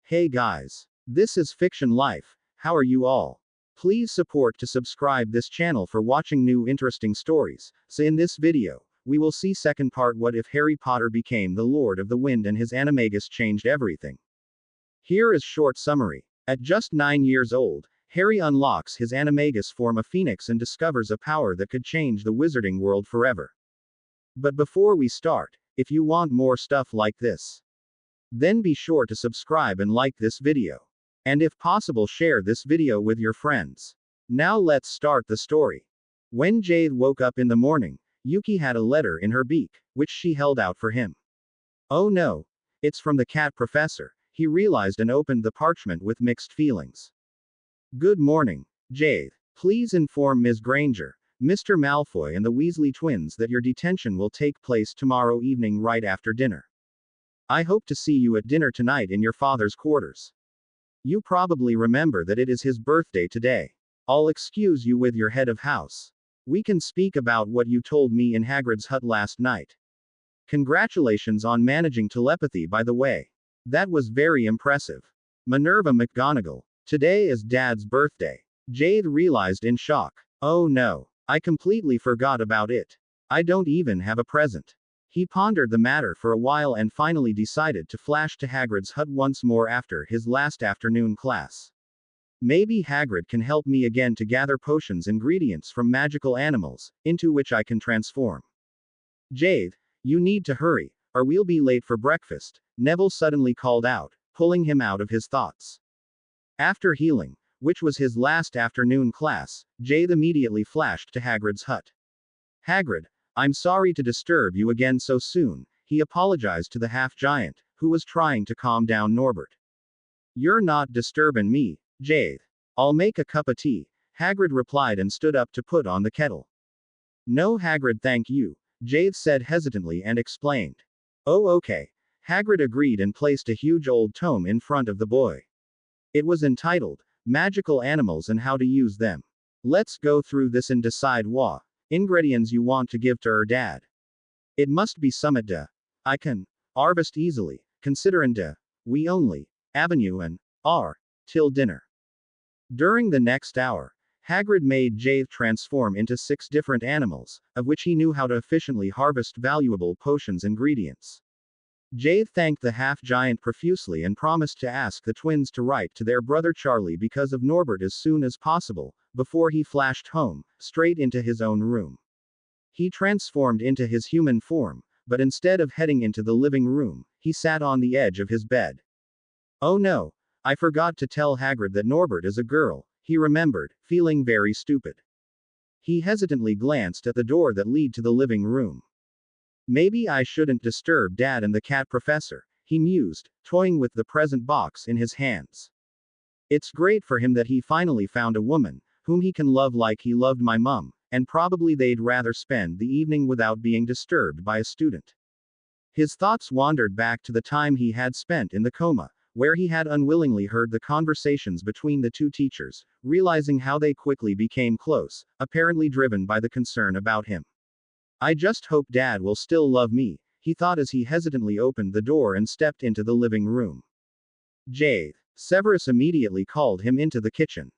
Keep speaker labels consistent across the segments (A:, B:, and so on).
A: Hey guys. This is Fiction Life. How are you all? Please support to subscribe this channel for watching new interesting stories. So in this video, we will see second part what if Harry Potter became the Lord of the Wind and his Animagus changed everything. Here is short summary. At just 9 years old, Harry unlocks his Animagus form of Phoenix and discovers a power that could change the wizarding world forever. But before we start, if you want more stuff like this, then be sure to subscribe and like this video. And if possible share this video with your friends. Now let's start the story. When Jade woke up in the morning, Yuki had a letter in her beak, which she held out for him. Oh no, it's from the cat professor, he realized and opened the parchment with mixed feelings. Good morning, Jade. Please inform Ms. Granger, Mr. Malfoy and the Weasley twins that your detention will take place tomorrow evening right after dinner. I hope to see you at dinner tonight in your father's quarters. You probably remember that it is his birthday today. I'll excuse you with your head of house. We can speak about what you told me in Hagrid's hut last night. Congratulations on managing telepathy, by the way. That was very impressive. Minerva McGonagall. Today is Dad's birthday. Jade realized in shock. Oh no, I completely forgot about it. I don't even have a present. He pondered the matter for a while and finally decided to flash to Hagrid's hut once more after his last afternoon class. Maybe Hagrid can help me again to gather potions ingredients from magical animals, into which I can transform. Jade, you need to hurry, or we'll be late for breakfast, Neville suddenly called out, pulling him out of his thoughts. After healing, which was his last afternoon class, Jade immediately flashed to Hagrid's hut. Hagrid, I'm sorry to disturb you again so soon, he apologized to the half-giant, who was trying to calm down Norbert. You're not disturbing me, Jade. I'll make a cup of tea, Hagrid replied and stood up to put on the kettle. No Hagrid, thank you, Jade said hesitantly and explained. Oh okay, Hagrid agreed and placed a huge old tome in front of the boy. It was entitled, Magical Animals and How to Use Them. Let's go through this and decide what ingredients you want to give to her dad. It must be summit de. I can harvest easily, considering de. We only avenue and are till dinner. During the next hour, Hagrid made Jade transform into 6 different animals, of which he knew how to efficiently harvest valuable potions ingredients. Jade thanked the half-giant profusely and promised to ask the twins to write to their brother Charlie because of Norbert as soon as possible, before he flashed home, straight into his own room. He transformed into his human form, but instead of heading into the living room, he sat on the edge of his bed. Oh no, I forgot to tell Hagrid that Norbert is a girl, he remembered, feeling very stupid. He hesitantly glanced at the door that led to the living room. Maybe I shouldn't disturb Dad and the cat professor, he mused, toying with the present box in his hands. It's great for him that he finally found a woman, whom he can love like he loved my mum, and probably they'd rather spend the evening without being disturbed by a student. His thoughts wandered back to the time he had spent in the coma, where he had unwillingly heard the conversations between the 2 teachers, realizing how they quickly became close, apparently driven by the concern about him. I just hope Dad will still love me, he thought as he hesitantly opened the door and stepped into the living room. Jade. Severus immediately called him into the kitchen.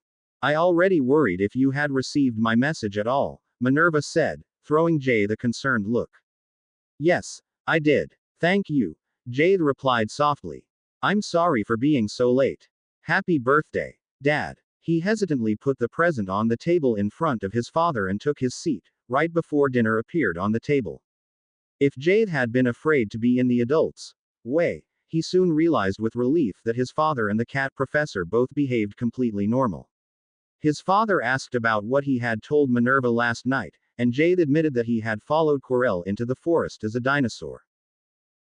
A: I already worried if you had received my message at all, Minerva said, throwing Jade a concerned look. Yes, I did. Thank you, Jade replied softly. I'm sorry for being so late. Happy birthday, Dad. He hesitantly put the present on the table in front of his father and took his seat, right before dinner appeared on the table. If Jade had been afraid to be in the adults' way, he soon realized with relief that his father and the cat professor both behaved completely normal. His father asked about what he had told Minerva last night, and Jade admitted that he had followed Quirrell into the forest as a dinosaur.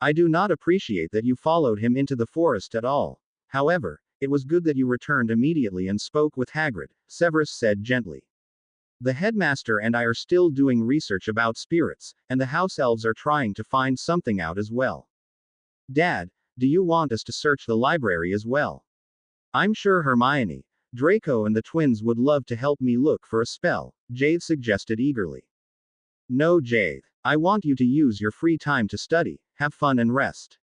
A: I do not appreciate that you followed him into the forest at all. However, it was good that you returned immediately and spoke with Hagrid, Severus said gently. The headmaster and I are still doing research about spirits, and the house elves are trying to find something out as well. Dad, do you want us to search the library as well? I'm sure Hermione, Draco and the twins would love to help me look for a spell, Jade suggested eagerly. No Jade, I want you to use your free time to study, have fun and rest.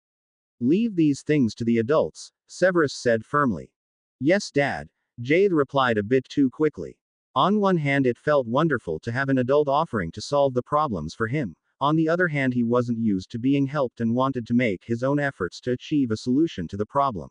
A: Leave these things to the adults, Severus said firmly. Yes, Dad, Jade replied a bit too quickly. On one hand, it felt wonderful to have an adult offering to solve the problems for him. On the other hand, he wasn't used to being helped and wanted to make his own efforts to achieve a solution to the problem.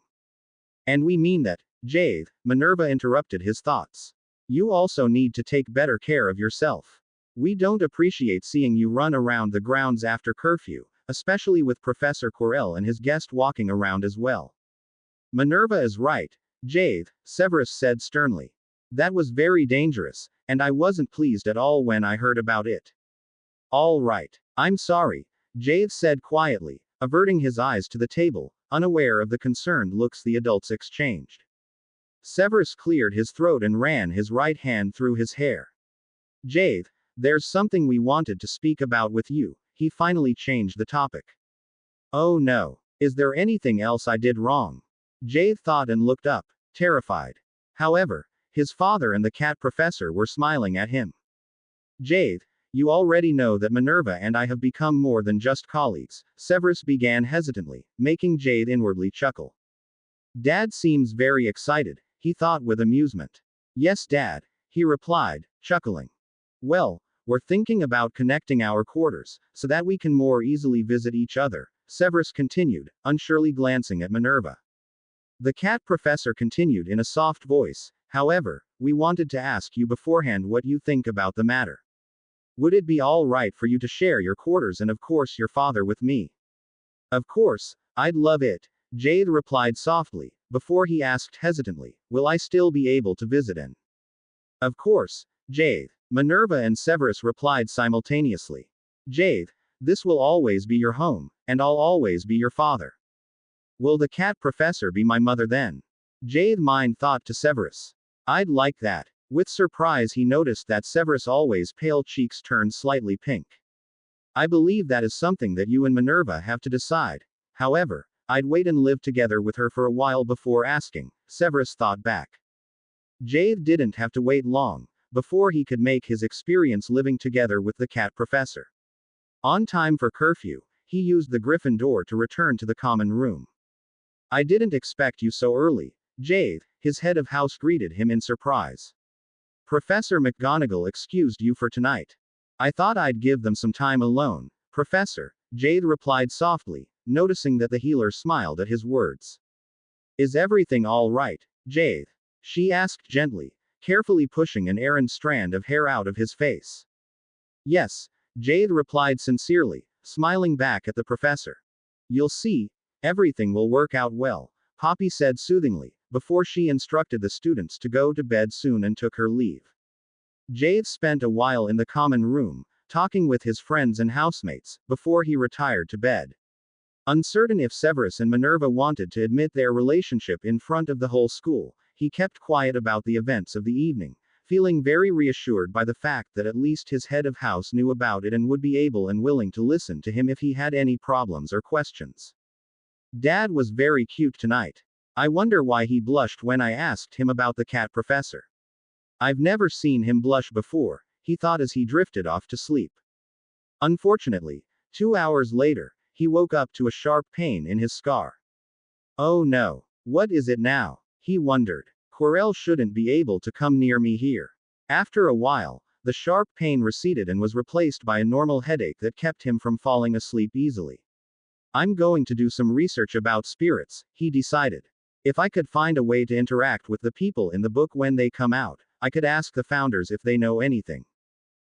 A: And we mean that, Jade, Minerva interrupted his thoughts. You also need to take better care of yourself. We don't appreciate seeing you run around the grounds after curfew, especially with Professor Quirrell and his guest walking around as well. Minerva is right, Jade, Severus said sternly. That was very dangerous, and I wasn't pleased at all when I heard about it. All right. I'm sorry, Jade said quietly, averting his eyes to the table, unaware of the concerned looks the adults exchanged. Severus cleared his throat and ran his right hand through his hair. Jade, there's something we wanted to speak about with you, he finally changed the topic. Oh no. Is there anything else I did wrong? Jade thought and looked up, terrified. However, his father and the cat professor were smiling at him. Jade, you already know that Minerva and I have become more than just colleagues, Severus began hesitantly, making Jade inwardly chuckle. Dad seems very excited, he thought with amusement. Yes, Dad, he replied, chuckling. Well, we're thinking about connecting our quarters, so that we can more easily visit each other, Severus continued, unsurely glancing at Minerva. The cat professor continued in a soft voice, however, we wanted to ask you beforehand what you think about the matter. Would it be all right for you to share your quarters and of course your father with me? Of course, I'd love it, Jade replied softly, before he asked hesitantly, will I still be able to visit in? Of course, Jade, Minerva and Severus replied simultaneously. Jade, this will always be your home, and I'll always be your father. Will the cat professor be my mother then? Jade mind thought to Severus. I'd like that. With surprise he noticed that Severus' always pale cheeks turned slightly pink. I believe that is something that you and Minerva have to decide. However, I'd wait and live together with her for a while before asking, Severus thought back. Jade didn't have to wait long before he could make his experience living together with the cat professor. On time for curfew, he used the griffin door to return to the common room. I didn't expect you so early, Jade, his head of house greeted him in surprise. Professor McGonagall excused you for tonight. I thought I'd give them some time alone, Professor, Jade replied softly, noticing that the healer smiled at his words. Is everything all right, Jade? She asked gently, carefully pushing an errant strand of hair out of his face. Yes, Jade replied sincerely, smiling back at the professor. You'll see, everything will work out well, Poppy said soothingly, before she instructed the students to go to bed soon and took her leave. Jade spent a while in the common room, talking with his friends and housemates, before he retired to bed. Uncertain if Severus and Minerva wanted to admit their relationship in front of the whole school, he kept quiet about the events of the evening, feeling very reassured by the fact that at least his head of house knew about it and would be able and willing to listen to him if he had any problems or questions. Dad was very cute tonight. I wonder why he blushed when I asked him about the cat professor. I've never seen him blush before, he thought as he drifted off to sleep. Unfortunately, 2 hours later, he woke up to a sharp pain in his scar. Oh no, what is it now? He wondered. Quirrell shouldn't be able to come near me here. After a while, the sharp pain receded and was replaced by a normal headache that kept him from falling asleep easily. I'm going to do some research about spirits, he decided. If I could find a way to interact with the people in the book when they come out, I could ask the founders if they know anything.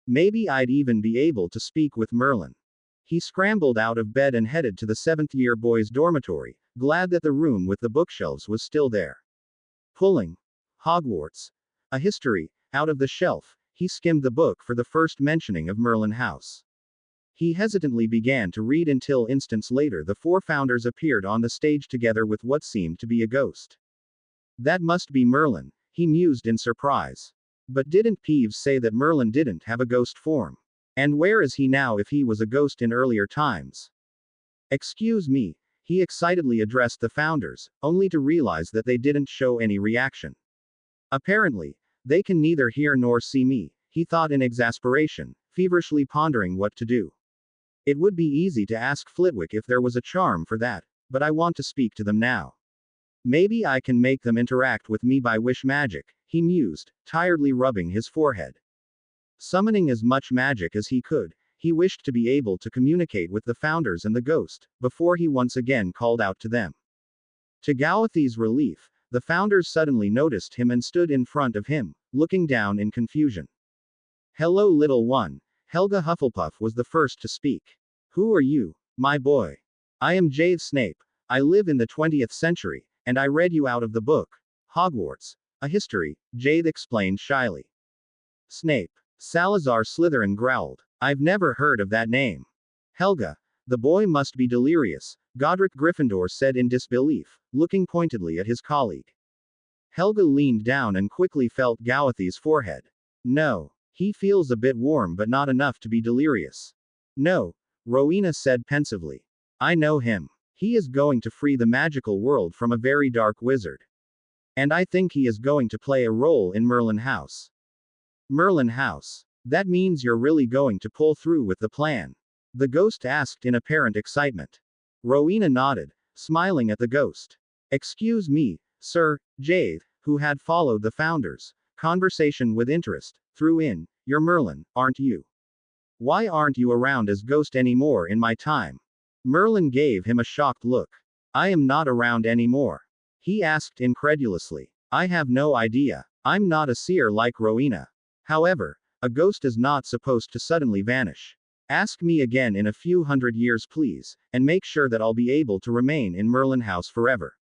A: Maybe I'd even be able to speak with Merlin. He scrambled out of bed and headed to the 7th-year boys' dormitory, glad that the room with the bookshelves was still there. Pulling Hogwarts, a history, out of the shelf, he skimmed the book for the first mentioning of Merlin House. He hesitantly began to read until instants later the 4 founders appeared on the stage together with what seemed to be a ghost. That must be Merlin, he mused in surprise. But didn't Peeves say that Merlin didn't have a ghost form? And where is he now if he was a ghost in earlier times? Excuse me, he excitedly addressed the founders, only to realize that they didn't show any reaction. Apparently, they can neither hear nor see me, he thought in exasperation, feverishly pondering what to do. It would be easy to ask Flitwick if there was a charm for that, but I want to speak to them now. Maybe I can make them interact with me by wish magic, he mused, tiredly rubbing his forehead. Summoning as much magic as he could, he wished to be able to communicate with the founders and the ghost, before he once again called out to them. To Gawathi's relief, the founders suddenly noticed him and stood in front of him, looking down in confusion. Hello little one. Helga Hufflepuff was the first to speak. Who are you, my boy? I am Jade Snape. I live in the 20th century, and I read you out of the book, Hogwarts, a history, Jade explained shyly. Snape. Salazar Slytherin growled. I've never heard of that name. Helga. The boy must be delirious, Godric Gryffindor said in disbelief, looking pointedly at his colleague. Helga leaned down and quickly felt Gawathi's forehead. No. He feels a bit warm but not enough to be delirious. No. Rowena said pensively. I know him. He is going to free the magical world from a very dark wizard. And I think he is going to play a role in Merlin House. Merlin House. That means you're really going to pull through with the plan? The ghost asked in apparent excitement. Rowena nodded, smiling at the ghost. Excuse me, sir, Jade, who had followed the founders' conversation with interest, threw in, you're Merlin, aren't you? Why aren't you around as ghost anymore in my time? Merlin gave him a shocked look. I am not around anymore. He asked incredulously. I have no idea. I'm not a seer like Rowena. However, a ghost is not supposed to suddenly vanish. Ask me again in a few hundred years please, and make sure that I'll be able to remain in Merlin House forever.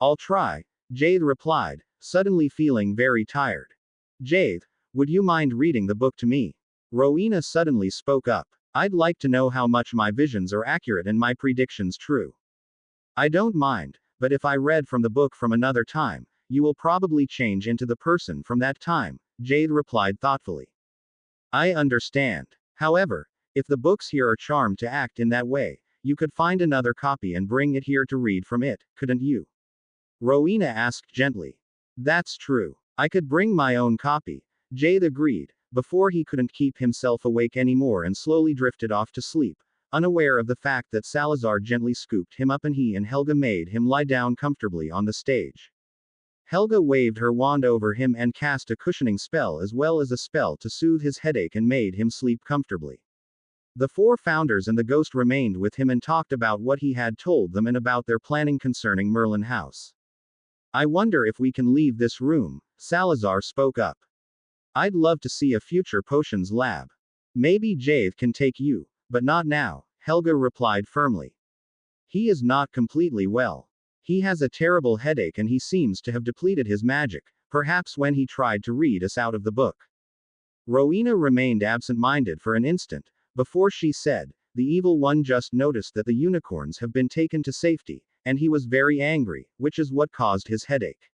A: I'll try, Jade replied, suddenly feeling very tired. Jade, would you mind reading the book to me? Rowena suddenly spoke up. I'd like to know how much my visions are accurate and my predictions true. I don't mind, but if I read from the book from another time, you will probably change into the person from that time, Jade replied thoughtfully. I understand. However, if the books here are charmed to act in that way, you could find another copy and bring it here to read from it, couldn't you? Rowena asked gently. That's true. I could bring my own copy, Jade agreed, before he couldn't keep himself awake anymore and slowly drifted off to sleep, unaware of the fact that Salazar gently scooped him up and he and Helga made him lie down comfortably on the stage. Helga waved her wand over him and cast a cushioning spell as well as a spell to soothe his headache and made him sleep comfortably. The four founders and the ghost remained with him and talked about what he had told them and about their planning concerning Merlin House. I wonder if we can leave this room, Salazar spoke up. I'd love to see a future potions lab. Maybe Jade can take you, but not now, Helga replied firmly. He is not completely well. He has a terrible headache and he seems to have depleted his magic, perhaps when he tried to read us out of the book. Rowena remained absent-minded for an instant, before she said, the evil one just noticed that the unicorns have been taken to safety, and he was very angry, which is what caused his headache.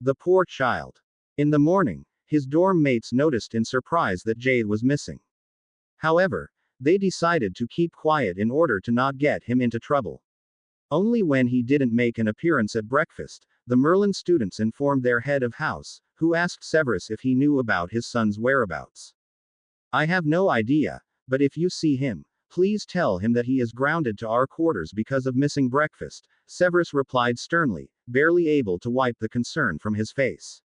A: The poor child. In the morning, his dorm mates noticed in surprise that Jade was missing. However, they decided to keep quiet in order to not get him into trouble. Only when he didn't make an appearance at breakfast, the Merlin students informed their head of house, who asked Severus if he knew about his son's whereabouts. I have no idea, but if you see him, please tell him that he is grounded to our quarters because of missing breakfast, Severus replied sternly, barely able to wipe the concern from his face.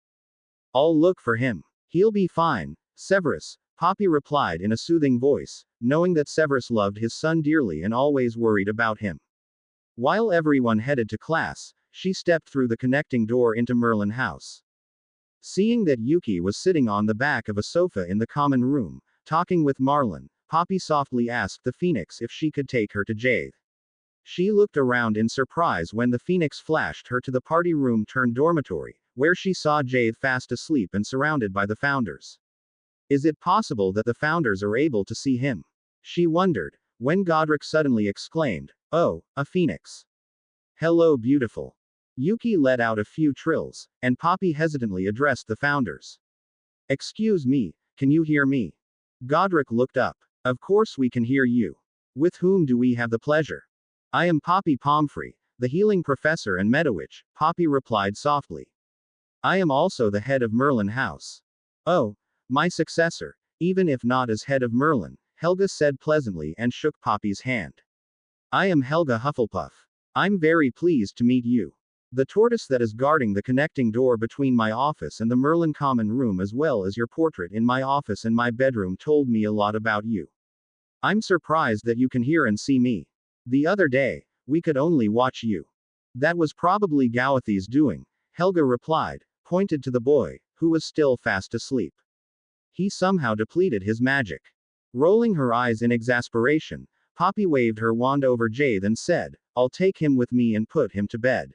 A: I'll look for him. He'll be fine, Severus, Poppy replied in a soothing voice, knowing that Severus loved his son dearly and always worried about him. While everyone headed to class, she stepped through the connecting door into Merlin House. Seeing that Yuki was sitting on the back of a sofa in the common room, talking with Marlin, Poppy softly asked the Phoenix if she could take her to Jade. She looked around in surprise when the Phoenix flashed her to the party room turned dormitory, where she saw Jade fast asleep and surrounded by the founders. Is it possible that the founders are able to see him? She wondered, when Godric suddenly exclaimed, oh, a phoenix. Hello beautiful. Yuki let out a few trills, and Poppy hesitantly addressed the founders. Excuse me, can you hear me? Godric looked up. Of course we can hear you. With whom do we have the pleasure? I am Poppy Pomfrey, the healing professor and Medowitch, Poppy replied softly. I am also the head of Merlin House. Oh, my successor, even if not as head of Merlin, Helga said pleasantly and shook Poppy's hand. I am Helga Hufflepuff. I'm very pleased to meet you. The tortoise that is guarding the connecting door between my office and the Merlin common room, as well as your portrait in my office and my bedroom, told me a lot about you. I'm surprised that you can hear and see me. The other day, we could only watch you. That was probably Gawathi's doing, Helga replied, pointed to the boy, who was still fast asleep. He somehow depleted his magic. Rolling her eyes in exasperation, Poppy waved her wand over Jade and said, I'll take him with me and put him to bed.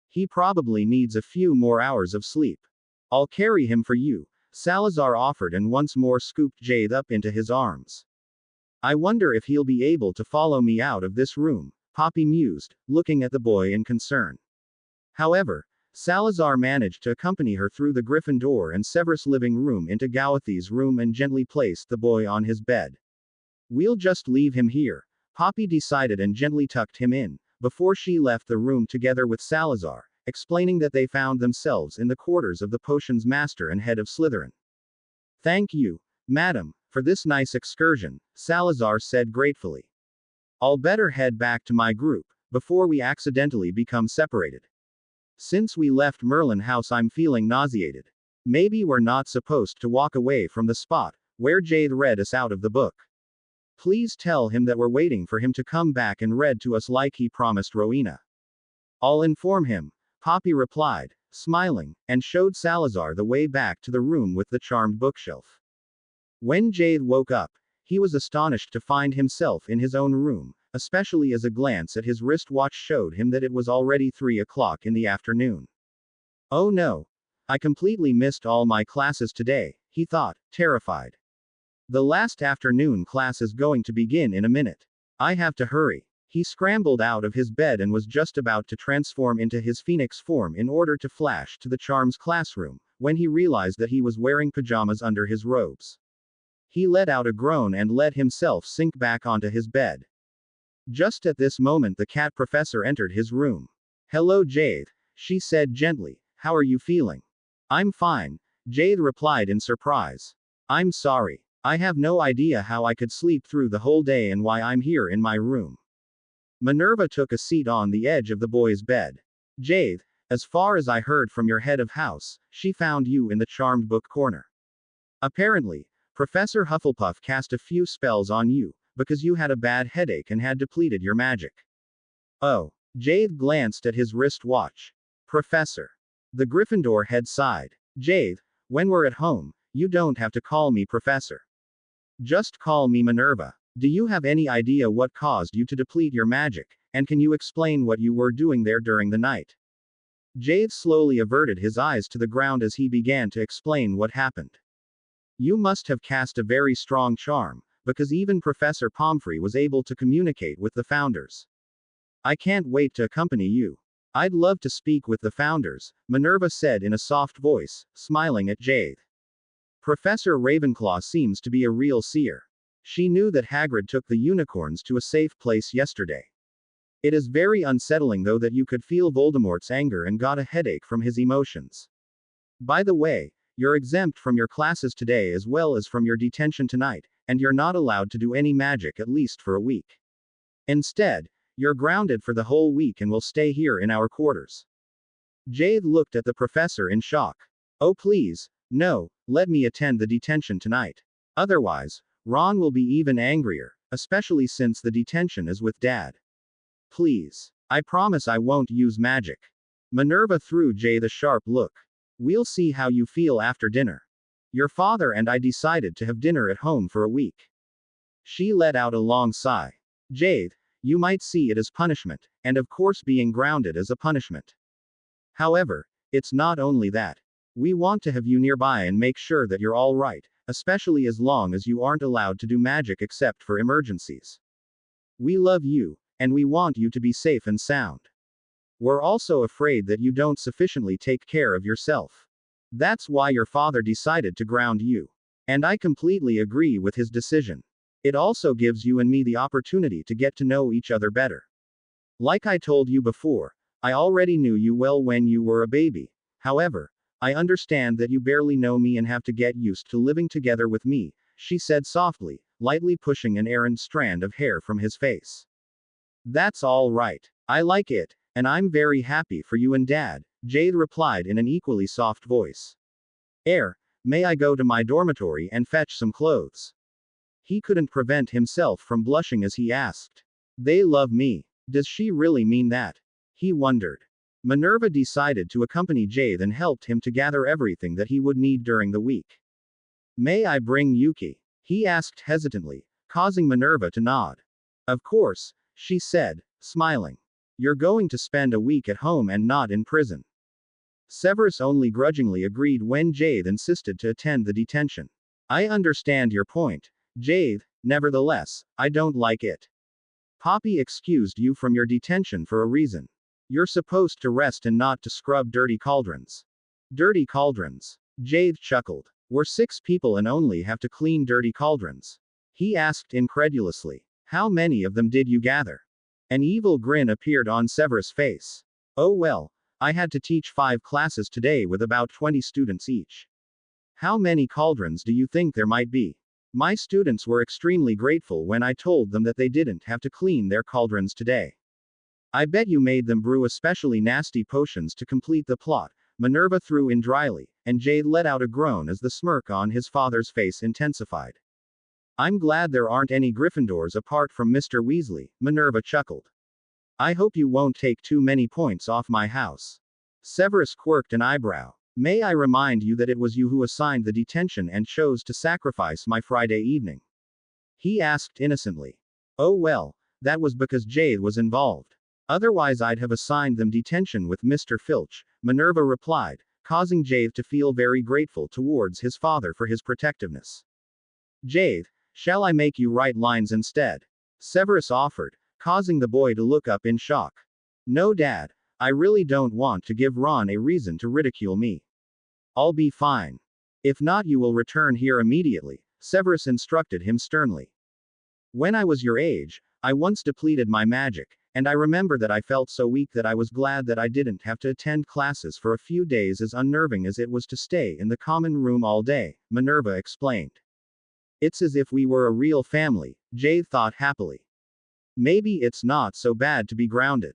A: He probably needs a few more hours of sleep. I'll carry him for you, Salazar offered and once more scooped Jade up into his arms. I wonder if he'll be able to follow me out of this room, Poppy mused, looking at the boy in concern. However, Salazar managed to accompany her through the griffin door and Severus' living room into Gawathi's room and gently placed the boy on his bed. We'll just leave him here, Poppy decided, and gently tucked him in, before she left the room together with Salazar, explaining that they found themselves in the quarters of the potions master and head of Slytherin. Thank you, madam, for this nice excursion, Salazar said gratefully. I'll better head back to my group, before we accidentally become separated. Since we left Merlin House, I'm feeling nauseated. Maybe we're not supposed to walk away from the spot where Jade read us out of the book. Please tell him that we're waiting for him to come back and read to us like he promised Rowena. I'll inform him, Poppy replied, smiling, and showed Salazar the way back to the room with the charmed bookshelf. When Jade woke up, he was astonished to find himself in his own room, especially as a glance at his wristwatch showed him that it was already 3 o'clock in the afternoon. Oh no! I completely missed all my classes today, he thought, terrified. The last afternoon class is going to begin in a minute. I have to hurry. He scrambled out of his bed and was just about to transform into his phoenix form in order to flash to the charms classroom, when he realized that he was wearing pajamas under his robes. He let out a groan and let himself sink back onto his bed. Just at this moment, the cat professor entered his room. Hello, Jade, she said gently. How are you feeling? I'm fine, Jade replied in surprise. I'm sorry. I have no idea how I could sleep through the whole day and why I'm here in my room. Minerva took a seat on the edge of the boy's bed. Jade, as far as I heard from your head of house, she found you in the charmed book corner. Apparently, Professor Hufflepuff cast a few spells on you, because you had a bad headache and had depleted your magic. Oh, Jade glanced at his wristwatch. Professor. The Gryffindor head sighed. Jade, when we're at home, you don't have to call me Professor. Just call me Minerva. Do you have any idea what caused you to deplete your magic, and can you explain what you were doing there during the night? Jade slowly averted his eyes to the ground as he began to explain what happened. You must have cast a very strong charm, because even Professor Pomfrey was able to communicate with the founders. I can't wait to accompany you. I'd love to speak with the founders, Minerva said in a soft voice, smiling at Jade. Professor Ravenclaw seems to be a real seer. She knew that Hagrid took the unicorns to a safe place yesterday. It is very unsettling though that you could feel Voldemort's anger and got a headache from his emotions. By the way, you're exempt from your classes today as well as from your detention tonight, and you're not allowed to do any magic at least for a week. Instead, you're grounded for the whole week and will stay here in our quarters. Jade looked at the professor in shock. Oh please, no, let me attend the detention tonight. Otherwise, Ron will be even angrier, especially since the detention is with Dad. Please. I promise I won't use magic. Minerva threw Jade a sharp look. We'll see how you feel after dinner. Your father and I decided to have dinner at home for a week. She let out a long sigh. Jade, you might see it as punishment, and of course being grounded is a punishment. However, it's not only that. We want to have you nearby and make sure that you're all right, especially as long as you aren't allowed to do magic except for emergencies. We love you, and we want you to be safe and sound. We're also afraid that you don't sufficiently take care of yourself. That's why your father decided to ground you. And I completely agree with his decision. It also gives you and me the opportunity to get to know each other better. Like I told you before, I already knew you well when you were a baby. However, I understand that you barely know me and have to get used to living together with me, she said softly, lightly pushing an errant strand of hair from his face. That's all right. I like it, and I'm very happy for you and Dad, Jade replied in an equally soft voice. May I go to my dormitory and fetch some clothes? He couldn't prevent himself from blushing as he asked. They love me. Does she really mean that? He wondered. Minerva decided to accompany Jade and helped him to gather everything that he would need during the week. May I bring Yuki? He asked hesitantly, causing Minerva to nod. Of course, she said, smiling. You're going to spend a week at home and not in prison. Severus only grudgingly agreed when Jade insisted to attend the detention. I understand your point, Jade, nevertheless, I don't like it. Poppy excused you from your detention for a reason. You're supposed to rest and not to scrub dirty cauldrons. Dirty cauldrons. Jade chuckled. We're 6 people and only have to clean dirty cauldrons. He asked incredulously. How many of them did you gather? An evil grin appeared on Severus' face. Oh well, I had to teach 5 classes today with about 20 students each. How many cauldrons do you think there might be? My students were extremely grateful when I told them that they didn't have to clean their cauldrons today. I bet you made them brew especially nasty potions to complete the plot, Minerva threw in dryly, and Jade let out a groan as the smirk on his father's face intensified. I'm glad there aren't any Gryffindors apart from Mr. Weasley, Minerva chuckled. I hope you won't take too many points off my house. Severus quirked an eyebrow. May I remind you that it was you who assigned the detention and chose to sacrifice my Friday evening? He asked innocently. Oh well, that was because Jade was involved. Otherwise I'd have assigned them detention with Mr. Filch, Minerva replied, causing Jade to feel very grateful towards his father for his protectiveness. Jade, shall I make you write lines instead? Severus offered, causing the boy to look up in shock. No, Dad, I really don't want to give Ron a reason to ridicule me. I'll be fine. If not, you will return here immediately, Severus instructed him sternly. When I was your age, I once depleted my magic, and I remember that I felt so weak that I was glad that I didn't have to attend classes for a few days, as unnerving as it was to stay in the common room all day, Minerva explained. It's as if we were a real family, Jade thought happily. Maybe it's not so bad to be grounded.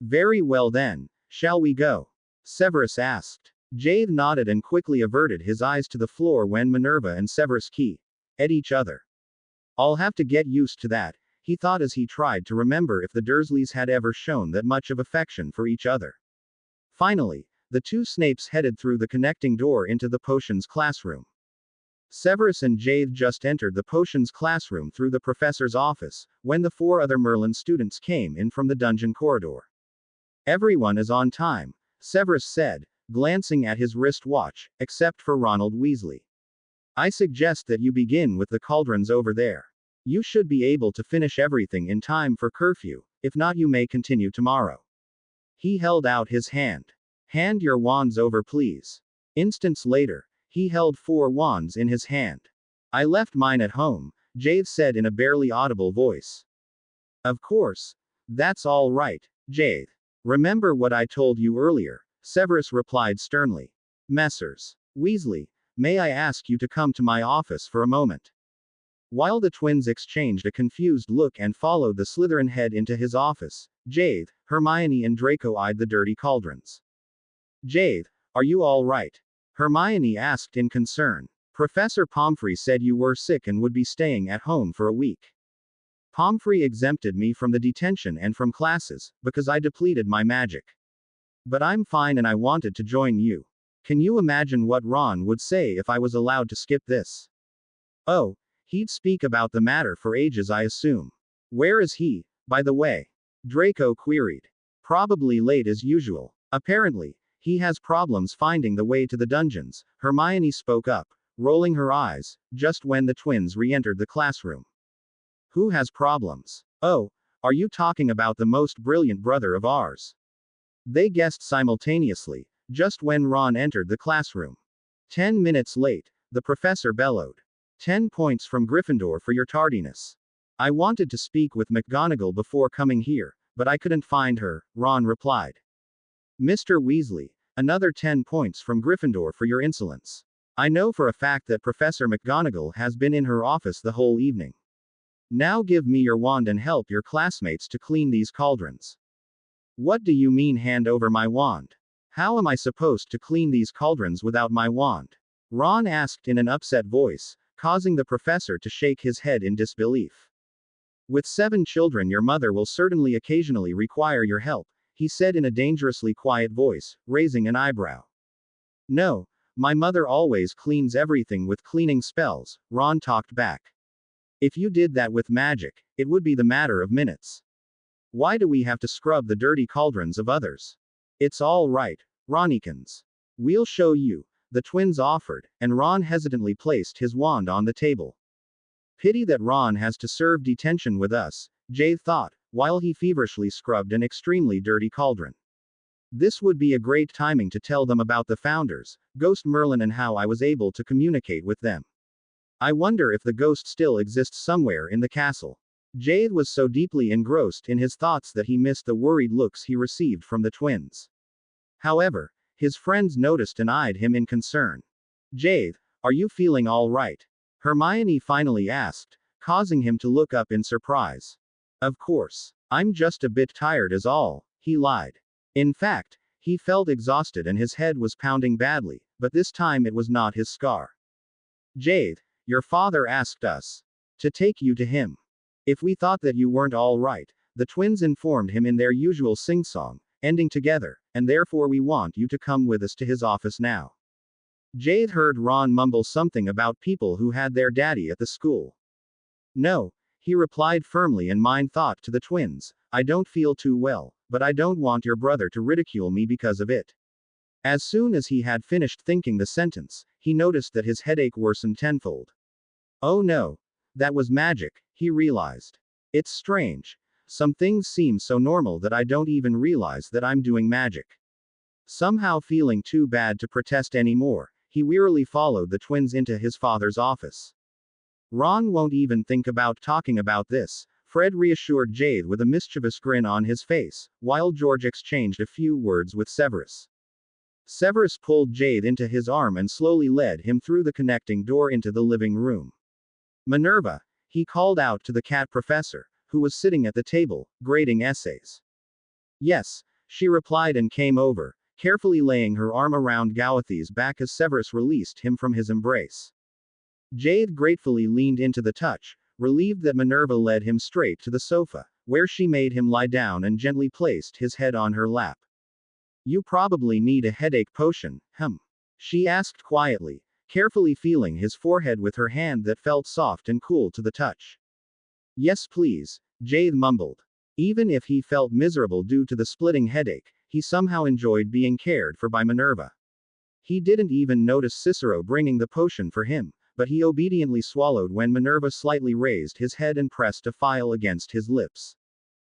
A: Very well then, shall we go? Severus asked. Jade nodded and quickly averted his eyes to the floor when Minerva and Severus key at each other. I'll have to get used to that, he thought as he tried to remember if the Dursleys had ever shown that much of affection for each other. Finally, the 2 Snapes headed through the connecting door into the potions classroom. Severus and Jade just entered the potions classroom through the professor's office, when the 4 other Merlin students came in from the dungeon corridor. Everyone is on time, Severus said, glancing at his wristwatch, except for Ronald Weasley. I suggest that you begin with the cauldrons over there. You should be able to finish everything in time for curfew, if not you may continue tomorrow. He held out his hand. Hand your wands over please. Instants later, he held 4 wands in his hand. I left mine at home, Jade said in a barely audible voice. Of course. That's all right, Jade. Remember what I told you earlier, Severus replied sternly. Messrs. Weasley, may I ask you to come to my office for a moment? While the twins exchanged a confused look and followed the Slytherin head into his office, Jade, Hermione and Draco eyed the dirty cauldrons. Jade, are you all right? Hermione asked in concern. Professor Pomfrey said you were sick and would be staying at home for a week. Pomfrey exempted me from the detention and from classes, because I depleted my magic. But I'm fine and I wanted to join you. Can you imagine what Ron would say if I was allowed to skip this? Oh, he'd speak about the matter for ages, I assume. Where is he, by the way? Draco queried. Probably late as usual. Apparently, he has problems finding the way to the dungeons, Hermione spoke up, rolling her eyes, just when the twins re-entered the classroom. Who has problems? Oh, are you talking about the most brilliant brother of ours? They guessed simultaneously, just when Ron entered the classroom. 10 minutes late, the professor bellowed. 10 points from Gryffindor for your tardiness. I wanted to speak with McGonagall before coming here, but I couldn't find her, Ron replied. Mr. Weasley, another 10 points from Gryffindor for your insolence. I know for a fact that Professor McGonagall has been in her office the whole evening. Now give me your wand and help your classmates to clean these cauldrons. What do you mean hand over my wand? How am I supposed to clean these cauldrons without my wand? Ron asked in an upset voice, causing the professor to shake his head in disbelief. With 7 children, your mother will certainly occasionally require your help, he said in a dangerously quiet voice, raising an eyebrow. No, my mother always cleans everything with cleaning spells, Ron talked back. If you did that with magic, it would be the matter of minutes. Why do we have to scrub the dirty cauldrons of others? It's all right, Ronnikins. We'll show you, the twins offered, and Ron hesitantly placed his wand on the table. Pity that Ron has to serve detention with us, Jade thought, while he feverishly scrubbed an extremely dirty cauldron. This would be a great timing to tell them about the founders, Ghost Merlin, and how I was able to communicate with them. I wonder if the ghost still exists somewhere in the castle. Jade was so deeply engrossed in his thoughts that he missed the worried looks he received from the twins. However, his friends noticed and eyed him in concern. Jade, are you feeling all right? Hermione finally asked, causing him to look up in surprise. Of course. I'm just a bit tired is all, he lied. In fact, he felt exhausted and his head was pounding badly, but this time it was not his scar. Jade, your father asked us to take you to him. If we thought that you weren't all right, the twins informed him in their usual sing-song, ending together, and therefore we want you to come with us to his office now. Jade heard Ron mumble something about people who had their daddy at the school. No, he replied firmly, and mind thought to the twins, I don't feel too well, but I don't want your brother to ridicule me because of it. As soon as he had finished thinking the sentence, he noticed that his headache worsened tenfold. Oh no, that was magic, he realized. It's strange. Some things seem so normal that I don't even realize that I'm doing magic. Somehow feeling too bad to protest anymore, he wearily followed the twins into his father's office. Ron won't even think about talking about this, Fred reassured Jade with a mischievous grin on his face, while George exchanged a few words with Severus. Severus pulled Jade into his arm and slowly led him through the connecting door into the living room. Minerva, he called out to the cat professor, who was sitting at the table, grading essays. Yes, she replied and came over, carefully laying her arm around Gowthy's back as Severus released him from his embrace. Jade gratefully leaned into the touch, relieved that Minerva led him straight to the sofa, where she made him lie down and gently placed his head on her lap. You probably need a headache potion, she asked quietly, carefully feeling his forehead with her hand that felt soft and cool to the touch. Yes please, Jade mumbled. Even if he felt miserable due to the splitting headache, he somehow enjoyed being cared for by Minerva. He didn't even notice Cicero bringing the potion for him, but he obediently swallowed when Minerva slightly raised his head and pressed a file against his lips.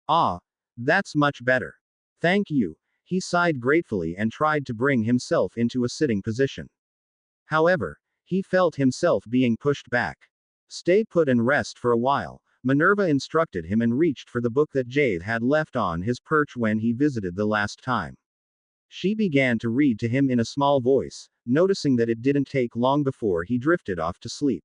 A: Ah, that's much better. Thank you, he sighed gratefully and tried to bring himself into a sitting position. However, he felt himself being pushed back. Stay put and rest for a while, Minerva instructed him and reached for the book that Jade had left on his perch when he visited the last time. She began to read to him in a small voice, noticing that it didn't take long before he drifted off to sleep.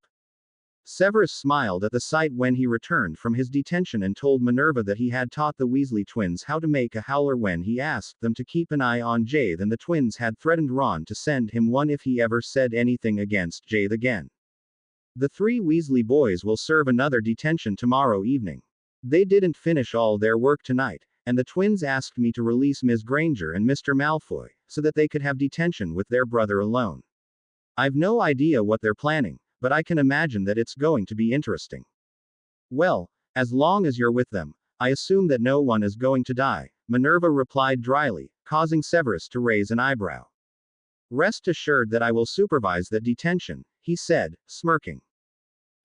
A: Severus smiled at the sight when he returned from his detention and told Minerva that he had taught the Weasley twins how to make a howler when he asked them to keep an eye on Jade, and the twins had threatened Ron to send him one if he ever said anything against Jade again. The 3 Weasley boys will serve another detention tomorrow evening. They didn't finish all their work tonight, and the twins asked me to release Ms. Granger and Mr. Malfoy, so that they could have detention with their brother alone. I've no idea what they're planning, but I can imagine that it's going to be interesting. Well, as long as you're with them, I assume that no one is going to die, Minerva replied dryly, causing Severus to raise an eyebrow. Rest assured that I will supervise that detention, he said, smirking.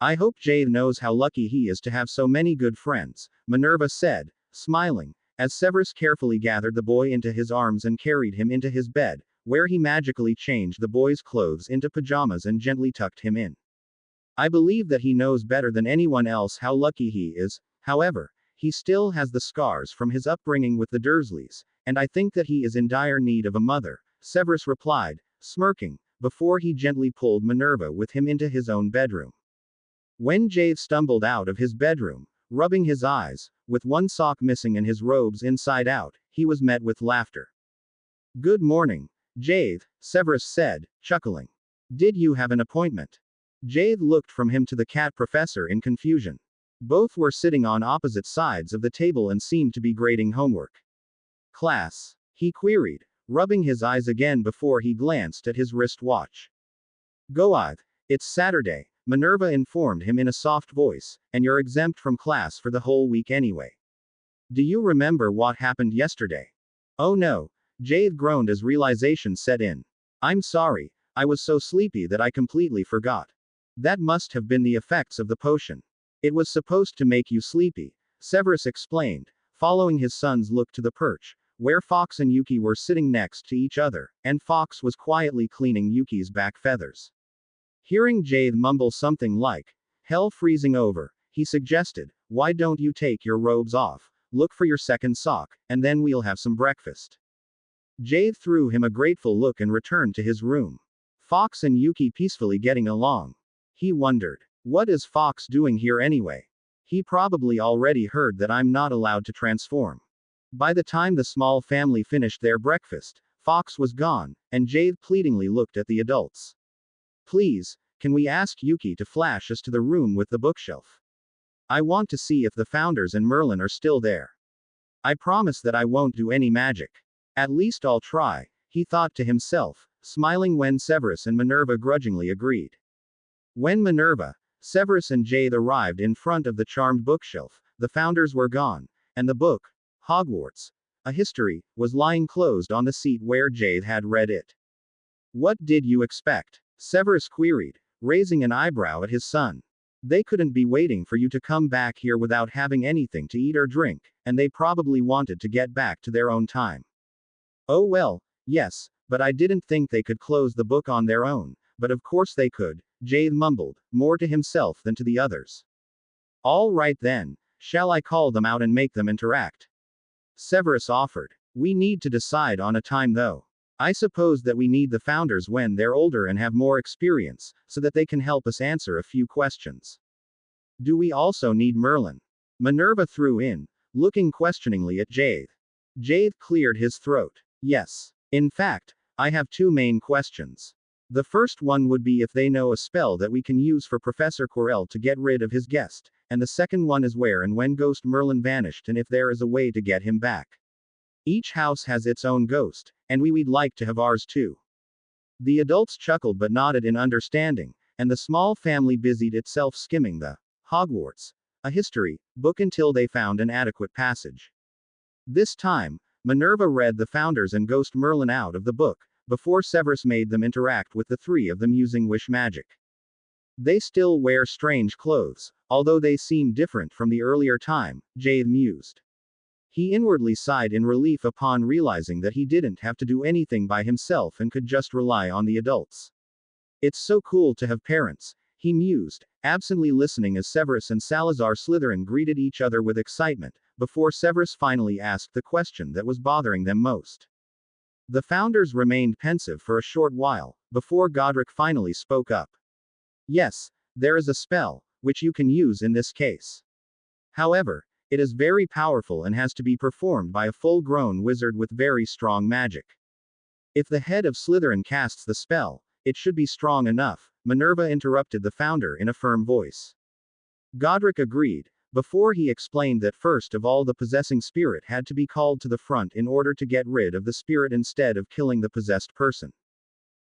A: I hope Jade knows how lucky he is to have so many good friends, Minerva said, smiling, as Severus carefully gathered the boy into his arms and carried him into his bed, where he magically changed the boy's clothes into pajamas and gently tucked him in. I believe that he knows better than anyone else how lucky he is. However, he still has the scars from his upbringing with the Dursleys, and I think that he is in dire need of a mother, Severus replied, smirking, before he gently pulled Minerva with him into his own bedroom. When Jade stumbled out of his bedroom, Rubbing his eyes, with one sock missing and his robes inside out, he was met with laughter. Good morning, Jade, Severus said, chuckling. Did you have an appointment? Jade looked from him to the cat professor in confusion. Both were sitting on opposite sides of the table and seemed to be grading homework. Class? He queried, rubbing his eyes again before he glanced at his wristwatch. Goathe, it's Saturday, Minerva informed him in a soft voice, and you're exempt from class for the whole week anyway. Do you remember what happened yesterday? Oh no, Jade groaned as realization set in. I'm sorry, I was so sleepy that I completely forgot. That must have been the effects of the potion. It was supposed to make you sleepy, Severus explained, following his son's look to the perch, where Fox and Yuki were sitting next to each other, and Fox was quietly cleaning Yuki's back feathers. Hearing Jade mumble something like, hell freezing over, he suggested, why don't you take your robes off, look for your second sock, and then we'll have some breakfast. Jade threw him a grateful look and returned to his room. Fox and Yuki peacefully getting along. He wondered, what is Fox doing here anyway? He probably already heard that I'm not allowed to transform. By the time the small family finished their breakfast, Fox was gone, and Jade pleadingly looked at the adults. Please, can we ask Yuki to flash us to the room with the bookshelf? I want to see if the founders and Merlin are still there. I promise that I won't do any magic. At least I'll try, he thought to himself, smiling when Severus and Minerva grudgingly agreed. When Minerva, Severus and Jade arrived in front of the charmed bookshelf, the founders were gone, and the book, Hogwarts, a History, was lying closed on the seat where Jade had read it. What did you expect? Severus queried, raising an eyebrow at his son. They couldn't be waiting for you to come back here without having anything to eat or drink, and they probably wanted to get back to their own time. Oh well, yes, but I didn't think they could close the book on their own, but of course they could, Jade mumbled, more to himself than to the others. All right then, shall I call them out and make them interact? Severus offered. We need to decide on a time though. I suppose that we need the founders when they're older and have more experience, so that they can help us answer a few questions. Do we also need Merlin? Minerva threw in, looking questioningly at Jade. Jade cleared his throat. Yes. In fact, I have two main questions. The first one would be if they know a spell that we can use for Professor Quirrell to get rid of his guest, and the second one is where and when Ghost Merlin vanished and if there is a way to get him back. Each house has its own ghost, and we'd like to have ours too. The adults chuckled but nodded in understanding, and the small family busied itself skimming the Hogwarts, a History, book until they found an adequate passage. This time, Minerva read the founders and Ghost Merlin out of the book, before Severus made them interact with the three of them using wish magic. They still wear strange clothes, although they seem different from the earlier time, Jade mused. He inwardly sighed in relief upon realizing that he didn't have to do anything by himself and could just rely on the adults. It's so cool to have parents, he mused, absently listening as Severus and Salazar Slytherin greeted each other with excitement, before Severus finally asked the question that was bothering them most. The founders remained pensive for a short while, before Godric finally spoke up. Yes, there is a spell, which you can use in this case. However, it is very powerful and has to be performed by a full-grown wizard with very strong magic. If the head of Slytherin casts the spell, it should be strong enough, Minerva interrupted the founder in a firm voice. Godric agreed, before he explained that first of all the possessing spirit had to be called to the front in order to get rid of the spirit instead of killing the possessed person.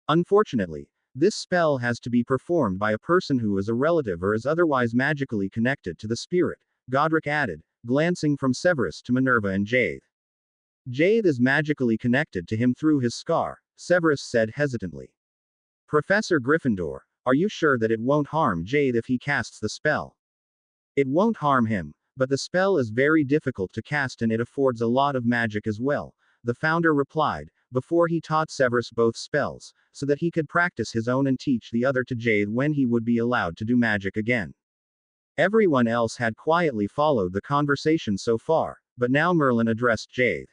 A: Unfortunately, this spell has to be performed by a person who is a relative or is otherwise magically connected to the spirit, Godric added, glancing from Severus to Minerva and Jade. Jade is magically connected to him through his scar, Severus said hesitantly. Professor Gryffindor, are you sure that it won't harm Jade if he casts the spell? It won't harm him, but the spell is very difficult to cast and it affords a lot of magic as well, the founder replied, before he taught Severus both spells, so that he could practice his own and teach the other to Jade when he would be allowed to do magic again. Everyone else had quietly followed the conversation so far, but now Merlin addressed Jade.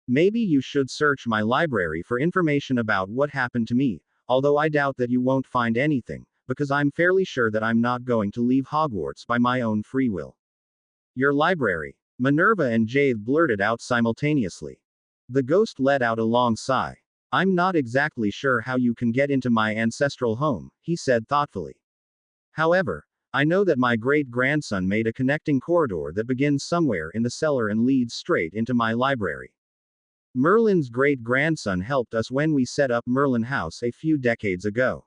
A: Maybe you should search my library for information about what happened to me, although I doubt that you won't find anything, because I'm fairly sure that I'm not going to leave Hogwarts by my own free will. Your library. Minerva and Jade blurted out simultaneously. The ghost let out a long sigh. I'm not exactly sure how you can get into my ancestral home, he said thoughtfully. However, I know that my great-grandson made a connecting corridor that begins somewhere in the cellar and leads straight into my library. Merlin's great-grandson helped us when we set up Merlin House a few decades ago.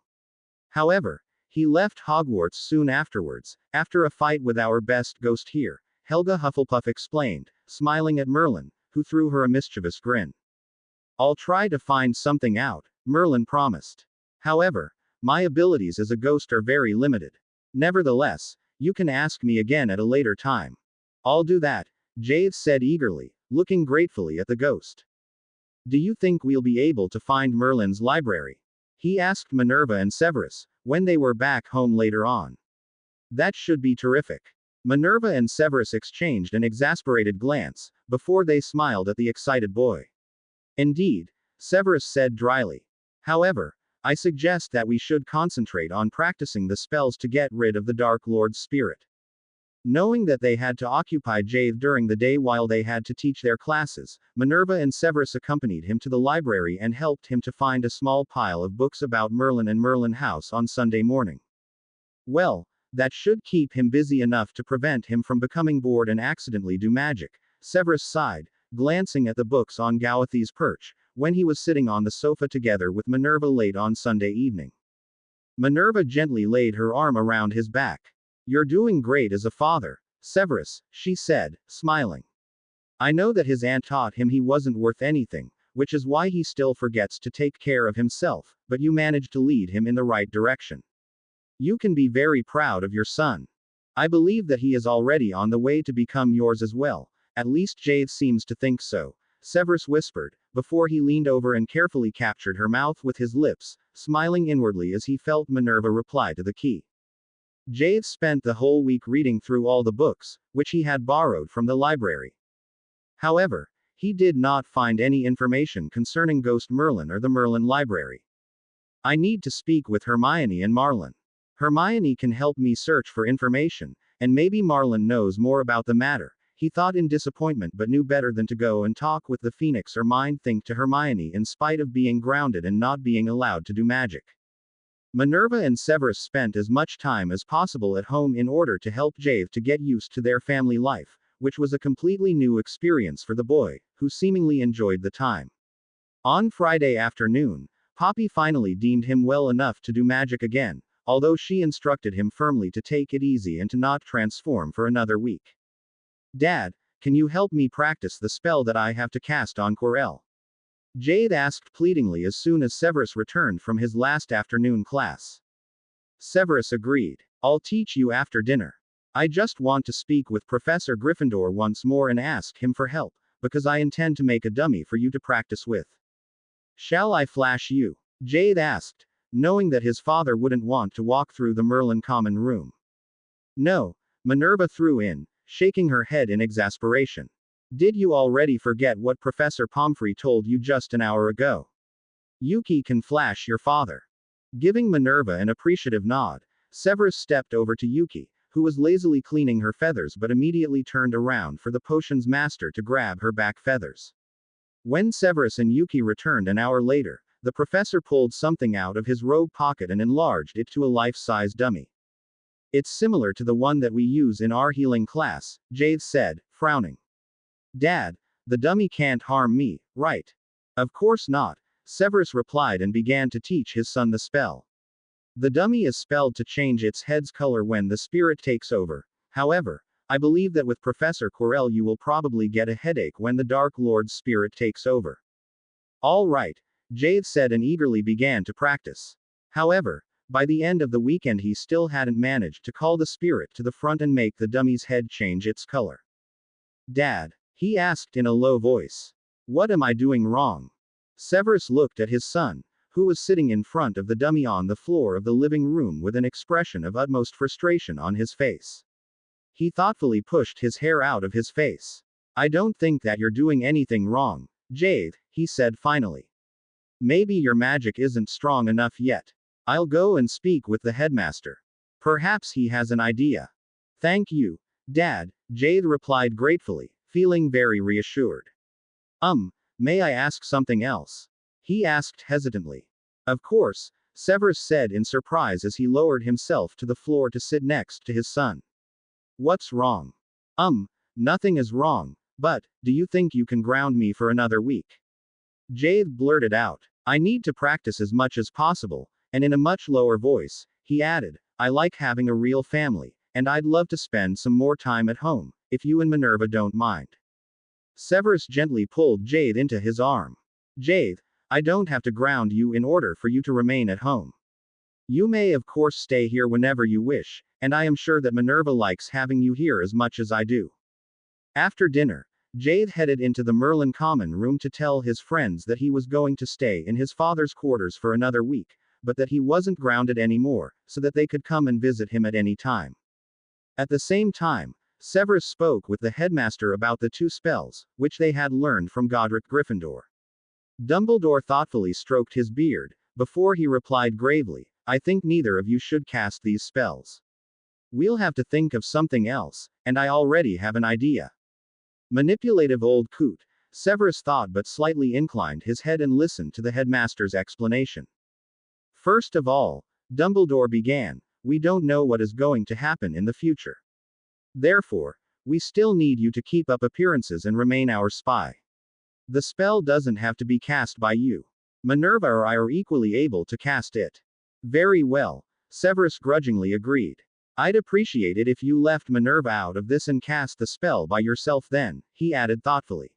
A: However, he left Hogwarts soon afterwards, after a fight with our best ghost here, Helga Hufflepuff explained, smiling at Merlin, who threw her a mischievous grin. I'll try to find something out, Merlin promised. However, my abilities as a ghost are very limited. Nevertheless, you can ask me again at a later time. I'll do that, Jade said eagerly, looking gratefully at the ghost. Do you think we'll be able to find Merlin's library? He asked Minerva and Severus, when they were back home later on. That should be terrific. Minerva and Severus exchanged an exasperated glance, before they smiled at the excited boy. Indeed, Severus said dryly. However, I suggest that we should concentrate on practicing the spells to get rid of the Dark Lord's spirit. Knowing that they had to occupy Jade during the day while they had to teach their classes, Minerva and Severus accompanied him to the library and helped him to find a small pile of books about Merlin and Merlin House on Sunday morning. Well, that should keep him busy enough to prevent him from becoming bored and accidentally do magic, Severus sighed, glancing at the books on Gowthy's perch, when he was sitting on the sofa together with Minerva late on Sunday evening. Minerva gently laid her arm around his back. You're doing great as a father, Severus, she said, smiling. I know that his aunt taught him he wasn't worth anything, which is why he still forgets to take care of himself, but you managed to lead him in the right direction. You can be very proud of your son. I believe that he is already on the way to become yours as well, at least Jade seems to think so, Severus whispered, before he leaned over and carefully captured her mouth with his lips, smiling inwardly as he felt Minerva reply to the key. Jade spent the whole week reading through all the books, which he had borrowed from the library. However, he did not find any information concerning Ghost Merlin or the Merlin Library. I need to speak with Hermione and Marlin. Hermione can help me search for information, and maybe Marlin knows more about the matter, he thought in disappointment, but knew better than to go and talk with the Phoenix or mind think to Hermione in spite of being grounded and not being allowed to do magic. Minerva and Severus spent as much time as possible at home in order to help Jade to get used to their family life, which was a completely new experience for the boy, who seemingly enjoyed the time. On Friday afternoon, Poppy finally deemed him well enough to do magic again, although she instructed him firmly to take it easy and to not transform for another week. Dad, can you help me practice the spell that I have to cast on Quirrell? Jade asked pleadingly as soon as Severus returned from his last afternoon class. Severus agreed. I'll teach you after dinner. I just want to speak with Professor Gryffindor once more and ask him for help, because I intend to make a dummy for you to practice with. Shall I flash you? Jade asked, knowing that his father wouldn't want to walk through the Merlin common room. No, Minerva threw in, shaking her head in exasperation. Did you already forget what Professor Pomfrey told you just an hour ago? Yuki can flash your father. Giving Minerva an appreciative nod, Severus stepped over to Yuki, who was lazily cleaning her feathers but immediately turned around for the potion's master to grab her back feathers. When Severus and Yuki returned an hour later, the professor pulled something out of his robe pocket and enlarged it to a life-size dummy. It's similar to the one that we use in our healing class, Jade said, frowning. Dad, the dummy can't harm me, right? Of course not, Severus replied and began to teach his son the spell. The dummy is spelled to change its head's color when the spirit takes over. However, I believe that with Professor Quirrell you will probably get a headache when the Dark Lord's spirit takes over. All right, Jade said and eagerly began to practice. However, by the end of the weekend he still hadn't managed to call the spirit to the front and make the dummy's head change its color. Dad, he asked in a low voice. What am I doing wrong? Severus looked at his son, who was sitting in front of the dummy on the floor of the living room with an expression of utmost frustration on his face. He thoughtfully pushed his hair out of his face. I don't think that you're doing anything wrong, Jade, he said finally. Maybe your magic isn't strong enough yet. I'll go and speak with the headmaster. Perhaps he has an idea. Thank you, Dad, Jade replied gratefully, feeling very reassured. May I ask something else? He asked hesitantly. Of course, Severus said in surprise as he lowered himself to the floor to sit next to his son. What's wrong? Nothing is wrong, but, do you think you can ground me for another week? Jade blurted out. I need to practice as much as possible, and in a much lower voice, he added, I like having a real family, and I'd love to spend some more time at home, if you and Minerva don't mind. Severus gently pulled Jade into his arm. Jade, I don't have to ground you in order for you to remain at home. You may of course stay here whenever you wish, and I am sure that Minerva likes having you here as much as I do. After dinner, Jade headed into the Merlin common room to tell his friends that he was going to stay in his father's quarters for another week, but that he wasn't grounded anymore, so that they could come and visit him at any time. At the same time, Severus spoke with the headmaster about the 2 spells, which they had learned from Godric Gryffindor. Dumbledore thoughtfully stroked his beard, before he replied gravely, I think neither of you should cast these spells. We'll have to think of something else, and I already have an idea. Manipulative old coot, Severus thought, but slightly inclined his head and listened to the headmaster's explanation. First of all, Dumbledore began, we don't know what is going to happen in the future. Therefore, we still need you to keep up appearances and remain our spy. The spell doesn't have to be cast by you. Minerva or I are equally able to cast it. Very well, Severus grudgingly agreed. I'd appreciate it if you left Minerva out of this and cast the spell by yourself then, he added thoughtfully.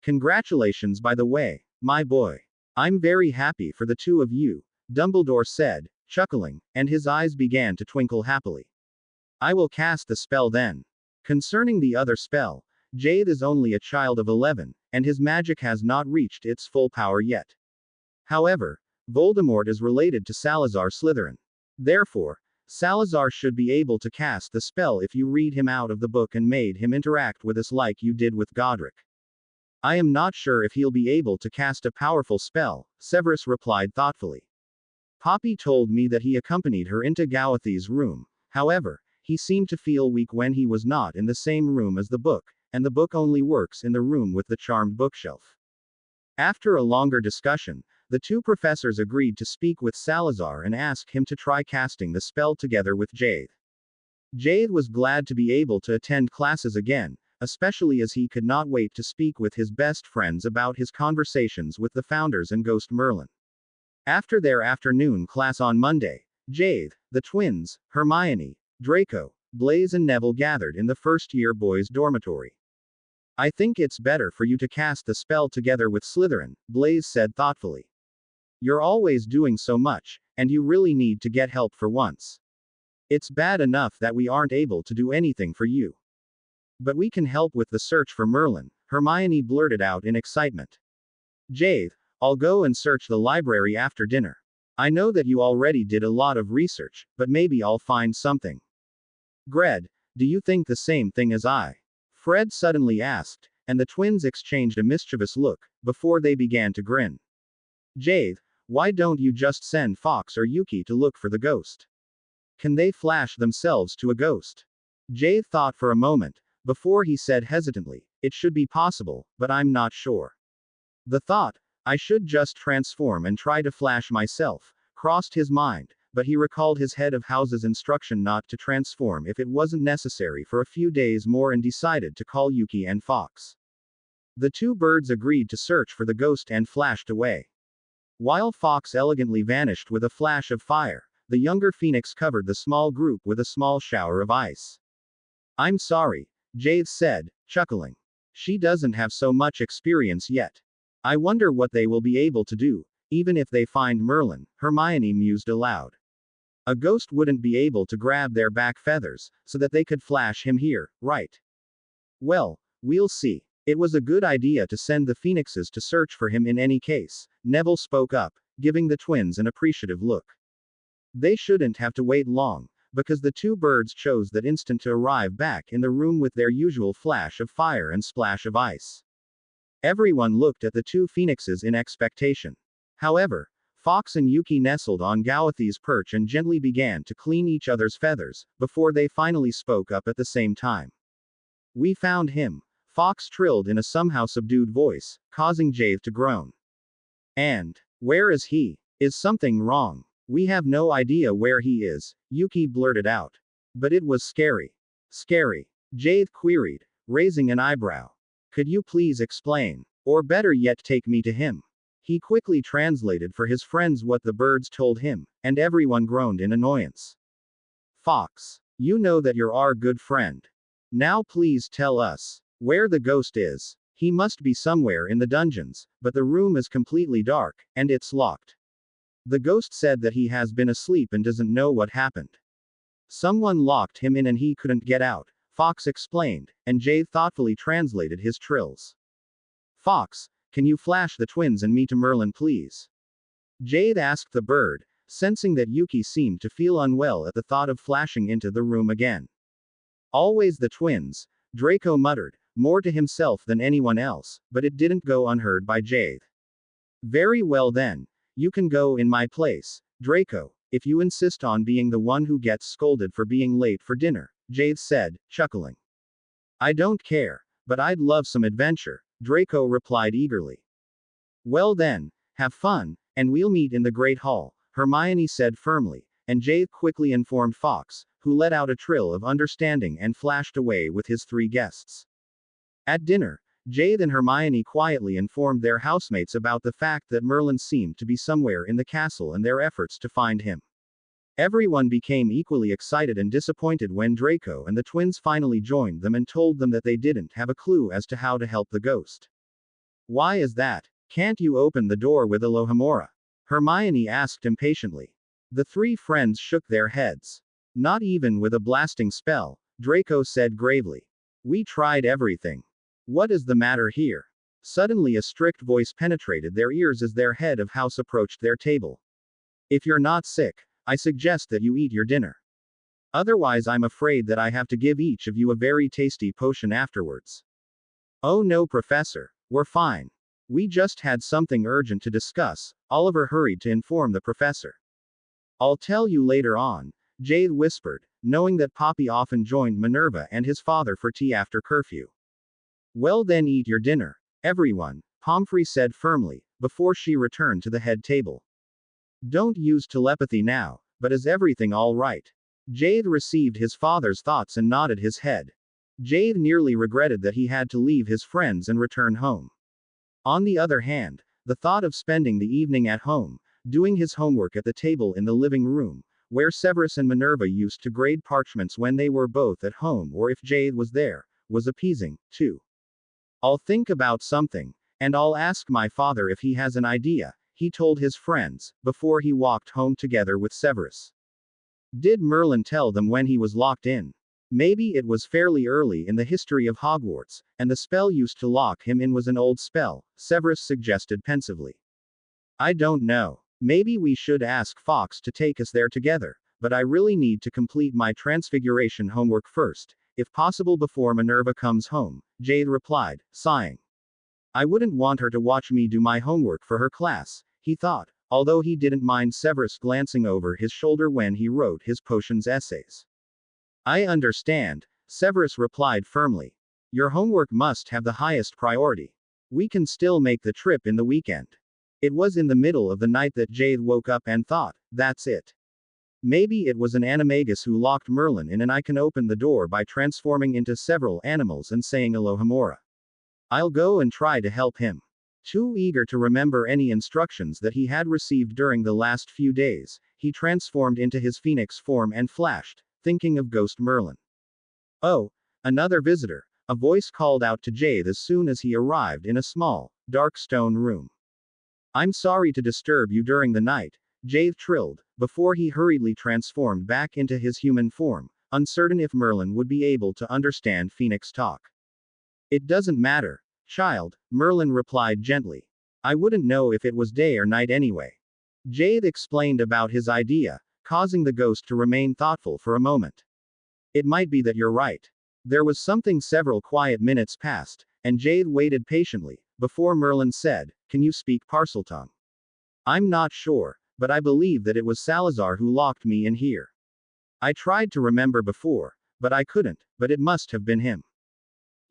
A: Congratulations by the way, my boy. I'm very happy for the 2 of you, Dumbledore said, chuckling, and his eyes began to twinkle happily. I will cast the spell then. Concerning the other spell, Jade is only a child of 11, and his magic has not reached its full power yet. However, Voldemort is related to Salazar Slytherin. Therefore, Salazar should be able to cast the spell if you read him out of the book and made him interact with us like you did with Godric. I am not sure if he'll be able to cast a powerful spell, Severus replied thoughtfully. Poppy told me that he accompanied her into Gawathi's room, however, he seemed to feel weak when he was not in the same room as the book, and the book only works in the room with the charmed bookshelf. After a longer discussion, the 2 professors agreed to speak with Salazar and ask him to try casting the spell together with Jade. Jade was glad to be able to attend classes again, especially as he could not wait to speak with his best friends about his conversations with the founders and Ghost Merlin. After their afternoon class on Monday, Jade, the twins, Hermione, Draco, Blaise and Neville gathered in the first-year boys' dormitory. I think it's better for you to cast the spell together with Slytherin, Blaise said thoughtfully. You're always doing so much, and you really need to get help for once. It's bad enough that we aren't able to do anything for you. But we can help with the search for Merlin, Hermione blurted out in excitement. Jade, I'll go and search the library after dinner. I know that you already did a lot of research, but maybe I'll find something. Gred, do you think the same thing as I? Fred suddenly asked, and the twins exchanged a mischievous look, before they began to grin. Jade, why don't you just send Fox or Yuki to look for the ghost? Can they flash themselves to a ghost? Jade thought for a moment, before he said hesitantly, it should be possible, but I'm not sure. The thought, I should just transform and try to flash myself, crossed his mind, but he recalled his head of house's instruction not to transform if it wasn't necessary for a few days more and decided to call Yuki and Fox. The 2 birds agreed to search for the ghost and flashed away. While Fox elegantly vanished with a flash of fire, the younger Phoenix covered the small group with a small shower of ice. I'm sorry, Jade said, chuckling. She doesn't have so much experience yet. I wonder what they will be able to do, even if they find Merlin, Hermione mused aloud. A ghost wouldn't be able to grab their back feathers, so that they could flash him here, right? Well, we'll see. It was a good idea to send the Phoenixes to search for him in any case, Neville spoke up, giving the twins an appreciative look. They shouldn't have to wait long, because the 2 birds chose that instant to arrive back in the room with their usual flash of fire and splash of ice. Everyone looked at the 2 Phoenixes in expectation. However, Fox and Yuki nestled on Gawathi's perch and gently began to clean each other's feathers, before they finally spoke up at the same time. We found him, Fox trilled in a somehow subdued voice, causing Jade to groan. And, where is he? Is something wrong? We have no idea where he is, Yuki blurted out. But it was scary. Scary? Jade queried, raising an eyebrow. Could you please explain? Or better yet, take me to him. He quickly translated for his friends what the birds told him, and everyone groaned in annoyance. Fox, you know that you're our good friend. Now please tell us where the ghost is. He must be somewhere in the dungeons, but the room is completely dark, and it's locked. The ghost said that he has been asleep and doesn't know what happened. Someone locked him in and he couldn't get out, Fox explained, and Jade thoughtfully translated his trills. Fox, can you flash the twins and me to Merlin please? Jade asked the bird, sensing that Yuki seemed to feel unwell at the thought of flashing into the room again. Always the twins, Draco muttered, more to himself than anyone else, but it didn't go unheard by Jade. Very well then, you can go in my place, Draco, if you insist on being the one who gets scolded for being late for dinner, Jade said, chuckling. I don't care, but I'd love some adventure, Draco replied eagerly. Well then, have fun, and we'll meet in the Great Hall, Hermione said firmly, and Jade quickly informed Fox, who let out a trill of understanding and flashed away with his 3 guests. At dinner, Jade and Hermione quietly informed their housemates about the fact that Merlin seemed to be somewhere in the castle and their efforts to find him. Everyone became equally excited and disappointed when Draco and the twins finally joined them and told them that they didn't have a clue as to how to help the ghost. Why is that? Can't you open the door with Alohomora? Hermione asked impatiently. The 3 friends shook their heads. Not even with a blasting spell, Draco said gravely. We tried everything. What is the matter here? Suddenly a strict voice penetrated their ears as their head of house approached their table. If you're not sick, I suggest that you eat your dinner. Otherwise I'm afraid that I have to give each of you a very tasty potion afterwards. Oh no, Professor, we're fine. We just had something urgent to discuss, Oliver hurried to inform the professor. I'll tell you later on, Jade whispered, knowing that Poppy often joined Minerva and his father for tea after curfew. Well then eat your dinner, everyone, Pomfrey said firmly, before she returned to the head table. Don't use telepathy now, but is everything all right? Jade received his father's thoughts and nodded his head. Jade nearly regretted that he had to leave his friends and return home. On the other hand, the thought of spending the evening at home, doing his homework at the table in the living room, where Severus and Minerva used to grade parchments when they were both at home or if Jade was there, was appeasing, too. I'll think about something, and I'll ask my father if he has an idea, he told his friends, before he walked home together with Severus. Did Merlin tell them when he was locked in? Maybe it was fairly early in the history of Hogwarts, and the spell used to lock him in was an old spell, Severus suggested pensively. I don't know. Maybe we should ask Fox to take us there together, but I really need to complete my transfiguration homework first, if possible before Minerva comes home, Jade replied, sighing. I wouldn't want her to watch me do my homework for her class, he thought, although he didn't mind Severus glancing over his shoulder when he wrote his potions essays. I understand, Severus replied firmly. Your homework must have the highest priority. We can still make the trip in the weekend. It was in the middle of the night that Jade woke up and thought, that's it. Maybe it was an Animagus who locked Merlin in and I can open the door by transforming into several animals and saying Alohomora. I'll go and try to help him. Too eager to remember any instructions that he had received during the last few days, he transformed into his phoenix form and flashed, thinking of Ghost Merlin. Oh, another visitor, a voice called out to Jade as soon as he arrived in a small, dark stone room. I'm sorry to disturb you during the night, Jade trilled, before he hurriedly transformed back into his human form, uncertain if Merlin would be able to understand Phoenix talk. It doesn't matter, child, Merlin replied gently. I wouldn't know if it was day or night anyway. Jade explained about his idea, causing the ghost to remain thoughtful for a moment. It might be that you're right. There was something. Several quiet minutes passed, and Jade waited patiently, before Merlin said, Can you speak Parseltongue? I'm not sure, but I believe that it was Salazar who locked me in here. I tried to remember before, but I couldn't, but it must have been him.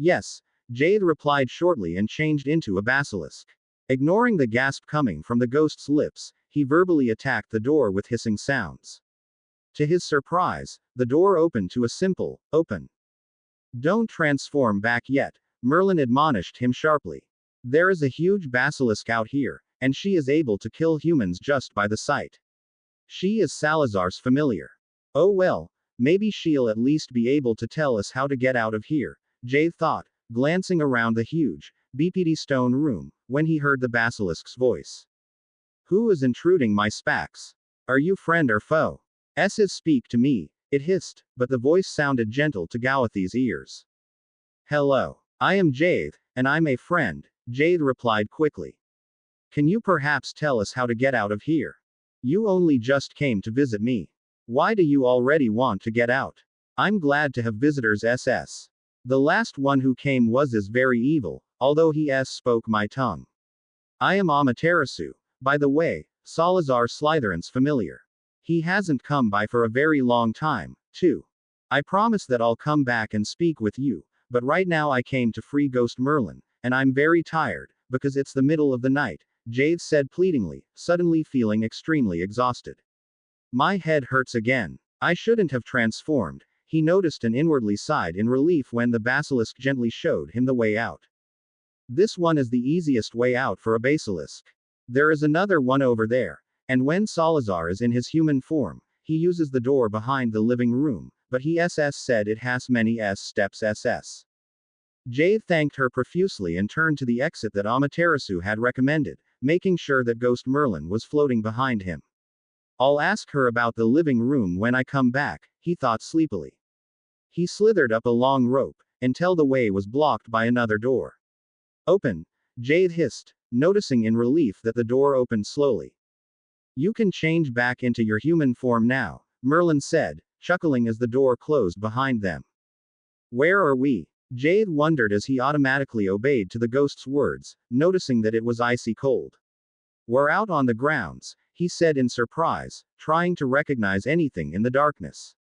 A: Yes, Jade replied shortly and changed into a basilisk. Ignoring the gasp coming from the ghost's lips, he verbally attacked the door with hissing sounds. To his surprise, the door opened to a simple, open. Don't transform back yet, Merlin admonished him sharply. There is a huge basilisk out here, and she is able to kill humans just by the sight. She is Salazar's familiar. Oh well, maybe she'll at least be able to tell us how to get out of here, Jade thought, glancing around the huge, BPD stone room, when he heard the basilisk's voice. Who is intruding my spax? Are you friend or foe? S's speak to me, it hissed, but the voice sounded gentle to Gawathi's ears. Hello. I am Jade, and I'm a friend, Jade replied quickly. Can you perhaps tell us how to get out of here? You only just came to visit me. Why do you already want to get out? I'm glad to have visitors SS. The last one who came was very evil, although he spoke my tongue. I am Amaterasu, by the way, Salazar Slytherin's familiar. He hasn't come by for a very long time, too. I promise that I'll come back and speak with you, but right now I came to free Ghost Merlin, and I'm very tired, because it's the middle of the night, Jade said pleadingly, suddenly feeling extremely exhausted. My head hurts again. I shouldn't have transformed, he noticed and inwardly sighed in relief when the basilisk gently showed him the way out. This one is the easiest way out for a basilisk. There is another one over there, and when Salazar is in his human form, he uses the door behind the living room, but he said it has many steps. Jade thanked her profusely and turned to the exit that Amaterasu had recommended, making sure that Ghost Merlin was floating behind him. I'll ask her about the living room when I come back, he thought sleepily. He slithered up a long rope, until the way was blocked by another door. Open, Jade hissed, noticing in relief that the door opened slowly. You can change back into your human form now, Merlin said, chuckling as the door closed behind them. Where are we? Jade wondered as he automatically obeyed to the ghost's words, noticing that it was icy cold. We're out on the grounds, he said in surprise, trying to recognize anything in the darkness.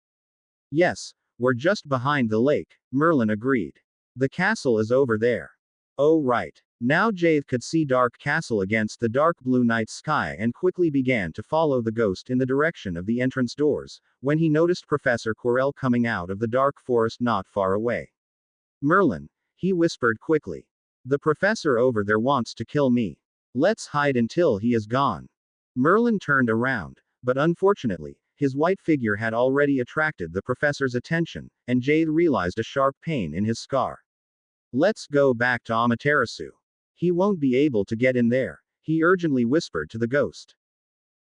A: Yes, we're just behind the lake, Merlin agreed. The castle is over there. Oh right. Now Jade could see Dark Castle against the dark blue night sky and quickly began to follow the ghost in the direction of the entrance doors, when he noticed Professor Quirrell coming out of the dark forest not far away. Merlin, he whispered quickly. The professor over there wants to kill me. Let's hide until he is gone. Merlin turned around, but unfortunately, his white figure had already attracted the professor's attention, and Jade realized a sharp pain in his scar. Let's go back to Amaterasu. He won't be able to get in there, he urgently whispered to the ghost.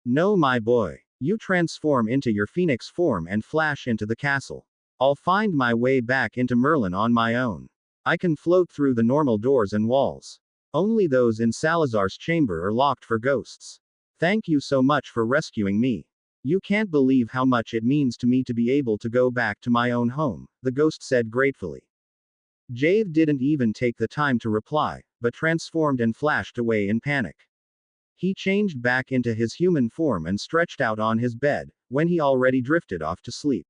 A: No, my boy. You transform into your phoenix form and flash into the castle. I'll find my way back into Merlin on my own. I can float through the normal doors and walls. Only those in Salazar's chamber are locked for ghosts. Thank you so much for rescuing me. You can't believe how much it means to me to be able to go back to my own home, the ghost said gratefully. Jade didn't even take the time to reply, but transformed and flashed away in panic. He changed back into his human form and stretched out on his bed, when he already drifted off to sleep.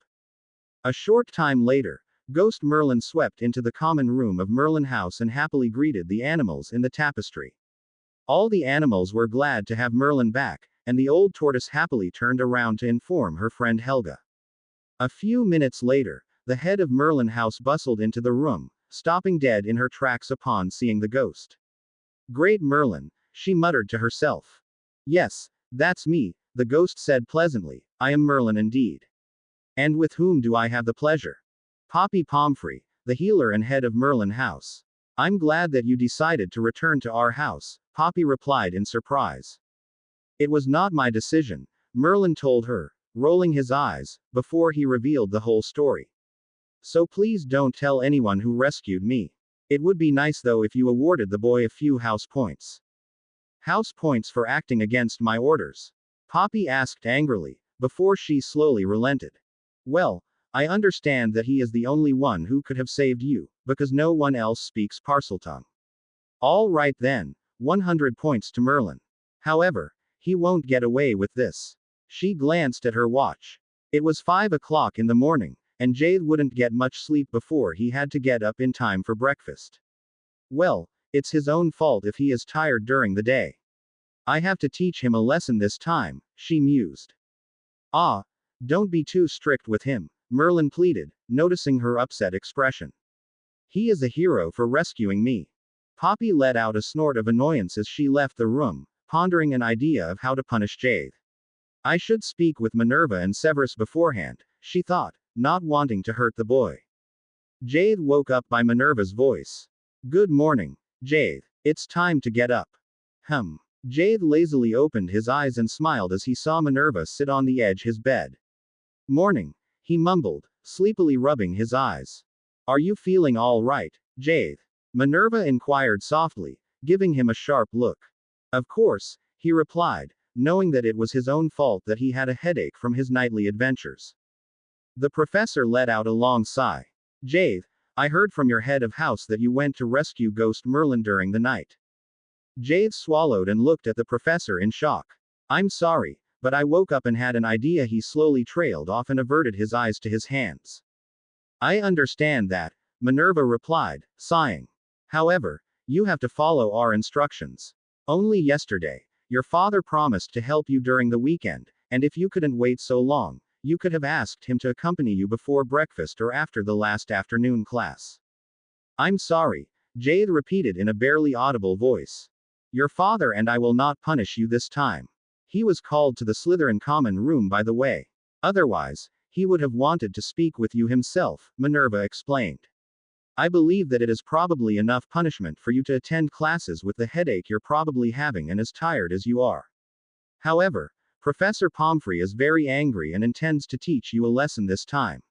A: A short time later, Ghost Merlin swept into the common room of Merlin House and happily greeted the animals in the tapestry. All the animals were glad to have Merlin back, and the old tortoise happily turned around to inform her friend Helga. A few minutes later, the head of Merlin House bustled into the room, stopping dead in her tracks upon seeing the ghost. Great Merlin, she muttered to herself. Yes, that's me, the ghost said pleasantly, I am Merlin indeed. And with whom do I have the pleasure? Poppy Pomfrey, the healer and head of Merlin House. I'm glad that you decided to return to our house, Poppy replied in surprise. It was not my decision, Merlin told her, rolling his eyes, before he revealed the whole story. So please don't tell anyone who rescued me. It would be nice though if you awarded the boy a few house points. House points for acting against my orders? Poppy asked angrily, before she slowly relented. Well, I understand that he is the only one who could have saved you, because no one else speaks Parseltongue. All right then, 100 points to Merlin. However, he won't get away with this. She glanced at her watch. It was 5 o'clock in the morning, and Jade wouldn't get much sleep before he had to get up in time for breakfast. Well, it's his own fault if he is tired during the day. I have to teach him a lesson this time, she mused. Ah, don't be too strict with him, Merlin pleaded, noticing her upset expression. He is a hero for rescuing me. Poppy let out a snort of annoyance as she left the room, pondering an idea of how to punish Jade. I should speak with Minerva and Severus beforehand, she thought, not wanting to hurt the boy. Jade woke up by Minerva's voice. Good morning, Jade. It's time to get up. Jade lazily opened his eyes and smiled as he saw Minerva sit on the edge of his bed. Morning, he mumbled, sleepily rubbing his eyes. Are you feeling all right, Jade? Minerva inquired softly, giving him a sharp look. Of course, he replied, knowing that it was his own fault that he had a headache from his nightly adventures. The professor let out a long sigh. Jade, I heard from your head of house that you went to rescue Ghost Merlin during the night. Jade swallowed and looked at the professor in shock. I'm sorry, but I woke up and had an idea. He slowly trailed off and averted his eyes to his hands. I understand that, Minerva replied, sighing. However, you have to follow our instructions. Only yesterday, your father promised to help you during the weekend, and if you couldn't wait so long, you could have asked him to accompany you before breakfast or after the last afternoon class. I'm sorry, Jade repeated in a barely audible voice. Your father and I will not punish you this time. He was called to the Slytherin common room by the way. Otherwise, he would have wanted to speak with you himself, Minerva explained. I believe that it is probably enough punishment for you to attend classes with the headache you're probably having and as tired as you are. However, Professor Pomfrey is very angry and intends to teach you a lesson this time.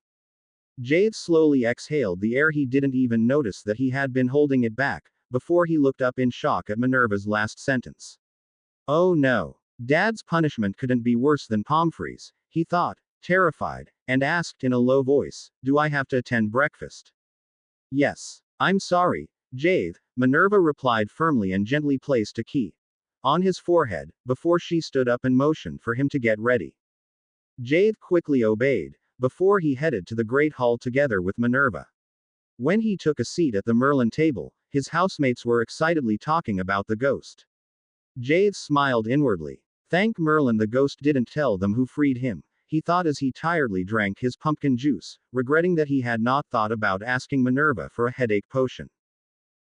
A: Jade slowly exhaled the air. He didn't even notice that he had been holding it back, before he looked up in shock at Minerva's last sentence. Oh no. Dad's punishment couldn't be worse than Pomfrey's, he thought, terrified, and asked in a low voice, do I have to attend breakfast? Yes. I'm sorry, Jade, Minerva replied firmly and gently placed a key on his forehead, before she stood up and motioned for him to get ready. Jade quickly obeyed, before he headed to the Great Hall together with Minerva. When he took a seat at the Merlin table, his housemates were excitedly talking about the ghost. Jade smiled inwardly. Thank Merlin the ghost didn't tell them who freed him, he thought as he tiredly drank his pumpkin juice, regretting that he had not thought about asking Minerva for a headache potion.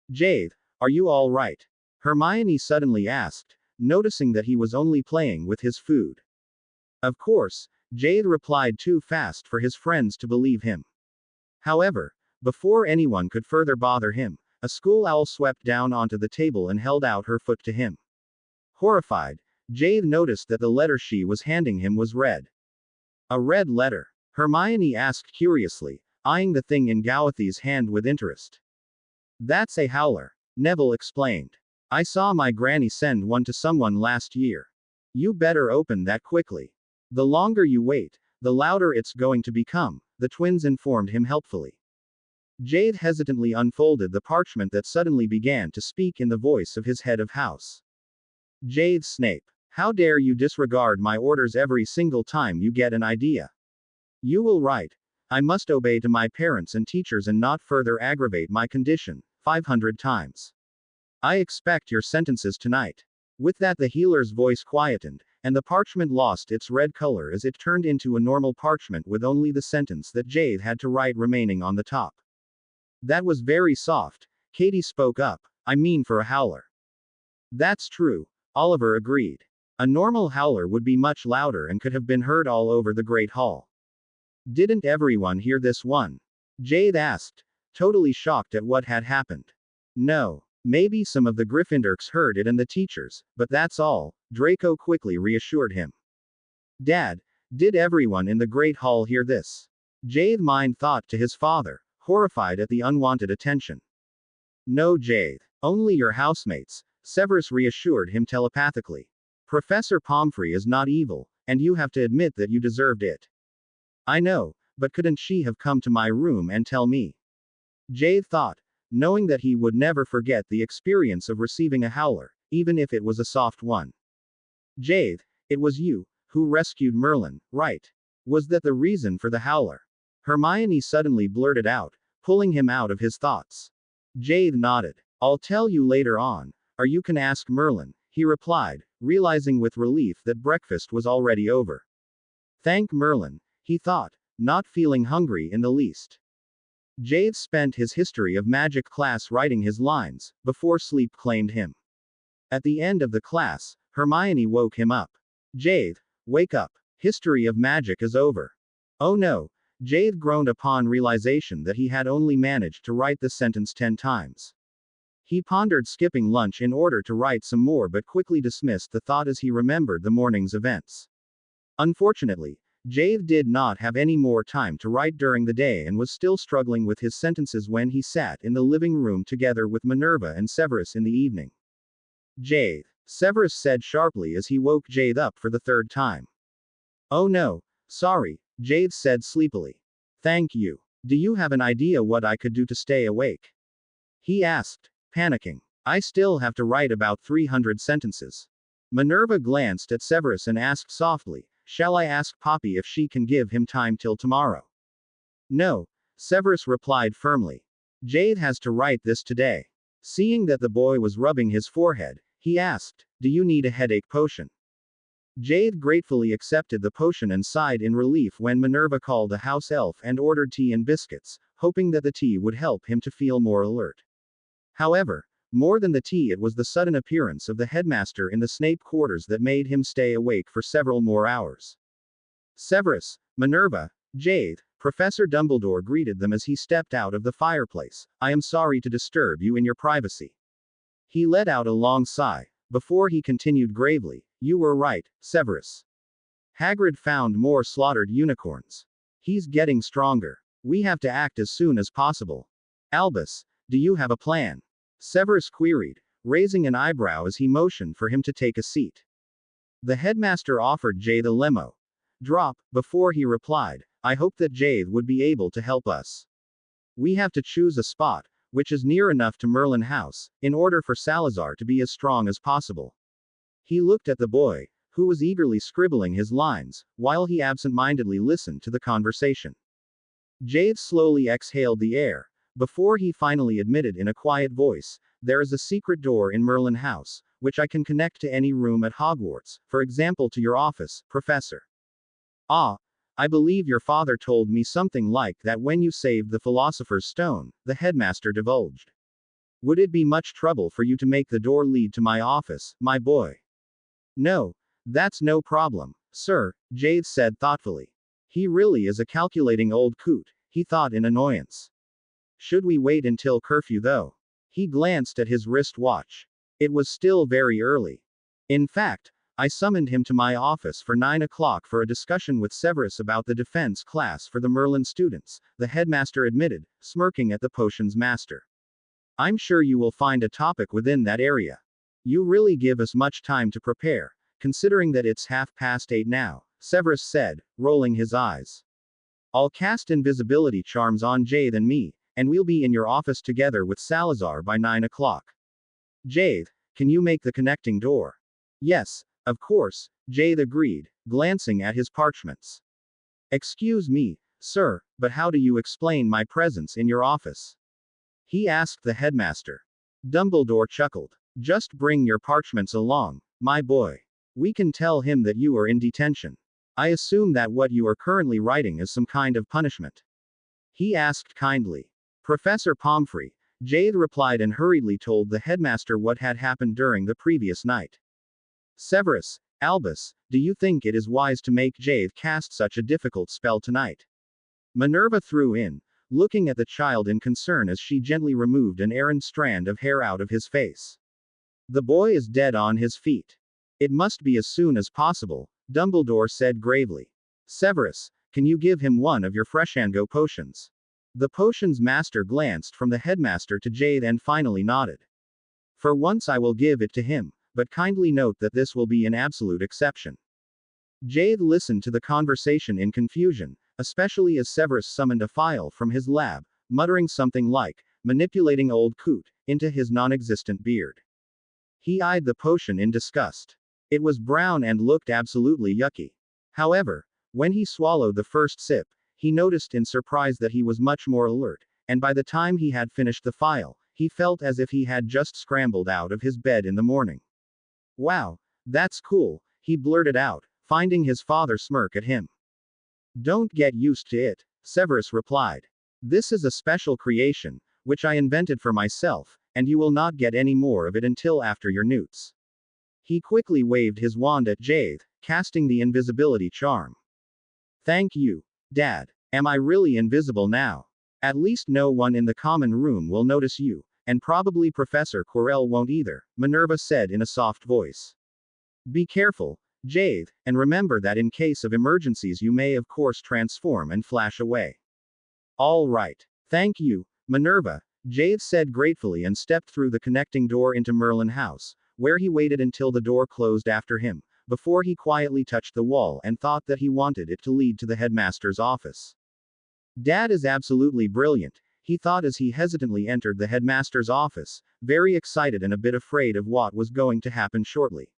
A: Jade, are you all right? Hermione suddenly asked, noticing that he was only playing with his food. Of course, Jade replied too fast for his friends to believe him. However, before anyone could further bother him, a school owl swept down onto the table and held out her foot to him. Horrified, Jade noticed that the letter she was handing him was red. A red letter? Hermione asked curiously, eyeing the thing in Gowthy's hand with interest. That's a howler, Neville explained. I saw my granny send one to someone last year. You better open that quickly. The longer you wait, the louder it's going to become, the twins informed him helpfully. Jade hesitantly unfolded the parchment that suddenly began to speak in the voice of his head of house. Jade Snape, how dare you disregard my orders every single time you get an idea? You will write, I must obey to my parents and teachers and not further aggravate my condition, 500 times. I expect your sentences tonight. With that the healer's voice quietened, and the parchment lost its red color as it turned into a normal parchment with only the sentence that Jade had to write remaining on the top. That was very soft, Katie spoke up, I mean for a howler. That's true, Oliver agreed. A normal howler would be much louder and could have been heard all over the Great Hall. Didn't everyone hear this one? Jade asked, totally shocked at what had happened. No. Maybe some of the Gryffindors heard it and the teachers, but that's all, Draco quickly reassured him. Dad, did everyone in the Great Hall hear this? Jade mind thought to his father, horrified at the unwanted attention. No Jade, only your housemates, Severus reassured him telepathically. Professor Pomfrey is not evil, and you have to admit that you deserved it. I know, but couldn't she have come to my room and tell me? Jade thought, knowing that he would never forget the experience of receiving a howler, even if it was a soft one. Jade, it was you who rescued Merlin, right? Was that the reason for the howler? Hermione suddenly blurted out, pulling him out of his thoughts. Jade nodded. I'll tell you later on, or you can ask Merlin, he replied, realizing with relief that breakfast was already over. Thank Merlin, he thought, not feeling hungry in the least. Jade spent his history of magic class writing his lines, before sleep claimed him. At the end of the class, Hermione woke him up. Jade, wake up. History of magic is over. Oh no, Jade groaned upon realization that he had only managed to write the sentence 10 times. He pondered skipping lunch in order to write some more but quickly dismissed the thought as he remembered the morning's events. Unfortunately, Jade did not have any more time to write during the day and was still struggling with his sentences when he sat in the living room together with Minerva and Severus in the evening. Jade, Severus said sharply as he woke Jade up for the third time. Oh no, sorry, Jade said sleepily. Thank you. Do you have an idea what I could do to stay awake? He asked, panicking. I still have to write about 300 sentences. Minerva glanced at Severus and asked softly, shall I ask Poppy if she can give him time till tomorrow? No, Severus replied firmly. Jade has to write this today. Seeing that the boy was rubbing his forehead, he asked, do you need a headache potion? Jade gratefully accepted the potion and sighed in relief when Minerva called a house elf and ordered tea and biscuits, hoping that the tea would help him to feel more alert. However, more than the tea, it was the sudden appearance of the headmaster in the Snape quarters that made him stay awake for several more hours. Severus, Minerva, Jade, Professor Dumbledore greeted them as he stepped out of the fireplace. I am sorry to disturb you in your privacy. He let out a long sigh, before he continued gravely, you were right, Severus. Hagrid found more slaughtered unicorns. He's getting stronger. We have to act as soon as possible. Albus, do you have a plan? Severus queried, raising an eyebrow as he motioned for him to take a seat. The headmaster offered Jade a lemo. Drop, before he replied, I hope that Jade would be able to help us. We have to choose a spot, which is near enough to Merlin House, in order for Salazar to be as strong as possible. He looked at the boy, who was eagerly scribbling his lines, while he absent-mindedly listened to the conversation. Jade slowly exhaled the air, before he finally admitted in a quiet voice, there is a secret door in Merlin House, which I can connect to any room at Hogwarts, for example to your office, Professor. Ah, I believe your father told me something like that when you saved the Philosopher's Stone, the headmaster divulged. Would it be much trouble for you to make the door lead to my office, my boy? No, that's no problem, sir, Jade said thoughtfully. He really is a calculating old coot, he thought in annoyance. Should we wait until curfew though? He glanced at his wrist watch. It was still very early. In fact, I summoned him to my office for 9 o'clock for a discussion with Severus about the defense class for the Merlin students, the headmaster admitted, smirking at the potions master. I'm sure you will find a topic within that area. You really give us much time to prepare, considering that it's 8:30 now, Severus said, rolling his eyes. I'll cast invisibility charms on Jade and me, and we'll be in your office together with Salazar by 9 o'clock. Jade, can you make the connecting door? Yes, of course, Jade agreed, glancing at his parchments. Excuse me, sir, but how do you explain my presence in your office? He asked the headmaster. Dumbledore chuckled. Just bring your parchments along, my boy. We can tell him that you are in detention. I assume that what you are currently writing is some kind of punishment. He asked kindly. Professor Pomfrey, Jade replied and hurriedly told the headmaster what had happened during the previous night. Severus, Albus, do you think it is wise to make Jade cast such a difficult spell tonight? Minerva threw in, looking at the child in concern as she gently removed an errant strand of hair out of his face. The boy is dead on his feet. It must be as soon as possible, Dumbledore said gravely. Severus, can you give him one of your Freshango potions? The potions master glanced from the headmaster to Jade and finally nodded. For once I will give it to him, but kindly note that this will be an absolute exception. Jade listened to the conversation in confusion, especially as Severus summoned a file from his lab, muttering something like, manipulating old coot, into his non-existent beard. He eyed the potion in disgust. It was brown and looked absolutely yucky. However, when he swallowed the first sip, he noticed in surprise that he was much more alert, and by the time he had finished the file, he felt as if he had just scrambled out of his bed in the morning. Wow, that's cool, he blurted out, finding his father smirk at him. Don't get used to it, Severus replied. This is a special creation, which I invented for myself, and you will not get any more of it until after your newts. He quickly waved his wand at Jade, casting the invisibility charm. Thank you, Dad. Am I really invisible now? At least no one in the common room will notice you, and probably Professor Quirrell won't either, Minerva said in a soft voice. Be careful, Jade, and remember that in case of emergencies you may of course transform and flash away. All right. Thank you, Minerva, Jade said gratefully and stepped through the connecting door into Merlin House, where he waited until the door closed after him, before he quietly touched the wall and thought that he wanted it to lead to the headmaster's office. Dad is absolutely brilliant, he thought as he hesitantly entered the headmaster's office, very excited and a bit afraid of what was going to happen shortly.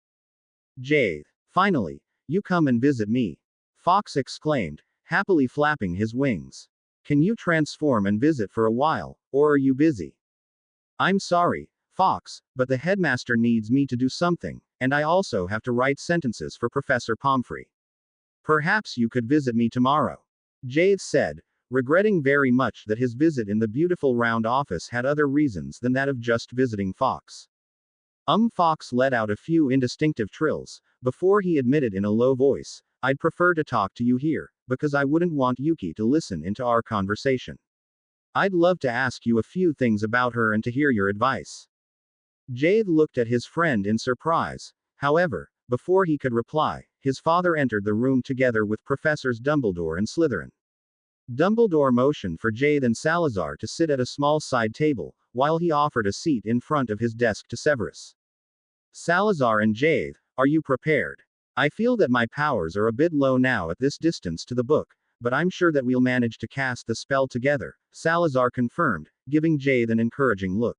A: Jade, finally, you come and visit me, Fox exclaimed, happily flapping his wings. Can you transform and visit for a while, or are you busy? I'm sorry, Fox, but the headmaster needs me to do something, and I also have to write sentences for Professor Pomfrey. Perhaps you could visit me tomorrow, Jade said, regretting very much that his visit in the beautiful round office had other reasons than that of just visiting Fox. Fox let out a few indistinctive trills, before he admitted in a low voice, I'd prefer to talk to you here, because I wouldn't want Yuki to listen into our conversation. I'd love to ask you a few things about her and to hear your advice. Jade looked at his friend in surprise. However, before he could reply, his father entered the room together with Professors Dumbledore and Slytherin. Dumbledore motioned for Jade and Salazar to sit at a small side table, while he offered a seat in front of his desk to Severus. Salazar and Jade, are you prepared? I feel that my powers are a bit low now at this distance to the book, but I'm sure that we'll manage to cast the spell together, Salazar confirmed, giving Jade an encouraging look.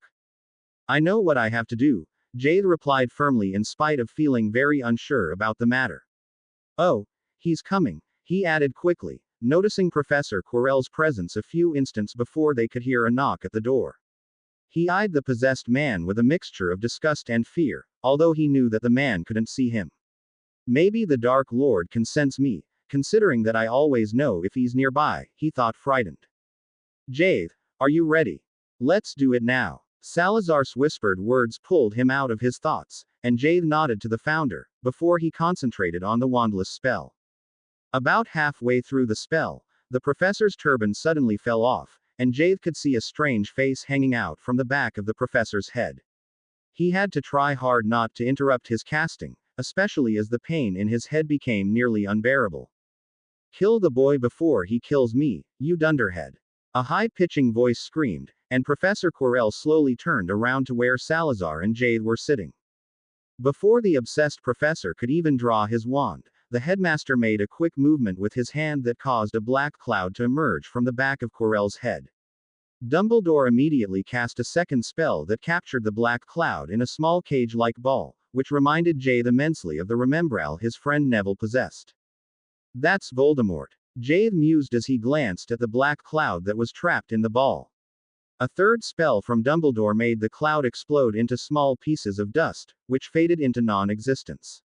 A: I know what I have to do, Jade replied firmly in spite of feeling very unsure about the matter. Oh, he's coming, he added quickly, noticing Professor Quirrell's presence a few instants before they could hear a knock at the door. He eyed the possessed man with a mixture of disgust and fear, although he knew that the man couldn't see him. Maybe the Dark Lord can sense me, considering that I always know if he's nearby, he thought frightened. Jade, are you ready? Let's do it now. Salazar's whispered words pulled him out of his thoughts, and Jade nodded to the founder, before he concentrated on the wandless spell. About halfway through the spell, the professor's turban suddenly fell off, and Jade could see a strange face hanging out from the back of the professor's head. He had to try hard not to interrupt his casting, especially as the pain in his head became nearly unbearable. Kill the boy before he kills me, you dunderhead. A high-pitching voice screamed, and Professor Quirrell slowly turned around to where Salazar and Jade were sitting. Before the obsessed professor could even draw his wand, the headmaster made a quick movement with his hand that caused a black cloud to emerge from the back of Quirrell's head. Dumbledore immediately cast a second spell that captured the black cloud in a small cage-like ball, which reminded Jade immensely of the Remembral his friend Neville possessed. That's Voldemort, Jade mused as he glanced at the black cloud that was trapped in the ball. A third spell from Dumbledore made the cloud explode into small pieces of dust, which faded into non-existence.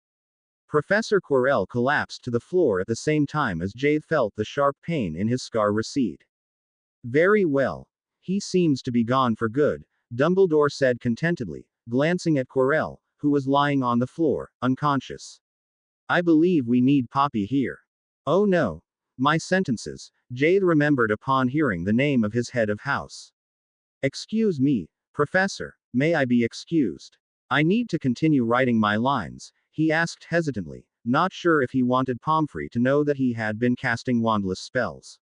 A: Professor Quirrell collapsed to the floor at the same time as Jade felt the sharp pain in his scar recede. Very well. He seems to be gone for good, Dumbledore said contentedly, glancing at Quirrell, who was lying on the floor, unconscious. I believe we need Poppy here. Oh no. My sentences, Jade remembered upon hearing the name of his head of house. Excuse me, Professor, may I be excused? I need to continue writing my lines, he asked hesitantly, not sure if he wanted Pomfrey to know that he had been casting wandless spells.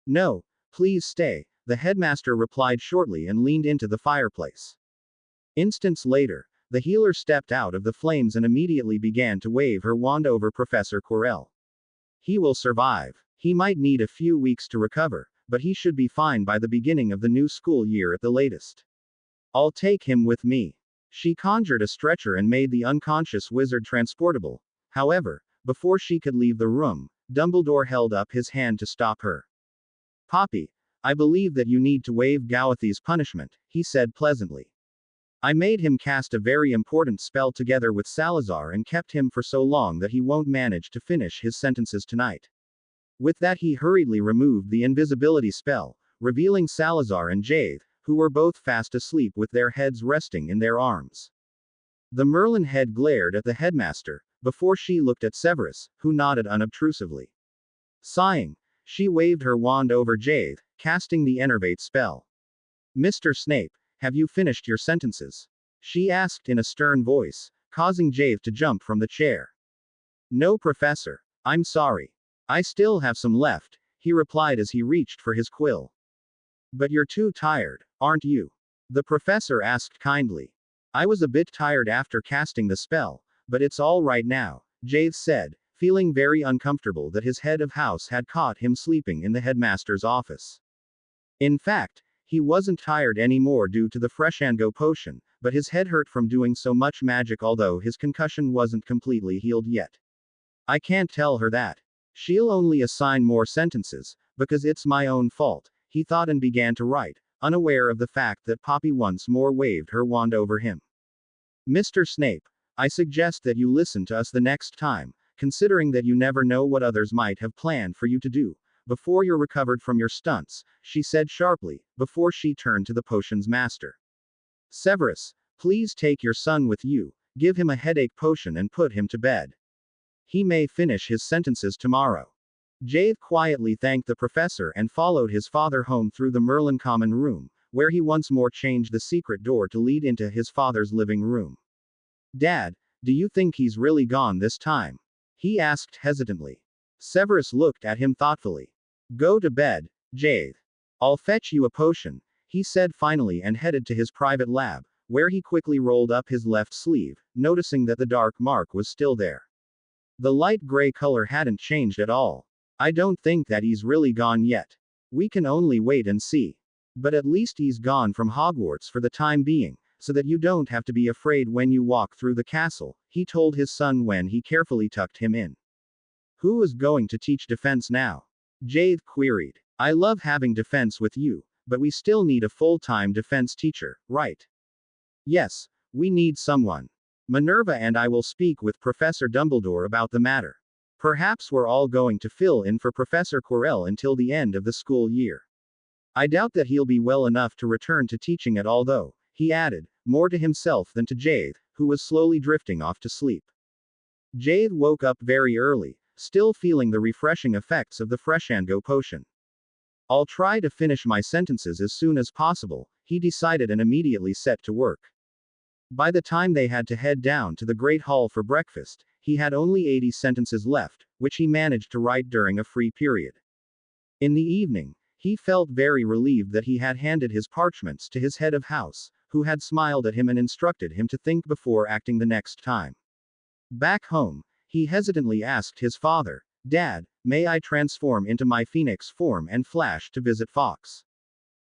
A: No, please stay, the headmaster replied shortly and leaned into the fireplace. Instants later, the healer stepped out of the flames and immediately began to wave her wand over Professor Quirrell. He will survive. He might need a few weeks to recover, but he should be fine by the beginning of the new school year at the latest. I'll take him with me. She conjured a stretcher and made the unconscious wizard transportable. However, before she could leave the room, Dumbledore held up his hand to stop her. Poppy, I believe that you need to waive Gawathi's punishment, he said pleasantly. I made him cast a very important spell together with Salazar and kept him for so long that he won't manage to finish his sentences tonight. With that, he hurriedly removed the invisibility spell, revealing Salazar and Jade, who were both fast asleep with their heads resting in their arms. The Merlin head glared at the headmaster, before she looked at Severus, who nodded unobtrusively. Sighing, she waved her wand over Jade, casting the Enervate spell. Mr. Snape, have you finished your sentences? She asked in a stern voice, causing Jade to jump from the chair. No, Professor. I'm sorry. I still have some left, he replied as he reached for his quill. But you're too tired, aren't you? The professor asked kindly. I was a bit tired after casting the spell, but it's all right now, Jade said, feeling very uncomfortable that his head of house had caught him sleeping in the headmaster's office. In fact, he wasn't tired anymore due to the Freshango potion, but his head hurt from doing so much magic, although his concussion wasn't completely healed yet. I can't tell her that. She'll only assign more sentences, because it's my own fault, he thought and began to write, unaware of the fact that Poppy once more waved her wand over him. Mr. Snape, I suggest that you listen to us the next time, considering that you never know what others might have planned for you to do, before you're recovered from your stunts, she said sharply, before she turned to the potion's master. Severus, please take your son with you, give him a headache potion and put him to bed. He may finish his sentences tomorrow. Jade quietly thanked the professor and followed his father home through the Merlin common room, where he once more changed the secret door to lead into his father's living room. Dad, do you think he's really gone this time? He asked hesitantly. Severus looked at him thoughtfully. Go to bed, Jade. I'll fetch you a potion, he said finally and headed to his private lab, where he quickly rolled up his left sleeve, noticing that the dark mark was still there. The light gray color hadn't changed at all. I don't think that he's really gone yet. We can only wait and see. But at least he's gone from Hogwarts for the time being, so that you don't have to be afraid when you walk through the castle, he told his son when he carefully tucked him in. Who is going to teach defense now? Jade queried. I love having defense with you, but we still need a full-time defense teacher, right? Yes, we need someone. Minerva and I will speak with Professor Dumbledore about the matter. Perhaps we're all going to fill in for Professor Quirrell until the end of the school year. I doubt that he'll be well enough to return to teaching at all though, he added, more to himself than to Jade, who was slowly drifting off to sleep. Jade woke up very early, still feeling the refreshing effects of the Freshango potion. I'll try to finish my sentences as soon as possible, he decided and immediately set to work. By the time they had to head down to the Great Hall for breakfast, he had only 80 sentences left, which he managed to write during a free period. In the evening, he felt very relieved that he had handed his parchments to his head of house, who had smiled at him and instructed him to think before acting the next time. Back home, he hesitantly asked his father, Dad, may I transform into my phoenix form and flash to visit Fox?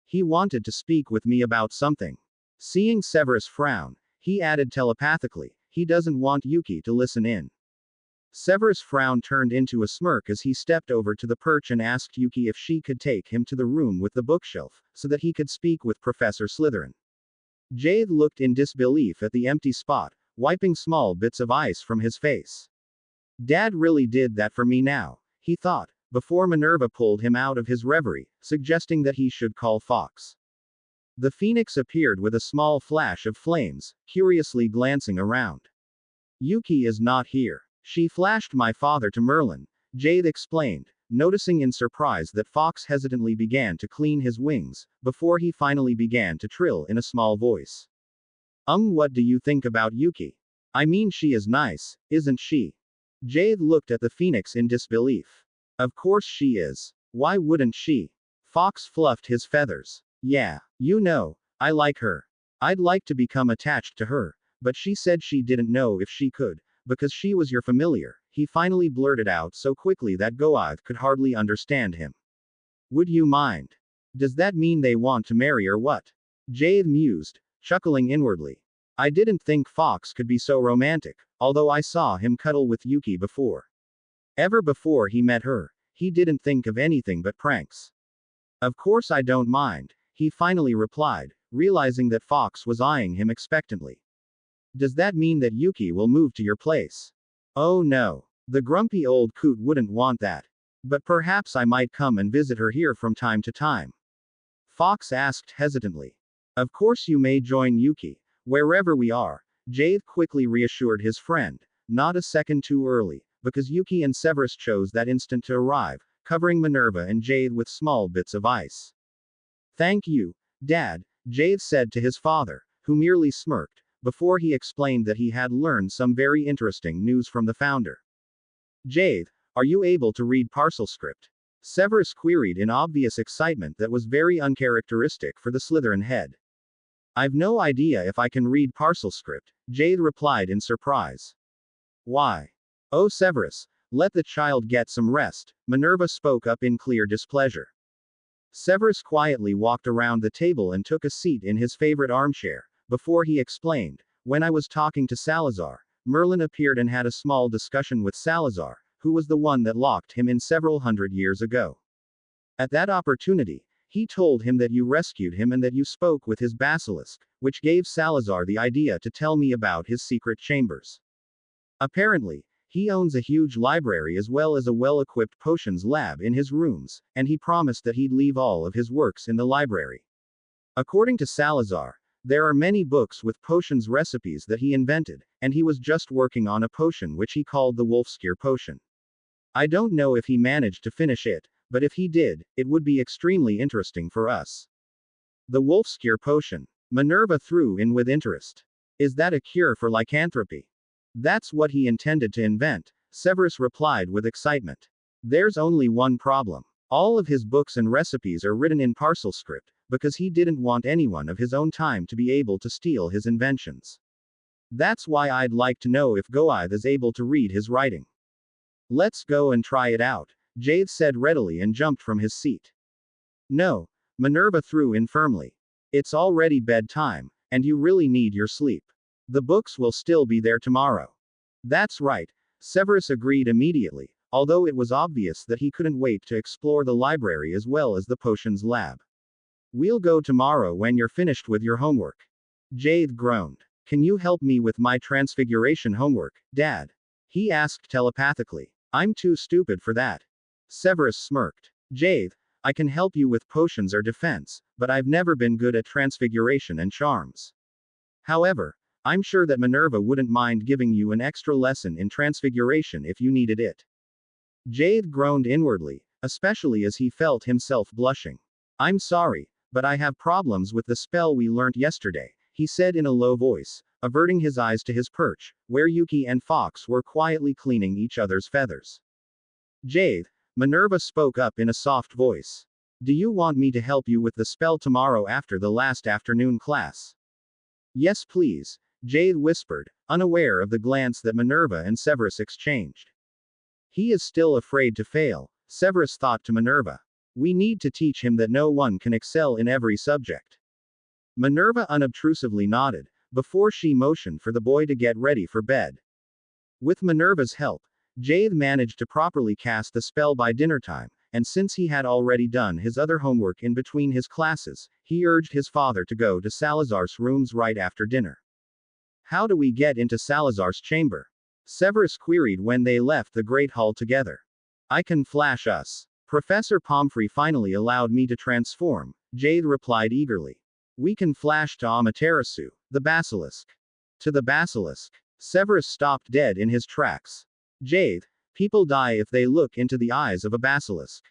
A: He wanted to speak with me about something. Seeing Severus frown, he added telepathically, he doesn't want Yuki to listen in. Severus' frown turned into a smirk as he stepped over to the perch and asked Yuki if she could take him to the room with the bookshelf, so that he could speak with Professor Slytherin. Jade looked in disbelief at the empty spot, wiping small bits of ice from his face. Dad really did that for me now, he thought, before Minerva pulled him out of his reverie, suggesting that he should call Fox. The phoenix appeared with a small flash of flames, curiously glancing around. Yuki is not here. She flashed my father to Merlin, Jade explained, noticing in surprise that Fox hesitantly began to clean his wings, before he finally began to trill in a small voice. What do you think about Yuki? I mean, she is nice, isn't she? Jade looked at the phoenix in disbelief. Of course she is. Why wouldn't she? Fox fluffed his feathers. Yeah, you know, I like her. I'd like to become attached to her, but she said she didn't know if she could, because she was your familiar, he finally blurted out so quickly that Goath could hardly understand him. Would you mind? Does that mean they want to marry or what? Jade mused, chuckling inwardly. I didn't think Fox could be so romantic, although I saw him cuddle with Yuki before. Ever before he met her, he didn't think of anything but pranks. Of course I don't mind, he finally replied, realizing that Fox was eyeing him expectantly. Does that mean that Yuki will move to your place? Oh no. The grumpy old coot wouldn't want that. But perhaps I might come and visit her here from time to time. Fox asked hesitantly. Of course you may join Yuki, wherever we are, Jade quickly reassured his friend, not a second too early, because Yuki and Severus chose that instant to arrive, covering Minerva and Jade with small bits of ice. Thank you, Dad, Jade said to his father, who merely smirked, before he explained that he had learned some very interesting news from the founder. Jade, are you able to read parcel script? Severus queried in obvious excitement that was very uncharacteristic for the Slytherin head. I've no idea if I can read parcel script, Jade replied in surprise. Why? Oh Severus, let the child get some rest, Minerva spoke up in clear displeasure. Severus quietly walked around the table and took a seat in his favorite armchair, before he explained, when I was talking to Salazar, Merlin appeared and had a small discussion with Salazar, who was the one that locked him in several hundred years ago. At that opportunity, he told him that you rescued him and that you spoke with his basilisk, which gave Salazar the idea to tell me about his secret chambers. Apparently, he owns a huge library as well as a well-equipped potions lab in his rooms, and he promised that he'd leave all of his works in the library. According to Salazar, there are many books with potions recipes that he invented, and he was just working on a potion which he called the Wolfscare potion. I don't know if he managed to finish it, but if he did, it would be extremely interesting for us. The Wolfscare potion. Minerva threw in with interest. Is that a cure for lycanthropy? That's what he intended to invent, Severus replied with excitement. There's only one problem. All of his books and recipes are written in parcel script, because he didn't want anyone of his own time to be able to steal his inventions. That's why I'd like to know if Goethe is able to read his writing. Let's go and try it out, Jade said readily and jumped from his seat. No, Minerva threw in firmly. It's already bedtime, and you really need your sleep. The books will still be there tomorrow. That's right, Severus agreed immediately, although it was obvious that he couldn't wait to explore the library as well as the potions lab. We'll go tomorrow when you're finished with your homework. Jade groaned. Can you help me with my transfiguration homework, Dad? He asked telepathically. I'm too stupid for that. Severus smirked. Jade, I can help you with potions or defense, but I've never been good at transfiguration and charms. However, I'm sure that Minerva wouldn't mind giving you an extra lesson in transfiguration if you needed it. Jade groaned inwardly, especially as he felt himself blushing. I'm sorry, but I have problems with the spell we learnt yesterday, he said in a low voice, averting his eyes to his perch, where Yuki and Fox were quietly cleaning each other's feathers. Jade, Minerva spoke up in a soft voice. Do you want me to help you with the spell tomorrow after the last afternoon class? Yes please, Jade whispered, unaware of the glance that Minerva and Severus exchanged. He is still afraid to fail, Severus thought to Minerva. We need to teach him that no one can excel in every subject. Minerva unobtrusively nodded, before she motioned for the boy to get ready for bed. With Minerva's help, Jade managed to properly cast the spell by dinner time, and since he had already done his other homework in between his classes, he urged his father to go to Salazar's rooms right after dinner. How do we get into Salazar's chamber? Severus queried when they left the Great Hall together. I can flash us. Professor Pomfrey finally allowed me to transform, Jade replied eagerly. We can flash to Amaterasu, the basilisk. To the basilisk. Severus stopped dead in his tracks. Jade, people die if they look into the eyes of a basilisk.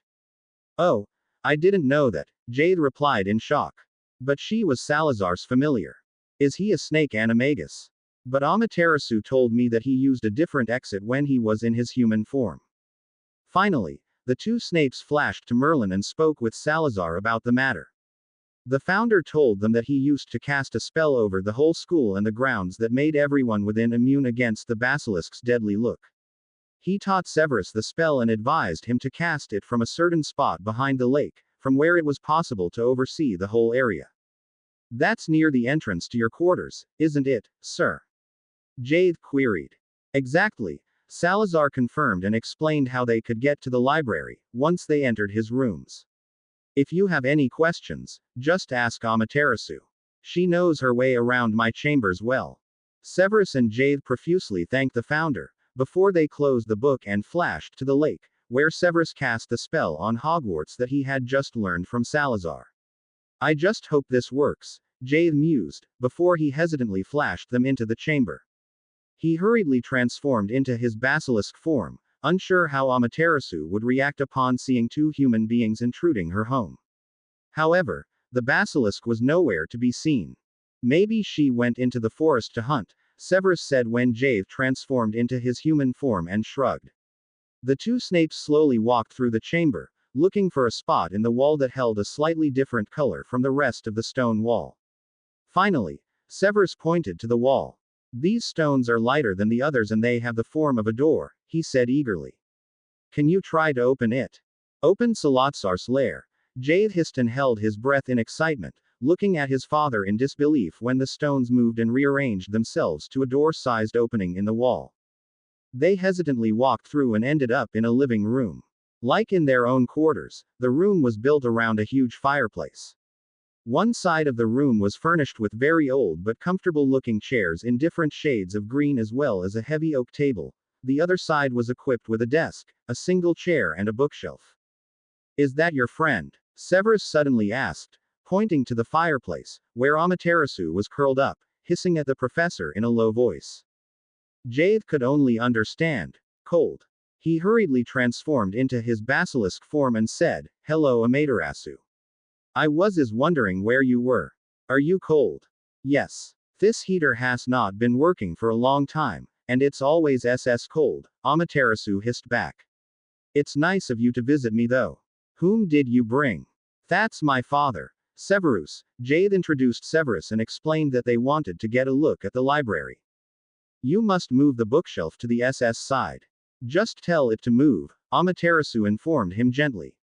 A: Oh, I didn't know that, Jade replied in shock. But she was Salazar's familiar. Is he a snake Animagus? But Amaterasu told me that he used a different exit when he was in his human form. Finally, the two snakes flashed to Merlin and spoke with Salazar about the matter. The founder told them that he used to cast a spell over the whole school and the grounds that made everyone within immune against the basilisk's deadly look. He taught Severus the spell and advised him to cast it from a certain spot behind the lake, from where it was possible to oversee the whole area. That's near the entrance to your quarters, isn't it, sir? Jade queried. Exactly, Salazar confirmed and explained how they could get to the library, once they entered his rooms. If you have any questions, just ask Amaterasu. She knows her way around my chambers well. Severus and Jade profusely thanked the founder, before they closed the book and flashed to the lake, where Severus cast the spell on Hogwarts that he had just learned from Salazar. I just hope this works, Jade mused, before he hesitantly flashed them into the chamber. He hurriedly transformed into his basilisk form, unsure how Amaterasu would react upon seeing two human beings intruding her home. However, the basilisk was nowhere to be seen. Maybe she went into the forest to hunt, Severus said when Jade transformed into his human form and shrugged. The two Snapes slowly walked through the chamber, looking for a spot in the wall that held a slightly different color from the rest of the stone wall. Finally, Severus pointed to the wall. These stones are lighter than the others and they have the form of a door, he said eagerly. Can you try to open it? Open Salazar's lair. Jade hissed and held his breath in excitement, looking at his father in disbelief when the stones moved and rearranged themselves to a door-sized opening in the wall. They hesitantly walked through and ended up in a living room. Like in their own quarters, the room was built around a huge fireplace. One side of the room was furnished with very old but comfortable-looking chairs in different shades of green as well as a heavy oak table. The other side was equipped with a desk, a single chair and a bookshelf. Is that your friend? Severus suddenly asked, pointing to the fireplace, where Amaterasu was curled up, hissing at the professor in a low voice. Jade could only understand. Cold. He hurriedly transformed into his basilisk form and said, Hello Amaterasu. I was wondering where you were. Are you cold? Yes. This heater has not been working for a long time, and it's always cold, Amaterasu hissed back. It's nice of you to visit me though. Whom did you bring? That's my father. Severus. Jade introduced Severus and explained that they wanted to get a look at the library. You must move the bookshelf to the side. Just tell it to move, Amaterasu informed him gently.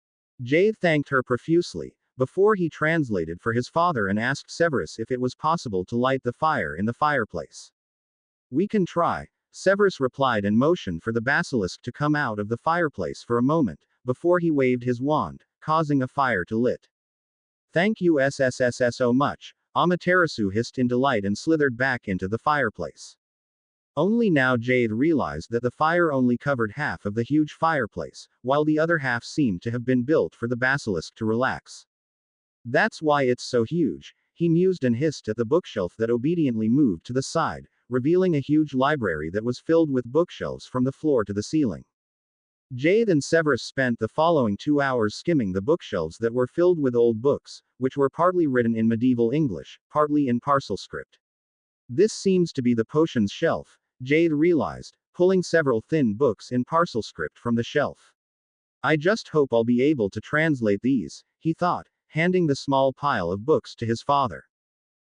A: Jade thanked her profusely, before he translated for his father and asked Severus if it was possible to light the fire in the fireplace. We can try, Severus replied and motioned for the basilisk to come out of the fireplace for a moment, before he waved his wand, causing a fire to lit. Thank you so much, Amaterasu hissed in delight and slithered back into the fireplace. Only now Jade realized that the fire only covered half of the huge fireplace, while the other half seemed to have been built for the basilisk to relax. That's why it's so huge, he mused and hissed at the bookshelf that obediently moved to the side, revealing a huge library that was filled with bookshelves from the floor to the ceiling. Jade and Severus spent the following 2 hours skimming the bookshelves that were filled with old books, which were partly written in medieval English, partly in parcel script. This seems to be the potions shelf, Jade realized, pulling several thin books in parcel script from the shelf. I just hope I'll be able to translate these, he thought, handing the small pile of books to his father.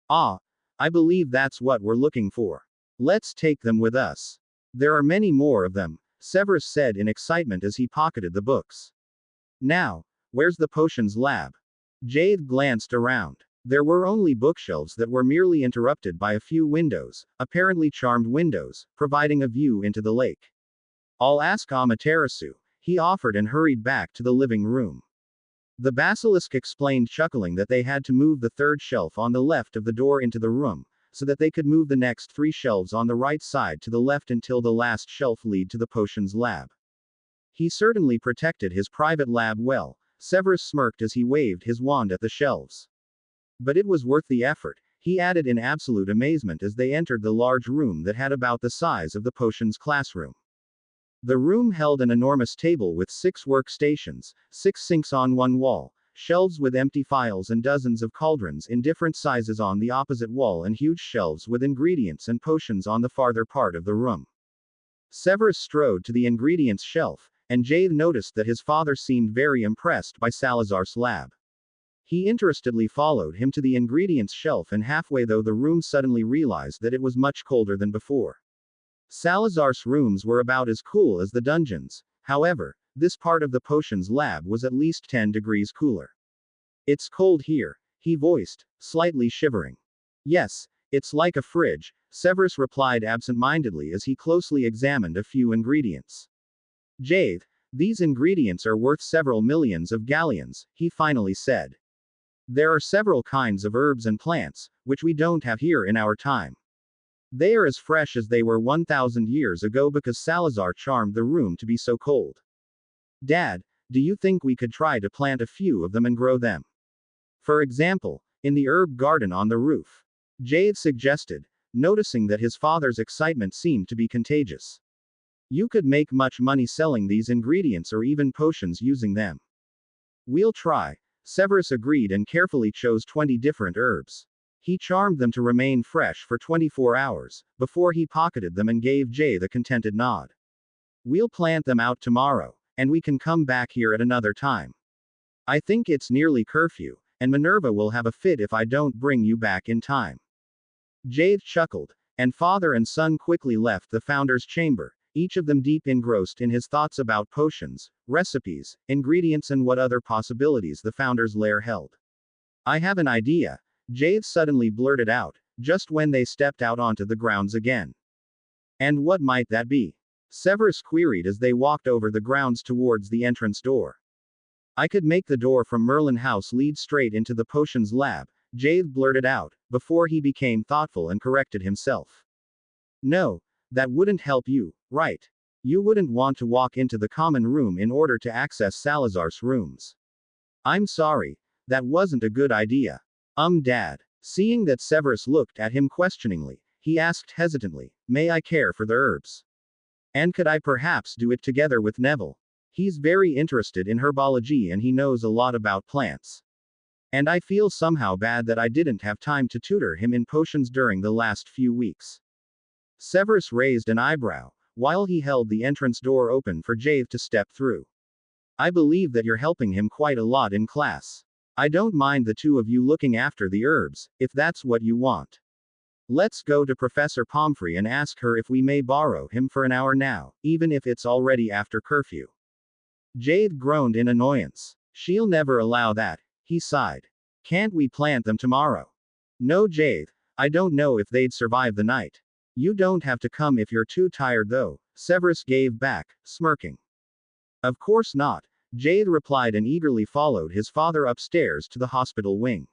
A: Ah, I believe that's what we're looking for. Let's take them with us. There are many more of them, Severus said in excitement as he pocketed the books. Now, where's the potions lab? Jade glanced around. There were only bookshelves that were merely interrupted by a few windows, apparently charmed windows, providing a view into the lake. I'll ask Amaterasu, he offered and hurried back to the living room. The basilisk explained chuckling that they had to move the third shelf on the left of the door into the room, so that they could move the next 3 shelves on the right side to the left until the last shelf lead to the potions lab. He certainly protected his private lab well, Severus smirked as he waved his wand at the shelves. But it was worth the effort, he added in absolute amazement as they entered the large room that had about the size of the potions classroom. The room held an enormous table with 6 workstations, 6 sinks on one wall, shelves with empty files and dozens of cauldrons in different sizes on the opposite wall and huge shelves with ingredients and potions on the farther part of the room. Severus strode to the ingredients shelf, and Jade noticed that his father seemed very impressed by Salazar's lab. He interestedly followed him to the ingredients shelf and halfway through the room suddenly realized that it was much colder than before. Salazar's rooms were about as cool as the dungeons, however, this part of the potions lab was at least 10 degrees cooler. It's cold here, he voiced, slightly shivering. Yes, it's like a fridge, Severus replied absent-mindedly as he closely examined a few ingredients. Jade, These ingredients are worth several millions of galleons, he finally said. There are several kinds of herbs and plants, which we don't have here in our time. They are as fresh as they were 1,000 years ago because Salazar charmed the room to be so cold. Dad, do you think we could try to plant a few of them and grow them? For example, in the herb garden on the roof. Jade suggested, noticing that his father's excitement seemed to be contagious. You could make much money selling these ingredients or even potions using them. We'll try. Severus agreed and carefully chose 20 different herbs. He charmed them to remain fresh for 24 hours, before he pocketed them and gave Jade a contented nod. We'll plant them out tomorrow, and we can come back here at another time. I think it's nearly curfew, and Minerva will have a fit if I don't bring you back in time. Jade chuckled, and father and son quickly left the founder's chamber, each of them deep engrossed in his thoughts about potions, recipes, ingredients, and what other possibilities the founder's lair held. I have an idea, Jade suddenly blurted out, just when they stepped out onto the grounds again. And what might that be? Severus queried as they walked over the grounds towards the entrance door. I could make the door from Merlin House lead straight into the potions lab, Jade blurted out, before he became thoughtful and corrected himself. No, that wouldn't help you, right? You wouldn't want to walk into the common room in order to access Salazar's rooms. I'm sorry, that wasn't a good idea. Dad. Seeing that Severus looked at him questioningly, he asked hesitantly, may I care for the herbs? And could I perhaps do it together with Neville? He's very interested in herbology and he knows a lot about plants. And I feel somehow bad that I didn't have time to tutor him in potions during the last few weeks. Severus raised an eyebrow, while he held the entrance door open for Jade to step through. I believe that you're helping him quite a lot in class. I don't mind the two of you looking after the herbs, if that's what you want. Let's go to Professor Pomfrey and ask her if we may borrow him for an hour now, even if it's already after curfew. Jade groaned in annoyance. She'll never allow that, he sighed. Can't we plant them tomorrow? No, Jade, I don't know if they'd survive the night. You don't have to come if you're too tired though, Severus gave back, smirking. Of course not, Jade replied and eagerly followed his father upstairs to the hospital wing.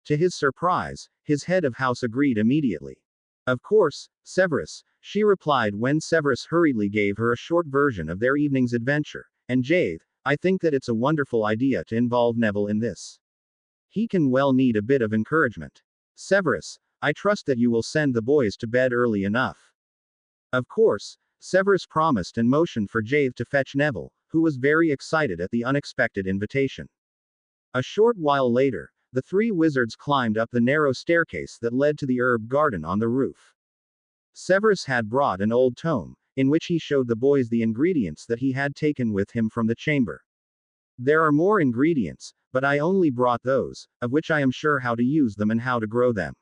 A: To his surprise, his head of house agreed immediately. Of course, Severus, she replied when Severus hurriedly gave her a short version of their evening's adventure. And Jade, I think that it's a wonderful idea to involve Neville in this. He can well need a bit of encouragement. Severus, I trust that you will send the boys to bed early enough. Of course, Severus promised and motioned for Jade to fetch Neville, who was very excited at the unexpected invitation. A short while later, the three wizards climbed up the narrow staircase that led to the herb garden on the roof. Severus had brought an old tome, in which he showed the boys the ingredients that he had taken with him from the chamber. There are more ingredients, but I only brought those, of which I am sure how to use them and how to grow them.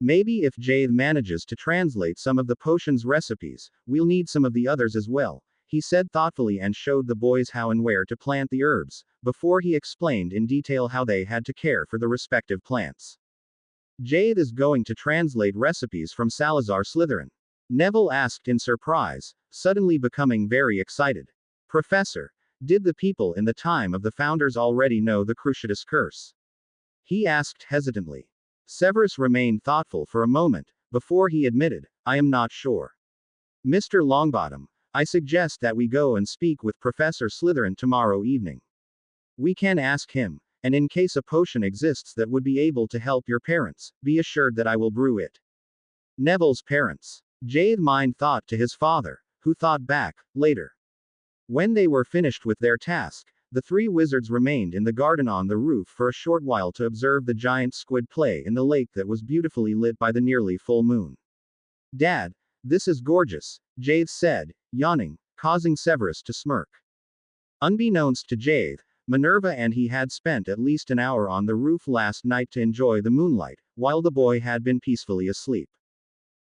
A: Maybe if Jade manages to translate some of the potions recipes, we'll need some of the others as well, he said thoughtfully and showed the boys how and where to plant the herbs, before he explained in detail how they had to care for the respective plants. Jade is going to translate recipes from Salazar Slytherin. Neville asked in surprise, suddenly becoming very excited. Professor, did the people in the time of the founders already know the Cruciatus curse? He asked hesitantly. Severus remained thoughtful for a moment, before he admitted, I am not sure. Mr. Longbottom, I suggest that we go and speak with Professor Slytherin tomorrow evening. We can ask him, and in case a potion exists that would be able to help your parents, be assured that I will brew it. Neville's parents. Jade mind thought to his father, who thought back, later. When they were finished with their task, the three wizards remained in the garden on the roof for a short while to observe the giant squid play in the lake that was beautifully lit by the nearly full moon. Dad, this is gorgeous, Jade said, yawning, causing Severus to smirk. Unbeknownst to Jade, Minerva and he had spent at least an hour on the roof last night to enjoy the moonlight, while the boy had been peacefully asleep.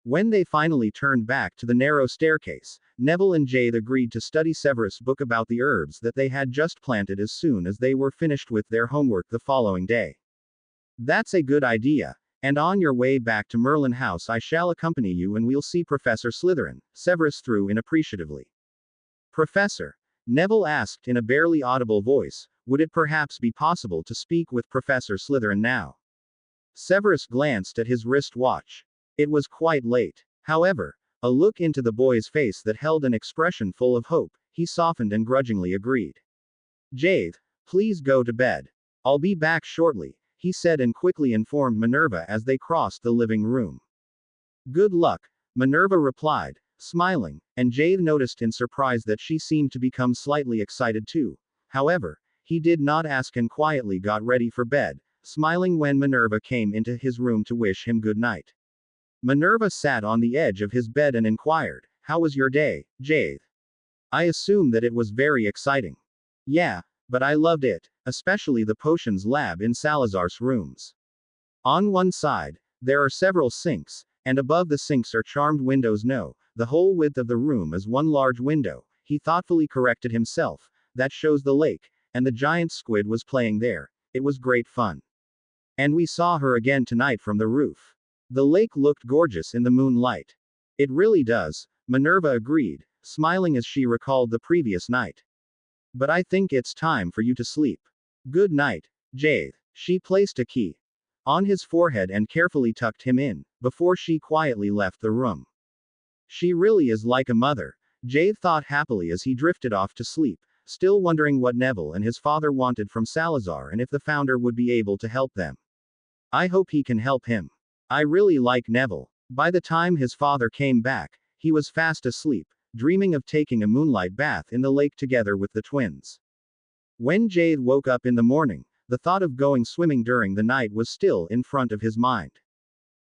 A: When they finally turned back to the narrow staircase, Neville and Jade agreed to study Severus' book about the herbs that they had just planted as soon as they were finished with their homework the following day. That's a good idea, and on your way back to Merlin House I shall accompany you and we'll see Professor Slytherin, Severus threw in appreciatively. Professor, Neville asked in a barely audible voice, would it perhaps be possible to speak with Professor Slytherin now? Severus glanced at his wrist watch. It was quite late. However, a look into the boy's face that held an expression full of hope, he softened and grudgingly agreed. Jade, please go to bed. I'll be back shortly, he said and quickly informed Minerva as they crossed the living room. Good luck, Minerva replied, smiling, and Jade noticed in surprise that she seemed to become slightly excited too. However, he did not ask and quietly got ready for bed, smiling when Minerva came into his room to wish him good night. Minerva sat on the edge of his bed and inquired, how was your day, Jade? I assume that it was very exciting. Yeah, but I loved it, especially the potions lab in Salazar's rooms. On one side, there are several sinks, and above the sinks are charmed windows. No, the whole width of the room is one large window, he thoughtfully corrected himself, that shows the lake, and the giant squid was playing there. It was great fun. And we saw her again tonight from the roof. The lake looked gorgeous in the moonlight. It really does, Minerva agreed, smiling as she recalled the previous night. But I think it's time for you to sleep. Good night, Jade. She placed a key on his forehead and carefully tucked him in, before she quietly left the room. She really is like a mother, Jade thought happily as he drifted off to sleep, still wondering what Neville and his father wanted from Salazar and if the founder would be able to help them. I hope he can help him. I really like Neville. By the time his father came back, he was fast asleep, dreaming of taking a moonlight bath in the lake together with the twins. When Jade woke up in the morning, the thought of going swimming during the night was still in front of his mind.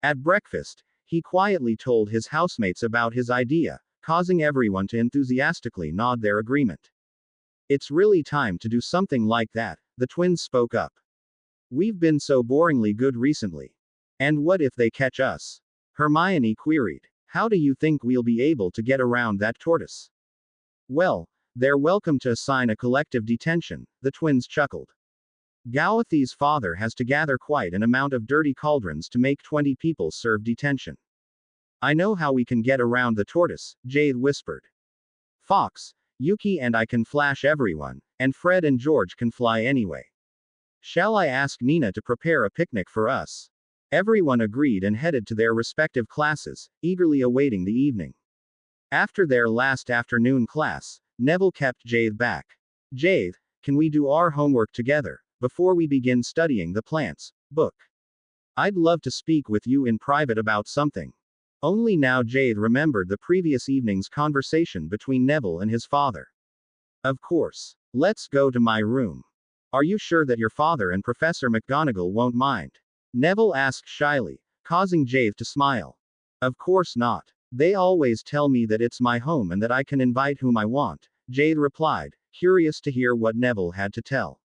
A: At breakfast, he quietly told his housemates about his idea, causing everyone to enthusiastically nod their agreement. It's really time to do something like that, the twins spoke up. We've been so boringly good recently. And what if they catch us? Hermione queried. How do you think we'll be able to get around that tortoise? Well, they're welcome to assign a collective detention, the twins chuckled. Gowthy's father has to gather quite an amount of dirty cauldrons to make 20 people serve detention. I know how we can get around the tortoise, Jade whispered. Fox, Yuki and I can flash everyone, and Fred and George can fly anyway. Shall I ask Nina to prepare a picnic for us? Everyone agreed and headed to their respective classes, eagerly awaiting the evening. After their last afternoon class, Neville kept Jade back. Jade, can we do our homework together, before we begin studying the plants book? I'd love to speak with you in private about something. Only now Jade remembered the previous evening's conversation between Neville and his father. Of course. Let's go to my room. Are you sure that your father and Professor McGonagall won't mind? Neville asked shyly, causing Jade to smile. Of course not. They always tell me that it's my home and that I can invite whom I want, Jade replied, curious to hear what Neville had to tell.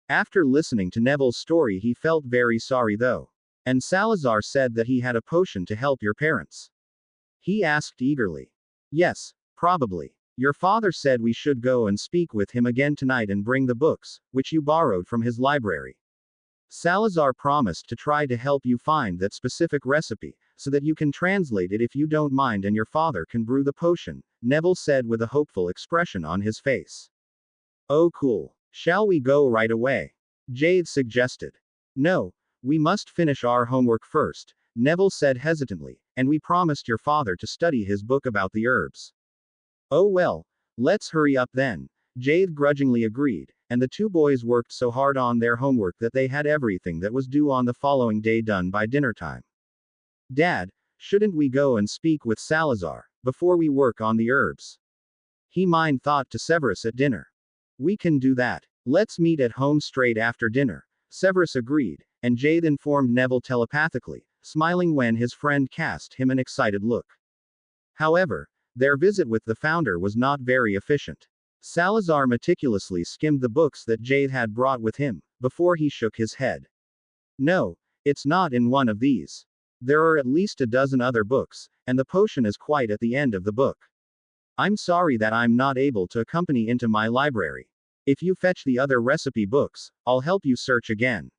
A: After listening to Neville's story, he felt very sorry though. And Salazar said that he had a potion to help your parents? He asked eagerly. Yes, probably. Your father said we should go and speak with him again tonight and bring the books, which you borrowed from his library. Salazar promised to try to help you find that specific recipe, so that you can translate it if you don't mind and your father can brew the potion, Neville said with a hopeful expression on his face. Oh cool. Shall we go right away? Jade suggested. No, we must finish our homework first, Neville said hesitantly, and we promised your father to study his book about the herbs. Oh well, let's hurry up then, Jade grudgingly agreed, and the two boys worked so hard on their homework that they had everything that was due on the following day done by dinner time. Dad, shouldn't we go and speak with Salazar, before we work on the herbs? He mind thought to Severus at dinner. We can do that. Let's meet at home straight after dinner, Severus agreed, and Jade informed Neville telepathically, smiling when his friend cast him an excited look. However, their visit with the founder was not very efficient. Salazar meticulously skimmed the books that Jade had brought with him, before he shook his head. No, it's not in one of these. There are at least a dozen other books, and the potion is quite at the end of the book. I'm sorry that I'm not able to accompany into my library. If you fetch the other recipe books, I'll help you search again.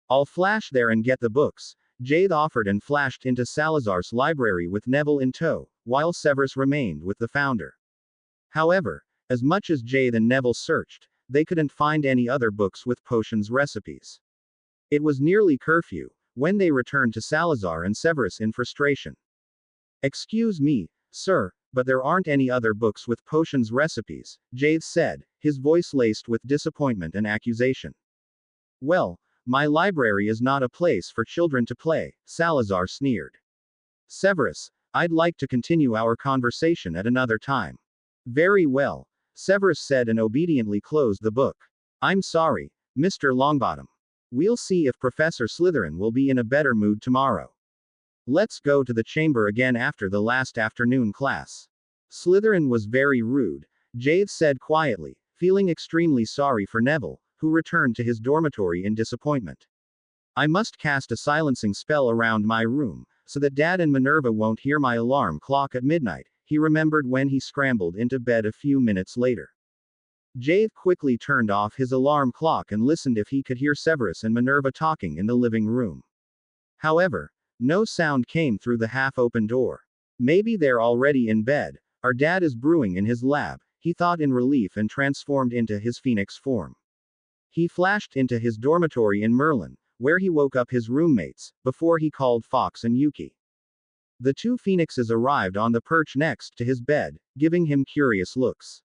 A: I'll flash there and get the books, Jade offered and flashed into Salazar's library with Neville in tow, while Severus remained with the founder. However, As much as Jade and Neville searched, they couldn't find any other books with potions recipes. It was nearly curfew when they returned to Salazar and Severus in frustration. "Excuse me, sir, but there aren't any other books with potions recipes," Jade said, his voice laced with disappointment and accusation. "Well, my library is not a place for children to play," Salazar sneered. "Severus, I'd like to continue our conversation at another time." "Very well," Severus said and obediently closed the book. "I'm sorry, Mr. Longbottom. We'll see if Professor Slytherin will be in a better mood tomorrow. Let's go to the chamber again after the last afternoon class." Slytherin was very rude, Jade said quietly, feeling extremely sorry for Neville, who returned to his dormitory in disappointment. "I must cast a silencing spell around my room, so that Dad and Minerva won't hear my alarm clock at midnight," he remembered when he scrambled into bed a few minutes later. Jade quickly turned off his alarm clock and listened if he could hear Severus and Minerva talking in the living room. However, no sound came through the half-open door. "Maybe they're already in bed, or Dad is brewing in his lab," he thought in relief and transformed into his phoenix form. He flashed into his dormitory in Merlin, where he woke up his roommates, before he called Fox and Yuki. The two phoenixes arrived on the perch next to his bed, giving him curious looks.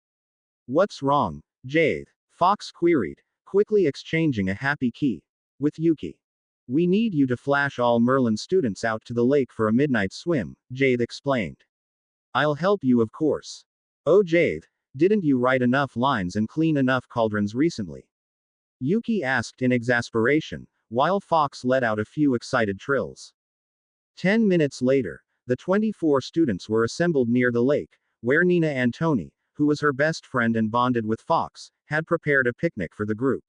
A: "What's wrong, Jade?" Fox queried, quickly exchanging a happy key with Yuki. "We need you to flash all Merlin students out to the lake for a midnight swim," Jade explained. "I'll help you, of course." "Oh Jade, didn't you write enough lines and clean enough cauldrons recently?" Yuki asked in exasperation, while Fox let out a few excited trills. 10 minutes later, the 24 students were assembled near the lake, where Nina Antoni, who was her best friend and bonded with Fox, had prepared a picnic for the group.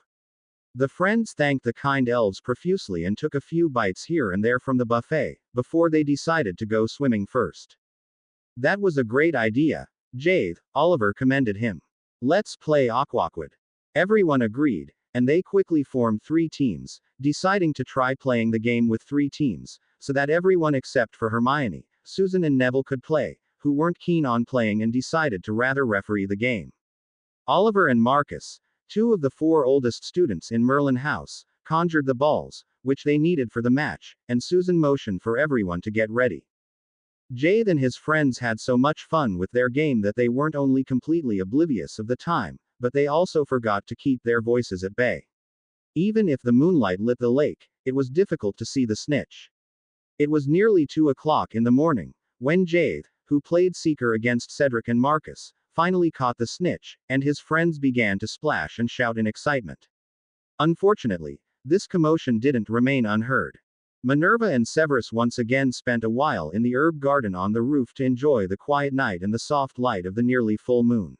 A: The friends thanked the kind elves profusely and took a few bites here and there from the buffet, before they decided to go swimming first. "That was a great idea, Jade," Oliver commended him. "Let's play Aquaquid." Everyone agreed, and they quickly formed 3 teams, deciding to try playing the game with 3 teams, so that everyone except for Hermione, Susan and Neville could play, who weren't keen on playing and decided to rather referee the game. Oliver and Marcus, 2 of the 4 oldest students in Merlin House, conjured the balls, which they needed for the match, and Susan motioned for everyone to get ready. Jade and his friends had so much fun with their game that they weren't only completely oblivious of the time, but they also forgot to keep their voices at bay. Even if the moonlight lit the lake, it was difficult to see the snitch. It was nearly 2 o'clock in the morning, when Jade, who played Seeker against Cedric and Marcus, finally caught the snitch, and his friends began to splash and shout in excitement. Unfortunately, this commotion didn't remain unheard. Minerva and Severus once again spent a while in the herb garden on the roof to enjoy the quiet night and the soft light of the nearly full moon.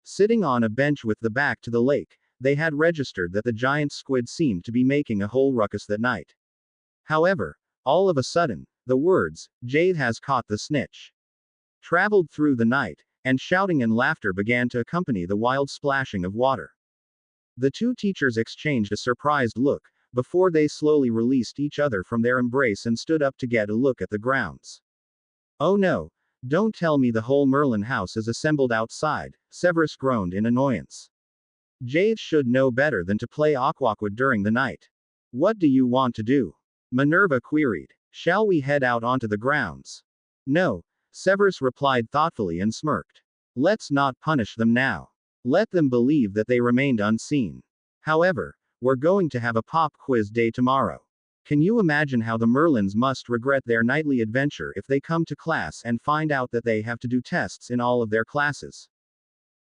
A: Sitting on a bench with the back to the lake, they had registered that the giant squid seemed to be making a whole ruckus that night. However, all of a sudden, the words, "Jade has caught the snitch," traveled through the night, and shouting and laughter began to accompany the wild splashing of water. The 2 teachers exchanged a surprised look, before they slowly released each other from their embrace and stood up to get a look at the grounds. "Oh no, don't tell me the whole Merlin house is assembled outside," Severus groaned in annoyance. "Jade should know better than to play Aquaquid during the night." "What do you want to do?" Minerva queried. "Shall we head out onto the grounds?" "No," Severus replied thoughtfully and smirked. "Let's not punish them now. Let them believe that they remained unseen. However, we're going to have a pop quiz day tomorrow. Can you imagine how the Merlins must regret their nightly adventure if they come to class and find out that they have to do tests in all of their classes?"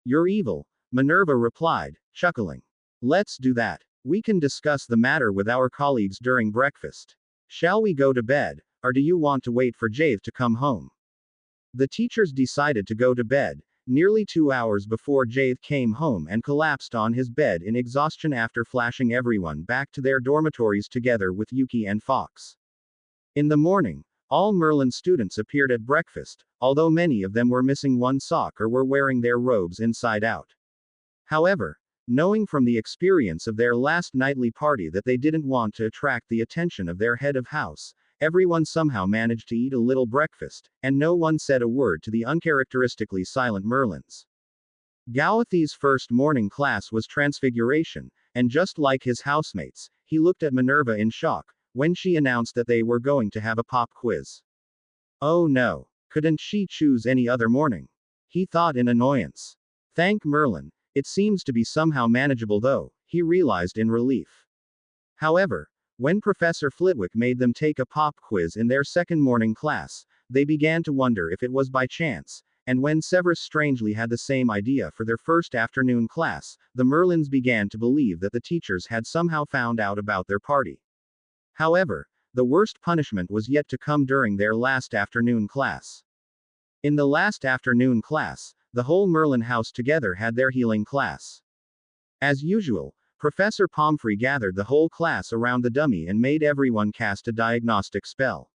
A: "You're evil," Minerva replied, chuckling. "Let's do that. We can discuss the matter with our colleagues during breakfast. Shall we go to bed, or do you want to wait for Jade to come home?" The teachers decided to go to bed, nearly 2 hours before Jade came home and collapsed on his bed in exhaustion after flashing everyone back to their dormitories together with Yuki and Fox. In the morning, all Merlin students appeared at breakfast, although many of them were missing one sock or were wearing their robes inside out. However, knowing from the experience of their last nightly party that they didn't want to attract the attention of their head of house, everyone somehow managed to eat a little breakfast, and no one said a word to the uncharacteristically silent Merlins. Gawathi's first morning class was Transfiguration, and just like his housemates, he looked at Minerva in shock when she announced that they were going to have a pop quiz. Oh no, couldn't she choose any other morning? He thought in annoyance. Thank Merlin, it seems to be somehow manageable though, he realized in relief. However, when Professor Flitwick made them take a pop quiz in their second morning class, they began to wonder if it was by chance, and when Severus strangely had the same idea for their first afternoon class, the Merlins began to believe that the teachers had somehow found out about their party. However, the worst punishment was yet to come during their last afternoon class. In the last afternoon class, the whole Merlin house together had their healing class. As usual, Professor Pomfrey gathered the whole class around the dummy and made everyone cast a diagnostic spell.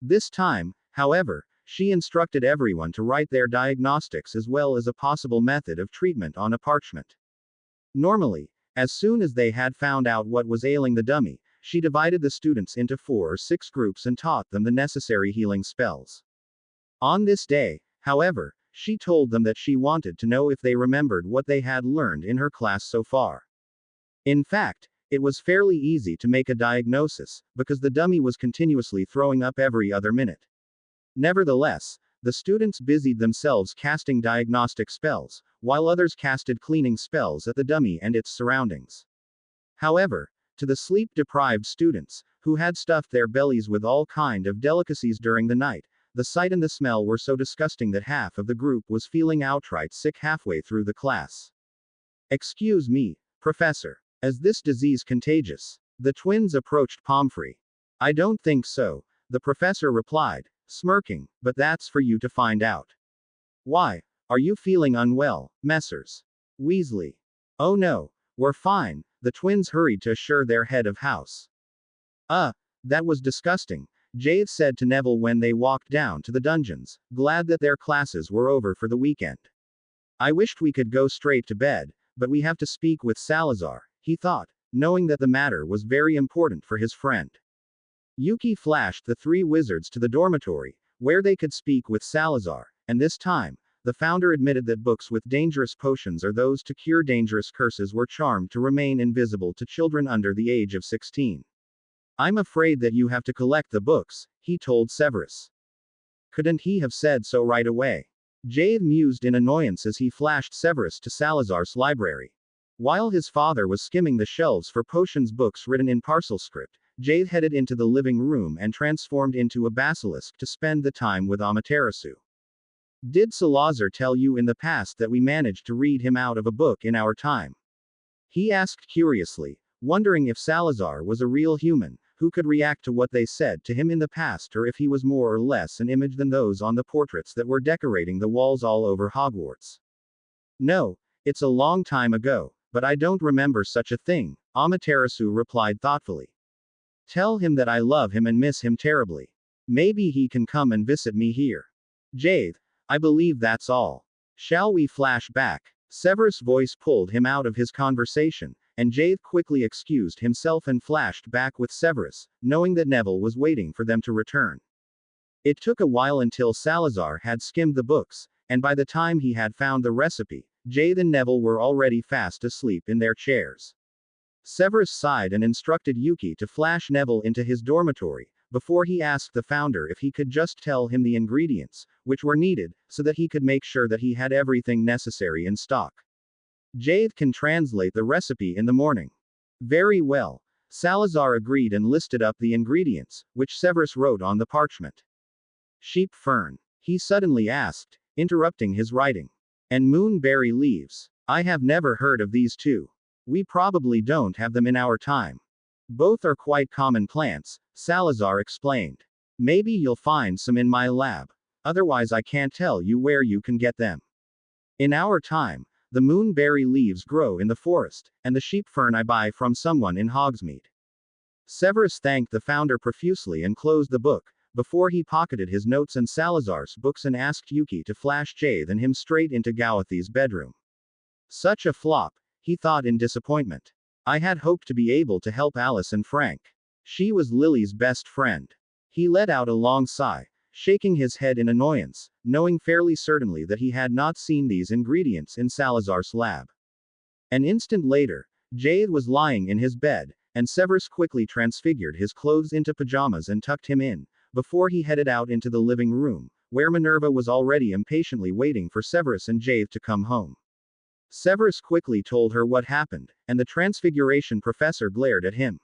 A: This time, however, she instructed everyone to write their diagnostics as well as a possible method of treatment on a parchment. Normally, as soon as they had found out what was ailing the dummy, she divided the students into 4 or 6 groups and taught them the necessary healing spells. On this day, however, she told them that she wanted to know if they remembered what they had learned in her class so far. In fact, it was fairly easy to make a diagnosis, because the dummy was continuously throwing up every other minute. Nevertheless, the students busied themselves casting diagnostic spells, while others casted cleaning spells at the dummy and its surroundings. However, to the sleep-deprived students, who had stuffed their bellies with all kind of delicacies during the night, the sight and the smell were so disgusting that half of the group was feeling outright sick halfway through the class. Excuse me, Professor. Is this disease contagious? The twins approached Pomfrey. I don't think so, the professor replied, smirking, but that's for you to find out. Why, are you feeling unwell, Messrs. Weasley? Oh no, we're fine, the twins hurried to assure their head of house. That was disgusting, Jade said to Neville when they walked down to the dungeons, glad that their classes were over for the weekend. I wished we could go straight to bed, but we have to speak with Salazar, he thought, knowing that the matter was very important for his friend. Yuki flashed the 3 wizards to the dormitory, where they could speak with Salazar, and this time, the founder admitted that books with dangerous potions or those to cure dangerous curses were charmed to remain invisible to children under the age of 16. I'm afraid that you have to collect the books, he told Severus. Couldn't he have said so right away? Jade mused in annoyance as he flashed Severus to Salazar's library. While his father was skimming the shelves for potions books written in parcel script, Jade headed into the living room and transformed into a basilisk to spend the time with Amaterasu. Did Salazar tell you in the past that we managed to read him out of a book in our time? He asked curiously, wondering if Salazar was a real human, who could react to what they said to him in the past or if he was more or less an image than those on the portraits that were decorating the walls all over Hogwarts. No, it's a long time ago, but I don't remember such a thing, Amaterasu replied thoughtfully. Tell him that I love him and miss him terribly. Maybe he can come and visit me here. Jade, I believe that's all. Shall we flash back? Severus' voice pulled him out of his conversation, and Jade quickly excused himself and flashed back with Severus, knowing that Neville was waiting for them to return. It took a while until Salazar had skimmed the books, and by the time he had found the recipe, Jade and Neville were already fast asleep in their chairs. Severus sighed and instructed Yuki to flash Neville into his dormitory, before he asked the founder if he could just tell him the ingredients, which were needed, so that he could make sure that he had everything necessary in stock. Jade can translate the recipe in the morning. Very well. Salazar agreed and listed up the ingredients, which Severus wrote on the parchment. Sheep fern, he suddenly asked, interrupting his writing. And moonberry leaves. I have never heard of these two. We probably don't have them in our time. Both are quite common plants, Salazar explained. Maybe you'll find some in my lab. Otherwise I can't tell you where you can get them. In our time, the moonberry leaves grow in the forest, and the sheep fern I buy from someone in Hogsmeade. Severus thanked the founder profusely and closed the book, before he pocketed his notes and Salazar's books and asked Yuki to flash Jade and him straight into Gawathi's bedroom. Such a flop, he thought in disappointment. I had hoped to be able to help Alice and Frank. She was Lily's best friend. He let out a long sigh, shaking his head in annoyance, knowing fairly certainly that he had not seen these ingredients in Salazar's lab. An instant later, Jade was lying in his bed, and Severus quickly transfigured his clothes into pajamas and tucked him in, before he headed out into the living room, where Minerva was already impatiently waiting for Severus and Jade to come home. Severus quickly told her what happened, and the transfiguration professor glared at him.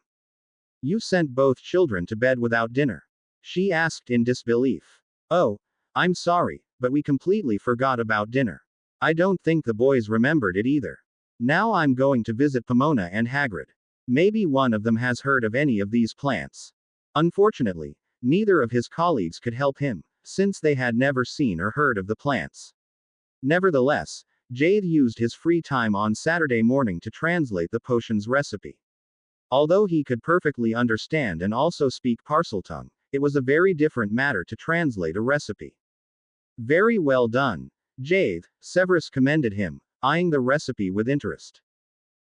A: "You sent both children to bed without dinner?" she asked in disbelief. "Oh, I'm sorry, but we completely forgot about dinner. I don't think the boys remembered it either. Now I'm going to visit Pomona and Hagrid. Maybe one of them has heard of any of these plants." Unfortunately, neither of his colleagues could help him, since they had never seen or heard of the plants. Nevertheless, Jade used his free time on Saturday morning to translate the potion's recipe. Although he could perfectly understand and also speak Parseltongue, it was a very different matter to translate a recipe. "Very well done, Jade," Severus commended him, eyeing the recipe with interest.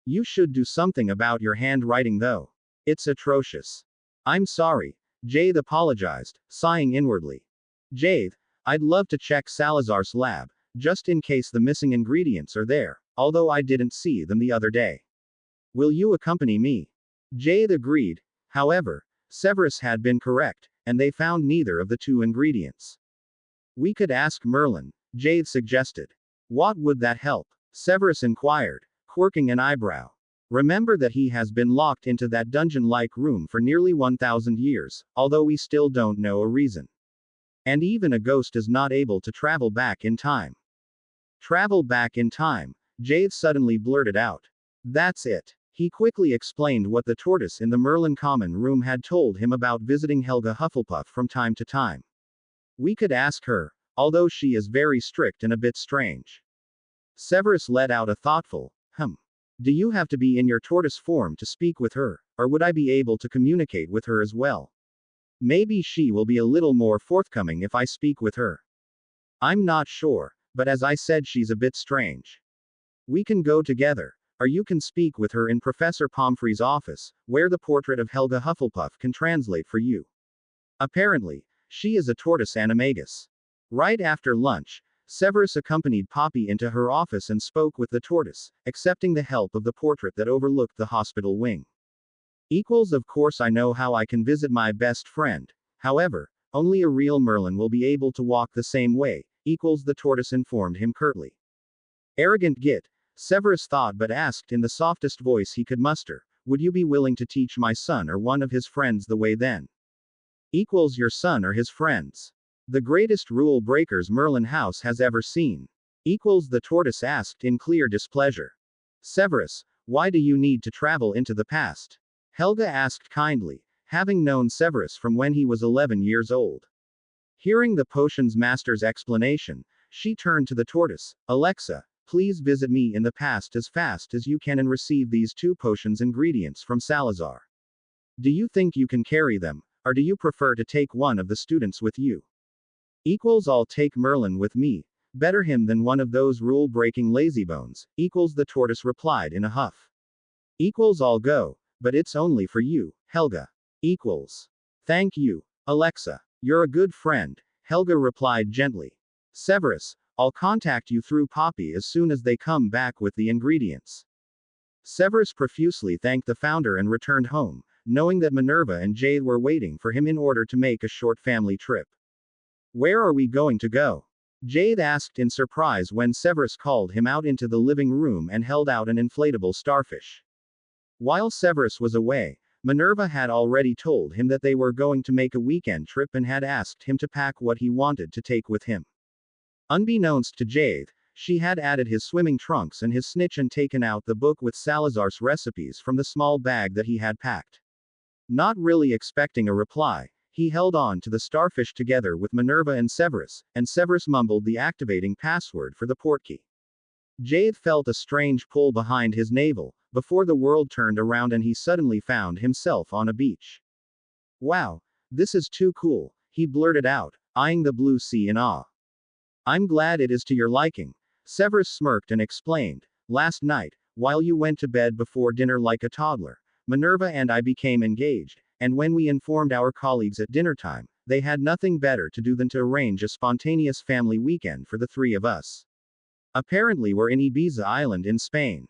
A: "You should do something about your handwriting though. It's atrocious." "I'm sorry," Jade apologized, sighing inwardly. "Jade, I'd love to check Salazar's lab, just in case the missing ingredients are there, although I didn't see them the other day. Will you accompany me?" Jade agreed. However, Severus had been correct, and they found neither of the two ingredients. "We could ask Merlin," Jade suggested. "What would that help?" Severus inquired, quirking an eyebrow. "Remember that he has been locked into that dungeon-like room for nearly 1,000 years, although we still don't know a reason. And even a ghost is not able to travel back in time." "Travel back in time," Jade suddenly blurted out. "That's it." He quickly explained what the tortoise in the Merlin common room had told him about visiting Helga Hufflepuff from time to time. "We could ask her, although she is very strict and a bit strange." Severus let out a thoughtful, "Do you have to be in your tortoise form to speak with her, or would I be able to communicate with her as well? Maybe she will be a little more forthcoming if I speak with her. I'm not sure, but as I said, she's a bit strange. We can go together, or you can speak with her in Professor Pomfrey's office, where the portrait of Helga Hufflepuff can translate for you. Apparently, she is a tortoise animagus." Right after lunch, Severus accompanied Poppy into her office and spoke with the tortoise, accepting the help of the portrait that overlooked the hospital wing. "Of course I know how I can visit my best friend, however, only a real Merlin will be able to walk the same way, the tortoise informed him curtly. Arrogant git, Severus thought but asked in the softest voice he could muster, "Would you be willing to teach my son or one of his friends the way then?" Your son or his friends. The greatest rule breakers Merlin House has ever seen. The tortoise asked in clear displeasure. "Severus, why do you need to travel into the past?" Helga asked kindly, having known Severus from when he was 11 years old. Hearing the potion's master's explanation, she turned to the tortoise. "Alexa, please visit me in the past as fast as you can and receive these two potions ingredients from Salazar. Do you think you can carry them, or do you prefer to take one of the students with you?" I'll take Merlin with me. Better him than one of those rule-breaking lazybones, the tortoise replied in a huff. I'll go, but it's only for you, Helga. Thank you, Alexa. You're a good friend, Helga replied gently. Severus, I'll contact you through Poppy as soon as they come back with the ingredients. Severus profusely thanked the founder and returned home, knowing that Minerva and Jade were waiting for him in order to make a short family trip. "Where are we going to go?" Jade asked in surprise when Severus called him out into the living room and held out an inflatable starfish. While Severus was away, Minerva had already told him that they were going to make a weekend trip and had asked him to pack what he wanted to take with him. Unbeknownst to Jade, she had added his swimming trunks and his snitch and taken out the book with Salazar's recipes from the small bag that he had packed. Not really expecting a reply, he held on to the starfish together with Minerva and Severus mumbled the activating password for the portkey. Jade felt a strange pull behind his navel, before the world turned around and he suddenly found himself on a beach. "Wow, this is too cool," he blurted out, eyeing the blue sea in awe. "I'm glad it is to your liking," Severus smirked and explained. "Last night, while you went to bed before dinner like a toddler, Minerva and I became engaged, and when we informed our colleagues at dinner time, they had nothing better to do than to arrange a spontaneous family weekend for the three of us. Apparently, we're in Ibiza Island in Spain.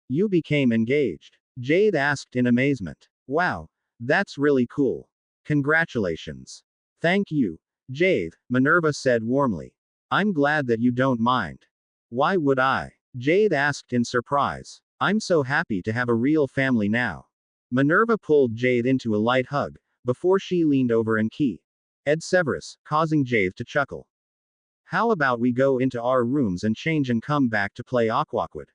A: You became engaged? Jade asked in amazement. Wow, that's really cool. Congratulations. Thank you, Jade, Minerva said warmly. I'm glad that you don't mind. Why would I? Jade asked in surprise. I'm so happy to have a real family now. Minerva pulled Jade into a light hug, before she leaned over and kissed Severus, causing Jade to chuckle. How about we go into our rooms and change and come back to play Aquaquid?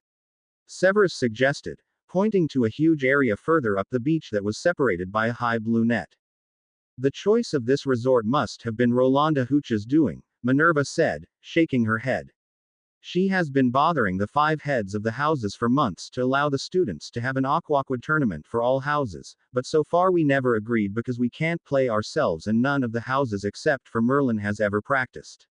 A: Severus suggested, pointing to a huge area further up the beach that was separated by a high blue net. The choice of this resort must have been Rolanda Hooch's doing, Minerva said, shaking her head. She has been bothering the 5 heads of the houses for months to allow the students to have an Aquaquid tournament for all houses, but so far we never agreed because we can't play ourselves and none of the houses except for Merlin has ever practiced.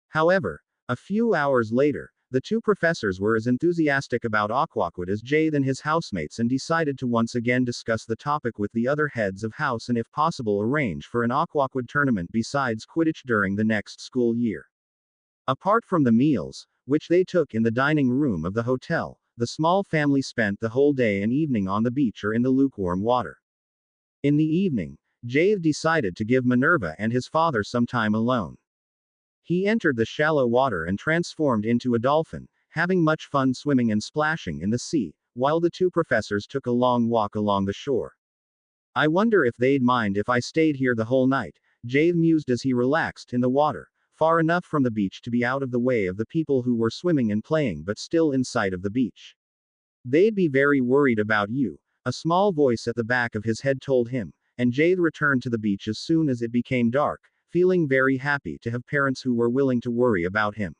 A: However, a few hours later, the 2 professors were as enthusiastic about Aquaquid as Jade and his housemates and decided to once again discuss the topic with the other heads of house and if possible arrange for an Aquaquid tournament besides Quidditch during the next school year. Apart from the meals, which they took in the dining room of the hotel, the small family spent the whole day and evening on the beach or in the lukewarm water. In the evening, Jade decided to give Minerva and his father some time alone. He entered the shallow water and transformed into a dolphin, having much fun swimming and splashing in the sea, while the 2 professors took a long walk along the shore. I wonder if they'd mind if I stayed here the whole night, Jade mused as he relaxed in the water, far enough from the beach to be out of the way of the people who were swimming and playing but still in sight of the beach. They'd be very worried about you, a small voice at the back of his head told him, and Jade returned to the beach as soon as it became dark, feeling very happy to have parents who were willing to worry about him.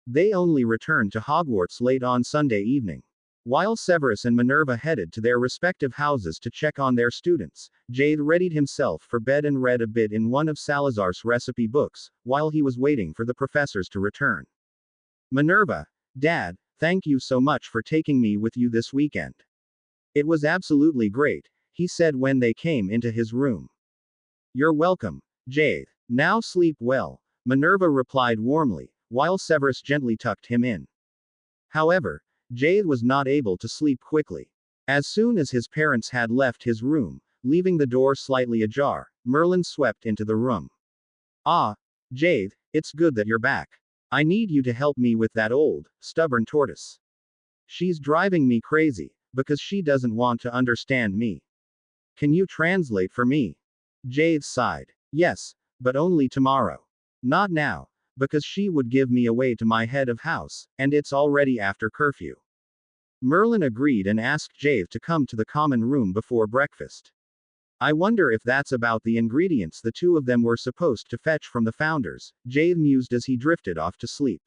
A: They only returned to Hogwarts late on Sunday evening. While Severus and Minerva headed to their respective houses to check on their students, Jade readied himself for bed and read a bit in one of Salazar's recipe books, while he was waiting for the professors to return. Minerva, Dad, thank you so much for taking me with you this weekend. It was absolutely great, he said when they came into his room. You're welcome, Jade. Now sleep well, Minerva replied warmly, while Severus gently tucked him in. However, Jade was not able to sleep quickly. As soon as his parents had left his room, leaving the door slightly ajar, Merlin swept into the room. Ah, Jade, it's good that you're back. I need you to help me with that old, stubborn tortoise. She's driving me crazy, because she doesn't want to understand me. Can you translate for me? Jade sighed. Yes, but only tomorrow. Not now, because she would give me away to my head of house, and it's already after curfew. Merlin agreed and asked Jade to come to the common room before breakfast. I wonder if that's about the ingredients the 2 of them were supposed to fetch from the founders, Jade mused as he drifted off to sleep.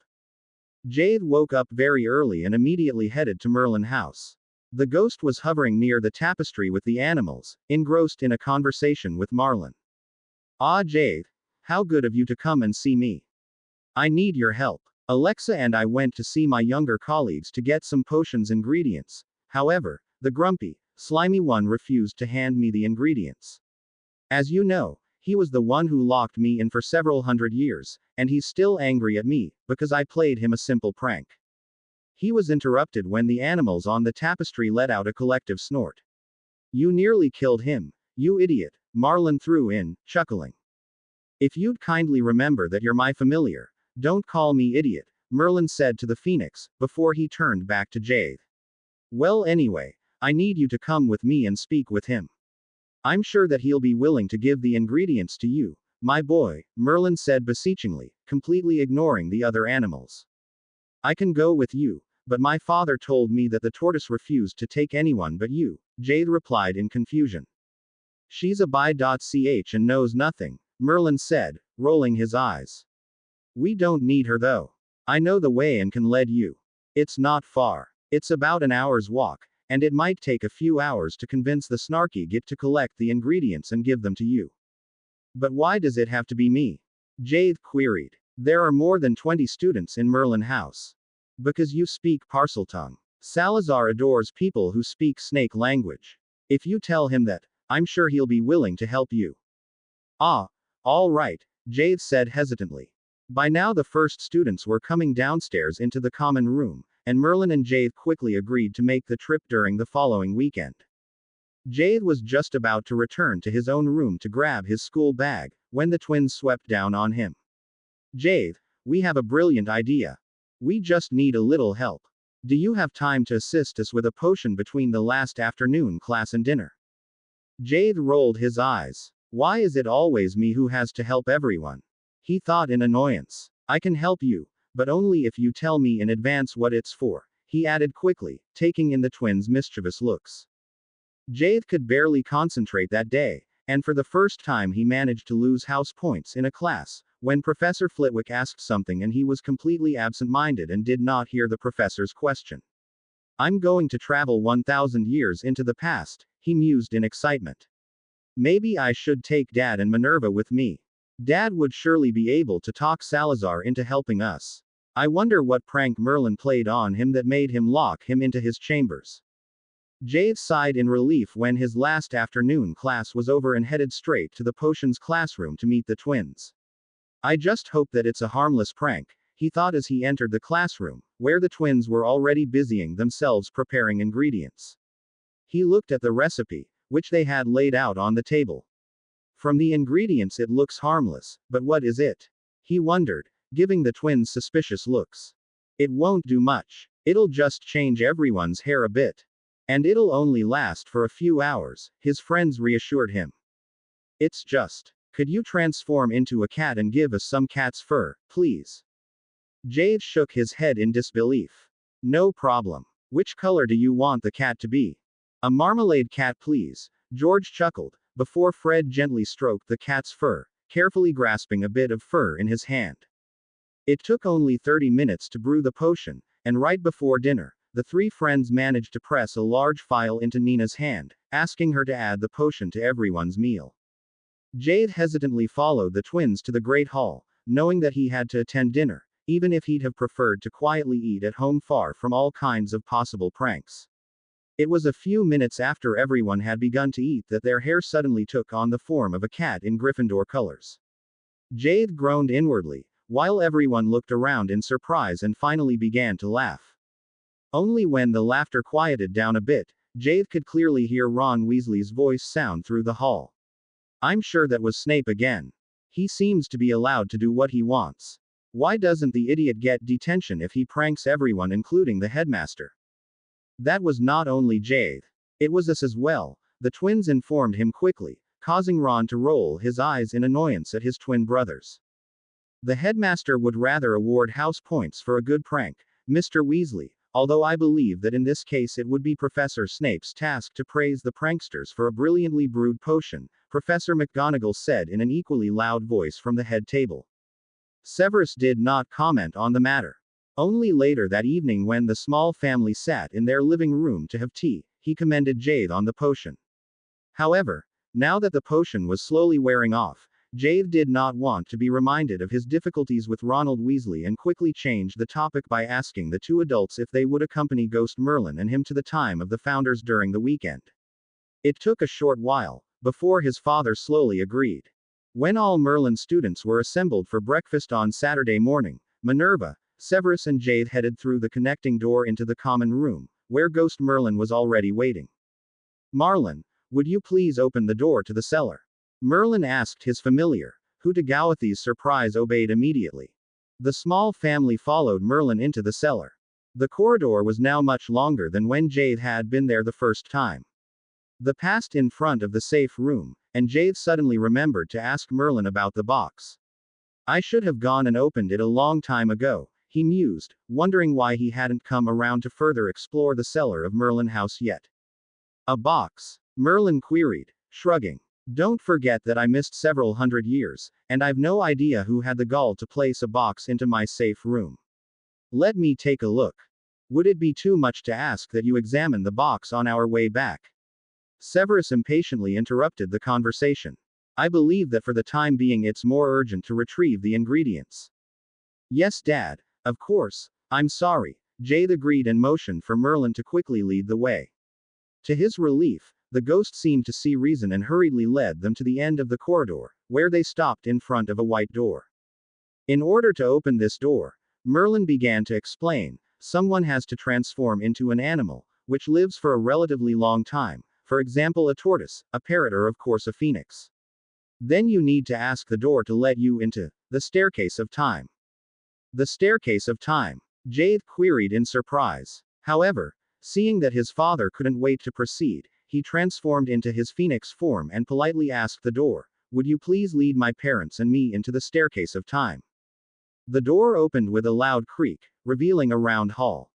A: Jade woke up very early and immediately headed to Merlin House. The ghost was hovering near the tapestry with the animals, engrossed in a conversation with Marlin. Ah, Jade, how good of you to come and see me. I need your help. Alexa and I went to see my younger colleagues to get some potions ingredients. However, the grumpy, slimy one refused to hand me the ingredients. As you know, he was the one who locked me in for several hundred years, and he's still angry at me, because I played him a simple prank. He was interrupted when the animals on the tapestry let out a collective snort. You nearly killed him, you idiot, Marlin threw in, chuckling. If you'd kindly remember that you're my familiar, don't call me idiot, Merlin said to the phoenix, before he turned back to Jade. Well anyway, I need you to come with me and speak with him. I'm sure that he'll be willing to give the ingredients to you, my boy, Merlin said beseechingly, completely ignoring the other animals. I can go with you, but my father told me that the tortoise refused to take anyone but you, Jade replied in confusion. She's a bi.ch and knows nothing, Merlin said, rolling his eyes. We don't need her though. I know the way and can lead you. It's not far. It's about an hour's walk, and it might take a few hours to convince the snarky git to collect the ingredients and give them to you. But why does it have to be me? Jade queried. There are more than 20 students in Merlin House. Because you speak Parseltongue. Salazar adores people who speak snake language. If you tell him that, I'm sure he'll be willing to help you. Ah, All right, Jade said hesitantly. By now the first students were coming downstairs into the common room, and Merlin and Jade quickly agreed to make the trip during the following weekend. Jade was just about to return to his own room to grab his school bag, when the twins swept down on him. Jade, we have a brilliant idea. We just need a little help. Do you have time to assist us with a potion between the last afternoon class and dinner? Jade rolled his eyes. Why is it always me who has to help everyone? He thought in annoyance. I can help you, but only if you tell me in advance what it's for, he added quickly, taking in the twins' mischievous looks. Jade could barely concentrate that day, and for the first time he managed to lose house points in a class, when Professor Flitwick asked something and he was completely absent-minded and did not hear the professor's question. I'm going to travel 1,000 years into the past, he mused in excitement. Maybe I should take Dad and Minerva with me. Dad would surely be able to talk Salazar into helping us. I wonder what prank Merlin played on him that made him lock him into his chambers. Jade sighed in relief when his last afternoon class was over and headed straight to the potions classroom to meet the twins. I just hope that it's a harmless prank, he thought as he entered the classroom, where the twins were already busying themselves preparing ingredients. He looked at the recipe, which they had laid out on the table. From the ingredients it looks harmless, but what is it? He wondered, giving the twins suspicious looks. It won't do much. It'll just change everyone's hair a bit. And it'll only last for a few hours, his friends reassured him. It's just. Could you transform into a cat and give us some cat's fur, please? Jade shook his head in disbelief. No problem. Which color do you want the cat to be? A marmalade cat, please, George chuckled, before Fred gently stroked the cat's fur, carefully grasping a bit of fur in his hand. It took only 30 minutes to brew the potion, and right before dinner, the three friends managed to press a large phial into Nina's hand, asking her to add the potion to everyone's meal. Jade hesitantly followed the twins to the Great Hall, knowing that he had to attend dinner, even if he'd have preferred to quietly eat at home far from all kinds of possible pranks. It was a few minutes after everyone had begun to eat that their hair suddenly took on the form of a cat in Gryffindor colors. Jade groaned inwardly, while everyone looked around in surprise and finally began to laugh. Only when the laughter quieted down a bit, Jade could clearly hear Ron Weasley's voice sound through the hall. I'm sure that was Snape again. He seems to be allowed to do what he wants. Why doesn't the idiot get detention if he pranks everyone, including the headmaster? That was not only Jade. It was us as well, the twins informed him quickly, causing Ron to roll his eyes in annoyance at his twin brothers. The headmaster would rather award house points for a good prank, Mr. Weasley, although I believe that in this case it would be Professor Snape's task to praise the pranksters for a brilliantly brewed potion, Professor McGonagall said in an equally loud voice from the head table. Severus did not comment on the matter. Only later that evening, when the small family sat in their living room to have tea, he commended Jade on the potion. However, now that the potion was slowly wearing off, Jade did not want to be reminded of his difficulties with Ronald Weasley and quickly changed the topic by asking the two adults if they would accompany Ghost Merlin and him to the time of the Founders during the weekend. It took a short while, before his father slowly agreed. When all Merlin students were assembled for breakfast on Saturday morning, Minerva, Severus and Jade headed through the connecting door into the common room, where Ghost Merlin was already waiting. Marlin, would you please open the door to the cellar? Merlin asked his familiar, who to Gawathi's surprise obeyed immediately. The small family followed Merlin into the cellar. The corridor was now much longer than when Jade had been there the first time. They passed in front of the safe room, and Jade suddenly remembered to ask Merlin about the box. I should have gone and opened it a long time ago, he mused, wondering why he hadn't come around to further explore the cellar of Merlin House yet. A box? Merlin queried, shrugging. Don't forget that I missed several hundred years, and I've no idea who had the gall to place a box into my safe room. Let me take a look. Would it be too much to ask that you examine the box on our way back? Severus impatiently interrupted the conversation. I believe that for the time being it's more urgent to retrieve the ingredients. Yes, Dad, of course. I'm sorry, Jade agreed and motioned for Merlin to quickly lead the way. To his relief, The ghost seemed to see reason and hurriedly led them to the end of the corridor, where they stopped in front of a white door. In order to open this door, Merlin began to explain, someone has to transform into an animal, which lives for a relatively long time, for example a tortoise, a parrot or of course a phoenix. Then you need to ask the door to let you into the staircase of time. The staircase of time? Jade queried in surprise. However, seeing that his father couldn't wait to proceed, he transformed into his phoenix form and politely asked the door, would you please lead my parents and me into the staircase of time? The door opened with a loud creak, revealing a round hall.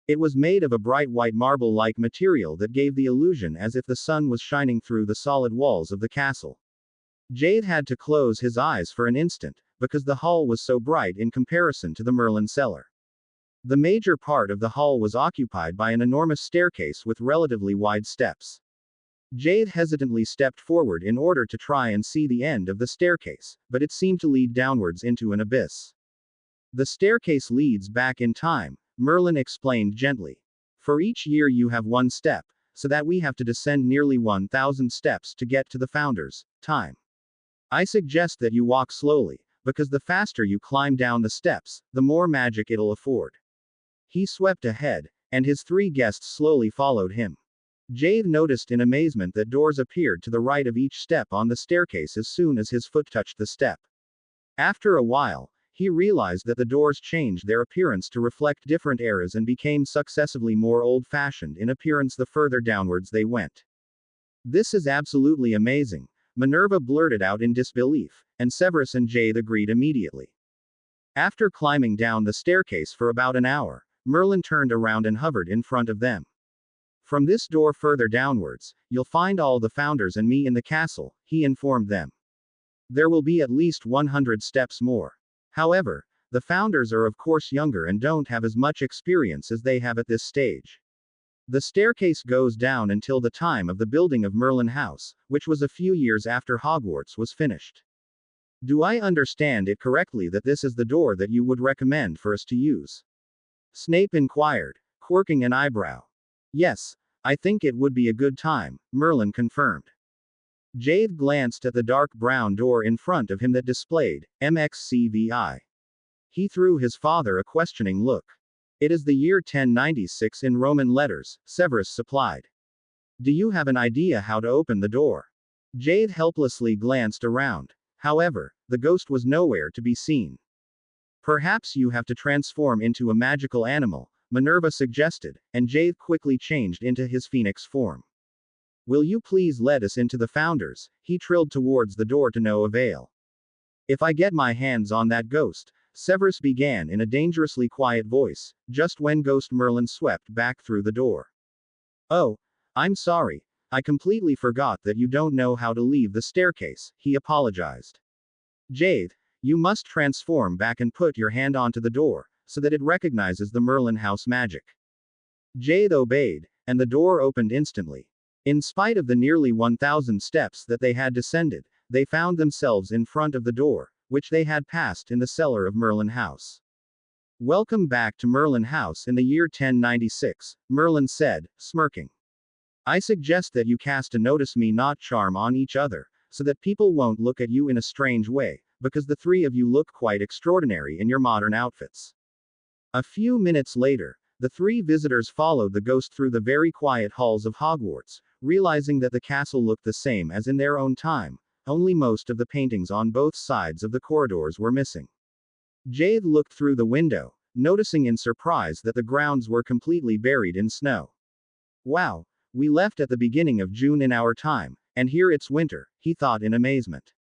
A: It was made of a bright white marble-like material that gave the illusion as if the sun was shining through the solid walls of the castle. Jade had to close his eyes for an instant, because the hall was so bright in comparison to the Merlin cellar. The major part of the hall was occupied by an enormous staircase with relatively wide steps. Jade hesitantly stepped forward in order to try and see the end of the staircase, but it seemed to lead downwards into an abyss. The staircase leads back in time, Merlin explained gently. For each year you have one step, so that we have to descend nearly 1,000 steps to get to the Founder's time. I suggest that you walk slowly, because the faster you climb down the steps, the more magic it'll afford. He swept ahead, and his three guests slowly followed him. Jade noticed in amazement that doors appeared to the right of each step on the staircase as soon as his foot touched the step. After a while, he realized that the doors changed their appearance to reflect different eras and became successively more old-fashioned in appearance the further downwards they went. This is absolutely amazing, Minerva blurted out in disbelief, and Severus and Jade agreed immediately. After climbing down the staircase for about an hour, Merlin turned around and hovered in front of them. From this door further downwards, you'll find all the founders and me in the castle, he informed them. There will be at least 100 steps more. However, the founders are of course younger and don't have as much experience as they have at this stage. The staircase goes down until the time of the building of Merlin House, which was a few years after Hogwarts was finished. Do I understand it correctly that this is the door that you would recommend for us to use? Snape inquired, quirking an eyebrow. Yes, I think it would be a good time, Merlin confirmed. Jade glanced at the dark brown door in front of him that displayed, MXCVI. He threw his father a questioning look. It is the year 1096 in Roman letters, Severus supplied. Do you have an idea how to open the door? Jade helplessly glanced around. However, the ghost was nowhere to be seen. Perhaps you have to transform into a magical animal, Minerva suggested, and Jade quickly changed into his phoenix form. Will you please let us into the Founders? He trilled towards the door to no avail. If I get my hands on that ghost, Severus began in a dangerously quiet voice, just when Ghost Merlin swept back through the door. Oh, I'm sorry, I completely forgot that you don't know how to leave the staircase, he apologized. Jade, you must transform back and put your hand onto the door, so that it recognizes the Merlin house magic. Jade obeyed, and the door opened instantly. In spite of the nearly 1,000 steps that they had descended, they found themselves in front of the door, which they had passed in the cellar of Merlin House. Welcome back to Merlin House in the year 1096, Merlin said, smirking. I suggest that you cast a notice me not charm on each other, so that people won't look at you in a strange way, because the three of you look quite extraordinary in your modern outfits. A few minutes later, the three visitors followed the ghost through the very quiet halls of Hogwarts, realizing that the castle looked the same as in their own time, only most of the paintings on both sides of the corridors were missing. Jade looked through the window, noticing in surprise that the grounds were completely buried in snow. Wow, we left at the beginning of June in our time, and here it's winter, he thought in amazement.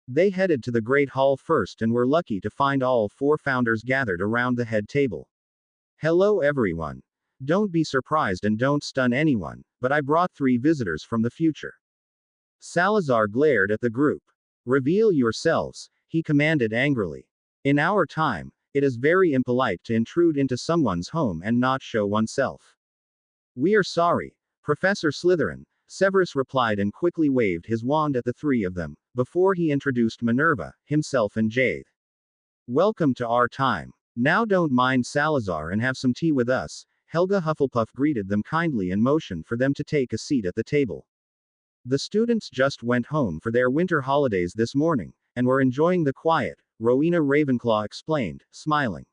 A: They headed to the Great Hall first and were lucky to find all four founders gathered around the head table. Hello everyone. Don't be surprised and don't stun anyone, but I brought 3 visitors from the future. Salazar glared at the group. Reveal yourselves, he commanded angrily. In our time, it is very impolite to intrude into someone's home and not show oneself. We are sorry, Professor Slytherin, Severus replied and quickly waved his wand at the 3 of them, before he introduced Minerva, himself and Jade. Welcome to our time. Now don't mind Salazar and have some tea with us, Helga Hufflepuff greeted them kindly and motioned for them to take a seat at the table. The students just went home for their winter holidays this morning, and were enjoying the quiet, Rowena Ravenclaw explained, smiling.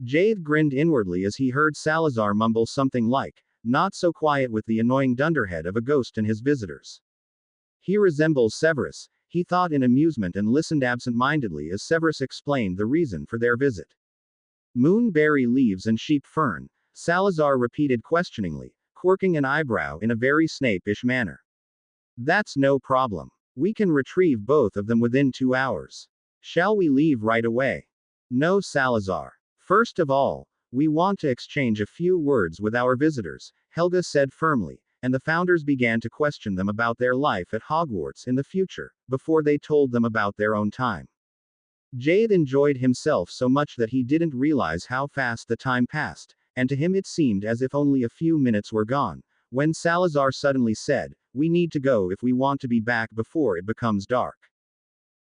A: Jade grinned inwardly as he heard Salazar mumble something like, "Not so quiet with the annoying dunderhead of a ghost and his visitors." He resembles Severus, he thought in amusement and listened absent-mindedly as Severus explained the reason for their visit. Moonberry leaves and sheep fern, Salazar repeated questioningly, quirking an eyebrow in a very Snape-ish manner. That's no problem. We can retrieve both of them within 2 hours. Shall we leave right away? No, Salazar. First of all, we want to exchange a few words with our visitors, Helga said firmly, and the founders began to question them about their life at Hogwarts in the future, before they told them about their own time. Jade enjoyed himself so much that he didn't realize how fast the time passed, and to him it seemed as if only a few minutes were gone, when Salazar suddenly said, "We need to go if we want to be back before it becomes dark."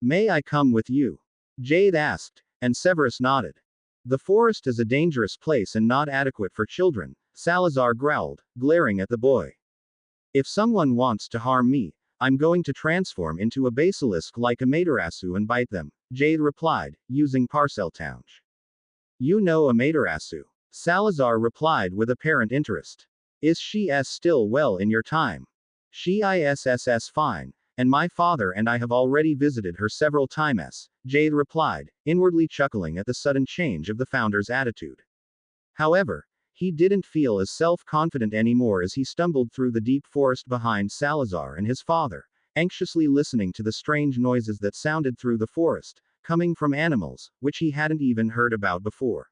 A: "May I come with you?" Jade asked, and Severus nodded. "The forest is a dangerous place and not adequate for children," Salazar growled, glaring at the boy. "If someone wants to harm me, I'm going to transform into a basilisk like Amaterasu and bite them," Jade replied, using Parseltongue. "You know Amaterasu?" Salazar replied with apparent interest. "Is she still well in your time?" "She is fine, and my father and I have already visited her several times," Jade replied, inwardly chuckling at the sudden change of the founder's attitude. However, he didn't feel as self-confident anymore as he stumbled through the deep forest behind Salazar and his father, anxiously listening to the strange noises that sounded through the forest, coming from animals, which he hadn't even heard about before.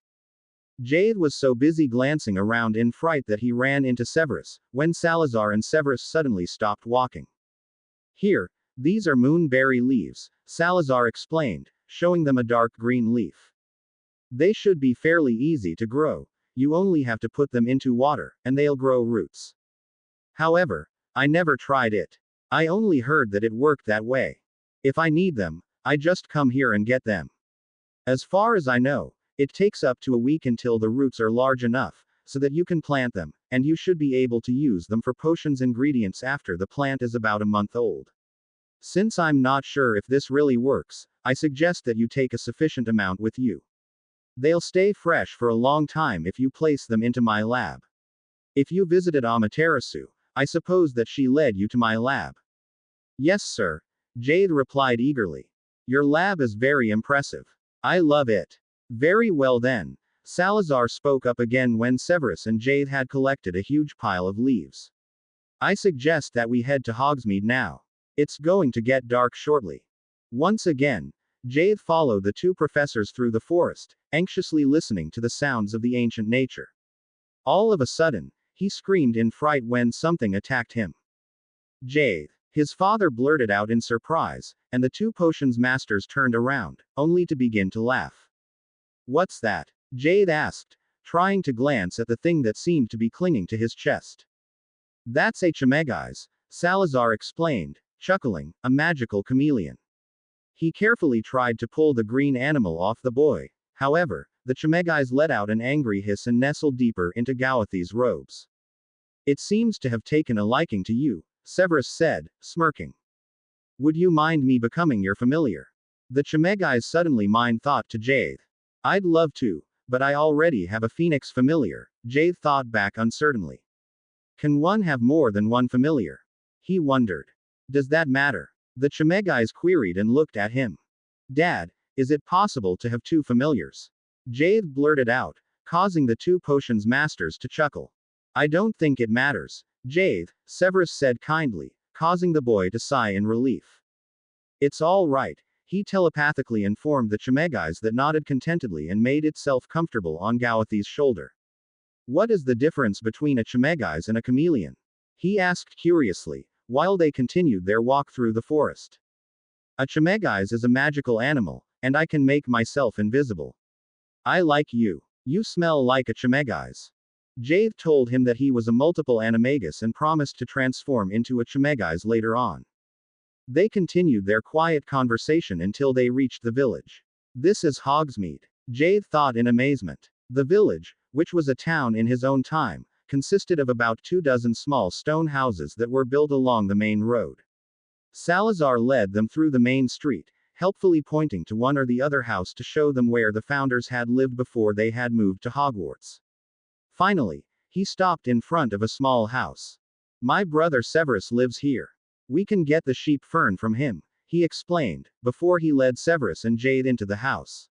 A: Jade was so busy glancing around in fright that he ran into Severus, when Salazar and Severus suddenly stopped walking. "Here, these are moonberry leaves," Salazar explained, showing them a dark green leaf. "They should be fairly easy to grow. You only have to put them into water, and they'll grow roots. However, I never tried it. I only heard that it worked that way. If I need them, I just come here and get them. As far as I know, it takes up to a week until the roots are large enough, so that you can plant them, and you should be able to use them for potions ingredients after the plant is about a month old. Since I'm not sure if this really works, I suggest that you take a sufficient amount with you. They'll stay fresh for a long time if you place them into my lab. If you visited Amaterasu, I suppose that she led you to my lab." "Yes, sir," Jade replied eagerly. "Your lab is very impressive. I love it." "Very well then." Salazar spoke up again when Severus and Jade had collected a huge pile of leaves. "I suggest that we head to Hogsmeade now. It's going to get dark shortly." Once again, Jade followed the two professors through the forest, anxiously listening to the sounds of the ancient nature. All of a sudden, he screamed in fright when something attacked him. "Jade!" His father blurted out in surprise, and the two potions masters turned around, only to begin to laugh. "What's that?" Jade asked, trying to glance at the thing that seemed to be clinging to his chest. "That's a Animagus," Salazar explained, chuckling, "a magical chameleon." He carefully tried to pull the green animal off the boy. However, the Animagus let out an angry hiss and nestled deeper into Gawathi's robes. "It seems to have taken a liking to you," Severus said, smirking. "Would you mind me becoming your familiar?" The Animagus suddenly thought to Jade. "I'd love to, but I already have a phoenix familiar," Jade thought back uncertainly. "Can one have more than one familiar?" he wondered. "Does that matter?" The Animagus queried and looked at him. "Dad, is it possible to have two familiars?" Jade blurted out, causing the two potions masters to chuckle. "I don't think it matters, Jade," Severus said kindly, causing the boy to sigh in relief. "It's all right," he telepathically informed the Animagus that nodded contentedly and made itself comfortable on Gawathi's shoulder. "What is the difference between a Animagus and a chameleon?" he asked curiously, while they continued their walk through the forest. "A Animagus is a magical animal, and I can make myself invisible. I like you. You smell like a Animagus." Jade told him that he was a multiple Animagus and promised to transform into a Animagus later on. They continued their quiet conversation until they reached the village. "This is Hogsmeade," Jade thought in amazement. The village, which was a town in his own time, consisted of about 24 small stone houses that were built along the main road. Salazar led them through the main street, helpfully pointing to one or the other house to show them where the founders had lived before they had moved to Hogwarts. Finally, he stopped in front of a small house. "My brother Severus lives here. We can get the sheep fern from him," he explained, before he led Severus and Jade into the house.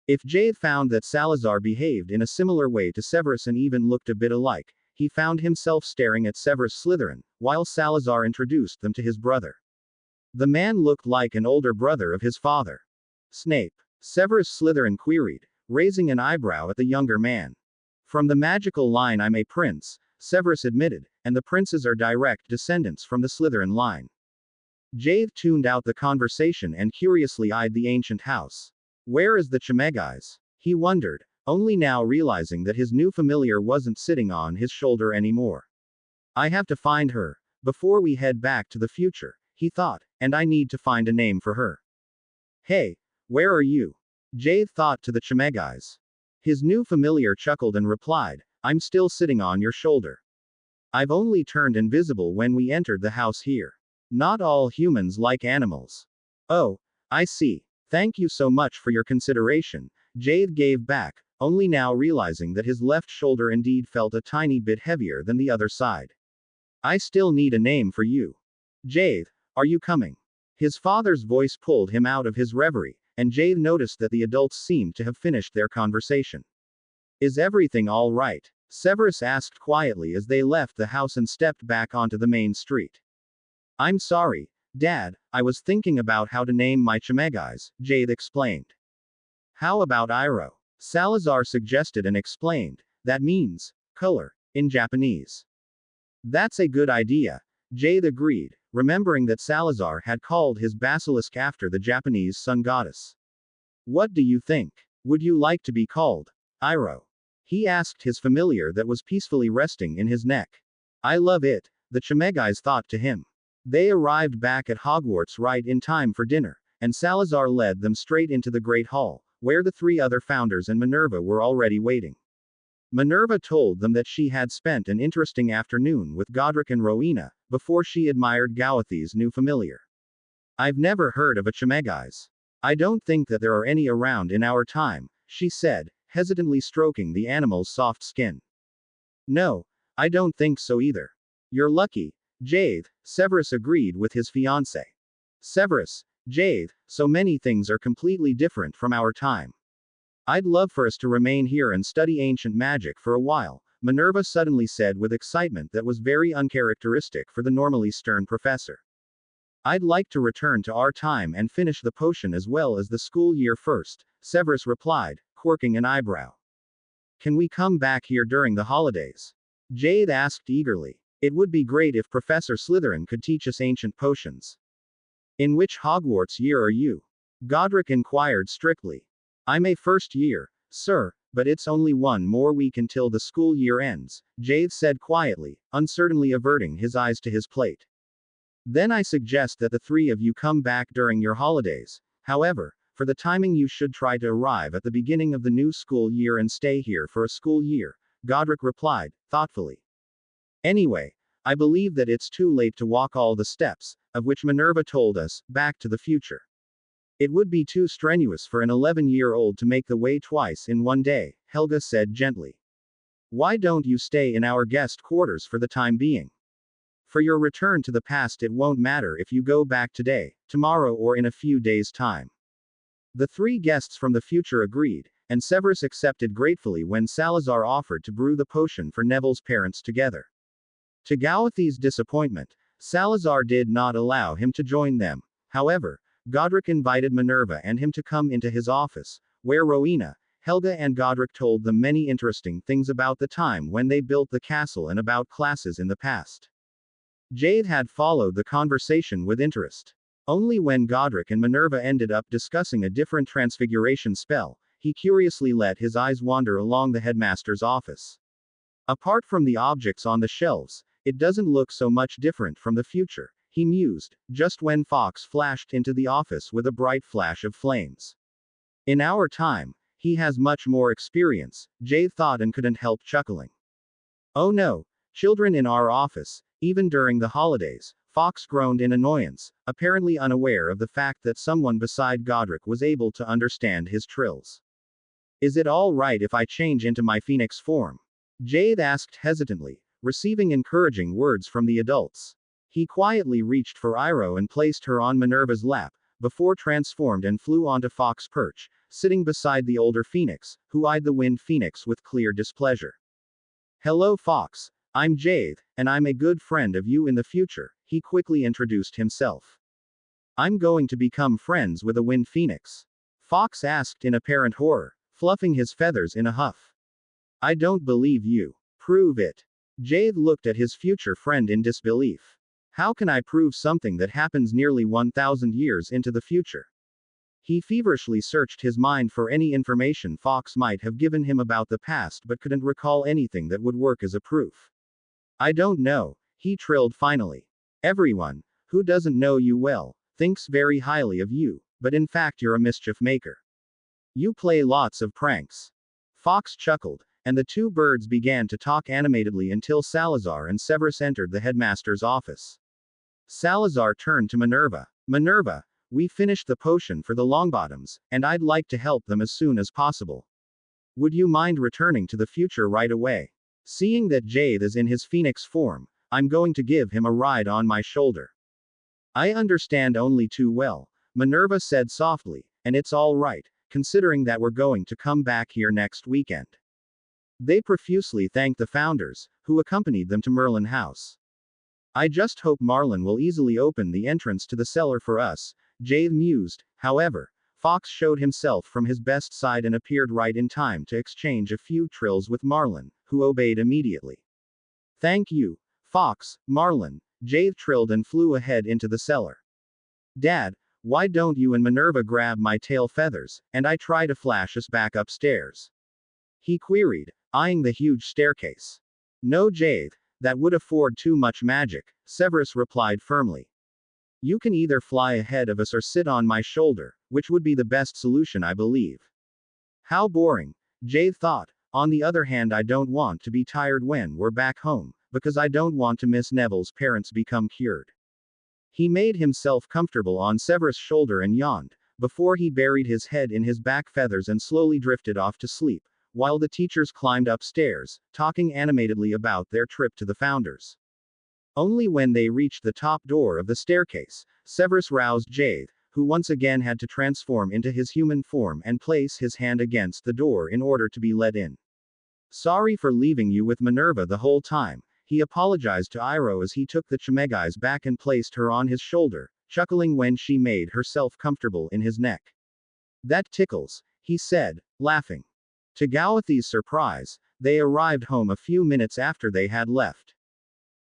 A: If Jade found that Salazar behaved in a similar way to Severus and even looked a bit alike, he found himself staring at Severus Slytherin, while Salazar introduced them to his brother. The man looked like an older brother of his father. "Snape?" Severus Slytherin queried, raising an eyebrow at the younger man. "From the magical line I'm a prince," Severus admitted, "and the princes are direct descendants from the Slytherin line." Jade tuned out the conversation and curiously eyed the ancient house. "Where is the Animagus?" he wondered, only now realizing that his new familiar wasn't sitting on his shoulder anymore. "I have to find her before we head back to the future," he thought, "and I need to find a name for her." "Hey, where are you?" Jade thought to the Animagus. His new familiar chuckled and replied, "I'm still sitting on your shoulder. I've only turned invisible when we entered the house here. Not all humans like animals." "Oh, I see. Thank you so much for your consideration," Jade gave back, only now realizing that his left shoulder indeed felt a tiny bit heavier than the other side. "I still need a name for you. Jade, are you coming?" His father's voice pulled him out of his reverie, and Jade noticed that the adults seemed to have finished their conversation. "Is everything all right?" Severus asked quietly as they left the house and stepped back onto the main street. "I'm sorry, Dad, I was thinking about how to name my Animagus," Jade explained. "How about Iroh?" Salazar suggested and explained. "That means color in Japanese." "That's a good idea," Jade agreed, remembering that Salazar had called his basilisk after the Japanese sun goddess. "What do you think? Would you like to be called Iroh?" he asked his familiar that was peacefully resting in his neck. "I love it," the Animagus thought to him. They arrived back at Hogwarts right in time for dinner, and Salazar led them straight into the Great Hall, where the three other founders and Minerva were already waiting. Minerva told them that she had spent an interesting afternoon with Godric and Rowena, before she admired Gawathi's new familiar. "I've never heard of a Animagus. I don't think that there are any around in our time," she said, hesitantly stroking the animal's soft skin. "No, I don't think so either. You're lucky, Jade," Severus agreed with his fiancée. "Severus, Jade, so many things are completely different from our time. I'd love for us to remain here and study ancient magic for a while," Minerva suddenly said with excitement that was very uncharacteristic for the normally stern professor. "I'd like to return to our time and finish the potion as well as the school year first," Severus replied, quirking an eyebrow. "Can we come back here during the holidays?" Jade asked eagerly. "It would be great if Professor Slytherin could teach us ancient potions." "In which Hogwarts year are you?" Godric inquired strictly. "I'm a first year, sir, but it's only one more week until the school year ends," Jade said quietly, uncertainly averting his eyes to his plate. "Then I suggest that the three of you come back during your holidays. However, for the timing you should try to arrive at the beginning of the new school year and stay here for a school year," Godric replied, thoughtfully. "Anyway, I believe that it's too late to walk all the steps, of which Minerva told us, back to the future. It would be too strenuous for an 11-year-old to make the way twice in one day," Helga said gently. "Why don't you stay in our guest quarters for the time being? For your return to the past it won't matter if you go back today, tomorrow or in a few days' time." The three guests from the future agreed, and Severus accepted gratefully when Salazar offered to brew the potion for Neville's parents together. To Gawathi's disappointment, Salazar did not allow him to join them. However, Godric invited Minerva and him to come into his office, where Rowena, Helga and Godric told them many interesting things about the time when they built the castle and about classes in the past. Jade had followed the conversation with interest. Only when Godric and Minerva ended up discussing a different transfiguration spell, he curiously let his eyes wander along the headmaster's office. "Apart from the objects on the shelves, it doesn't look so much different from the future," he mused, just when Fawkes flashed into the office with a bright flash of flames. "In our time, He has much more experience, Jade thought and couldn't help chuckling. Oh no, children in our office, even during the holidays, Fox groaned in annoyance, apparently unaware of the fact that someone beside Godric was able to understand his trills. Is it all right if I change into my phoenix form? Jade asked hesitantly, receiving encouraging words from the adults. He quietly reached for Iroh and placed her on Minerva's lap, before transformed and flew onto Fox's perch, sitting beside the older phoenix, who eyed the wind phoenix with clear displeasure. Hello Fox, I'm Jade, and I'm a good friend of you in the future, he quickly introduced himself. I'm going to become friends with a wind phoenix? Fox asked in apparent horror, fluffing his feathers in a huff. I don't believe you. Prove it. Jade looked at his future friend in disbelief. How can I prove something that happens nearly 1,000 years into the future? He feverishly searched his mind for any information Fox might have given him about the past but couldn't recall anything that would work as a proof. I don't know, he trilled finally. Everyone, who doesn't know you well, thinks very highly of you, but in fact you're a mischief maker. You play lots of pranks. Fox chuckled, and the two birds began to talk animatedly until Salazar and Severus entered the headmaster's office. Salazar turned to Minerva. Minerva, we finished the potion for the Longbottoms, and I'd like to help them as soon as possible. Would you mind returning to the future right away? Seeing that Jade is in his phoenix form, I'm going to give him a ride on my shoulder. I understand only too well, Minerva said softly, and it's all right, considering that we're going to come back here next weekend. They profusely thanked the founders, who accompanied them to Merlin House. I just hope Marlin will easily open the entrance to the cellar for us, Jade mused. However, Fox showed himself from his best side and appeared right in time to exchange a few trills with Marlin, who obeyed immediately. Thank you, Fox, Marlin, Jade trilled and flew ahead into the cellar. Dad, why don't you and Minerva grab my tail feathers, and I try to flash us back upstairs? He queried, eyeing the huge staircase. No Jade, that would afford too much magic, Severus replied firmly. You can either fly ahead of us or sit on my shoulder, which would be the best solution I believe. How boring, Jade thought. On the other hand, I don't want to be tired when we're back home, because I don't want to miss Neville's parents become cured. He made himself comfortable on Severus' shoulder and yawned, before he buried his head in his back feathers and slowly drifted off to sleep, while the teachers climbed upstairs, talking animatedly about their trip to the founders. Only when they reached the top door of the staircase, Severus roused Jade, who once again had to transform into his human form and place his hand against the door in order to be let in. Sorry for leaving you with Minerva the whole time, he apologized to Iroh as he took the Animagus back and placed her on his shoulder, chuckling when she made herself comfortable in his neck. That tickles, he said, laughing. To Gawathi's surprise, they arrived home a few minutes after they had left.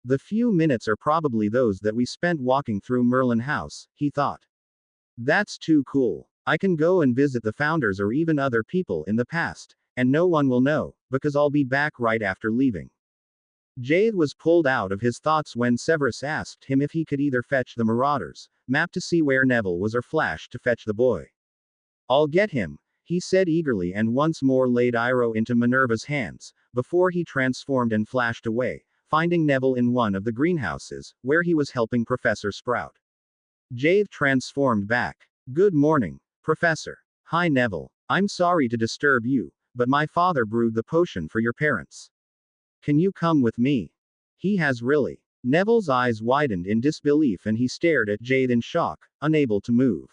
A: The few minutes are probably those that we spent walking through Merlin House, he thought. That's too cool. I can go and visit the founders or even other people in the past, and no one will know, because I'll be back right after leaving. Jade was pulled out of his thoughts when Severus asked him if he could either fetch the Marauders map to see where Neville was or Flash to fetch the boy. I'll get him, he said eagerly and once more laid Iroh into Minerva's hands, before he transformed and flashed away, finding Neville in one of the greenhouses, where he was helping Professor Sprout. Jade transformed back. Good morning, Professor. Hi Neville. I'm sorry to disturb you, but my father brewed the potion for your parents. Can you come with me? He has really. Neville's eyes widened in disbelief and he stared at Jade in shock, unable to move.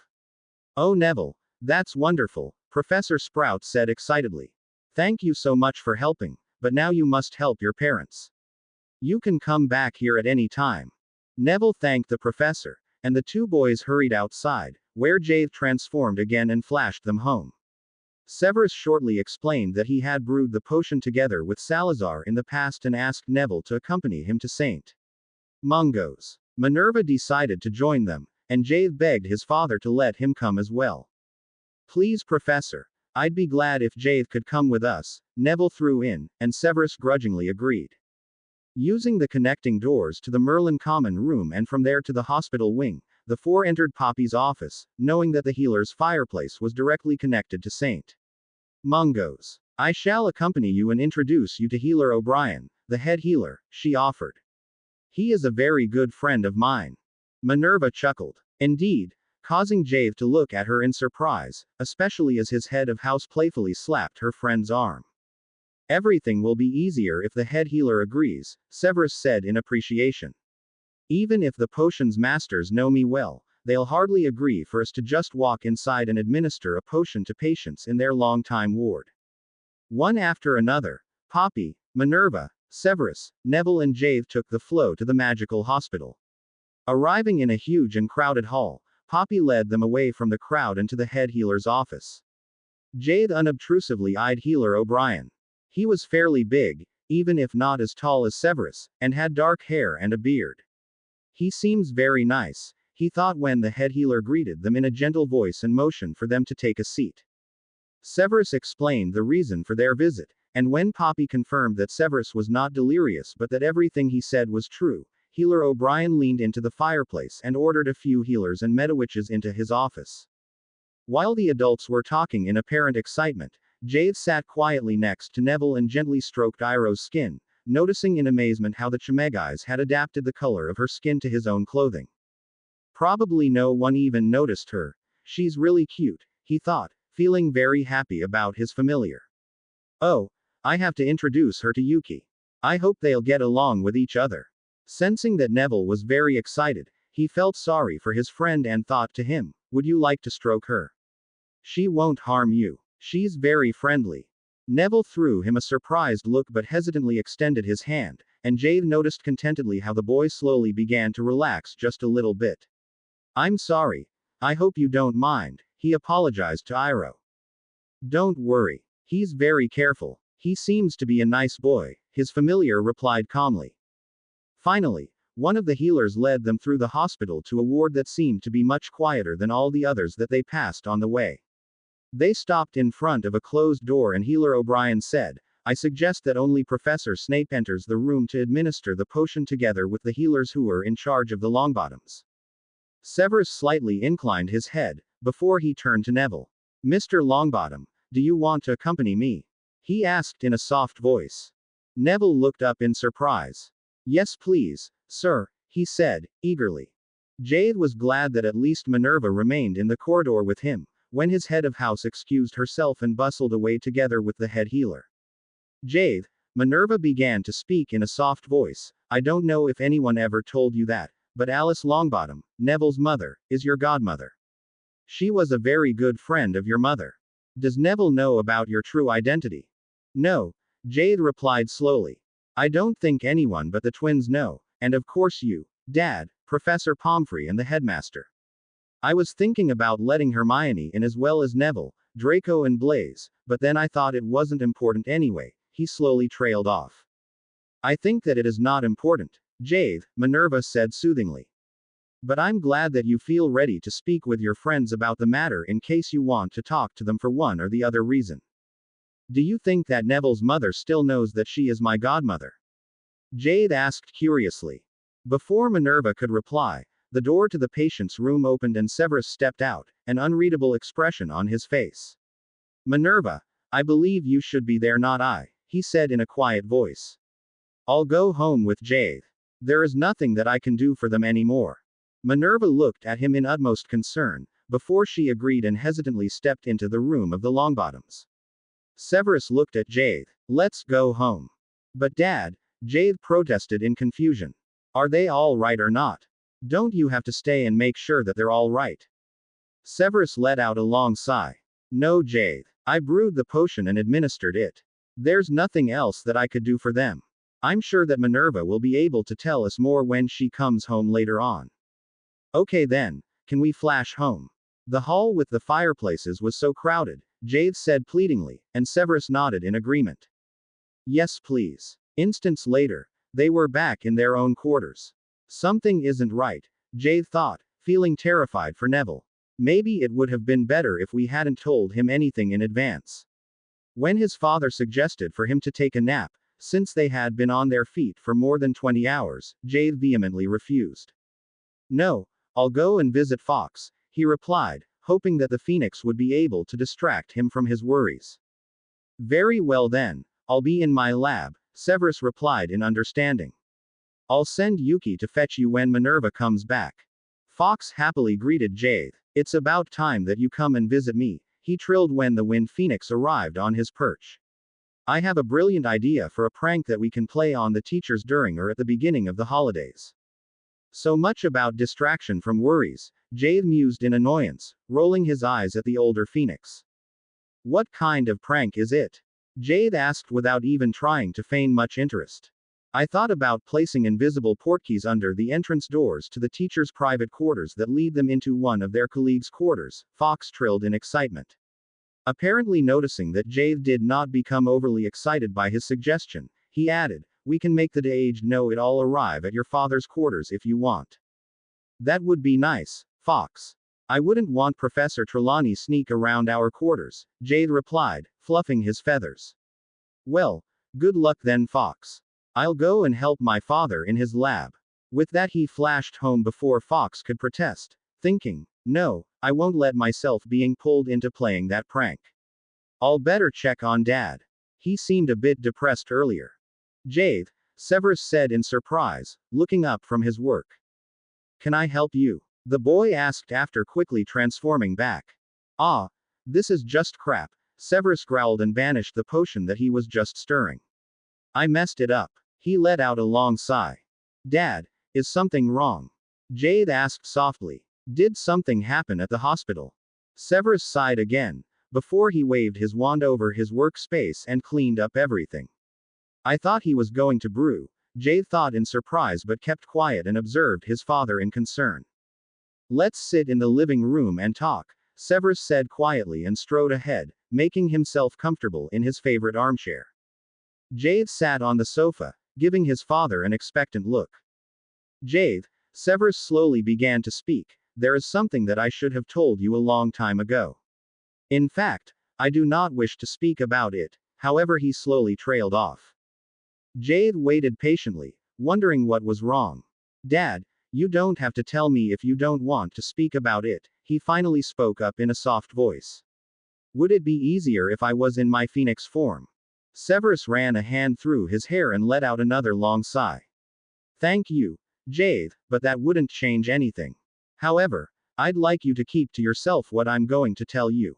A: Oh Neville, that's wonderful, Professor Sprout said excitedly. Thank you so much for helping, but now you must help your parents. You can come back here at any time. Neville thanked the professor, and the two boys hurried outside, where Jade transformed again and flashed them home. Severus shortly explained that he had brewed the potion together with Salazar in the past and asked Neville to accompany him to St. Mungo's. Minerva decided to join them, and Jade begged his father to let him come as well. Please Professor, I'd be glad if Jade could come with us, Neville threw in, and Severus grudgingly agreed. Using the connecting doors to the Merlin common room and from there to the hospital wing, the four entered Poppy's office, knowing that the healer's fireplace was directly connected to St. Mungos. I shall accompany you and introduce you to Healer O'Brien, the head healer, she offered. He is a very good friend of mine. Minerva chuckled. Indeed, causing Jave to look at her in surprise, especially as his head of house playfully slapped her friend's arm. Everything will be easier if the head healer agrees, Severus said in appreciation. Even if the potions masters know me well, they'll hardly agree for us to just walk inside and administer a potion to patients in their long-time ward. One after another, Poppy, Minerva, Severus, Neville and Jave took the flow to the magical hospital. Arriving in a huge and crowded hall, Poppy led them away from the crowd and to the head healer's office. Jave unobtrusively eyed Healer O'Brien. He was fairly big, even if not as tall as Severus, and had dark hair and a beard. He seems very nice, he thought when the head healer greeted them in a gentle voice and motioned for them to take a seat. Severus explained the reason for their visit, and when Poppy confirmed that Severus was not delirious but that everything he said was true, Healer O'Brien leaned into the fireplace and ordered a few healers and medawitches into his office. While the adults were talking in apparent excitement, Jave sat quietly next to Neville and gently stroked Iroh's skin, noticing in amazement how the Chimegais had adapted the color of her skin to his own clothing. Probably no one even noticed her. She's really cute, he thought, feeling very happy about his familiar. Oh, I have to introduce her to Yuki. I hope they'll get along with each other. Sensing that Neville was very excited, he felt sorry for his friend and thought to him, would you like to stroke her? She won't harm you. She's very friendly. Neville threw him a surprised look but hesitantly extended his hand, and Jave noticed contentedly how the boy slowly began to relax just a little bit. I'm sorry. I hope you don't mind, he apologized to Iroh. Don't worry. He's very careful. He seems to be a nice boy, his familiar replied calmly. Finally, one of the healers led them through the hospital to a ward that seemed to be much quieter than all the others that they passed on the way. They stopped in front of a closed door and Healer O'Brien said, I suggest that only Professor Snape enters the room to administer the potion together with the healers who are in charge of the Longbottoms. Severus slightly inclined his head, before he turned to Neville. Mr. Longbottom, do you want to accompany me? He asked in a soft voice. Neville looked up in surprise. Yes please, sir, he said, eagerly. Jade was glad that at least Minerva remained in the corridor with him, when his head of house excused herself and bustled away together with the head healer. Jade, Minerva began to speak in a soft voice, I don't know if anyone ever told you that, but Alice Longbottom, Neville's mother, is your godmother. She was a very good friend of your mother. Does Neville know about your true identity? No, Jade replied slowly. I don't think anyone but the twins know, and of course you, Dad, Professor Pomfrey and the headmaster. I was thinking about letting Hermione in as well as Neville, Draco and Blaise, but then I thought it wasn't important anyway, he slowly trailed off. I think that it is not important, Jade, Minerva said soothingly. But I'm glad that you feel ready to speak with your friends about the matter in case you want to talk to them for one or the other reason. Do you think that Neville's mother still knows that she is my godmother? Jade asked curiously. Before Minerva could reply, the door to the patient's room opened and Severus stepped out, an unreadable expression on his face. Minerva, I believe you should be there, not I, he said in a quiet voice. I'll go home with Jade. There is nothing that I can do for them anymore. Minerva looked at him in utmost concern, before she agreed and hesitantly stepped into the room of the Longbottoms. Severus looked at Jade. Let's go home. But Dad, Jade protested in confusion. Are they all right or not? Don't you have to stay and make sure that they're all right? Severus let out a long sigh. No, Jade. I brewed the potion and administered it. There's nothing else that I could do for them. I'm sure that Minerva will be able to tell us more when she comes home later on. Okay then, can we flash home? The hall with the fireplaces was so crowded, Jade said pleadingly, and Severus nodded in agreement. Yes please. Instants later, they were back in their own quarters. Something isn't right, Jade thought, feeling terrified for Neville. Maybe it would have been better if we hadn't told him anything in advance. When his father suggested for him to take a nap, since they had been on their feet for more than 20 hours, Jade vehemently refused. No, I'll go and visit Fox, he replied, hoping that the Phoenix would be able to distract him from his worries. Very well then. I'll be in my lab, Severus replied in understanding. I'll send Yuki to fetch you when Minerva comes back. Fox happily greeted Jade. It's about time that you come and visit me, he trilled when the Wind Phoenix arrived on his perch. I have a brilliant idea for a prank that we can play on the teachers during or at the beginning of the holidays. So much about distraction from worries, Jade mused in annoyance, rolling his eyes at the older Phoenix. What kind of prank is it? Jade asked without even trying to feign much interest. I thought about placing invisible portkeys under the entrance doors to the teachers' private quarters that lead them into one of their colleagues' quarters, Fox trilled in excitement. Apparently noticing that Jade did not become overly excited by his suggestion, he added, we can make the de-aged know-it-all arrive at your father's quarters if you want. That would be nice, Fox. I wouldn't want Professor Trelawney sneak around our quarters, Jade replied, fluffing his feathers. Well, good luck then, Fox. I'll go and help my father in his lab. With that he flashed home before Fox could protest, thinking, no, I won't let myself being pulled into playing that prank. I'll better check on Dad. He seemed a bit depressed earlier. Jade, Severus said in surprise, looking up from his work. Can I help you? The boy asked after quickly transforming back. Ah, this is just crap, Severus growled and banished the potion that he was just stirring. I messed it up. He let out a long sigh. Dad, is something wrong? Jade asked softly. Did something happen at the hospital? Severus sighed again, before he waved his wand over his workspace and cleaned up everything. I thought he was going to brew, Jade thought in surprise but kept quiet and observed his father in concern. Let's sit in the living room and talk, Severus said quietly and strode ahead, making himself comfortable in his favorite armchair. Jade sat on the sofa, giving his father an expectant look. Jade, Severus slowly began to speak, there is something that I should have told you a long time ago. In fact, I do not wish to speak about it, however he slowly trailed off. Jade waited patiently, wondering what was wrong. Dad, you don't have to tell me if you don't want to speak about it, he finally spoke up in a soft voice. Would it be easier if I was in my phoenix form? Severus ran a hand through his hair and let out another long sigh. Thank you, Jade, but that wouldn't change anything. However, I'd like you to keep to yourself what I'm going to tell you.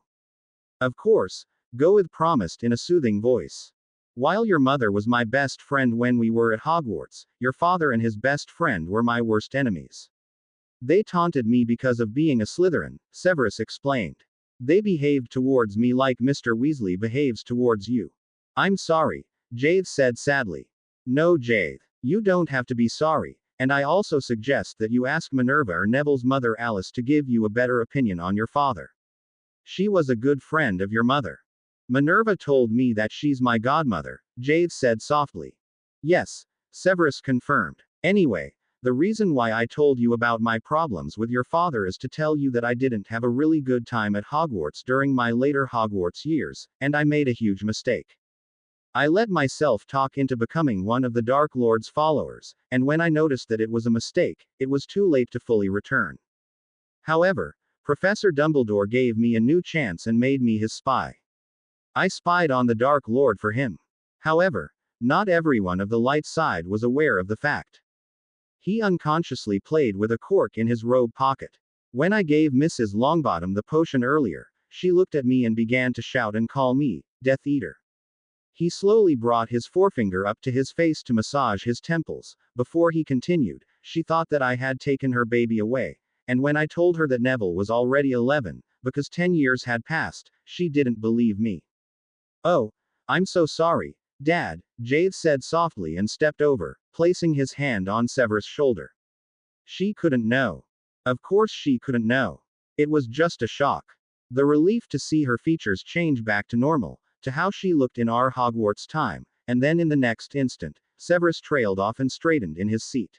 A: Of course, Goethe promised in a soothing voice. While your mother was my best friend when we were at Hogwarts, your father and his best friend were my worst enemies. They taunted me because of being a Slytherin, Severus explained. They behaved towards me like Mr. Weasley behaves towards you. I'm sorry, Jade said sadly. No, Jade, you don't have to be sorry, and I also suggest that you ask Minerva or Neville's mother Alice to give you a better opinion on your father. She was a good friend of your mother. Minerva told me that she's my godmother, Jade said softly. Yes, Severus confirmed. Anyway, the reason why I told you about my problems with your father is to tell you that I didn't have a really good time at Hogwarts during my later Hogwarts years, and I made a huge mistake. I let myself talk into becoming one of the Dark Lord's followers, and when I noticed that it was a mistake, it was too late to fully return. However, Professor Dumbledore gave me a new chance and made me his spy. I spied on the Dark Lord for him. However, not everyone of the light side was aware of the fact. He unconsciously played with a cork in his robe pocket. When I gave Mrs. Longbottom the potion earlier, she looked at me and began to shout and call me, Death Eater. He slowly brought his forefinger up to his face to massage his temples, before he continued, she thought that I had taken her baby away, and when I told her that Neville was already 11, because 10 years had passed, she didn't believe me. Oh, I'm so sorry, Dad, Jade said softly and stepped over, placing his hand on Severus' shoulder. She couldn't know. Of course she couldn't know. It was just a shock. The relief to see her features change back to normal, to how she looked in our Hogwarts time, and then in the next instant, Severus trailed off and straightened in his seat.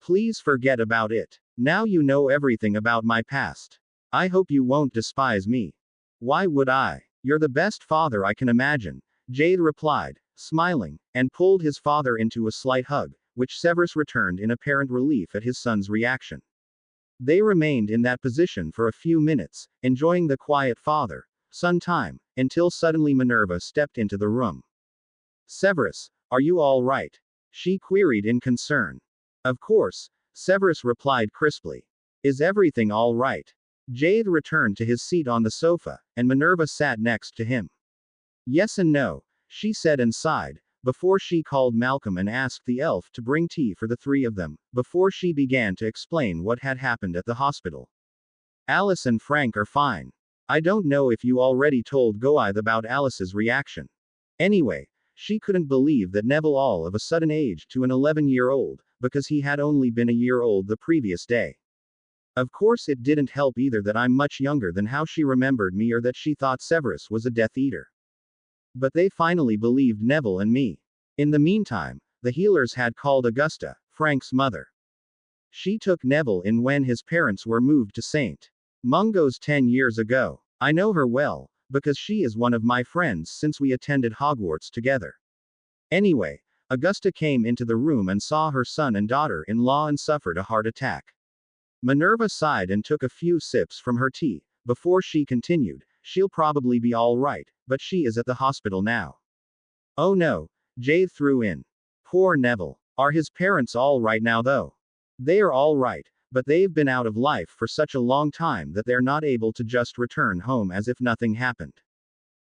A: Please forget about it. Now you know everything about my past. I hope you won't despise me. Why would I? You're the best father I can imagine, Jade replied, smiling, and pulled his father into a slight hug, which Severus returned in apparent relief at his son's reaction. They remained in that position for a few minutes, enjoying the quiet father, some time, until suddenly Minerva stepped into the room. Severus, are you all right? She queried in concern. Of course, Severus replied crisply. Is everything all right? Jade returned to his seat on the sofa, and Minerva sat next to him. Yes and no, she said and sighed, before she called Malcolm and asked the elf to bring tea for the three of them, before she began to explain what had happened at the hospital. Alice and Frank are fine. I don't know if you already told Goithe about Alice's reaction. Anyway, she couldn't believe that Neville all of a sudden aged to an 11-year-old, because he had only been a year old the previous day. Of course it didn't help either that I'm much younger than how she remembered me or that she thought Severus was a Death Eater. But they finally believed Neville and me. In the meantime, the healers had called Augusta, Frank's mother. She took Neville in when his parents were moved to St. Mungo's 10 years ago. I know her well, because she is one of my friends since we attended Hogwarts together. Anyway, Augusta came into the room and saw her son and daughter-in-law and suffered a heart attack. Minerva sighed and took a few sips from her tea, before she continued, she'll probably be all right, but she is at the hospital now. Oh no, Jade threw in. Poor Neville. Are his parents all right now though? They are all right, but they've been out of life for such a long time that they're not able to just return home as if nothing happened.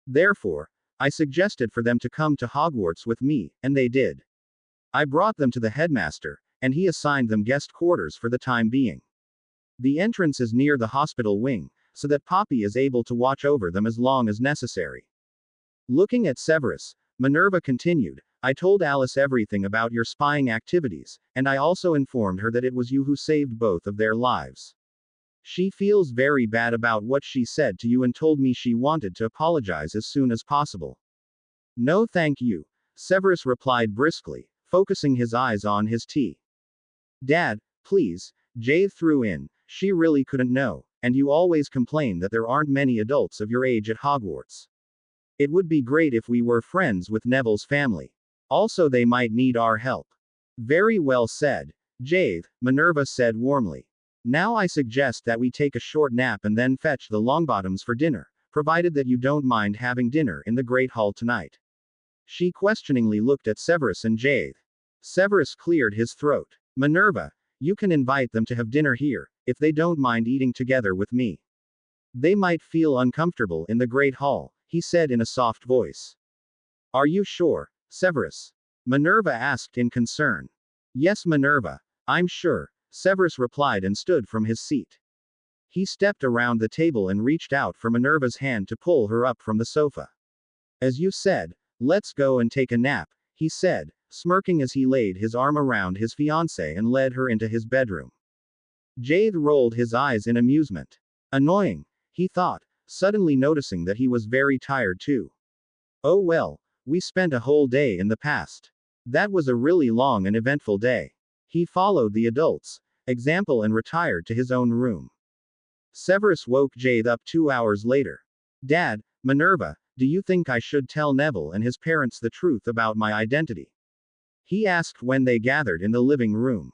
A: Therefore, I suggested for them to come to Hogwarts with me, and they did. I brought them to the headmaster, and he assigned them guest quarters for the time being. The entrance is near the hospital wing, so that Poppy is able to watch over them as long as necessary. Looking at Severus, Minerva continued, I told Alice everything about your spying activities, and I also informed her that it was you who saved both of their lives. She feels very bad about what she said to you and told me she wanted to apologize as soon as possible. No thank you, Severus replied briskly, focusing his eyes on his tea. Dad, please, Jade threw in, she really couldn't know, and you always complain that there aren't many adults of your age at Hogwarts. It would be great if we were friends with Neville's family. Also they might need our help. Very well said, Jade, Minerva said warmly. Now I suggest that we take a short nap and then fetch the Longbottoms for dinner, provided that you don't mind having dinner in the Great Hall tonight. She questioningly looked at Severus and Jade. Severus cleared his throat. Minerva, you can invite them to have dinner here, if they don't mind eating together with me. They might feel uncomfortable in the Great Hall, he said in a soft voice. Are you sure, Severus? Minerva asked in concern. Yes, Minerva, I'm sure, Severus replied and stood from his seat. He stepped around the table and reached out for Minerva's hand to pull her up from the sofa. As you said, let's go and take a nap, he said, smirking as he laid his arm around his fiancée and led her into his bedroom. Jade rolled his eyes in amusement. Annoying, he thought, suddenly noticing that he was very tired too. Oh well, we spent a whole day in the past. That was a really long and eventful day. He followed the adults' example and retired to his own room. Severus woke Jade up 2 hours later. Dad, Minerva, do you think I should tell Neville and his parents the truth about my identity? He asked when they gathered in the living room.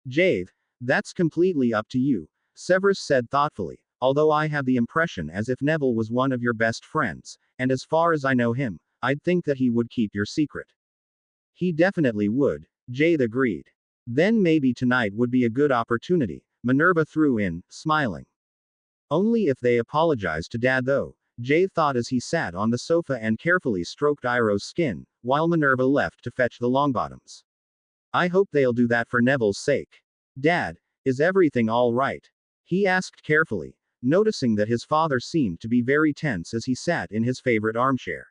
A: Jade, that's completely up to you, Severus said thoughtfully, although I have the impression as if Neville was one of your best friends, and as far as I know him, I'd think that he would keep your secret. He definitely would, Jade agreed. Then maybe tonight would be a good opportunity, Minerva threw in, smiling. Only if they apologize to Dad though, Jade thought as he sat on the sofa and carefully stroked Iroh's skin, while Minerva left to fetch the Longbottoms. I hope they'll do that for Neville's sake. Dad, is everything all right? He asked carefully, noticing that his father seemed to be very tense as he sat in his favorite armchair.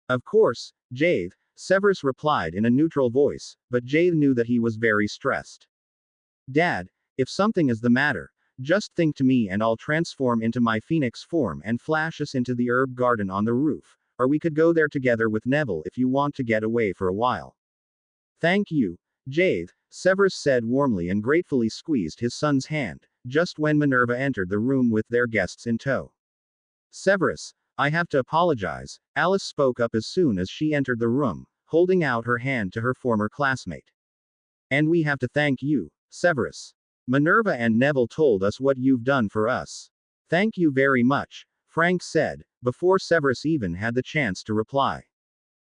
A: Of course, Jade, Severus replied in a neutral voice, but Jade knew that he was very stressed. Dad, if something is the matter, just think to me and I'll transform into my phoenix form and flash us into the herb garden on the roof, or we could go there together with Neville if you want to get away for a while. Thank you, Jade, Severus said warmly and gratefully squeezed his son's hand, just when Minerva entered the room with their guests in tow. Severus, I have to apologize, Alice spoke up as soon as she entered the room, holding out her hand to her former classmate. And we have to thank you, Severus. Minerva and Neville told us what you've done for us. Thank you very much, Frank said, before Severus even had the chance to reply.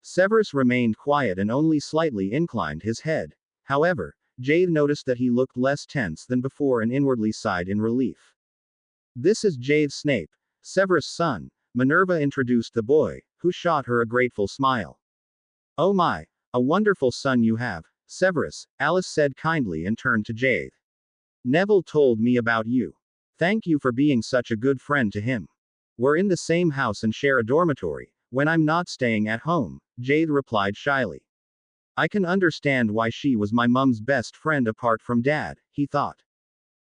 A: Severus remained quiet and only slightly inclined his head. However, Jade noticed that he looked less tense than before and inwardly sighed in relief. "This is Jade Snape, Severus' son," Minerva introduced the boy, who shot her a grateful smile. "Oh my, a wonderful son you have, Severus," Alice said kindly and turned to Jade. "Neville told me about you. Thank you for being such a good friend to him. We're in the same house and share a dormitory, when I'm not staying at home," Jade replied shyly. "I can understand why she was my mum's best friend apart from Dad," he thought.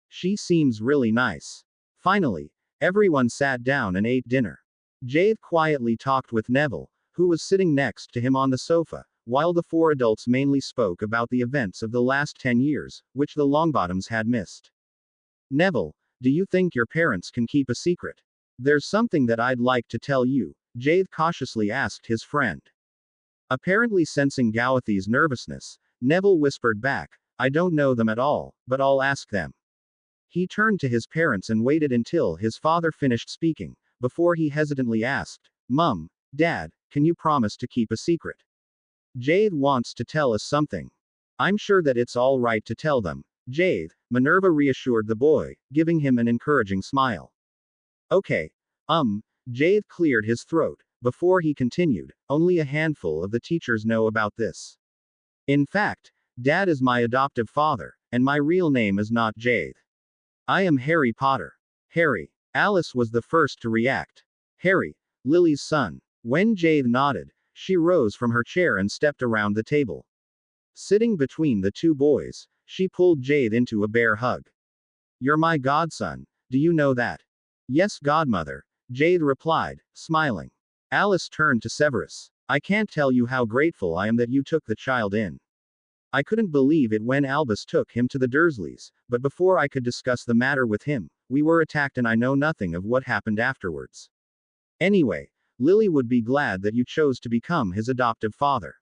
A: "She seems really nice." Finally, everyone sat down and ate dinner. Jade quietly talked with Neville, who was sitting next to him on the sofa, while the four adults mainly spoke about the events of the last 10 years, which the Longbottoms had missed. "Neville, do you think your parents can keep a secret? There's something that I'd like to tell you," Jade cautiously asked his friend. Apparently sensing Gawathi's nervousness, Neville whispered back, "I don't know them at all, but I'll ask them." He turned to his parents and waited until his father finished speaking, before he hesitantly asked, "Mum, Dad, can you promise to keep a secret? Jade wants to tell us something." "I'm sure that it's all right to tell them, Jade," Minerva reassured the boy, giving him an encouraging smile. "Okay. Jade cleared his throat, before he continued, "Only a handful of the teachers know about this. In fact, Dad is my adoptive father, and my real name is not Jade. I am Harry Potter." "Harry." Alice was the first to react. "Harry, Lily's son." When Jade nodded, she rose from her chair and stepped around the table. Sitting between the two boys, she pulled Jade into a bear hug. "You're my godson, do you know that?" "Yes, godmother," Jade replied, smiling. Alice turned to Severus. "I can't tell you how grateful I am that you took the child in. I couldn't believe it when Albus took him to the Dursleys, but before I could discuss the matter with him, we were attacked and I know nothing of what happened afterwards. Anyway, Lily would be glad that you chose to become his adoptive father.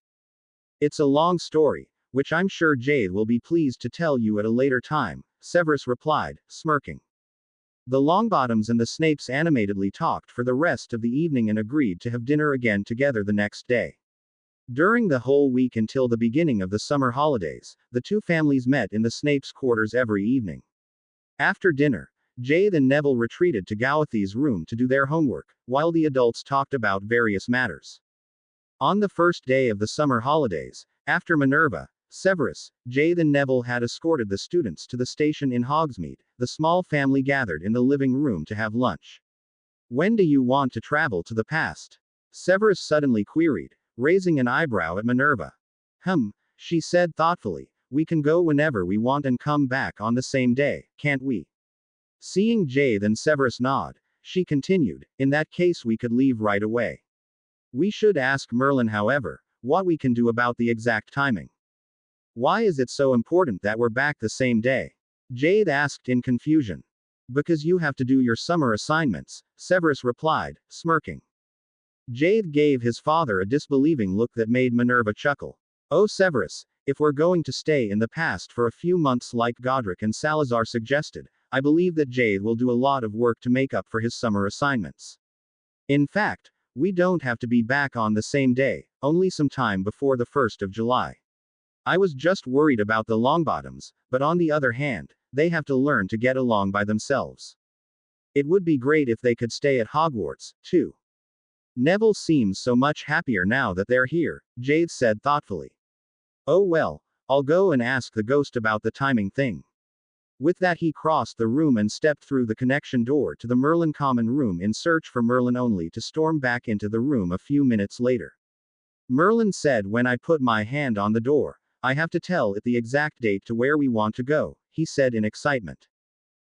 A: It's a long story, which I'm sure Jade will be pleased to tell you at a later time," Severus replied, smirking. The Longbottoms and the Snapes animatedly talked for the rest of the evening and agreed to have dinner again together the next day. During the whole week until the beginning of the summer holidays, the two families met in the Snapes' quarters every evening. After dinner, Jade and Neville retreated to Gawathi's room to do their homework, while the adults talked about various matters. On the first day of the summer holidays, after Minerva, Severus, Jade and Neville had escorted the students to the station in Hogsmeade, the small family gathered in the living room to have lunch. "When do you want to travel to the past?" Severus suddenly queried, raising an eyebrow at Minerva. She said thoughtfully, "We can go whenever we want and come back on the same day, can't we?" Seeing Jade and Severus nod, she continued, "In that case we could leave right away. We should ask Merlin, however, what we can do about the exact timing." "Why is it so important that we're back the same day?" Jade asked in confusion. "Because you have to do your summer assignments," Severus replied, smirking. Jade gave his father a disbelieving look that made Minerva chuckle. "Oh Severus, if we're going to stay in the past for a few months like Godric and Salazar suggested, I believe that Jade will do a lot of work to make up for his summer assignments. In fact, we don't have to be back on the same day, only some time before the 1st of July. I was just worried about the Longbottoms, but on the other hand, they have to learn to get along by themselves. It would be great if they could stay at Hogwarts, too." "Neville seems so much happier now that they're here," Jade said thoughtfully. "Oh well, I'll go and ask the ghost about the timing thing." With that he crossed the room and stepped through the connection door to the Merlin common room in search for Merlin, only to storm back into the room a few minutes later. "Merlin said when I put my hand on the door, I have to tell it the exact date to where we want to go," he said in excitement.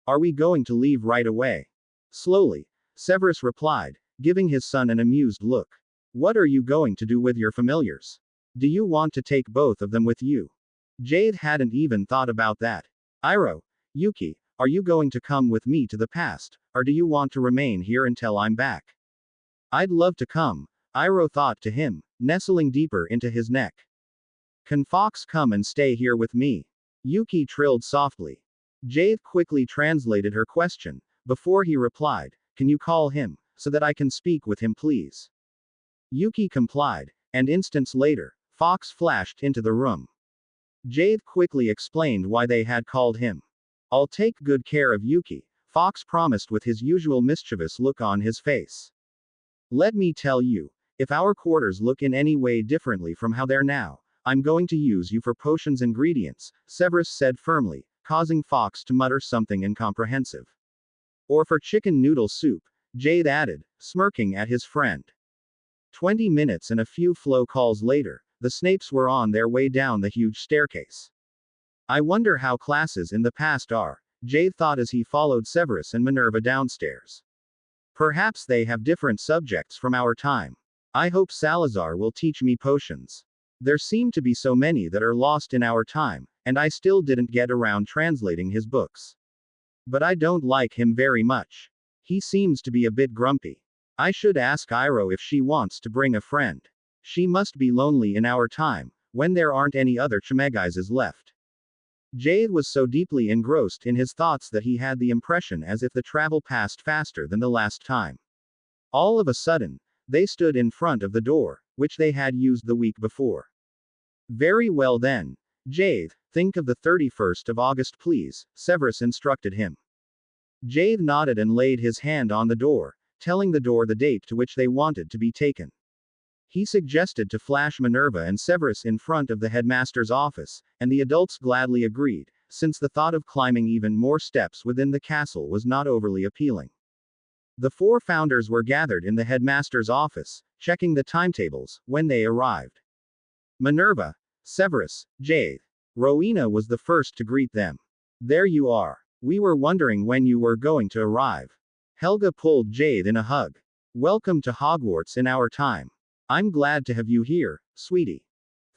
A: "Are we going to leave right away?" Slowly, Severus replied, giving his son an amused look. "What are you going to do with your familiars? Do you want to take both of them with you?" Jade hadn't even thought about that. "Iroh, Yuki, are you going to come with me to the past, or do you want to remain here until I'm back?" "I'd love to come," Iroh thought to him, nestling deeper into his neck. "Can Fox come and stay here with me?" Yuki trilled softly. Jade quickly translated her question, before he replied, "Can you call him, so that I can speak with him, please. Yuki complied, and instants later, Fox flashed into the room. Jade quickly explained why they had called him. I'll take good care of Yuki, Fox promised with his usual mischievous look on his face. Let me tell you, if our quarters look in any way differently from how they're now, I'm going to use you for potions ingredients, Severus said firmly, causing Fox to mutter something incomprehensive. Or for chicken noodle soup, Jade added, smirking at his friend. 20 minutes and a few flow calls later, the Snapes were on their way down the huge staircase. I wonder how classes in the past are, Jade thought as he followed Severus and Minerva downstairs. Perhaps they have different subjects from our time. I hope Salazar will teach me potions. There seem to be so many that are lost in our time, and I still didn't get around translating his books. But I don't like him very much. He seems to be a bit grumpy. I should ask Iroh if she wants to bring a friend. She must be lonely in our time, when there aren't any other Chimegises left. Jade was so deeply engrossed in his thoughts that he had the impression as if the travel passed faster than the last time. All of a sudden, they stood in front of the door, which they had used the week before. Very well then, Jade, think of the 31st of August please, Severus instructed him. Jade nodded and laid his hand on the door, telling the door the date to which they wanted to be taken. He suggested to flash Minerva and Severus in front of the headmaster's office, and the adults gladly agreed, since the thought of climbing even more steps within the castle was not overly appealing. The four founders were gathered in the headmaster's office, checking the timetables, when they arrived. Minerva, Severus, Jade. Rowena was the first to greet them. There you are. We were wondering when you were going to arrive. Helga pulled Jade in a hug. Welcome to Hogwarts in our time. I'm glad to have you here, sweetie.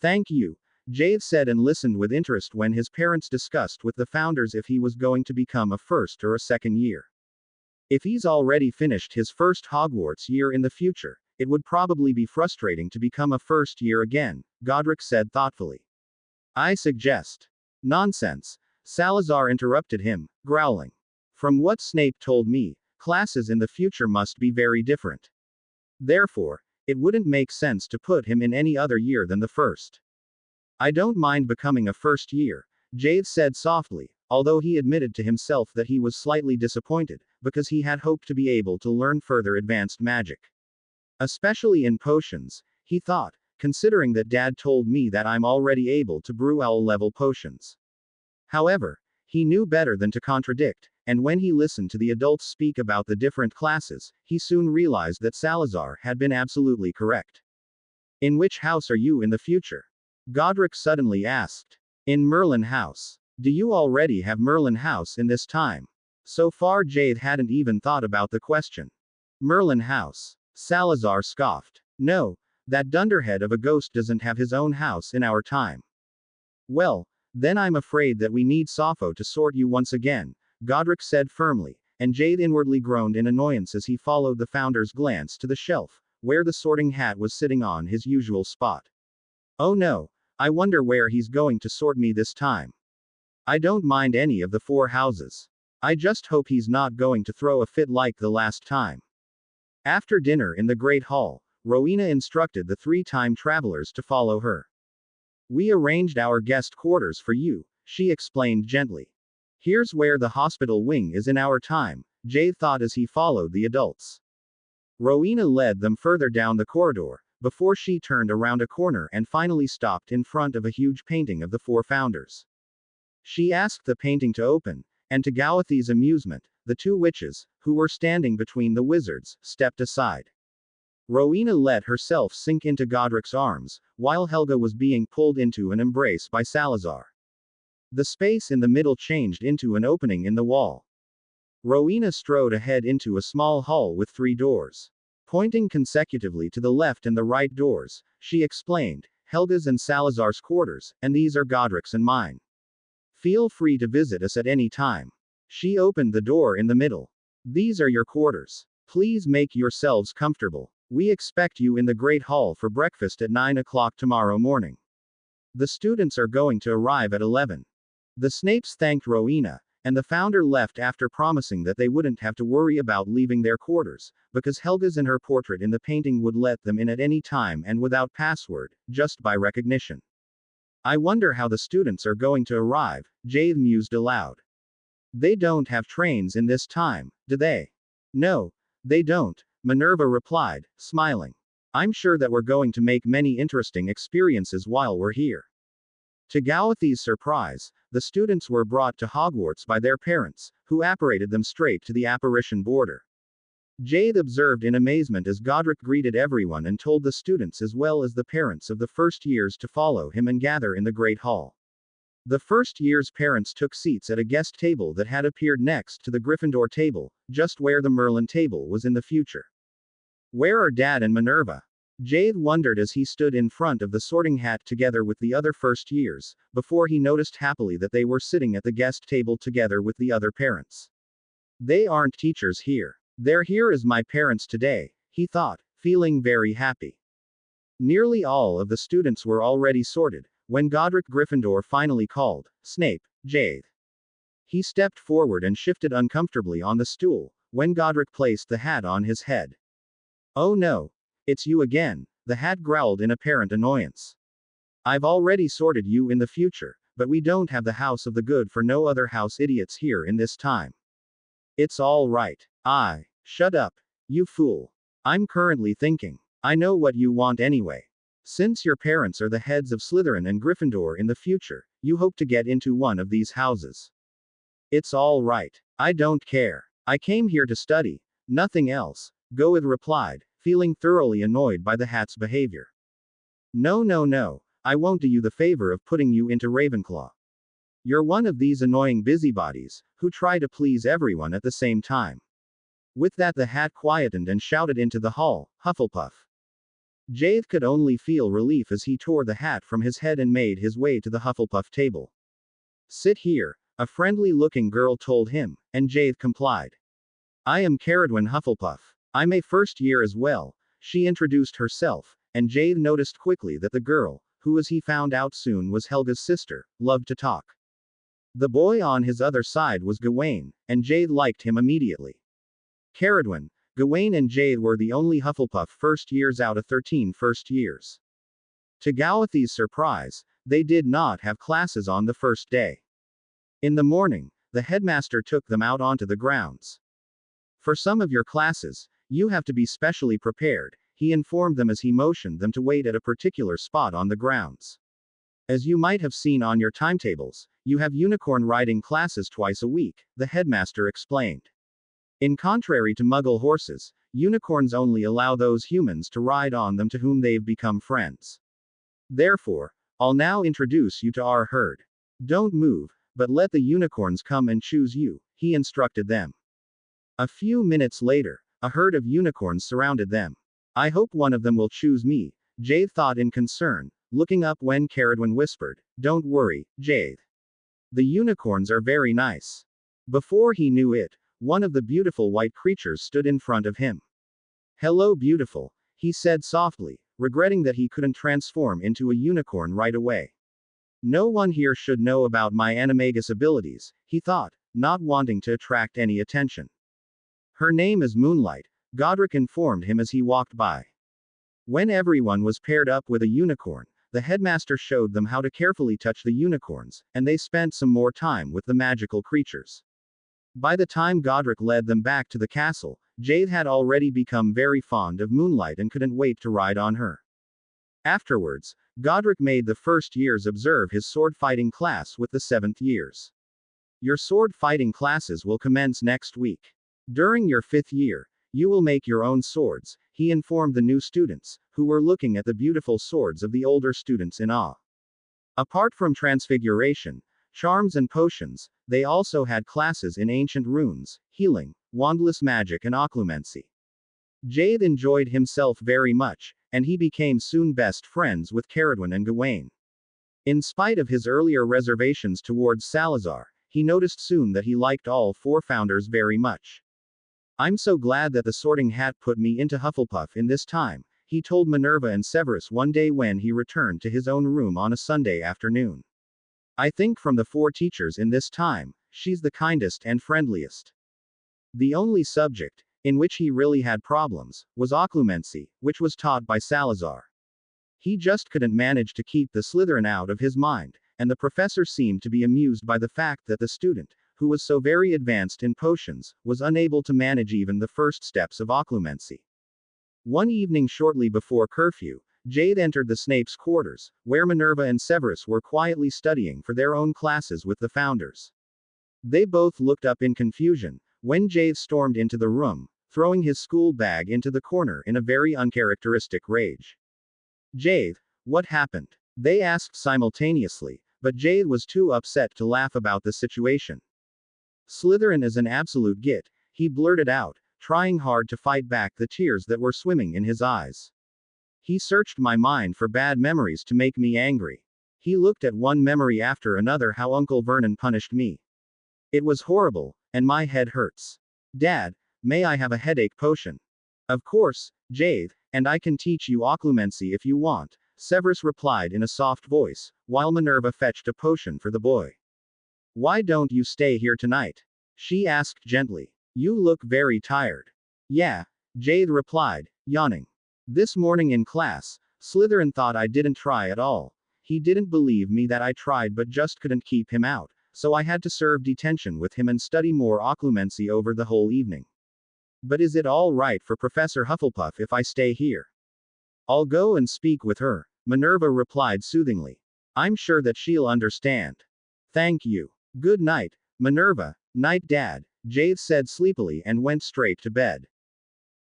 A: Thank you, Jade said and listened with interest when his parents discussed with the founders if he was going to become a first or a second year. If he's already finished his first Hogwarts year in the future, it would probably be frustrating to become a first year again, Godric said thoughtfully. I suggest. Nonsense, Salazar interrupted him, growling. From what Snape told me, classes in the future must be very different. Therefore, it wouldn't make sense to put him in any other year than the first. I don't mind becoming a first year, Jade said softly, although he admitted to himself that he was slightly disappointed, because he had hoped to be able to learn further advanced magic. Especially in potions, he thought, considering that Dad told me that I'm already able to brew owl-level potions. However, he knew better than to contradict, and when he listened to the adults speak about the different classes, he soon realized that Salazar had been absolutely correct. In which house are you in the future? Godric suddenly asked. In Merlin House. Do you already have Merlin House in this time? So far Jade hadn't even thought about the question. Merlin House. Salazar scoffed. No, that dunderhead of a ghost doesn't have his own house in our time. Well, then I'm afraid that we need Sappho to sort you once again, Godric said firmly, and Jade inwardly groaned in annoyance as he followed the founder's glance to the shelf, where the sorting hat was sitting on his usual spot. Oh no, I wonder where he's going to sort me this time. I don't mind any of the four houses. I just hope he's not going to throw a fit like the last time. After dinner in the Great Hall, Rowena instructed the three time travelers to follow her. We arranged our guest quarters for you, she explained gently. Here's where the hospital wing is in our time, Jade thought as he followed the adults. Rowena led them further down the corridor, before she turned around a corner and finally stopped in front of a huge painting of the four founders. She asked the painting to open, and to Gawathi's amusement, the two witches, who were standing between the wizards, stepped aside. Rowena let herself sink into Godric's arms, while Helga was being pulled into an embrace by Salazar. The space in the middle changed into an opening in the wall. Rowena strode ahead into a small hall with three doors. Pointing consecutively to the left and the right doors, she explained, Helga's and Salazar's quarters, and these are Godric's and mine. Feel free to visit us at any time. She opened the door in the middle. These are your quarters. Please make yourselves comfortable. We expect you in the Great Hall for breakfast at 9 o'clock tomorrow morning. The students are going to arrive at 11. The Snapes thanked Rowena, and the founder left after promising that they wouldn't have to worry about leaving their quarters, because Helga's and her portrait in the painting would let them in at any time and without password, just by recognition. I wonder how the students are going to arrive, Jade mused aloud. They don't have trains in this time, do they? No, they don't, Minerva replied, smiling. I'm sure that we're going to make many interesting experiences while we're here. To Gawathi's surprise, the students were brought to Hogwarts by their parents, who apparated them straight to the apparition border. Jade observed in amazement as Godric greeted everyone and told the students as well as the parents of the first years to follow him and gather in the Great Hall. The first year's parents took seats at a guest table that had appeared next to the Gryffindor table, just where the Merlin table was in the future. Where are Dad and Minerva? Jade wondered as he stood in front of the Sorting Hat together with the other first years, before he noticed happily that they were sitting at the guest table together with the other parents. They aren't teachers here. They're here as my parents today, he thought, feeling very happy. Nearly all of the students were already sorted, when Godric Gryffindor finally called, Snape, Jade. He stepped forward and shifted uncomfortably on the stool, when Godric placed the hat on his head. Oh no. It's you again, the hat growled in apparent annoyance. I've already sorted you in the future, but we don't have the House of the Good for no other house idiots here in this time. It's all right. Shut up, you fool. I'm currently thinking. I know what you want anyway. Since your parents are the heads of Slytherin and Gryffindor in the future, you hope to get into one of these houses. It's all right. I don't care. I came here to study, nothing else, Goad replied, feeling thoroughly annoyed by the hat's behavior. No, I won't do you the favor of putting you into Ravenclaw. You're one of these annoying busybodies, who try to please everyone at the same time. With that the hat quietened and shouted into the hall, Hufflepuff. Jade could only feel relief as he tore the hat from his head and made his way to the Hufflepuff table. Sit here, a friendly-looking girl told him, and Jade complied. I am Caradwyn Hufflepuff. I'm a first year as well, she introduced herself, and Jade noticed quickly that the girl, who as he found out soon was Helga's sister, loved to talk. The boy on his other side was Gawain, and Jade liked him immediately. Caradwyn, Gawain and Jade were the only Hufflepuff first years out of 13 first years. To Gawathi's surprise, they did not have classes on the first day. In the morning, the headmaster took them out onto the grounds. For some of your classes, you have to be specially prepared, he informed them as he motioned them to wait at a particular spot on the grounds. As you might have seen on your timetables, you have unicorn riding classes twice a week, the headmaster explained. In contrary to Muggle horses, unicorns only allow those humans to ride on them to whom they've become friends. Therefore, I'll now introduce you to our herd. Don't move, but let the unicorns come and choose you, he instructed them. A few minutes later, a herd of unicorns surrounded them. I hope one of them will choose me, Jade thought in concern, looking up when Caradwyn whispered, Don't worry, Jade. The unicorns are very nice. Before he knew it, one of the beautiful white creatures stood in front of him. Hello beautiful, he said softly, regretting that he couldn't transform into a unicorn right away. No one here should know about my Animagus abilities, he thought, not wanting to attract any attention. Her name is Moonlight, Godric informed him as he walked by. When everyone was paired up with a unicorn, the headmaster showed them how to carefully touch the unicorns, and they spent some more time with the magical creatures. By the time Godric led them back to the castle, Jade had already become very fond of Moonlight and couldn't wait to ride on her. Afterwards, Godric made the first years observe his sword fighting class with the 7th years. Your sword fighting classes will commence next week. During your 5th year, you will make your own swords, he informed the new students, who were looking at the beautiful swords of the older students in awe. Apart from transfiguration, charms and potions, they also had classes in ancient runes, healing, wandless magic and occlumency. Jade enjoyed himself very much, and he became soon best friends with Caradwyn and Gawain. In spite of his earlier reservations towards Salazar, he noticed soon that he liked all 4 founders very much. I'm so glad that the Sorting Hat put me into Hufflepuff in this time, he told Minerva and Severus one day when he returned to his own room on a Sunday afternoon. I think from the 4 teachers in this time, she's the kindest and friendliest. The only subject, in which he really had problems, was occlumency, which was taught by Salazar. He just couldn't manage to keep the Slytherin out of his mind, and the professor seemed to be amused by the fact that the student, who was so very advanced in potions, was unable to manage even the first steps of occlumency. One evening shortly before curfew, Jade entered the Snape's quarters, where Minerva and Severus were quietly studying for their own classes with the founders. They both looked up in confusion, when Jade stormed into the room, throwing his school bag into the corner in a very uncharacteristic rage. "Jade, what happened?" they asked simultaneously, but Jade was too upset to laugh about the situation. "Slytherin is an absolute git," he blurted out, trying hard to fight back the tears that were swimming in his eyes. "He searched my mind for bad memories to make me angry. He looked at one memory after another how Uncle Vernon punished me. It was horrible, and my head hurts. Dad, may I have a headache potion?" "Of course, Jade, and I can teach you occlumency if you want," Severus replied in a soft voice, while Minerva fetched a potion for the boy. "Why don't you stay here tonight?" she asked gently. "You look very tired." "Yeah," Jade replied, yawning. "This morning in class, Slytherin thought I didn't try at all. He didn't believe me that I tried but just couldn't keep him out, so I had to serve detention with him and study more occlumency over the whole evening. But is it all right for Professor Hufflepuff if I stay here?" "I'll go and speak with her," Minerva replied soothingly. "I'm sure that she'll understand." "Thank you. Good night, Minerva." "Night, Dad," Jade said sleepily and went straight to bed.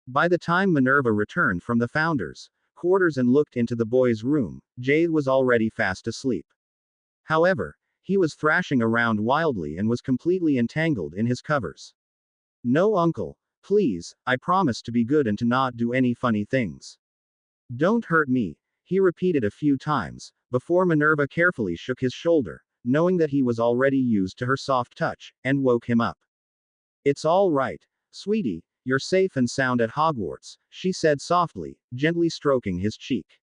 A: By the time Minerva returned from the founders' quarters and looked into the boy's room, Jade was already fast asleep. However, he was thrashing around wildly and was completely entangled in his covers. "No, uncle. Please, I promise to be good and to not do any funny things. Don't hurt me," he repeated a few times, before Minerva carefully shook his shoulder, knowing that he was already used to her soft touch, and woke him up. "It's all right, sweetie, you're safe and sound at Hogwarts," she said softly, gently stroking his cheek.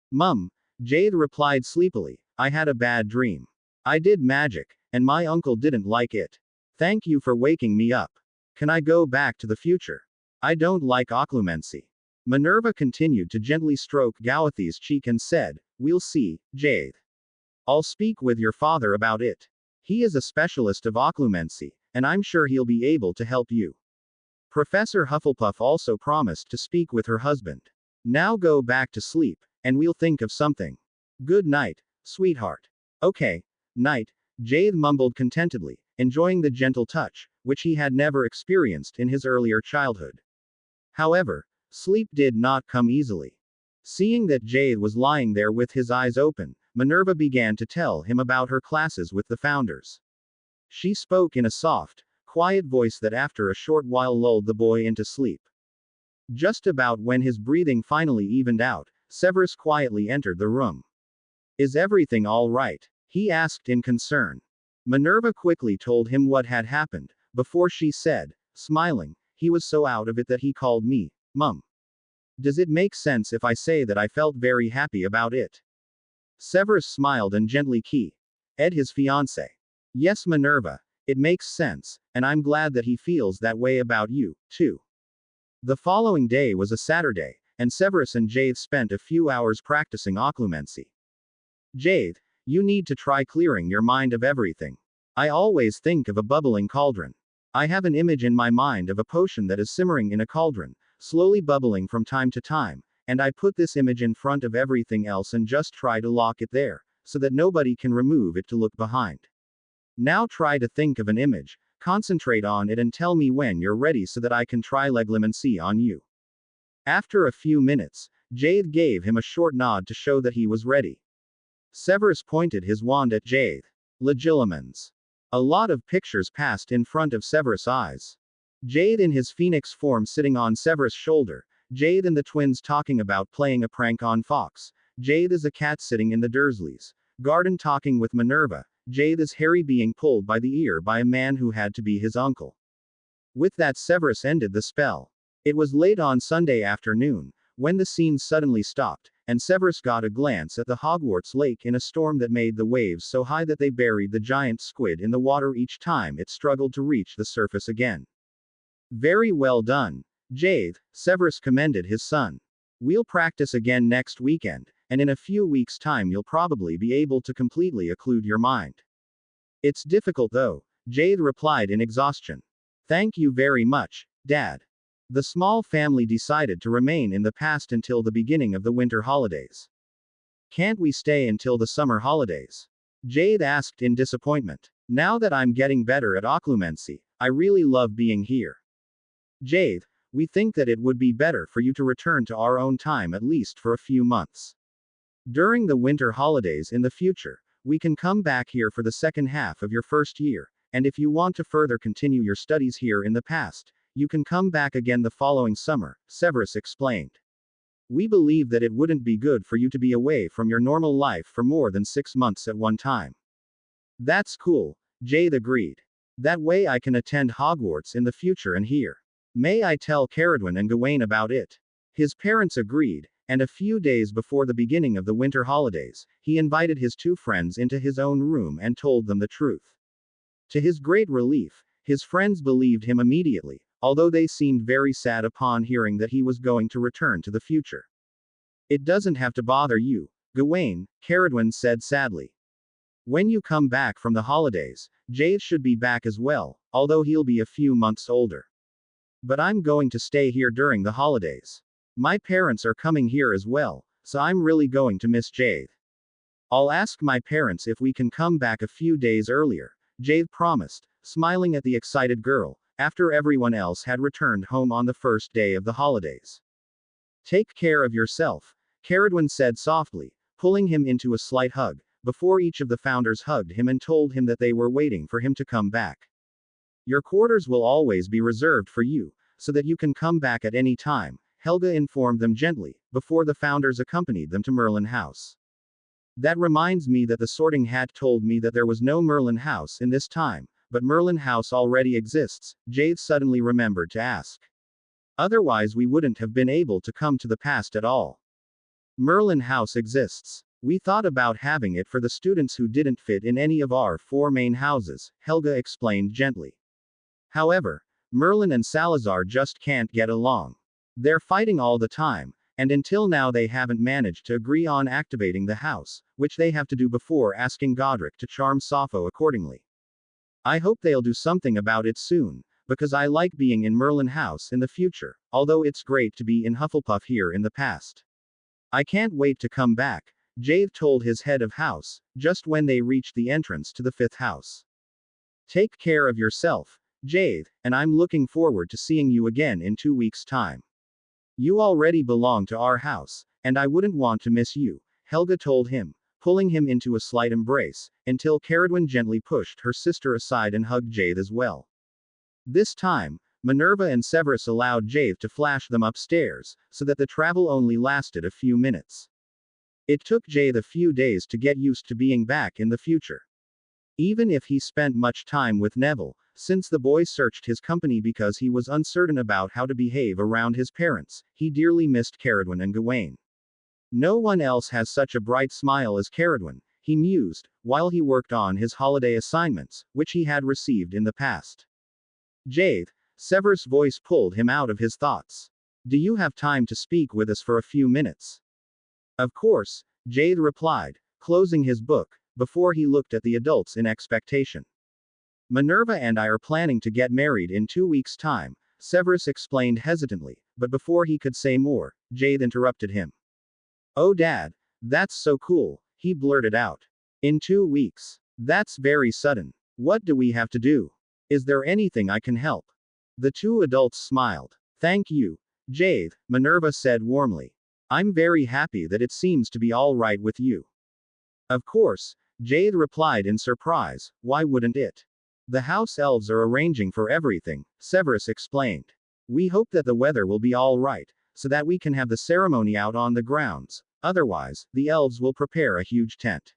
A: "Mum," Jade replied sleepily, "I had a bad dream. I did magic, and my uncle didn't like it. Thank you for waking me up. Can I go back to the future? I don't like occlumency." Minerva continued to gently stroke Gawathi's cheek and said, "We'll see, Jade. I'll speak with your father about it. He is a specialist of occlumency, and I'm sure he'll be able to help you." Professor Hufflepuff also promised to speak with her husband. "Now go back to sleep, and we'll think of something. Good night, sweetheart." "Okay, night," Jade mumbled contentedly, enjoying the gentle touch, which he had never experienced in his earlier childhood. However, sleep did not come easily. Seeing that Jade was lying there with his eyes open, Minerva began to tell him about her classes with the founders. She spoke in a soft, quiet voice that after a short while lulled the boy into sleep. Just about when his breathing finally evened out, Severus quietly entered the room. "Is everything all right?" he asked in concern. Minerva quickly told him what had happened, before she said, smiling, "He was so out of it that he called me, Mum. Does it make sense if I say that I felt very happy about it?" Severus smiled and gently kissed his fiancée. "Yes, Minerva, it makes sense, and I'm glad that he feels that way about you, too." The following day was a Saturday, and Severus and Jade spent a few hours practicing occlumency. "Jade, you need to try clearing your mind of everything. I always think of a bubbling cauldron. I have an image in my mind of a potion that is simmering in a cauldron, slowly bubbling from time to time, and I put this image in front of everything else and just try to lock it there, so that nobody can remove it to look behind. Now try to think of an image, concentrate on it and tell me when you're ready so that I can try legilimency on you." After a few minutes, Jade gave him a short nod to show that he was ready. Severus pointed his wand at Jade. Legilimens. A lot of pictures passed in front of Severus' eyes. Jade in his phoenix form sitting on Severus' shoulder, Jade and the twins talking about playing a prank on Fox, Jade as a cat sitting in the Dursleys' garden talking with Minerva, Jade as Harry being pulled by the ear by a man who had to be his uncle. With that Severus ended the spell. It was late on Sunday afternoon, when the scene suddenly stopped, and Severus got a glance at the Hogwarts lake in a storm that made the waves so high that they buried the giant squid in the water each time it struggled to reach the surface again. Very well done, Jade, Severus commended his son. We'll practice again next weekend, and in a few weeks' time you'll probably be able to completely occlude your mind. It's difficult though, Jade replied in exhaustion. Thank you very much, Dad. The small family decided to remain in the past until the beginning of the winter holidays. Can't we stay until the summer holidays? Jade asked in disappointment. Now that I'm getting better at occlumency, I really love being here. Jade, we think that it would be better for you to return to our own time at least for a few months. During the winter holidays in the future, we can come back here for the second half of your first year, and if you want to further continue your studies here in the past, you can come back again the following summer, Severus explained. We believe that it wouldn't be good for you to be away from your normal life for more than 6 months at one time. That's cool, Jade agreed. That way I can attend Hogwarts in the future and here. May I tell Caradwin and Gawain about it? His parents agreed, and a few days before the beginning of the winter holidays, he invited his 2 friends into his own room and told them the truth. To his great relief, his friends believed him immediately, although they seemed very sad upon hearing that he was going to return to the future. It doesn't have to bother you, Gawain, Caradwin said sadly. When you come back from the holidays, Jade should be back as well, although he'll be a few months older. But I'm going to stay here during the holidays. My parents are coming here as well, so I'm really going to miss Jade. I'll ask my parents if we can come back a few days earlier, Jade promised, smiling at the excited girl, after everyone else had returned home on the first day of the holidays. Take care of yourself, Caradwin said softly, pulling him into a slight hug, before each of the founders hugged him and told him that they were waiting for him to come back. Your quarters will always be reserved for you, so that you can come back at any time, Helga informed them gently, before the founders accompanied them to Merlin House. That reminds me that the Sorting Hat told me that there was no Merlin House in this time, but Merlin House already exists, Jade suddenly remembered to ask. Otherwise we wouldn't have been able to come to the past at all. Merlin House exists. We thought about having it for the students who didn't fit in any of our 4 main houses, Helga explained gently. However, Merlin and Salazar just can't get along. They're fighting all the time, and until now they haven't managed to agree on activating the house, which they have to do before asking Godric to charm Sappho accordingly. I hope they'll do something about it soon, because I like being in Merlin House in the future, although it's great to be in Hufflepuff here in the past. I can't wait to come back, Jade told his head of house, just when they reached the entrance to the 5th house. Take care of yourself, Jade, and I'm looking forward to seeing you again in 2 weeks' time. You already belong to our house, and I wouldn't want to miss you, Helga told him, pulling him into a slight embrace, until Caradwin gently pushed her sister aside and hugged Jade as well. This time, Minerva and Severus allowed Jade to flash them upstairs, so that the travel only lasted a few minutes. It took Jade a few days to get used to being back in the future. Even if he spent much time with Neville, since the boy searched his company because he was uncertain about how to behave around his parents, he dearly missed Caradwin and Gawain. No one else has such a bright smile as Caradwin, he mused, while he worked on his holiday assignments, which he had received in the past. Jade, Severus' voice pulled him out of his thoughts. Do you have time to speak with us for a few minutes? Of course, Jade replied, closing his book, before he looked at the adults in expectation. Minerva and I are planning to get married in 2 weeks' time, Severus explained hesitantly, but before he could say more, Jade interrupted him. Oh Dad, that's so cool, he blurted out. In 2 weeks. That's very sudden. What do we have to do? Is there anything I can help? The 2 adults smiled. Thank you, Jade, Minerva said warmly. I'm very happy that it seems to be all right with you. Of course, Jade replied in surprise, why wouldn't it? The house elves are arranging for everything, Severus explained. We hope that the weather will be all right, so that we can have the ceremony out on the grounds, otherwise, the elves will prepare a huge tent.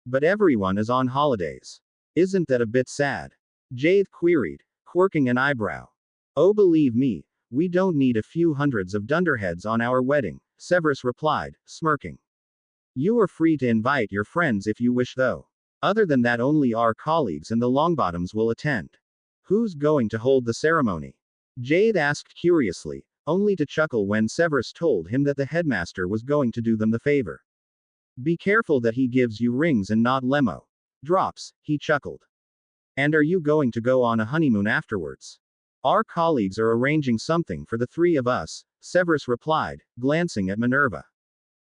A: But everyone is on holidays. Isn't that a bit sad? Jade queried, quirking an eyebrow. Oh believe me, we don't need a few hundreds of dunderheads on our wedding, Severus replied, smirking. You are free to invite your friends if you wish though. Other than that only our colleagues and the Longbottoms will attend. Who's going to hold the ceremony? Jade asked curiously, only to chuckle when Severus told him that the headmaster was going to do them the favor. Be careful that he gives you rings and not lemo drops, he chuckled. And are you going to go on a honeymoon afterwards? Our colleagues are arranging something for the three of us, Severus replied, glancing at Minerva.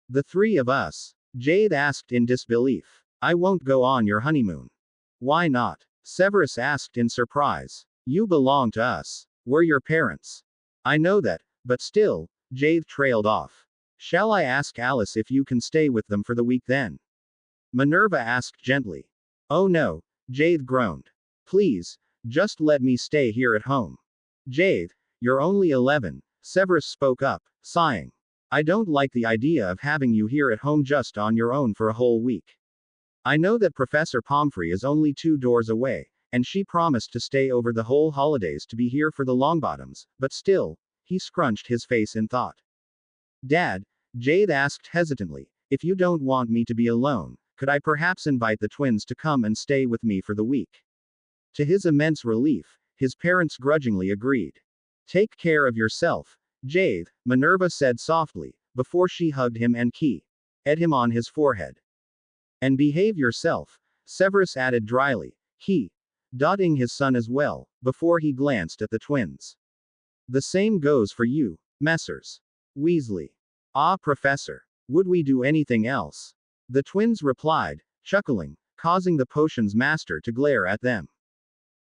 A: The three of us? Jade asked in disbelief. I won't go on your honeymoon. Why not? Severus asked in surprise. You belong to us. We're your parents. I know that, but still, Jade trailed off. Shall I ask Alice if you can stay with them for the week then? Minerva asked gently. Oh no, Jade groaned. Please, just let me stay here at home. Jade, you're only 11, Severus spoke up, sighing. I don't like the idea of having you here at home just on your own for a whole week. I know that Professor Pomfrey is only 2 doors away, and she promised to stay over the whole holidays to be here for the Longbottoms, but still, he scrunched his face in thought. Dad, Jade asked hesitantly, if you don't want me to be alone, could I perhaps invite the twins to come and stay with me for the week? To his immense relief, his parents grudgingly agreed. Take care of yourself, Jade, Minerva said softly, before she hugged him and kissed him on his forehead. And behave yourself, Severus added dryly, dotting his son as well, before he glanced at the twins. The same goes for you, Messrs. Weasley. Ah, Professor. Would we do anything else? The twins replied, chuckling, causing the potions master to glare at them.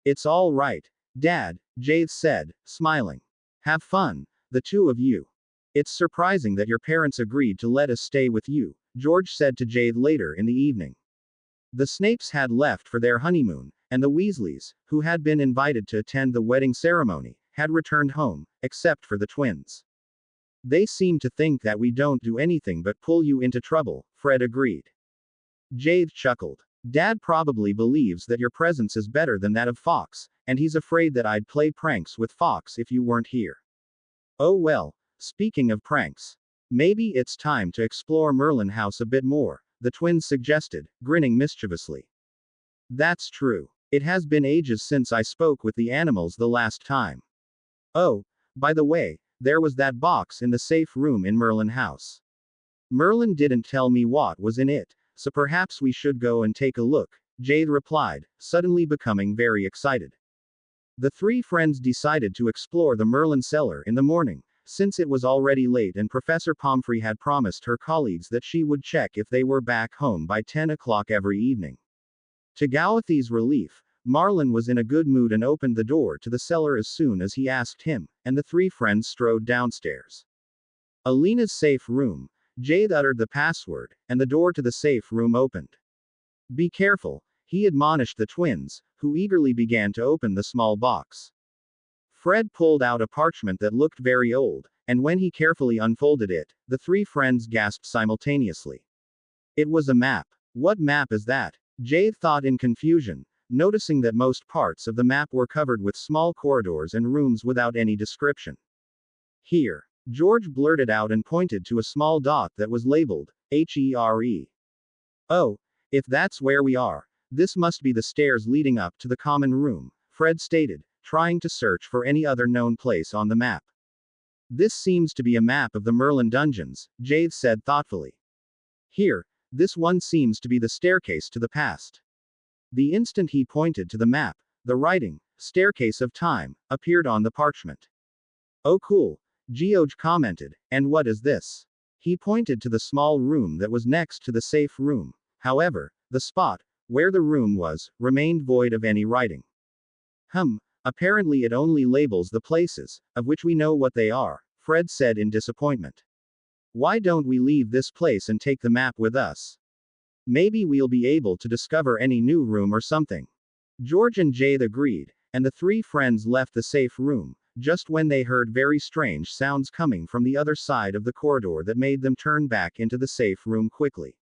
A: It's all right, Dad, Jade said, smiling. Have fun, the two of you. It's surprising that your parents agreed to let us stay with you, George said to Jade later in the evening. The Snapes had left for their honeymoon, and the Weasleys, who had been invited to attend the wedding ceremony, had returned home, except for the twins. They seem to think that we don't do anything but pull you into trouble, Fred agreed. Jade chuckled. Dad probably believes that your presence is better than that of Fox, and he's afraid that I'd play pranks with Fox if you weren't here. Oh well, speaking of pranks. Maybe it's time to explore Merlin House a bit more, the twins suggested, grinning mischievously. That's true. It has been ages since I spoke with the animals the last time. Oh, by the way, there was that box in the safe room in Merlin House. Merlin didn't tell me what was in it, so perhaps we should go and take a look, Jade replied, suddenly becoming very excited. The three friends decided to explore the Merlin cellar in the morning, since it was already late and Professor Pomfrey had promised her colleagues that she would check if they were back home by 10 o'clock every evening. To Gawathi's relief, Marlin was in a good mood and opened the door to the cellar as soon as he asked him, and the three friends strode downstairs. Alina's safe room. Jade uttered the password, and the door to the safe room opened. Be careful, he admonished the twins, who eagerly began to open the small box. Fred pulled out a parchment that looked very old, and when he carefully unfolded it, the three friends gasped simultaneously. It was a map. What map is that? Jade thought in confusion, noticing that most parts of the map were covered with small corridors and rooms without any description. Here, George blurted out and pointed to a small dot that was labeled, HERE. Oh, if that's where we are, this must be the stairs leading up to the common room, Fred stated, trying to search for any other known place on the map. This seems to be a map of the Merlin dungeons, Jade said thoughtfully. Here, this one seems to be the staircase to the past. The instant he pointed to the map, the writing, Staircase of Time, appeared on the parchment. Oh cool, George commented, and what is this? He pointed to the small room that was next to the safe room. However, the spot, where the room was, remained void of any writing. Apparently it only labels the places, of which we know what they are, Fred said in disappointment. Why don't we leave this place and take the map with us? Maybe we'll be able to discover any new room or something. George and Jade agreed, and the three friends left the safe room, just when they heard very strange sounds coming from the other side of the corridor that made them turn back into the safe room quickly.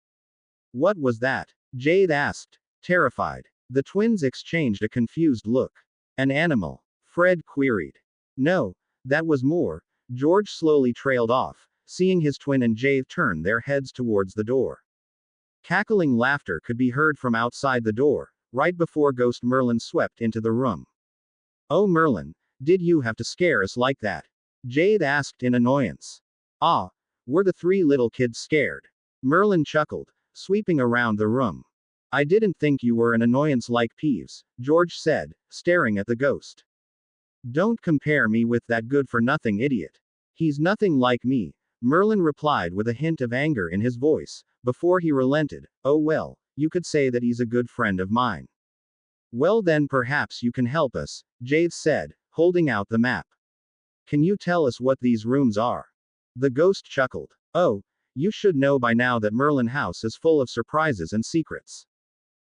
A: What was that? Jade asked, terrified. The twins exchanged a confused look. An animal? Fred queried. No, that was more. George slowly trailed off, seeing his twin and Jade turn their heads towards the door. Cackling laughter could be heard from outside the door, right before Ghost Merlin swept into the room. "Oh Merlin, did you have to scare us like that?" Jade asked in annoyance. "Ah, were the three little kids scared?" Merlin chuckled, sweeping around the room. "I didn't think you were an annoyance like Peeves," George said, staring at the ghost. "Don't compare me with that good-for-nothing idiot. He's nothing like me," Merlin replied with a hint of anger in his voice, before he relented. "Oh well, you could say that he's a good friend of mine." "Well then perhaps you can help us," Jade said, holding out the map. "Can you tell us what these rooms are?" The ghost chuckled. "Oh, you should know by now that Merlin House is full of surprises and secrets.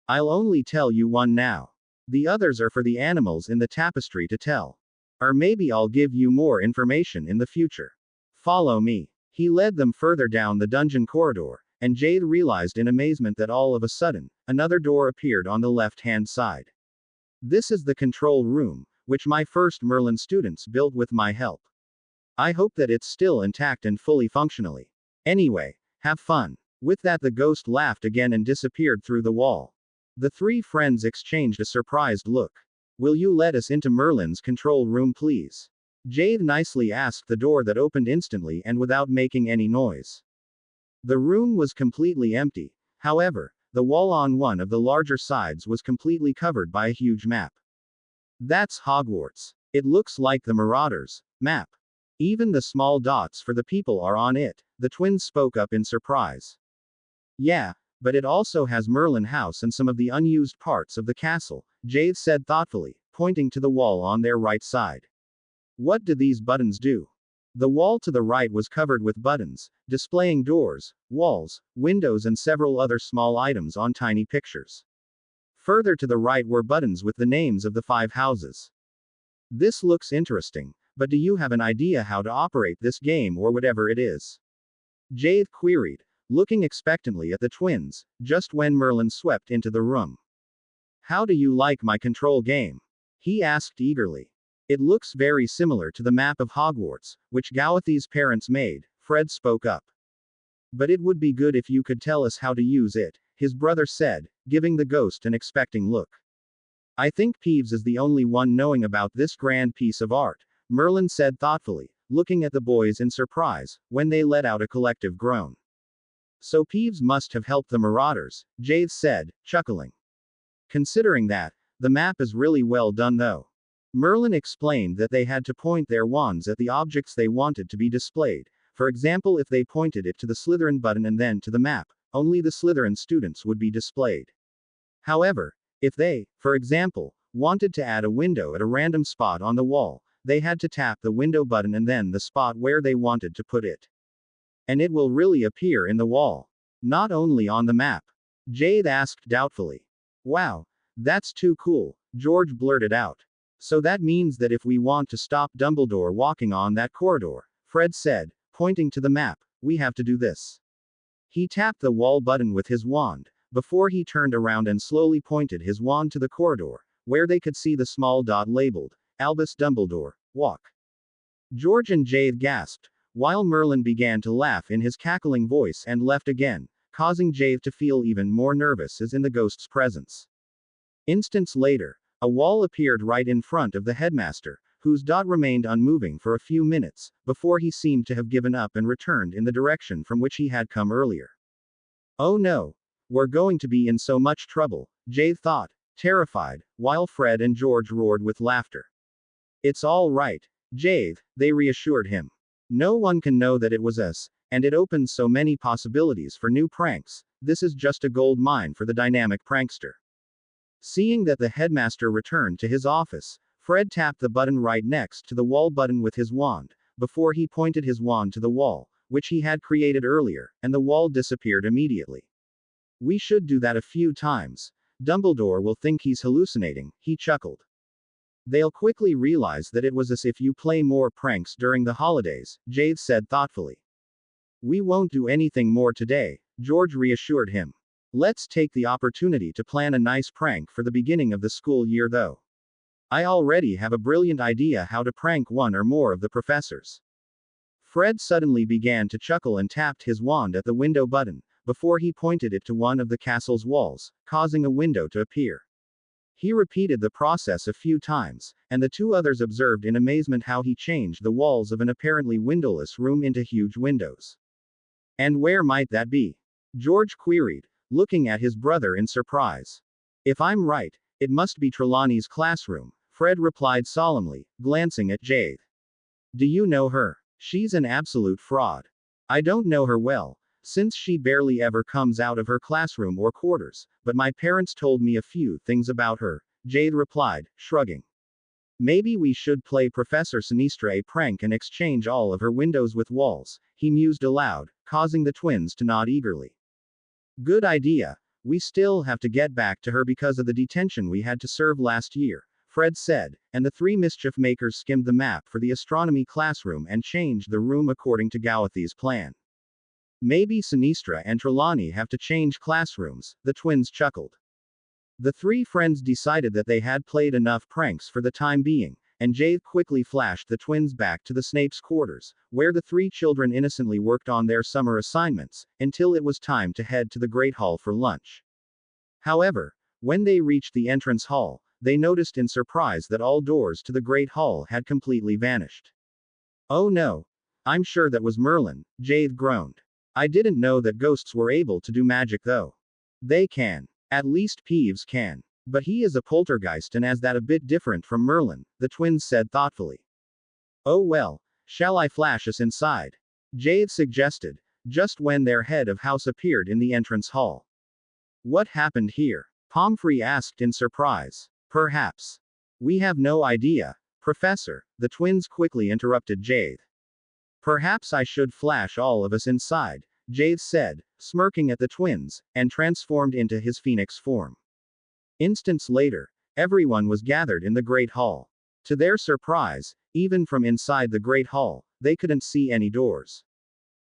A: I'll only tell you one now. The others are for the animals in the tapestry to tell. Or maybe I'll give you more information in the future. Follow me." He led them further down the dungeon corridor, and Jade realized in amazement that all of a sudden, another door appeared on the left-hand side. "This is the control room, which my first Merlin students built with my help. I hope that it's still intact and fully functionally. Anyway, have fun." With that the ghost laughed again and disappeared through the wall. The three friends exchanged a surprised look. "Will you let us into Merlin's control room please?" Jade nicely asked the door that opened instantly and without making any noise. The room was completely empty. However, the wall on one of the larger sides was completely covered by a huge map. "That's Hogwarts. It looks like the Marauders' map. Even the small dots for the people are on it," the twins spoke up in surprise. "Yeah, but it also has Merlin House and some of the unused parts of the castle," Jade said thoughtfully, pointing to the wall on their right side. "What do these buttons do?" The wall to the right was covered with buttons, displaying doors, walls, windows and several other small items on tiny pictures. Further to the right were buttons with the names of the 5 houses. "This looks interesting, but do you have an idea how to operate this game or whatever it is?" Jade queried, looking expectantly at the twins, just when Merlin swept into the room. "How do you like my control game?" he asked eagerly. "It looks very similar to the map of Hogwarts, which Gawathi's parents made," Fred spoke up. "But it would be good if you could tell us how to use it," his brother said, giving the ghost an expecting look. "I think Peeves is the only one knowing about this grand piece of art," Merlin said thoughtfully, looking at the boys in surprise, when they let out a collective groan. "So Peeves must have helped the Marauders," Jade said, chuckling. "Considering that, the map is really well done though." Merlin explained that they had to point their wands at the objects they wanted to be displayed. For example, if they pointed it to the Slytherin button and then to the map, only the Slytherin students would be displayed. However, if they, for example, wanted to add a window at a random spot on the wall, they had to tap the window button and then the spot where they wanted to put it. "And it will really appear in the wall, not only on the map?" Jade asked doubtfully. "Wow, that's too cool," George blurted out. "So that means that if we want to stop Dumbledore walking on that corridor," Fred said, pointing to the map, "we have to do this." He tapped the wall button with his wand, before he turned around and slowly pointed his wand to the corridor, where they could see the small dot labeled, Albus Dumbledore, walk. George and Jade gasped, while Merlin began to laugh in his cackling voice and left again, causing Jade to feel even more nervous as in the ghost's presence. Instants later, a wall appeared right in front of the headmaster, whose dot remained unmoving for a few minutes, before he seemed to have given up and returned in the direction from which he had come earlier. "Oh no, we're going to be in so much trouble," Jade thought, terrified, while Fred and George roared with laughter. "It's all right, Jade," they reassured him. "No one can know that it was us, and it opens so many possibilities for new pranks. This is just a gold mine for the dynamic prankster." Seeing that the headmaster returned to his office, Fred tapped the button right next to the wall button with his wand, before he pointed his wand to the wall, which he had created earlier, and the wall disappeared immediately. "We should do that a few times. Dumbledore will think he's hallucinating," he chuckled. "They'll quickly realize that it was as if you play more pranks during the holidays," Jade said thoughtfully. "We won't do anything more today," George reassured him. "Let's take the opportunity to plan a nice prank for the beginning of the school year though. I already have a brilliant idea how to prank one or more of the professors." Fred suddenly began to chuckle and tapped his wand at the window button, before he pointed it to one of the castle's walls, causing a window to appear. He repeated the process a few times, and the two others observed in amazement how he changed the walls of an apparently windowless room into huge windows. And where might that be? George queried, looking at his brother in surprise. If I'm right, it must be Trelawney's classroom, Fred replied solemnly, glancing at Jade. Do you know her? She's an absolute fraud. I don't know her well, since she barely ever comes out of her classroom or quarters, but my parents told me a few things about her, Jade replied, shrugging. Maybe we should play Professor Sinistra a prank and exchange all of her windows with walls, he mused aloud, causing the twins to nod eagerly. Good idea. We still have to get back to her because of the detention we had to serve last year, Fred said, and the three mischief makers skimmed the map for the astronomy classroom and changed the room according to Gawathi's plan. Maybe Sinistra and Trelawney have to change classrooms, the twins chuckled. The three friends decided that they had played enough pranks for the time being, and Jade quickly flashed the twins back to the Snape's quarters, where the three children innocently worked on their summer assignments, until it was time to head to the Great Hall for lunch. However, when they reached the entrance hall, they noticed in surprise that all doors to the Great Hall had completely vanished. Oh no! I'm sure that was Merlin, Jade groaned. I didn't know that ghosts were able to do magic though. They can. At least Peeves can. But he is a poltergeist and as that a bit different from Merlin, the twins said thoughtfully. Oh well, shall I flash us inside? Jade suggested, just when their head of house appeared in the entrance hall. What happened here? Pomfrey asked in surprise. Perhaps. We have no idea, Professor, the twins quickly interrupted Jade. Perhaps I should flash all of us inside, Jade said, smirking at the twins, and transformed into his phoenix form. Instants later, everyone was gathered in the Great Hall. To their surprise, even from inside the Great Hall, they couldn't see any doors.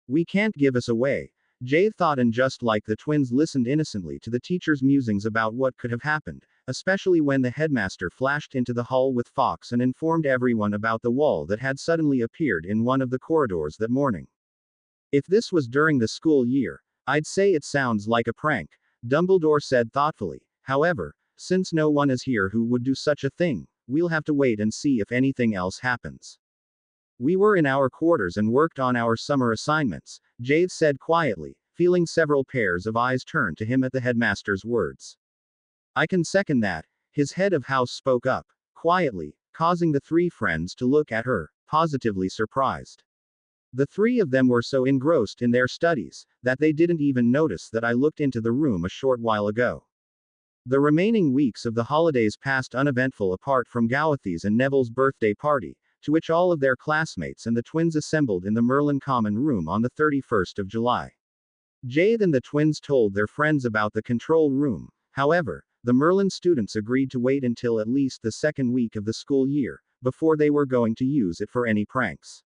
A: We can't give us away, Jade thought, and just like the twins listened innocently to the teacher's musings about what could have happened, especially when the headmaster flashed into the hall with Fox and informed everyone about the wall that had suddenly appeared in one of the corridors that morning. If this was during the school year, I'd say it sounds like a prank, Dumbledore said thoughtfully. However, since no one is here who would do such a thing, we'll have to wait and see if anything else happens. We were in our quarters and worked on our summer assignments, Jade said quietly, feeling several pairs of eyes turn to him at the headmaster's words. I can second that, his head of house spoke up, quietly, causing the three friends to look at her, positively surprised. The three of them were so engrossed in their studies, that they didn't even notice that I looked into the room a short while ago. The remaining weeks of the holidays passed uneventful apart from Gawathi's and Neville's birthday party, to which all of their classmates and the twins assembled in the Merlin Common Room on the 31st of July. Jade and the twins told their friends about the control room. However, the Merlin students agreed to wait until at least the second week of the school year, before they were going to use it for any pranks.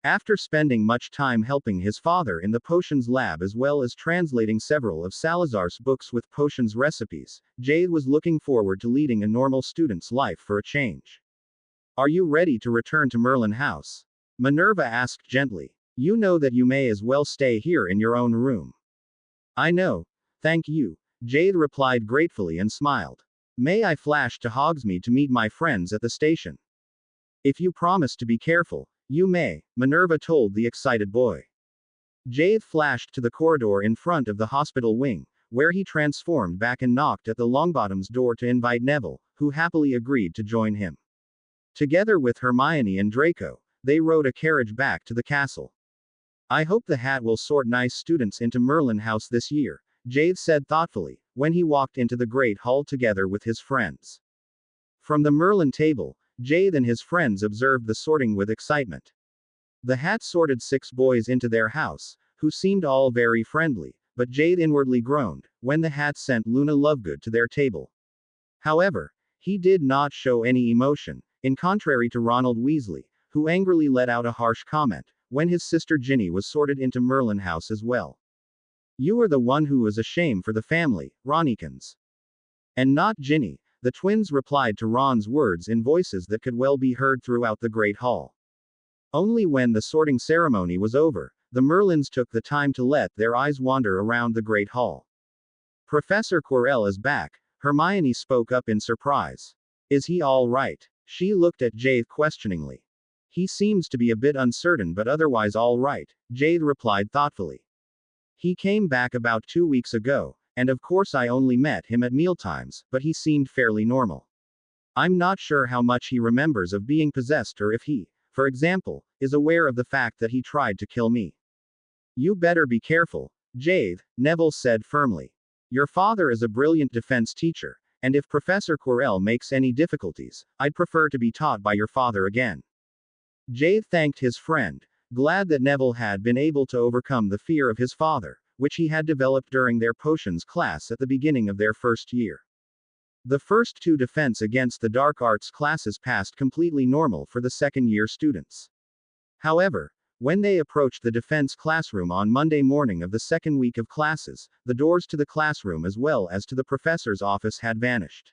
A: After spending much time helping his father in the potions lab as well as translating several of Salazar's books with potions recipes, Jade was looking forward to leading a normal student's life for a change. Are you ready to return to Merlin House? Minerva asked gently. You know that you may as well stay here in your own room. I know. Thank you, Jade replied gratefully and smiled. May I flash to Hogsmeade to meet my friends at the station? If you promise to be careful, you may, Minerva told the excited boy. Jade flashed to the corridor in front of the hospital wing, where he transformed back and knocked at the Longbottom's door to invite Neville, who happily agreed to join him. Together with Hermione and Draco, they rode a carriage back to the castle. I hope the hat will sort nice students into Merlin House this year, Jade said thoughtfully, when he walked into the Great Hall together with his friends. From the Merlin table, Jade and his friends observed the sorting with excitement. The hat sorted 6 boys into their house, who seemed all very friendly, but Jade inwardly groaned when the hat sent Luna Lovegood to their table. However, he did not show any emotion, in contrary to Ronald Weasley, who angrily let out a harsh comment when his sister Ginny was sorted into Merlin House as well. You are the one who is a shame for the family, Ronnikins. And not Ginny, the twins replied to Ron's words in voices that could well be heard throughout the Great Hall. Only when the sorting ceremony was over, the Merlins took the time to let their eyes wander around the Great Hall. Professor Quirrell is back, Hermione spoke up in surprise. Is he all right? She looked at Jade questioningly. He seems to be a bit uncertain but otherwise all right, Jade replied thoughtfully. He came back about 2 weeks ago, and of course I only met him at mealtimes, but he seemed fairly normal. I'm not sure how much he remembers of being possessed or if he, for example, is aware of the fact that he tried to kill me. You better be careful, Jade, Neville said firmly. Your father is a brilliant defense teacher, and if Professor Quirrell makes any difficulties, I'd prefer to be taught by your father again. Jade thanked his friend, glad that Neville had been able to overcome the fear of his father, which he had developed during their potions class at the beginning of their first year. The first 2 defense against the dark arts classes passed completely normal for the second-year students. However, when they approached the defense classroom on Monday morning of the second week of classes, the doors to the classroom as well as to the professor's office had vanished.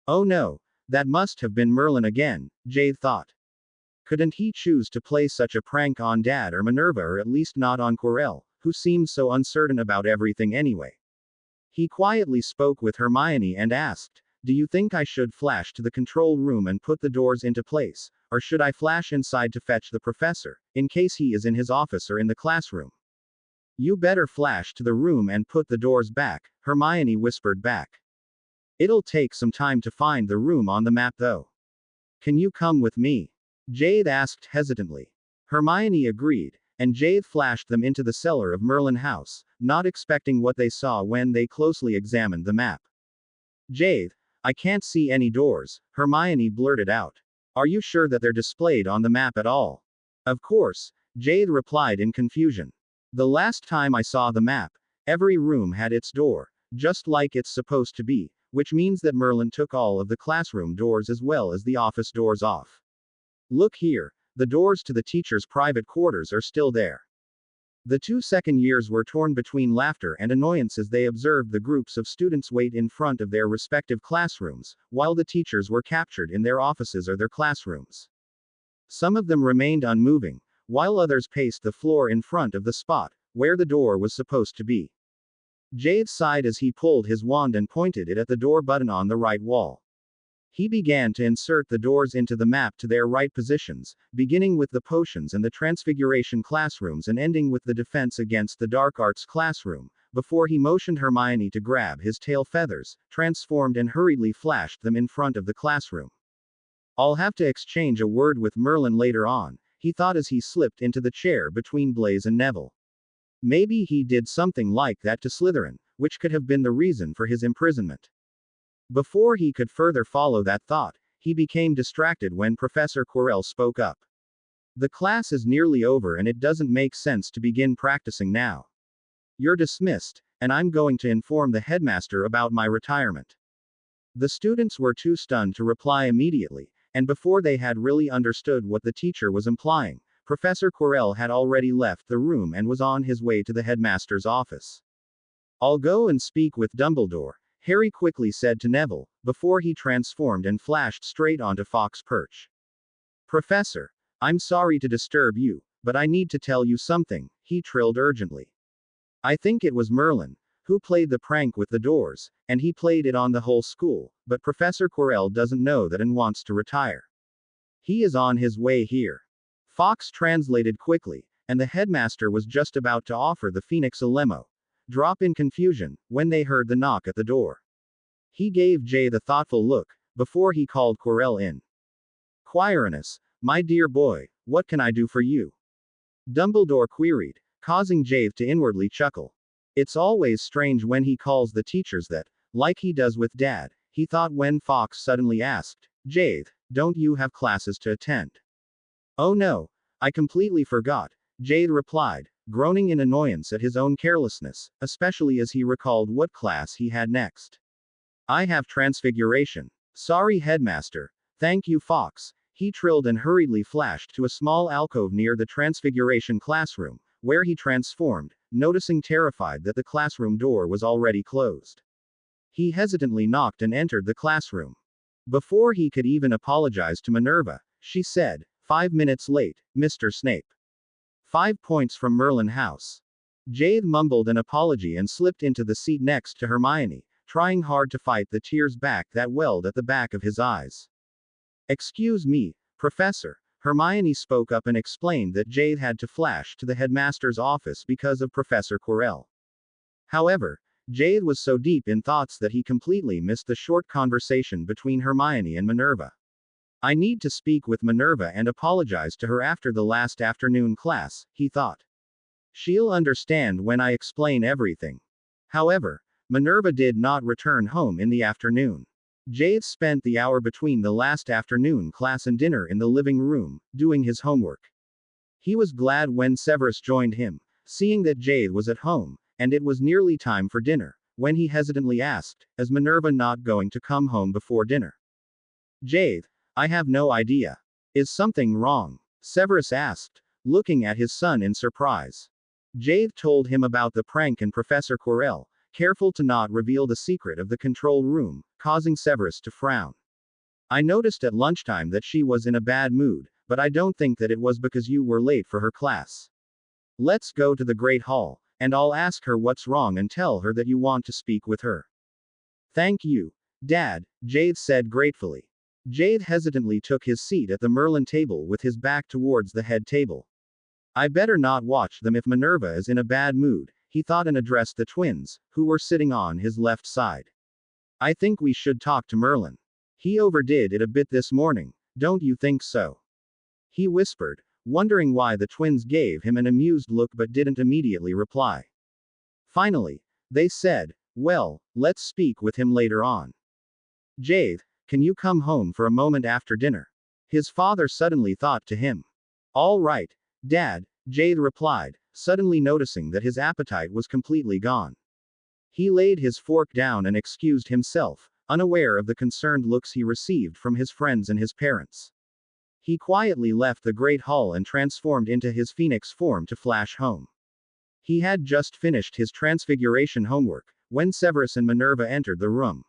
A: Oh no, that must have been Merlin again, Jade thought. Couldn't he choose to play such a prank on Dad or Minerva, or at least not on Quirrell, who seemed so uncertain about everything anyway? He quietly spoke with Hermione and asked, do you think I should flash to the control room and put the doors into place, or should I flash inside to fetch the professor, in case he is in his office or in the classroom? You better flash to the room and put the doors back, Hermione whispered back. It'll take some time to find the room on the map though. Can you come with me? Jade asked hesitantly. Hermione agreed, and Jade flashed them into the cellar of Merlin House, not expecting what they saw when they closely examined the map. Jade, I can't see any doors, Hermione blurted out. Are you sure that they're displayed on the map at all? Of course, Jade replied in confusion. The last time I saw the map, every room had its door, just like it's supposed to be, which means that Merlin took all of the classroom doors as well as the office doors off. Look here, the doors to the teacher's private quarters are still there. The 2 second years were torn between laughter and annoyance as they observed the groups of students wait in front of their respective classrooms, while the teachers were captured in their offices or their classrooms. Some of them remained unmoving, while others paced the floor in front of the spot where the door was supposed to be. Jade sighed as he pulled his wand and pointed it at the door button on the right wall. He began to insert the doors into the map to their right positions, beginning with the potions and the transfiguration classrooms and ending with the defense against the dark arts classroom, before he motioned Hermione to grab his tail feathers, transformed and hurriedly flashed them in front of the classroom. I'll have to exchange a word with Merlin later on, he thought as he slipped into the chair between Blaise and Neville. Maybe he did something like that to Slytherin, which could have been the reason for his imprisonment. Before he could further follow that thought, he became distracted when Professor Quirrell spoke up. The class is nearly over and it doesn't make sense to begin practicing now. You're dismissed, and I'm going to inform the headmaster about my retirement. The students were too stunned to reply immediately, and before they had really understood what the teacher was implying, Professor Quirrell had already left the room and was on his way to the headmaster's office. I'll go and speak with Dumbledore, Harry quickly said to Neville, before he transformed and flashed straight onto Fawkes' perch. Professor, I'm sorry to disturb you, but I need to tell you something, he trilled urgently. I think it was Merlin who played the prank with the doors, and he played it on the whole school, but Professor Quirrell doesn't know that and wants to retire. He is on his way here. Fawkes translated quickly, and the headmaster was just about to offer the Phoenix a lemo. Drop in confusion, when they heard the knock at the door. He gave Jade a thoughtful look, before he called Quirrell in. Quirinus, my dear boy, what can I do for you? Dumbledore queried, causing Jade to inwardly chuckle. It's always strange when he calls the teachers that, like he does with Dad, he thought when Fawkes suddenly asked, Jade, don't you have classes to attend? Oh no, I completely forgot, Jade replied, groaning in annoyance at his own carelessness, especially as he recalled what class he had next. I have transfiguration. Sorry headmaster. Thank you Fawkes, he trilled and hurriedly flashed to a small alcove near the transfiguration classroom, where he transformed, noticing terrified that the classroom door was already closed. He hesitantly knocked and entered the classroom. Before he could even apologize to Minerva, she said, 5 minutes late, Mr. Snape. 5 points from Merlin House. Jade mumbled an apology and slipped into the seat next to Hermione, trying hard to fight the tears back that welled at the back of his eyes. Excuse me, Professor. Hermione spoke up and explained that Jade had to flash to the headmaster's office because of Professor Quirrell. However, Jade was so deep in thoughts that he completely missed the short conversation between Hermione and Minerva. I need to speak with Minerva and apologize to her after the last afternoon class, he thought. She'll understand when I explain everything. However, Minerva did not return home in the afternoon. Jade spent the hour between the last afternoon class and dinner in the living room, doing his homework. He was glad when Severus joined him, seeing that Jade was at home, and it was nearly time for dinner, when he hesitantly asked, "Is Minerva not going to come home before dinner?" "Jade, I have no idea. Is something wrong?" Severus asked, looking at his son in surprise. Jade told him about the prank and Professor Quirrell, careful to not reveal the secret of the control room, causing Severus to frown. "I noticed at lunchtime that she was in a bad mood, but I don't think that it was because you were late for her class. Let's go to the Great Hall, and I'll ask her what's wrong and tell her that you want to speak with her." "Thank you, Dad," Jade said gratefully. Jade hesitantly took his seat at the Merlin table with his back towards the head table. "I better not watch them if Minerva is in a bad mood," he thought and addressed the twins, who were sitting on his left side. "I think we should talk to Merlin. He overdid it a bit this morning, don't you think so?" he whispered, wondering why the twins gave him an amused look but didn't immediately reply. Finally, they said, "Well, let's speak with him later on. Jade, can you come home for a moment after dinner?" His father suddenly thought to him. "All right, Dad," Jade replied, suddenly noticing that his appetite was completely gone. He laid his fork down and excused himself, unaware of the concerned looks he received from his friends and his parents. He quietly left the great hall and transformed into his phoenix form to flash home. He had just finished his transfiguration homework, when Severus and Minerva entered the room.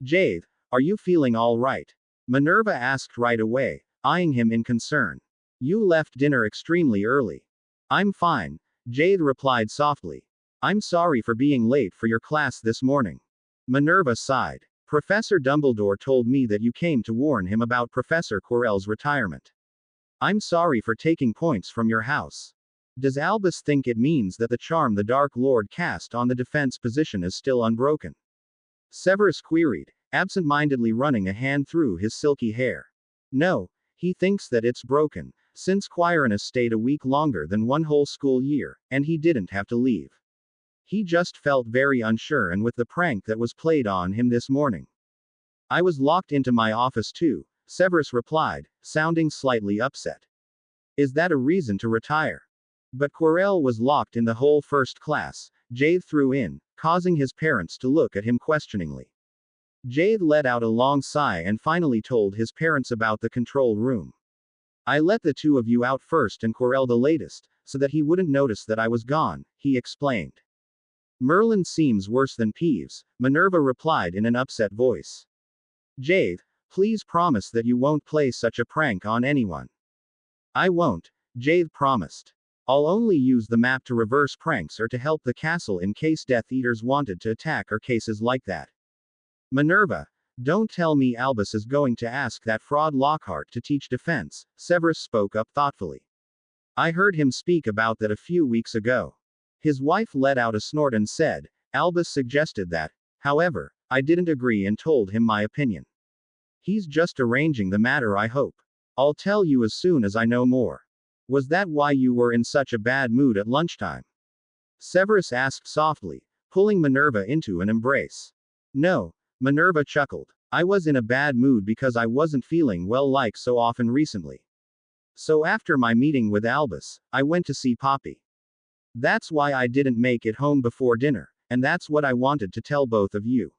A: "Jade, are you feeling all right?" Minerva asked right away, eyeing him in concern. "You left dinner extremely early." "I'm fine," Jade replied softly. "I'm sorry for being late for your class this morning." Minerva sighed. "Professor Dumbledore told me that you came to warn him about Professor Quirrell's retirement. I'm sorry for taking points from your house. Does Albus think it means that the charm the Dark Lord cast on the defense position is still unbroken?" Severus queried, absent-mindedly running a hand through his silky hair. "No, he thinks that it's broken, since Quirinus stayed a week longer than one whole school year, and he didn't have to leave. He just felt very unsure and with the prank that was played on him this morning." "I was locked into my office too," Severus replied, sounding slightly upset. "Is that a reason to retire?" "But Quirrell was locked in the whole first class," Jade threw in, causing his parents to look at him questioningly. Jade let out a long sigh and finally told his parents about the control room. "I let the two of you out first and Quirrell the latest, so that he wouldn't notice that I was gone," he explained. "Merlin seems worse than Peeves," Minerva replied in an upset voice. "Jade, please promise that you won't play such a prank on anyone." "I won't," Jade promised. "I'll only use the map to reverse pranks or to help the castle in case Death Eaters wanted to attack or cases like that." "Minerva, don't tell me Albus is going to ask that fraud Lockhart to teach defense," Severus spoke up thoughtfully. "I heard him speak about that a few weeks ago." His wife let out a snort and said, "Albus suggested that. However, I didn't agree and told him my opinion. He's just arranging the matter, I hope. I'll tell you as soon as I know more." "Was that why you were in such a bad mood at lunchtime?" Severus asked softly, pulling Minerva into an embrace. "No," Minerva chuckled. "I was in a bad mood because I wasn't feeling well like so often recently. So after my meeting with Albus, I went to see Poppy. That's why I didn't make it home before dinner, and that's what I wanted to tell both of you."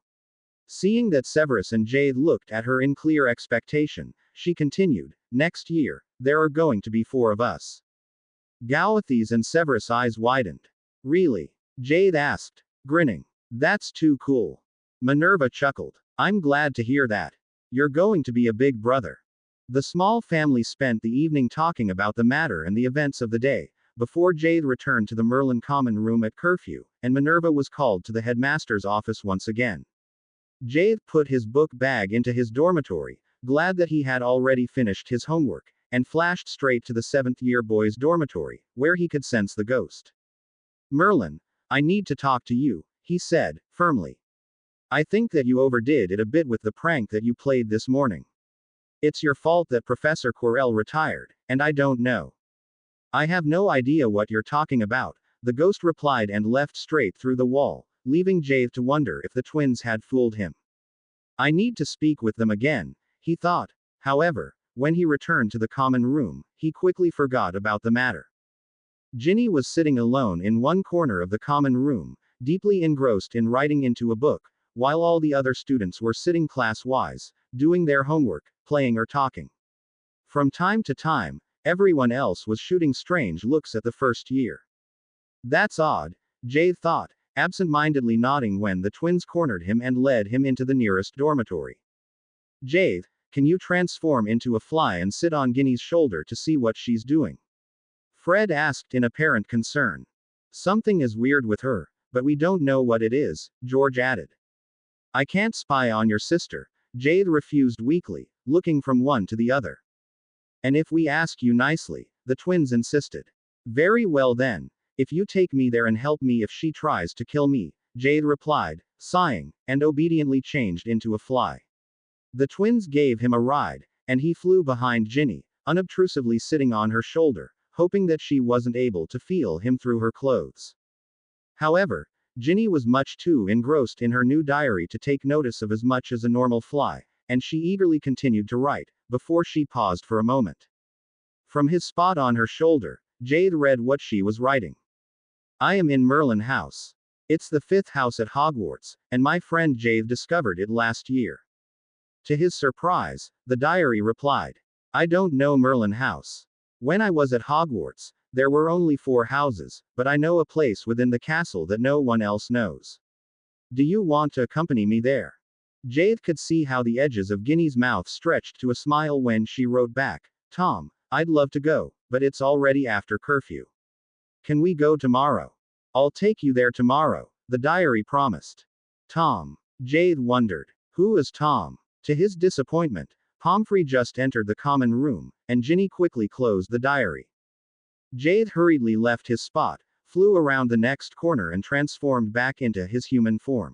A: Seeing that Severus and Jade looked at her in clear expectation, she continued, "Next year, there are going to be 4 of us." Gauthi's and Severus' eyes widened. "Really?" Jade asked, grinning. "That's too cool." Minerva chuckled. "I'm glad to hear that. You're going to be a big brother." The small family spent the evening talking about the matter and the events of the day, before Jade returned to the Merlin common room at curfew, and Minerva was called to the headmaster's office once again. Jade put his book bag into his dormitory, glad that he had already finished his homework, and flashed straight to the seventh-year boys' dormitory, where he could sense the ghost. Merlin, I need to talk to you, he said, firmly. I think that you overdid it a bit with the prank that you played this morning. It's your fault that Professor Quirrell retired, and I don't know. I have no idea what you're talking about, the ghost replied and left straight through the wall, leaving Jade to wonder if the twins had fooled him. I need to speak with them again, he thought. However, when he returned to the common room, he quickly forgot about the matter. Ginny was sitting alone in one corner of the common room, deeply engrossed in writing into a book, while all the other students were sitting class-wise, doing their homework, playing or talking. From time to time, everyone else was shooting strange looks at the first year. That's odd, Jade thought, absent-mindedly nodding when the twins cornered him and led him into the nearest dormitory. Jade, can you transform into a fly and sit on Ginny's shoulder to see what she's doing? Fred asked in apparent concern. Something is weird with her, but we don't know what it is, George added. I can't spy on your sister, Jade refused weakly, looking from one to the other. And if we ask you nicely, the twins insisted. Very well then, if you take me there and help me if she tries to kill me, Jade replied, sighing, and obediently changed into a fly. The twins gave him a ride, and he flew behind Ginny, unobtrusively sitting on her shoulder, hoping that she wasn't able to feel him through her clothes. However, Ginny was much too engrossed in her new diary to take notice of as much as a normal fly, and she eagerly continued to write, before she paused for a moment. From his spot on her shoulder, Jade read what she was writing. I am in Merlin House. It's the 5th house at Hogwarts, and my friend Jade discovered it last year. To his surprise, the diary replied, I don't know Merlin House. When I was at Hogwarts, there were only 4 houses, but I know a place within the castle that no one else knows. Do you want to accompany me there? Jade could see how the edges of Ginny's mouth stretched to a smile when she wrote back, Tom, I'd love to go, but it's already after curfew. Can we go tomorrow? I'll take you there tomorrow, the diary promised. Tom. Jade wondered. Who is Tom? To his disappointment, Pomfrey just entered the common room, and Ginny quickly closed the diary. Jade hurriedly left his spot, flew around the next corner and transformed back into his human form.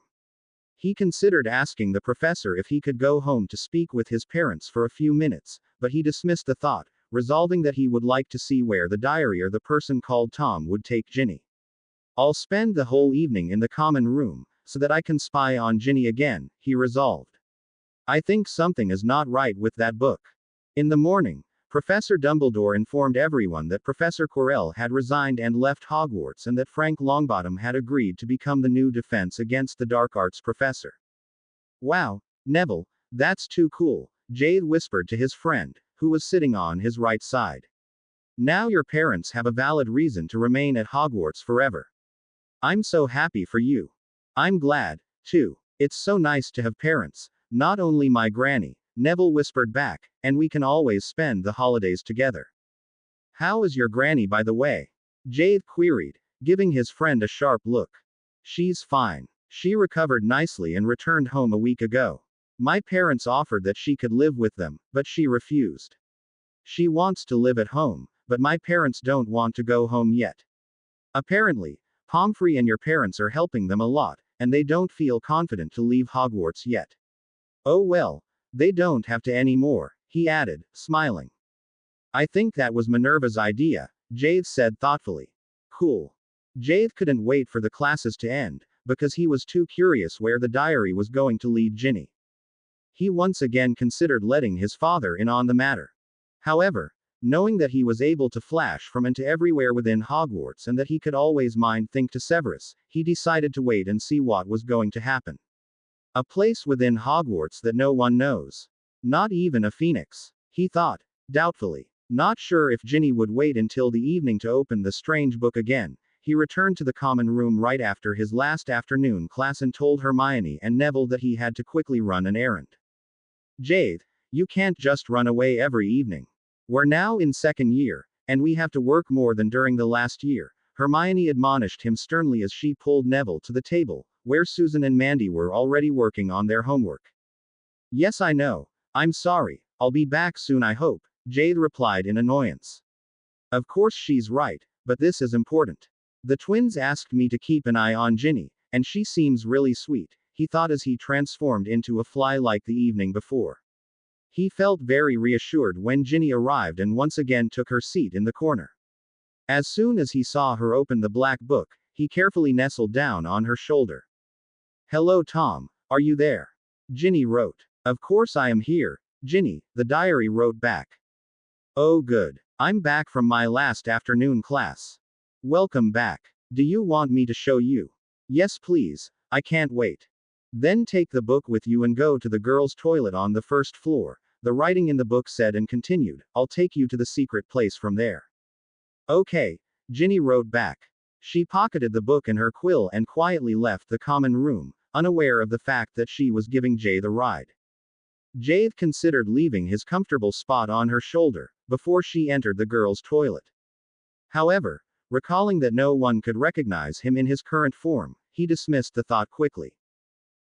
A: He considered asking the professor if he could go home to speak with his parents for a few minutes, but he dismissed the thought, resolving that he would like to see where the diary or the person called Tom would take Ginny. I'll spend the whole evening in the common room, so that I can spy on Ginny again, he resolved. I think something is not right with that book. In the morning, Professor Dumbledore informed everyone that Professor Quirrell had resigned and left Hogwarts and that Frank Longbottom had agreed to become the new Defense Against the Dark Arts professor. Wow, Neville, that's too cool, Jade whispered to his friend, who was sitting on his right side. Now your parents have a valid reason to remain at Hogwarts forever. I'm so happy for you. I'm glad, too. It's so nice to have parents, not only my granny, Neville whispered back, and we can always spend the holidays together. How is your granny, by the way? Jade queried, giving his friend a sharp look. She's fine. She recovered nicely and returned home a week ago. My parents offered that she could live with them, but she refused. She wants to live at home, but my parents don't want to go home yet. Apparently, Pomfrey and your parents are helping them a lot, and they don't feel confident to leave Hogwarts yet. Oh well, they don't have to anymore, he added, smiling. I think that was Minerva's idea, Jade said thoughtfully. Cool. Jade couldn't wait for the classes to end, because he was too curious where the diary was going to lead Ginny. He once again considered letting his father in on the matter. However, knowing that he was able to flash from and to everywhere within Hogwarts and that he could always mind think to Severus, he decided to wait and see what was going to happen. A place within Hogwarts that no one knows. Not even a phoenix, he thought, doubtfully. Not sure if Ginny would wait until the evening to open the strange book again, he returned to the common room right after his last afternoon class and told Hermione and Neville that he had to quickly run an errand. Jade, You can't just run away every evening. We're now in second year, and we have to work more than during the last year, Hermione admonished him sternly as she pulled Neville to the table, where Susan and Mandy were already working on their homework. Yes, I know. I'm sorry. I'll be back soon, I hope, Jade replied in annoyance. Of course she's right, but this is important. The twins asked me to keep an eye on Ginny, and she seems really sweet, he thought as he transformed into a fly like the evening before. He felt very reassured when Ginny arrived and once again took her seat in the corner. As soon as he saw her open the black book, he carefully nestled down on her shoulder. Hello, Tom, are you there? Ginny wrote. Of course I am here, Ginny, the diary wrote back. Oh good. I'm back from my last afternoon class. Welcome back. Do you want me to show you? Yes please, I can't wait. Then take the book with you and go to the girls' toilet on the first floor, the writing in the book said and continued, I'll take you to the secret place from there. Okay, Ginny wrote back. She pocketed the book in her quill and quietly left the common room, unaware of the fact that she was giving Jade a ride. Jade considered leaving his comfortable spot on her shoulder, before she entered the girls' toilet. However, recalling that no one could recognize him in his current form, he dismissed the thought quickly.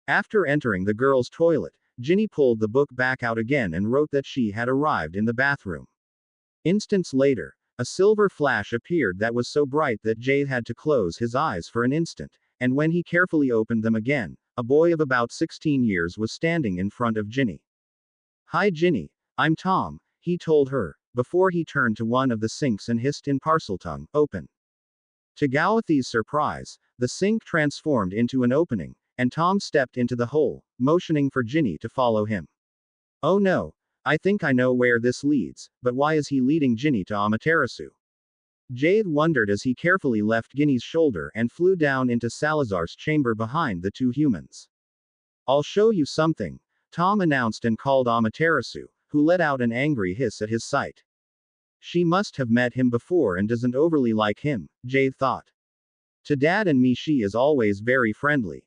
A: After entering the girls' toilet, Ginny pulled the book back out again and wrote that she had arrived in the bathroom. Instants later, a silver flash appeared that was so bright that Jade had to close his eyes for an instant, and when he carefully opened them again, a boy of about 16 years was standing in front of Ginny. Hi Ginny, I'm Tom, he told her, before he turned to one of the sinks and hissed in Parseltongue, open. To Gowathy's surprise, the sink transformed into an opening, and Tom stepped into the hole, motioning for Ginny to follow him. Oh no, I think I know where this leads, but why is he leading Ginny to Amaterasu? Jade wondered as he carefully left Ginny's shoulder and flew down into Salazar's chamber behind the two humans. I'll show you something, Tom announced and called Amaterasu, who let out an angry hiss at his sight. She must have met him before and doesn't overly like him, Jade thought. To Dad and me she is always very friendly.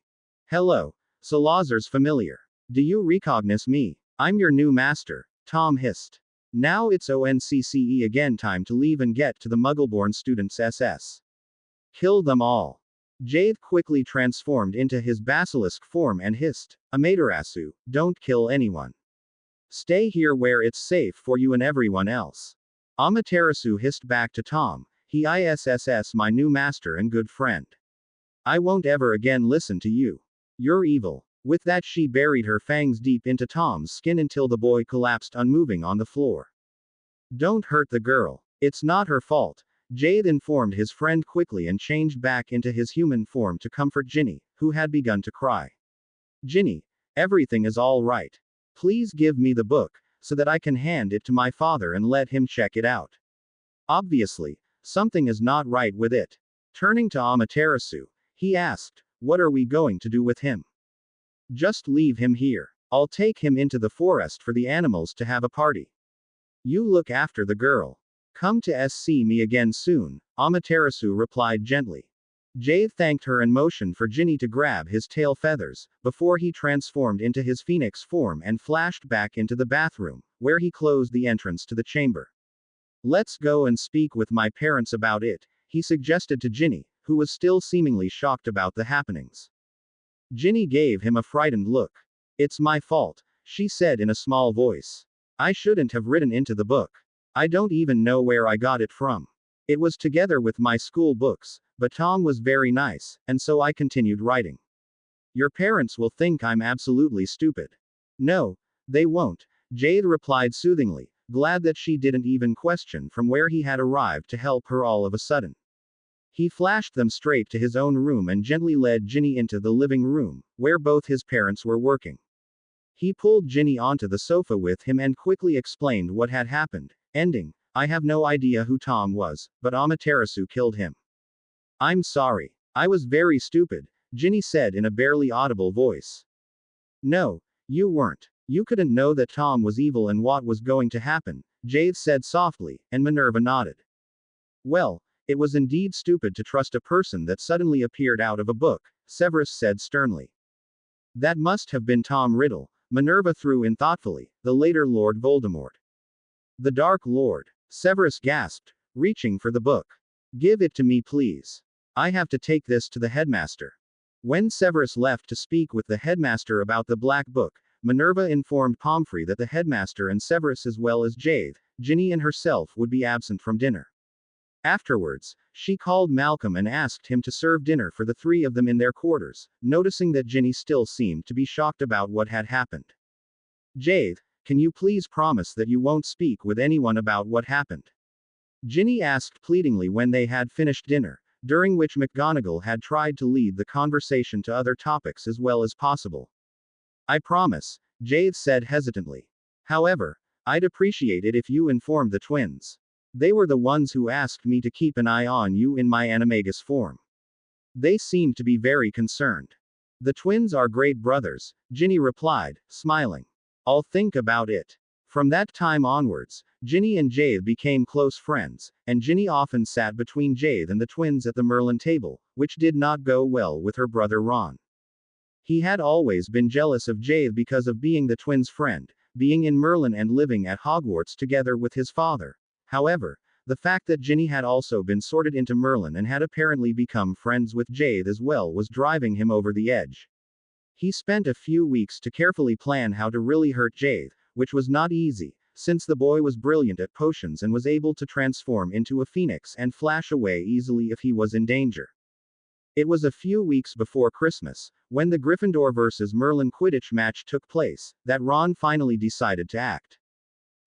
A: Hello, Salazar's familiar. Do you recognize me? I'm your new master, Tom hissed. Now it's ONCCE again, time to leave and get to the Muggleborn students SS. Kill them all. Jade quickly transformed into his basilisk form and hissed, Amaterasu, don't kill anyone. Stay here where it's safe for you and everyone else. Amaterasu hissed back to Tom, he is my new master and good friend. I won't ever again listen to you. You're evil. With that she buried her fangs deep into Tom's skin until the boy collapsed unmoving on the floor. Don't hurt the girl. It's not her fault, Jade informed his friend quickly and changed back into his human form to comfort Ginny, who had begun to cry. Ginny, everything is all right. Please give me the book, so that I can hand it to my father and let him check it out. Obviously, something is not right with it. Turning to Amaterasu, he asked, what are we going to do with him? Just leave him here. I'll take him into the forest for the animals to have a party. You look after the girl. Come to see me again soon, Amaterasu replied gently. Jade thanked her and motioned for Ginny to grab his tail feathers, before he transformed into his phoenix form and flashed back into the bathroom, where he closed the entrance to the chamber. Let's go and speak with my parents about it, he suggested to Ginny, who was still seemingly shocked about the happenings. Ginny gave him a frightened look. It's my fault, she said in a small voice. I shouldn't have written into the book. I don't even know where I got it from. It was together with my school books, but Tom was very nice, and so I continued writing. Your parents will think I'm absolutely stupid. No, they won't, Jade replied soothingly, glad that she didn't even question from where he had arrived to help her all of a sudden. He flashed them straight to his own room and gently led Ginny into the living room, where both his parents were working. He pulled Ginny onto the sofa with him and quickly explained what had happened, ending, I have no idea who Tom was, but Amaterasu killed him. I'm sorry. I was very stupid, Ginny said in a barely audible voice. No, you weren't. You couldn't know that Tom was evil and what was going to happen, Jade said softly, and Minerva nodded. Well, it was indeed stupid to trust a person that suddenly appeared out of a book, Severus said sternly. That must have been Tom Riddle, Minerva threw in thoughtfully, the later Lord Voldemort. The Dark Lord. Severus gasped, reaching for the book. Give it to me, please. I have to take this to the headmaster. When Severus left to speak with the headmaster about the Black Book, Minerva informed Pomfrey that the headmaster and Severus as well as Jade, Ginny and herself would be absent from dinner. Afterwards, she called Malcolm and asked him to serve dinner for the three of them in their quarters, noticing that Ginny still seemed to be shocked about what had happened. Jade, can you please promise that you won't speak with anyone about what happened? Ginny asked pleadingly when they had finished dinner, during which McGonagall had tried to lead the conversation to other topics as well as possible. I promise, Jade said hesitantly. However, I'd appreciate it if you informed the twins. They were the ones who asked me to keep an eye on you in my Animagus form. They seemed to be very concerned. The twins are great brothers, Ginny replied, smiling. I'll think about it. From that time onwards, Ginny and Jade became close friends, and Ginny often sat between Jade and the twins at the Merlin table, which did not go well with her brother Ron. He had always been jealous of Jade because of being the twins' friend, being in Merlin and living at Hogwarts together with his father. However, the fact that Ginny had also been sorted into Merlin and had apparently become friends with Jade as well was driving him over the edge. He spent a few weeks to carefully plan how to really hurt Jade, which was not easy, since the boy was brilliant at potions and was able to transform into a phoenix and flash away easily if he was in danger. It was a few weeks before Christmas, when the Gryffindor vs. Merlin Quidditch match took place, that Ron finally decided to act.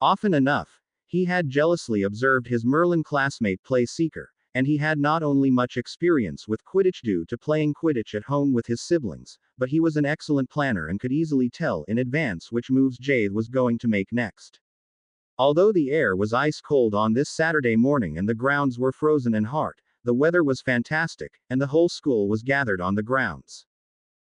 A: Often enough, he had jealously observed his Merlin classmate play Seeker, and he had not only much experience with Quidditch due to playing Quidditch at home with his siblings, but he was an excellent planner and could easily tell in advance which moves Jade was going to make next. Although the air was ice cold on this Saturday morning and the grounds were frozen and hard, the weather was fantastic, and the whole school was gathered on the grounds.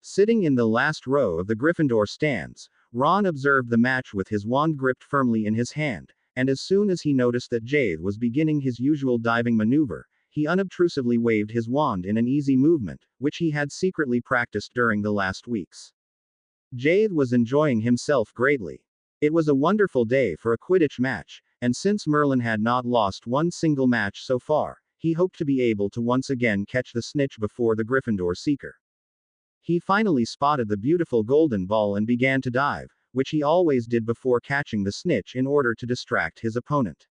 A: Sitting in the last row of the Gryffindor stands, Ron observed the match with his wand gripped firmly in his hand, and as soon as he noticed that Jade was beginning his usual diving maneuver, he unobtrusively waved his wand in an easy movement, which he had secretly practiced during the last weeks. Jade was enjoying himself greatly. It was a wonderful day for a Quidditch match, and since Merlin had not lost one single match so far, he hoped to be able to once again catch the snitch before the Gryffindor Seeker. He finally spotted the beautiful golden ball and began to dive, which he always did before catching the snitch in order to distract his opponent.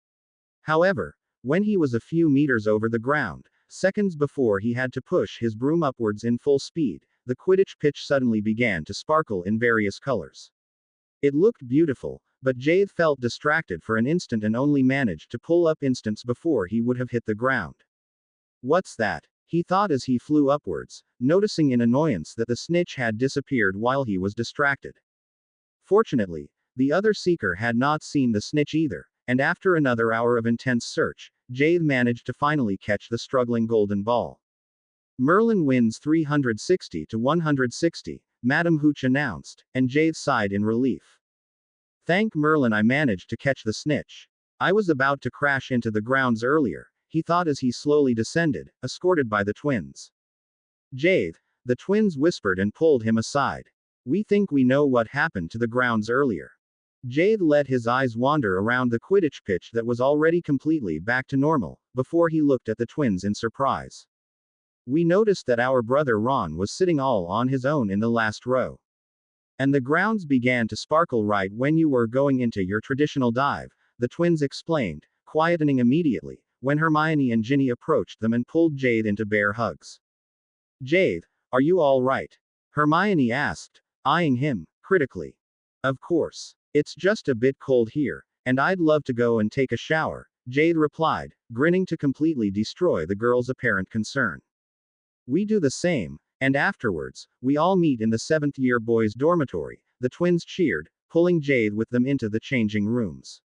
A: However, when he was a few meters over the ground, seconds before he had to push his broom upwards in full speed, the Quidditch pitch suddenly began to sparkle in various colors. It looked beautiful, but Jade felt distracted for an instant and only managed to pull up instants before he would have hit the ground. What's that? He thought as he flew upwards, noticing in annoyance that the snitch had disappeared while he was distracted. Fortunately, the other seeker had not seen the snitch either, and after another hour of intense search, Jade managed to finally catch the struggling golden ball. Merlin wins 360 to 160, Madame Hooch announced, and Jade sighed in relief. Thank Merlin I managed to catch the snitch. I was about to crash into the grounds earlier, he thought as he slowly descended, escorted by the twins. Jade, the twins whispered and pulled him aside. We think we know what happened to the grounds earlier. Jade let his eyes wander around the Quidditch pitch that was already completely back to normal, before he looked at the twins in surprise. We noticed that our brother Ron was sitting all on his own in the last row. And the grounds began to sparkle right when you were going into your traditional dive, the twins explained, quietening immediately, when Hermione and Ginny approached them and pulled Jade into bear hugs. Jade, are you all right? Hermione asked, eyeing him critically. Of course. It's just a bit cold here, and I'd love to go and take a shower, Jade replied, grinning to completely destroy the girl's apparent concern. We do the same, and afterwards, we all meet in the 7th-year boys' dormitory, the twins cheered, pulling Jade with them into the changing rooms.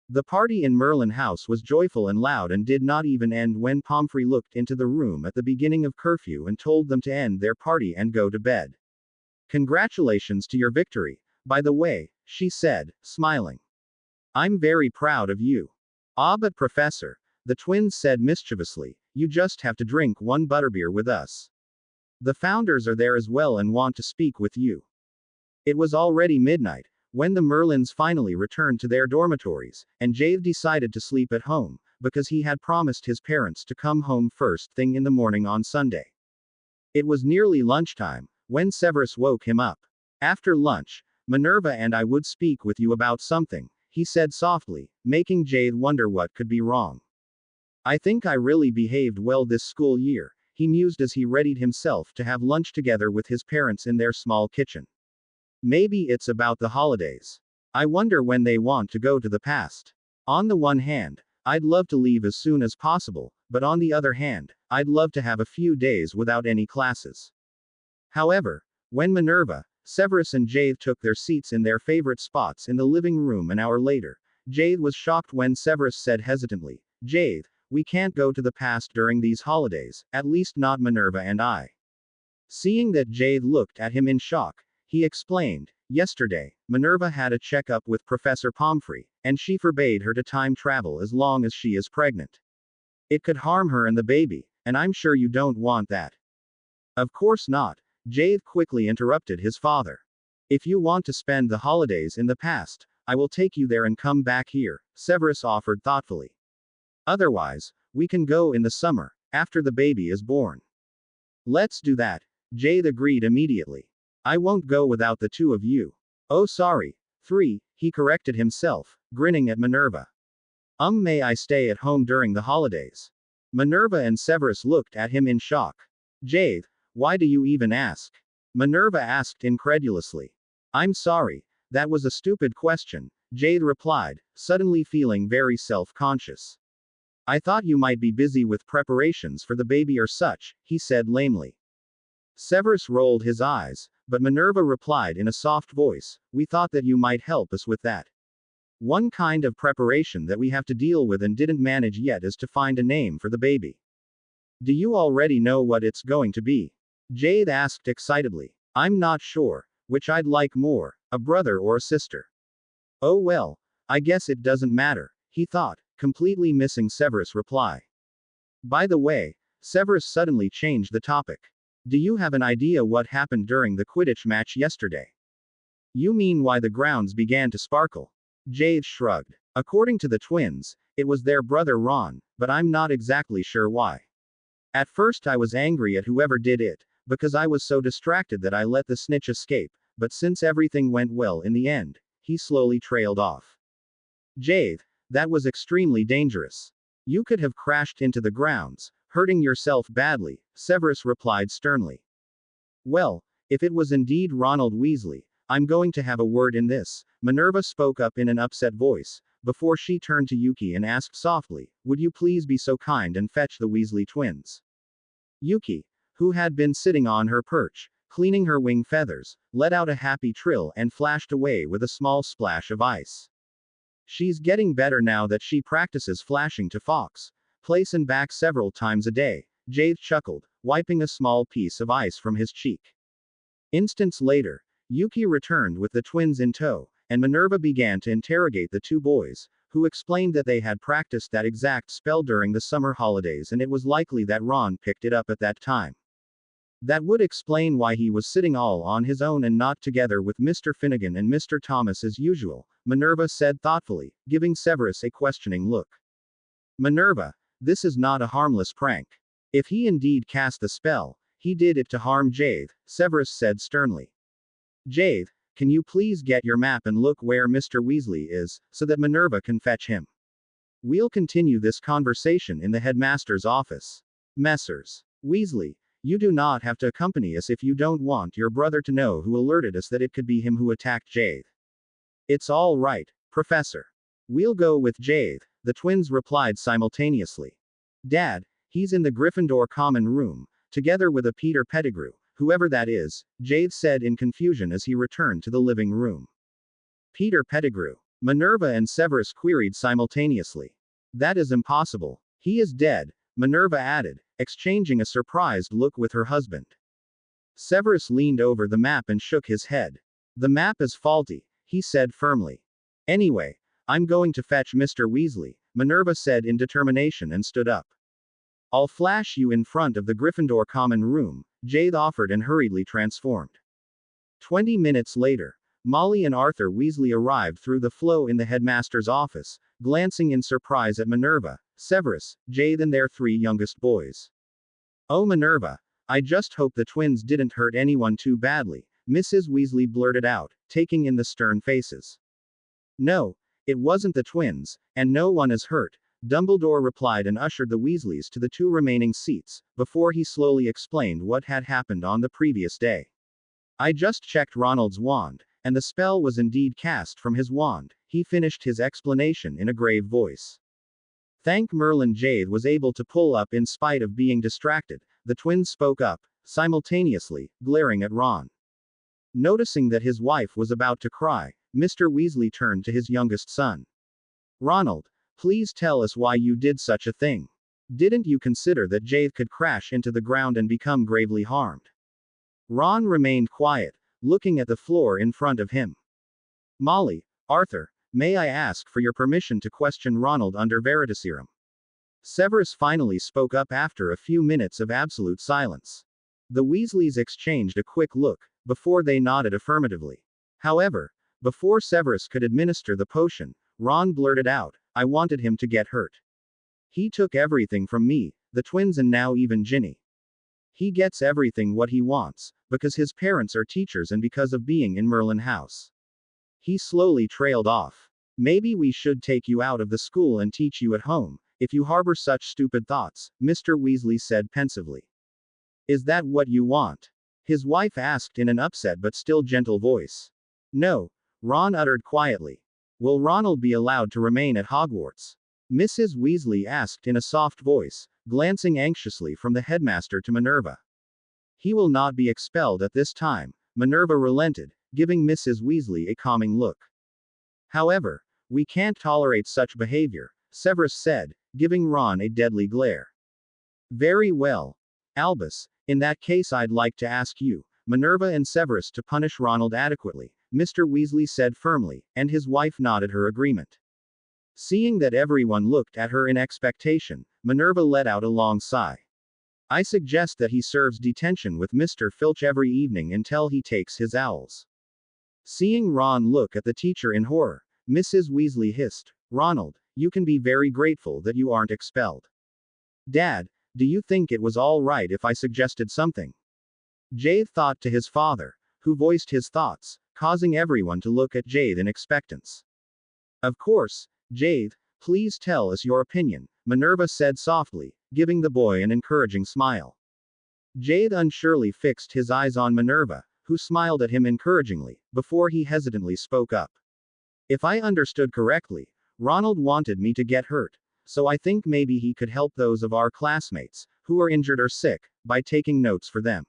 A: The party in Merlin House was joyful and loud and did not even end when Pomfrey looked into the room at the beginning of curfew and told them to end their party and go to bed. Congratulations to your victory, by the way, she said, smiling. I'm very proud of you. Ah, but Professor, the twins said mischievously, you just have to drink one butterbeer with us. The founders are there as well and want to speak with you. It was already midnight when the Merlins finally returned to their dormitories, and Jade decided to sleep at home, because he had promised his parents to come home first thing in the morning on Sunday. It was nearly lunchtime when Severus woke him up. After lunch, Minerva and I would speak with you about something, he said softly, making Jade wonder what could be wrong. I think I really behaved well this school year, he mused as he readied himself to have lunch together with his parents in their small kitchen. Maybe it's about the holidays. I wonder when they want to go to the past. On the one hand, I'd love to leave as soon as possible, but on the other hand, I'd love to have a few days without any classes. However, when Minerva, Severus and Jade took their seats in their favorite spots in the living room an hour later, Jade was shocked when Severus said hesitantly, Jade, we can't go to the past during these holidays, at least not Minerva and I. Seeing that Jade looked at him in shock, he explained, yesterday, Minerva had a checkup with Professor Pomfrey, and she forbade her to time travel as long as she is pregnant. It could harm her and the baby, and I'm sure you don't want that. Of course not, Jade quickly interrupted his father. If you want to spend the holidays in the past, I will take you there and come back here, Severus offered thoughtfully. Otherwise, we can go in the summer, after the baby is born. Let's do that, Jade agreed immediately. I won't go without the two of you. Oh sorry, 3, he corrected himself, grinning at Minerva. May I stay at home during the holidays? Minerva and Severus looked at him in shock. Jade, why do you even ask? Minerva asked incredulously. I'm sorry, that was a stupid question, Jade replied, suddenly feeling very self-conscious. I thought you might be busy with preparations for the baby or such, he said lamely. Severus rolled his eyes, but Minerva replied in a soft voice, we thought that you might help us with that. One kind of preparation that we have to deal with and didn't manage yet is to find a name for the baby. Do you already know what it's going to be? Jade asked excitedly. I'm not sure, which I'd like more, a brother or a sister. Oh well, I guess it doesn't matter, he thought, completely missing Severus' reply. By the way, Severus suddenly changed the topic. Do you have an idea what happened during the Quidditch match yesterday? You mean why the grounds began to sparkle? Jade shrugged. According to the twins, it was their brother Ron, but I'm not exactly sure why. At first I was angry at whoever did it, because I was so distracted that I let the snitch escape, but since everything went well in the end, he slowly trailed off. Jade, that was extremely dangerous. You could have crashed into the grounds, hurting yourself badly, Severus replied sternly. Well, if it was indeed Ronald Weasley, I'm going to have a word in this, Minerva spoke up in an upset voice, before she turned to Yuki and asked softly, would you please be so kind and fetch the Weasley twins? Yuki, who had been sitting on her perch, cleaning her wing feathers, let out a happy trill and flashed away with a small splash of ice. She's getting better now that she practices flashing to Fox, place and back several times a day, Jade chuckled, wiping a small piece of ice from his cheek. Instants later, Yuki returned with the twins in tow, and Minerva began to interrogate the two boys, who explained that they had practiced that exact spell during the summer holidays and it was likely that Ron picked it up at that time. That would explain why he was sitting all on his own and not together with Mr. Finnegan and Mr. Thomas as usual, Minerva said thoughtfully, giving Severus a questioning look. Minerva, this is not a harmless prank. If he indeed cast the spell, he did it to harm Jade, Severus said sternly. Jade, can you please get your map and look where Mr. Weasley is, so that Minerva can fetch him? We'll continue this conversation in the headmaster's office. Messrs. Weasley, you do not have to accompany us if you don't want your brother to know who alerted us that it could be him who attacked Jade. It's all right, Professor. We'll go with Jade, the twins replied simultaneously. Dad, he's in the Gryffindor common room, together with a Peter Pettigrew, whoever that is, Jade said in confusion as he returned to the living room. Peter Pettigrew. Minerva and Severus queried simultaneously. That is impossible. He is dead, Minerva added, exchanging a surprised look with her husband. Severus leaned over the map and shook his head. The map is faulty, he said firmly. Anyway, I'm going to fetch Mr. Weasley, Minerva said in determination and stood up. I'll flash you in front of the Gryffindor common room, Jade offered and hurriedly transformed. 20 minutes later, Molly and Arthur Weasley arrived through the flow in the headmaster's office, glancing in surprise at Minerva, Severus, Jade and their 3 youngest boys. "Oh Minerva, I just hope the twins didn't hurt anyone too badly," Mrs. Weasley blurted out, taking in the stern faces. "No, it wasn't the twins, and no one is hurt," Dumbledore replied and ushered the Weasleys to the 2 remaining seats, before he slowly explained what had happened on the previous day. "I just checked Ronald's wand, and the spell was indeed cast from his wand," he finished his explanation in a grave voice. Thank Merlin, Jade was able to pull up in spite of being distracted. The twins spoke up, simultaneously, glaring at Ron. Noticing that his wife was about to cry, Mr. Weasley turned to his youngest son. "Ronald, please tell us why you did such a thing. Didn't you consider that Jade could crash into the ground and become gravely harmed?" Ron remained quiet, looking at the floor in front of him. "Molly, Arthur, may I ask for your permission to question Ronald under Veritaserum?" Severus finally spoke up after a few minutes of absolute silence. The Weasleys exchanged a quick look, before they nodded affirmatively. However, before Severus could administer the potion, Ron blurted out, "I wanted him to get hurt. He took everything from me, the twins and now even Ginny. He gets everything what he wants, because his parents are teachers and because of being in Merlin House." He slowly trailed off. "Maybe we should take you out of the school and teach you at home, if you harbor such stupid thoughts," Mr. Weasley said pensively. "Is that what you want?" his wife asked in an upset but still gentle voice. "No," Ron uttered quietly. "Will Ronald be allowed to remain at Hogwarts?" Mrs. Weasley asked in a soft voice, glancing anxiously from the headmaster to Minerva. "He will not be expelled at this time," Minerva relented, giving Mrs. Weasley a calming look. "However, we can't tolerate such behavior," Severus said, giving Ron a deadly glare. "Very well. Albus, in that case I'd like to ask you, Minerva and Severus to punish Ronald adequately," Mr. Weasley said firmly, and his wife nodded her agreement. Seeing that everyone looked at her in expectation, Minerva let out a long sigh. "I suggest that he serves detention with Mr. Filch every evening until he takes his owls." Seeing Ron look at the teacher in horror, Mrs. Weasley hissed, "Ronald, you can be very grateful that you aren't expelled. Dad, do you think it was all right if I suggested something?" Jade thought to his father, who voiced his thoughts, causing everyone to look at Jade in expectance. "Of course, Jade, please tell us your opinion," Minerva said softly, giving the boy an encouraging smile. Jade unsurely fixed his eyes on Minerva, who smiled at him encouragingly, before he hesitantly spoke up. "If I understood correctly, Ronald wanted me to get hurt, so I think maybe he could help those of our classmates, who are injured or sick, by taking notes for them.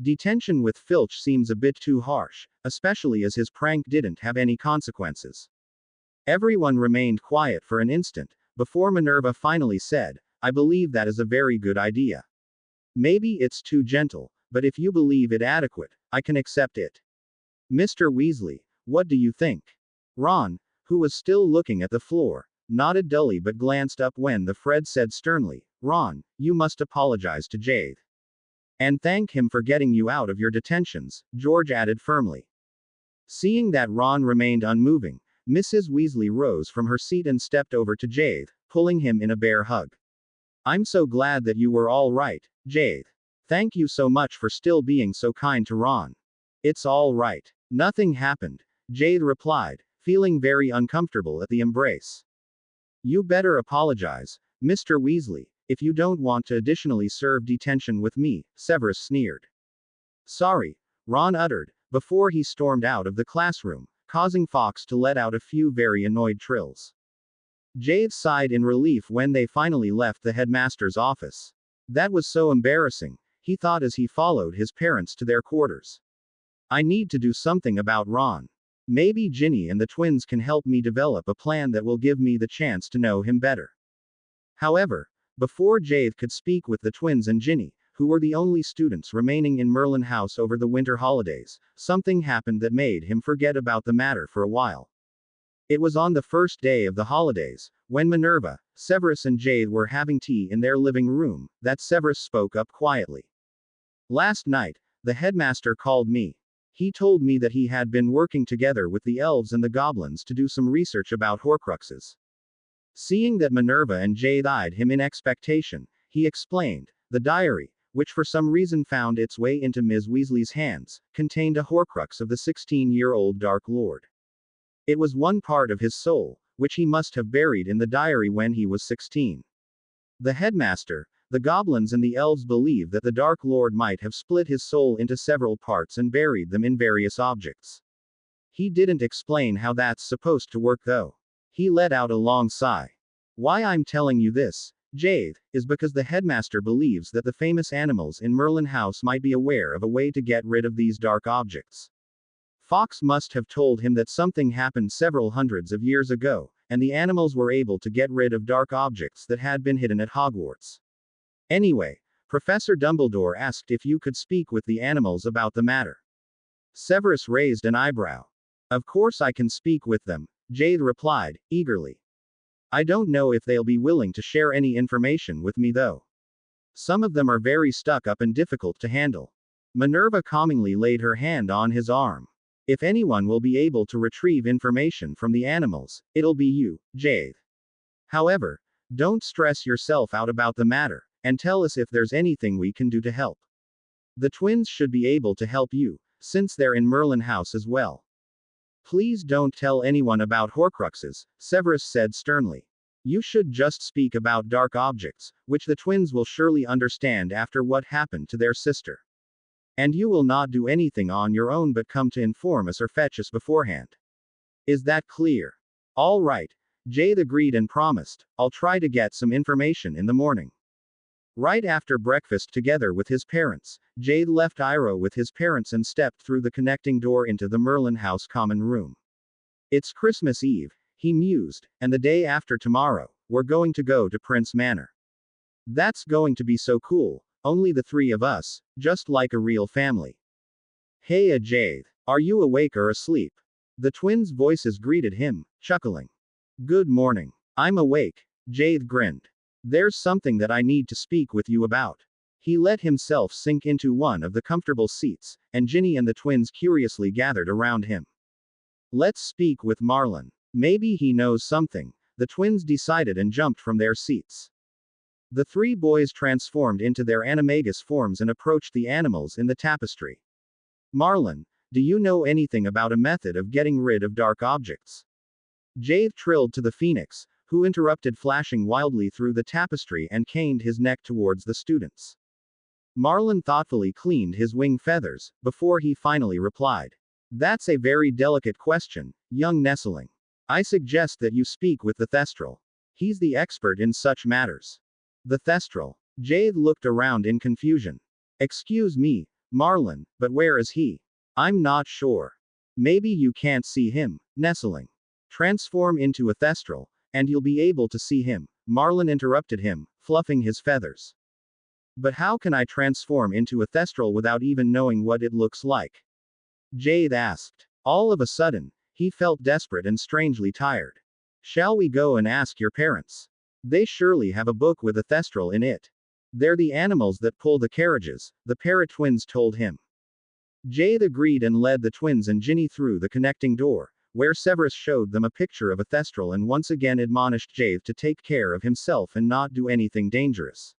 A: Detention with Filch seems a bit too harsh, especially as his prank didn't have any consequences." Everyone remained quiet for an instant, before Minerva finally said, "I believe that is a very good idea. Maybe it's too gentle, but if you believe it adequate, I can accept it. Mr. Weasley, what do you think?" Ron, who was still looking at the floor, nodded dully but glanced up when the Fred said sternly, "Ron, you must apologize to Jade. And thank him for getting you out of your detentions," George added firmly. Seeing that Ron remained unmoving, Mrs. Weasley rose from her seat and stepped over to Jade, pulling him in a bear hug. "I'm so glad that you were all right, Jade. Thank you so much for still being so kind to Ron." "It's all right. Nothing happened," Jade replied, feeling very uncomfortable at the embrace. "You better apologize, Mr. Weasley, if you don't want to additionally serve detention with me," Severus sneered. "Sorry," Ron uttered, before he stormed out of the classroom, causing Fox to let out a few very annoyed trills. Jade sighed in relief when they finally left the headmaster's office. That was so embarrassing, he thought as he followed his parents to their quarters. "I need to do something about Ron. Maybe Ginny and the twins can help me develop a plan that will give me the chance to know him better." However, before Jade could speak with the twins and Ginny, who were the only students remaining in Merlin House over the winter holidays, something happened that made him forget about the matter for a while. It was on the first day of the holidays, when Minerva, Severus and Jade were having tea in their living room, that Severus spoke up quietly. "Last night, the headmaster called me. He told me that he had been working together with the elves and the goblins to do some research about Horcruxes. Seeing that Minerva and Jade eyed him in expectation, he explained, the diary, which for some reason found its way into Ms. Weasley's hands, contained a Horcrux of the 16-year-old Dark Lord. It was one part of his soul, which he must have buried in the diary when he was 16. The headmaster, the goblins and the elves believe that the Dark Lord might have split his soul into several parts and buried them in various objects. He didn't explain how that's supposed to work though. He let out a long sigh. Why I'm telling you this, Jade, is because the headmaster believes that the famous animals in Merlin House might be aware of a way to get rid of these dark objects. Fox must have told him that something happened several hundreds of years ago, and the animals were able to get rid of dark objects that had been hidden at Hogwarts. Anyway, Professor Dumbledore asked if you could speak with the animals about the matter. Severus raised an eyebrow. Of course I can speak with them, Jade replied, eagerly. I don't know if they'll be willing to share any information with me though. Some of them are very stuck up and difficult to handle. Minerva calmingly laid her hand on his arm. If anyone will be able to retrieve information from the animals, it'll be you, Jade. However, don't stress yourself out about the matter, and tell us if there's anything we can do to help. The twins should be able to help you, since they're in Merlin House as well. Please don't tell anyone about Horcruxes, Severus said sternly. You should just speak about dark objects, which the twins will surely understand after what happened to their sister. And you will not do anything on your own but come to inform us or fetch us beforehand. Is that clear? All right. Jade agreed and promised, I'll try to get some information in the morning. Right after breakfast together with his parents, Jade left Iroh with his parents and stepped through the connecting door into the Merlin House common room. It's Christmas Eve, he mused, and the day after tomorrow, we're going to go to Prince Manor. That's going to be so cool, only the three of us, just like a real family. Hey Jade, are you awake or asleep? The twins' voices greeted him, chuckling. Good morning. I'm awake, Jade grinned. There's something that I need to speak with you about. He let himself sink into one of the comfortable seats, and Ginny and the twins curiously gathered around him. Let's speak with Marlin. Maybe he knows something, the twins decided and jumped from their seats. The three boys transformed into their animagus forms and approached the animals in the tapestry. Marlin, do you know anything about a method of getting rid of dark objects? Jade trilled to the phoenix, who interrupted, flashing wildly through the tapestry and caned his neck towards the students. Marlin thoughtfully cleaned his wing feathers, before he finally replied. That's a very delicate question, young nestling. I suggest that you speak with the Thestral. He's the expert in such matters. The Thestral. Jade looked around in confusion. Excuse me, Marlin, but where is he? I'm not sure. Maybe you can't see him, nestling. Transform into a Thestral, and you'll be able to see him, Marlin interrupted him, fluffing his feathers. But how can I transform into a Thestral without even knowing what it looks like? Jade asked. All of a sudden, he felt desperate and strangely tired. Shall we go and ask your parents? They surely have a book with a Thestral in it. They're the animals that pull the carriages, the parrot twins told him. Jade agreed and led the twins and Ginny through the connecting door, where Severus showed them a picture of a Thestral and once again admonished Jade to take care of himself and not do anything dangerous.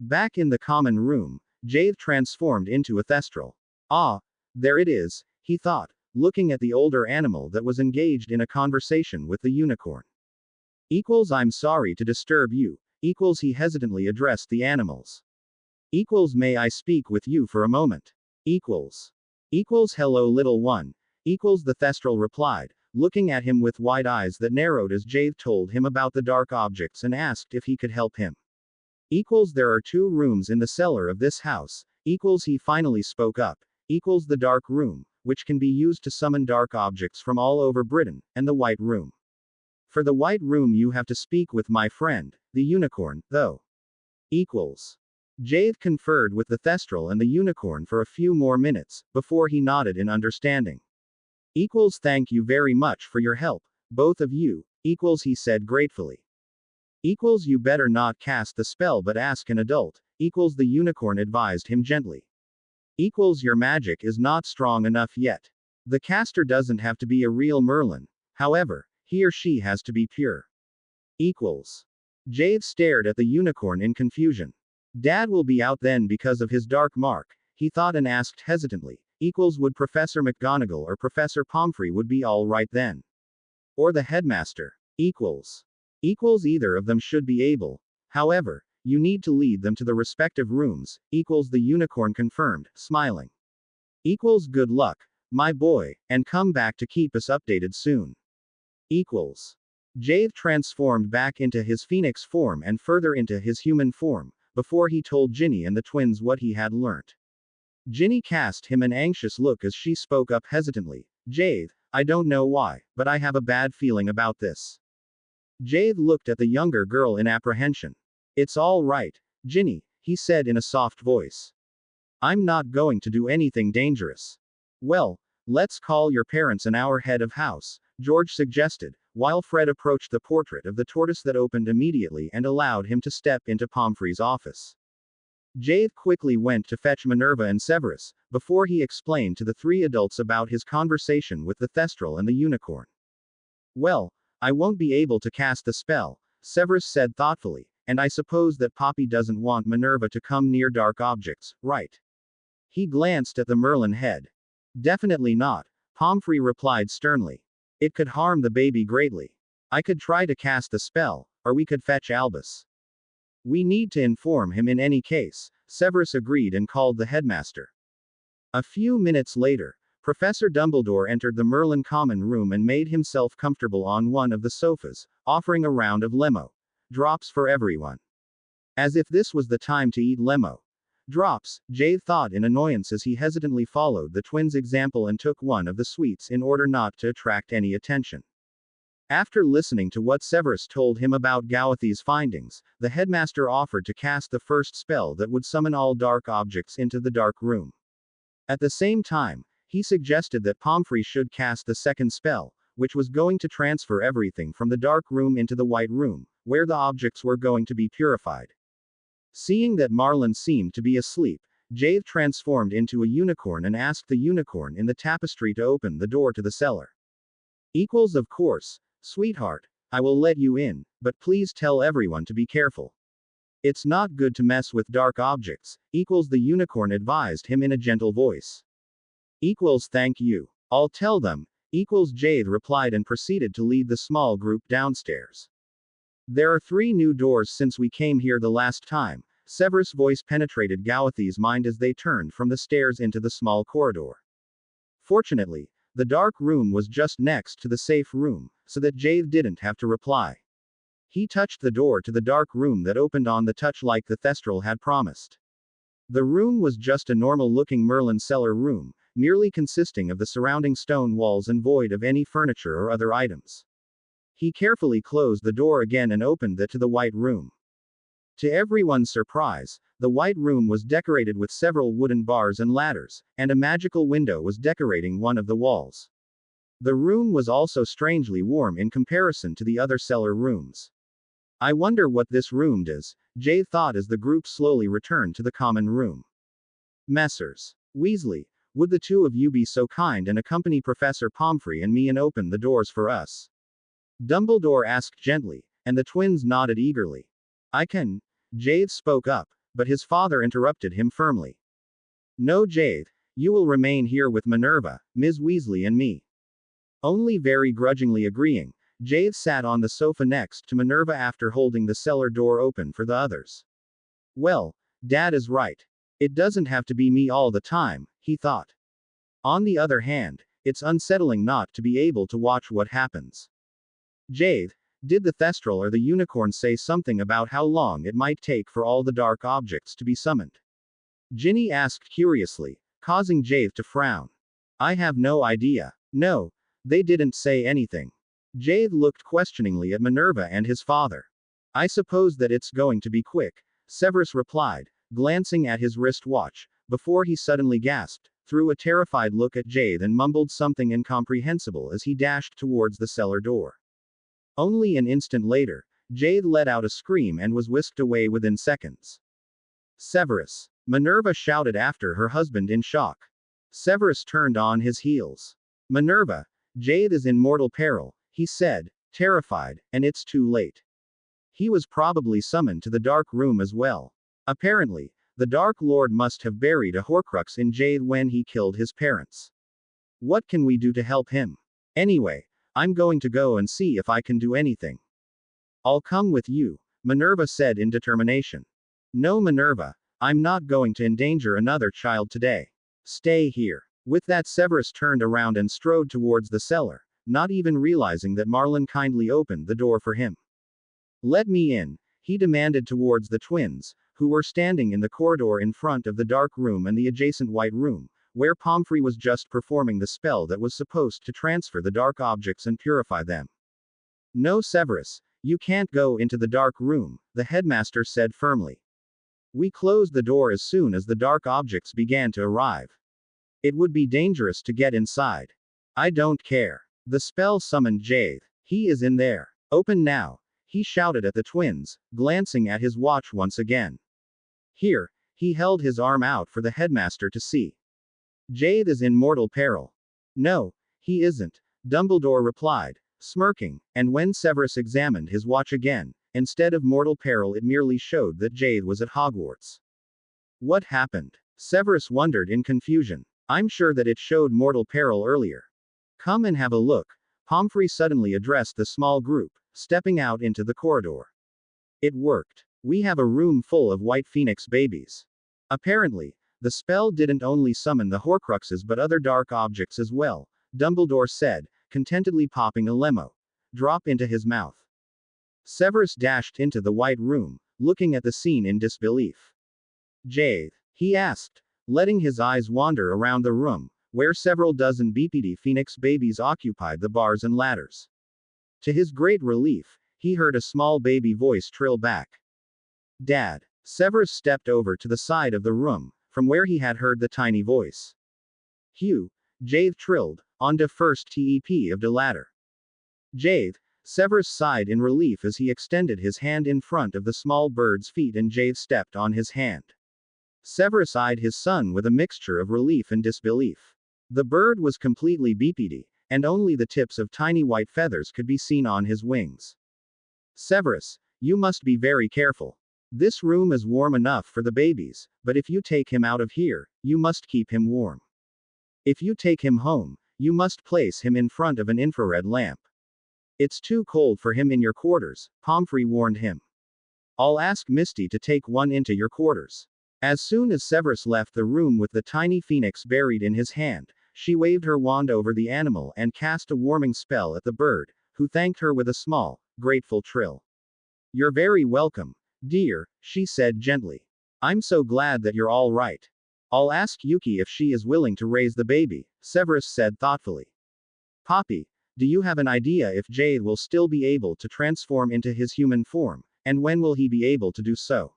A: Back in the common room, Jade transformed into a Thestral. Ah, there it is, he thought, looking at the older animal that was engaged in a conversation with the unicorn. I'm sorry to disturb you, he hesitantly addressed the animals. May I speak with you for a moment? Hello little one. The Thestral replied, looking at him with wide eyes that narrowed as Jade told him about the dark objects and asked if he could help him. There are 2 rooms in the cellar of this house, he finally spoke up. The dark room, which can be used to summon dark objects from all over Britain, and the white room. For the white room you have to speak with my friend, the unicorn, though. Jade conferred with the Thestral and the unicorn for a few more minutes, before he nodded in understanding. Thank you very much for your help, both of you, he said gratefully. You better not cast the spell but ask an adult, the unicorn advised him gently. Equals your magic is not strong enough yet. The caster doesn't have to be a real Merlin. However, he or she has to be pure. Equals. Jade stared at the unicorn in confusion. Dad will be out then because of his dark mark, he thought and asked hesitantly. Equals would Professor McGonagall or Professor Pomfrey would be all right then? Or the headmaster? Equals. Equals either of them should be able. However, you need to lead them to the respective rooms, equals the unicorn confirmed, smiling. Equals good luck, my boy, and come back to keep us updated soon. Equals. Jade transformed back into his phoenix form and further into his human form, before he told Ginny and the twins what he had learnt. Ginny cast him an anxious look as she spoke up hesitantly. Jade, I don't know why, but I have a bad feeling about this. Jade looked at the younger girl in apprehension. It's all right, Ginny, he said in a soft voice. I'm not going to do anything dangerous. Well, let's call your parents an hour head of house, George suggested, while Fred approached the portrait of the tortoise that opened immediately and allowed him to step into Pomfrey's office. Jade quickly went to fetch Minerva and Severus, before he explained to the three adults about his conversation with the Thestral and the unicorn. Well, I won't be able to cast the spell, Severus said thoughtfully, and I suppose that Poppy doesn't want Minerva to come near dark objects, right? He glanced at the Merlin head. Definitely not, Pomfrey replied sternly. It could harm the baby greatly. I could try to cast the spell, or we could fetch Albus. We need to inform him in any case, Severus agreed and called the headmaster. A few minutes later, Professor Dumbledore entered the Merlin common room and made himself comfortable on one of the sofas, offering a round of lemo drops for everyone. As if this was the time to eat lemo drops, Jade thought in annoyance as he hesitantly followed the twins' example and took one of the sweets in order not to attract any attention. After listening to what Severus told him about Gawathi's findings, the headmaster offered to cast the first spell that would summon all dark objects into the dark room. At the same time, he suggested that Pomfrey should cast the second spell, which was going to transfer everything from the dark room into the white room, where the objects were going to be purified. Seeing that Marlin seemed to be asleep, Jade transformed into a unicorn and asked the unicorn in the tapestry to open the door to the cellar. Equals of course, sweetheart, I will let you in, but please tell everyone to be careful. It's not good to mess with dark objects, equals the unicorn advised him in a gentle voice. Equals thank you. I'll tell them, equals Jade replied and proceeded to lead the small group downstairs. There are 3 new doors since we came here the last time, Severus' voice penetrated Gawathi's mind as they turned from the stairs into the small corridor. Fortunately, the dark room was just next to the safe room, so that Jade didn't have to reply. He touched the door to the dark room that opened on the touch like the Thestral had promised. The room was just a normal-looking Merlin cellar room, merely consisting of the surrounding stone walls and void of any furniture or other items. He carefully closed the door again and opened it to the white room. To everyone's surprise, the white room was decorated with several wooden bars and ladders, and a magical window was decorating one of the walls. The room was also strangely warm in comparison to the other cellar rooms. I wonder what this room does, Jade thought as the group slowly returned to the common room. Messrs. Weasley, would the 2 of you be so kind and accompany Professor Pomfrey and me and open the doors for us? Dumbledore asked gently, and the twins nodded eagerly. I can. Jade spoke up, but his father interrupted him firmly. No, Jade, you will remain here with Minerva, Ms. Weasley and me. Only very grudgingly agreeing, Jade sat on the sofa next to Minerva after holding the cellar door open for the others. Well, Dad is right. It doesn't have to be me all the time, he thought. On the other hand, it's unsettling not to be able to watch what happens. Jade, did the Thestral or the unicorn say something about how long it might take for all the dark objects to be summoned? Ginny asked curiously, causing Jade to frown. I have no idea. No, they didn't say anything. Jade looked questioningly at Minerva and his father. I suppose that it's going to be quick, Severus replied, glancing at his wristwatch, before he suddenly gasped, threw a terrified look at Jade and mumbled something incomprehensible as he dashed towards the cellar door. Only an instant later, Jade let out a scream and was whisked away within seconds. Severus. Minerva shouted after her husband in shock. Severus turned on his heels. Minerva, Jade is in mortal peril, he said, terrified, and it's too late. He was probably summoned to the dark room as well. Apparently, the Dark Lord must have buried a Horcrux in Jade when he killed his parents. What can we do to help him? Anyway, I'm going to go and see if I can do anything. I'll come with you, Minerva said in determination. No, Minerva, I'm not going to endanger another child today. Stay here. With that, Severus turned around and strode towards the cellar, not even realizing that Marlon kindly opened the door for him. Let me in, he demanded towards the twins, who were standing in the corridor in front of the dark room and the adjacent white room, where Pomfrey was just performing the spell that was supposed to transfer the dark objects and purify them. No, Severus, you can't go into the dark room, the headmaster said firmly. We closed the door as soon as the dark objects began to arrive. It would be dangerous to get inside. I don't care. The spell summoned Jade. He is in there. Open now, he shouted at the twins, glancing at his watch once again. Here, he held his arm out for the headmaster to see. Jade is in mortal peril. No, he isn't, Dumbledore replied, smirking, and when Severus examined his watch again, instead of mortal peril it merely showed that Jade was at Hogwarts. What happened? Severus wondered in confusion. I'm sure that it showed mortal peril earlier. Come and have a look, Pomfrey suddenly addressed the small group, stepping out into the corridor. It worked. We have a room full of white phoenix babies. Apparently, the spell didn't only summon the Horcruxes but other dark objects as well, Dumbledore said, contentedly popping a lemo drop into his mouth. Severus dashed into the white room, looking at the scene in disbelief. Jade? He asked, letting his eyes wander around the room, where several dozen BPD phoenix babies occupied the bars and ladders. To his great relief, he heard a small baby voice trill back. Dad. Severus stepped over to the side of the room, from where he had heard the tiny voice. Hugh, Jade trilled, onto first TEP of the ladder. Jade, Severus sighed in relief as he extended his hand in front of the small bird's feet and Jade stepped on his hand. Severus eyed his son with a mixture of relief and disbelief. The bird was completely BPD, and only the tips of tiny white feathers could be seen on his wings. Severus, you must be very careful. This room is warm enough for the babies, but if you take him out of here, you must keep him warm. If you take him home, you must place him in front of an infrared lamp. It's too cold for him in your quarters, Pomfrey warned him. I'll ask Misty to take one into your quarters. As soon as Severus left the room with the tiny phoenix buried in his hand, she waved her wand over the animal and cast a warming spell at the bird, who thanked her with a small, grateful trill. You're very welcome, dear, she said gently. I'm so glad that you're all right. I'll ask Yuki if she is willing to raise the baby, Severus said thoughtfully. Poppy, do you have an idea if Jade will still be able to transform into his human form, and when will he be able to do so?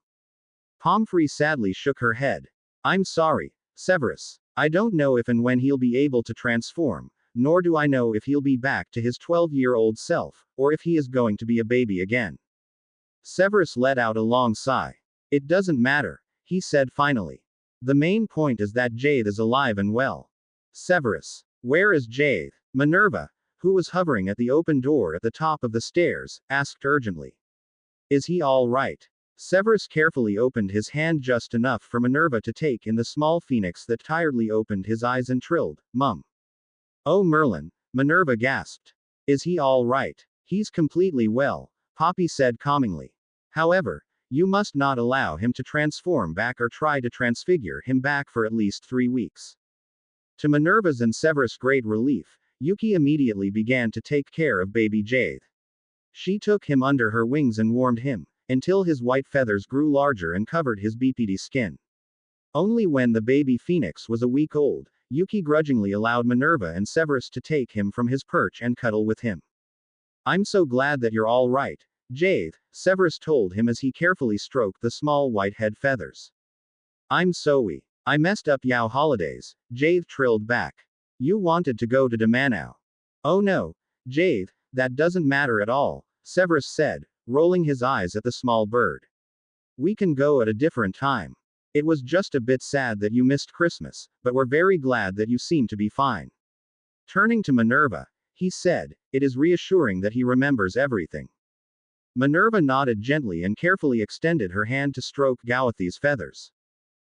A: Pomfrey sadly shook her head. I'm sorry, Severus. I don't know if and when he'll be able to transform, nor do I know if he'll be back to his 12-year-old self, or if he is going to be a baby again. Severus let out a long sigh. It doesn't matter, he said finally. The main point is that Jade is alive and well. Severus. Where is Jade? Minerva, who was hovering at the open door at the top of the stairs, asked urgently. Is he all right? Severus carefully opened his hand just enough for Minerva to take in the small phoenix that tiredly opened his eyes and trilled, Mum. Oh Merlin, Minerva gasped. Is he all right? He's completely well, Poppy said calmingly. However, you must not allow him to transform back or try to transfigure him back for at least 3 weeks. To Minerva's and Severus' great relief, Yuki immediately began to take care of baby Jade. She took him under her wings and warmed him, until his white feathers grew larger and covered his BPD skin. Only when the baby phoenix was a week old, Yuki grudgingly allowed Minerva and Severus to take him from his perch and cuddle with him. I'm so glad that you're all right, Jade, Severus told him as he carefully stroked the small white head feathers. I'm sorry. I messed up yow holidays, Jade trilled back. You wanted to go to Damanau. Oh no, Jade, that doesn't matter at all, Severus said, rolling his eyes at the small bird. We can go at a different time. It was just a bit sad that you missed Christmas, but we're very glad that you seem to be fine. Turning to Minerva, he said, it is reassuring that he remembers everything. Minerva nodded gently and carefully extended her hand to stroke Gawathi's feathers.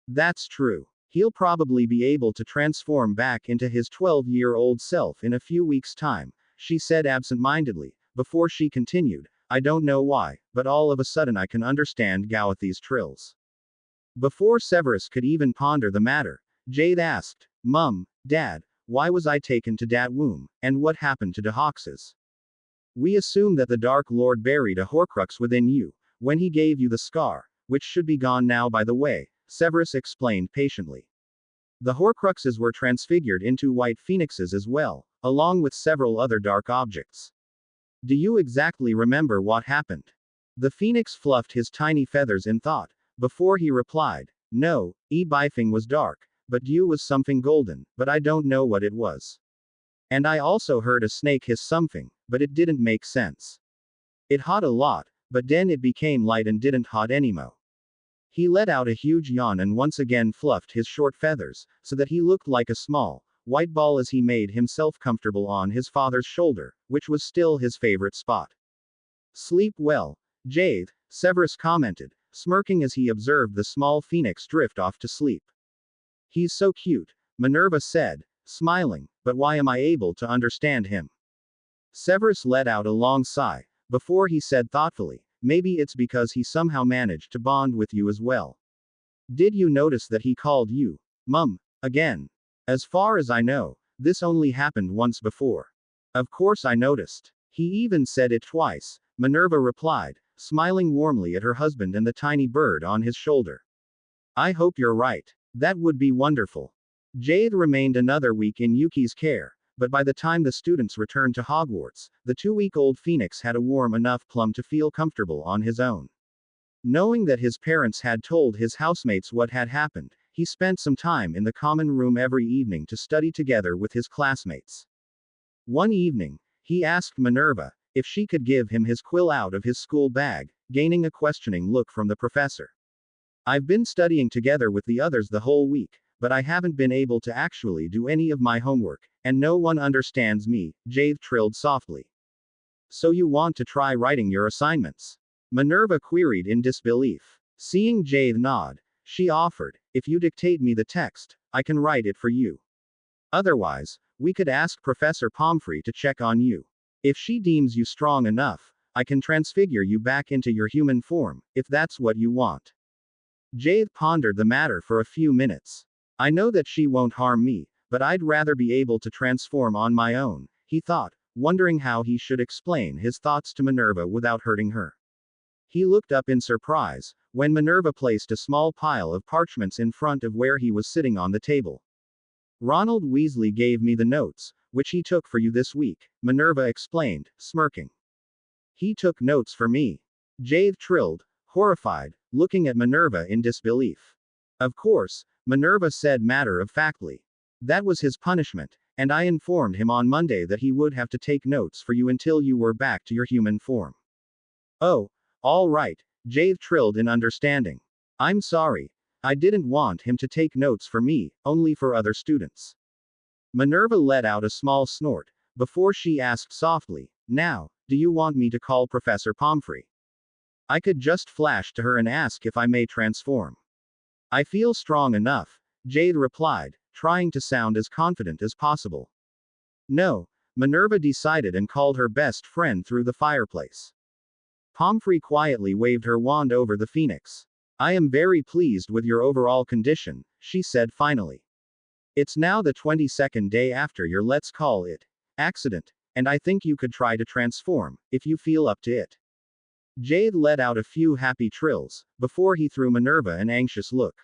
A: That's true. He'll probably be able to transform back into his 12-year-old self in a few weeks' time, she said absent-mindedly, before she continued, I don't know why, but all of a sudden I can understand Gawathi's trills. Before Severus could even ponder the matter, Jade asked, Mum, Dad, why was I taken to that womb, and what happened to the Hoxes? We assume that the Dark Lord buried a Horcrux within you, when he gave you the scar, which should be gone now by the way, Severus explained patiently. The Horcruxes were transfigured into white phoenixes as well, along with several other dark objects. Do you exactly remember what happened? The phoenix fluffed his tiny feathers in thought, before he replied, No, Bifing was dark, but you was something golden, but I don't know what it was. And I also heard a snake hiss something, but it didn't make sense. It hot a lot, but then it became light and didn't hot anymore. He let out a huge yawn and once again fluffed his short feathers, so that he looked like a small, white ball as he made himself comfortable on his father's shoulder, which was still his favorite spot. Sleep well, Jade, Severus commented, smirking as he observed the small phoenix drift off to sleep. He's so cute, Minerva said, smiling, but why am I able to understand him? Severus let out a long sigh, before he said thoughtfully, maybe it's because he somehow managed to bond with you as well. Did you notice that he called you, Mum, again? As far as I know, this only happened once before. Of course I noticed. He even said it twice, Minerva replied, smiling warmly at her husband and the tiny bird on his shoulder. I hope you're right. That would be wonderful. Jade remained another week in Yuki's care, but by the time the students returned to Hogwarts, the 2-week-old Phoenix had a warm enough plum to feel comfortable on his own. Knowing that his parents had told his housemates what had happened, he spent some time in the common room every evening to study together with his classmates. One evening, he asked Minerva if she could give him his quill out of his school bag, gaining a questioning look from the professor. I've been studying together with the others the whole week, but I haven't been able to actually do any of my homework, and no one understands me, Jade trilled softly. So you want to try writing your assignments? Minerva queried in disbelief. Seeing Jade nod, she offered, if you dictate me the text, I can write it for you. Otherwise, we could ask Professor Pomfrey to check on you. If she deems you strong enough, I can transfigure you back into your human form, if that's what you want. Jade pondered the matter for a few minutes. I know that she won't harm me, but I'd rather be able to transform on my own, he thought, wondering how he should explain his thoughts to Minerva without hurting her. He looked up in surprise, when Minerva placed a small pile of parchments in front of where he was sitting on the table. Ronald Weasley gave me the notes, which he took for you this week, Minerva explained, smirking. He took notes for me. Jade trilled, horrified, looking at Minerva in disbelief. Of course, Minerva said matter-of-factly. That was his punishment, and I informed him on Monday that he would have to take notes for you until you were back to your human form. Oh, all right, Jade trilled in understanding. I'm sorry. I didn't want him to take notes for me, only for other students. Minerva let out a small snort, before she asked softly, Now, do you want me to call Professor Pomfrey? I could just flash to her and ask if I may transform. I feel strong enough, Jade replied, trying to sound as confident as possible. No, Minerva decided and called her best friend through the fireplace. Pomfrey quietly waved her wand over the phoenix. I am very pleased with your overall condition, she said finally. It's now the 22nd day after your let's call it accident, and I think you could try to transform, if you feel up to it. Jade let out a few happy trills, before he threw Minerva an anxious look.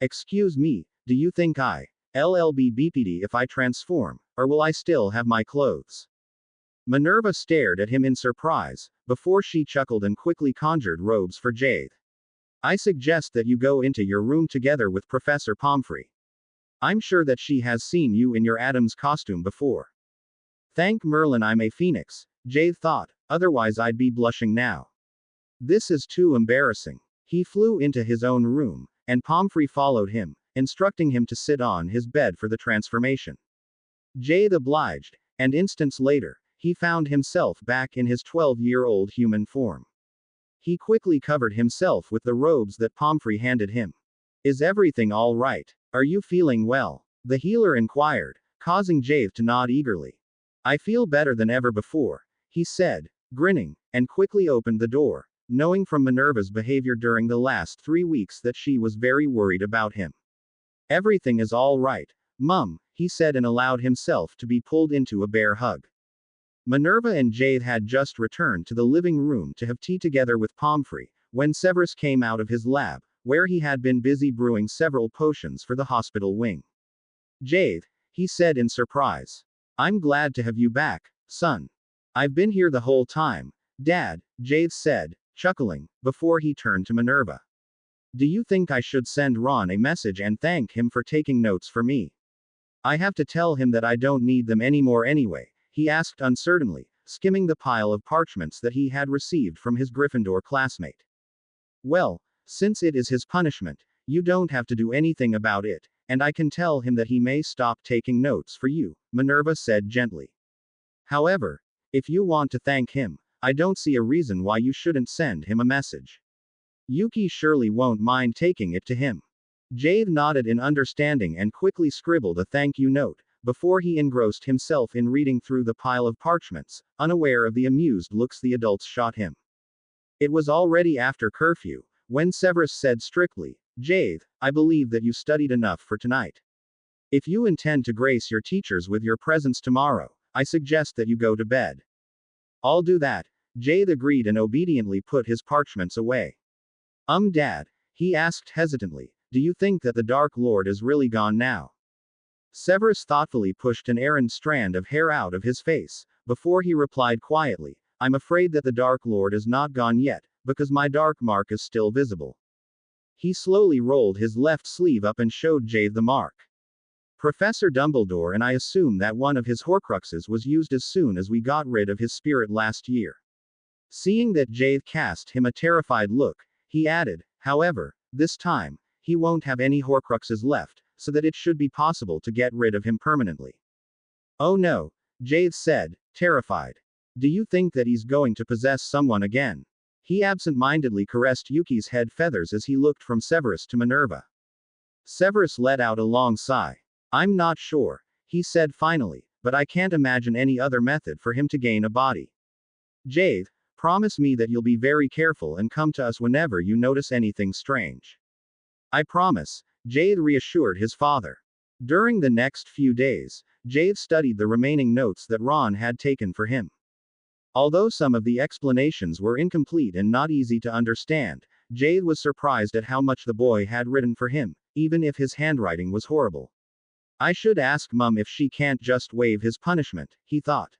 A: Excuse me, do you think I'll be BPD if I transform, or will I still have my clothes? Minerva stared at him in surprise, before she chuckled and quickly conjured robes for Jade. I suggest that you go into your room together with Professor Pomfrey. I'm sure that she has seen you in your Adam's costume before. Thank Merlin I'm a phoenix, Jade thought, otherwise I'd be blushing now. This is too embarrassing. He flew into his own room, and Pomfrey followed him, instructing him to sit on his bed for the transformation. Jade obliged, and instants later, he found himself back in his 12-year-old human form. He quickly covered himself with the robes that Pomfrey handed him. Is everything all right? Are you feeling well? The healer inquired, causing Jade to nod eagerly. I feel better than ever before, he said, grinning, and quickly opened the door, knowing from Minerva's behavior during the last 3 weeks that she was very worried about him. Everything is all right, Mum, he said and allowed himself to be pulled into a bear hug. Minerva and Jade had just returned to the living room to have tea together with Pomfrey, when Severus came out of his lab, where he had been busy brewing several potions for the hospital wing. Jade, he said in surprise. I'm glad to have you back, son. I've been here the whole time, Dad, Jade said, chuckling, before he turned to Minerva. Do you think I should send Ron a message and thank him for taking notes for me? I have to tell him that I don't need them anymore anyway, he asked uncertainly, skimming the pile of parchments that he had received from his Gryffindor classmate. Well, since it is his punishment, you don't have to do anything about it, and I can tell him that he may stop taking notes for you, Minerva said gently. However, if you want to thank him, I don't see a reason why you shouldn't send him a message. Yuki surely won't mind taking it to him. Jade nodded in understanding and quickly scribbled a thank you note, before he engrossed himself in reading through the pile of parchments, unaware of the amused looks the adults shot him. It was already after curfew, when Severus said strictly, Jade, I believe that you studied enough for tonight. If you intend to grace your teachers with your presence tomorrow, I suggest that you go to bed. I'll do that, Jade agreed and obediently put his parchments away. Dad, he asked hesitantly, do you think that the Dark Lord is really gone now? Severus thoughtfully pushed an errant strand of hair out of his face, before he replied quietly, I'm afraid that the Dark Lord is not gone yet, because my dark mark is still visible. He slowly rolled his left sleeve up and showed Jade the mark. Professor Dumbledore and I assume that one of his Horcruxes was used as soon as we got rid of his spirit last year. Seeing that Jade cast him a terrified look, he added, however, this time, he won't have any Horcruxes left, so that it should be possible to get rid of him permanently. Oh no, Jade said, terrified. Do you think that he's going to possess someone again? He absent-mindedly caressed Yuki's head feathers as he looked from Severus to Minerva. Severus let out a long sigh. I'm not sure, he said finally, but I can't imagine any other method for him to gain a body. Jade, promise me that you'll be very careful and come to us whenever you notice anything strange. I promise, Jade reassured his father. During the next few days, Jade studied the remaining notes that Ron had taken for him. Although some of the explanations were incomplete and not easy to understand, Jade was surprised at how much the boy had written for him, even if his handwriting was horrible. I should ask Mum if she can't just waive his punishment, he thought.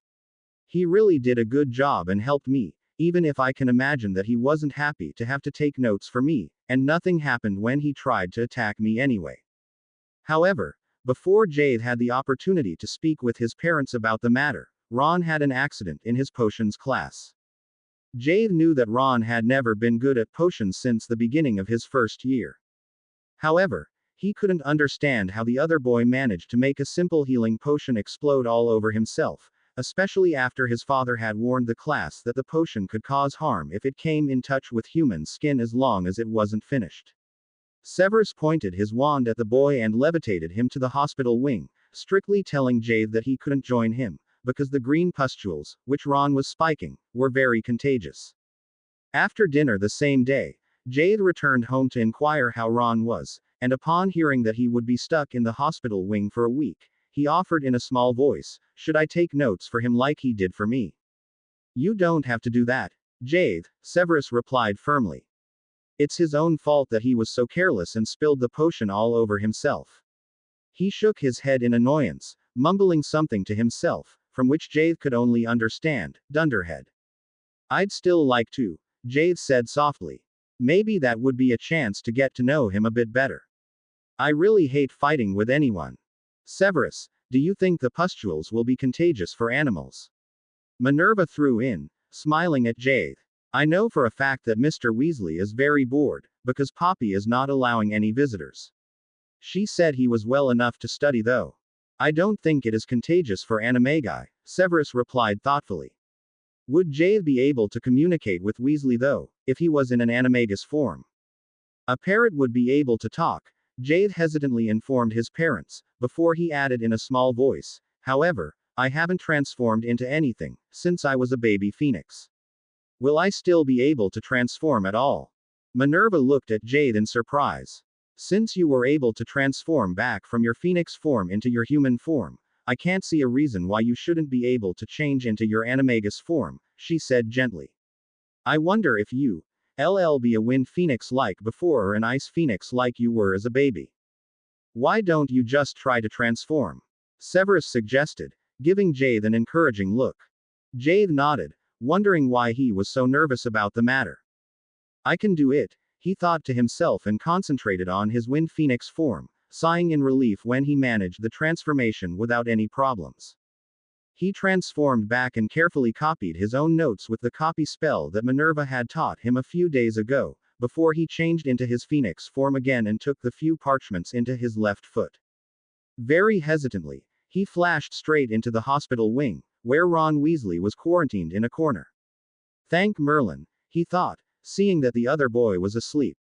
A: He really did a good job and helped me, even if I can imagine that he wasn't happy to have to take notes for me, and nothing happened when he tried to attack me anyway. However, before Jade had the opportunity to speak with his parents about the matter, Ron had an accident in his potions class. Jade knew that Ron had never been good at potions since the beginning of his first year. However, he couldn't understand how the other boy managed to make a simple healing potion explode all over himself, especially after his father had warned the class that the potion could cause harm if it came in touch with human skin as long as it wasn't finished. Severus pointed his wand at the boy and levitated him to the hospital wing, strictly telling Jade that he couldn't join him, because the green pustules, which Ron was spiking, were very contagious. After dinner the same day, Jade returned home to inquire how Ron was, and upon hearing that he would be stuck in the hospital wing for a week, he offered in a small voice, should I take notes for him like he did for me? You don't have to do that, Jade, Severus replied firmly. It's his own fault that he was so careless and spilled the potion all over himself. He shook his head in annoyance, mumbling something to himself, from which Jade could only understand, dunderhead. I'd still like to, Jade said softly. Maybe that would be a chance to get to know him a bit better. I really hate fighting with anyone. Severus, do you think the pustules will be contagious for animals? Minerva threw in, smiling at Jade. I know for a fact that Mr. Weasley is very bored, because Poppy is not allowing any visitors. She said he was well enough to study though. I don't think it is contagious for Animagi, Severus replied thoughtfully. Would Jade be able to communicate with Weasley though, if he was in an animagus form? A parrot would be able to talk, Jade hesitantly informed his parents, before he added in a small voice, however, I haven't transformed into anything, since I was a baby phoenix. Will I still be able to transform at all? Minerva looked at Jade in surprise. Since you were able to transform back from your phoenix form into your human form, I can't see a reason why you shouldn't be able to change into your animagus form, she said gently. I wonder if you, be a wind phoenix like before or an ice phoenix like you were as a baby. Why don't you just try to transform? Severus suggested, giving Jade an encouraging look. Jade nodded, wondering why he was so nervous about the matter. I can do it, he thought to himself and concentrated on his wind phoenix form, sighing in relief when he managed the transformation without any problems. He transformed back and carefully copied his own notes with the copy spell that Minerva had taught him a few days ago, before he changed into his phoenix form again and took the few parchments into his left foot. Very hesitantly, he flashed straight into the hospital wing, where Ron Weasley was quarantined in a corner. Thank Merlin, he thought, seeing that the other boy was asleep.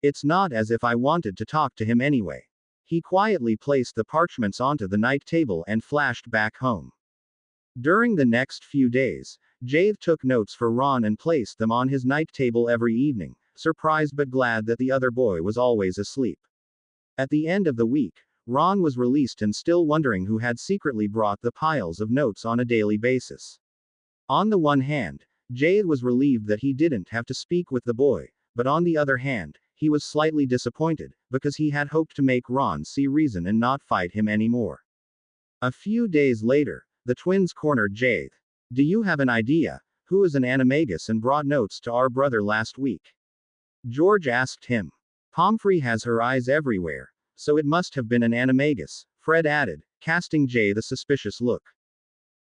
A: It's not as if I wanted to talk to him anyway. He quietly placed the parchments onto the night table and flashed back home. During the next few days, Jade took notes for Ron and placed them on his night table every evening, surprised but glad that the other boy was always asleep. At the end of the week, Ron was released and still wondering who had secretly brought the piles of notes on a daily basis. On the one hand, Jade was relieved that he didn't have to speak with the boy, but on the other hand, he was slightly disappointed, because he had hoped to make Ron see reason and not fight him anymore. A few days later, the twins cornered Jade. Do you have an idea, who is an animagus and brought notes to our brother last week? George asked him. Pomfrey has her eyes everywhere, so it must have been an animagus, Fred added, casting Jade a suspicious look.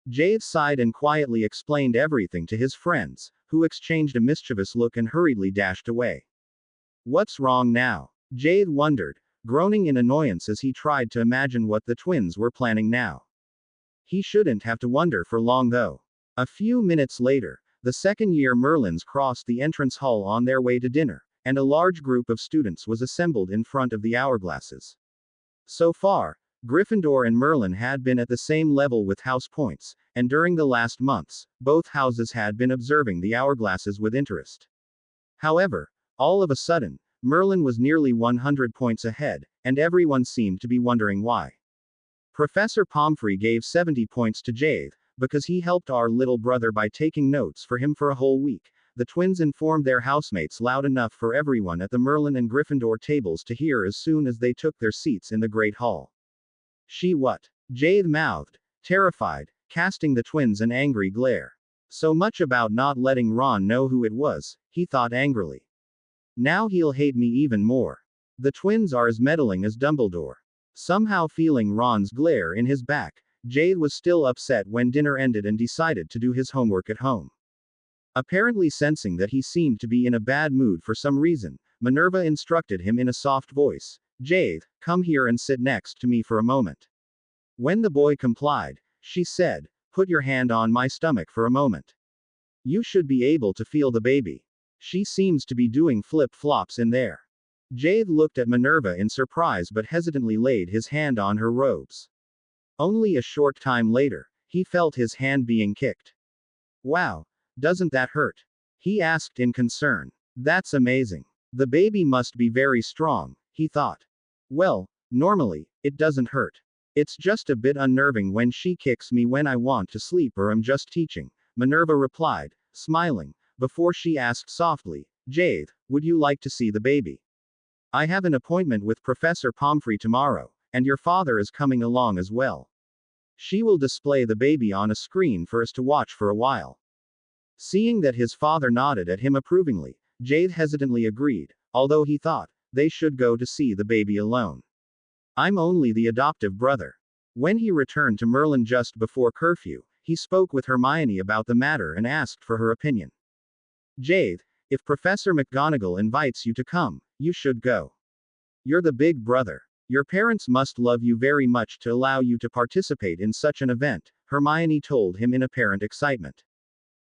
A: Jade sighed and quietly explained everything to his friends, who exchanged a mischievous look and hurriedly dashed away. What's wrong now? Jade wondered, groaning in annoyance as he tried to imagine what the twins were planning now. He shouldn't have to wonder for long though. A few minutes later, the second-year Merlins crossed the entrance hall on their way to dinner, and a large group of students was assembled in front of the hourglasses. So far, Gryffindor and Merlin had been at the same level with house points, and during the last months, both houses had been observing the hourglasses with interest. However, all of a sudden, Merlin was nearly 100 points ahead, and everyone seemed to be wondering why. Professor Pomfrey gave 70 points to Jade, because he helped our little brother by taking notes for him for a whole week. The twins informed their housemates loud enough for everyone at the Merlin and Gryffindor tables to hear as soon as they took their seats in the Great Hall. She what? Jade mouthed, terrified, casting the twins an angry glare. So much about not letting Ron know who it was, he thought angrily. Now he'll hate me even more. The twins are as meddling as Dumbledore. Somehow feeling Ron's glare in his back, Jade was still upset when dinner ended and decided to do his homework at home. Apparently sensing that he seemed to be in a bad mood for some reason, Minerva instructed him in a soft voice, Jade, come here and sit next to me for a moment. When the boy complied, she said, put your hand on my stomach for a moment. You should be able to feel the baby. She seems to be doing flip-flops in there. Jade looked at Minerva in surprise but hesitantly laid his hand on her robes. Only a short time later, he felt his hand being kicked. Wow, doesn't that hurt? He asked in concern. That's amazing. The baby must be very strong, he thought. Well, normally, it doesn't hurt. It's just a bit unnerving when she kicks me when I want to sleep or am just teaching, Minerva replied, smiling, before she asked softly, Jade, would you like to see the baby? I have an appointment with Professor Pomfrey tomorrow, and your father is coming along as well. She will display the baby on a screen for us to watch for a while. Seeing that his father nodded at him approvingly, Jade hesitantly agreed, although he thought, they should go to see the baby alone. I'm only the adoptive brother. When he returned to Merlin just before curfew, he spoke with Hermione about the matter and asked for her opinion. Jade, if Professor McGonagall invites you to come, you should go. You're the big brother. Your parents must love you very much to allow you to participate in such an event, Hermione told him in apparent excitement.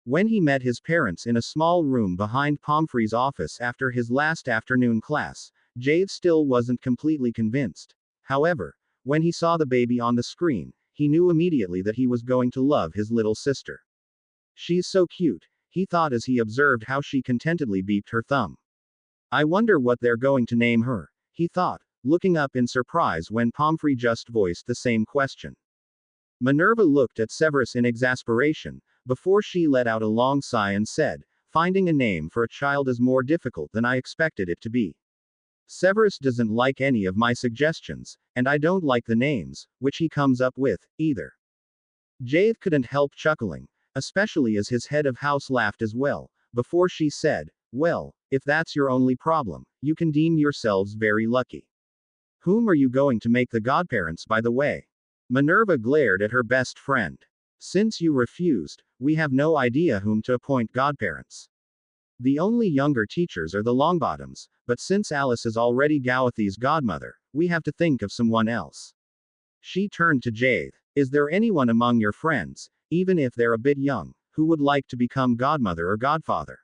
A: When he met his parents in a small room behind Pomfrey's office after his last afternoon class, Jade still wasn't completely convinced. However, when he saw the baby on the screen, he knew immediately that he was going to love his little sister. She's so cute, he thought as he observed how she contentedly beeped her thumb. I wonder what they're going to name her, he thought, looking up in surprise when Pomfrey just voiced the same question. Minerva looked at Severus in exasperation, before she let out a long sigh and said, finding a name for a child is more difficult than I expected it to be. Severus doesn't like any of my suggestions, and I don't like the names, which he comes up with, either. Jade couldn't help chuckling, especially as his head of house laughed as well, before she said, well, if that's your only problem, you can deem yourselves very lucky. Whom are you going to make the godparents, by the way? Minerva glared at her best friend. Since you refused, we have no idea whom to appoint godparents. The only younger teachers are the Longbottoms, but since Alice is already Gowthy's godmother, we have to think of someone else. She turned to Jade. Is there anyone among your friends, even if they're a bit young, who would like to become godmother or godfather?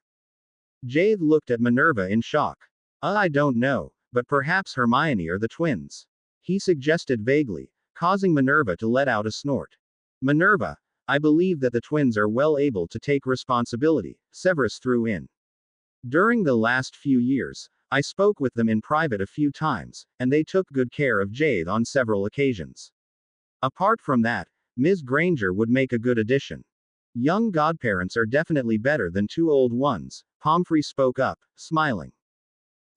A: Jade looked at Minerva in shock. I don't know, but perhaps Hermione or the twins. He suggested vaguely, causing Minerva to let out a snort. Minerva, I believe that the twins are well able to take responsibility, Severus threw in. During the last few years, I spoke with them in private a few times, and they took good care of Jade on several occasions. Apart from that, Ms. Granger would make a good addition. Young godparents are definitely better than two old ones, Pomfrey spoke up, smiling.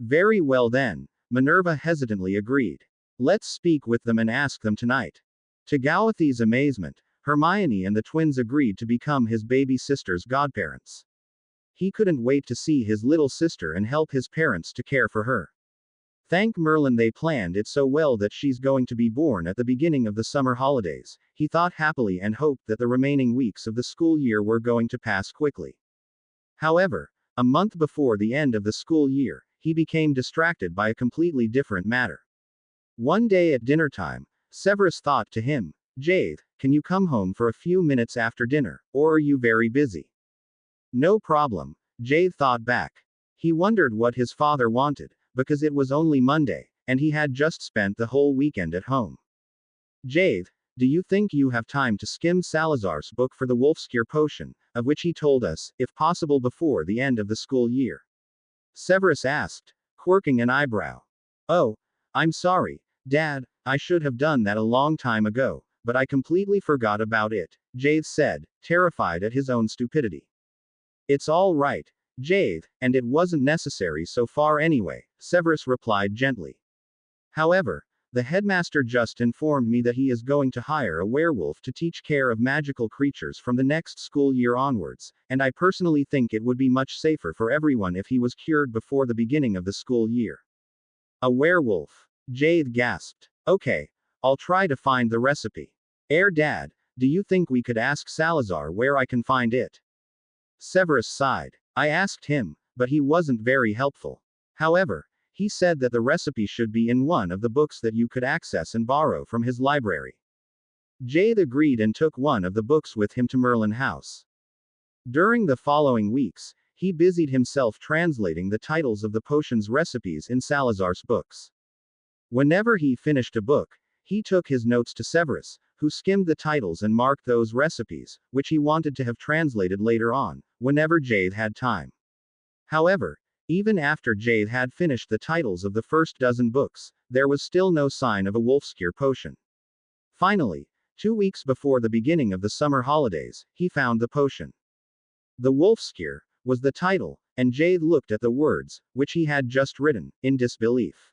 A: Very well then, Minerva hesitantly agreed. Let's speak with them and ask them tonight. To Gowthy's amazement, Hermione and the twins agreed to become his baby sister's godparents. He couldn't wait to see his little sister and help his parents to care for her. Thank Merlin they planned it so well that she's going to be born at the beginning of the summer holidays, he thought happily and hoped that the remaining weeks of the school year were going to pass quickly. However, a month before the end of the school year, he became distracted by a completely different matter. One day at dinner time, Severus thought to him, Jade, can you come home for a few minutes after dinner, or are you very busy? No problem, Jade thought back. He wondered what his father wanted, because it was only Monday, and he had just spent the whole weekend at home. Jade, do you think you have time to skim Salazar's book for the Wolfscure potion, of which he told us, if possible before the end of the school year? Severus asked, quirking an eyebrow. Oh, I'm sorry, Dad, I should have done that a long time ago, but I completely forgot about it, Jade said, terrified at his own stupidity. It's all right, Jade, and it wasn't necessary so far anyway, Severus replied gently. However, the headmaster just informed me that he is going to hire a werewolf to teach care of magical creatures from the next school year onwards, and I personally think it would be much safer for everyone if he was cured before the beginning of the school year. A werewolf, Jade gasped. Okay, I'll try to find the recipe. Dad, do you think we could ask Salazar where I can find it? Severus sighed. I asked him, but he wasn't very helpful. However, he said that the recipe should be in one of the books that you could access and borrow from his library. Jade agreed and took one of the books with him to Merlin House. During the following weeks, he busied himself translating the titles of the potions recipes in Salazar's books. Whenever he finished a book, he took his notes to Severus, who skimmed the titles and marked those recipes, which he wanted to have translated later on, whenever Jade had time. However, even after Jade had finished the titles of the first dozen books, there was still no sign of a Wolfscure potion. Finally, 2 weeks before the beginning of the summer holidays, he found the potion. The Wolfscure was the title, and Jade looked at the words, which he had just written, in disbelief.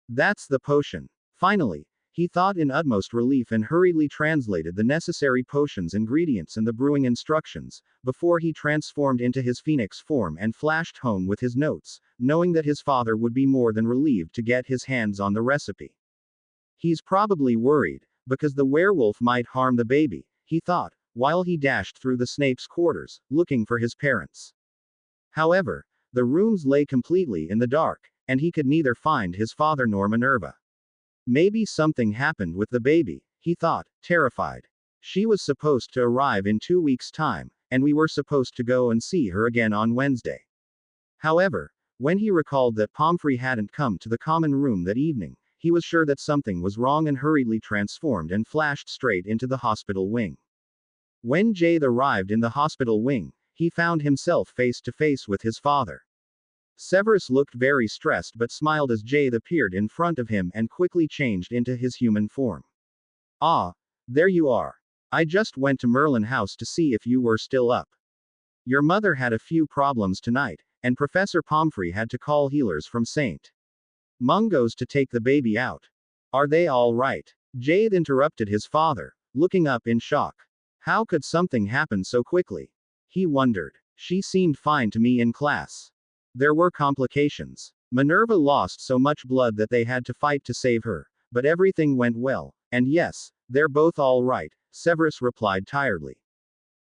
A: That's the potion. Finally, he thought in utmost relief and hurriedly translated the necessary potion's ingredients and the brewing instructions, before he transformed into his phoenix form and flashed home with his notes, knowing that his father would be more than relieved to get his hands on the recipe. He's probably worried, because the werewolf might harm the baby, he thought, while he dashed through the Snape's quarters, looking for his parents. However, the rooms lay completely in the dark, and he could neither find his father nor Minerva. Maybe something happened with the baby, he thought, terrified. She was supposed to arrive in 2 weeks' time, and we were supposed to go and see her again on Wednesday. However, when he recalled that Pomfrey hadn't come to the common room that evening, he was sure that something was wrong and hurriedly transformed and flashed straight into the hospital wing. When Jade arrived in the hospital wing, he found himself face to face with his father. Severus looked very stressed but smiled as Jade appeared in front of him and quickly changed into his human form. "Ah, there you are. I just went to Merlin House to see if you were still up. Your mother had a few problems tonight, and Professor Pomfrey had to call healers from St. Mungo's to take the baby out. Are they all right?" Jade interrupted his father, looking up in shock. How could something happen so quickly? He wondered. She seemed fine to me in class. There were complications. Minerva lost so much blood that they had to fight to save her, but everything went well, and yes, they're both all right, Severus replied tiredly.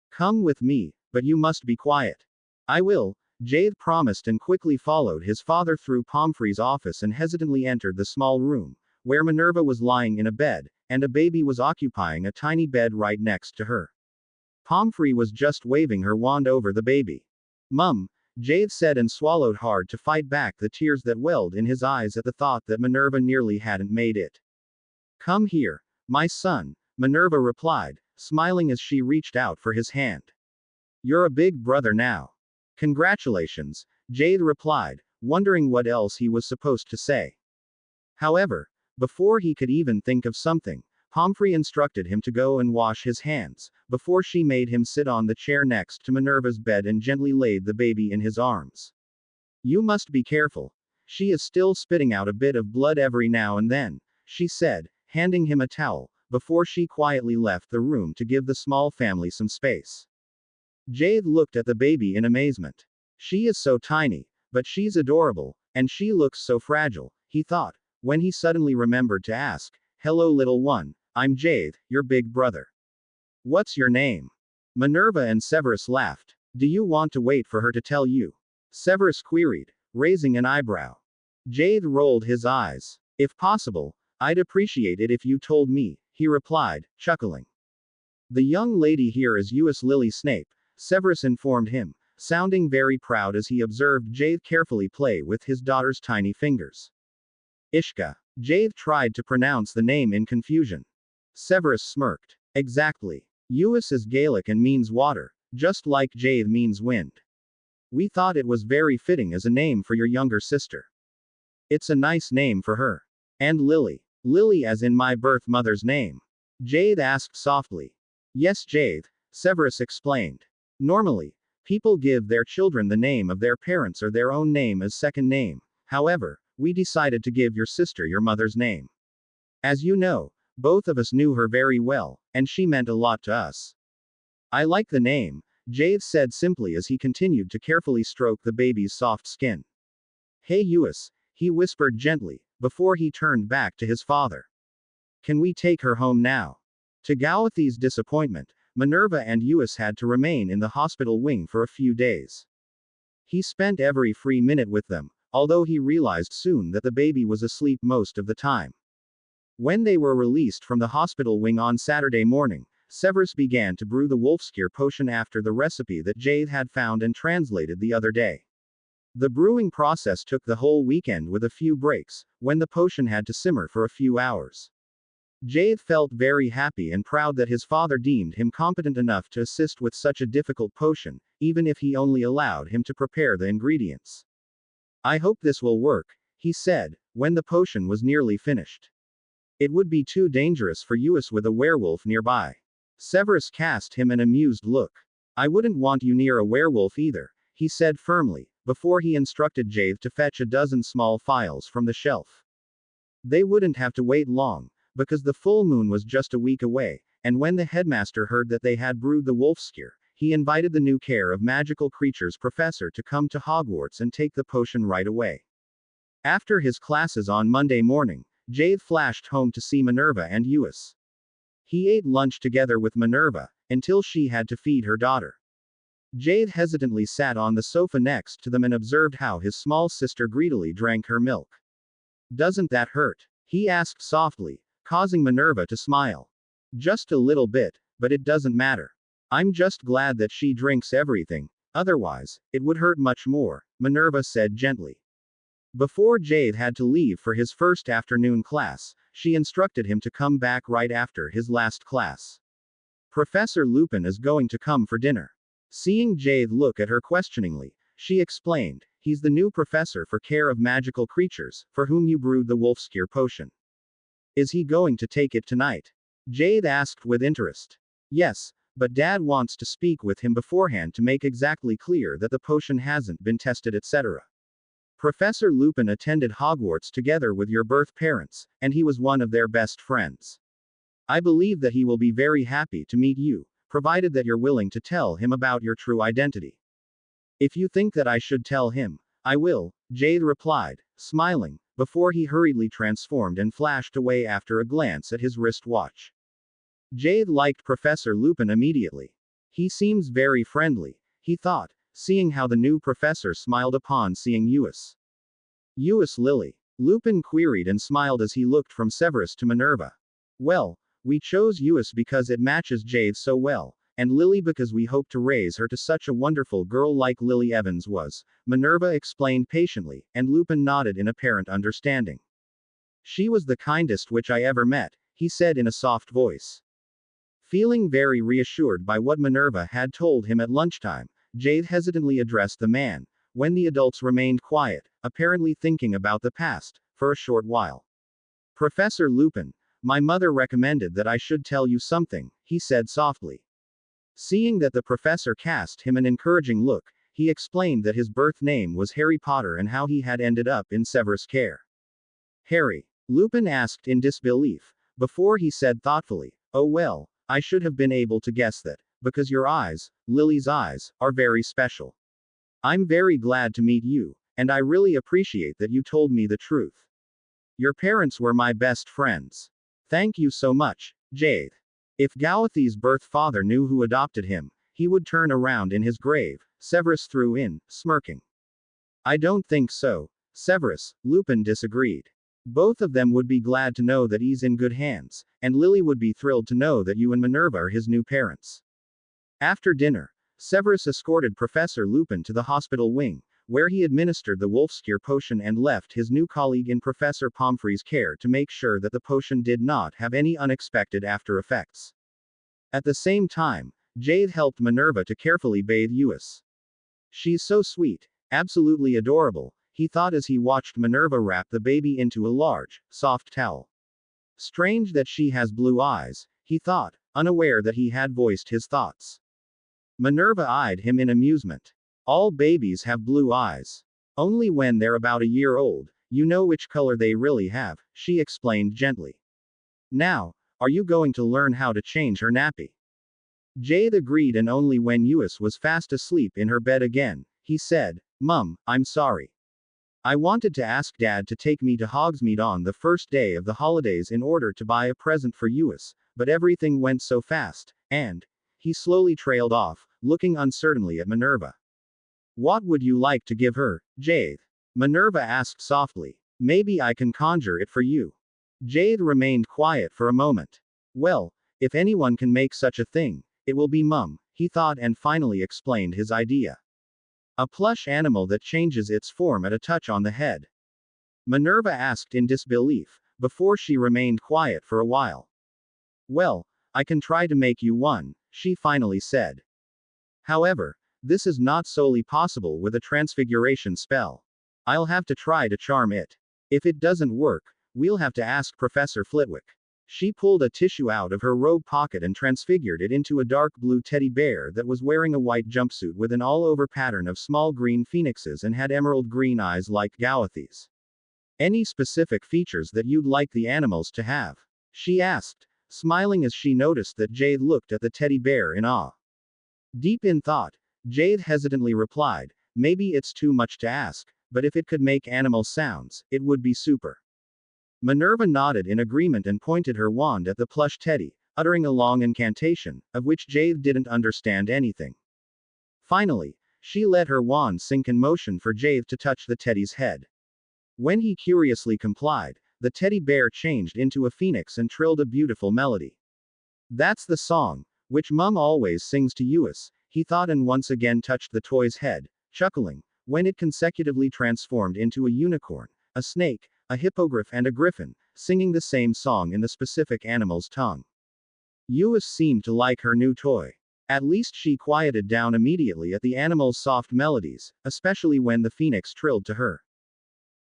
A: Come with me, but you must be quiet. I will, Jade promised and quickly followed his father through Pomfrey's office and hesitantly entered the small room, where Minerva was lying in a bed, and a baby was occupying a tiny bed right next to her. Pomfrey was just waving her wand over the baby. Mum, Jade said and swallowed hard to fight back the tears that welled in his eyes at the thought that Minerva nearly hadn't made it. Come here, my son, Minerva replied, smiling as she reached out for his hand. You're a big brother now. Congratulations, Jade replied, wondering what else he was supposed to say. However, before he could even think of something, Pomfrey instructed him to go and wash his hands, before she made him sit on the chair next to Minerva's bed and gently laid the baby in his arms. You must be careful. She is still spitting out a bit of blood every now and then, she said, handing him a towel, before she quietly left the room to give the small family some space. Jade looked at the baby in amazement. She is so tiny, but she's adorable, and she looks so fragile, he thought, when he suddenly remembered to ask, Hello little one, I'm Jade, your big brother. What's your name? Minerva and Severus laughed. Do you want to wait for her to tell you? Severus queried, raising an eyebrow. Jade rolled his eyes. If possible, I'd appreciate it if you told me, he replied, chuckling. The young lady here is Uis Lily Snape, Severus informed him, sounding very proud as he observed Jade carefully play with his daughter's tiny fingers. Ishka. Jade tried to pronounce the name in confusion. Severus smirked. Exactly. Uis is Gaelic and means water, just like Jade means wind. We thought it was very fitting as a name for your younger sister. It's a nice name for her. And Lily. Lily as in my birth mother's name? Jade asked softly. Yes, Jade, Severus explained. Normally, people give their children the name of their parents or their own name as second name. However, we decided to give your sister your mother's name. As you know, both of us knew her very well, and she meant a lot to us. I like the name, Jade said simply as he continued to carefully stroke the baby's soft skin. Hey Uis, he whispered gently, before he turned back to his father. Can we take her home now? To Gauthi's disappointment, Minerva and Uis had to remain in the hospital wing for a few days. He spent every free minute with them, although he realized soon that the baby was asleep most of the time. When they were released from the hospital wing on Saturday morning, Severus began to brew the Wolfscure potion after the recipe that Jade had found and translated the other day. The brewing process took the whole weekend with a few breaks, when the potion had to simmer for a few hours. Jade felt very happy and proud that his father deemed him competent enough to assist with such a difficult potion, even if he only allowed him to prepare the ingredients. I hope this will work, he said, when the potion was nearly finished. It would be too dangerous for Uis with a werewolf nearby. Severus cast him an amused look. I wouldn't want you near a werewolf either, he said firmly, before he instructed Jade to fetch a dozen small phials from the shelf. They wouldn't have to wait long, because the full moon was just a week away, and when the headmaster heard that they had brewed the Wolfscure, he invited the new Care of Magical Creatures professor to come to Hogwarts and take the potion right away. After his classes on Monday morning, Jade flashed home to see Minerva and Uis. He ate lunch together with Minerva, until she had to feed her daughter. Jade hesitantly sat on the sofa next to them and observed how his small sister greedily drank her milk. Doesn't that hurt? He asked softly, causing Minerva to smile. Just a little bit, but it doesn't matter. I'm just glad that she drinks everything, otherwise, it would hurt much more, Minerva said gently. Before Jade had to leave for his first afternoon class, she instructed him to come back right after his last class. Professor Lupin is going to come for dinner. Seeing Jade look at her questioningly, she explained, he's the new professor for care of magical creatures, for whom you brewed the Wolfscure potion. Is he going to take it tonight? Jade asked with interest. Yes, but Dad wants to speak with him beforehand to make exactly clear that the potion hasn't been tested, etc. Professor Lupin attended Hogwarts together with your birth parents, and he was one of their best friends. I believe that he will be very happy to meet you, provided that you're willing to tell him about your true identity. If you think that I should tell him, I will, Jade replied, smiling, before he hurriedly transformed and flashed away after a glance at his wristwatch. Jade liked Professor Lupin immediately. He seems very friendly, he thought, seeing how the new professor smiled upon seeing Uis. Uis Lily? Lupin queried and smiled as he looked from Severus to Minerva. Well, we chose Uis because it matches Jade so well, and Lily because we hope to raise her to such a wonderful girl like Lily Evans was, Minerva explained patiently, and Lupin nodded in apparent understanding. She was the kindest witch I ever met, he said in a soft voice. Feeling very reassured by what Minerva had told him at lunchtime, Jade hesitantly addressed the man, when the adults remained quiet, apparently thinking about the past, for a short while. Professor Lupin, my mother recommended that I should tell you something, he said softly. Seeing that the professor cast him an encouraging look, he explained that his birth name was Harry Potter and how he had ended up in Severus' care. Harry? Lupin asked in disbelief, before he said thoughtfully, oh well, I should have been able to guess that, because your eyes, Lily's eyes, are very special. I'm very glad to meet you, and I really appreciate that you told me the truth. Your parents were my best friends. Thank you so much, Jade. If Gawathi's birth father knew who adopted him, he would turn around in his grave, Severus threw in, smirking. I don't think so, Severus, Lupin disagreed. Both of them would be glad to know that he's in good hands, and Lily would be thrilled to know that you and Minerva are his new parents. After dinner, Severus escorted Professor Lupin to the hospital wing, where he administered the Wolfscure potion and left his new colleague in Professor Pomfrey's care to make sure that the potion did not have any unexpected after effects. At the same time, Jade helped Minerva to carefully bathe Uis. She's so sweet, absolutely adorable, he thought as he watched Minerva wrap the baby into a large, soft towel. Strange that she has blue eyes, he thought, unaware that he had voiced his thoughts. Minerva eyed him in amusement. All babies have blue eyes. Only when they're about a year old, you know which color they really have, she explained gently. Now, are you going to learn how to change her nappy? Jade agreed, and only when Uis was fast asleep in her bed again, he said, Mum, I'm sorry. I wanted to ask Dad to take me to Hogsmeade on the first day of the holidays in order to buy a present for Uis, but everything went so fast, and he slowly trailed off, looking uncertainly at Minerva. What would you like to give her, Jade? Minerva asked softly. Maybe I can conjure it for you. Jade remained quiet for a moment. Well, if anyone can make such a thing, it will be Mum, he thought, and finally explained his idea. A plush animal that changes its form at a touch on the head. Minerva asked in disbelief, before she remained quiet for a while. Well, I can try to make you one, she finally said. However, this is not solely possible with a transfiguration spell. I'll have to try to charm it. If it doesn't work, we'll have to ask Professor Flitwick. She pulled a tissue out of her robe pocket and transfigured it into a dark blue teddy bear that was wearing a white jumpsuit with an all-over pattern of small green phoenixes and had emerald green eyes like Gawathi's. Any specific features that you'd like the animals to have? She asked, smiling as she noticed that Jade looked at the teddy bear in awe. Deep in thought, Jade hesitantly replied, maybe it's too much to ask, but if it could make animal sounds, it would be super. Minerva nodded in agreement and pointed her wand at the plush teddy, uttering a long incantation, of which Jade didn't understand anything. Finally, she let her wand sink in motion for Jade to touch the teddy's head. When he curiously complied, the teddy bear changed into a phoenix and trilled a beautiful melody. That's the song, which Mum always sings to Uis, he thought, and once again touched the toy's head, chuckling, when it consecutively transformed into a unicorn, a snake, a hippogriff and a griffin, singing the same song in the specific animal's tongue. Uis seemed to like her new toy. At least she quieted down immediately at the animal's soft melodies, especially when the phoenix trilled to her.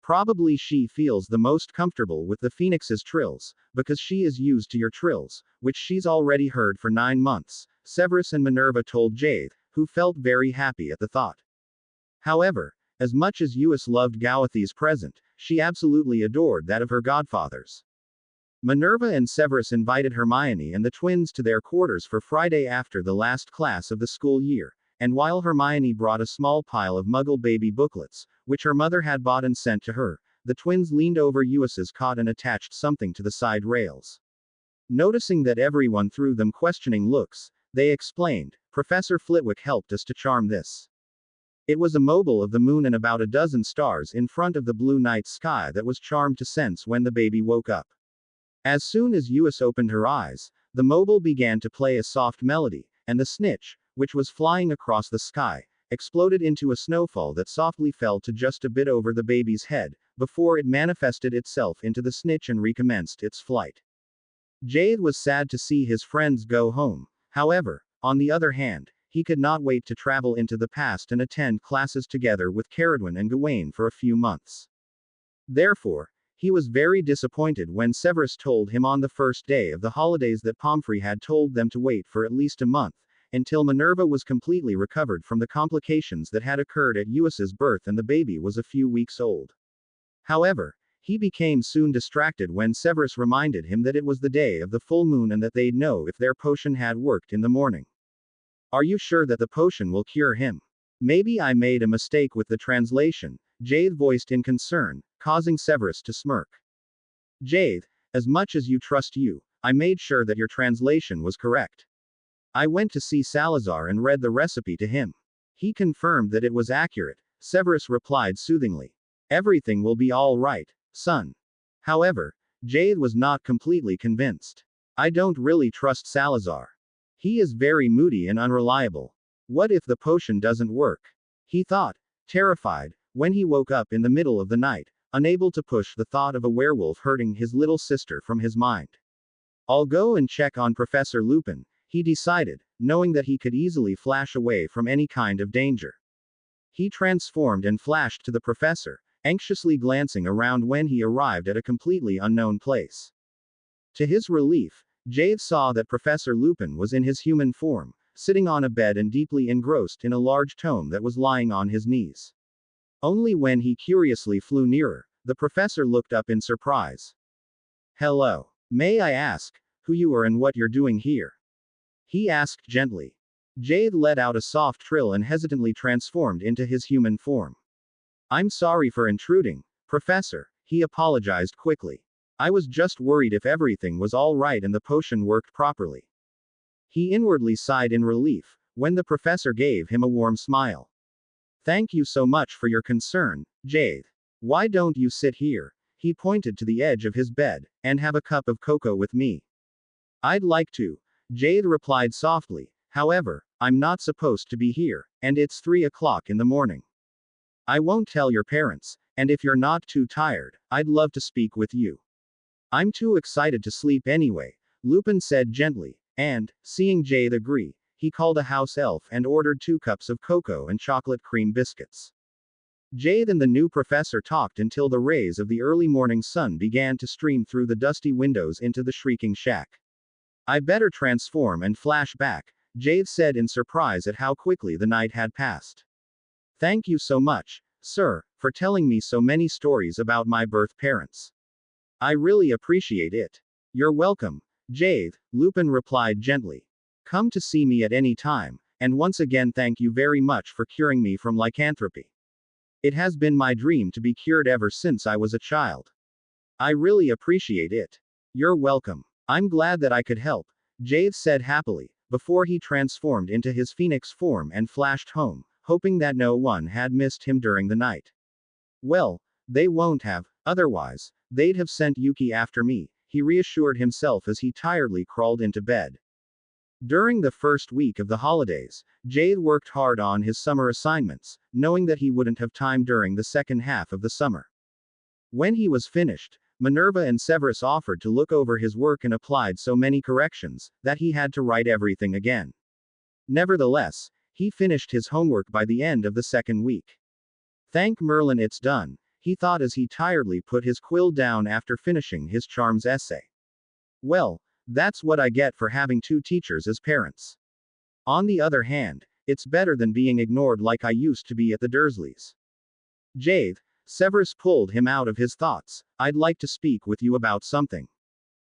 A: Probably she feels the most comfortable with the phoenix's trills, because she is used to your trills, which she's already heard for 9 months, Severus and Minerva told Jade, who felt very happy at the thought. However, as much as Uis loved Gawathi's present, she absolutely adored that of her godfathers. Minerva and Severus invited Hermione and the twins to their quarters for Friday after the last class of the school year, and while Hermione brought a small pile of Muggle baby booklets, which her mother had bought and sent to her, the twins leaned over Uis's cot and attached something to the side rails. Noticing that everyone threw them questioning looks, they explained, "Professor Flitwick helped us to charm this." It was a mobile of the moon and about a dozen stars in front of the blue night sky that was charmed to sense when the baby woke up. As soon as Uis opened her eyes, the mobile began to play a soft melody, and the snitch, which was flying across the sky, exploded into a snowfall that softly fell to just a bit over the baby's head, before it manifested itself into the snitch and recommenced its flight. Jade was sad to see his friends go home. However, on the other hand, he could not wait to travel into the past and attend classes together with Caradwyn and Gawain for a few months. Therefore, he was very disappointed when Severus told him on the first day of the holidays that Pomfrey had told them to wait for at least a month, until Minerva was completely recovered from the complications that had occurred at Uis's birth and the baby was a few weeks old. However, he became soon distracted when Severus reminded him that it was the day of the full moon and that they'd know if their potion had worked in the morning. "Are you sure that the potion will cure him? Maybe I made a mistake with the translation," Jade voiced in concern, causing Severus to smirk. "Jade, as much as you trust you, I made sure that your translation was correct. I went to see Salazar and read the recipe to him. He confirmed that it was accurate," Severus replied soothingly. "Everything will be all right, son." However, Jade was not completely convinced. "I don't really trust Salazar. He is very moody and unreliable. What if the potion doesn't work?" he thought, terrified, when he woke up in the middle of the night, unable to push the thought of a werewolf hurting his little sister from his mind. "I'll go and check on Professor Lupin," he decided, knowing that he could easily flash away from any kind of danger. He transformed and flashed to the professor, anxiously glancing around when he arrived at a completely unknown place. To his relief, Jade saw that Professor Lupin was in his human form, sitting on a bed and deeply engrossed in a large tome that was lying on his knees. Only when he curiously flew nearer, the professor looked up in surprise. "Hello. May I ask who you are and what you're doing here?" he asked gently. Jade let out a soft trill and hesitantly transformed into his human form. "I'm sorry for intruding, Professor," he apologized quickly. "I was just worried if everything was all right and the potion worked properly." He inwardly sighed in relief, when the professor gave him a warm smile. "Thank you so much for your concern, Jade. Why don't you sit here?" He pointed to the edge of his bed, "and have a cup of cocoa with me?" "I'd like to," Jade replied softly. "However, I'm not supposed to be here, and it's 3 o'clock in the morning. I won't tell your parents, and if you're not too tired, I'd love to speak with you." "I'm too excited to sleep anyway," Lupin said gently, and, seeing Jade agree, he called a house elf and ordered 2 cups of cocoa and chocolate cream biscuits. Jade and the new professor talked until the rays of the early morning sun began to stream through the dusty windows into the shrieking shack. "I better transform and flash back," Jade said in surprise at how quickly the night had passed. "Thank you so much, sir, for telling me so many stories about my birth parents. I really appreciate it." "You're welcome, Jade," Lupin replied gently. "Come to see me at any time, and once again thank you very much for curing me from lycanthropy. It has been my dream to be cured ever since I was a child. I really appreciate it." "You're welcome. I'm glad that I could help," Jade said happily, before he transformed into his phoenix form and flashed home, hoping that no one had missed him during the night. Well, they won't have, otherwise, they'd have sent Yuki after me, he reassured himself as he tiredly crawled into bed. During the first week of the holidays, Jade worked hard on his summer assignments, knowing that he wouldn't have time during the second half of the summer. When he was finished, Minerva and Severus offered to look over his work and applied so many corrections that he had to write everything again. Nevertheless, he finished his homework by the end of the second week. Thank Merlin, it's done, he thought as he tiredly put his quill down after finishing his charms essay. Well, that's what I get for having two teachers as parents. On the other hand, it's better than being ignored like I used to be at the Dursleys. Jade, Severus pulled him out of his thoughts, I'd like to speak with you about something.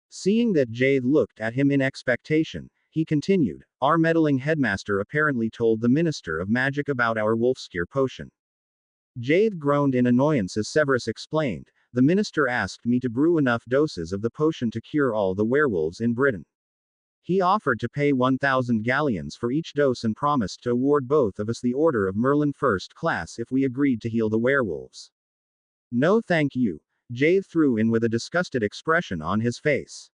A: Seeing that Jade looked at him in expectation, he continued, our meddling headmaster apparently told the Minister of Magic about our Wolfscare potion. Jade groaned in annoyance as Severus explained, the minister asked me to brew enough doses of the potion to cure all the werewolves in Britain. He offered to pay 1,000 galleons for each dose and promised to award both of us the Order of Merlin First Class if we agreed to heal the werewolves. No thank you, Jade threw in with a disgusted expression on his face.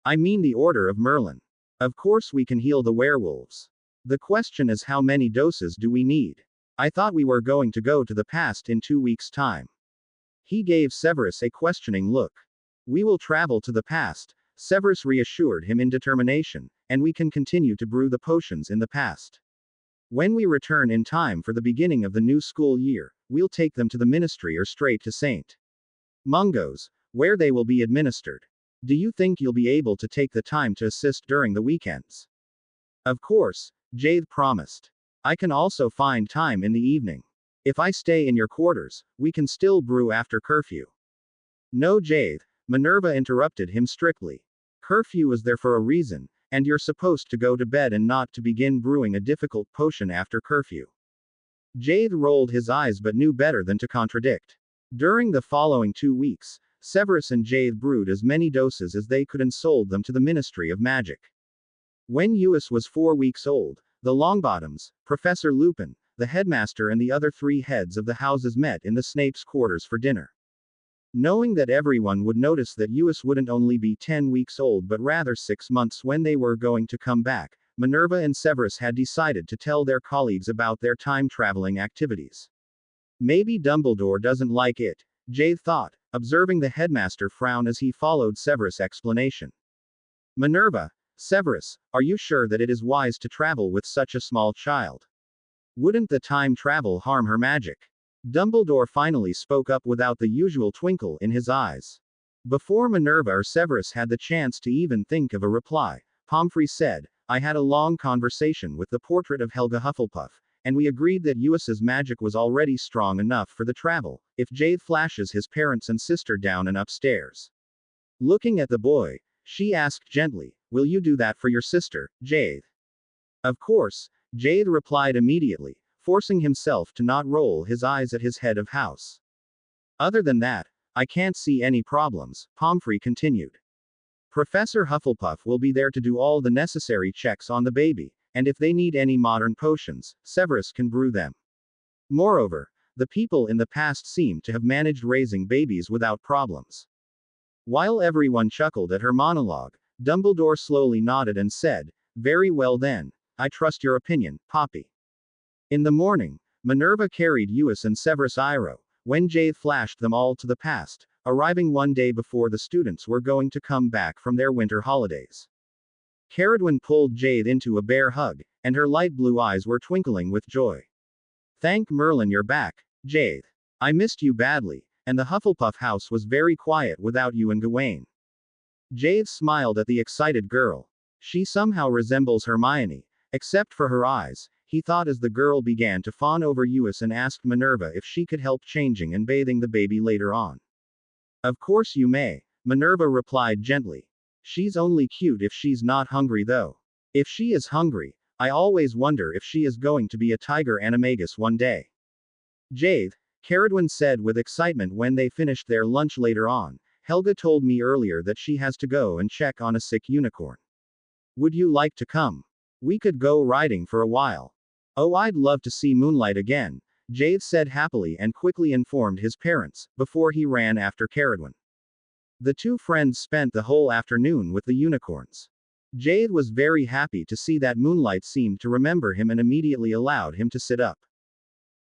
A: I mean the Order of Merlin. Of course we can heal the werewolves. The question is how many doses do we need? I thought we were going to go to the past in 2 weeks' time. He gave Severus a questioning look. We will travel to the past, Severus reassured him in determination, and we can continue to brew the potions in the past. When we return in time for the beginning of the new school year, we'll take them to the ministry or straight to St. Mungo's, where they will be administered. Do you think you'll be able to take the time to assist during the weekends? Of course, Jade promised. I can also find time in the evening. If I stay in your quarters, we can still brew after curfew. No, Jade, Minerva interrupted him strictly. Curfew is there for a reason, and you're supposed to go to bed and not to begin brewing a difficult potion after curfew. Jade rolled his eyes but knew better than to contradict. During the following 2 weeks, Severus and Jade brewed as many doses as they could and sold them to the Ministry of Magic. When Uis was 4 weeks old, the Longbottoms, Professor Lupin, the headmaster and the other 3 heads of the houses met in the Snape's quarters for dinner. Knowing that everyone would notice that Uis wouldn't only be 10 weeks old but rather 6 months when they were going to come back, Minerva and Severus had decided to tell their colleagues about their time-traveling activities. Maybe Dumbledore doesn't like it, Jade thought, observing the headmaster frown as he followed Severus' explanation. Minerva, Severus, are you sure that it is wise to travel with such a small child? Wouldn't the time travel harm her magic? Dumbledore finally spoke up without the usual twinkle in his eyes. Before Minerva or Severus had the chance to even think of a reply, Pomfrey said, I had a long conversation with the portrait of Helga Hufflepuff, and we agreed that Uis's magic was already strong enough for the travel, if Jade flashes his parents and sister down and upstairs. Looking at the boy, she asked gently, will you do that for your sister, Jade? Of course, Jade replied immediately, forcing himself to not roll his eyes at his head of house. Other than that, I can't see any problems, Pomfrey continued. Professor Hufflepuff will be there to do all the necessary checks on the baby, and if they need any modern potions, Severus can brew them. Moreover, the people in the past seem to have managed raising babies without problems. While everyone chuckled at her monologue, Dumbledore slowly nodded and said, very well then, I trust your opinion, Poppy. In the morning, Minerva carried Uis and Severus Iro, when Jade flashed them all to the past, arriving one day before the students were going to come back from their winter holidays. Caradwin pulled Jade into a bear hug, and her light blue eyes were twinkling with joy. Thank Merlin you're back, Jade. I missed you badly, and the Hufflepuff house was very quiet without you and Gawain. Jade smiled at the excited girl. She somehow resembles Hermione, except for her eyes, he thought as the girl began to fawn over Uis and asked Minerva if she could help changing and bathing the baby later on. Of course you may, Minerva replied gently. She's only cute if she's not hungry though. If she is hungry, I always wonder if she is going to be a tiger animagus one day. Jade, Caradwin said with excitement when they finished their lunch later on, Helga told me earlier that she has to go and check on a sick unicorn. Would you like to come? We could go riding for a while. Oh, I'd love to see moonlight again, Jade said happily and quickly informed his parents, before he ran after Caradwin. The two friends spent the whole afternoon with the unicorns. Jade was very happy to see that moonlight seemed to remember him and immediately allowed him to sit up.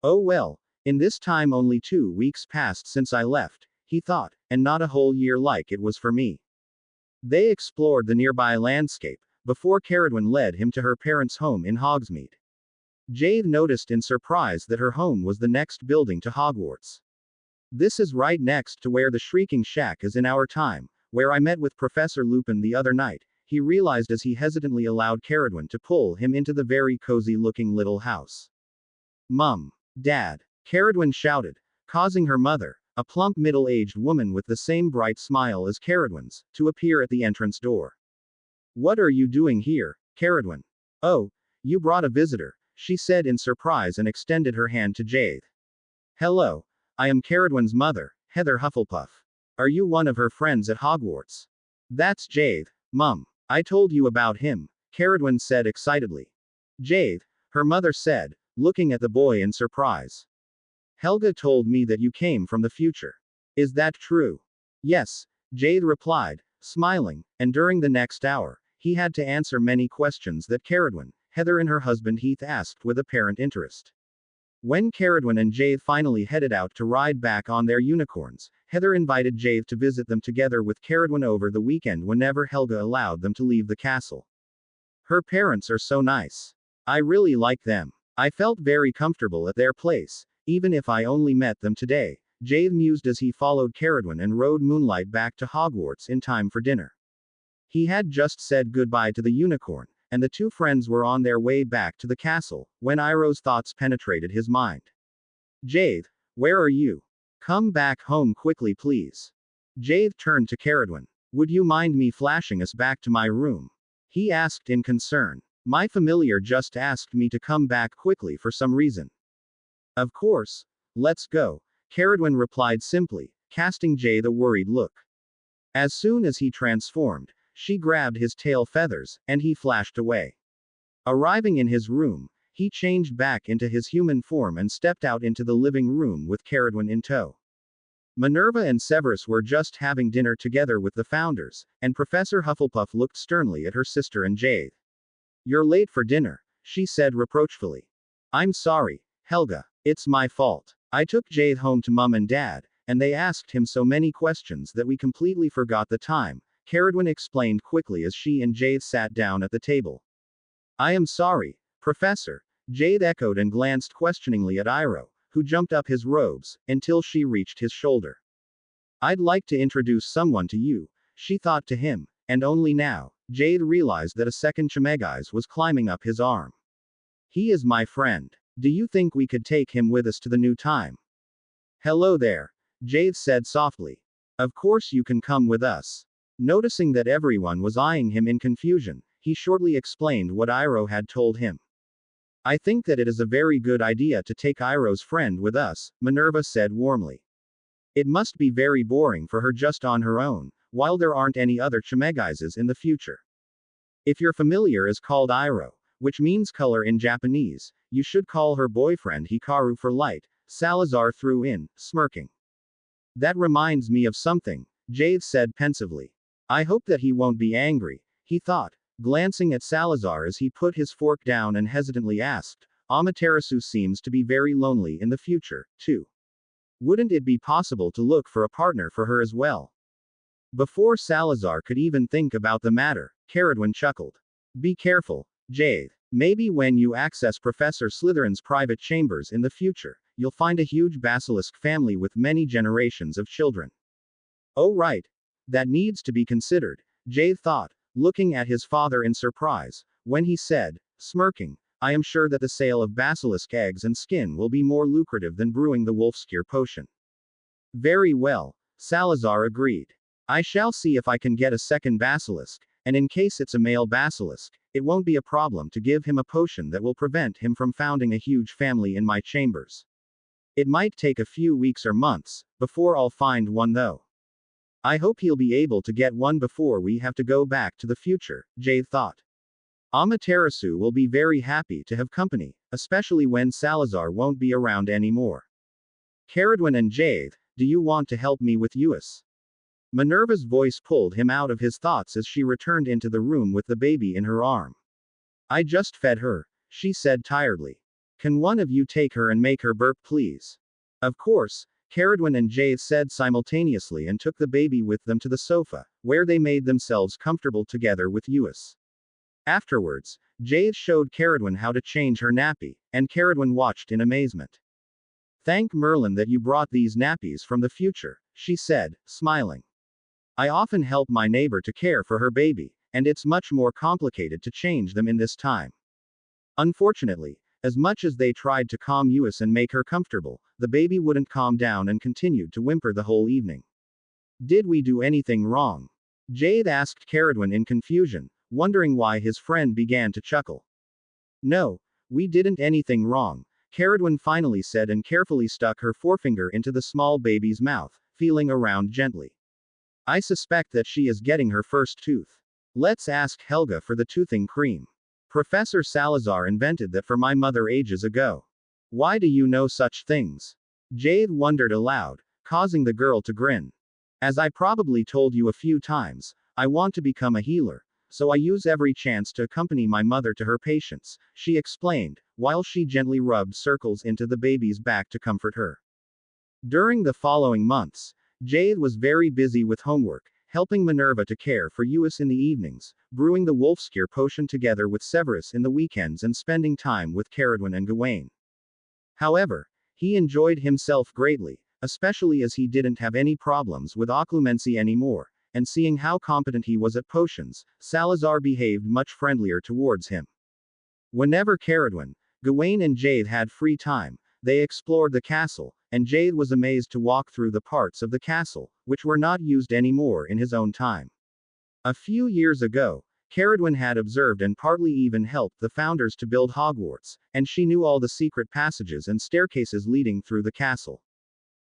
A: Oh well, in this time only 2 weeks passed since I left, he thought, and not a whole year like it was for me. They explored the nearby landscape, before Caradwin led him to her parents' home in Hogsmeade. Jade noticed in surprise that her home was the next building to Hogwarts. This is right next to where the Shrieking Shack is in our time, where I met with Professor Lupin the other night, he realized as he hesitantly allowed Caradwin to pull him into the very cozy-looking little house. Mum. Dad. Caradwin shouted, causing her mother, a plump middle-aged woman with the same bright smile as Caradwin's, to appear at the entrance door. What are you doing here, Caradwin? Oh, you brought a visitor, she said in surprise and extended her hand to Jade. Hello. I am Caradwin's mother, Heather Hufflepuff. Are you one of her friends at Hogwarts? That's Jade, Mum. I told you about him, Caradwin said excitedly. Jade, her mother said, looking at the boy in surprise. Helga told me that you came from the future. Is that true? Yes, Jade replied, smiling, and during the next hour, he had to answer many questions that Caradwin, Heather and her husband Heath asked with apparent interest. When Caradwin and Jade finally headed out to ride back on their unicorns, Heather invited Jade to visit them together with Caradwin over the weekend whenever Helga allowed them to leave the castle. Her parents are so nice. I really like them. I felt very comfortable at their place, even if I only met them today, Jade mused as he followed Caradwin and rode Moonlight back to Hogwarts in time for dinner. He had just said goodbye to the unicorn, and the two friends were on their way back to the castle, when Iroh's thoughts penetrated his mind. Jade, where are you? Come back home quickly please. Jade turned to Caradwin. Would you mind me flashing us back to my room? He asked in concern. My familiar just asked me to come back quickly for some reason. Of course. Let's go, Caradwin replied simply, casting Jade a worried look. As soon as he transformed, she grabbed his tail feathers, and he flashed away. Arriving in his room, he changed back into his human form and stepped out into the living room with Caradwin in tow. Minerva and Severus were just having dinner together with the founders, and Professor Hufflepuff looked sternly at her sister and Jade. You're late for dinner, she said reproachfully. I'm sorry, Helga. It's my fault. I took Jade home to Mum and Dad, and they asked him so many questions that we completely forgot the time, Caradwin explained quickly as she and Jade sat down at the table. I am sorry, Professor, Jade echoed and glanced questioningly at Iroh, who jumped up his robes, until she reached his shoulder. I'd like to introduce someone to you, she thought to him, and only now, Jade realized that a second Animagus was climbing up his arm. He is my friend. Do you think we could take him with us to the new time? Hello there, Jade said softly. Of course you can come with us. Noticing that everyone was eyeing him in confusion, he shortly explained what Iroh had told him. I think that it is a very good idea to take Iroh's friend with us, Minerva said warmly. It must be very boring for her just on her own, while there aren't any other Animaguses in the future. If your familiar is called Iroh, which means color in Japanese, you should call her boyfriend Hikaru for light, Salazar threw in, smirking. That reminds me of something, Jade said pensively. I hope that he won't be angry, he thought, glancing at Salazar as he put his fork down and hesitantly asked, Amaterasu seems to be very lonely in the future, too. Wouldn't it be possible to look for a partner for her as well? Before Salazar could even think about the matter, Caradwin chuckled. Be careful, Jade. Maybe when you access Professor Slytherin's private chambers in the future, you'll find a huge basilisk family with many generations of children. Oh right. That needs to be considered, Jade thought, looking at his father in surprise, when he said, smirking, I am sure that the sale of basilisk eggs and skin will be more lucrative than brewing the Wolfscure potion. Very well, Salazar agreed. I shall see if I can get a second basilisk, and in case it's a male basilisk, it won't be a problem to give him a potion that will prevent him from founding a huge family in my chambers. It might take a few weeks or months, before I'll find one though. I hope he'll be able to get one before we have to go back to the future, Jade thought. Amaterasu will be very happy to have company, especially when Salazar won't be around anymore. Caradwin and Jade, do you want to help me with Uis? Minerva's voice pulled him out of his thoughts as she returned into the room with the baby in her arm. I just fed her, she said tiredly. Can one of you take her and make her burp, please? Of course, Caradwin and Jade said simultaneously and took the baby with them to the sofa, where they made themselves comfortable together with Uis. Afterwards, Jade showed Caradwin how to change her nappy, and Caradwin watched in amazement. Thank Merlin that you brought these nappies from the future, she said, smiling. I often help my neighbor to care for her baby, and it's much more complicated to change them in this time. Unfortunately, as much as they tried to calm Uis and make her comfortable, the baby wouldn't calm down and continued to whimper the whole evening. Did we do anything wrong? Jade asked Caradwin in confusion, wondering why his friend began to chuckle. No, we didn't anything wrong, Caradwin finally said and carefully stuck her forefinger into the small baby's mouth, feeling around gently. I suspect that she is getting her first tooth. Let's ask Helga for the toothing cream. Professor Salazar invented that for my mother ages ago. Why do you know such things? Jade wondered aloud, causing the girl to grin. As I probably told you a few times, I want to become a healer, so I use every chance to accompany my mother to her patients, she explained, while she gently rubbed circles into the baby's back to comfort her. During the following months, Jade was very busy with homework, helping Minerva to care for Uis in the evenings, brewing the Wolfscare potion together with Severus in the weekends and spending time with Caradwin and Gawain. However, he enjoyed himself greatly, especially as he didn't have any problems with occlumency anymore, and seeing how competent he was at potions, Salazar behaved much friendlier towards him. Whenever Caradwin, Gawain and Jade had free time, they explored the castle, and Jade was amazed to walk through the parts of the castle, which were not used anymore in his own time. A few years ago, Caradwin had observed and partly even helped the founders to build Hogwarts, and she knew all the secret passages and staircases leading through the castle.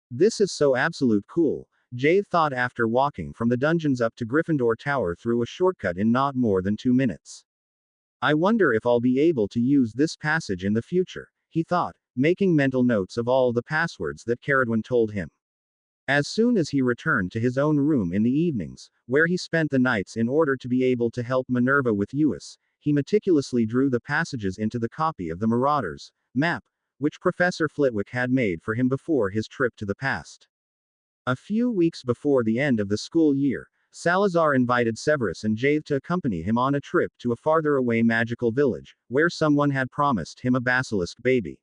A: This is so absolute cool, Jade thought after walking from the dungeons up to Gryffindor Tower through a shortcut in not more than 2 minutes. I wonder if I'll be able to use this passage in the future, he thought, making mental notes of all the passwords that Caradwin told him. As soon as he returned to his own room in the evenings, where he spent the nights in order to be able to help Minerva with Uis, he meticulously drew the passages into the copy of the Marauders map, which Professor Flitwick had made for him before his trip to the past. A few weeks before the end of the school year, Salazar invited Severus and Jade to accompany him on a trip to a farther away magical village, where someone had promised him a basilisk baby.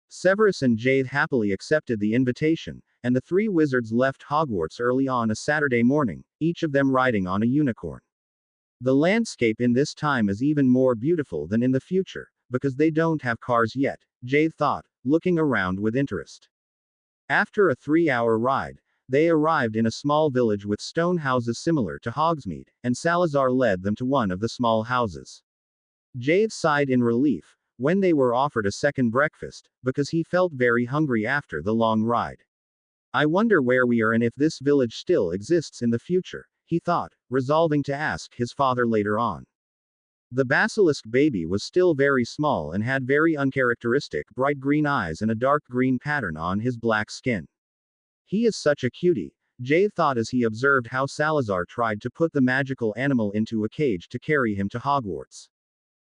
A: Severus and Jade happily accepted the invitation, and the 3 wizards left Hogwarts early on a Saturday morning, each of them riding on a unicorn. The landscape in this time is even more beautiful than in the future, because they don't have cars yet, Jade thought, looking around with interest. After a 3-hour ride, they arrived in a small village with stone houses similar to Hogsmeade, and Salazar led them to one of the small houses. Jade sighed in relief when they were offered a second breakfast, because he felt very hungry after the long ride. I wonder where we are and if this village still exists in the future, he thought, resolving to ask his father later on. The basilisk baby was still very small and had very uncharacteristic bright green eyes and a dark green pattern on his black skin. He is such a cutie, Jade thought as he observed how Salazar tried to put the magical animal into a cage to carry him to Hogwarts.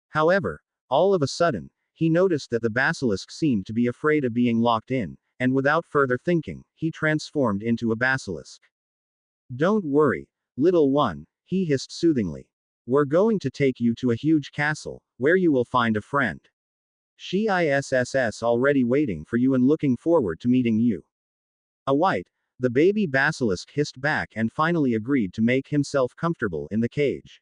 A: However, all of a sudden, he noticed that the basilisk seemed to be afraid of being locked in, and without further thinking, he transformed into a basilisk. Don't worry, little one, he hissed soothingly. We're going to take you to a huge castle, where you will find a friend. She is already waiting for you and looking forward to meeting you. A white, the baby basilisk hissed back and finally agreed to make himself comfortable in the cage.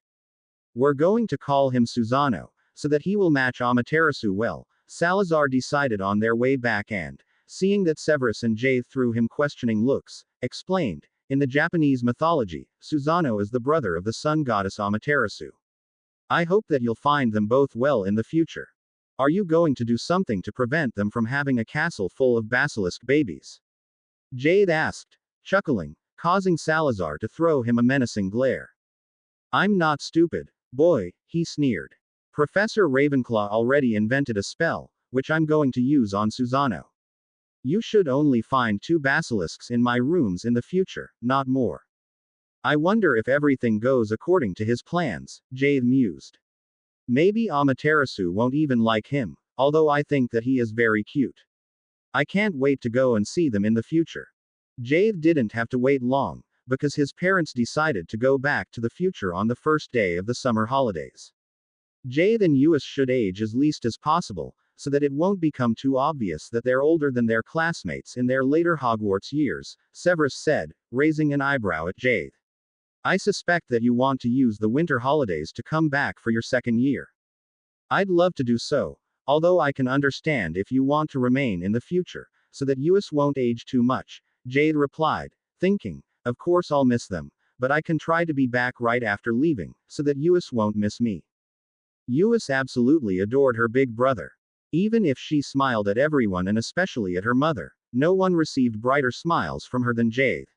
A: We're going to call him Susano, so that he will match Amaterasu well, Salazar decided on their way back and, seeing that Severus and Jade threw him questioning looks, explained. In the Japanese mythology, Susano is the brother of the sun goddess Amaterasu. I hope that you'll find them both well in the future. Are you going to do something to prevent them from having a castle full of basilisk babies? Jade asked, chuckling, causing Salazar to throw him a menacing glare. I'm not stupid, boy, he sneered. Professor Ravenclaw already invented a spell, which I'm going to use on Susano. You should only find 2 basilisks in my rooms in the future, not more. I wonder if everything goes according to his plans, Jade mused. Maybe Amaterasu won't even like him, although I think that he is very cute. I can't wait to go and see them in the future. Jade didn't have to wait long, because his parents decided to go back to the future on the first day of the summer holidays. Jade and Uis should age as least as possible, so that it won't become too obvious that they're older than their classmates in their later Hogwarts years, Severus said, raising an eyebrow at Jade. I suspect that you want to use the winter holidays to come back for your second year. I'd love to do so, although I can understand if you want to remain in the future, so that Uis won't age too much, Jade replied, thinking, of course I'll miss them, but I can try to be back right after leaving, so that Uis won't miss me. Uis absolutely adored her big brother. Even if she smiled at everyone and especially at her mother, no one received brighter smiles from her than Jade.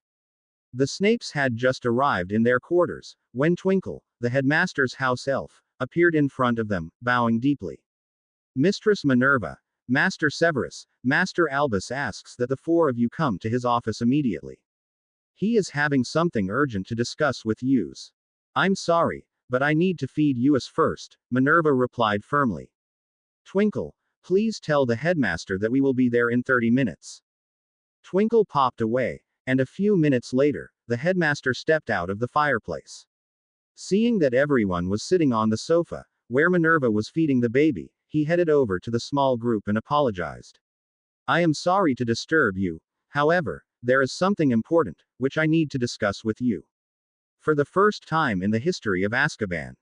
A: The Snapes had just arrived in their quarters, when Twinkle, the headmaster's house elf, appeared in front of them, bowing deeply. Mistress Minerva, Master Severus, Master Albus asks that the 4 of you come to his office immediately. He is having something urgent to discuss with yous. I'm sorry, but I need to feed Uis first, Minerva replied firmly. Twinkle, please tell the headmaster that we will be there in 30 minutes. Twinkle popped away, and a few minutes later, the headmaster stepped out of the fireplace. Seeing that everyone was sitting on the sofa, where Minerva was feeding the baby, he headed over to the small group and apologized. I am sorry to disturb you, however, there is something important, which I need to discuss with you. For the first time in the history of Azkaban.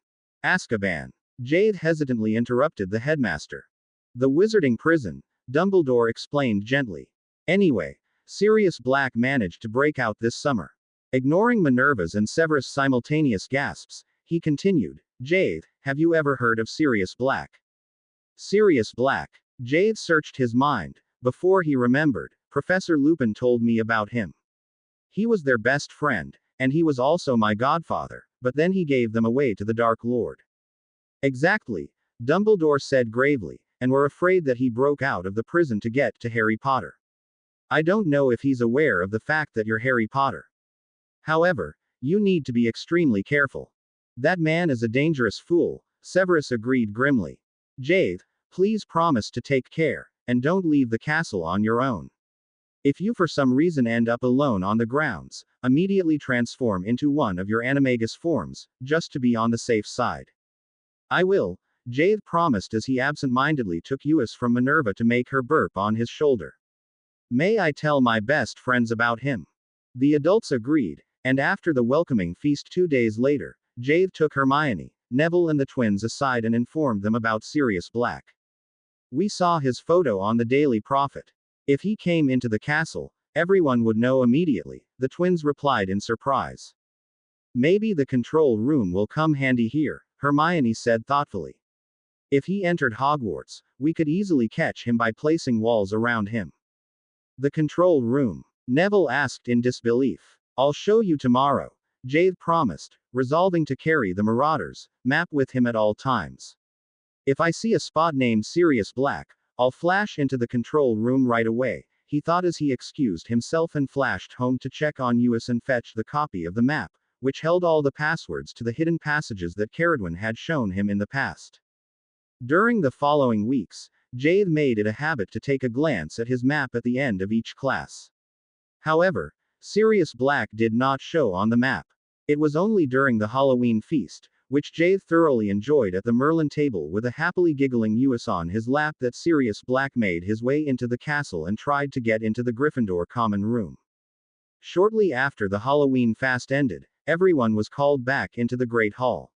A: Azkaban. Jade hesitantly interrupted the headmaster. The wizarding prison, Dumbledore explained gently. Anyway, Sirius Black managed to break out this summer. Ignoring Minerva's and Severus' simultaneous gasps, he continued, Jade, have you ever heard of Sirius Black? Sirius Black. Jade searched his mind. Before he remembered, Professor Lupin told me about him. He was their best friend, and he was also my godfather, but then he gave them away to the Dark Lord. Exactly, Dumbledore said gravely, and were afraid that he broke out of the prison to get to Harry Potter. I don't know if he's aware of the fact that you're Harry Potter. However, you need to be extremely careful. That man is a dangerous fool, Severus agreed grimly. Jade, please promise to take care, and don't leave the castle on your own. If you for some reason end up alone on the grounds, immediately transform into one of your Animagus forms, just to be on the safe side. I will, Jade promised as he absent-mindedly took Uis from Minerva to make her burp on his shoulder. May I tell my best friends about him? The adults agreed, and after the welcoming feast 2 days later, Jade took Hermione, Neville and the twins aside and informed them about Sirius Black. We saw his photo on the Daily Prophet. If he came into the castle, everyone would know immediately, the twins replied in surprise. Maybe the control room will come handy here, Hermione said thoughtfully. If he entered Hogwarts, we could easily catch him by placing walls around him. The control room? Neville asked in disbelief. I'll show you tomorrow, Jade promised, resolving to carry the Marauder's map with him at all times. If I see a spot named Sirius Black, I'll flash into the control room right away, he thought as he excused himself and flashed home to check on Uis and fetch the copy of the map, which held all the passwords to the hidden passages that Caradwin had shown him in the past. During the following weeks, Jade made it a habit to take a glance at his map at the end of each class. However, Sirius Black did not show on the map. It was only during the Halloween feast, which Jade thoroughly enjoyed at the Merlin table with a happily giggling Uis on his lap, that Sirius Black made his way into the castle and tried to get into the Gryffindor common room. Shortly after the Halloween fast ended, everyone was called back into the Great Hall.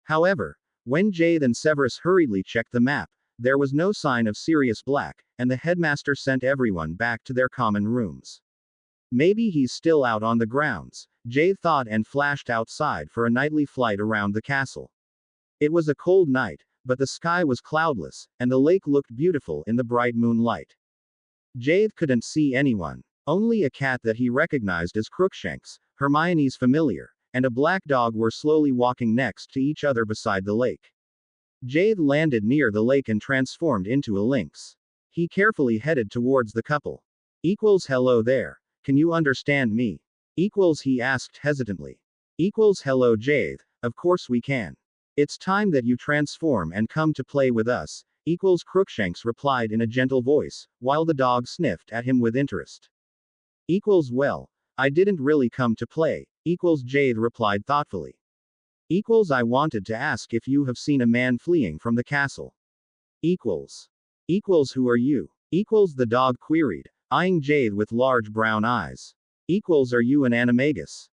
A: However, when Jade and Severus hurriedly checked the map, there was no sign of Sirius Black, and the headmaster sent everyone back to their common rooms. Maybe he's still out on the grounds, Jade thought, and flashed outside for a nightly flight around the castle. It was a cold night, but the sky was cloudless, and the lake looked beautiful in the bright moonlight. Jade couldn't see anyone. Only a cat that he recognized as Crookshanks, Hermione's familiar, and a black dog were slowly walking next to each other beside the lake. Jade landed near the lake and transformed into a lynx. He carefully headed towards the couple. Hello there. Can you understand me? He asked hesitantly. Hello Jade. Of course we can. It's time that you transform and come to play with us. Crookshanks replied in a gentle voice, while the dog sniffed at him with interest. Well, I didn't really come to play. Jade replied thoughtfully. I wanted to ask if you have seen a man fleeing from the castle. Who are you? The dog queried, eyeing Jade with large brown eyes. Are you an Animagus?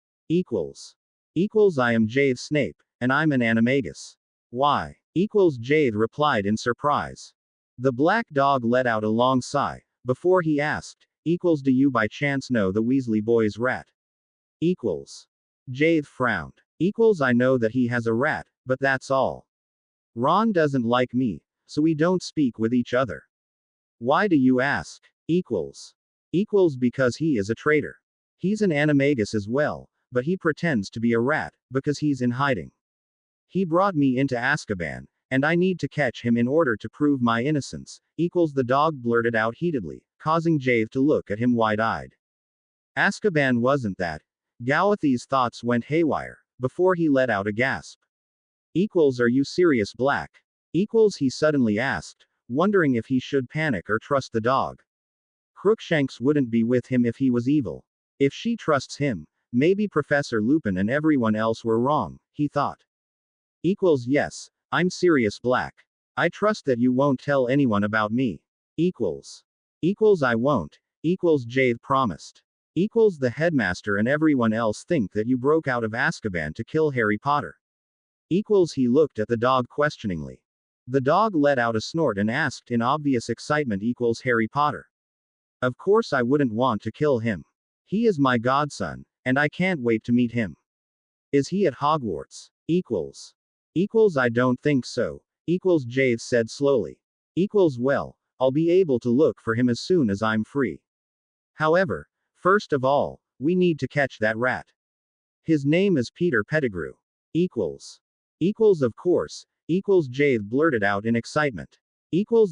A: I am Jade Snape, and I'm an Animagus. Why? Jade replied in surprise. The black dog let out a long sigh, before he asked, do you by chance know the Weasley boy's rat? Jade frowned. I know that he has a rat, but that's all. Ron doesn't like me, so we don't speak with each other. Why do you ask? Because he is a traitor. He's an Animagus as well, but he pretends to be a rat, because he's in hiding. He brought me into Azkaban, and I need to catch him in order to prove my innocence. The dog blurted out heatedly, causing Jade to look at him wide-eyed. Azkaban wasn't that. Gawathi's thoughts went haywire, before he let out a gasp. Are you serious, Black? He suddenly asked, wondering if he should panic or trust the dog. Crookshanks wouldn't be with him if he was evil. If she trusts him, maybe Professor Lupin and everyone else were wrong, he thought. Yes, I'm serious, Black. I trust that you won't tell anyone about me. I won't. Jade promised. The headmaster and everyone else think that you broke out of Azkaban to kill Harry Potter. He looked at the dog questioningly. The dog let out a snort and asked in obvious excitement, Harry Potter. Of course I wouldn't want to kill him. He is my godson, and I can't wait to meet him. Is he at Hogwarts? I don't think so. Jade said slowly. Well, I'll be able to look for him as soon as I'm free. However, first of all, we need to catch that rat. His name is Peter Pettigrew. Of course. Jade blurted out in excitement.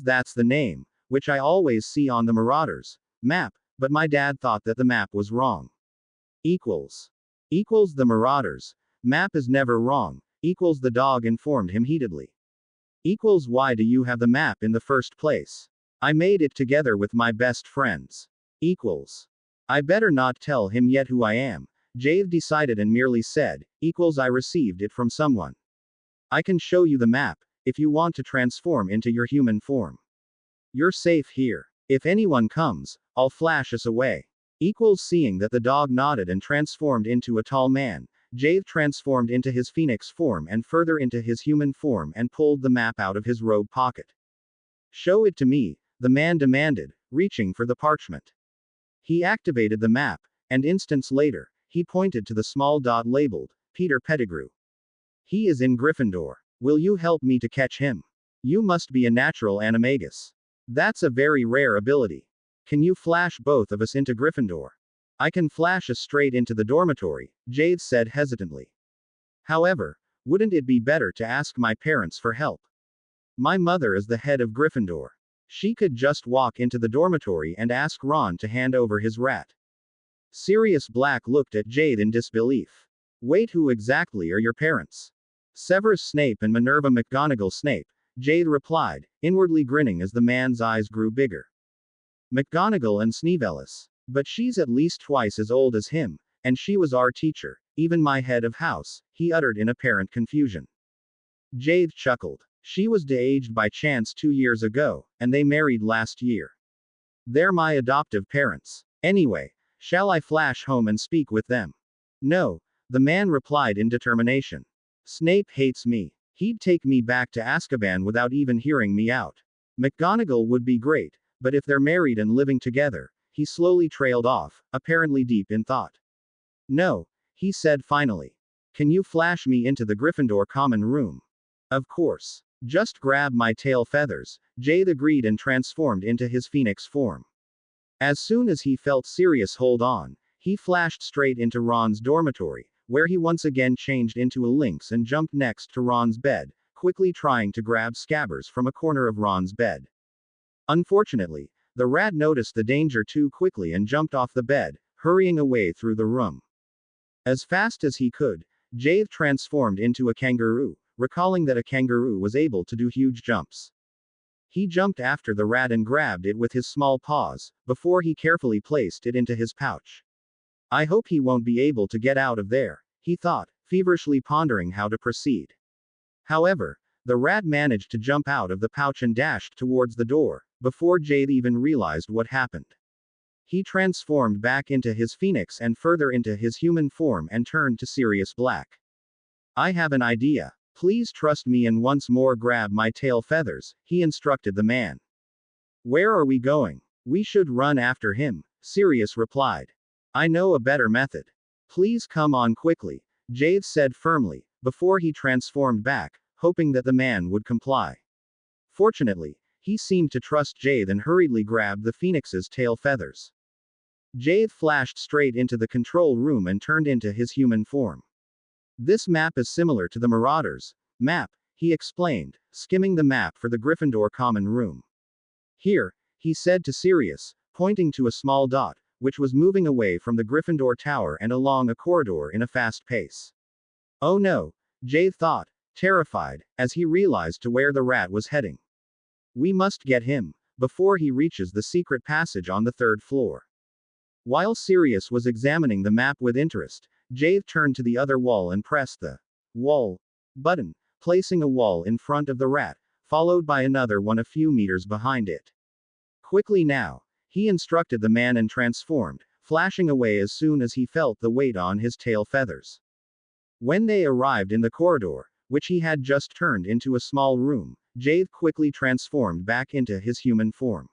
A: That's the name, which I always see on the Marauders map, but my dad thought that the map was wrong. The Marauders map is never wrong, the dog informed him heatedly. Why do you have the map in the first place? I made it together with my best friends. I better not tell him yet who I am, Jade decided and merely said, I received it from someone. I can show you the map, if you want to transform into your human form. You're safe here. If anyone comes, I'll flash us away. Seeing that the dog nodded and transformed into a tall man, Jade transformed into his phoenix form and further into his human form and pulled the map out of his robe pocket. Show it to me, the man demanded, reaching for the parchment. He activated the map, and instants later, he pointed to the small dot labeled, Peter Pettigrew. He is in Gryffindor. Will you help me to catch him? You must be a natural Animagus. That's a very rare ability. Can you flash both of us into Gryffindor? I can flash us straight into the dormitory, Jade said hesitantly. However, wouldn't it be better to ask my parents for help? My mother is the head of Gryffindor. She could just walk into the dormitory and ask Ron to hand over his rat. Sirius Black looked at Jade in disbelief. Wait, who exactly are your parents? Severus Snape and Minerva McGonagall Snape, Jade replied, inwardly grinning as the man's eyes grew bigger. McGonagall and Sneevelis. But she's at least twice as old as him, and she was our teacher, even my head of house, he uttered in apparent confusion. Jade chuckled. She was de-aged by chance 2 years ago, and they married last year. They're my adoptive parents. Anyway, shall I flash home and speak with them? No, the man replied in determination. Snape hates me. He'd take me back to Azkaban without even hearing me out. McGonagall would be great, but if they're married and living together, he slowly trailed off, apparently deep in thought. No, he said finally. Can you flash me into the Gryffindor common room? Of course. Just grab my tail feathers, Jade agreed and transformed into his phoenix form. As soon as he felt Sirius hold on, he flashed straight into Ron's dormitory, where he once again changed into a lynx and jumped next to Ron's bed, quickly trying to grab Scabbers from a corner of Ron's bed. Unfortunately, the rat noticed the danger too quickly and jumped off the bed, hurrying away through the room. As fast as he could, Jade transformed into a kangaroo, recalling that a kangaroo was able to do huge jumps. He jumped after the rat and grabbed it with his small paws, before he carefully placed it into his pouch. I hope he won't be able to get out of there, he thought, feverishly pondering how to proceed. However, the rat managed to jump out of the pouch and dashed towards the door, before Jade even realized what happened. He transformed back into his phoenix and further into his human form and turned to Sirius Black. I have an idea. Please trust me and once more grab my tail feathers, he instructed the man. Where are we going? We should run after him, Sirius replied. I know a better method. Please come on quickly, Jade said firmly, before he transformed back, hoping that the man would comply. Fortunately, he seemed to trust Jade and hurriedly grabbed the phoenix's tail feathers. Jade flashed straight into the control room and turned into his human form. This map is similar to the Marauders map, he explained, skimming the map for the Gryffindor common room. Here, he said to Sirius, pointing to a small dot, which was moving away from the Gryffindor tower and along a corridor in a fast pace. Oh no, Jade thought, terrified, as he realized to where the rat was heading. We must get him, before he reaches the secret passage on the 3rd floor. While Sirius was examining the map with interest, Jade turned to the other wall and pressed the wall button, placing a wall in front of the rat, followed by another one a few meters behind it. Quickly now, he instructed the man and transformed, flashing away as soon as he felt the weight on his tail feathers. When they arrived in the corridor, which he had just turned into a small room, Jade quickly transformed back into his human form.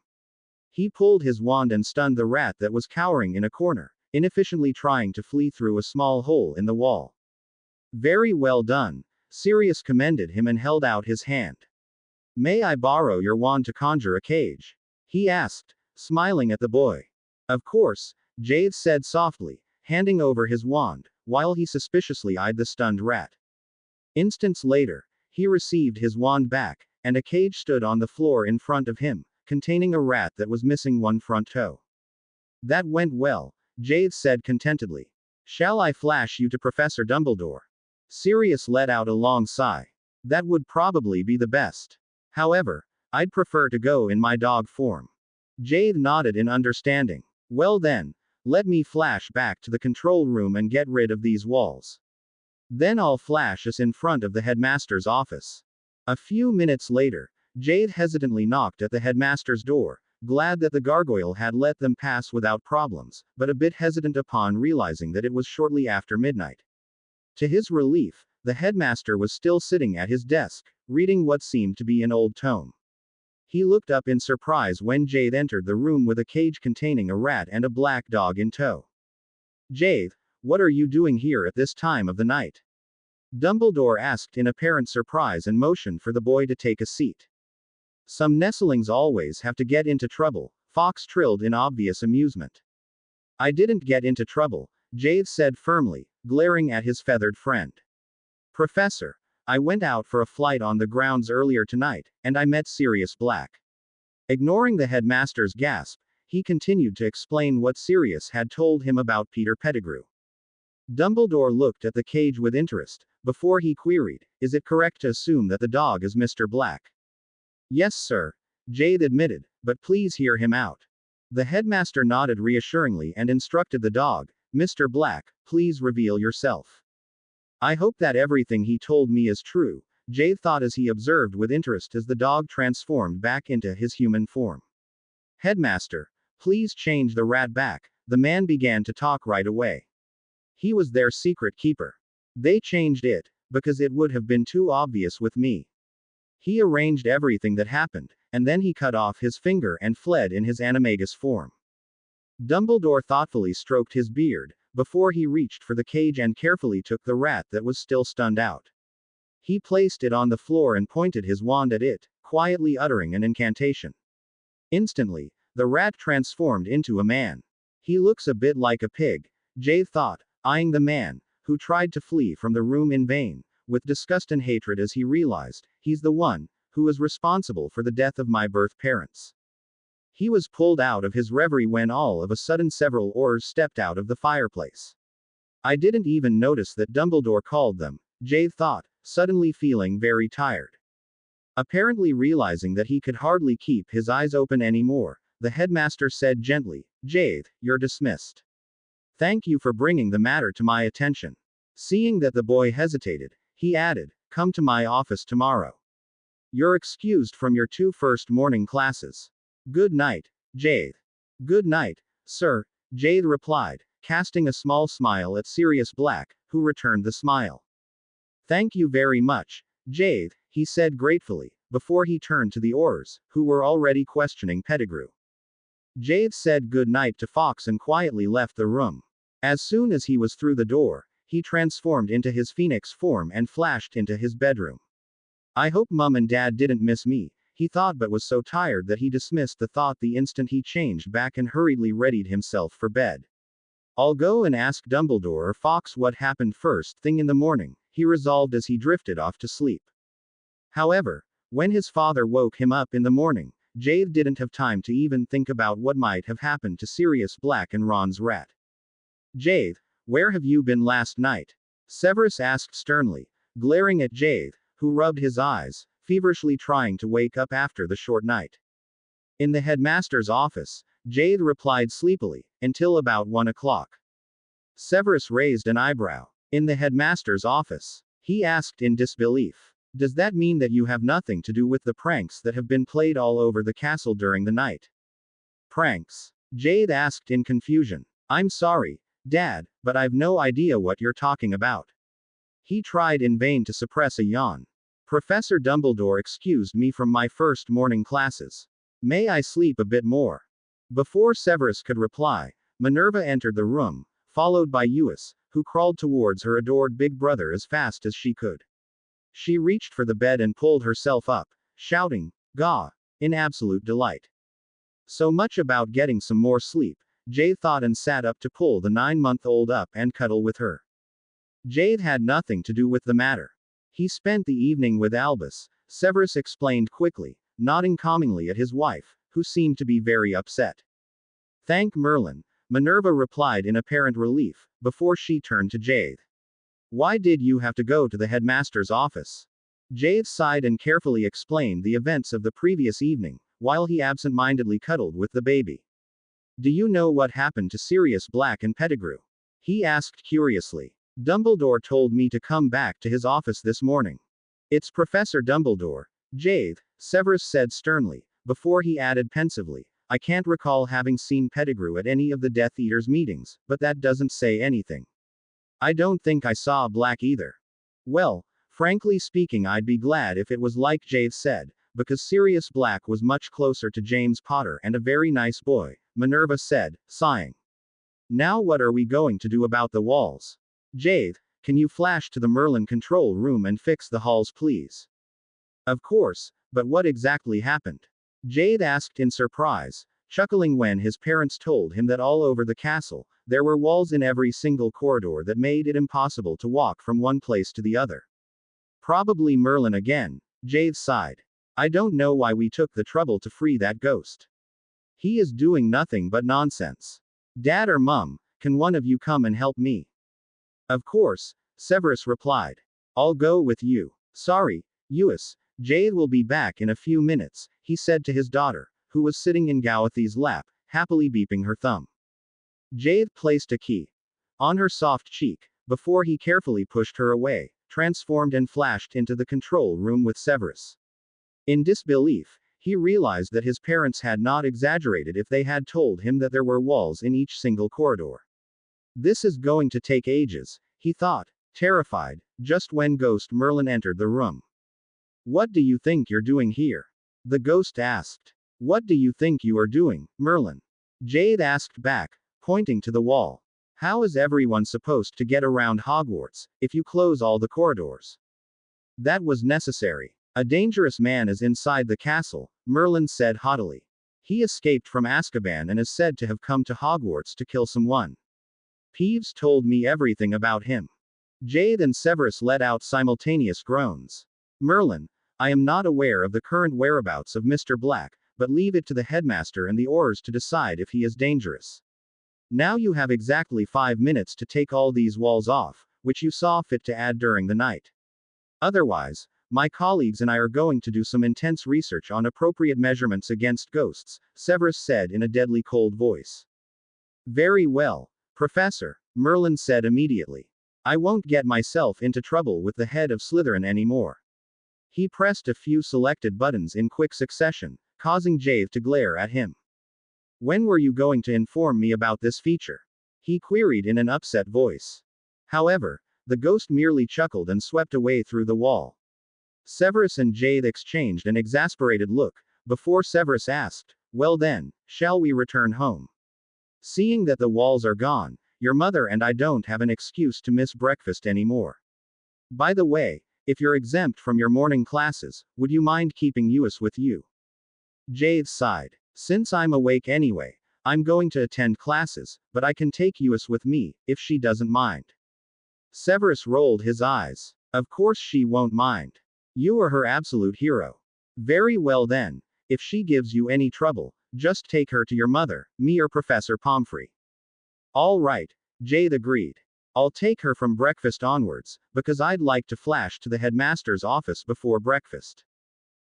A: He pulled his wand and stunned the rat that was cowering in a corner, inefficiently trying to flee through a small hole in the wall. Very well done, Sirius commended him and held out his hand. May I borrow your wand to conjure a cage? He asked, smiling at the boy. Of course, Jade said softly, handing over his wand, while he suspiciously eyed the stunned rat. Instants later, he received his wand back, and a cage stood on the floor in front of him, containing a rat that was missing one front toe. That went well, Jade said contentedly. Shall I flash you to Professor Dumbledore? Sirius let out a long sigh. That would probably be the best. However, I'd prefer to go in my dog form. Jade nodded in understanding. Well then, let me flash back to the control room and get rid of these walls. Then I'll flash us in front of the headmaster's office. A few minutes later, Jade hesitantly knocked at the headmaster's door, glad that the gargoyle had let them pass without problems, but a bit hesitant upon realizing that it was shortly after midnight. To his relief, the headmaster was still sitting at his desk, reading what seemed to be an old tome. He looked up in surprise when Jade entered the room with a cage containing a rat and a black dog in tow. Jade, what are you doing here at this time of the night? Dumbledore asked in apparent surprise and motioned for the boy to take a seat. Some nestlings always have to get into trouble, Fox trilled in obvious amusement. I didn't get into trouble, Jade said firmly, glaring at his feathered friend. Professor, I went out for a flight on the grounds earlier tonight, and I met Sirius Black. Ignoring the headmaster's gasp, he continued to explain what Sirius had told him about Peter Pettigrew. Dumbledore looked at the cage with interest, before he queried, is it correct to assume that the dog is Mr. Black? Yes, sir, Jade admitted, but please hear him out. The headmaster nodded reassuringly and instructed the dog, Mr. Black, please reveal yourself. I hope that everything he told me is true, Jade thought as he observed with interest as the dog transformed back into his human form. Headmaster, please change the rat back, the man began to talk right away. He was their secret keeper. They changed it, because it would have been too obvious with me. He arranged everything that happened, and then he cut off his finger and fled in his Animagus form. Dumbledore thoughtfully stroked his beard, before he reached for the cage and carefully took the rat that was still stunned out. He placed it on the floor and pointed his wand at it, quietly uttering an incantation. Instantly, the rat transformed into a man. He looks a bit like a pig, Jade thought, eyeing the man, who tried to flee from the room in vain, with disgust and hatred as he realized, he's the one who is responsible for the death of my birth parents. He was pulled out of his reverie when all of a sudden several Aurors stepped out of the fireplace. I didn't even notice that Dumbledore called them, Jade thought, suddenly feeling very tired. Apparently realizing that he could hardly keep his eyes open anymore, the headmaster said gently, Jade, you're dismissed. Thank you for bringing the matter to my attention. Seeing that the boy hesitated, he added, come to my office tomorrow. You're excused from your 2 first morning classes. Good night, Jade. Good night, sir, Jade replied, casting a small smile at Sirius Black, who returned the smile. Thank you very much, Jade, he said gratefully, before he turned to the Aurors, who were already questioning Pettigrew. Jade said good night to Fawkes and quietly left the room. As soon as he was through the door, he transformed into his phoenix form and flashed into his bedroom. I hope Mum and Dad didn't miss me, he thought, but was so tired that he dismissed the thought the instant he changed back and hurriedly readied himself for bed. I'll go and ask Dumbledore or Fawkes what happened first thing in the morning, he resolved as he drifted off to sleep. However, when his father woke him up in the morning, Jade didn't have time to even think about what might have happened to Sirius Black and Ron's rat. Jade, where have you been last night? Severus asked sternly, glaring at Jade, who rubbed his eyes, feverishly trying to wake up after the short night. In the headmaster's office, Jade replied sleepily, until about 1 o'clock. Severus raised an eyebrow. In the headmaster's office, he asked in disbelief. Does that mean that you have nothing to do with the pranks that have been played all over the castle during the night? Pranks? Jade asked in confusion. I'm sorry, Dad, but I've no idea what you're talking about. He tried in vain to suppress a yawn. Professor Dumbledore excused me from my first morning classes. May I sleep a bit more? Before Severus could reply, Minerva entered the room, followed by Uis, who crawled towards her adored big brother as fast as she could. She reached for the bed and pulled herself up, shouting, Gah! In absolute delight. So much about getting some more sleep, Jade thought, and sat up to pull the 9-month-old up and cuddle with her. Jade had nothing to do with the matter. He spent the evening with Albus, Severus explained quickly, nodding calmingly at his wife, who seemed to be very upset. Thank Merlin, Minerva replied in apparent relief, before she turned to Jade. Why did you have to go to the headmaster's office? Jade sighed and carefully explained the events of the previous evening, while he absent-mindedly cuddled with the baby. Do you know what happened to Sirius Black and Pettigrew? He asked curiously. Dumbledore told me to come back to his office this morning. It's Professor Dumbledore, Jade, Severus said sternly, before he added pensively, I can't recall having seen Pettigrew at any of the Death Eaters' meetings, but that doesn't say anything. I don't think I saw Black either. Well, frankly speaking, I'd be glad if it was like Jade said, because Sirius Black was much closer to James Potter and a very nice boy, Minerva said, sighing. Now what are we going to do about the walls? Jade, can you flash to the Merlin control room and fix the halls please? Of course, but what exactly happened? Jade asked in surprise, chuckling when his parents told him that all over the castle, there were walls in every single corridor that made it impossible to walk from one place to the other. Probably Merlin again, Jade sighed. I don't know why we took the trouble to free that ghost. He is doing nothing but nonsense. Dad or Mum, can one of you come and help me? Of course, Severus replied. I'll go with you. Sorry, Uis, Jade will be back in a few minutes, he said to his daughter, who was sitting in Gawathi's lap, happily beeping her thumb. Jade placed a key on her soft cheek, before he carefully pushed her away, transformed and flashed into the control room with Severus. In disbelief, he realized that his parents had not exaggerated if they had told him that there were walls in each single corridor. This is going to take ages, he thought, terrified, just when Ghost Merlin entered the room. What do you think you're doing here? The ghost asked. What do you think you are doing, Merlin? Jade asked back, pointing to the wall. How is everyone supposed to get around Hogwarts, if you close all the corridors? That was necessary. A dangerous man is inside the castle, Merlin said haughtily. He escaped from Azkaban and is said to have come to Hogwarts to kill someone. Peeves told me everything about him. Jade and Severus let out simultaneous groans. Merlin, I am not aware of the current whereabouts of Mr. Black, but leave it to the headmaster and the Aurors to decide if he is dangerous. Now you have exactly 5 minutes to take all these walls off, which you saw fit to add during the night. Otherwise, my colleagues and I are going to do some intense research on appropriate measurements against ghosts, Severus said in a deadly cold voice. Very well, Professor, Merlin said immediately. I won't get myself into trouble with the head of Slytherin anymore. He pressed a few selected buttons in quick succession, causing Jade to glare at him. When were you going to inform me about this feature? He queried in an upset voice. However, the ghost merely chuckled and swept away through the wall. Severus and Jade exchanged an exasperated look, before Severus asked, Well then, shall we return home? Seeing that the walls are gone, your mother and I don't have an excuse to miss breakfast anymore. By the way, if you're exempt from your morning classes, would you mind keeping Uis with you? Jade sighed. Since I'm awake anyway, I'm going to attend classes, but I can take Uis with me, if she doesn't mind. Severus rolled his eyes. Of course she won't mind. You are her absolute hero. Very well then, if she gives you any trouble, just take her to your mother, me or Professor Pomfrey. All right, Jade agreed. I'll take her from breakfast onwards, because I'd like to flash to the headmaster's office before breakfast.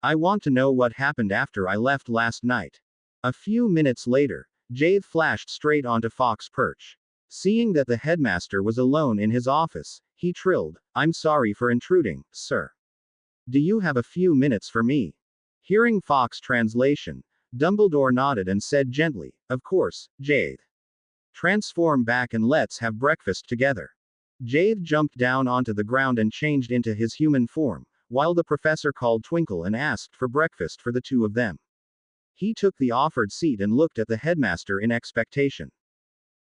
A: I want to know what happened after I left last night. A few minutes later, Jade flashed straight onto Fox Perch. Seeing that the headmaster was alone in his office, he trilled, I'm sorry for intruding, sir. Do you have a few minutes for me? Hearing Fox translation, Dumbledore nodded and said gently, Of course, Jade. Transform back and let's have breakfast together. Jade jumped down onto the ground and changed into his human form, while the professor called Twinkle and asked for breakfast for the two of them. He took the offered seat and looked at the headmaster in expectation.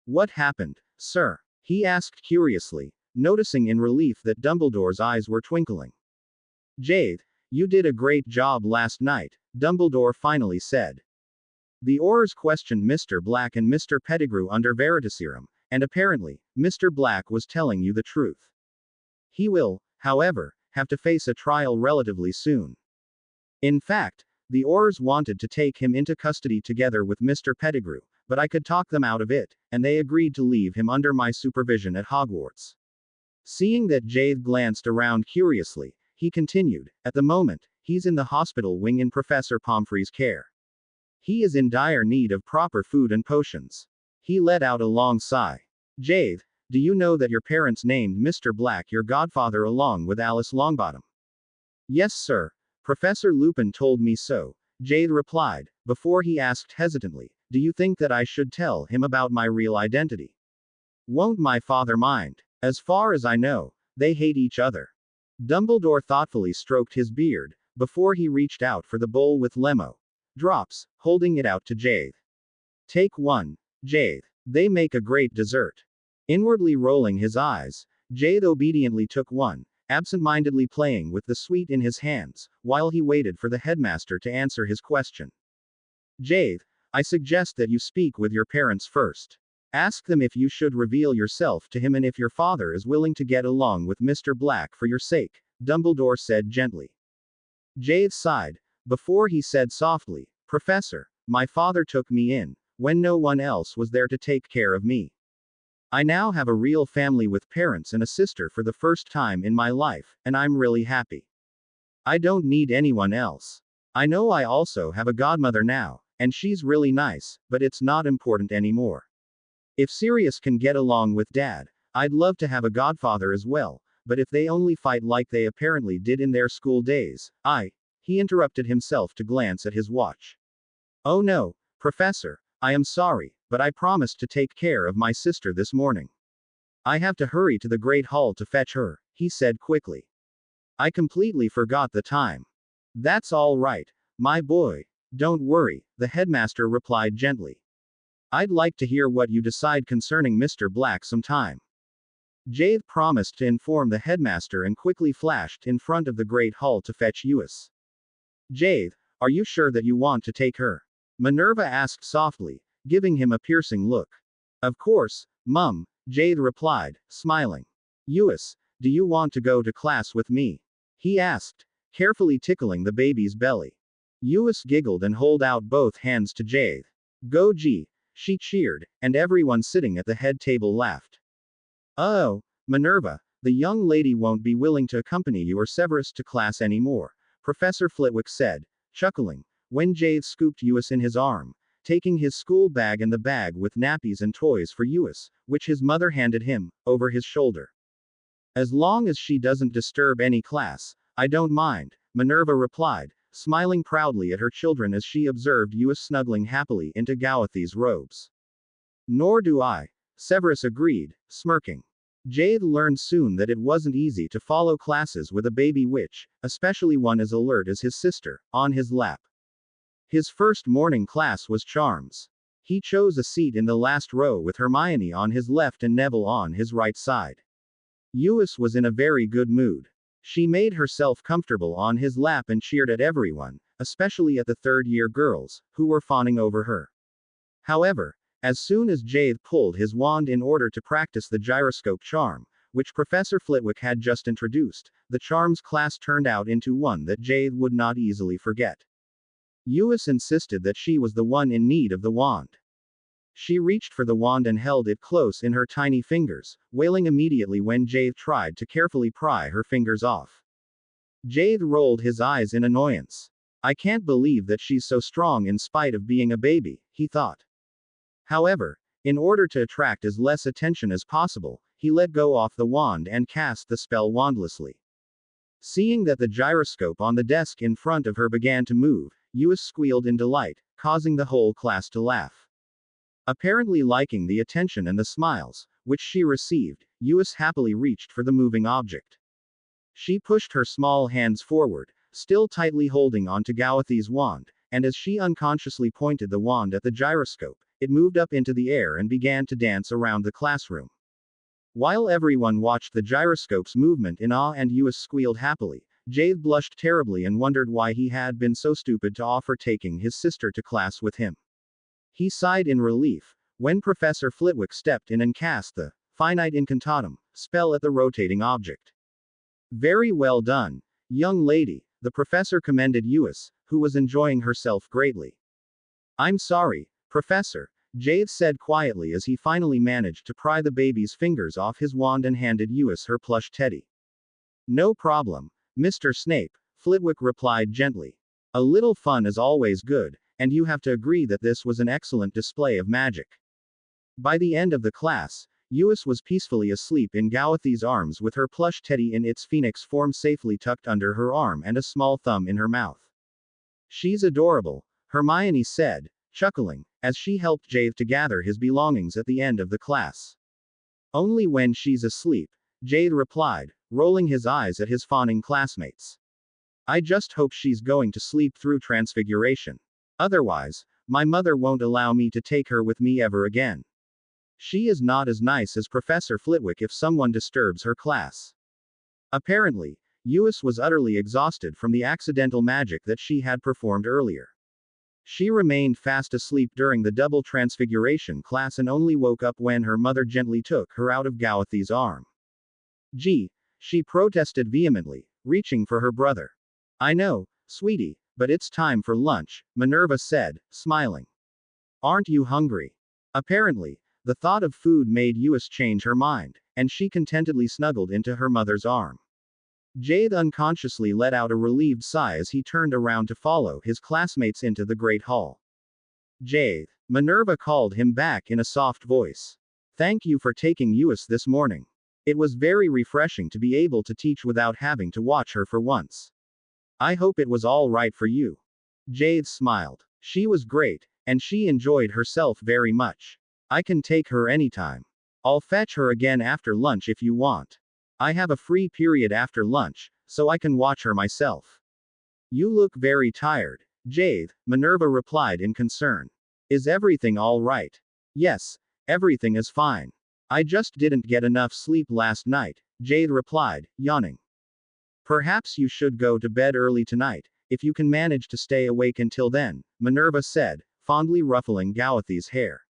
A: What happened, sir? He asked curiously, noticing in relief that Dumbledore's eyes were twinkling. Jade, you did a great job last night, Dumbledore finally said. The Aurors questioned Mr. Black and Mr. Pettigrew under Veritaserum, and apparently, Mr. Black was telling you the truth. He will, however, have to face a trial relatively soon. In fact, the Aurors wanted to take him into custody together with Mr. Pettigrew, but I could talk them out of it, and they agreed to leave him under my supervision at Hogwarts. Seeing that Jade glanced around curiously, he continued, At the moment, he's in the hospital wing in Professor Pomfrey's care. He is in dire need of proper food and potions. He let out a long sigh. Jade, do you know that your parents named Mr. Black your godfather along with Alice Longbottom? Yes, sir. Professor Lupin told me so, Jade replied, before he asked hesitantly, Do you think that I should tell him about my real identity? Won't my father mind? As far as I know, they hate each other. Dumbledore thoughtfully stroked his beard, before he reached out for the bowl with lemo drops, holding it out to Jade. Take one, Jade. They make a great dessert. Inwardly rolling his eyes, Jade obediently took one, absent-mindedly playing with the sweet in his hands, while he waited for the headmaster to answer his question. Jade, I suggest that you speak with your parents first. Ask them if you should reveal yourself to him and if your father is willing to get along with Mr. Black for your sake, Dumbledore said gently. Jade sighed, before he said softly, Professor, my father took me in, when no one else was there to take care of me. I now have a real family with parents and a sister for the first time in my life, and I'm really happy. I don't need anyone else. I know I also have a godmother now, and she's really nice, but it's not important anymore. If Sirius can get along with Dad, I'd love to have a godfather as well, but if they only fight like they apparently did in their school days, He interrupted himself to glance at his watch. Oh no, Professor, I am sorry, but I promised to take care of my sister this morning. I have to hurry to the Great Hall to fetch her, he said quickly. I completely forgot the time. That's all right, my boy. Don't worry, the headmaster replied gently. I'd like to hear what you decide concerning Mr. Black sometime. Jade promised to inform the headmaster and quickly flashed in front of the Great Hall to fetch Uis. Jade, are you sure that you want to take her? Minerva asked softly, giving him a piercing look. Of course, Mum, Jade replied, smiling. Uis, do you want to go to class with me? He asked, carefully tickling the baby's belly. Eunice giggled and held out both hands to Jade. Go G, she cheered, and everyone sitting at the head table laughed. Oh, Minerva, the young lady won't be willing to accompany you or Severus to class anymore, Professor Flitwick said, chuckling, when Jade scooped Eunice in his arm, taking his school bag and the bag with nappies and toys for Eunice, which his mother handed him, over his shoulder. As long as she doesn't disturb any class, I don't mind, Minerva replied, smiling proudly at her children as she observed Eunice snuggling happily into Gawathi's robes. Nor do I, Severus agreed, smirking. Jade learned soon that it wasn't easy to follow classes with a baby witch, especially one as alert as his sister, on his lap. His first morning class was charms. He chose a seat in the last row with Hermione on his left and Neville on his right side. Eunice was in a very good mood. She made herself comfortable on his lap and cheered at everyone, especially at the third-year girls, who were fawning over her. However, as soon as Jade pulled his wand in order to practice the gyroscope charm, which Professor Flitwick had just introduced, the charms class turned out into one that Jade would not easily forget. Eunice insisted that she was the one in need of the wand. She reached for the wand and held it close in her tiny fingers, wailing immediately when Jade tried to carefully pry her fingers off. Jade rolled his eyes in annoyance. I can't believe that she's so strong in spite of being a baby, he thought. However, in order to attract as less attention as possible, he let go off the wand and cast the spell wandlessly. Seeing that the gyroscope on the desk in front of her began to move, Eunice squealed in delight, causing the whole class to laugh. Apparently liking the attention and the smiles, which she received, Eunice happily reached for the moving object. She pushed her small hands forward, still tightly holding onto Gawathi's wand, and as she unconsciously pointed the wand at the gyroscope, it moved up into the air and began to dance around the classroom. While everyone watched the gyroscope's movement in awe and Eunice squealed happily, Jade blushed terribly and wondered why he had been so stupid to offer taking his sister to class with him. He sighed in relief, when Professor Flitwick stepped in and cast the finite incantatum spell at the rotating object. Very well done, young lady, the professor commended Eunice, who was enjoying herself greatly. I'm sorry, Professor, Jade said quietly as he finally managed to pry the baby's fingers off his wand and handed Eunice her plush teddy. No problem, Mr. Snape, Flitwick replied gently. A little fun is always good, and you have to agree that this was an excellent display of magic. By the end of the class, Eunice was peacefully asleep in Gawathi's arms with her plush teddy in its phoenix form safely tucked under her arm and a small thumb in her mouth. She's adorable, Hermione said, chuckling, as she helped Jade to gather his belongings at the end of the class. Only when she's asleep, Jade replied, rolling his eyes at his fawning classmates. I just hope she's going to sleep through Transfiguration. Otherwise, my mother won't allow me to take her with me ever again. She is not as nice as Professor Flitwick if someone disturbs her class. Apparently, Eunice was utterly exhausted from the accidental magic that she had performed earlier. She remained fast asleep during the double Transfiguration class and only woke up when her mother gently took her out of Gawathi's arm. Gee, she protested vehemently, reaching for her brother. I know, sweetie, but it's time for lunch, Minerva said, smiling. Aren't you hungry? Apparently, the thought of food made Eunice change her mind, and she contentedly snuggled into her mother's arm. Jade unconsciously let out a relieved sigh as he turned around to follow his classmates into the great hall. Jade, Minerva called him back in a soft voice. Thank you for taking Eunice this morning. It was very refreshing to be able to teach without having to watch her for once. I hope it was all right for you. Jade smiled. She was great, and she enjoyed herself very much. I can take her anytime. I'll fetch her again after lunch if you want. I have a free period after lunch, so I can watch her myself. You look very tired, Jade, Minerva replied in concern. Is everything all right? Yes, everything is fine. I just didn't get enough sleep last night, Jade replied, yawning. Perhaps you should go to bed early tonight, if you can manage to stay awake until then, Minerva said, fondly ruffling Gawathi's hair.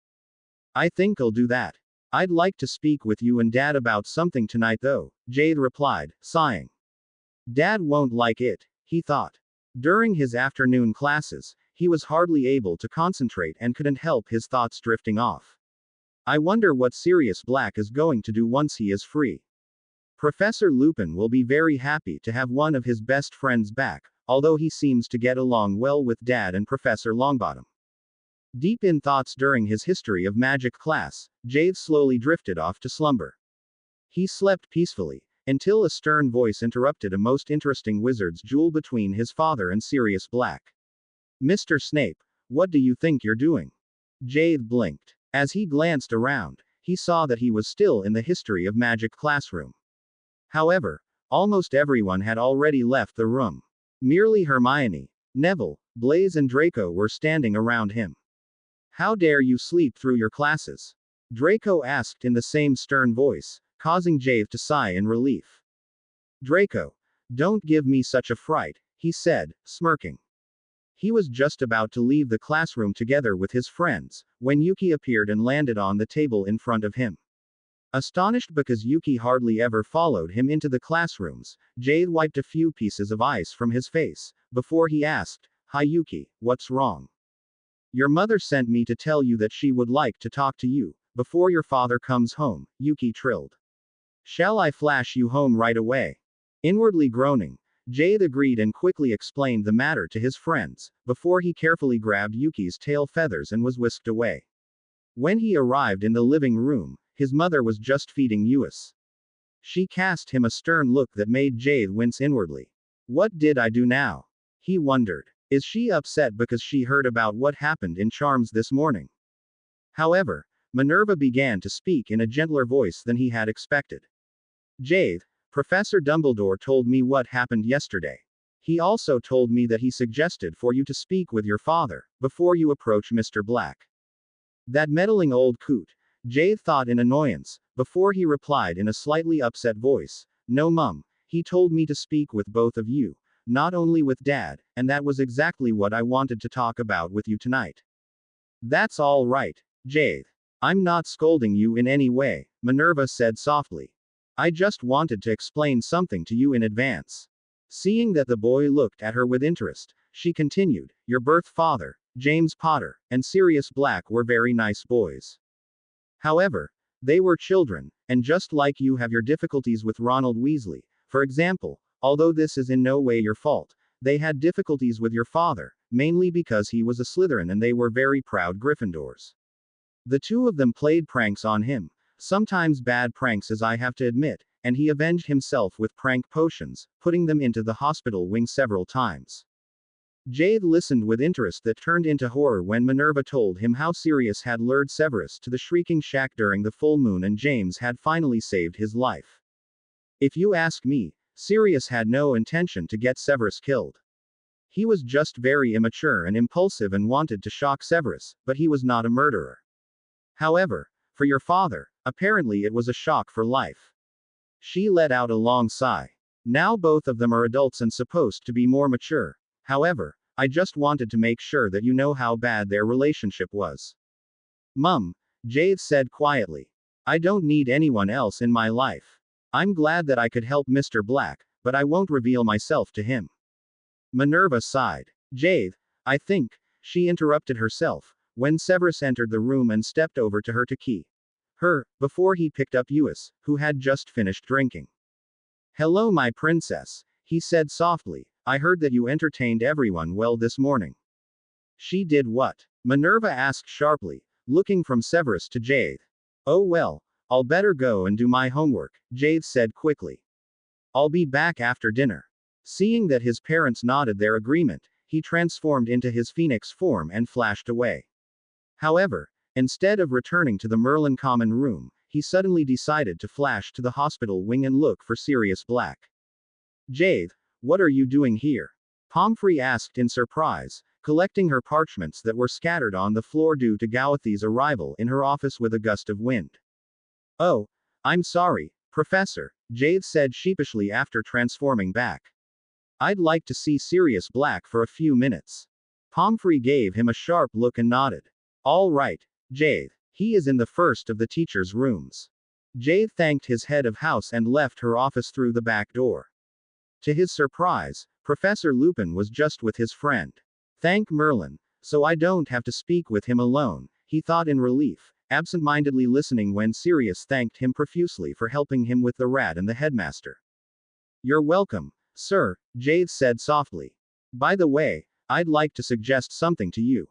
A: I think I'll do that. I'd like to speak with you and Dad about something tonight though, Jade replied, sighing. Dad won't like it, he thought. During his afternoon classes, he was hardly able to concentrate and couldn't help his thoughts drifting off. I wonder what Sirius Black is going to do once he is free. Professor Lupin will be very happy to have one of his best friends back, although he seems to get along well with Dad and Professor Longbottom. Deep in thoughts during his history of magic class, Jade slowly drifted off to slumber. He slept peacefully, until a stern voice interrupted a most interesting wizard's duel between his father and Sirius Black. Mr. Snape, what do you think you're doing? Jade blinked. As he glanced around, he saw that he was still in the history of magic classroom. However, almost everyone had already left the room. Merely Hermione, Neville, Blaise and Draco were standing around him. How dare you sleep through your classes? Draco asked in the same stern voice, causing Jade to sigh in relief. Draco, don't give me such a fright, he said, smirking. He was just about to leave the classroom together with his friends, when Yuki appeared and landed on the table in front of him. Astonished because Yuki hardly ever followed him into the classrooms, Jade wiped a few pieces of ice from his face, before he asked, Hi Yuki, what's wrong? Your mother sent me to tell you that she would like to talk to you, before your father comes home, Yuki trilled. Shall I flash you home right away? Inwardly groaning, Jade agreed and quickly explained the matter to his friends, before he carefully grabbed Yuki's tail feathers and was whisked away. When he arrived in the living room, his mother was just feeding Uis. She cast him a stern look that made Jade wince inwardly. What did I do now? He wondered. Is she upset because she heard about what happened in Charms this morning? However, Minerva began to speak in a gentler voice than he had expected. Jade, Professor Dumbledore told me what happened yesterday. He also told me that he suggested for you to speak with your father, before you approach Mr. Black. That meddling old coot, Jade thought in annoyance, before he replied in a slightly upset voice, No mum, he told me to speak with both of you, not only with Dad, and that was exactly what I wanted to talk about with you tonight. That's all right, Jade. I'm not scolding you in any way, Minerva said softly. I just wanted to explain something to you in advance. Seeing that the boy looked at her with interest, she continued, Your birth father, James Potter, and Sirius Black were very nice boys. However, they were children, and just like you have your difficulties with Ronald Weasley, for example, although this is in no way your fault, they had difficulties with your father, mainly because he was a Slytherin and they were very proud Gryffindors. The two of them played pranks on him, sometimes bad pranks as I have to admit, and he avenged himself with prank potions, putting them into the hospital wing several times. Jade listened with interest that turned into horror when Minerva told him how Sirius had lured Severus to the Shrieking Shack during the full moon and James had finally saved his life. If you ask me, Sirius had no intention to get Severus killed. He was just very immature and impulsive and wanted to shock Severus, but he was not a murderer. However, for your father, apparently it was a shock for life. She let out a long sigh. Now both of them are adults and supposed to be more mature. However, I just wanted to make sure that you know how bad their relationship was. Mum, Jade said quietly. I don't need anyone else in my life. I'm glad that I could help Mr. Black, but I won't reveal myself to him. Minerva sighed. Jade, I think, she interrupted herself, when Severus entered the room and stepped over to her to key her, before he picked up Uis, who had just finished drinking. Hello my princess, he said softly, I heard that you entertained everyone well this morning. She did what? Minerva asked sharply, looking from Severus to Jade. Oh well, I'll better go and do my homework, Jade said quickly. I'll be back after dinner. Seeing that his parents nodded their agreement, he transformed into his phoenix form and flashed away. However, instead of returning to the Merlin common room, he suddenly decided to flash to the hospital wing and look for Sirius Black. Jade, what are you doing here? Pomfrey asked in surprise, collecting her parchments that were scattered on the floor due to Gowthy's arrival in her office with a gust of wind. Oh, I'm sorry, Professor, Jade said sheepishly after transforming back. I'd like to see Sirius Black for a few minutes. Pomfrey gave him a sharp look and nodded. All right, Jade, He is in the first of the teacher's rooms. Jade thanked his head of house and left her office through the back door. To his surprise, Professor Lupin was just with his friend. Thank Merlin, so I don't have to speak with him alone, he thought in relief, absent-mindedly listening when Sirius thanked him profusely for helping him with the rat and the headmaster. You're welcome, sir, Jade said softly. By the way, I'd like to suggest something to you.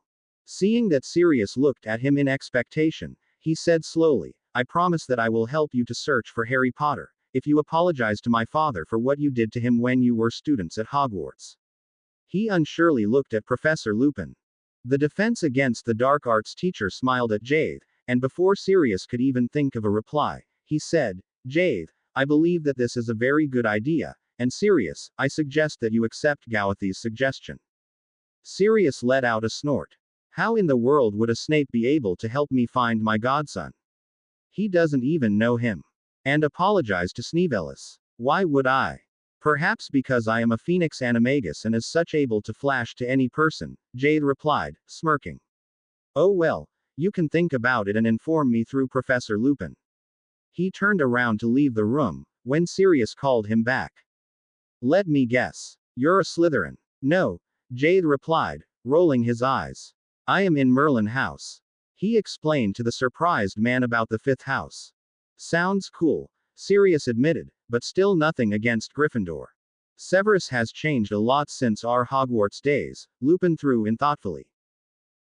A: Seeing that Sirius looked at him in expectation, he said slowly, I promise that I will help you to search for Harry Potter, if you apologize to my father for what you did to him when you were students at Hogwarts. He unsurely looked at Professor Lupin. The Defense Against the Dark Arts teacher smiled at Jade, and before Sirius could even think of a reply, he said, Jade, I believe that this is a very good idea, and Sirius, I suggest that you accept Gawathi's suggestion. Sirius let out a snort. How in the world would a Snape be able to help me find my godson? He doesn't even know him. And apologize to Sneevelis. Why would I? Perhaps because I am a Phoenix Animagus and as such able to flash to any person, Jade replied, smirking. Oh well, you can think about it and inform me through Professor Lupin. He turned around to leave the room, when Sirius called him back. Let me guess. You're a Slytherin. No, Jade replied, rolling his eyes. I am in Merlin House. He explained to the surprised man about the fifth house. Sounds cool, Sirius admitted, but still nothing against Gryffindor. Severus has changed a lot since our Hogwarts days, Lupin threw in thoughtfully.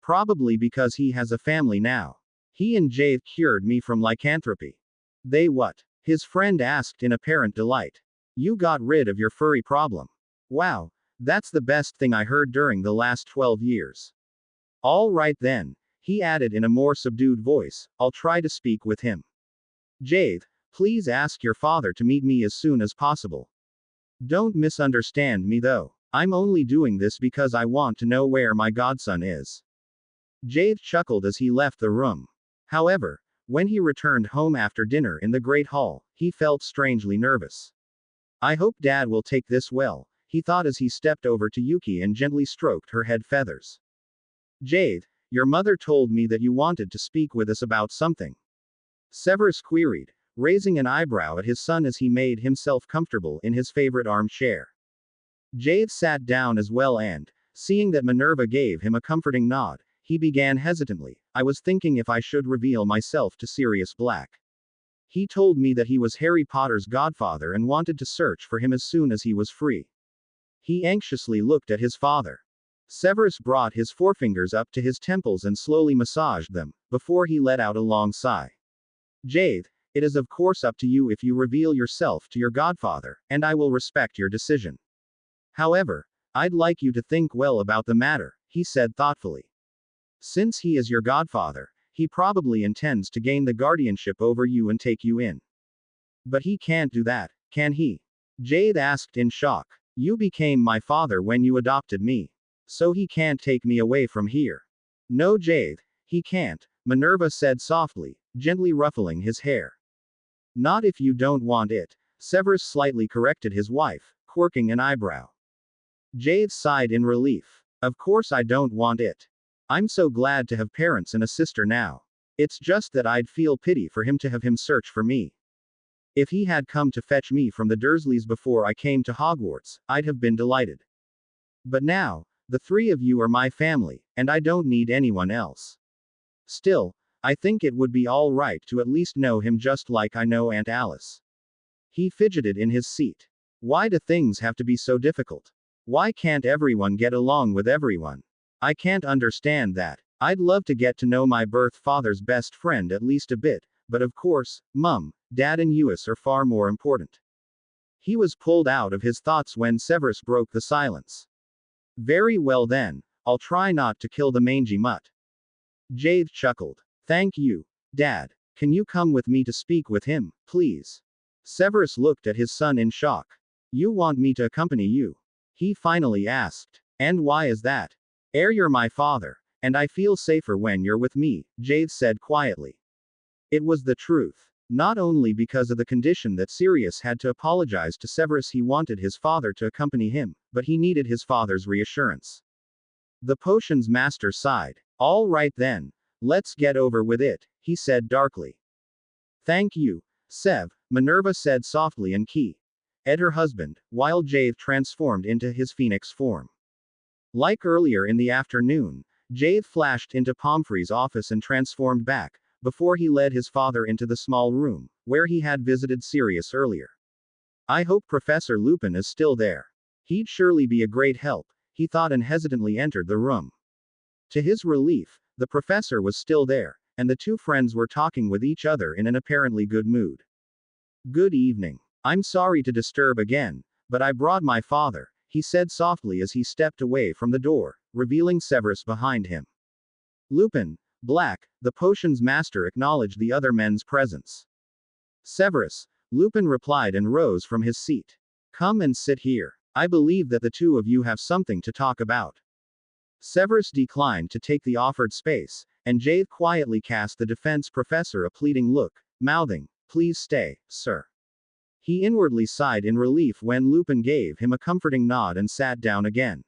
A: Probably because he has a family now. He and Jade cured me from lycanthropy. They what? His friend asked in apparent delight. You got rid of your furry problem. Wow, that's the best thing I heard during the last 12 years. All right then, he added in a more subdued voice, I'll try to speak with him. Jade, please ask your father to meet me as soon as possible. Don't misunderstand me though. I'm only doing this because I want to know where my godson is. Jade chuckled as he left the room. However, when he returned home after dinner in the Great Hall, he felt strangely nervous. I hope Dad will take this well, he thought as he stepped over to Yuki and gently stroked her head feathers. Jade, your mother told me that you wanted to speak with us about something. Severus queried, raising an eyebrow at his son as he made himself comfortable in his favorite armchair. Jade sat down as well and, seeing that Minerva gave him a comforting nod, he began hesitantly, I was thinking if I should reveal myself to Sirius Black. He told me that he was Harry Potter's godfather and wanted to search for him as soon as he was free. He anxiously looked at his father. Severus brought his forefingers up to his temples and slowly massaged them, before he let out a long sigh. Jade, it is of course up to you if you reveal yourself to your godfather, and I will respect your decision. However, I'd like you to think well about the matter, he said thoughtfully. Since he is your godfather, he probably intends to gain the guardianship over you and take you in. But he can't do that, can he? Jade asked in shock. You became my father when you adopted me. So he can't take me away from here. No, Jade, he can't, Minerva said softly, gently ruffling his hair. Not if you don't want it, Severus slightly corrected his wife, quirking an eyebrow. Jade sighed in relief. Of course I don't want it. I'm so glad to have parents and a sister now. It's just that I'd feel pity for him to have him search for me. If he had come to fetch me from the Dursleys before I came to Hogwarts, I'd have been delighted. But now, the three of you are my family, and I don't need anyone else. Still, I think it would be all right to at least know him just like I know Aunt Alice. He fidgeted in his seat. Why do things have to be so difficult? Why can't everyone get along with everyone? I can't understand that. I'd love to get to know my birth father's best friend at least a bit, but of course, Mum, Dad and Eus are far more important. He was pulled out of his thoughts when Severus broke the silence. Very well then, I'll try not to kill the mangy mutt. Jade chuckled. Thank you, Dad. Can you come with me to speak with him, please? Severus looked at his son in shock. You want me to accompany you? He finally asked. And why is that? You're my father, and I feel safer when you're with me, Jade said quietly. It was the truth. Not only because of the condition that Sirius had to apologize to Severus, he wanted his father to accompany him, but he needed his father's reassurance. The potions master sighed. All right then, let's get over with it, he said darkly. Thank you, Sev, Minerva said softly and key. Ed her husband, while Jade transformed into his phoenix form. Like earlier in the afternoon, Jade flashed into Pomfrey's office and transformed back, before he led his father into the small room, where he had visited Sirius earlier. I hope Professor Lupin is still there. He'd surely be a great help, he thought and hesitantly entered the room. To his relief, the professor was still there, and the two friends were talking with each other in an apparently good mood. Good evening. I'm sorry to disturb again, but I brought my father, he said softly as he stepped away from the door, revealing Severus behind him. Lupin, Black, the potions master acknowledged the other men's presence. Severus, Lupin replied and rose from his seat. Come and sit here. I believe that the two of you have something to talk about. Severus declined to take the offered space, and Jade quietly cast the defense professor a pleading look, mouthing, "Please stay, sir." He inwardly sighed in relief when Lupin gave him a comforting nod and sat down again.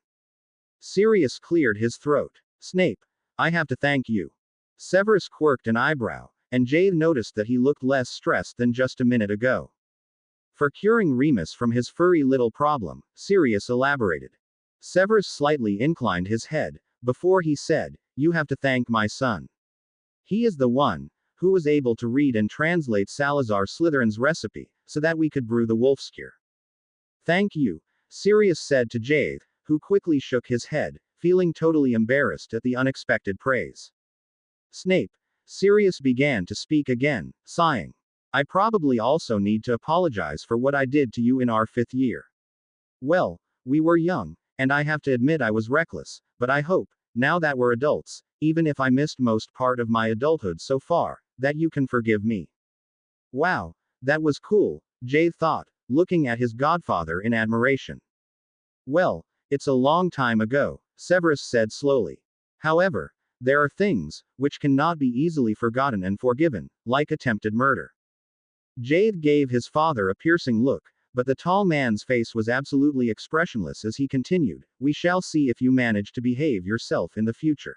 A: Sirius cleared his throat. Snape, I have to thank you. Severus quirked an eyebrow, and Jade noticed that he looked less stressed than just a minute ago. For curing Remus from his furry little problem, Sirius elaborated. Severus slightly inclined his head, before he said, "You have to thank my son. He is the one who was able to read and translate Salazar Slytherin's recipe, so that we could brew the wolfscure." Thank you, Sirius said to Jade, who quickly shook his head, feeling totally embarrassed at the unexpected praise. Snape, Sirius began to speak again, sighing. I probably also need to apologize for what I did to you in our 5th year. Well, we were young, and I have to admit I was reckless, but I hope, now that we're adults, even if I missed most part of my adulthood so far, that you can forgive me. Wow, that was cool, Jade thought, looking at his godfather in admiration. Well, it's a long time ago, Severus said slowly. However, there are things which cannot be easily forgotten and forgiven, like attempted murder. Jade gave his father a piercing look, but the tall man's face was absolutely expressionless as he continued, "We shall see if you manage to behave yourself in the future.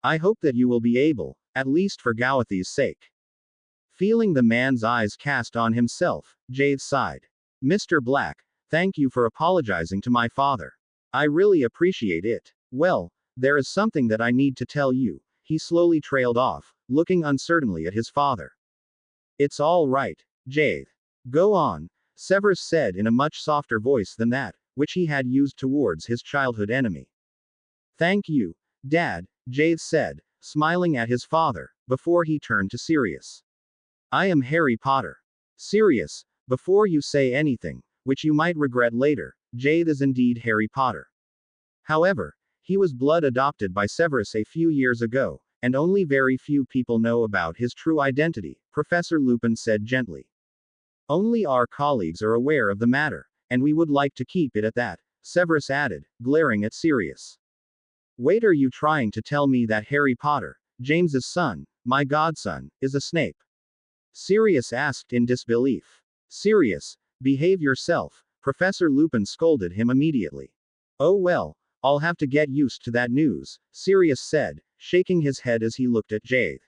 A: I hope that you will be able, at least for Gawathi's sake." Feeling the man's eyes cast on himself, Jade sighed. "Mr. Black, thank you for apologizing to my father. I really appreciate it. Well, there is something that I need to tell you," he slowly trailed off, looking uncertainly at his father. "It's all right, Jade. Go on," Severus said in a much softer voice than that which he had used towards his childhood enemy. "Thank you, Dad," Jade said, smiling at his father, before he turned to Sirius. "I am Harry Potter. Sirius, before you say anything, which you might regret later, Jade is indeed Harry Potter. However, he was blood adopted by Severus a few years ago, and only very few people know about his true identity," Professor Lupin said gently. "Only our colleagues are aware of the matter, and we would like to keep it at that," Severus added, glaring at Sirius. "Wait, are you trying to tell me that Harry Potter, James's son, my godson, is a Snape?" Sirius asked in disbelief. "Sirius, behave yourself," Professor Lupin scolded him immediately. "Oh well, I'll have to get used to that news," Sirius said, shaking his head as he looked at Jade.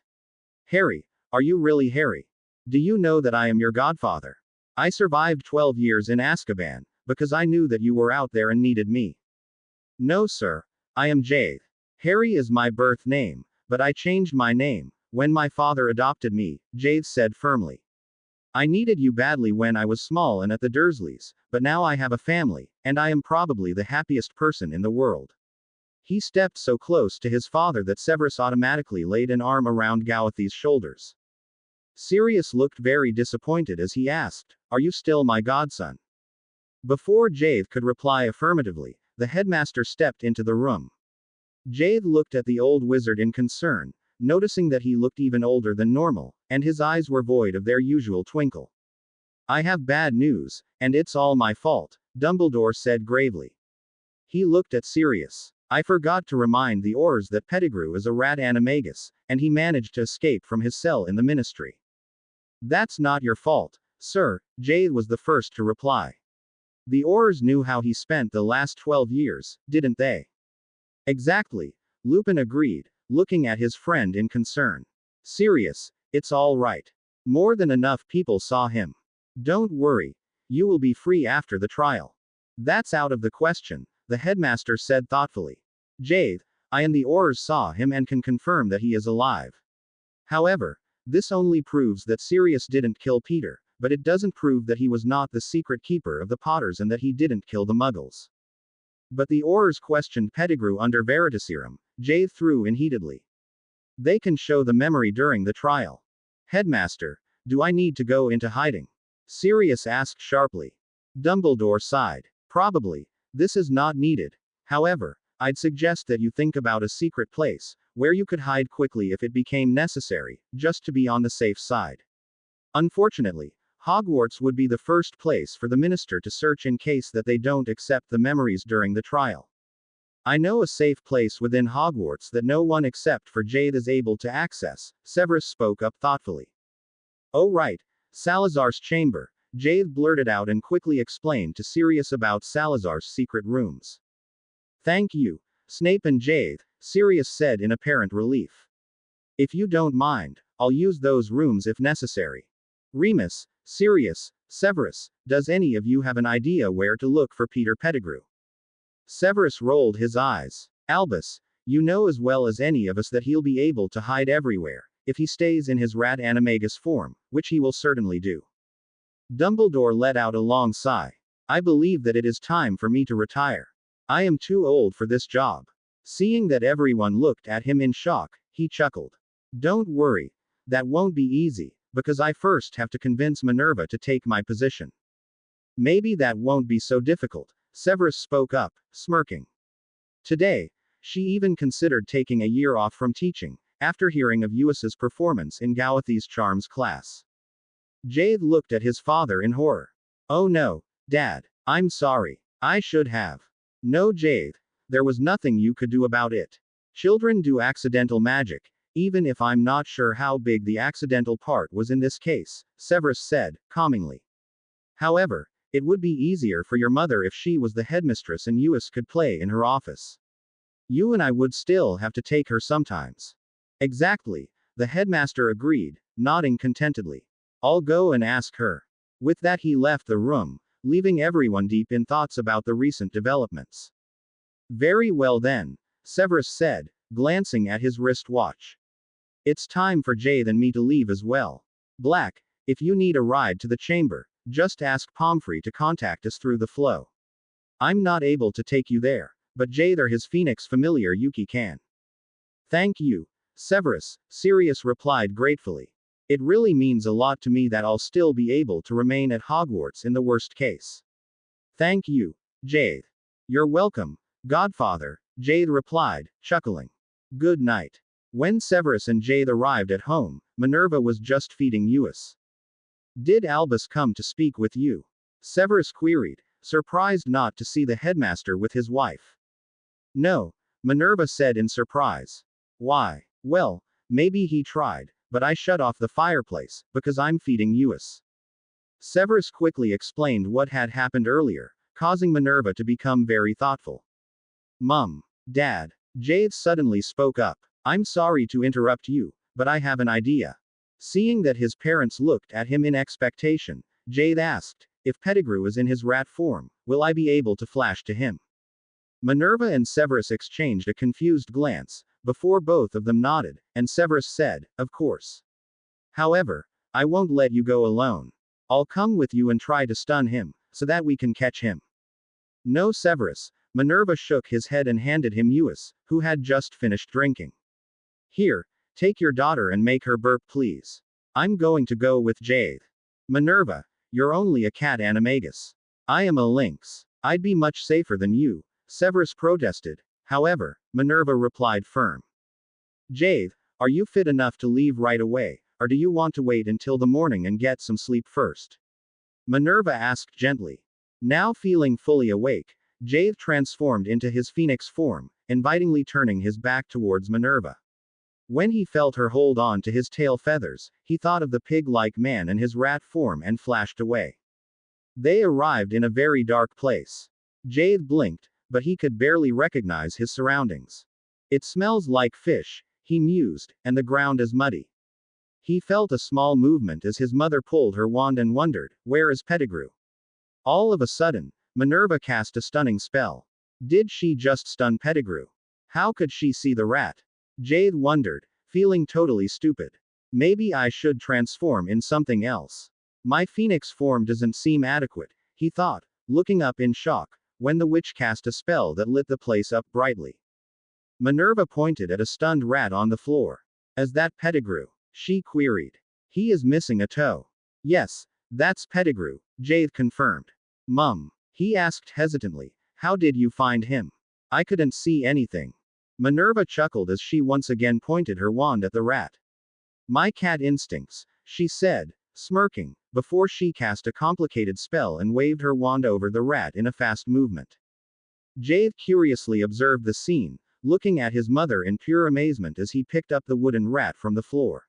A: "Harry, are you really Harry? Do you know that I am your godfather? I survived 12 years in Azkaban, because I knew that you were out there and needed me." "No, sir. I am Jade. Harry is my birth name, but I changed my name when my father adopted me," Jade said firmly. "I needed you badly when I was small and at the Dursleys, but now I have a family, and I am probably the happiest person in the world." He stepped so close to his father that Severus automatically laid an arm around Gawathi's shoulders. Sirius looked very disappointed as he asked, "Are you still my godson?" Before Jade could reply affirmatively, the headmaster stepped into the room. Jade looked at the old wizard in concern, noticing that he looked even older than normal, and his eyes were void of their usual twinkle. "I have bad news, and it's all my fault," Dumbledore said gravely. He looked at Sirius. "I forgot to remind the Aurors that Pettigrew is a rat animagus, and he managed to escape from his cell in the Ministry." "That's not your fault, sir," Jade was the first to reply. "The Aurors knew how he spent the last 12 years, didn't they?" "Exactly," Lupin agreed, looking at his friend in concern. Sirius, it's all right. More than enough people saw him. Don't worry. You will be free after the trial. That's out of the question, the headmaster said thoughtfully. Jade, I and the Aurors saw him and can confirm that he is alive. However, this only proves that Sirius didn't kill Peter, but it doesn't prove that he was not the secret keeper of the Potters and that he didn't kill the Muggles. But the Aurors questioned Pettigrew under Veritaserum, Jade threw in heatedly. They can show the memory during the trial. Headmaster, do I need to go into hiding? Sirius asked sharply. Dumbledore sighed. Probably. This is not needed. However, I'd suggest that you think about a secret place, where you could hide quickly if it became necessary, just to be on the safe side. Unfortunately, Hogwarts would be the first place for the minister to search in case that they don't accept the memories during the trial. I know a safe place within Hogwarts that no one except for Jade is able to access, Severus spoke up thoughtfully. Oh right, Salazar's chamber, Jade blurted out and quickly explained to Sirius about Salazar's secret rooms. Thank you, Snape and Jade, Sirius said in apparent relief. If you don't mind, I'll use those rooms if necessary. Remus, Sirius, Severus, does any of you have an idea where to look for Peter Pettigrew? Severus rolled his eyes. Albus, you know as well as any of us that he'll be able to hide everywhere, if he stays in his rat animagus form, which he will certainly do. Dumbledore let out a long sigh. I believe that it is time for me to retire. I am too old for this job. Seeing that everyone looked at him in shock, he chuckled. Don't worry. That won't be easy, because I first have to convince Minerva to take my position. Maybe that won't be so difficult, Severus spoke up, smirking. Today, she even considered taking a year off from teaching, after hearing of Uis's performance in Gawathi's charms class. Jade looked at his father in horror. Oh no, Dad, I'm sorry. I should have. No, Jade. There was nothing you could do about it. Children do accidental magic, even if I'm not sure how big the accidental part was in this case, Severus said, calmingly. However, it would be easier for your mother if she was the headmistress and Uis could play in her office. You and I would still have to take her sometimes. Exactly, the headmaster agreed, nodding contentedly. I'll go and ask her. With that he left the room, leaving everyone deep in thoughts about the recent developments. Very well then, Severus said, glancing at his wristwatch. It's time for Jade and me to leave as well. Black, if you need a ride to the chamber, just ask Pomfrey to contact us through the flow. I'm not able to take you there, but Jade or his Phoenix familiar Yuki can. Thank you, Severus, Sirius replied gratefully. It really means a lot to me that I'll still be able to remain at Hogwarts in the worst case. Thank you, Jade. You're welcome, Godfather, Jade replied, chuckling. Good night. When Severus and Jade arrived at home, Minerva was just feeding Uis. Did Albus come to speak with you? Severus queried, surprised not to see the headmaster with his wife. No, Minerva said in surprise. Why? Well, maybe he tried, but I shut off the fireplace, because I'm feeding Uis. Severus quickly explained what had happened earlier, causing Minerva to become very thoughtful. Mum. Dad. Jade suddenly spoke up. I'm sorry to interrupt you, but I have an idea. Seeing that his parents looked at him in expectation, Jade asked, if Pettigrew is in his rat form, will I be able to flash to him? Minerva and Severus exchanged a confused glance, before both of them nodded, and Severus said, of course. However, I won't let you go alone. I'll come with you and try to stun him, so that we can catch him. No, Severus. Minerva shook his head and handed him Uis, who had just finished drinking. Here, take your daughter and make her burp please. I'm going to go with Jade. Minerva, you're only a cat animagus. I am a lynx. I'd be much safer than you, Severus protested. However, Minerva replied firm. Jade, are you fit enough to leave right away, or do you want to wait until the morning and get some sleep first? Minerva asked gently. Now feeling fully awake, Jade transformed into his phoenix form, invitingly turning his back towards Minerva. When he felt her hold on to his tail feathers, he thought of the pig-like man and his rat form and flashed away. They arrived in a very dark place. Jade blinked, but he could barely recognize his surroundings. It smells like fish, he mused, and the ground is muddy. He felt a small movement as his mother pulled her wand and wondered, where is Pettigrew? All of a sudden, Minerva cast a stunning spell. Did she just stun Pettigrew? How could she see the rat? Jade wondered, feeling totally stupid. Maybe I should transform in something else. My phoenix form doesn't seem adequate, he thought, looking up in shock, when the witch cast a spell that lit the place up brightly. Minerva pointed at a stunned rat on the floor. Is that Pettigrew? She queried. He is missing a toe. Yes, that's Pettigrew, Jade confirmed. Mum, he asked hesitantly, how did you find him? I couldn't see anything. Minerva chuckled as she once again pointed her wand at the rat. My cat instincts, she said, smirking, before she cast a complicated spell and waved her wand over the rat in a fast movement. Jade curiously observed the scene, looking at his mother in pure amazement as he picked up the wooden rat from the floor.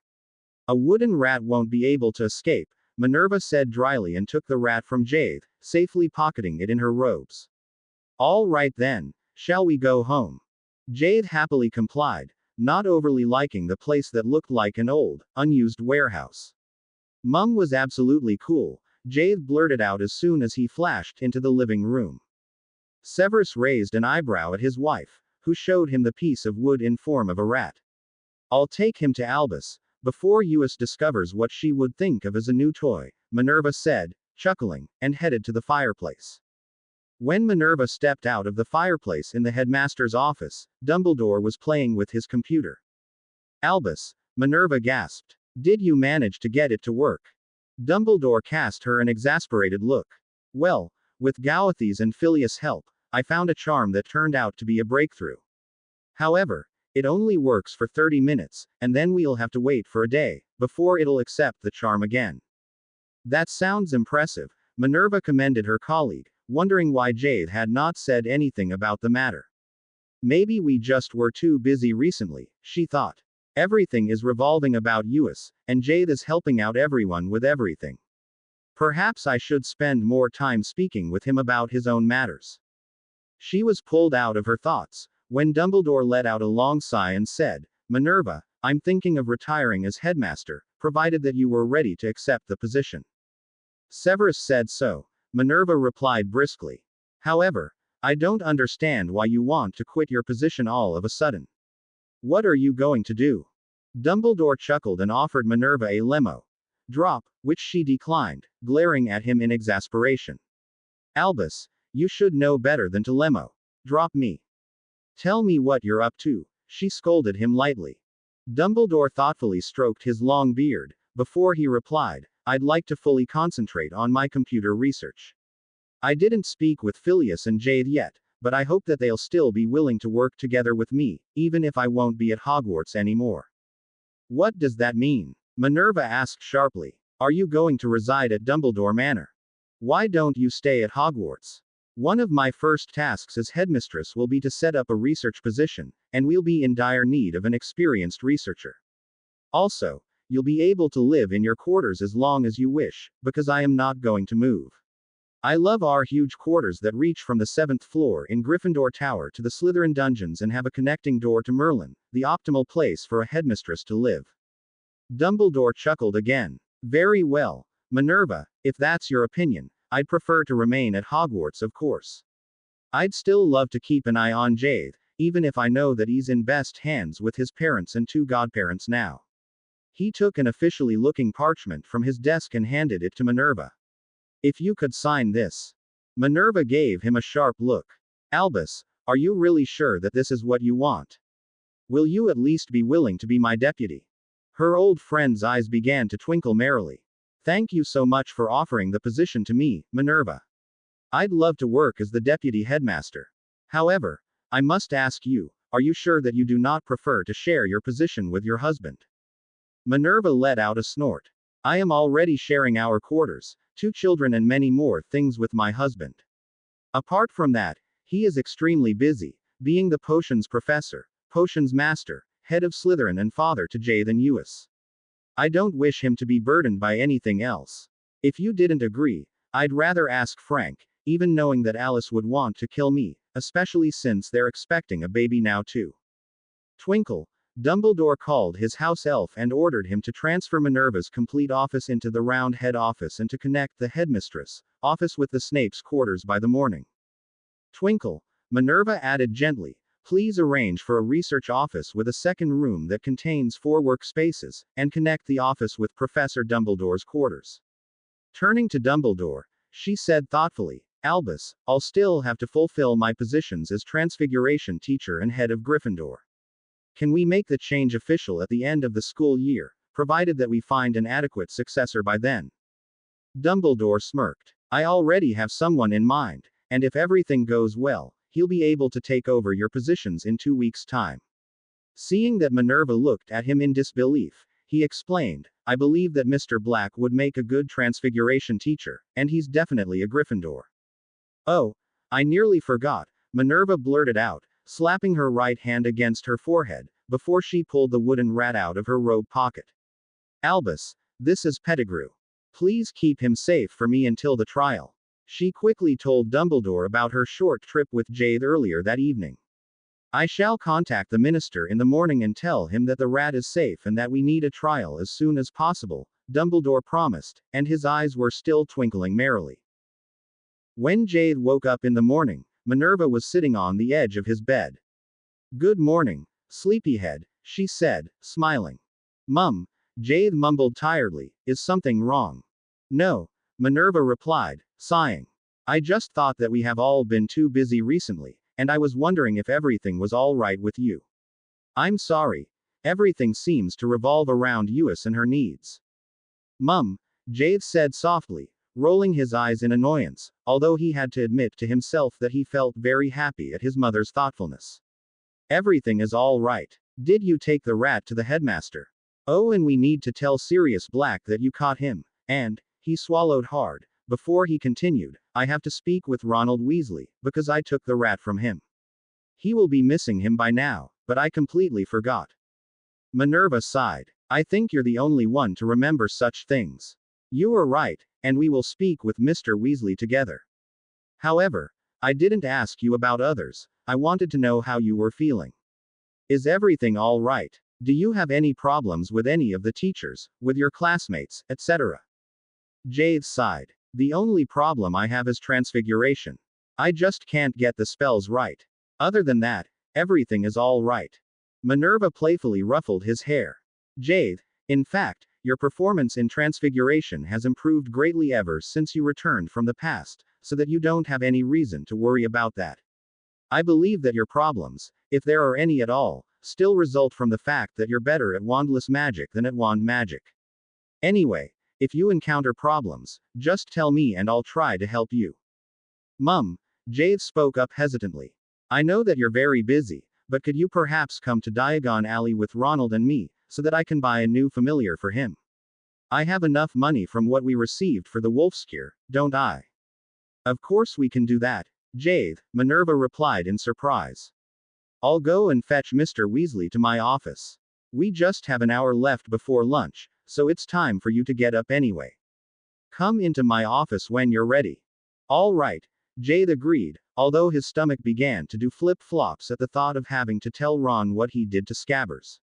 A: A wooden rat won't be able to escape, Minerva said dryly and took the rat from Jade, safely pocketing it in her robes. All right then, shall we go home? Jade happily complied, not overly liking the place that looked like an old, unused warehouse. Mum was absolutely cool, Jade blurted out as soon as he flashed into the living room. Severus raised an eyebrow at his wife, who showed him the piece of wood in form of a rat. I'll take him to Albus, before Eus discovers what she would think of as a new toy, Minerva said, chuckling, and headed to the fireplace. When Minerva stepped out of the fireplace in the headmaster's office, Dumbledore was playing with his computer. Albus, Minerva gasped. Did you manage to get it to work? Dumbledore cast her an exasperated look. Well, with Gauthi's and Phileas' help, I found a charm that turned out to be a breakthrough. However, it only works for 30 minutes, and then we'll have to wait for a day, before it'll accept the charm again. That sounds impressive, Minerva commended her colleague, wondering why Jade had not said anything about the matter. Maybe we just were too busy recently, she thought. Everything is revolving about Eus, and Jade is helping out everyone with everything. Perhaps I should spend more time speaking with him about his own matters. She was pulled out of her thoughts, when Dumbledore let out a long sigh and said, Minerva, I'm thinking of retiring as headmaster, provided that you were ready to accept the position. Severus said so, Minerva replied briskly. However, I don't understand why you want to quit your position all of a sudden. What are you going to do? Dumbledore chuckled and offered Minerva a lemo drop, which she declined, glaring at him in exasperation. Albus, you should know better than to lemo drop me. Tell me what you're up to, she scolded him lightly. Dumbledore thoughtfully stroked his long beard, before he replied, I'd like to fully concentrate on my computer research. I didn't speak with Phileas and Jade yet, but I hope that they'll still be willing to work together with me, even if I won't be at Hogwarts anymore. What does that mean? Minerva asked sharply. Are you going to reside at Dumbledore Manor? Why don't you stay at Hogwarts? One of my first tasks as headmistress will be to set up a research position, and we'll be in dire need of an experienced researcher. Also, you'll be able to live in your quarters as long as you wish, because I am not going to move. I love our huge quarters that reach from the 7th floor in Gryffindor Tower to the Slytherin dungeons and have a connecting door to Merlin, the optimal place for a headmistress to live. Dumbledore chuckled again. Very well, Minerva, if that's your opinion, I'd prefer to remain at Hogwarts, of course. I'd still love to keep an eye on Jade, even if I know that he's in best hands with his parents and 2 godparents now. He took an officially looking parchment from his desk and handed it to Minerva. If you could sign this. Minerva gave him a sharp look. Albus, are you really sure that this is what you want? Will you at least be willing to be my deputy? Her old friend's eyes began to twinkle merrily. Thank you so much for offering the position to me, Minerva. I'd love to work as the deputy headmaster. However, I must ask you, are you sure that you do not prefer to share your position with your husband? Minerva let out a snort. I am already sharing our quarters, 2 children and many more things with my husband. Apart from that, he is extremely busy, being the potions professor, potions master, head of Slytherin and father to Jade and Eus. I don't wish him to be burdened by anything else. If you didn't agree, I'd rather ask Frank, even knowing that Alice would want to kill me, especially since they're expecting a baby now too. Twinkle, Dumbledore called his house elf and ordered him to transfer Minerva's complete office into the round head office and to connect the headmistress' office with the Snape's quarters by the morning. Twinkle, Minerva added gently, please arrange for a research office with a second room that contains 4 workspaces, and connect the office with Professor Dumbledore's quarters. Turning to Dumbledore, she said thoughtfully, Albus, I'll still have to fulfill my positions as Transfiguration teacher and head of Gryffindor. Can we make the change official at the end of the school year, provided that we find an adequate successor by then? Dumbledore smirked. I already have someone in mind, and if everything goes well, he'll be able to take over your positions in 2 weeks' time. Seeing that Minerva looked at him in disbelief, he explained, I believe that Mr. Black would make a good Transfiguration teacher, and he's definitely a Gryffindor. Oh, I nearly forgot, Minerva blurted out, slapping her right hand against her forehead, before she pulled the wooden rat out of her robe pocket. Albus, this is Pettigrew. Please keep him safe for me until the trial. She quickly told Dumbledore about her short trip with Jade earlier that evening. I shall contact the minister in the morning and tell him that the rat is safe and that we need a trial as soon as possible, Dumbledore promised, and his eyes were still twinkling merrily. When Jade woke up in the morning, Minerva was sitting on the edge of his bed. Good morning, sleepyhead, she said, smiling. Mum, Jade mumbled tiredly, is something wrong? No, Minerva replied, sighing. I just thought that we have all been too busy recently, and I was wondering if everything was all right with you. I'm sorry. Everything seems to revolve around Eunice and her needs. Mum, Jade said softly, rolling his eyes in annoyance, although he had to admit to himself that he felt very happy at his mother's thoughtfulness. Everything is all right. Did you take the rat to the headmaster? Oh, and we need to tell Sirius Black that you caught him, and, he swallowed hard, before he continued, I have to speak with Ronald Weasley, because I took the rat from him. He will be missing him by now, but I completely forgot. Minerva sighed. I think you're the only one to remember such things. You are right, and we will speak with Mr. Weasley together. However, I didn't ask you about others, I wanted to know how you were feeling. Is everything all right? Do you have any problems with any of the teachers, with your classmates, etc.? Jade sighed. The only problem I have is Transfiguration. I just can't get the spells right. Other than that, everything is all right. Minerva playfully ruffled his hair. Jade, in fact, your performance in Transfiguration has improved greatly ever since you returned from the past, so that you don't have any reason to worry about that. I believe that your problems, if there are any at all, still result from the fact that you're better at wandless magic than at wand magic. Anyway, if you encounter problems, just tell me and I'll try to help you. Mum, Jade spoke up hesitantly. I know that you're very busy, but could you perhaps come to Diagon Alley with Ronald and me, so that I can buy a new familiar for him? I have enough money from what we received for the Wolfscure, don't I? Of course we can do that, Jade, Minerva replied in surprise. I'll go and fetch Mr. Weasley to my office. We just have an hour left before lunch, so it's time for you to get up anyway. Come into my office when you're ready. All right, Jade agreed, although his stomach began to do flip-flops at the thought of having to tell Ron what he did to Scabbers.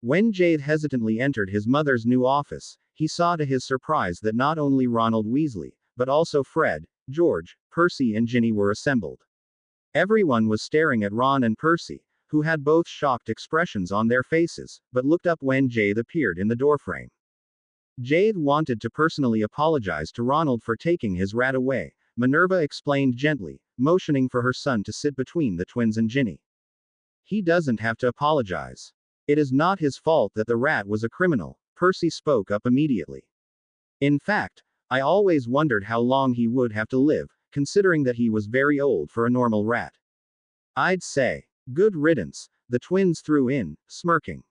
A: When Jade hesitantly entered his mother's new office, he saw to his surprise that not only Ronald Weasley, but also Fred, George, Percy and Ginny were assembled. Everyone was staring at Ron and Percy, who had both shocked expressions on their faces, but looked up when Jade appeared in the doorframe. Jade wanted to personally apologize to Ronald for taking his rat away, Minerva explained gently, motioning for her son to sit between the twins and Ginny. He doesn't have to apologize. It is not his fault that the rat was a criminal, Percy spoke up immediately. In fact, I always wondered how long he would have to live, considering that he was very old for a normal rat. I'd say, good riddance, the twins threw in, smirking.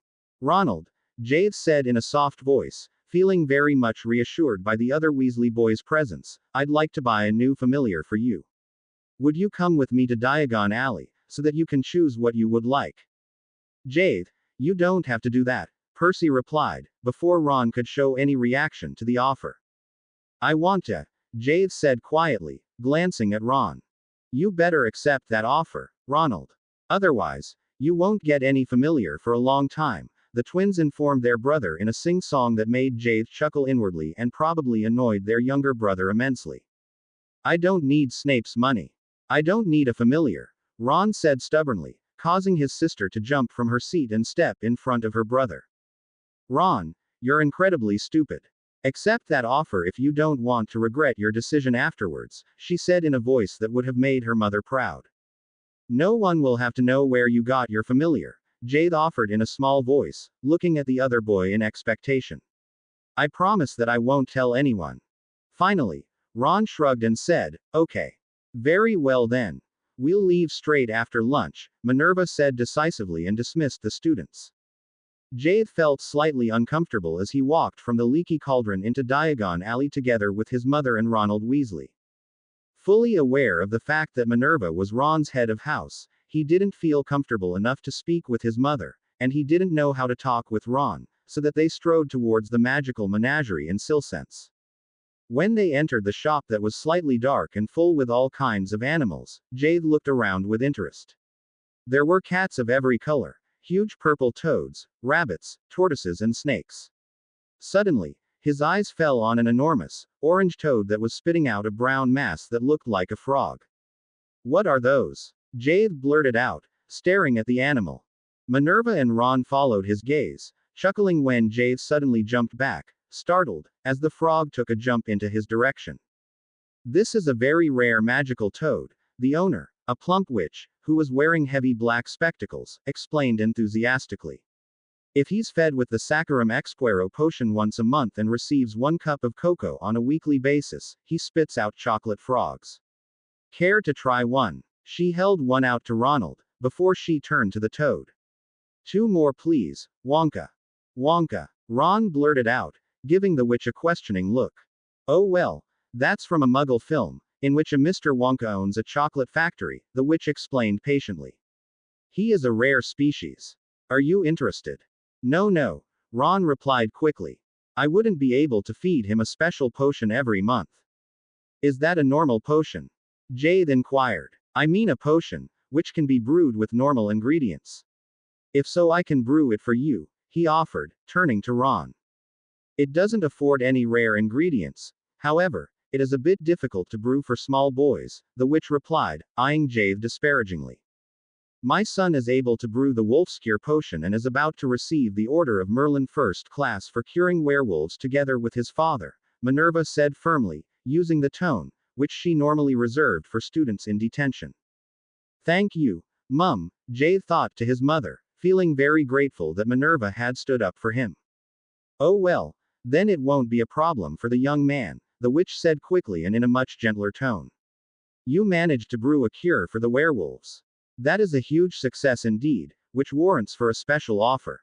A: Ronald, Jade said in a soft voice, feeling very much reassured by the other Weasley boys' presence, I'd like to buy a new familiar for you. Would you come with me to Diagon Alley, so that you can choose what you would like? Jade, you don't have to do that, Percy replied, before Ron could show any reaction to the offer. I want to, Jade said quietly, glancing at Ron. You better accept that offer, Ronald. Otherwise, You won't get any familiar for a long time, the twins informed their brother in a sing-song that made Jade chuckle inwardly and probably annoyed their younger brother immensely. I don't need Snape's money. I don't need a familiar, Ron said stubbornly, causing his sister to jump from her seat and step in front of her brother. Ron, you're incredibly stupid. Accept that offer if you don't want to regret your decision afterwards, she said in a voice that would have made her mother proud. No one will have to know where you got your familiar, Jade offered in a small voice, looking at the other boy in expectation. I promise that I won't tell anyone. Finally, Ron shrugged and said, okay. Very well then. We'll leave straight after lunch, Minerva said decisively and dismissed the students. Jade felt slightly uncomfortable as he walked from the Leaky Cauldron into Diagon Alley together with his mother and Ronald Weasley. Fully aware of the fact that Minerva was Ron's head of house, he didn't feel comfortable enough to speak with his mother, and he didn't know how to talk with Ron, so that they strode towards the magical menagerie in Silsense. When they entered the shop that was slightly dark and full with all kinds of animals, Jade looked around with interest. There were cats of every color, huge purple toads, rabbits, tortoises and snakes. Suddenly, his eyes fell on an enormous, orange toad that was spitting out a brown mass that looked like a frog. What are those? Jade blurted out, staring at the animal. Minerva and Ron followed his gaze, chuckling when Jade suddenly jumped back, startled, as the frog took a jump into his direction. This is a very rare magical toad, the owner, a plump witch, who was wearing heavy black spectacles, explained enthusiastically. If he's fed with the Saccharum Expuero potion once a month and receives 1 cup of cocoa on a weekly basis, he spits out chocolate frogs. Care to try one? She held one out to Ronald, before she turned to the toad. 2 more please, Wonka. Wonka, Ron blurted out, giving the witch a questioning look. Oh well, that's from a Muggle film, in which a Mr. Wonka owns a chocolate factory, the witch explained patiently. He is a rare species. Are you interested? No, Ron replied quickly. I wouldn't be able to feed him a special potion every month. Is that a normal potion? Jade inquired. I mean a potion, which can be brewed with normal ingredients. If so, I can brew it for you, he offered, turning to Ron. It doesn't afford any rare ingredients, however, it is a bit difficult to brew for small boys, the witch replied, eyeing Jade disparagingly. My son is able to brew the Wolfscure potion and is about to receive the Order of Merlin First Class for curing werewolves together with his father, Minerva said firmly, using the tone, which she normally reserved for students in detention. Thank you, Mum, Jade thought to his mother, feeling very grateful that Minerva had stood up for him. Oh well, then it won't be a problem for the young man, the witch said quickly and in a much gentler tone. You managed to brew a cure for the werewolves. That is a huge success indeed, which warrants for a special offer.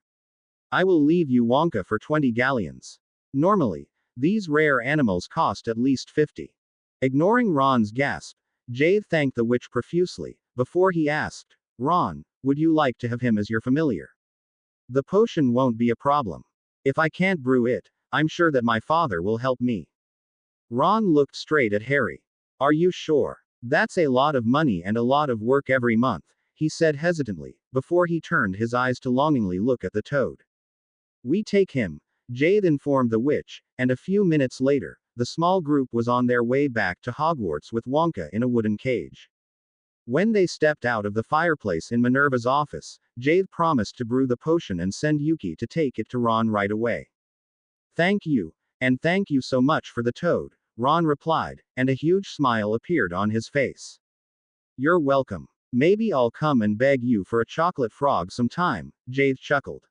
A: I will leave you Wonka for 20 galleons. Normally, these rare animals cost at least 50. Ignoring Ron's gasp, Jade thanked the witch profusely, before he asked, Ron, would you like to have him as your familiar? The potion won't be a problem. If I can't brew it, I'm sure that my father will help me. Ron looked straight at Harry. Are you sure? That's a lot of money and a lot of work every month, he said hesitantly, before he turned his eyes to longingly look at the toad. We take him, Jade informed the witch, and a few minutes later, the small group was on their way back to Hogwarts with Wonka in a wooden cage. When they stepped out of the fireplace in Minerva's office, Jade promised to brew the potion and send Yuki to take it to Ron right away. Thank you, and thank you so much for the toad, Ron replied, and a huge smile appeared on his face. You're welcome. Maybe I'll come and beg you for a chocolate frog sometime, Jade chuckled.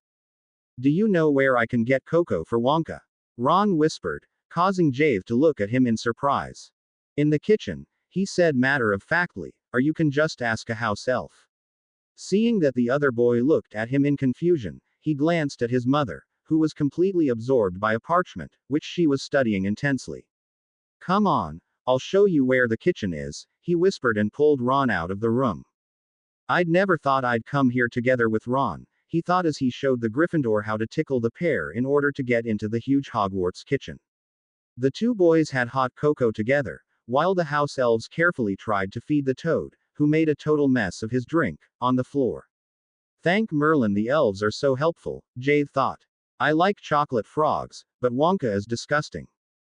A: Do you know where I can get cocoa for Wonka? Ron whispered, causing Jade to look at him in surprise. In the kitchen, he said matter-of-factly, or you can just ask a house elf. Seeing that the other boy looked at him in confusion, he glanced at his mother, who was completely absorbed by a parchment, which she was studying intensely. Come on, I'll show you where the kitchen is, he whispered and pulled Ron out of the room. I'd never thought I'd come here together with Ron, he thought as he showed the Gryffindor how to tickle the pair in order to get into the huge Hogwarts kitchen. The 2 boys had hot cocoa together, while the house elves carefully tried to feed the toad, who made a total mess of his drink, on the floor. Thank Merlin, the elves are so helpful, Jade thought. I like chocolate frogs, but Wonka is disgusting.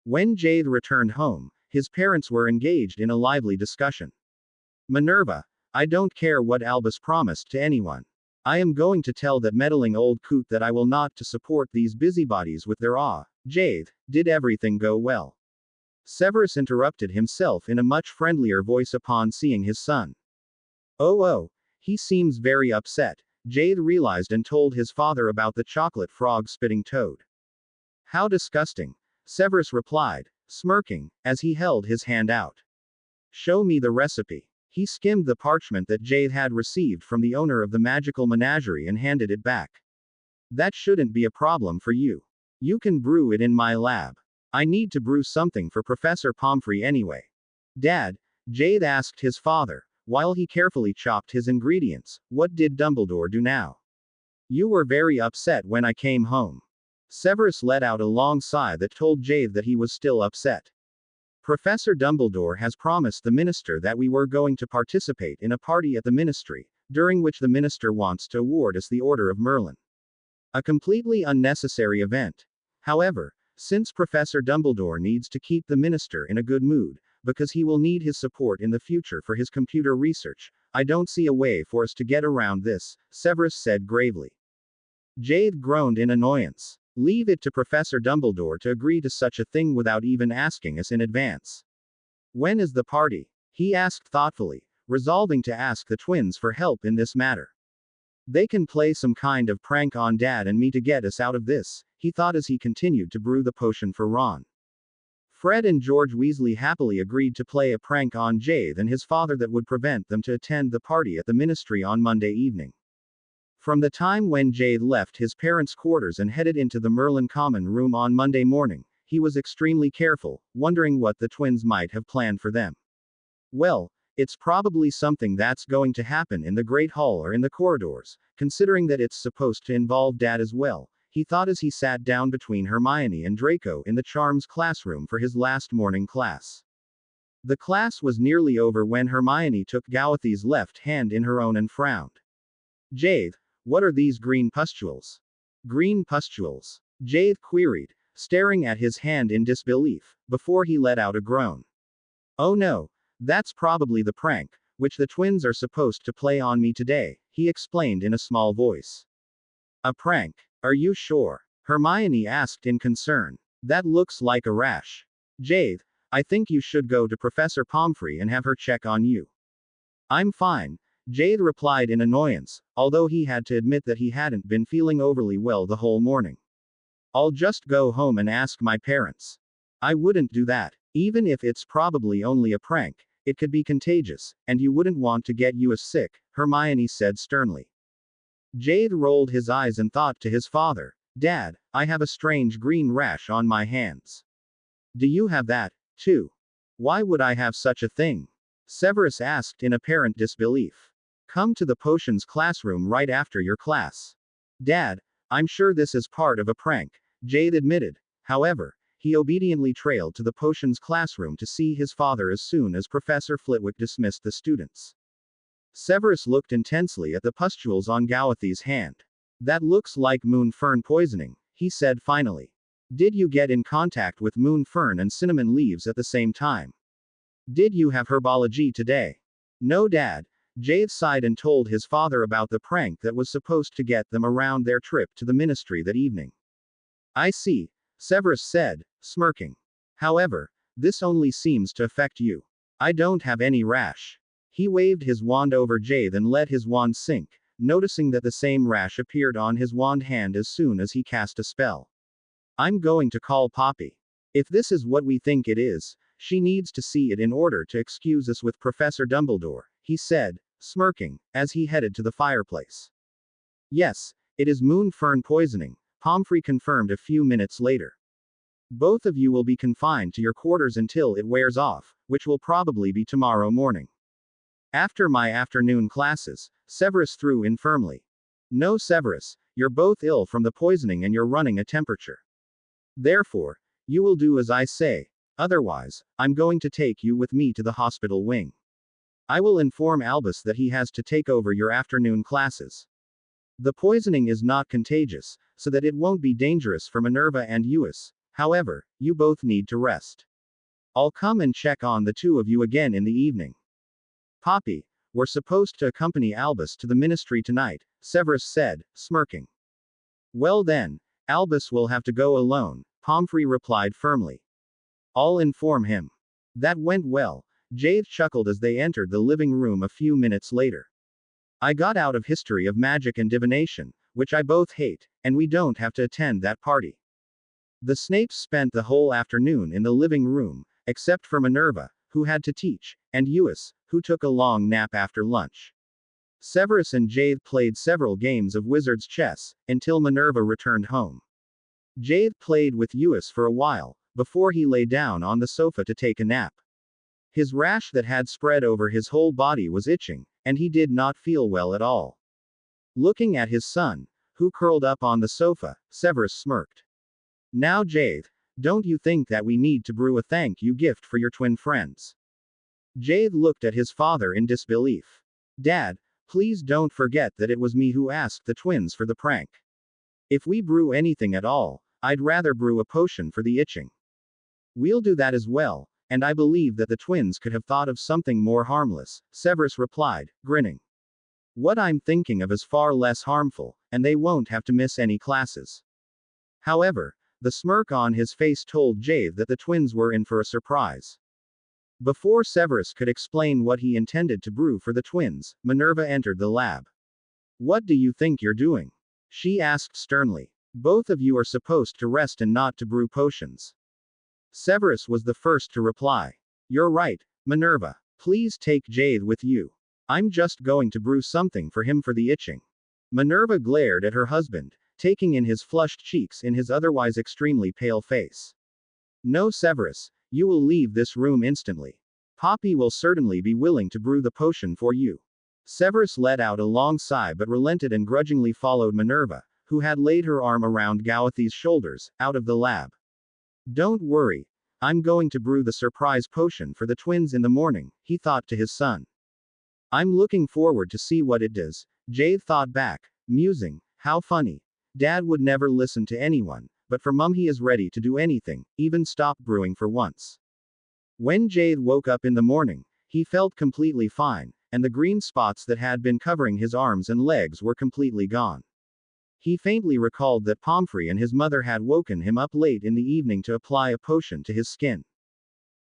A: When Jade returned home, his parents were engaged in a lively discussion. Minerva, I don't care what Albus promised to anyone. I am going to tell that meddling old coot that I will not to support these busybodies with their awe. Jade, did everything go well? Severus interrupted himself in a much friendlier voice upon seeing his son. Oh, he seems very upset, Jade realized and told his father about the chocolate frog spitting toad. How disgusting, Severus replied, smirking, as he held his hand out. Show me the recipe. He skimmed the parchment that Jade had received from the owner of the magical menagerie and handed it back. That shouldn't be a problem for you. You can brew it in my lab. I need to brew something for Professor Pomfrey anyway. Dad, Jade asked his father, while he carefully chopped his ingredients, what did Dumbledore do now? You were very upset when I came home. Severus let out a long sigh that told Jade that he was still upset. Professor Dumbledore has promised the minister that we were going to participate in a party at the ministry, during which the minister wants to award us the Order of Merlin. A completely unnecessary event. However, since Professor Dumbledore needs to keep the minister in a good mood, because he will need his support in the future for his computer research, I don't see a way for us to get around this, Severus said gravely. Jade groaned in annoyance. Leave it to Professor Dumbledore to agree to such a thing without even asking us in advance. When is the party? He asked thoughtfully, resolving to ask the twins for help in this matter. They can play some kind of prank on Dad and me to get us out of this, he thought as he continued to brew the potion for Ron. Fred and George Weasley happily agreed to play a prank on Jade and his father that would prevent them to attend the party at the ministry on Monday evening. From the time when Jade left his parents' quarters and headed into the Merlin Common Room on Monday morning, he was extremely careful, wondering what the twins might have planned for them. Well, it's probably something that's going to happen in the Great Hall or in the corridors, considering that it's supposed to involve Dad as well, he thought as he sat down between Hermione and Draco in the Charms classroom for his last morning class. The class was nearly over when Hermione took Gowthy's left hand in her own and frowned. Jade, what are these green pustules? Green pustules? Jade queried, staring at his hand in disbelief, before he let out a groan. Oh no, that's probably the prank, which the twins are supposed to play on me today, he explained in a small voice. A prank? Are you sure? Hermione asked in concern. That looks like a rash. Jade, I think you should go to Professor Pomfrey and have her check on you. I'm fine, Jade replied in annoyance, although he had to admit that he hadn't been feeling overly well the whole morning. I'll just go home and ask my parents. I wouldn't do that. Even if it's probably only a prank, it could be contagious, and you wouldn't want to get you sick, Hermione said sternly. Jade rolled his eyes and thought to his father, Dad, I have a strange green rash on my hands. Do you have that, too? Why would I have such a thing? Severus asked in apparent disbelief. Come to the potions classroom right after your class. Dad, I'm sure this is part of a prank, Jade admitted. However, he obediently trailed to the potions classroom to see his father as soon as Professor Flitwick dismissed the students. Severus looked intensely at the pustules on Gowthy's hand. That looks like moon fern poisoning, he said finally. Did you get in contact with moon fern and cinnamon leaves at the same time? Did you have herbology today? No, Dad. Jade sighed and told his father about the prank that was supposed to get them around their trip to the ministry that evening. I see, Severus said, smirking. However, this only seems to affect you. I don't have any rash. He waved his wand over Jade and let his wand sink, noticing that the same rash appeared on his wand hand as soon as he cast a spell. I'm going to call Poppy. If this is what we think it is, she needs to see it in order to excuse us with Professor Dumbledore, he said, smirking, as he headed to the fireplace. Yes, it is moon fern poisoning, Pomfrey confirmed a few minutes later. Both of you will be confined to your quarters until it wears off, which will probably be tomorrow morning. After my afternoon classes, Severus threw in firmly. No, Severus, you're both ill from the poisoning and you're running a temperature. Therefore, you will do as I say. Otherwise, I'm going to take you with me to the hospital wing. I will inform Albus that he has to take over your afternoon classes. The poisoning is not contagious, so that it won't be dangerous for Minerva and Uis. However, you both need to rest. I'll come and check on the two of you again in the evening. Poppy, we're supposed to accompany Albus to the ministry tonight, Severus said, smirking. Well then, Albus will have to go alone, Pomfrey replied firmly. I'll inform him. That went well, Jade chuckled as they entered the living room a few minutes later. I got out of history of magic and divination, which I both hate, and we don't have to attend that party. The Snapes spent the whole afternoon in the living room, except for Minerva, who had to teach, and Uis, who took a long nap after lunch. Severus and Jade played several games of wizard's chess, until Minerva returned home. Jade played with Uis for a while, before he lay down on the sofa to take a nap. His rash that had spread over his whole body was itching, and he did not feel well at all. Looking at his son, who curled up on the sofa, Severus smirked. Now Jade, don't you think that we need to brew a thank you gift for your twin friends? Jade looked at his father in disbelief. Dad, please don't forget that it was me who asked the twins for the prank. If we brew anything at all, I'd rather brew a potion for the itching. We'll do that as well, and I believe that the twins could have thought of something more harmless, Severus replied, grinning. What I'm thinking of is far less harmful, and they won't have to miss any classes. However, the smirk on his face told Jade that the twins were in for a surprise. Before Severus could explain what he intended to brew for the twins, Minerva entered the lab. What do you think you're doing? She asked sternly. Both of you are supposed to rest and not to brew potions. Severus was the first to reply. You're right, Minerva. Please take Jade with you. I'm just going to brew something for him for the itching. Minerva glared at her husband, taking in his flushed cheeks in his otherwise extremely pale face. No, Severus, you will leave this room instantly. Poppy will certainly be willing to brew the potion for you. Severus let out a long sigh but relented and grudgingly followed Minerva, who had laid her arm around Gauthi's shoulders, out of the lab. Don't worry. I'm going to brew the surprise potion for the twins in the morning, he thought to his son. I'm looking forward to see what it does, Jade thought back, musing, how funny. Dad would never listen to anyone, but for Mum he is ready to do anything, even stop brewing for once. When Jade woke up in the morning, he felt completely fine, and the green spots that had been covering his arms and legs were completely gone. He faintly recalled that Pomfrey and his mother had woken him up late in the evening to apply a potion to his skin.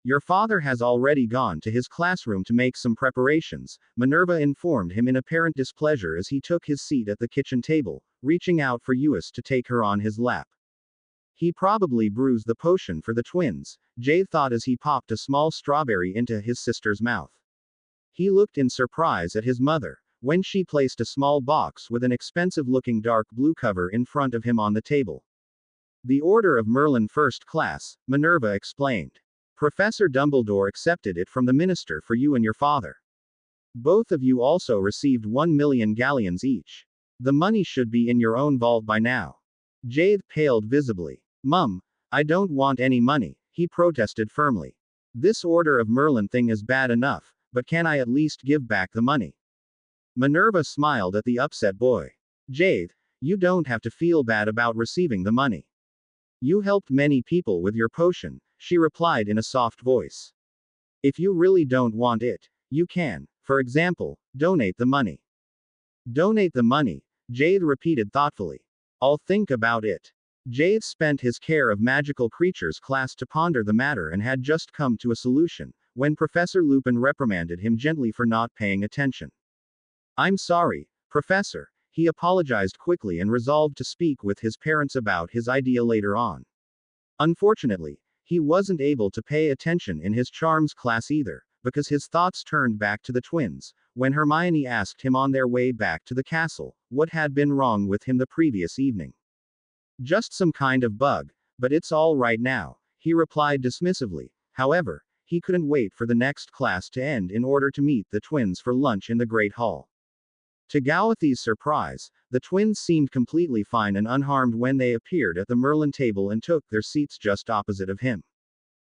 A: Your father has already gone to his classroom to make some preparations, Minerva informed him in apparent displeasure as he took his seat at the kitchen table, reaching out for Uis to take her on his lap. He probably brews the potion for the twins, Jade thought as he popped a small strawberry into his sister's mouth. He looked in surprise at his mother, when she placed a small box with an expensive-looking dark blue cover in front of him on the table. The Order of Merlin First Class, Minerva explained. Professor Dumbledore accepted it from the minister for you and your father. Both of you also received 1 million galleons each. The money should be in your own vault by now. Jade paled visibly. Mum, I don't want any money, he protested firmly. This Order of Merlin thing is bad enough, but can I at least give back the money? Minerva smiled at the upset boy. Jade, you don't have to feel bad about receiving the money. You helped many people with your potion, she replied in a soft voice. If you really don't want it, you can, for example, donate the money. Donate the money, Jade repeated thoughtfully. I'll think about it. Jade spent his Care of Magical Creatures class to ponder the matter and had just come to a solution, when Professor Lupin reprimanded him gently for not paying attention. I'm sorry, Professor, he apologized quickly and resolved to speak with his parents about his idea later on. Unfortunately, he wasn't able to pay attention in his charms class either, because his thoughts turned back to the twins, when Hermione asked him on their way back to the castle, what had been wrong with him the previous evening. Just some kind of bug, but it's all right now, he replied dismissively. However, he couldn't wait for the next class to end in order to meet the twins for lunch in the Great Hall. To Gauthi's surprise, the twins seemed completely fine and unharmed when they appeared at the Merlin table and took their seats just opposite of him.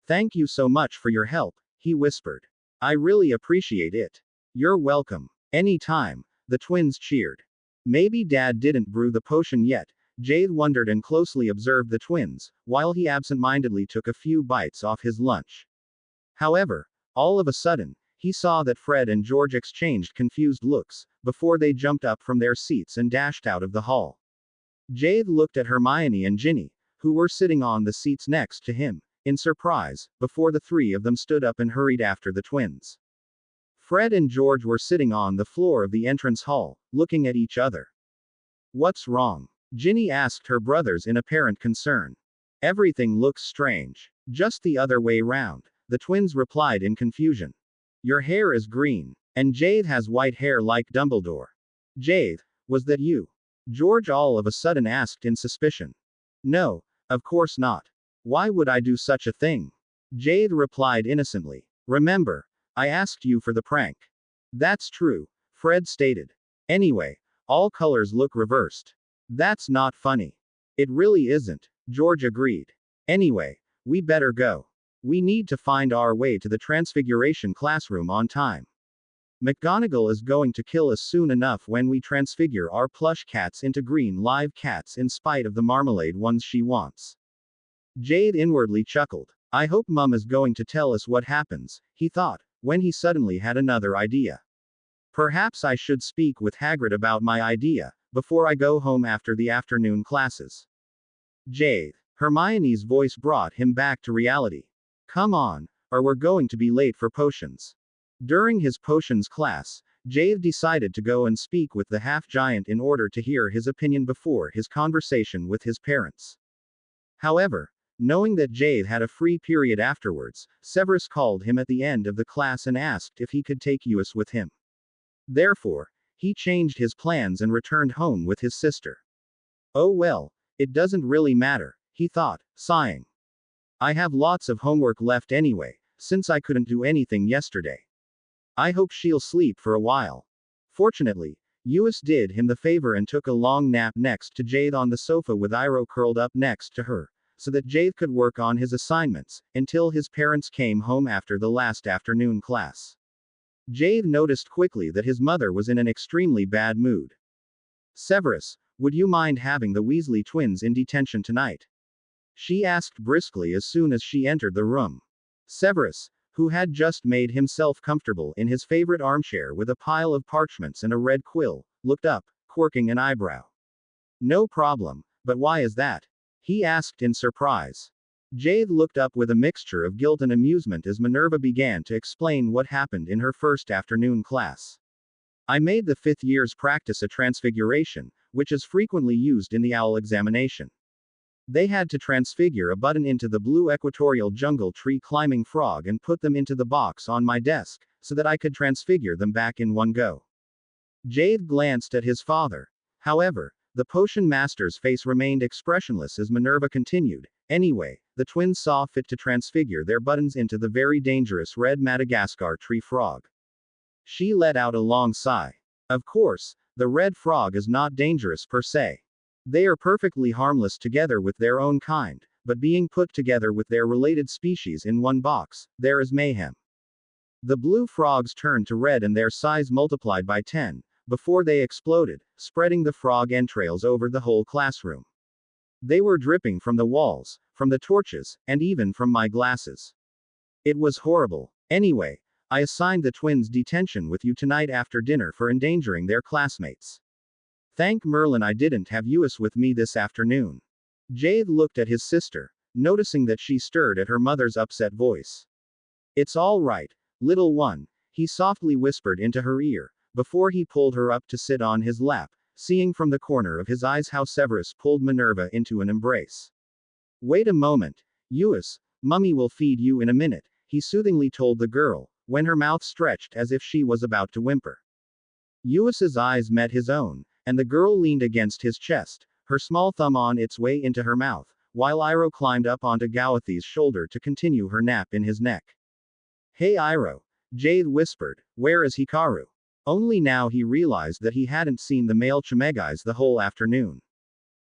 A: Thank you so much for your help, he whispered. I really appreciate it. You're welcome. Any time, the twins cheered. Maybe Dad didn't brew the potion yet. Jade wondered and closely observed the twins, while he absent-mindedly took a few bites off his lunch. However, all of a sudden, he saw that Fred and George exchanged confused looks, before they jumped up from their seats and dashed out of the hall. Jade looked at Hermione and Ginny, who were sitting on the seats next to him, in surprise, before the three of them stood up and hurried after the twins. Fred and George were sitting on the floor of the entrance hall, looking at each other. "What's wrong?" Ginny asked her brothers in apparent concern. "Everything looks strange." "Just the other way round," the twins replied in confusion. "Your hair is green. And Jade has white hair like Dumbledore." "Jade, was that you?" George all of a sudden asked in suspicion. "No, of course not. Why would I do such a thing?" Jade replied innocently. "Remember, I asked you for the prank." "That's true," Fred stated. "Anyway, all colors look reversed." "That's not funny." "It really isn't," George agreed. "Anyway, we better go. We need to find our way to the Transfiguration classroom on time. McGonagall is going to kill us soon enough when we transfigure our plush cats into green live cats in spite of the marmalade ones she wants." Jade inwardly chuckled. "I hope Mum is going to tell us what happens," he thought, when he suddenly had another idea. "Perhaps I should speak with Hagrid about my idea, before I go home after the afternoon classes." "Jade." Hermione's voice brought him back to reality. "Come on, or we're going to be late for potions." During his potions class, Jade decided to go and speak with the half-giant in order to hear his opinion before his conversation with his parents. However, knowing that Jade had a free period afterwards, Severus called him at the end of the class and asked if he could take Uis with him. Therefore, he changed his plans and returned home with his sister. "Oh well, it doesn't really matter," he thought, sighing. "I have lots of homework left anyway, since I couldn't do anything yesterday. I hope she'll sleep for a while." Fortunately, Uis did him the favor and took a long nap next to Jade on the sofa with Iroh curled up next to her, so that Jade could work on his assignments, until his parents came home after the last afternoon class. Jade noticed quickly that his mother was in an extremely bad mood. "Severus, would you mind having the Weasley twins in detention tonight?" she asked briskly as soon as she entered the room. Severus, who had just made himself comfortable in his favorite armchair with a pile of parchments and a red quill, looked up, quirking an eyebrow. "No problem, but why is that?" he asked in surprise. Jade looked up with a mixture of guilt and amusement as Minerva began to explain what happened in her first afternoon class. "I made the fifth years practice a transfiguration, which is frequently used in the owl examination. They had to transfigure a button into the blue equatorial jungle tree climbing frog and put them into the box on my desk, so that I could transfigure them back in one go." Jade glanced at his father. However, the potion master's face remained expressionless as Minerva continued. "Anyway, the twins saw fit to transfigure their buttons into the very dangerous red Madagascar tree frog." She let out a long sigh. "Of course, the red frog is not dangerous per se. They are perfectly harmless together with their own kind, but being put together with their related species in one box, there is mayhem." The blue frogs turned to red and their size multiplied by 10, before they exploded, spreading the frog entrails over the whole classroom. They were dripping from the walls, from the torches, and even from my glasses. It was horrible. Anyway, I assigned the twins detention with you tonight after dinner for endangering their classmates. Thank Merlin I didn't have Uis with me this afternoon." Jade looked at his sister, noticing that she stirred at her mother's upset voice. "It's all right, little one," he softly whispered into her ear, before he pulled her up to sit on his lap, seeing from the corner of his eyes how Severus pulled Minerva into an embrace. "Wait a moment, Uis, Mummy will feed you in a minute," he soothingly told the girl, when her mouth stretched as if she was about to whimper. Uis's eyes met his own, and the girl leaned against his chest, her small thumb on its way into her mouth, while Iroh climbed up onto Gawathi's shoulder to continue her nap in his neck. "Hey Iroh," Jade whispered, "where is Hikaru?" Only now he realized that he hadn't seen the male Chimegais the whole afternoon.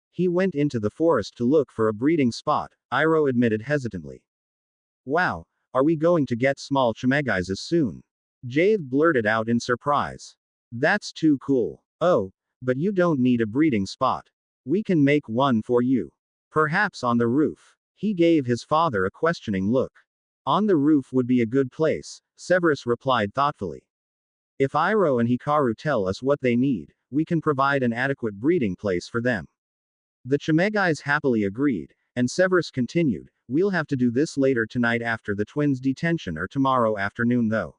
A: "He went into the forest to look for a breeding spot," Iroh admitted hesitantly. "Wow, are we going to get small Chimegaises soon?" Jade blurted out in surprise. "That's too cool. Oh, But you don't need a breeding spot. We can make one for you. Perhaps on the roof. He gave his father a questioning look. On the roof would be a good place, Severus replied thoughtfully. If Iroh and Hikaru tell us what they need, we can provide an adequate breeding place for them. The Chimegais happily agreed, and Severus continued, we'll have to do this later tonight after the twins' detention or tomorrow afternoon though.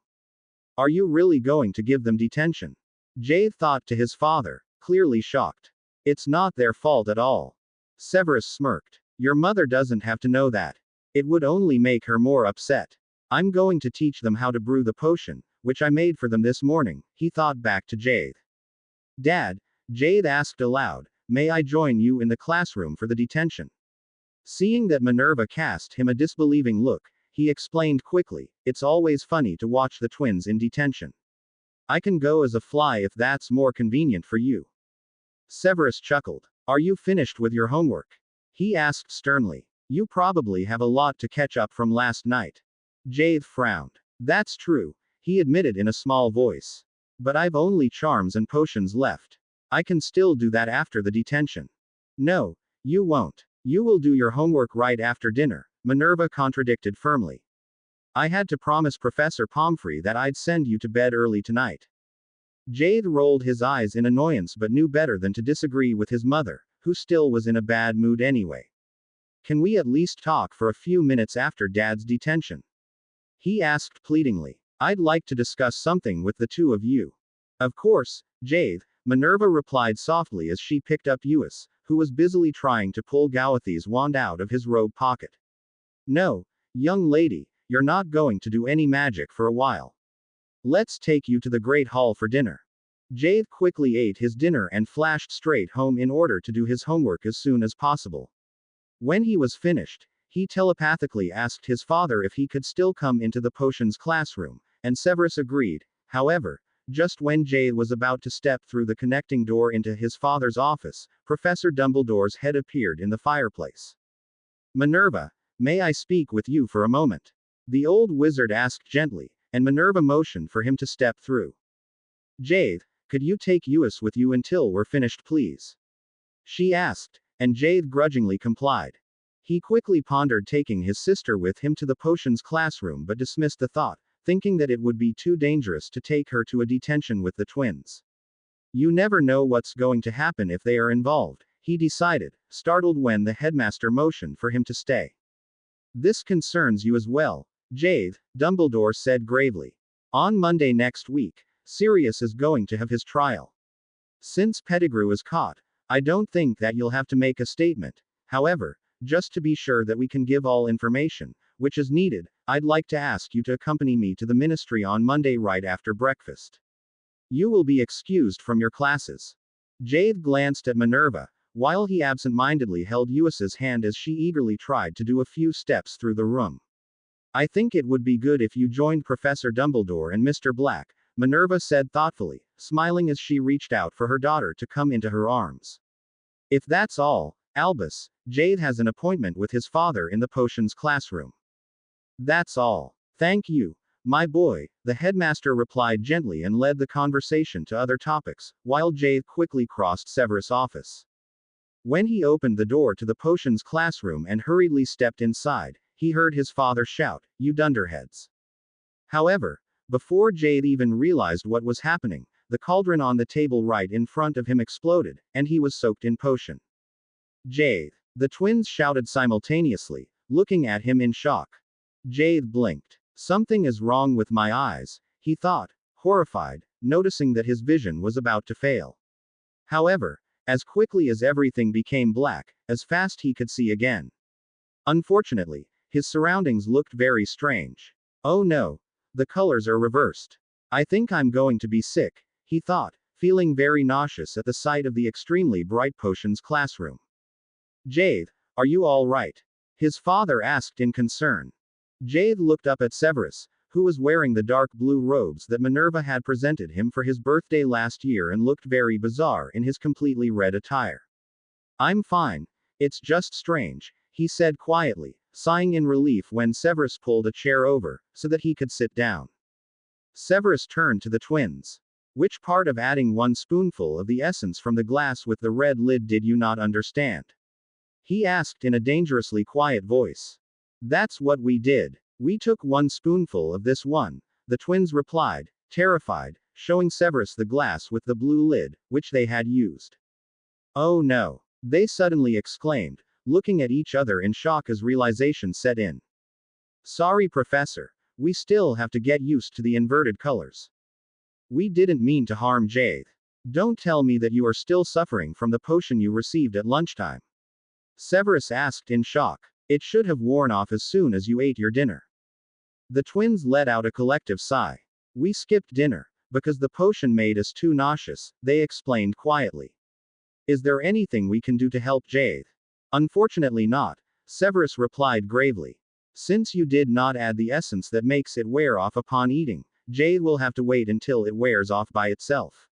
A: Are you really going to give them detention? Jade thought to his father, clearly shocked. It's not their fault at all. Severus smirked. Your mother doesn't have to know that. It would only make her more upset. I'm going to teach them how to brew the potion, which I made for them this morning, he thought back to Jade. Dad, Jade asked aloud, may I join you in the classroom for the detention? Seeing that Minerva cast him a disbelieving look, he explained quickly, it's always funny to watch the twins in detention. I can go as a fly if that's more convenient for you. Severus chuckled. Are you finished with your homework? He asked sternly. You probably have a lot to catch up from last night. Jade frowned. That's true, he admitted in a small voice. But I've only charms and potions left. I can still do that after the detention. No, you won't. You will do your homework right after dinner, Minerva contradicted firmly. I had to promise Professor Pomfrey that I'd send you to bed early tonight. Jade rolled his eyes in annoyance but knew better than to disagree with his mother, who still was in a bad mood anyway. Can we at least talk for a few minutes after Dad's detention? He asked pleadingly. I'd like to discuss something with the two of you. Of course, Jade, Minerva replied softly as she picked up Uis, who was busily trying to pull Gawathi's wand out of his robe pocket. No, young lady, you're not going to do any magic for a while. Let's take you to the Great Hall for dinner. Jade quickly ate his dinner and flashed straight home in order to do his homework as soon as possible. When he was finished, he telepathically asked his father if he could still come into the potions classroom, and Severus agreed. However, just when Jade was about to step through the connecting door into his father's office, Professor Dumbledore's head appeared in the fireplace. Minerva, may I speak with you for a moment? The old wizard asked gently, and Minerva motioned for him to step through. Jade, could you take Uis with you until we're finished please? She asked, and Jade grudgingly complied. He quickly pondered taking his sister with him to the potions classroom but dismissed the thought, thinking that it would be too dangerous to take her to a detention with the twins. You never know what's going to happen if they are involved, he decided, startled when the headmaster motioned for him to stay. This concerns you as well, Jade, Dumbledore said gravely. On Monday next week, Sirius is going to have his trial. Since Pettigrew is caught, I don't think that you'll have to make a statement. However, just to be sure that we can give all information, which is needed, I'd like to ask you to accompany me to the ministry on Monday right after breakfast. You will be excused from your classes. Jade glanced at Minerva, while he absent-mindedly held Uis's hand as she eagerly tried to do a few steps through the room. I think it would be good if you joined Professor Dumbledore and Mr. Black, Minerva said thoughtfully, smiling as she reached out for her daughter to come into her arms. If that's all, Albus, Jade has an appointment with his father in the potions classroom. That's all. Thank you, my boy, the headmaster replied gently and led the conversation to other topics, while Jade quickly crossed Severus' office. When he opened the door to the potions classroom and hurriedly stepped inside, he heard his father shout, "You dunderheads!" However, before Jade even realized what was happening, the cauldron on the table right in front of him exploded, and he was soaked in potion. Jade! The twins shouted simultaneously, looking at him in shock. Jade blinked. Something is wrong with my eyes, he thought, horrified, noticing that his vision was about to fail. However, as quickly as everything became black, as fast he could see again. Unfortunately, his surroundings looked very strange. Oh no, the colors are reversed. I think I'm going to be sick, he thought, feeling very nauseous at the sight of the extremely bright potions classroom. Jade, are you all right? His father asked in concern. Jade looked up at Severus, who was wearing the dark blue robes that Minerva had presented him for his birthday last year and looked very bizarre in his completely red attire. I'm fine. It's just strange, he said quietly, sighing in relief when Severus pulled a chair over, so that he could sit down. Severus turned to the twins. Which part of adding 1 spoonful of the essence from the glass with the red lid did you not understand? He asked in a dangerously quiet voice. That's what we did. We took 1 spoonful of this one, the twins replied, terrified, showing Severus the glass with the blue lid, which they had used. Oh no! They suddenly exclaimed, looking at each other in shock as realization set in. Sorry, Professor. We still have to get used to the inverted colors. We didn't mean to harm Jade. Don't tell me that you are still suffering from the potion you received at lunchtime. Severus asked in shock. It should have worn off as soon as you ate your dinner. The twins let out a collective sigh. We skipped dinner, because the potion made us too nauseous, they explained quietly. Is there anything we can do to help Jade? Unfortunately not, Severus replied gravely. Since you did not add the essence that makes it wear off upon eating, Jade will have to wait until it wears off by itself.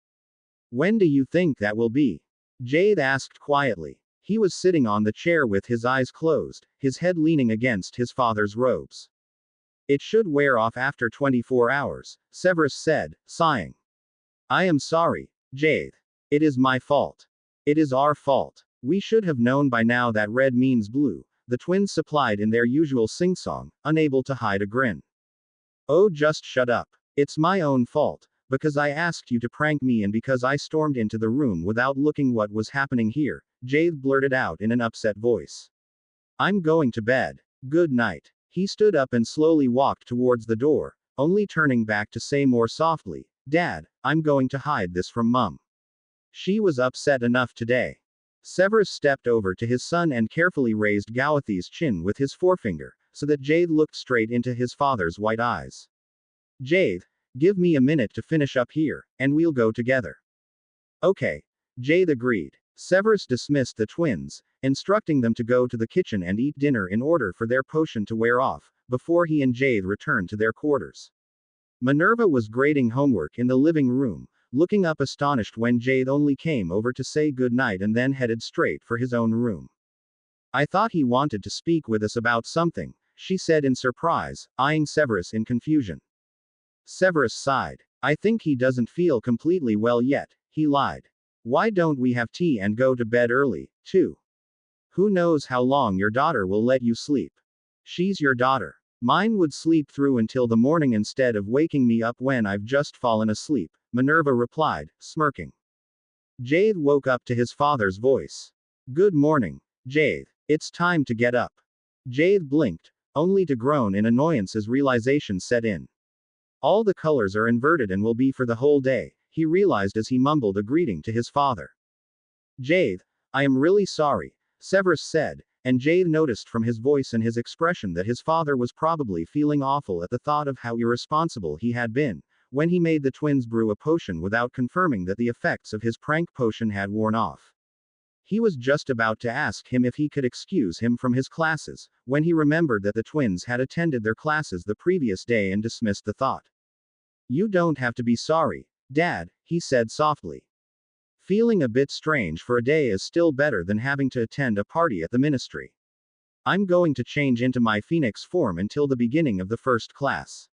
A: When do you think that will be? Jade asked quietly. He was sitting on the chair with his eyes closed, his head leaning against his father's robes. It should wear off after 24 hours, Severus said, sighing. I am sorry, Jade. It is my fault. It is our fault. We should have known by now that red means blue, the twins supplied in their usual sing-song, unable to hide a grin. Oh, just shut up. It's my own fault, because I asked you to prank me and because I stormed into the room without looking what was happening here, Jade blurted out in an upset voice. I'm going to bed. Good night. He stood up and slowly walked towards the door, only turning back to say more softly, Dad, I'm going to hide this from Mum. She was upset enough today. Severus stepped over to his son and carefully raised Gawathi's chin with his forefinger, so that Jade looked straight into his father's white eyes. Jade, give me a minute to finish up here, and we'll go together. Okay. Jade agreed. Severus dismissed the twins, instructing them to go to the kitchen and eat dinner in order for their potion to wear off, before he and Jade returned to their quarters. Minerva was grading homework in the living room, looking up astonished when Jade only came over to say good night and then headed straight for his own room. I thought he wanted to speak with us about something, she said in surprise, eyeing Severus in confusion. Severus sighed. I think he doesn't feel completely well yet, he lied. Why don't we have tea and go to bed early, too? Who knows how long your daughter will let you sleep? She's your daughter. Mine would sleep through until the morning instead of waking me up when I've just fallen asleep, Minerva replied, smirking. Jade woke up to his father's voice. Good morning, Jade. It's time to get up. Jade blinked, only to groan in annoyance as realization set in. All the colors are inverted and will be for the whole day, he realized as he mumbled a greeting to his father. Jade, I am really sorry, Severus said, and Jade noticed from his voice and his expression that his father was probably feeling awful at the thought of how irresponsible he had been, when he made the twins brew a potion without confirming that the effects of his prank potion had worn off. He was just about to ask him if he could excuse him from his classes, when he remembered that the twins had attended their classes the previous day and dismissed the thought. You don't have to be sorry, Dad, he said softly. Feeling a bit strange for a day is still better than having to attend a party at the ministry. I'm going to change into my phoenix form until the beginning of the first class.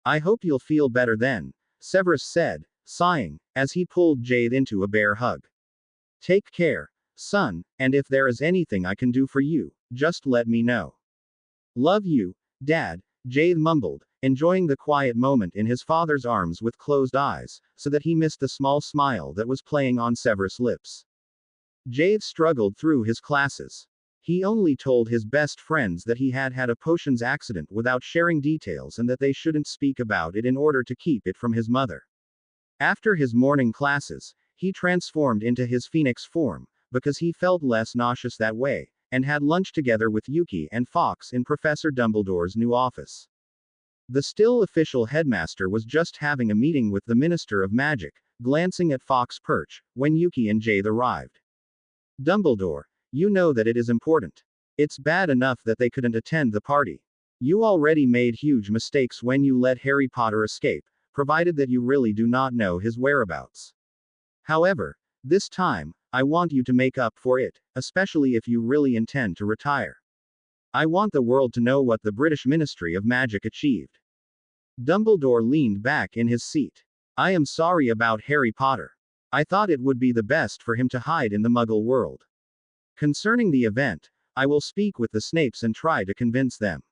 A: I hope you'll feel better then, Severus said, sighing, as he pulled Jade into a bear hug. Take care, son, and if there is anything I can do for you, just let me know. Love you, Dad, Jade mumbled, enjoying the quiet moment in his father's arms with closed eyes, so that he missed the small smile that was playing on Severus' lips. Jade struggled through his classes. He only told his best friends that he had had a potions accident without sharing details and that they shouldn't speak about it in order to keep it from his mother. After his morning classes, he transformed into his phoenix form, because he felt less nauseous that way, and had lunch together with Yuki and Fox in Professor Dumbledore's new office. The still official headmaster was just having a meeting with the Minister of Magic, glancing at Fox perch, when Yuki and Jade arrived. Dumbledore, you know that it is important. It's bad enough that they couldn't attend the party. You already made huge mistakes when you let Harry Potter escape, provided that you really do not know his whereabouts. However, this time, I want you to make up for it, especially if you really intend to retire. I want the world to know what the British Ministry of Magic achieved. Dumbledore leaned back in his seat. I am sorry about Harry Potter. I thought it would be the best for him to hide in the Muggle world. Concerning the event, I will speak with the Snapes and try to convince them.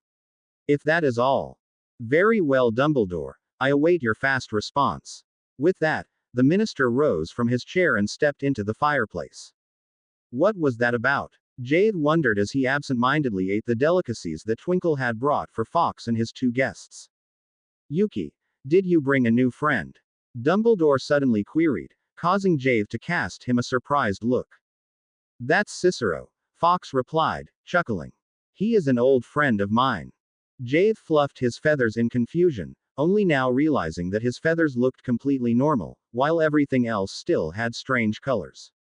A: If that is all. Very well, Dumbledore. I await your fast response. With that, the minister rose from his chair and stepped into the fireplace. What was that about? Jade wondered as he absent-mindedly ate the delicacies that Twinkle had brought for Fox and his two guests. Yuki, did you bring a new friend? Dumbledore suddenly queried, causing Jade to cast him a surprised look. That's Cicero, Fox replied, chuckling. He is an old friend of mine. Jade fluffed his feathers in confusion, only now realizing that his feathers looked completely normal, while everything else still had strange colors.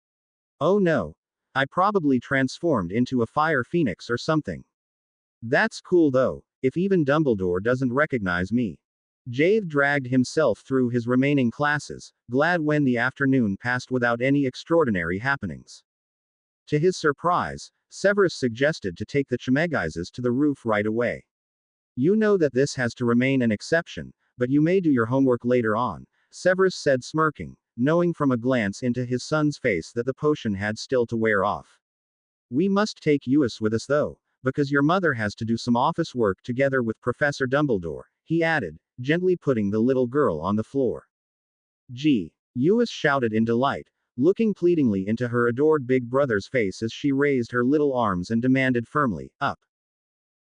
A: Oh no. I probably transformed into a fire phoenix or something. That's cool though, if even Dumbledore doesn't recognize me. Jade dragged himself through his remaining classes, glad when the afternoon passed without any extraordinary happenings. To his surprise, Severus suggested to take the Chemeguises to the roof right away. You know that this has to remain an exception, but you may do your homework later on, Severus said smirking, knowing from a glance into his son's face that the potion had still to wear off. We must take Uis with us though, because your mother has to do some office work together with Professor Dumbledore, he added, gently putting the little girl on the floor. Gee! Uis shouted in delight, looking pleadingly into her adored big brother's face as she raised her little arms and demanded firmly, up.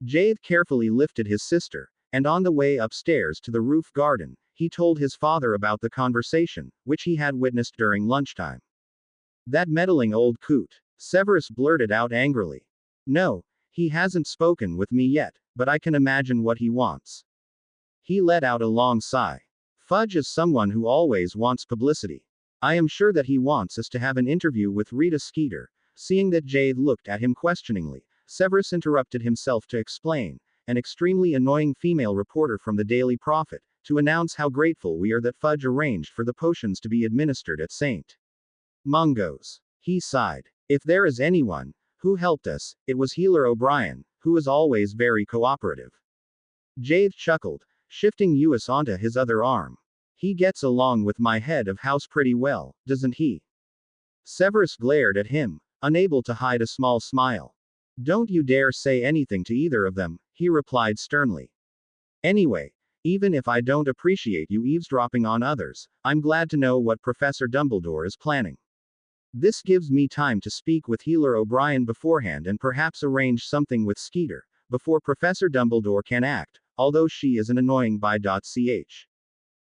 A: Jade carefully lifted his sister, and on the way upstairs to the roof garden, he told his father about the conversation, which he had witnessed during lunchtime. That meddling old coot, Severus blurted out angrily. No, he hasn't spoken with me yet, but I can imagine what he wants. He let out a long sigh. Fudge is someone who always wants publicity. I am sure that he wants us to have an interview with Rita Skeeter. Seeing that Jade looked at him questioningly, Severus interrupted himself to explain, an extremely annoying female reporter from the Daily Prophet, to announce how grateful we are that Fudge arranged for the potions to be administered at St. Mungo's. He sighed. If there is anyone who helped us, it was Healer O'Brien, who is always very cooperative. Jade chuckled, shifting Uis onto his other arm. He gets along with my head of house pretty well, doesn't he? Severus glared at him, unable to hide a small smile. Don't you dare say anything to either of them, he replied sternly. Anyway, even if I don't appreciate you eavesdropping on others, I'm glad to know what Professor Dumbledore is planning. This gives me time to speak with Healer O'Brien beforehand and perhaps arrange something with Skeeter, before Professor Dumbledore can act, although she is an annoying by.ch.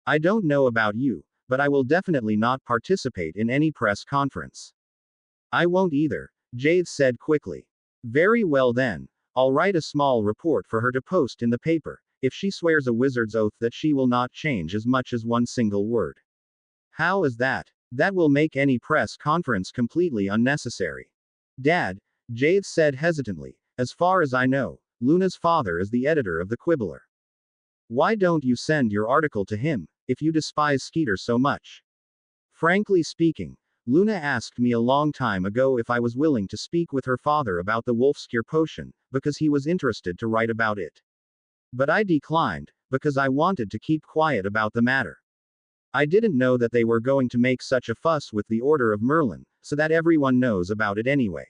A: I don't know about you, but I will definitely not participate in any press conference. I won't either, Jade said quickly. Very well then, I'll write a small report for her to post in the paper, if she swears a wizard's oath that she will not change as much as one single word. How is that? That will make any press conference completely unnecessary. Dad, Jade said hesitantly, as far as I know, Luna's father is the editor of the Quibbler. Why don't you send your article to him, if you despise Skeeter so much? Frankly speaking, Luna asked me a long time ago if I was willing to speak with her father about the Wolfscure potion, because he was interested to write about it. But I declined, because I wanted to keep quiet about the matter. I didn't know that they were going to make such a fuss with the Order of Merlin, so that everyone knows about it anyway.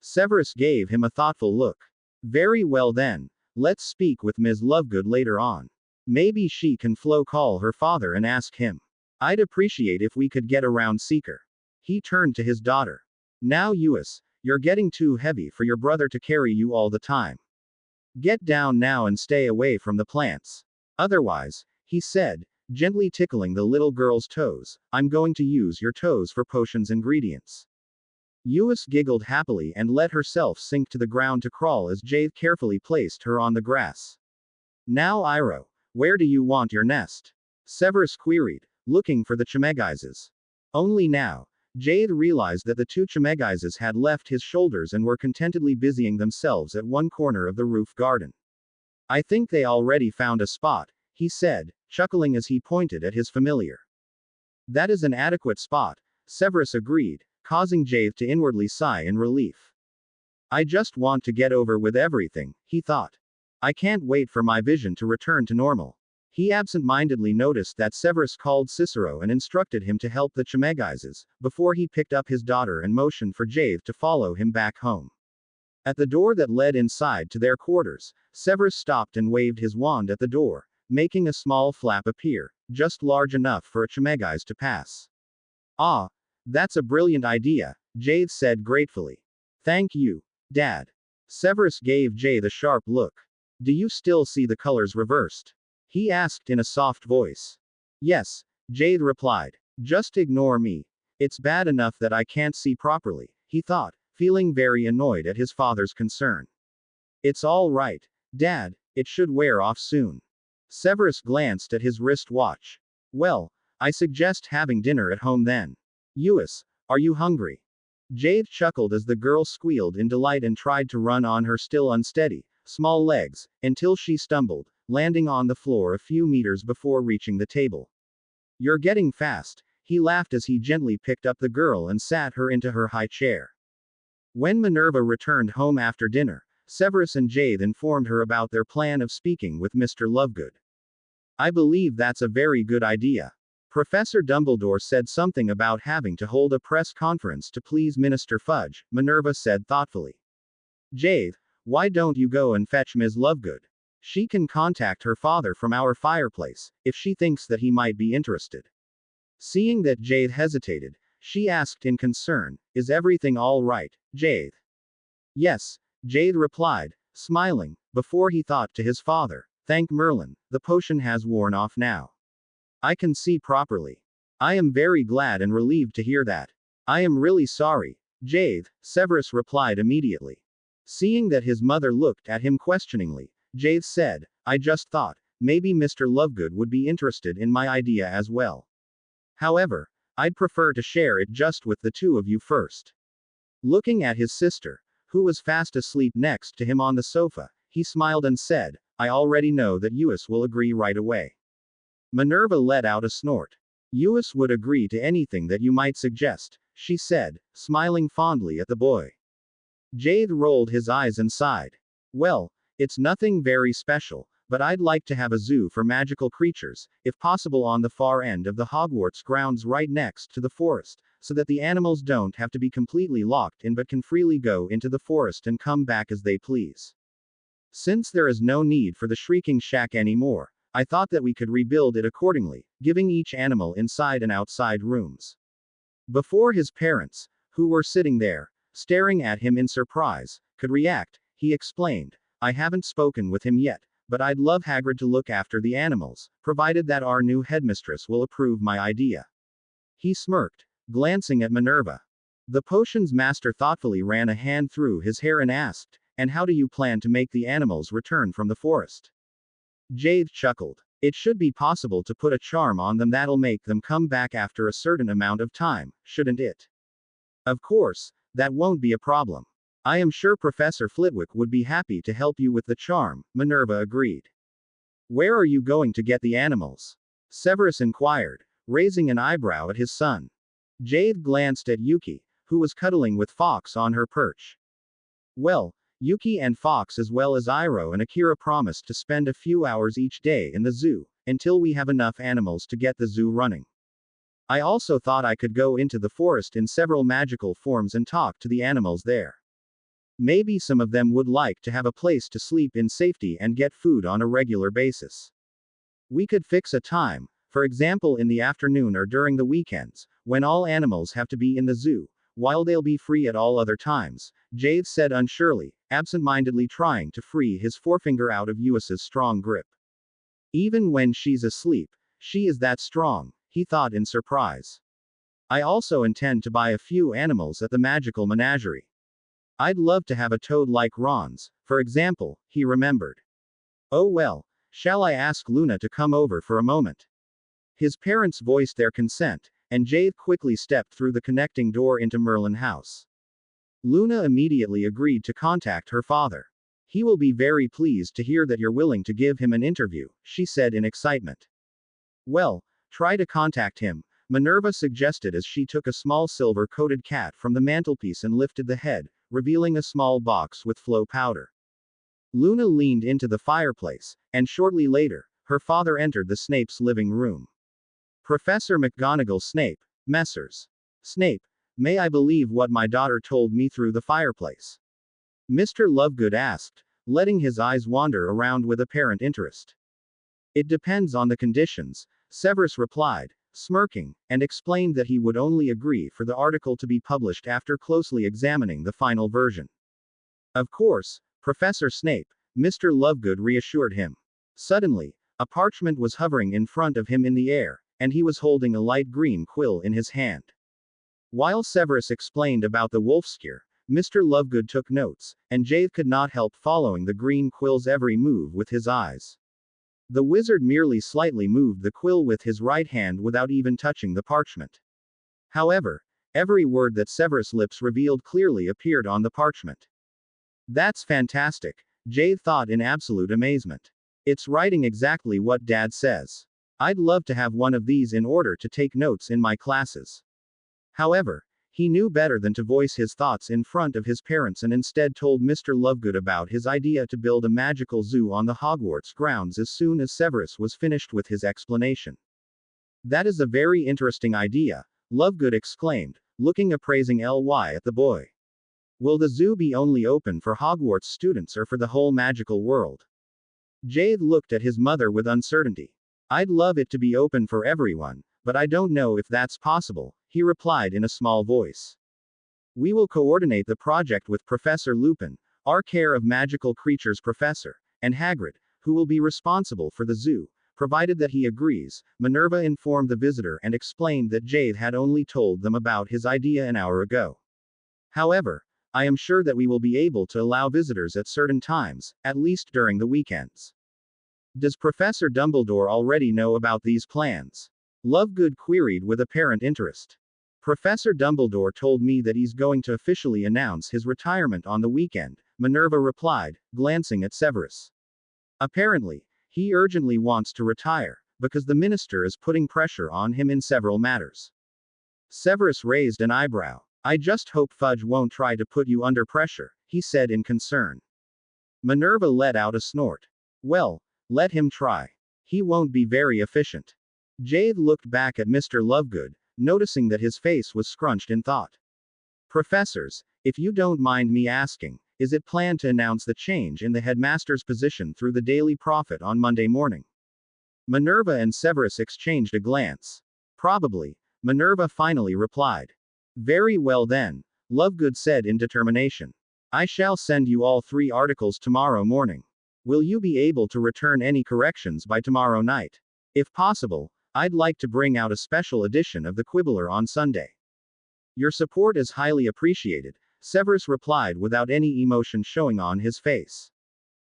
A: Severus gave him a thoughtful look. Very well then, let's speak with Ms. Lovegood later on. Maybe she can call her father and ask him. I'd appreciate if we could get around Seeker. He turned to his daughter. Now Uis, you're getting too heavy for your brother to carry you all the time. Get down now and stay away from the plants. Otherwise, he said, gently tickling the little girl's toes, I'm going to use your toes for potions ingredients. Uis giggled happily and let herself sink to the ground to crawl as Jade carefully placed her on the grass. Now Iroh, where do you want your nest? Severus queried, looking for the Chemeguises. Only now, Jade realized that the two Chemeguises had left his shoulders and were contentedly busying themselves at one corner of the roof garden. I think they already found a spot, he said, chuckling as he pointed at his familiar. That is an adequate spot, Severus agreed, causing Jade to inwardly sigh in relief. I just want to get over with everything, he thought. I can't wait for my vision to return to normal. He absent-mindedly noticed that Severus called Cicero and instructed him to help the Animaguses, before he picked up his daughter and motioned for Jade to follow him back home. At the door that led inside to their quarters, Severus stopped and waved his wand at the door, making a small flap appear, just large enough for a Animagus to pass. Ah, that's a brilliant idea, Jade said gratefully. Thank you, Dad. Severus gave Jade a sharp look. Do you still see the colors reversed? He asked in a soft voice. Yes, Jade replied. Just ignore me. It's bad enough that I can't see properly, he thought, feeling very annoyed at his father's concern. It's all right, Dad, it should wear off soon. Severus glanced at his wrist watch. Well, I suggest having dinner at home then. Uis, are you hungry? Jade chuckled as the girl squealed in delight and tried to run on her still unsteady, small legs, until she stumbled, landing on the floor a few meters before reaching the table. You're getting fast, he laughed as he gently picked up the girl and sat her into her high chair. When Minerva returned home after dinner, Severus and Jade informed her about their plan of speaking with Mr. Lovegood. I believe that's a very good idea. Professor Dumbledore said something about having to hold a press conference to please Minister Fudge, Minerva said thoughtfully. Jade, why don't you go and fetch Ms. Lovegood? She can contact her father from our fireplace, if she thinks that he might be interested. Seeing that Jade hesitated, she asked in concern, is everything all right, Jade? Yes, Jade replied, smiling, before he thought to his father, thank Merlin, the potion has worn off now. I can see properly. I am very glad and relieved to hear that. I am really sorry, Jade, Severus replied immediately. Seeing that his mother looked at him questioningly, Jade said, I just thought, maybe Mr. Lovegood would be interested in my idea as well. However, I'd prefer to share it just with the two of you first. Looking at his sister, who was fast asleep next to him on the sofa, he smiled and said, I already know that Uis will agree right away. Minerva let out a snort. Uis would agree to anything that you might suggest, she said, smiling fondly at the boy. Jade rolled his eyes and sighed. Well, it's nothing very special, but I'd like to have a zoo for magical creatures, if possible on the far end of the Hogwarts grounds right next to the forest, so that the animals don't have to be completely locked in but can freely go into the forest and come back as they please. Since there is no need for the Shrieking Shack anymore, I thought that we could rebuild it accordingly, giving each animal inside and outside rooms. Before his parents, who were sitting there, staring at him in surprise, could react, he explained, I haven't spoken with him yet, but I'd love Hagrid to look after the animals, provided that our new headmistress will approve my idea. He smirked, glancing at Minerva. The potions master thoughtfully ran a hand through his hair and asked, and how do you plan to make the animals return from the forest? Jade chuckled. It should be possible to put a charm on them that'll make them come back after a certain amount of time, shouldn't it? Of course, that won't be a problem. I am sure Professor Flitwick would be happy to help you with the charm, Minerva agreed. Where are you going to get the animals? Severus inquired, raising an eyebrow at his son. Jade glanced at Yuki, who was cuddling with Fox on her perch. Well, Yuki and Fox as well as Iroh and Akira promised to spend a few hours each day in the zoo, until we have enough animals to get the zoo running. I also thought I could go into the forest in several magical forms and talk to the animals there. Maybe some of them would like to have a place to sleep in safety and get food on a regular basis. We could fix a time, for example in the afternoon or during the weekends, when all animals have to be in the zoo, while they'll be free at all other times, Jade said unsurely, absent-mindedly trying to free his forefinger out of Uis's strong grip. Even when she's asleep, she is that strong, he thought in surprise. I also intend to buy a few animals at the magical menagerie. I'd love to have a toad like Ron's, for example, he remembered. Oh well, shall I ask Luna to come over for a moment? His parents voiced their consent, and Jade quickly stepped through the connecting door into Merlin House. Luna immediately agreed to contact her father. He will be very pleased to hear that you're willing to give him an interview, she said in excitement. Well, try to contact him, Minerva suggested as she took a small silver-coated cat from the mantelpiece and lifted the head, revealing a small box with flow powder. Luna leaned into the fireplace, and shortly later, her father entered the Snape's living room. Professor McGonagall. Snape, Messrs. Snape, may I believe what my daughter told me through the fireplace? Mr. Lovegood asked, letting his eyes wander around with apparent interest. It depends on the conditions, Severus replied, smirking, and explained that he would only agree for the article to be published after closely examining the final version. Of course, Professor Snape, Mr. Lovegood reassured him. Suddenly, a parchment was hovering in front of him in the air, and he was holding a light green quill in his hand. While Severus explained about the wolfscare, Mr. Lovegood took notes, and Jade could not help following the green quill's every move with his eyes. The wizard merely slightly moved the quill with his right hand without even touching the parchment. However, every word that Severus' lips revealed clearly appeared on the parchment. That's fantastic, Jade thought in absolute amazement. It's writing exactly what Dad says. I'd love to have one of these in order to take notes in my classes. However, he knew better than to voice his thoughts in front of his parents and instead told Mr. Lovegood about his idea to build a magical zoo on the Hogwarts grounds as soon as Severus was finished with his explanation. That is a very interesting idea, Lovegood exclaimed, looking appraising ly at the boy. Will the zoo be only open for Hogwarts students or for the whole magical world? Jade looked at his mother with uncertainty. I'd love it to be open for everyone, but I don't know if that's possible, he replied in a small voice. We will coordinate the project with Professor Lupin, our Care of Magical Creatures professor, and Hagrid, who will be responsible for the zoo, provided that he agrees, Minerva informed the visitor and explained that Jade had only told them about his idea an hour ago. However, I am sure that we will be able to allow visitors at certain times, at least during the weekends. Does Professor Dumbledore already know about these plans? Lovegood queried with apparent interest. Professor Dumbledore told me that he's going to officially announce his retirement on the weekend, Minerva replied, glancing at Severus. Apparently, he urgently wants to retire, because the minister is putting pressure on him in several matters. Severus raised an eyebrow. I just hope Fudge won't try to put you under pressure, he said in concern. Minerva let out a snort. Well, let him try. He won't be very efficient. Jade looked back at Mr. Lovegood, noticing that his face was scrunched in thought. Professors, if you don't mind me asking, is it planned to announce the change in the headmaster's position through the Daily Prophet on Monday morning? Minerva and Severus exchanged a glance. Probably, Minerva finally replied. Very well then, Lovegood said in determination. I shall send you all 3 articles tomorrow morning. Will you be able to return any corrections by tomorrow night? If possible, I'd like to bring out a special edition of the Quibbler on Sunday. Your support is highly appreciated, Severus replied without any emotion showing on his face.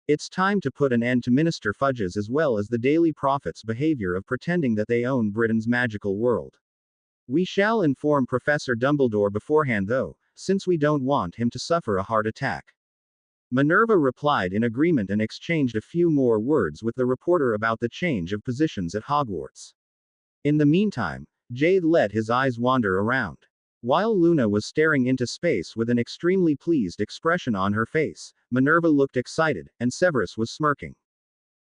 A: It's time to put an end to Minister Fudge's as well as the Daily Prophet's behavior of pretending that they own Britain's magical world. We shall inform Professor Dumbledore beforehand though, since we don't want him to suffer a heart attack. Minerva replied in agreement and exchanged a few more words with the reporter about the change of positions at Hogwarts. In the meantime, Jade let his eyes wander around. While Luna was staring into space with an extremely pleased expression on her face, Minerva looked excited, and Severus was smirking.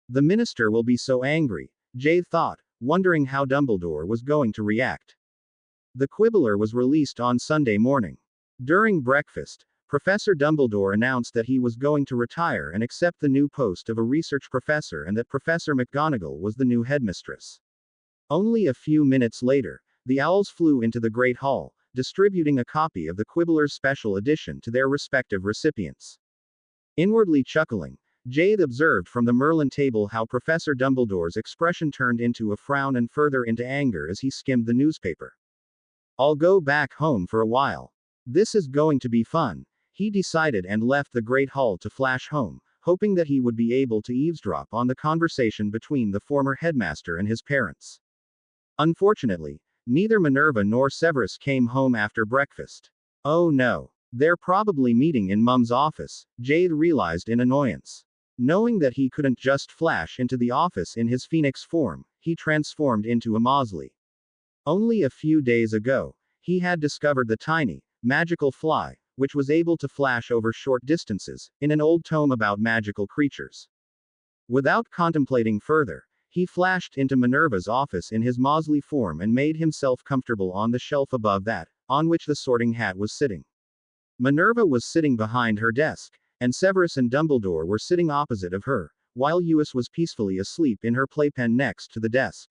A: The minister will be so angry, Jade thought, wondering how Dumbledore was going to react. The Quibbler was released on Sunday morning. During breakfast, Professor Dumbledore announced that he was going to retire and accept the new post of a research professor and that Professor McGonagall was the new headmistress. Only a few minutes later, the owls flew into the Great Hall, distributing a copy of the Quibbler's special edition to their respective recipients. Inwardly chuckling, Jade observed from the Merlin table how Professor Dumbledore's expression turned into a frown and further into anger as he skimmed the newspaper. I'll go back home for a while. This is going to be fun, he decided and left the Great Hall to flash home, hoping that he would be able to eavesdrop on the conversation between the former headmaster and his parents. Unfortunately, neither Minerva nor Severus came home after breakfast. Oh no. They're probably meeting in Mum's office, Jade realized in annoyance. Knowing that he couldn't just flash into the office in his phoenix form, he transformed into a Mosley. Only a few days ago, he had discovered the tiny, magical fly, which was able to flash over short distances, in an old tome about magical creatures. Without contemplating further, He flashed into Minerva's office in his Mosley form and made himself comfortable on the shelf above that, on which the sorting hat was sitting. Minerva was sitting behind her desk, and Severus and Dumbledore were sitting opposite of her, while Eus was peacefully asleep in her playpen next to the desk.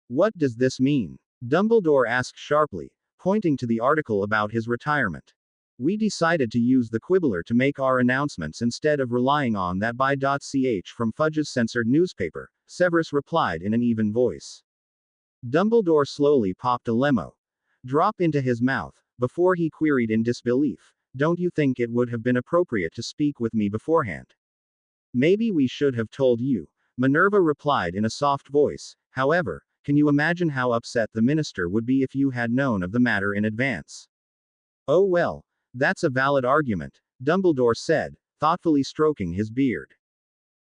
A: What does this mean? Dumbledore asked sharply, pointing to the article about his retirement. We decided to use the Quibbler to make our announcements instead of relying on that by.ch from Fudge's censored newspaper, Severus replied in an even voice. Dumbledore slowly popped a lemon drop into his mouth, before he queried in disbelief, don't you think it would have been appropriate to speak with me beforehand? Maybe we should have told you, Minerva replied in a soft voice. However, can you imagine how upset the minister would be if you had known of the matter in advance? Oh well, that's a valid argument, Dumbledore said, thoughtfully stroking his beard.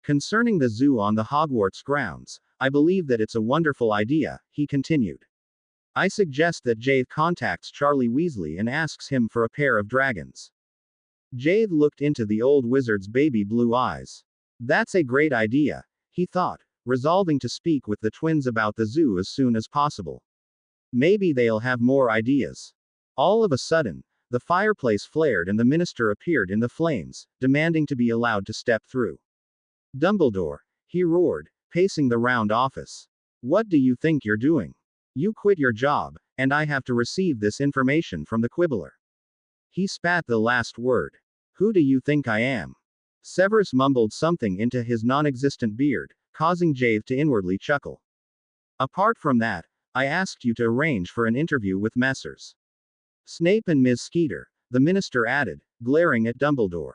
A: Concerning the zoo on the Hogwarts grounds, I believe that it's a wonderful idea, he continued. I suggest that Jade contacts Charlie Weasley and asks him for a pair of dragons. Jade looked into the old wizard's baby blue eyes. That's a great idea, he thought, resolving to speak with the twins about the zoo as soon as possible. Maybe they'll have more ideas. All of a sudden, the fireplace flared and the minister appeared in the flames, demanding to be allowed to step through. Dumbledore, he roared, pacing the round office. What do you think you're doing? You quit your job, and I have to receive this information from the Quibbler. He spat the last word. Who do you think I am? Severus mumbled something into his non-existent beard, causing Jade to inwardly chuckle. Apart from that, I asked you to arrange for an interview with Messrs. Snape and Ms. Skeeter, the minister added, glaring at Dumbledore.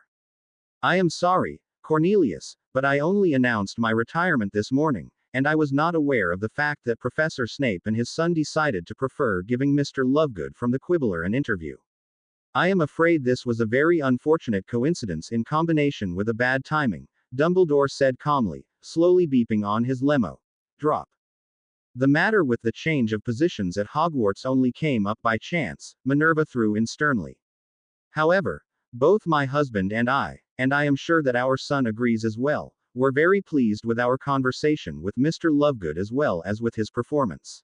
A: I am sorry, Cornelius, but I only announced my retirement this morning, and I was not aware of the fact that Professor Snape and his son decided to prefer giving Mr. Lovegood from the Quibbler an interview. I am afraid this was a very unfortunate coincidence in combination with a bad timing, Dumbledore said calmly, slowly beeping on his lemo. Drop. The matter with the change of positions at Hogwarts only came up by chance, Minerva threw in sternly. However, both my husband and I am sure that our son agrees as well, were very pleased with our conversation with Mr. Lovegood as well as with his performance.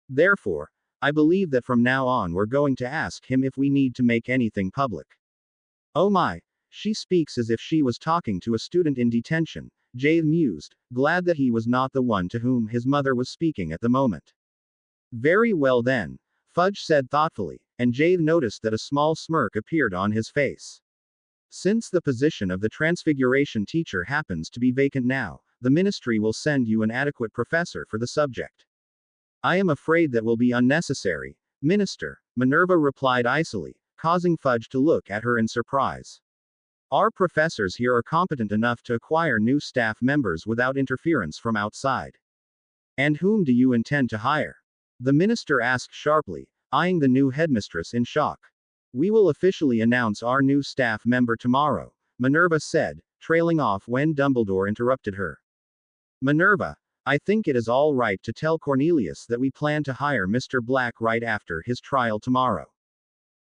A: Therefore, I believe that from now on we're going to ask him if we need to make anything public. Oh my, she speaks as if she was talking to a student in detention, Jade mused, glad that he was not the one to whom his mother was speaking at the moment. Very well then, Fudge said thoughtfully, and Jade noticed that a small smirk appeared on his face. Since the position of the Transfiguration teacher happens to be vacant now, the ministry will send you an adequate professor for the subject. I am afraid that will be unnecessary, Minister, Minerva replied icily, causing Fudge to look at her in surprise. Our professors here are competent enough to acquire new staff members without interference from outside. And whom do you intend to hire? The minister asked sharply, eyeing the new headmistress in shock. We will officially announce our new staff member tomorrow, Minerva said, trailing off when Dumbledore interrupted her. Minerva, I think it is all right to tell Cornelius that we plan to hire Mr. Black right after his trial tomorrow.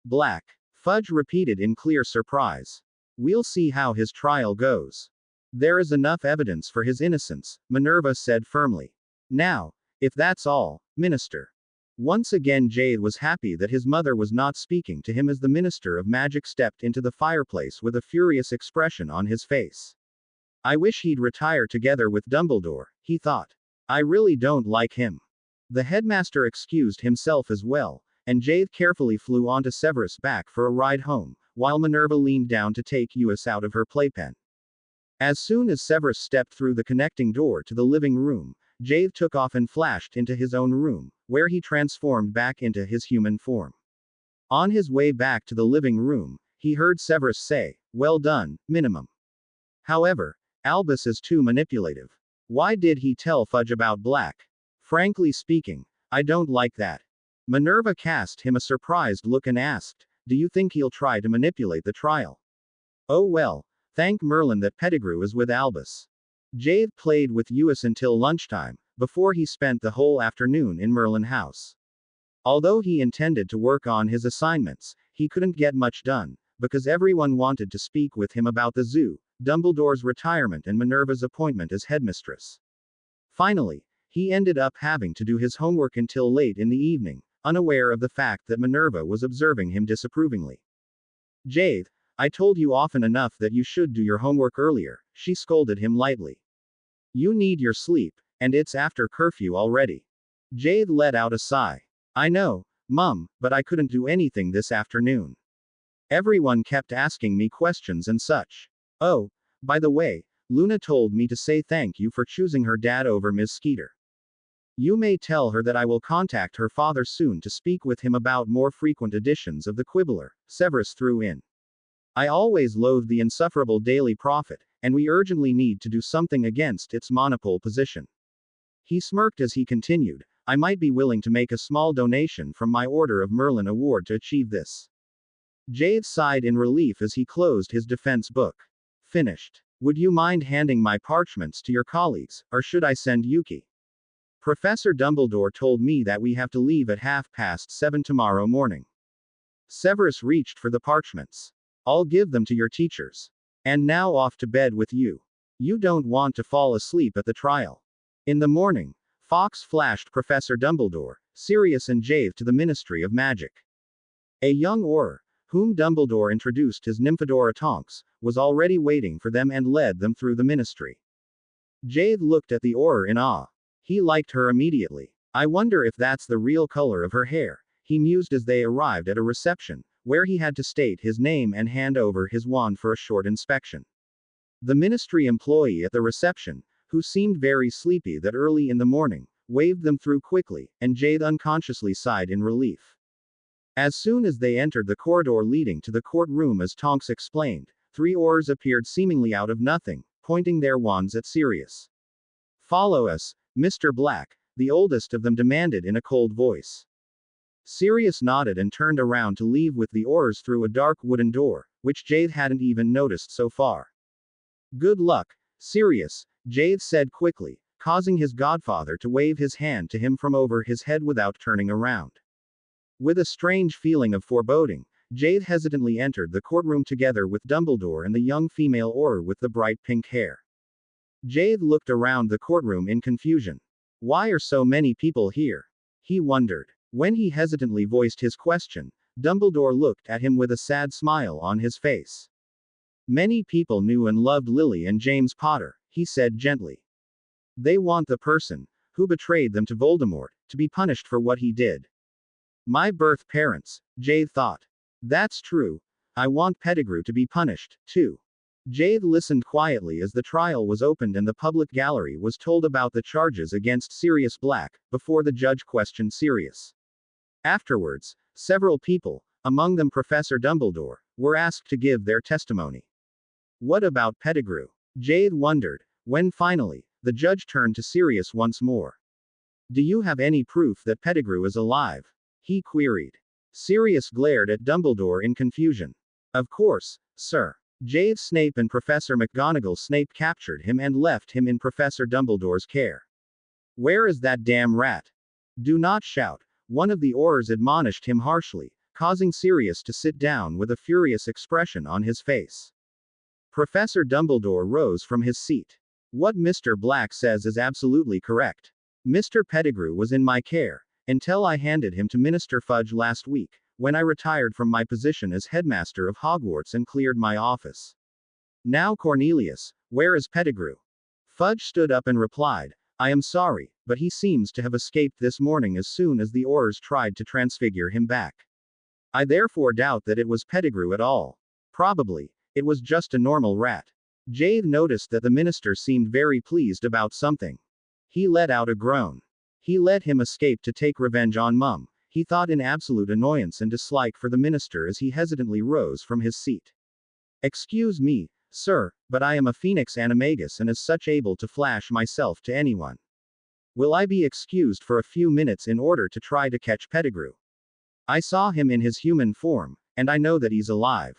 A: Black, Fudge repeated in clear surprise. We'll see how his trial goes. There is enough evidence for his innocence, Minerva said firmly. Now, if that's all, Minister. Once again Jade was happy that his mother was not speaking to him as the Minister of Magic stepped into the fireplace with a furious expression on his face. I wish he'd retire together with Dumbledore, he thought. I really don't like him. The headmaster excused himself as well, and Jade carefully flew onto Severus' back for a ride home, while Minerva leaned down to take Eus out of her playpen. As soon as Severus stepped through the connecting door to the living room, Jade took off and flashed into his own room, where he transformed back into his human form. On his way back to the living room, he heard Severus say, "Well done, Minimum." However, Albus is too manipulative. Why did he tell Fudge about Black? Frankly speaking, I don't like that. Minerva cast him a surprised look and asked, do you think he'll try to manipulate the trial? Oh well, thank Merlin that Pettigrew is with Albus. Jade played with Eus until lunchtime, before he spent the whole afternoon in Merlin House. Although he intended to work on his assignments, he couldn't get much done, because everyone wanted to speak with him about the zoo, Dumbledore's retirement and Minerva's appointment as headmistress. Finally, he ended up having to do his homework until late in the evening, unaware of the fact that Minerva was observing him disapprovingly. Jade, I told you often enough that you should do your homework earlier, she scolded him lightly. You need your sleep, and it's after curfew already. Jade let out a sigh. I know, Mum, but I couldn't do anything this afternoon. Everyone kept asking me questions and such. Oh, by the way, Luna told me to say thank you for choosing her dad over Ms. Skeeter. You may tell her that I will contact her father soon to speak with him about more frequent editions of the Quibbler, Severus threw in. I always loathe the insufferable Daily Prophet, and we urgently need to do something against its monopole position. He smirked as he continued, I might be willing to make a small donation from my Order of Merlin award to achieve this. Jade sighed in relief as he closed his defense book. Finished. Would you mind handing my parchments to your colleagues, or should I send Yuki? Professor Dumbledore told me that we have to leave at 7:30 tomorrow morning. Severus reached for the parchments. I'll give them to your teachers. And now off to bed with you. You don't want to fall asleep at the trial. In the morning, Fawkes flashed Professor Dumbledore, Sirius and Jade to the Ministry of Magic. A young Auror, whom Dumbledore introduced as Nymphadora Tonks, was already waiting for them and led them through the ministry. Jade looked at the Auror in awe. He liked her immediately. I wonder if that's the real color of her hair, he mused as they arrived at a reception, where he had to state his name and hand over his wand for a short inspection. The ministry employee at the reception, who seemed very sleepy that early in the morning, waved them through quickly, and Jade unconsciously sighed in relief. As soon as they entered the corridor leading to the courtroom, as Tonks explained, 3 Aurors appeared seemingly out of nothing, pointing their wands at Sirius. Follow us, Mr. Black, the oldest of them demanded in a cold voice. Sirius nodded and turned around to leave with the Aurors through a dark wooden door, which Jade hadn't even noticed so far. Good luck, Sirius, Jade said quickly, causing his godfather to wave his hand to him from over his head without turning around. With a strange feeling of foreboding, Jade hesitantly entered the courtroom together with Dumbledore and the young female Auror with the bright pink hair. Jade looked around the courtroom in confusion. Why are so many people here? He wondered. When he hesitantly voiced his question, Dumbledore looked at him with a sad smile on his face. Many people knew and loved Lily and James Potter, he said gently. They want the person who betrayed them to Voldemort to be punished for what he did. My birth parents, Jade thought. That's true. I want Pettigrew to be punished, too. Jade listened quietly as the trial was opened and the public gallery was told about the charges against Sirius Black, before the judge questioned Sirius. Afterwards, several people, among them Professor Dumbledore, were asked to give their testimony. What about Pettigrew? Jade wondered, when finally, the judge turned to Sirius once more. Do you have any proof that Pettigrew is alive? He queried. Sirius glared at Dumbledore in confusion. Of course, sir. Jade Snape and Professor McGonagall Snape captured him and left him in Professor Dumbledore's care. Where is that damn rat? Do not shout, one of the Aurors admonished him harshly, causing Sirius to sit down with a furious expression on his face. Professor Dumbledore rose from his seat. What Mr. Black says is absolutely correct. Mr. Pettigrew was in my care, until I handed him to Minister Fudge last week, when I retired from my position as headmaster of Hogwarts and cleared my office. Now Cornelius, where is Pettigrew? Fudge stood up and replied, I am sorry, but he seems to have escaped this morning as soon as the Aurors tried to transfigure him back. I therefore doubt that it was Pettigrew at all. Probably, it was just a normal rat. Jade noticed that the minister seemed very pleased about something. He let out a groan. He let him escape to take revenge on Mum, he thought in absolute annoyance and dislike for the minister as he hesitantly rose from his seat. Excuse me, sir, but I am a Phoenix Animagus and as such able to flash myself to anyone. Will I be excused for a few minutes in order to try to catch Pettigrew? I saw him in his human form, and I know that he's alive.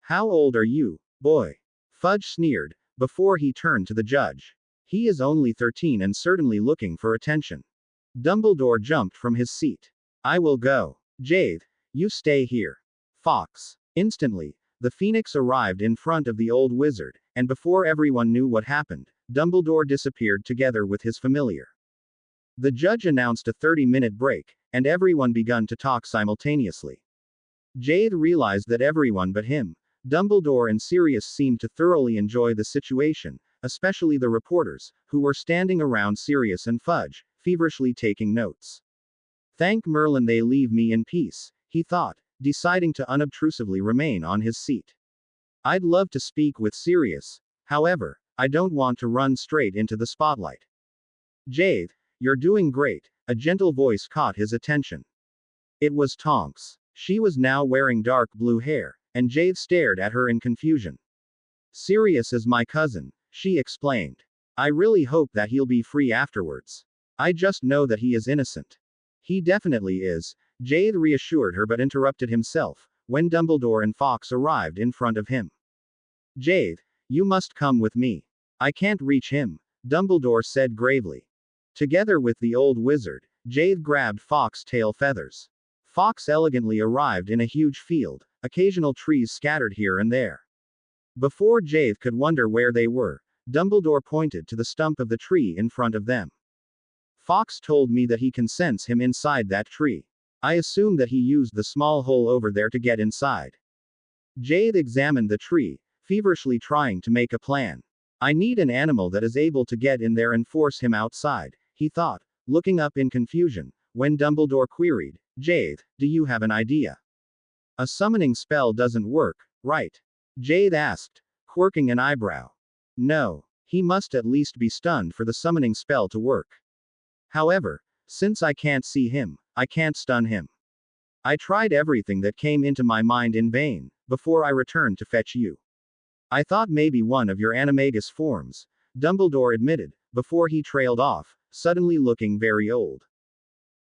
A: How old are you, boy? Fudge sneered, before he turned to the judge. He is only 13 and certainly looking for attention. Dumbledore jumped from his seat. I will go. Jade, you stay here. Fawkes. Instantly, the Phoenix arrived in front of the old wizard, and before everyone knew what happened, Dumbledore disappeared together with his familiar. The judge announced a 30-minute break, and everyone began to talk simultaneously. Jade realized that everyone but him, Dumbledore and Sirius seemed to thoroughly enjoy the situation, especially the reporters, who were standing around Sirius and Fudge, feverishly taking notes. Thank Merlin they leave me in peace, he thought, deciding to unobtrusively remain on his seat. I'd love to speak with Sirius, however, I don't want to run straight into the spotlight. Jade, you're doing great, a gentle voice caught his attention. It was Tonks. She was now wearing dark blue hair, and Jade stared at her in confusion. Sirius is my cousin, she explained. I really hope that he'll be free afterwards. I just know that he is innocent. He definitely is, Jade reassured her but interrupted himself, when Dumbledore and Fawkes arrived in front of him. Jade, you must come with me. I can't reach him, Dumbledore said gravely. Together with the old wizard, Jade grabbed Fawkes' tail feathers. Fawkes elegantly arrived in a huge field, occasional trees scattered here and there. Before Jade could wonder where they were, Dumbledore pointed to the stump of the tree in front of them. Fawkes told me that he can sense him inside that tree. I assume that he used the small hole over there to get inside. Jade examined the tree, feverishly trying to make a plan. I need an animal that is able to get in there and force him outside, he thought, looking up in confusion, when Dumbledore queried, Jade, do you have an idea? A summoning spell doesn't work, right? Jade asked, quirking an eyebrow. No, he must at least be stunned for the summoning spell to work. However, since I can't see him, I can't stun him. I tried everything that came into my mind in vain, before I returned to fetch you. I thought maybe one of your Animagus forms, Dumbledore admitted, before he trailed off, suddenly looking very old.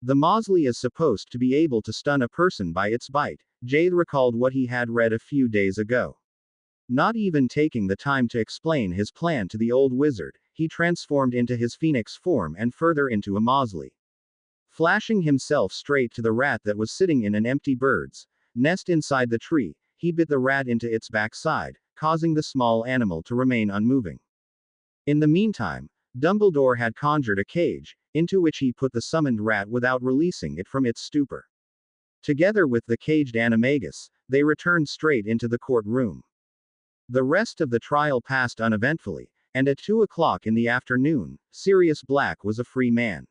A: The Mosley is supposed to be able to stun a person by its bite, Jade recalled what he had read a few days ago. Not even taking the time to explain his plan to the old wizard, he transformed into his phoenix form and further into a Mosley. Flashing himself straight to the rat that was sitting in an empty bird's nest inside the tree, he bit the rat into its backside, causing the small animal to remain unmoving. In the meantime, Dumbledore had conjured a cage, into which he put the summoned rat without releasing it from its stupor. Together with the caged Animagus, they returned straight into the courtroom. The rest of the trial passed uneventfully, and at 2 o'clock in the afternoon, Sirius Black was a free man.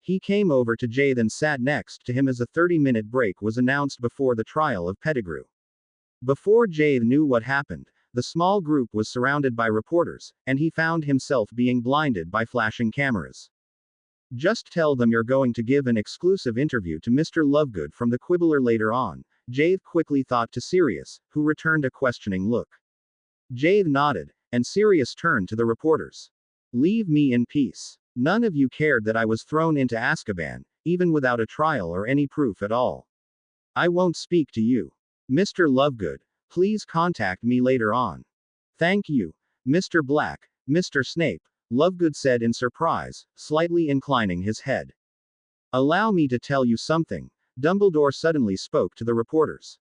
A: He came over to Jade and sat next to him as a 30-minute break was announced before the trial of Pettigrew. Before Jade knew what happened, the small group was surrounded by reporters, and he found himself being blinded by flashing cameras. Just tell them you're going to give an exclusive interview to Mr. Lovegood from the Quibbler later on, Jade quickly thought to Sirius, who returned a questioning look. Jade nodded, and Sirius turned to the reporters. Leave me in peace. None of you cared that I was thrown into Azkaban, even without a trial or any proof at all. I won't speak to you. Mr. Lovegood, please contact me later on. Thank you, Mr. Black, Mr. Snape, Lovegood said in surprise, slightly inclining his head. Allow me to tell you something, Dumbledore suddenly spoke to the reporters.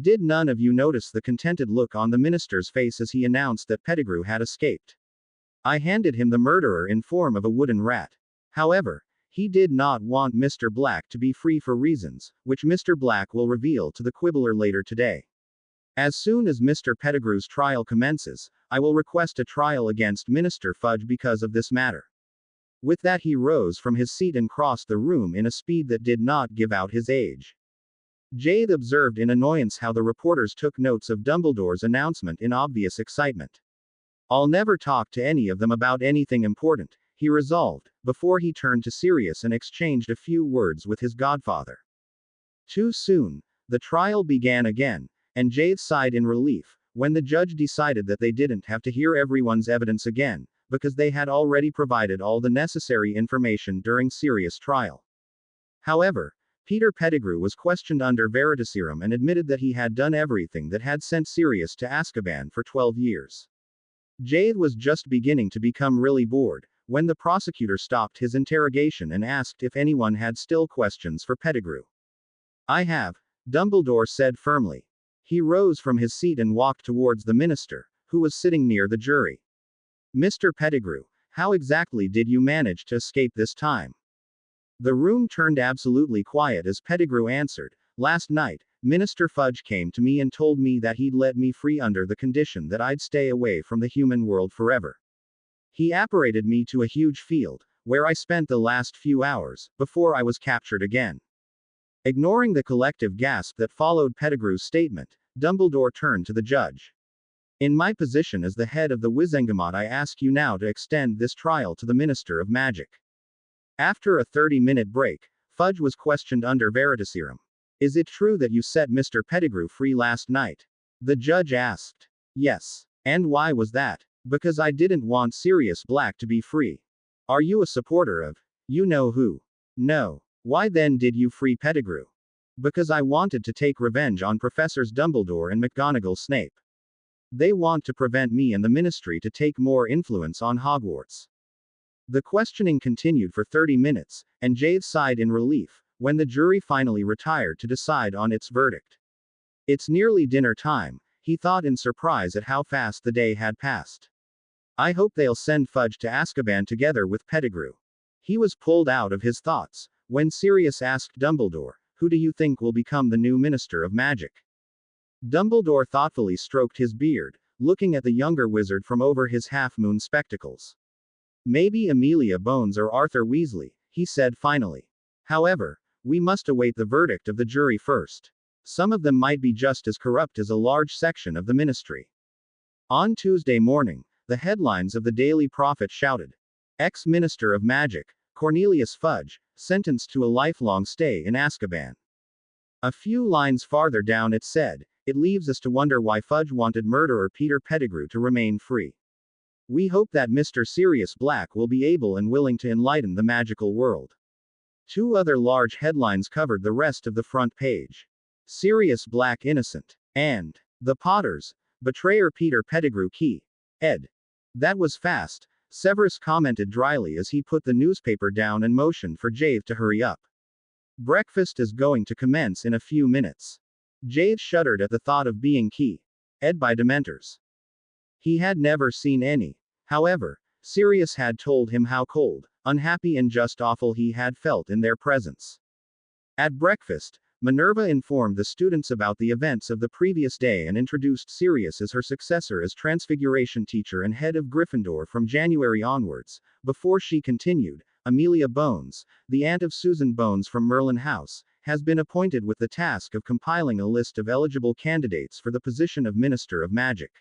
A: Did none of you notice the contented look on the minister's face as he announced that Pettigrew had escaped? I handed him the murderer in form of a wooden rat. However, he did not want Mr. Black to be free for reasons, which Mr. Black will reveal to the Quibbler later today. As soon as Mr. Pettigrew's trial commences, I will request a trial against Minister Fudge because of this matter. With that he rose from his seat and crossed the room in a speed that did not give out his age. Jade observed in annoyance how the reporters took notes of Dumbledore's announcement in obvious excitement. I'll never talk to any of them about anything important, he resolved, before he turned to Sirius and exchanged a few words with his godfather. Too soon, the trial began again, and Jade sighed in relief, when the judge decided that they didn't have to hear everyone's evidence again, because they had already provided all the necessary information during Sirius' trial. However, Peter Pettigrew was questioned under veritaserum and admitted that he had done everything that had sent Sirius to Azkaban for 12 years. Jade was just beginning to become really bored, when the prosecutor stopped his interrogation and asked if anyone had still questions for Pettigrew. I have, Dumbledore said firmly. He rose from his seat and walked towards the minister, who was sitting near the jury. Mr. Pettigrew, how exactly did you manage to escape this time? The room turned absolutely quiet as Pettigrew answered, "Last night, Minister Fudge came to me and told me that he'd let me free under the condition that I'd stay away from the human world forever. He apparated me to a huge field, where I spent the last few hours, before I was captured again." Ignoring the collective gasp that followed Pettigrew's statement, Dumbledore turned to the judge. "In my position as the head of the Wizengamot, I ask you now to extend this trial to the Minister of Magic." After a 30-minute break, Fudge was questioned under Veritaserum. "Is it true that you set Mr. Pettigrew free last night?" The judge asked. "Yes. And why was that?" "Because I didn't want Sirius Black to be free." "Are you a supporter of you know who?" "No. Why then did you free Pettigrew?" "Because I wanted to take revenge on Professors Dumbledore and McGonagall Snape. They want to prevent me and the Ministry to take more influence on Hogwarts." The questioning continued for 30 minutes, and Jade sighed in relief, when the jury finally retired to decide on its verdict. "It's nearly dinner time," he thought in surprise at how fast the day had passed. "I hope they'll send Fudge to Azkaban together with Pettigrew." He was pulled out of his thoughts when Sirius asked Dumbledore, "Who do you think will become the new Minister of Magic?" Dumbledore thoughtfully stroked his beard, looking at the younger wizard from over his half-moon spectacles. "Maybe Amelia Bones or Arthur Weasley," he said finally. "However, we must await the verdict of the jury first. Some of them might be just as corrupt as a large section of the Ministry." On Tuesday morning, the headlines of the Daily Prophet shouted, "Ex-Minister of Magic, Cornelius Fudge, sentenced to a lifelong stay in Azkaban." A few lines farther down it said, "It leaves us to wonder why Fudge wanted murderer Peter Pettigrew to remain free. We hope that Mr. Sirius Black will be able and willing to enlighten the magical world." Two other large headlines covered the rest of the front page. "Sirius Black innocent," and "The Potters, betrayer Peter Pettigrew key." Ed. "That was fast," Severus commented dryly as he put the newspaper down and motioned for Jade to hurry up. "Breakfast is going to commence in a few minutes." Jade shuddered at the thought of being Ed by Dementors. He had never seen any. However, Sirius had told him how cold, unhappy and just awful he had felt in their presence. At breakfast, Minerva informed the students about the events of the previous day and introduced Sirius as her successor as Transfiguration teacher and head of Gryffindor from January onwards. Before she continued, Amelia Bones, the aunt of Susan Bones from Merlin House, has been appointed with the task of compiling a list of eligible candidates for the position of Minister of Magic.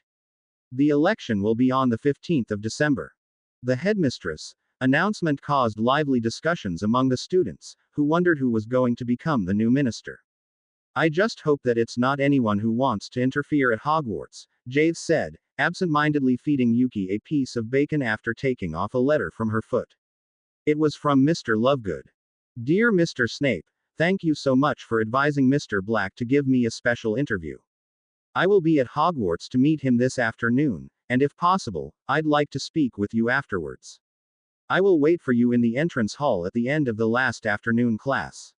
A: The election will be on the 15th of December. The headmistress' announcement caused lively discussions among the students, who wondered who was going to become the new minister. "I just hope that it's not anyone who wants to interfere at Hogwarts," Jade said, absent-mindedly feeding Yuki a piece of bacon after taking off a letter from her foot. It was from Mr. Lovegood. "Dear Mr. Snape, thank you so much for advising Mr. Black to give me a special interview. I will be at Hogwarts to meet him this afternoon, and if possible, I'd like to speak with you afterwards. I will wait for you in the entrance hall at the end of the last afternoon class."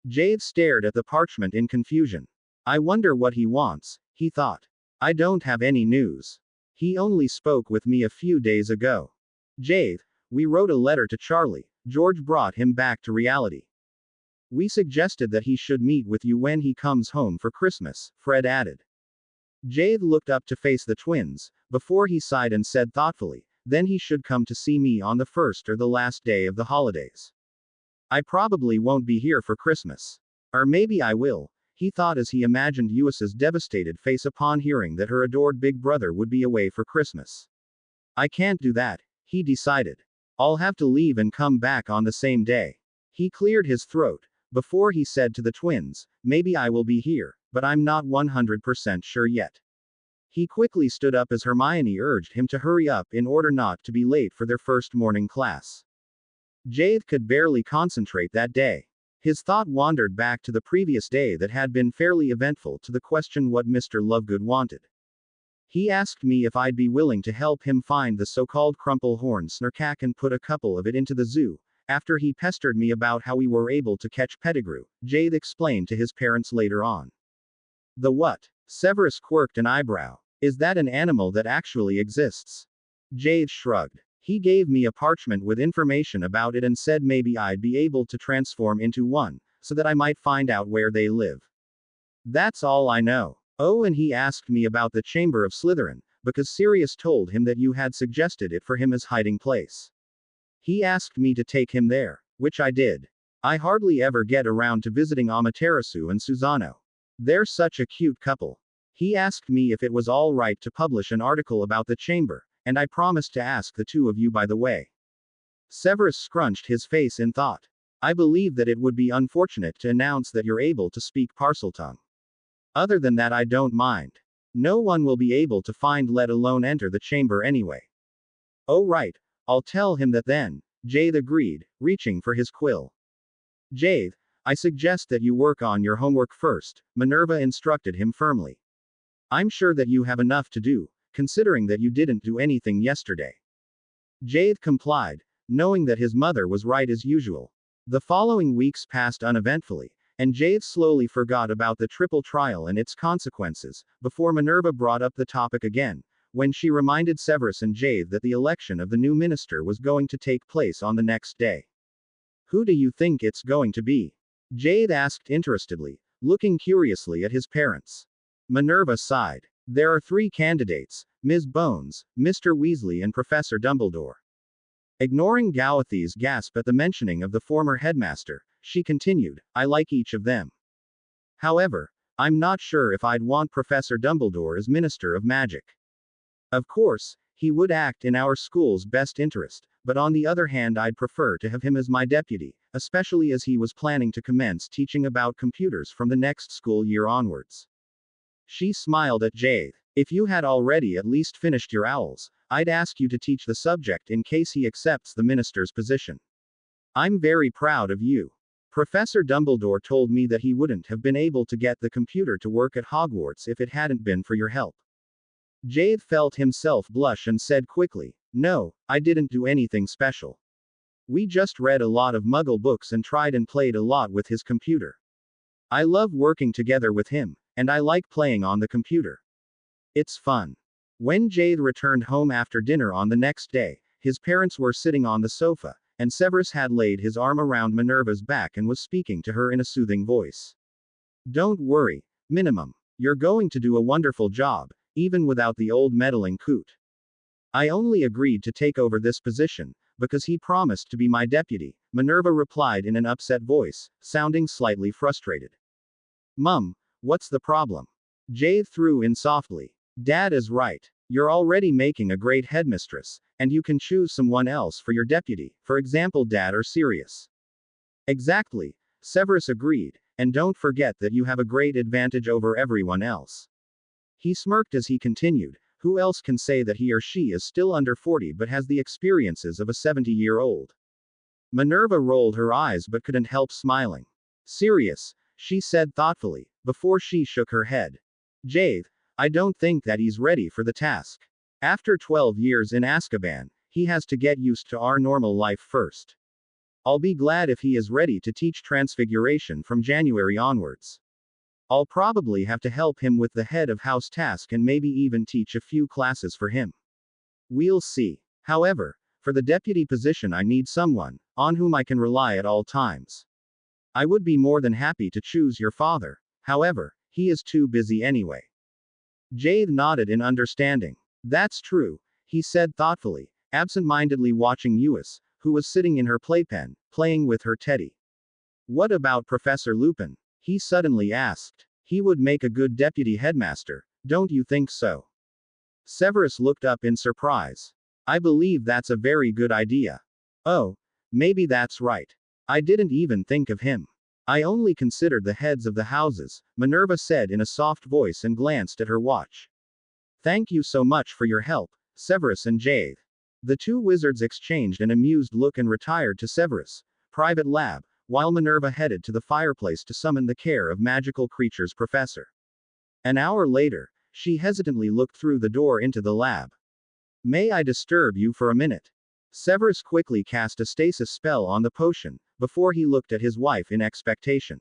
A: Jade stared at the parchment in confusion. "I wonder what he wants," he thought. "I don't have any news. He only spoke with me a few days ago." "Jade, we wrote a letter to Charlie." George brought him back to reality. "We suggested that he should meet with you when he comes home for Christmas," Fred added. Jade looked up to face the twins, before he sighed and said thoughtfully, "Then he should come to see me on the first or the last day of the holidays. I probably won't be here for Christmas. Or maybe I will," he thought as he imagined Ewis's devastated face upon hearing that her adored big brother would be away for Christmas. "I can't do that," he decided. "I'll have to leave and come back on the same day." He cleared his throat, before he said to the twins, "Maybe I will be here, but I'm not 100% sure yet." He quickly stood up as Hermione urged him to hurry up in order not to be late for their first morning class. Jade could barely concentrate that day. His thought wandered back to the previous day that had been fairly eventful to the question what Mr. Lovegood wanted. "He asked me if I'd be willing to help him find the so-called crumple-horned snarkak and put a couple of it into the zoo, after he pestered me about how we were able to catch Pettigrew," Jade explained to his parents later on. "The what?" Severus quirked an eyebrow. "Is that an animal that actually exists?" Jade shrugged. He gave me a parchment with information about it and said maybe I'd be able to transform into one, so that I might find out where they live. That's all I know. Oh, and he asked me about the Chamber of Slytherin, because Sirius told him that you had suggested it for him as hiding place. He asked me to take him there, which I did. I hardly ever get around to visiting Amaterasu and Susano. They're such a cute couple. He asked me if it was all right to publish an article about the chamber, and I promised to ask the two of you by the way. Severus scrunched his face in thought. I believe that it would be unfortunate to announce that you're able to speak Parseltongue. Other than that, I don't mind. No one will be able to find, let alone enter the chamber anyway. Oh, right, I'll tell him that then, Jade agreed, reaching for his quill. Jade, I suggest that you work on your homework first, Minerva instructed him firmly. I'm sure that you have enough to do, considering that you didn't do anything yesterday. Jade complied, knowing that his mother was right as usual. The following weeks passed uneventfully, and Jade slowly forgot about the triple trial and its consequences, before Minerva brought up the topic again, when she reminded Severus and Jade that the election of the new minister was going to take place on the next day. Who do you think it's going to be? Jade asked interestedly, looking curiously at his parents. Minerva sighed. There are 3 candidates, Ms. Bones, Mr. Weasley and Professor Dumbledore. Ignoring Gowthy's gasp at the mentioning of the former headmaster, she continued, I like each of them. However, I'm not sure if I'd want Professor Dumbledore as Minister of Magic. Of course, he would act in our school's best interest, but on the other hand I'd prefer to have him as my deputy, especially as he was planning to commence teaching about computers from the next school year onwards. She smiled at Jade. If you had already at least finished your owls, I'd ask you to teach the subject in case he accepts the minister's position. I'm very proud of you. Professor Dumbledore told me that he wouldn't have been able to get the computer to work at Hogwarts if it hadn't been for your help. Jade felt himself blush and said quickly, No, I didn't do anything special. We just read a lot of Muggle books and tried and played a lot with his computer. I love working together with him, and I like playing on the computer. It's fun. When Jade returned home after dinner on the next day, his parents were sitting on the sofa, and Severus had laid his arm around Minerva's back and was speaking to her in a soothing voice. Don't worry, Minimum. You're going to do a wonderful job, even without the old meddling coot. I only agreed to take over this position, because he promised to be my deputy, Minerva replied in an upset voice, sounding slightly frustrated. Mum, what's the problem? Jade threw in softly. Dad is right. You're already making a great headmistress, and you can choose someone else for your deputy, for example Dad or Sirius. Exactly, Severus agreed, and don't forget that you have a great advantage over everyone else. He smirked as he continued, who else can say that he or she is still under 40 but has the experiences of a 70-year-old? Minerva rolled her eyes but couldn't help smiling. Sirius, she said thoughtfully, before she shook her head. Jade, I don't think that he's ready for the task. After 12 years in Azkaban, he has to get used to our normal life first. I'll be glad if he is ready to teach Transfiguration from January onwards. I'll probably have to help him with the head of house task and maybe even teach a few classes for him. We'll see. However, for the deputy position I need someone on whom I can rely at all times. I would be more than happy to choose your father. However, he is too busy anyway. Jade nodded in understanding. That's true, he said thoughtfully, absent-mindedly watching Eus, who was sitting in her playpen, playing with her teddy. What about Professor Lupin? He suddenly asked. He would make a good deputy headmaster, don't you think so? Severus looked up in surprise. I believe that's a very good idea. Oh, maybe that's right. I didn't even think of him. I only considered the heads of the houses, Minerva said in a soft voice and glanced at her watch. Thank you so much for your help, Severus and Jade. The two wizards exchanged an amused look and retired to Severus' private lab, while Minerva headed to the fireplace to summon the care of magical creatures professor. An hour later, she hesitantly looked through the door into the lab. May I disturb you for a minute? Severus quickly cast a stasis spell on the potion, before he looked at his wife in expectation.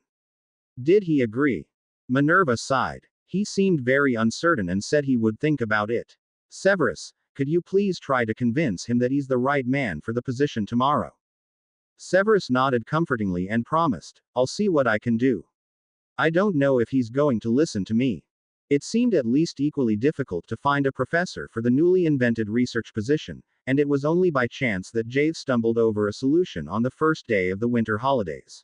A: Did he agree? Minerva sighed. He seemed very uncertain and said he would think about it. Severus, Could you please try to convince him that he's the right man for the position tomorrow? Severus nodded comfortingly and promised, I'll see what I can do. I don't know if he's going to listen to me. It seemed at least equally difficult to find a professor for the newly invented research position, and it was only by chance that Jade stumbled over a solution on the first day of the winter holidays.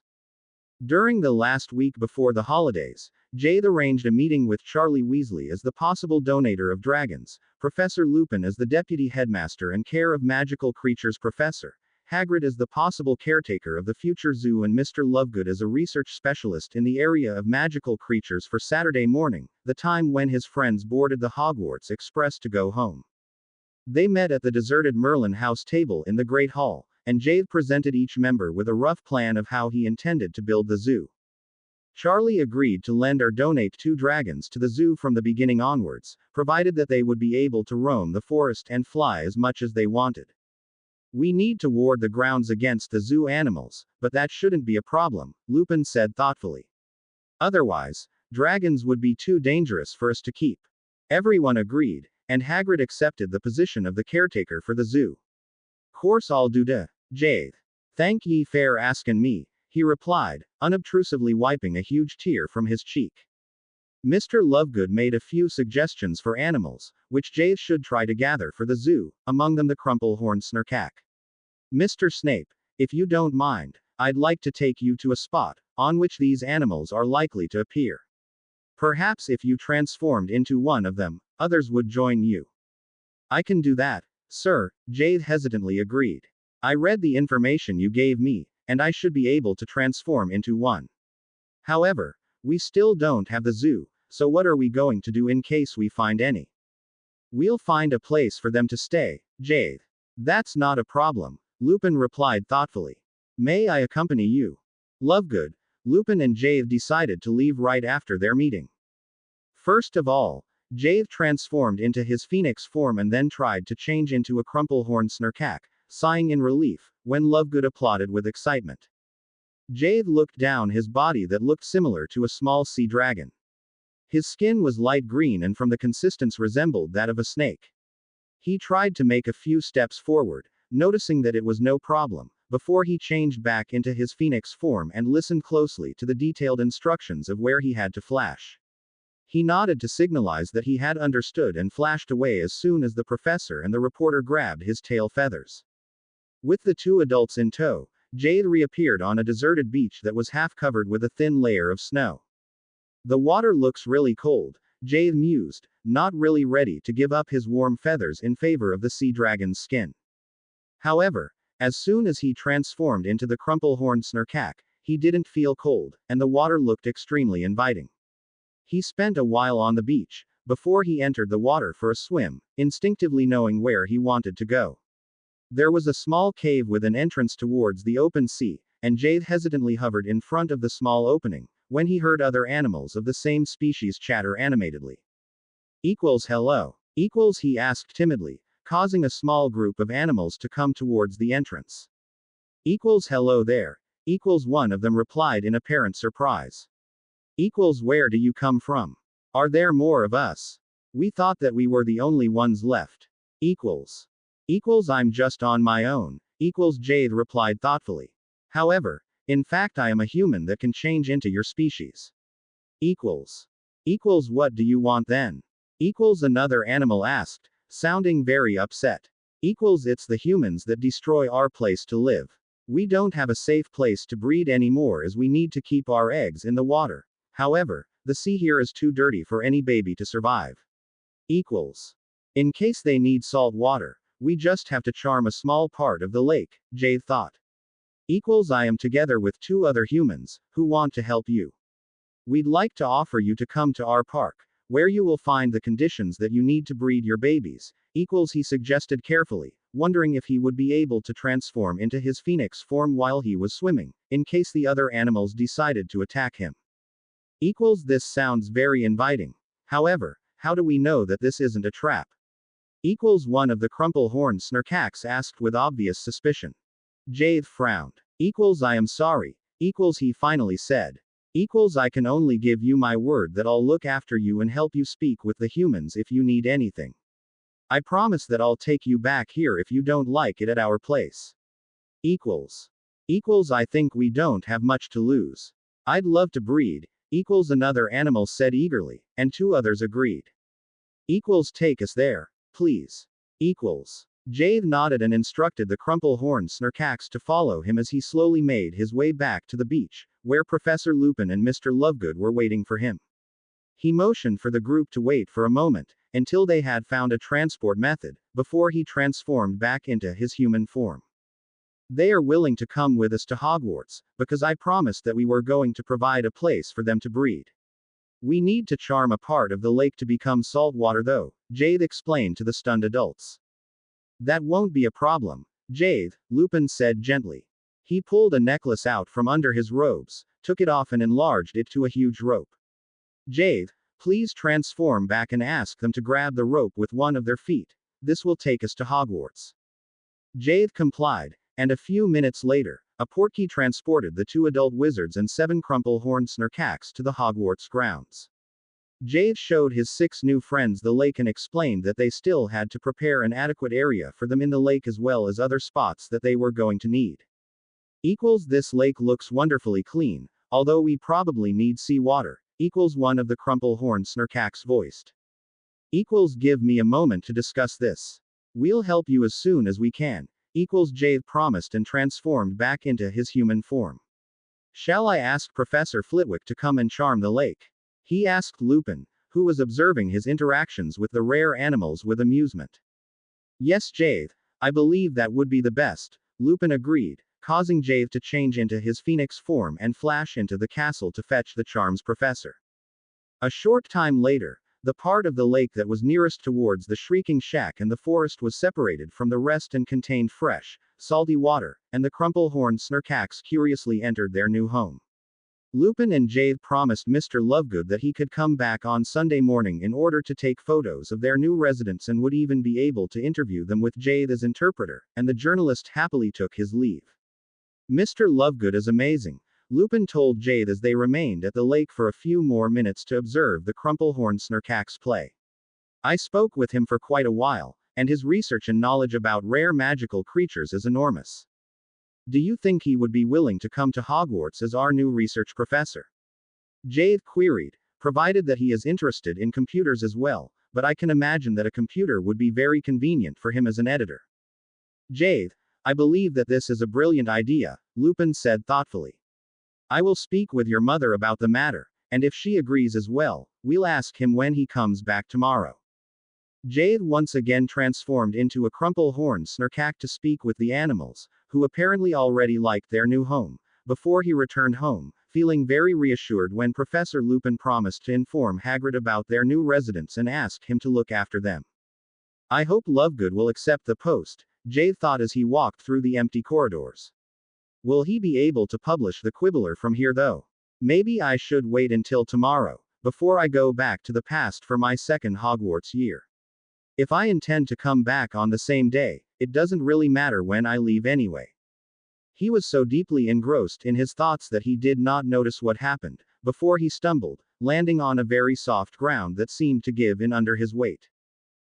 A: During the last week before the holidays, Jade arranged a meeting with Charlie Weasley as the possible donator of dragons, Professor Lupin as the deputy headmaster and care of magical creatures professor, Hagrid as the possible caretaker of the future zoo, and Mr. Lovegood as a research specialist in the area of magical creatures for Saturday morning, the time when his friends boarded the Hogwarts Express to go home. They met at the deserted Merlin House table in the Great Hall, and Jade presented each member with a rough plan of how he intended to build the zoo. Charlie agreed to lend or donate 2 dragons to the zoo from the beginning onwards, provided that they would be able to roam the forest and fly as much as they wanted. We need to ward the grounds against the zoo animals, but that shouldn't be a problem, Lupin said thoughtfully. Otherwise, dragons would be too dangerous for us to keep. Everyone agreed, and Hagrid accepted the position of the caretaker for the zoo. Course I'll do da, Jade. Thank ye fair askin' me, he replied, unobtrusively wiping a huge tear from his cheek. Mr. Lovegood made a few suggestions for animals, which Jade should try to gather for the zoo, among them the crumple-horned snarkack. Mr. Snape, if you don't mind, I'd like to take you to a spot on which these animals are likely to appear. Perhaps if you transformed into one of them, others would join you. I can do that, sir, Jade hesitantly agreed. I read the information you gave me, and I should be able to transform into one. However, we still don't have the zoo, so what are we going to do in case we find any? We'll find a place for them to stay, Jade. That's not a problem, Lupin replied thoughtfully. May I accompany you? Lovegood, Lupin and Jade decided to leave right after their meeting. First of all, Jade transformed into his phoenix form and then tried to change into a crumple-horned snarkack, sighing in relief, when Lovegood applauded with excitement. Jade looked down his body that looked similar to a small sea dragon. His skin was light green and from the consistence resembled that of a snake. He tried to make a few steps forward, noticing that it was no problem, before he changed back into his phoenix form and listened closely to the detailed instructions of where he had to flash. He nodded to signalize that he had understood and flashed away as soon as the professor and the reporter grabbed his tail feathers. With the 2 adults in tow, Jade reappeared on a deserted beach that was half covered with a thin layer of snow. The water looks really cold, Jade mused, not really ready to give up his warm feathers in favor of the sea dragon's skin. However, as soon as he transformed into the crumple-horned snarkack, he didn't feel cold, and the water looked extremely inviting. He spent a while on the beach, before he entered the water for a swim, instinctively knowing where he wanted to go. There was a small cave with an entrance towards the open sea, and Jade hesitantly hovered in front of the small opening, when he heard other animals of the same species chatter animatedly. Hello. He asked timidly, causing a small group of animals to come towards the entrance. Hello there. One of them replied in apparent surprise. Where do you come from? Are there more of us? We thought that we were the only ones left. I'm just on my own, Jade replied thoughtfully. However, in fact I am a human that can change into your species. What do you want then? Another animal asked, sounding very upset. It's the humans that destroy our place to live. We don't have a safe place to breed anymore as we need to keep our eggs in the water. However, the sea here is too dirty for any baby to survive. In case they need salt water, we just have to charm a small part of the lake, Jade thought. I am together with 2 other humans, who want to help you. We'd like to offer you to come to our park, where you will find the conditions that you need to breed your babies, he suggested carefully, wondering if he would be able to transform into his phoenix form while he was swimming, in case the other animals decided to attack him. This sounds very inviting. However, how do we know that this isn't a trap? One of the crumple-horned snarkacks asked with obvious suspicion. Jade frowned. I am sorry. He finally said. I can only give you my word that I'll look after you and help you speak with the humans if you need anything. I promise that I'll take you back here if you don't like it at our place. Equals. Equals, I think we don't have much to lose. I'd love to breed. Equals, another animal said eagerly, and two others agreed. Equals, take us there, please. Equals. Jade nodded and instructed the crumple-horned snurcax to follow him as he slowly made his way back to the beach, where Professor Lupin and Mr. Lovegood were waiting for him. He motioned for the group to wait for a moment, until they had found a transport method, before he transformed back into his human form. They are willing to come with us to Hogwarts, because I promised that we were going to provide a place for them to breed. We need to charm a part of the lake to become saltwater though, Jade explained to the stunned adults. That won't be a problem, Jade, Lupin said gently. He pulled a necklace out from under his robes, took it off and enlarged it to a huge rope. Jade, please transform back and ask them to grab the rope with one of their feet. This will take us to Hogwarts. Jade complied, and a few minutes later, a portkey transported the two adult wizards and 7 crumple-horned snurcax to the Hogwarts grounds. Jade showed his 6 new friends the lake and explained that they still had to prepare an adequate area for them in the lake as well as other spots that they were going to need. This lake looks wonderfully clean, although we probably need seawater, one of the crumple-horned snurcax voiced. Give me a moment to discuss this. We'll help you as soon as we can, Jade promised and transformed back into his human form. Shall I ask Professor Flitwick to come and charm the lake? He asked Lupin, who was observing his interactions with the rare animals with amusement. Yes, Jade, I believe that would be the best, Lupin agreed, causing Jade to change into his phoenix form and flash into the castle to fetch the charms professor. A short time later, the part of the lake that was nearest towards the Shrieking Shack and the forest was separated from the rest and contained fresh, salty water, and the crumple-horned snurcax curiously entered their new home. Lupin and Jade promised Mr. Lovegood that he could come back on Sunday morning in order to take photos of their new residents and would even be able to interview them with Jade as interpreter, and the journalist happily took his leave. Mr. Lovegood is amazing, Lupin told Jade as they remained at the lake for a few more minutes to observe the crumple-horned snurcax play. I spoke with him for quite a while, and his research and knowledge about rare magical creatures is enormous. Do you think he would be willing to come to Hogwarts as our new research professor? Jade queried, provided that he is interested in computers as well, but I can imagine that a computer would be very convenient for him as an editor. Jade, I believe that this is a brilliant idea, Lupin said thoughtfully. I will speak with your mother about the matter, and if she agrees as well, we'll ask him when he comes back tomorrow. Jade once again transformed into a crumple-horned snurcax to speak with the animals, who apparently already liked their new home, before he returned home, feeling very reassured when Professor Lupin promised to inform Hagrid about their new residents and ask him to look after them. I hope Lovegood will accept the post, Jade thought as he walked through the empty corridors. Will he be able to publish the Quibbler from here though? Maybe I should wait until tomorrow, before I go back to the past for my second Hogwarts year. If I intend to come back on the same day, it doesn't really matter when I leave anyway. He was so deeply engrossed in his thoughts that he did not notice what happened, before he stumbled, landing on a very soft ground that seemed to give in under his weight.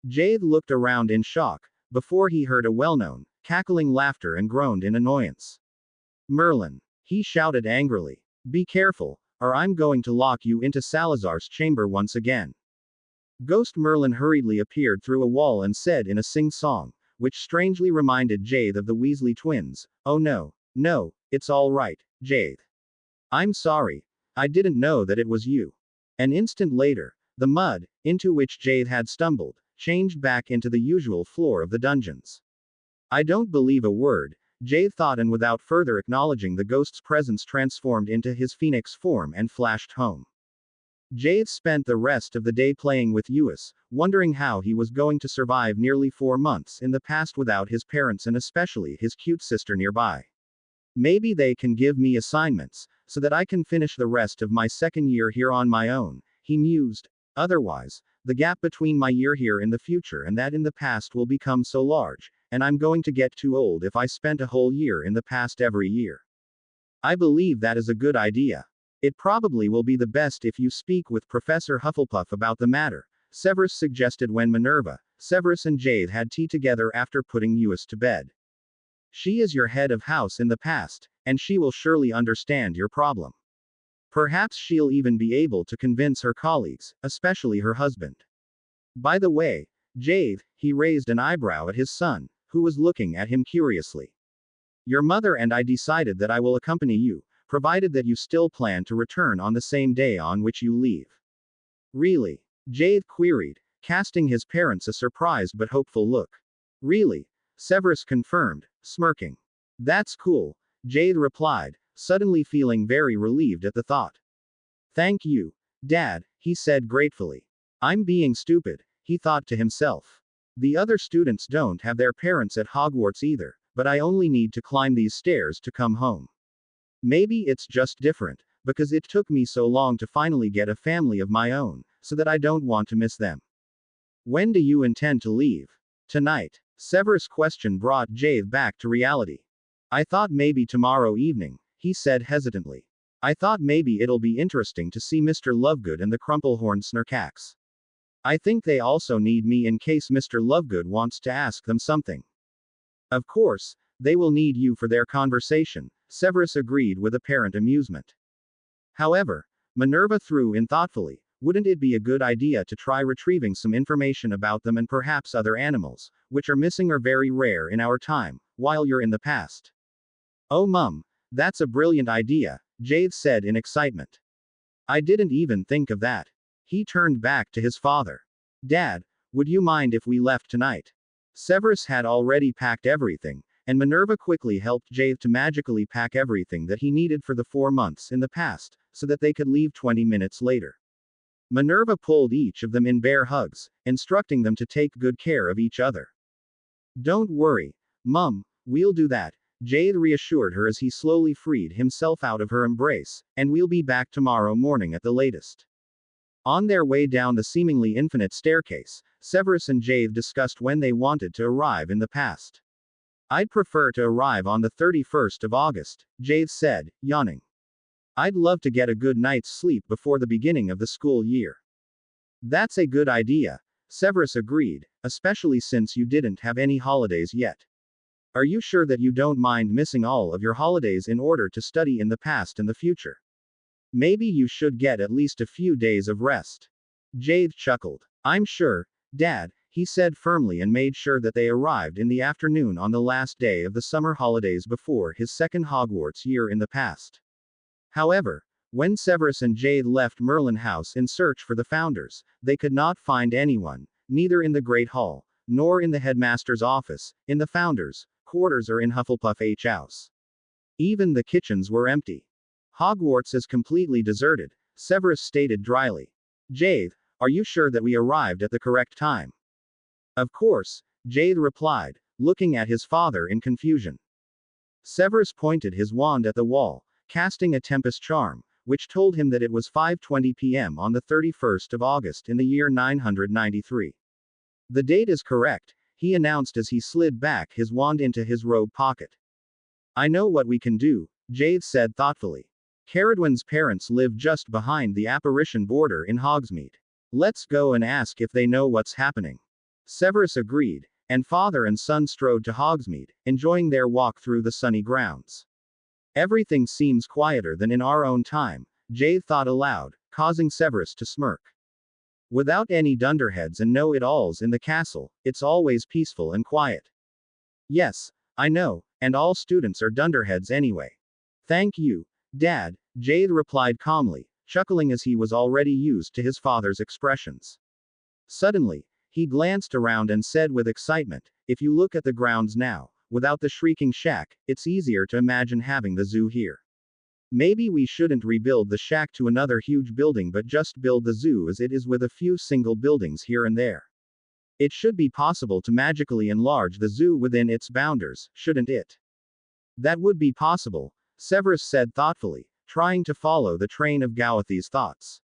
A: Jade looked around in shock, before he heard a well-known, cackling laughter and groaned in annoyance. Merlin! He shouted angrily. Be careful, or I'm going to lock you into Salazar's chamber once again. Ghost Merlin hurriedly appeared through a wall and said in a sing-song, which strangely reminded Jade of the Weasley twins, "Oh no, no, it's all right, Jade. I'm sorry. I didn't know that it was you." An instant later, the mud, into which Jade had stumbled, changed back into the usual floor of the dungeons. I don't believe a word, Jade thought, and without further acknowledging the ghost's presence transformed into his phoenix form and flashed home. Jade spent the rest of the day playing with Uis, wondering how he was going to survive nearly 4 months in the past without his parents and especially his cute sister nearby. Maybe they can give me assignments, so that I can finish the rest of my second year here on my own, he mused. Otherwise, the gap between my year here in the future and that in the past will become so large, and I'm going to get too old if I spent a whole year in the past every year. I believe that is a good idea. It probably will be the best if you speak with Professor Hufflepuff about the matter, Severus suggested when Severus and Jade had tea together after putting Eus to bed. She is your head of house in the past, and she will surely understand your problem. Perhaps she'll even be able to convince her colleagues, especially her husband. By the way, Jade, he raised an eyebrow at his son, who was looking at him curiously. Your mother and I decided that I will accompany you, provided that you still plan to return on the same day on which you leave. Really? Jade queried, casting his parents a surprised but hopeful look. Really? Severus confirmed, smirking. That's cool, Jade replied, suddenly feeling very relieved at the thought. Thank you, Dad, he said gratefully. I'm being stupid, he thought to himself. The other students don't have their parents at Hogwarts either, but I only need to climb these stairs to come home. Maybe it's just different, because it took me so long to finally get a family of my own, so that I don't want to miss them. When do you intend to leave? Tonight. Severus' question brought Jade back to reality. I thought maybe tomorrow evening, he said hesitantly. I thought maybe it'll be interesting to see Mr. Lovegood and the Crumplehorn Snurkax. I think they also need me in case Mr. Lovegood wants to ask them something. Of course, they will need you for their conversation, Severus agreed with apparent amusement. However, Minerva threw in thoughtfully, wouldn't it be a good idea to try retrieving some information about them and perhaps other animals, which are missing or very rare in our time, while you're in the past? Oh Mum, that's a brilliant idea, Jade said in excitement. I didn't even think of that. He turned back to his father. Dad, would you mind if we left tonight? Severus had already packed everything, and Minerva quickly helped Jade to magically pack everything that he needed for the 4 months in the past, so that they could leave 20 minutes later. Minerva pulled each of them in bear hugs, instructing them to take good care of each other. Don't worry, Mum, we'll do that, Jade reassured her as he slowly freed himself out of her embrace, and we'll be back tomorrow morning at the latest. On their way down the seemingly infinite staircase, Severus and Jade discussed when they wanted to arrive in the past. I'd prefer to arrive on the 31st of August, Jade said, yawning. I'd love to get a good night's sleep before the beginning of the school year. That's a good idea, Severus agreed, especially since you didn't have any holidays yet. Are you sure that you don't mind missing all of your holidays in order to study in the past and the future? Maybe you should get at least a few days of rest. Jade chuckled. I'm sure, Dad, he said firmly and made sure that they arrived in the afternoon on the last day of the summer holidays before his second Hogwarts year in the past. However, when Severus and Jade left Merlin House in search for the founders, they could not find anyone, neither in the Great Hall, nor in the headmaster's office, in the founders' quarters or in Hufflepuff H House. Even the kitchens were empty. Hogwarts is completely deserted, Severus stated dryly. Jade, are you sure that we arrived at the correct time? Of course, Jade replied, looking at his father in confusion. Severus pointed his wand at the wall, casting a Tempest charm, which told him that it was 5:20 p.m. on the 31st of August in the year 993. The date is correct, he announced as he slid back his wand into his robe pocket. I know what we can do, Jade said thoughtfully. Caradwyn's parents live just behind the apparition border in Hogsmeade. Let's go and ask if they know what's happening. Severus agreed, and father and son strode to Hogsmeade, enjoying their walk through the sunny grounds. Everything seems quieter than in our own time, Jade thought aloud, causing Severus to smirk. Without any dunderheads and know-it-alls in the castle, it's always peaceful and quiet. Yes, I know, and all students are dunderheads anyway. Thank you, Dad, Jade replied calmly, chuckling as he was already used to his father's expressions. Suddenly, he glanced around and said with excitement, if you look at the grounds now, without the shrieking shack, it's easier to imagine having the zoo here. Maybe we shouldn't rebuild the shack to another huge building but just build the zoo as it is with a few single buildings here and there. It should be possible to magically enlarge the zoo within its boundaries, shouldn't it? That would be possible, Severus said thoughtfully, trying to follow the train of Gawathi's thoughts.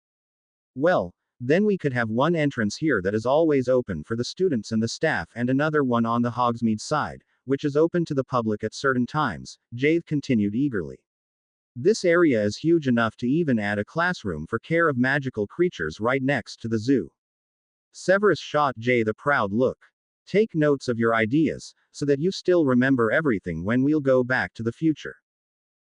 A: Well, then we could have one entrance here that is always open for the students and the staff and another one on the Hogsmeade side, which is open to the public at certain times, Jade continued eagerly. This area is huge enough to even add a classroom for care of magical creatures right next to the zoo. Severus shot Jade a proud look. Take notes of your ideas, so that you still remember everything when we'll go back to the future.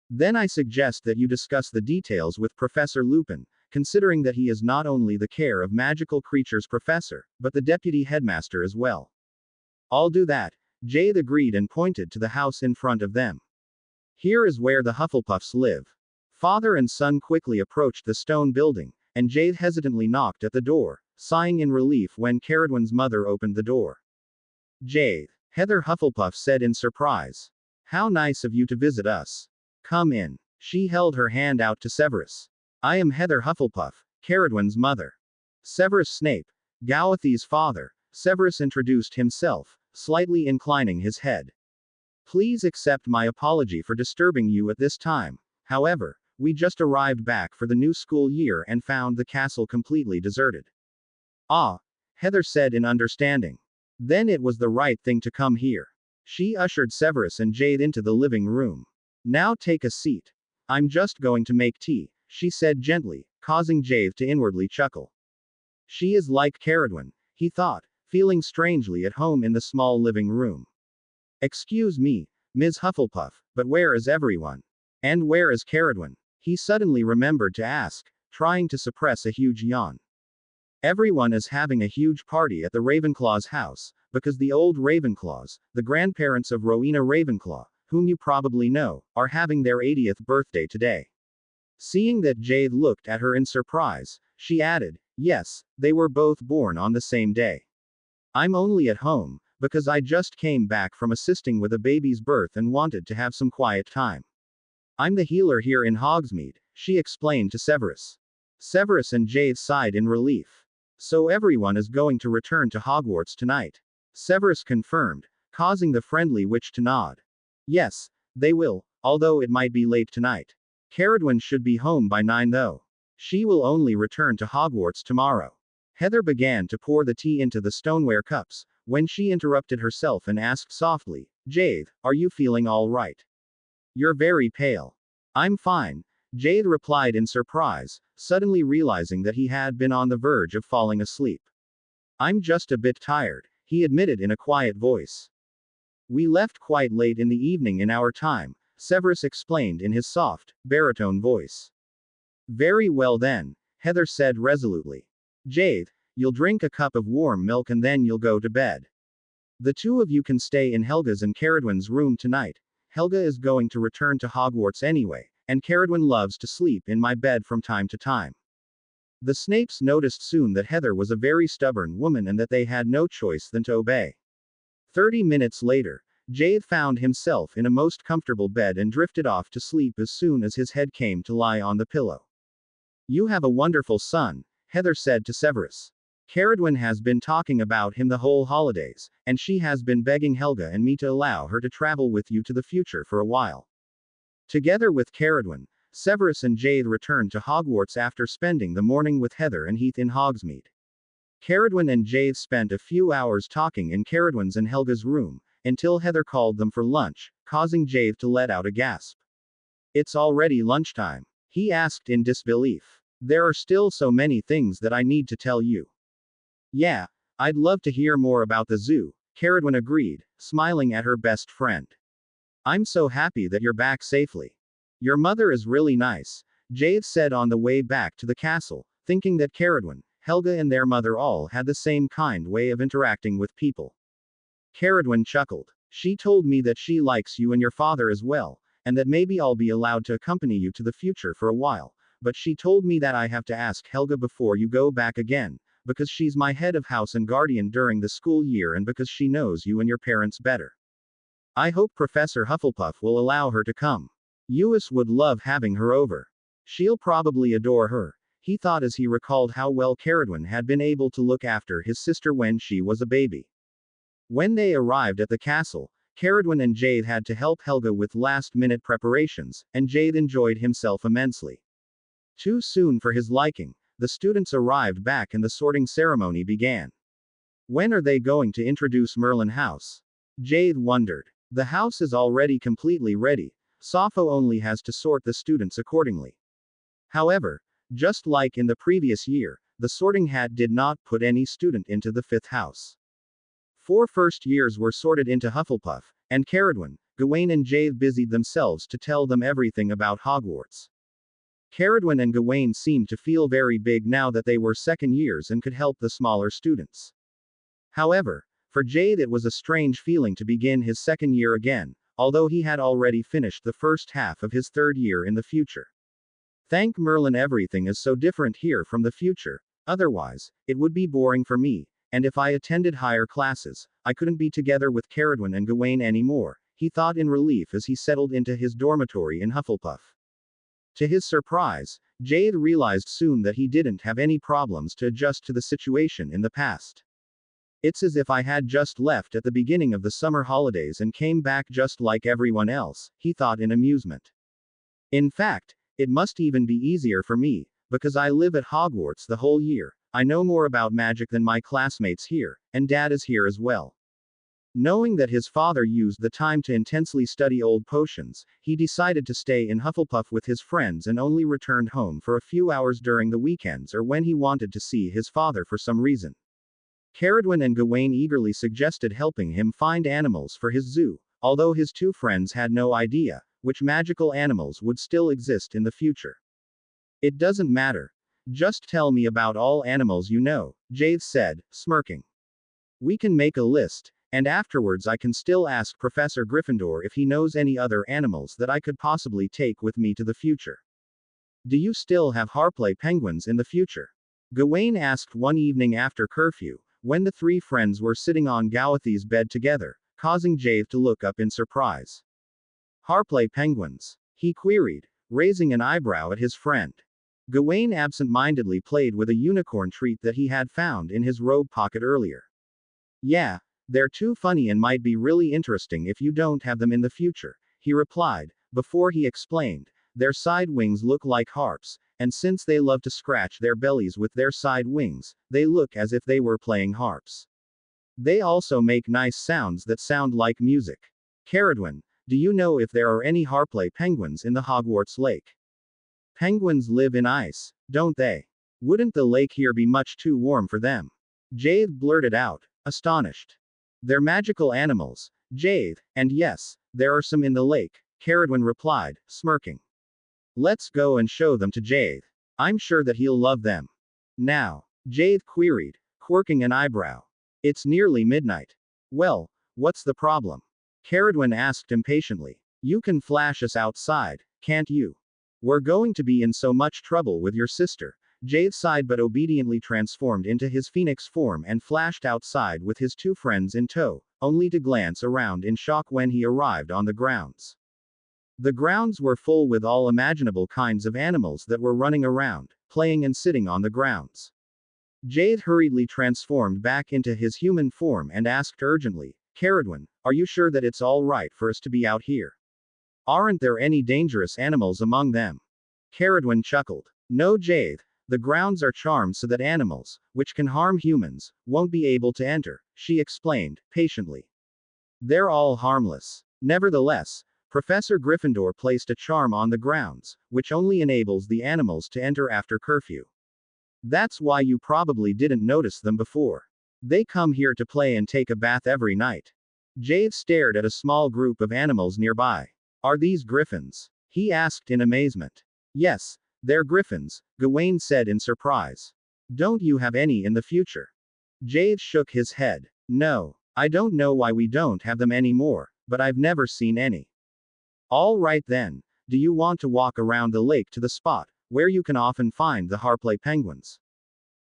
A: Then I suggest that you discuss the details with Professor Lupin, considering that he is not only the care of magical creatures professor, but the deputy headmaster as well. I'll do that, Jade agreed and pointed to the house in front of them. Here is where the Hufflepuffs live. Father and son quickly approached the stone building, and Jade hesitantly knocked at the door, sighing in relief when Caradwin's mother opened the door. Jade, Heather Hufflepuff said in surprise. How nice of you to visit us. Come in. She held her hand out to Severus. I am Heather Hufflepuff, Caradwin's mother. Severus Snape, Gowthy's father, Severus introduced himself, slightly inclining his head. Please accept my apology for disturbing you at this time. However, we just arrived back for the new school year and found the castle completely deserted. Ah, Heather said in understanding. Then it was the right thing to come here. She ushered Severus and Jade into the living room. Now take a seat. I'm just going to make tea, she said gently, causing Jade to inwardly chuckle. She is like Caradwin, he thought, feeling strangely at home in the small living room. Excuse me, Ms. Hufflepuff, but where is everyone? And where is Caradwin? He suddenly remembered to ask, trying to suppress a huge yawn. Everyone is having a huge party at the Ravenclaw's house, because the old Ravenclaws, the grandparents of Rowena Ravenclaw, whom you probably know, are having their 80th birthday today. Seeing that Jade looked at her in surprise, she added, yes, they were both born on the same day. I'm only at home, because I just came back from assisting with a baby's birth and wanted to have some quiet time. I'm the healer here in Hogsmeade, she explained to Severus. Severus and Jade sighed in relief. So everyone is going to return to Hogwarts tonight. Severus confirmed, causing the friendly witch to nod. Yes, they will, although it might be late tonight. Caradwin should be home by 9 though. She will only return to Hogwarts tomorrow. Heather began to pour the tea into the stoneware cups, when she interrupted herself and asked softly, Jade, are you feeling all right? You're very pale. I'm fine, Jade replied in surprise, suddenly realizing that he had been on the verge of falling asleep. I'm just a bit tired, he admitted in a quiet voice. We left quite late in the evening in our time, Severus explained in his soft, baritone voice. Very well then, Heather said resolutely. Jade, you'll drink a cup of warm milk and then you'll go to bed. The two of you can stay in Helga's and Caradwin's room tonight. Helga is going to return to Hogwarts anyway, and Caradwin loves to sleep in my bed from time to time. The Snapes noticed soon that Heather was a very stubborn woman and that they had no choice than to obey. 30 minutes later, Jade found himself in a most comfortable bed and drifted off to sleep as soon as his head came to lie on the pillow. You have a wonderful son, Heather said to Severus. Caradwin has been talking about him the whole holidays, and she has been begging Helga and me to allow her to travel with you to the future for a while. Together with Caradwin, Severus and Jade returned to Hogwarts after spending the morning with Heather and Heath in Hogsmeade. Caradwin and Jade spent a few hours talking in Caradwin's and Helga's room, until Heather called them for lunch, causing Jade to let out a gasp. It's already lunchtime, he asked in disbelief. There are still so many things that I need to tell you. Yeah, I'd love to hear more about the zoo, Caradwin agreed, smiling at her best friend. I'm so happy that you're back safely. Your mother is really nice, Jade said on the way back to the castle, thinking that Caradwin, Helga and their mother all had the same kind way of interacting with people. Caradwin chuckled. She told me that she likes you and your father as well, and that maybe I'll be allowed to accompany you to the future for a while, but she told me that I have to ask Helga before you go back again, because she's my head of house and guardian during the school year and because she knows you and your parents better. I hope Professor Hufflepuff will allow her to come. Uis would love having her over. She'll probably adore her, he thought as he recalled how well Caradwin had been able to look after his sister when she was a baby. When they arrived at the castle, Caradwin and Jade had to help Helga with last-minute preparations, and Jade enjoyed himself immensely. Too soon for his liking, the students arrived back and the sorting ceremony began. When are they going to introduce Merlin House? Jade wondered. The house is already completely ready, Sappho only has to sort the students accordingly. However, just like in the previous year, the sorting hat did not put any student into the fifth house. 4 first years were sorted into Hufflepuff, and Caradwin, Gawain and Jade busied themselves to tell them everything about Hogwarts. Caradwin and Gawain seemed to feel very big now that they were second years and could help the smaller students. However, for Jade it was a strange feeling to begin his second year again, although he had already finished the first half of his third year in the future. Thank Merlin, everything is so different here from the future, otherwise, it would be boring for me, and if I attended higher classes, I couldn't be together with Caradwin and Gawain anymore, he thought in relief as he settled into his dormitory in Hufflepuff. To his surprise, Jade realized soon that he didn't have any problems to adjust to the situation in the past. It's as if I had just left at the beginning of the summer holidays and came back just like everyone else, he thought in amusement. In fact, it must even be easier for me, because I live at Hogwarts the whole year, I know more about magic than my classmates here, and Dad is here as well. Knowing that his father used the time to intensely study old potions, he decided to stay in Hufflepuff with his friends and only returned home for a few hours during the weekends or when he wanted to see his father for some reason. Caradwin and Gawain eagerly suggested helping him find animals for his zoo, although his two friends had no idea which magical animals would still exist in the future. It doesn't matter. Just tell me about all animals you know, Jade said, smirking. We can make a list, and afterwards I can still ask Professor Gryffindor if he knows any other animals that I could possibly take with me to the future. Do you still have Harpley penguins in the future? Gawain asked one evening after curfew, when the three friends were sitting on Gawathi's bed together, causing Jade to look up in surprise. Harpley penguins? He queried, raising an eyebrow at his friend. Gawain absent-mindedly played with a unicorn treat that he had found in his robe pocket earlier. Yeah, they're too funny and might be really interesting if you don't have them in the future, he replied, before he explained. Their side wings look like harps, and since they love to scratch their bellies with their side wings, they look as if they were playing harps. They also make nice sounds that sound like music. Caradwin, do you know if there are any Harpley penguins in the Hogwarts lake? Penguins live in ice, don't they? Wouldn't the lake here be much too warm for them? Jade blurted out, astonished. They're magical animals, Jade, and yes, there are some in the lake, Caradwin replied, smirking. Let's go and show them to Jade. I'm sure that he'll love them. Now, Jade queried, quirking an eyebrow. It's nearly midnight. Well, what's the problem? Caradwin asked impatiently. You can flash us outside, can't you? We're going to be in so much trouble with your sister. Jade sighed but obediently transformed into his phoenix form and flashed outside with his two friends in tow, only to glance around in shock when he arrived on the grounds. The grounds were full with all imaginable kinds of animals that were running around, playing and sitting on the grounds. Jade hurriedly transformed back into his human form and asked urgently, Caradwin, are you sure that it's all right for us to be out here? Aren't there any dangerous animals among them? Caradwin chuckled. No, Jade. The grounds are charmed so that animals, which can harm humans, won't be able to enter, she explained, patiently. They're all harmless. Nevertheless, Professor Gryffindor placed a charm on the grounds, which only enables the animals to enter after curfew. That's why you probably didn't notice them before. They come here to play and take a bath every night. Jade stared at a small group of animals nearby. Are these griffins? He asked in amazement. Yes, they're griffins, Gawain said in surprise. Don't you have any in the future? Jade shook his head. No, I don't know why we don't have them anymore, but I've never seen any. All right then, do you want to walk around the lake to the spot where you can often find the Harpley penguins?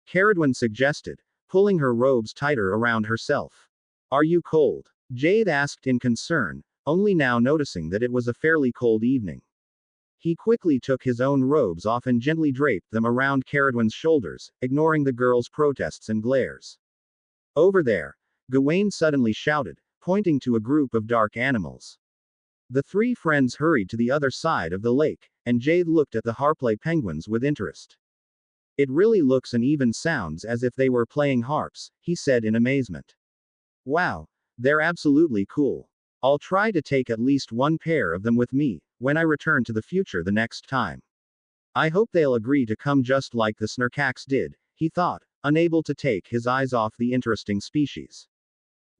A: Caradwin suggested, pulling her robes tighter around herself. Are you cold? Jade asked in concern, only now noticing that it was a fairly cold evening. He quickly took his own robes off and gently draped them around Caradwin's shoulders, ignoring the girl's protests and glares. Over there, Gawain suddenly shouted, pointing to a group of dark animals. The three friends hurried to the other side of the lake, and Jade looked at the Harpley penguins with interest. It really looks and even sounds as if they were playing harps, he said in amazement. Wow, they're absolutely cool. I'll try to take at least one pair of them with me, when I return to the future the next time. I hope they'll agree to come just like the Snurkax did, he thought, unable to take his eyes off the interesting species.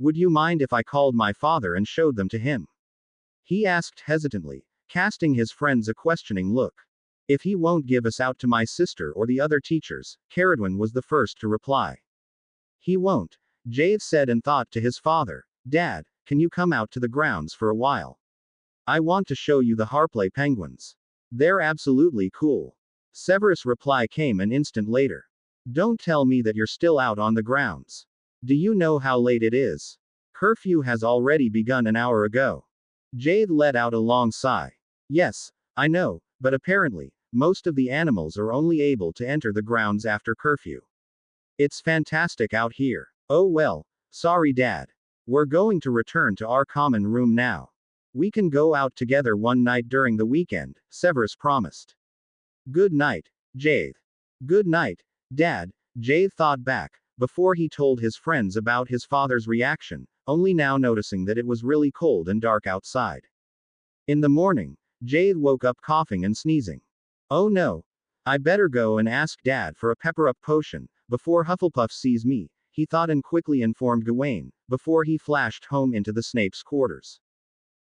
A: Would you mind if I called my father and showed them to him? He asked hesitantly, casting his friends a questioning look. If he won't give us out to my sister or the other teachers, Caradwin was the first to reply. He won't, Jade said and thought to his father, Dad, can you come out to the grounds for a while? I want to show you the Harpley penguins. They're absolutely cool. Severus' reply came an instant later. Don't tell me that you're still out on the grounds. Do you know how late it is? Curfew has already begun an hour ago. Jade let out a long sigh. Yes, I know, but apparently, most of the animals are only able to enter the grounds after curfew. It's fantastic out here. Oh well, sorry Dad. We're going to return to our common room now. We can go out together one night during the weekend, Severus promised. Good night, Jade. Good night, Dad, Jade thought back, before he told his friends about his father's reaction, only now noticing that it was really cold and dark outside. In the morning, Jade woke up coughing and sneezing. Oh no. I better go and ask Dad for a pepper-up potion, before Hufflepuff sees me, he thought and quickly informed Gawain, before he flashed home into the Snape's quarters.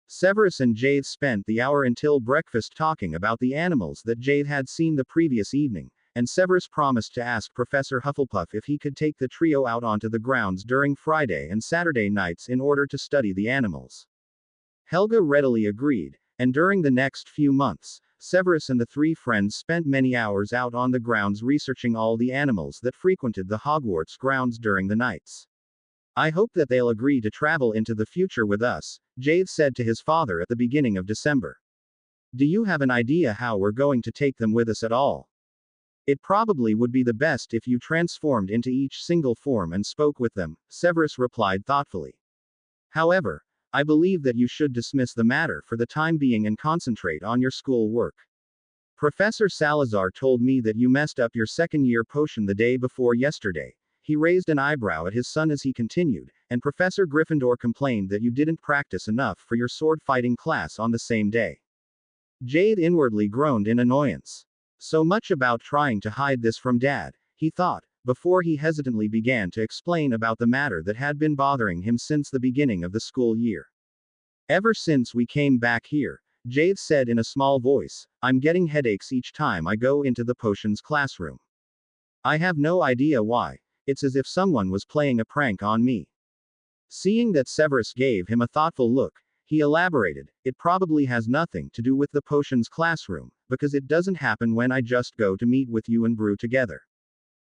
A: Severus and Jade spent the hour until breakfast talking about the animals that Jade had seen the previous evening, and Severus promised to ask Professor Hufflepuff if he could take the trio out onto the grounds during Friday and Saturday nights in order to study the animals. Helga readily agreed, and during the next few months, Severus and the three friends spent many hours out on the grounds researching all the animals that frequented the Hogwarts grounds during the nights. I hope that they'll agree to travel into the future with us, Jade said to his father at the beginning of December. Do you have an idea how we're going to take them with us at all? It probably would be the best if you transformed into each single form and spoke with them, Severus replied thoughtfully. However, I believe that you should dismiss the matter for the time being and concentrate on your school work. Professor Salazar told me that you messed up your second-year potion the day before yesterday. He raised an eyebrow at his son as he continued, and Professor Gryffindor complained that you didn't practice enough for your sword-fighting class on the same day. Jade inwardly groaned in annoyance. So much about trying to hide this from Dad, he thought, before he hesitantly began to explain about the matter that had been bothering him since the beginning of the school year. Ever since we came back here, Jade said in a small voice, I'm getting headaches each time I go into the potions classroom. I have no idea why. It's as if someone was playing a prank on me. Seeing that Severus gave him a thoughtful look, he elaborated, it probably has nothing to do with the potions classroom, because it doesn't happen when I just go to meet with you and brew together.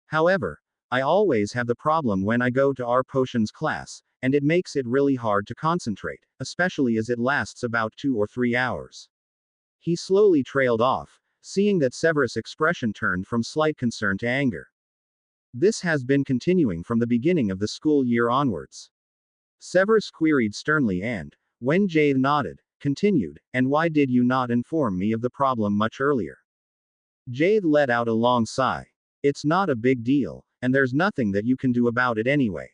A: However, I always have the problem when I go to our potions class, and it makes it really hard to concentrate, especially as it lasts about 2 or 3 hours. He slowly trailed off, seeing that Severus' expression turned from slight concern to anger. This has been continuing from the beginning of the school year onwards. Severus queried sternly and, when Jade nodded, continued, and why did you not inform me of the problem much earlier? Jade let out a long sigh. It's not a big deal, and there's nothing that you can do about it anyway.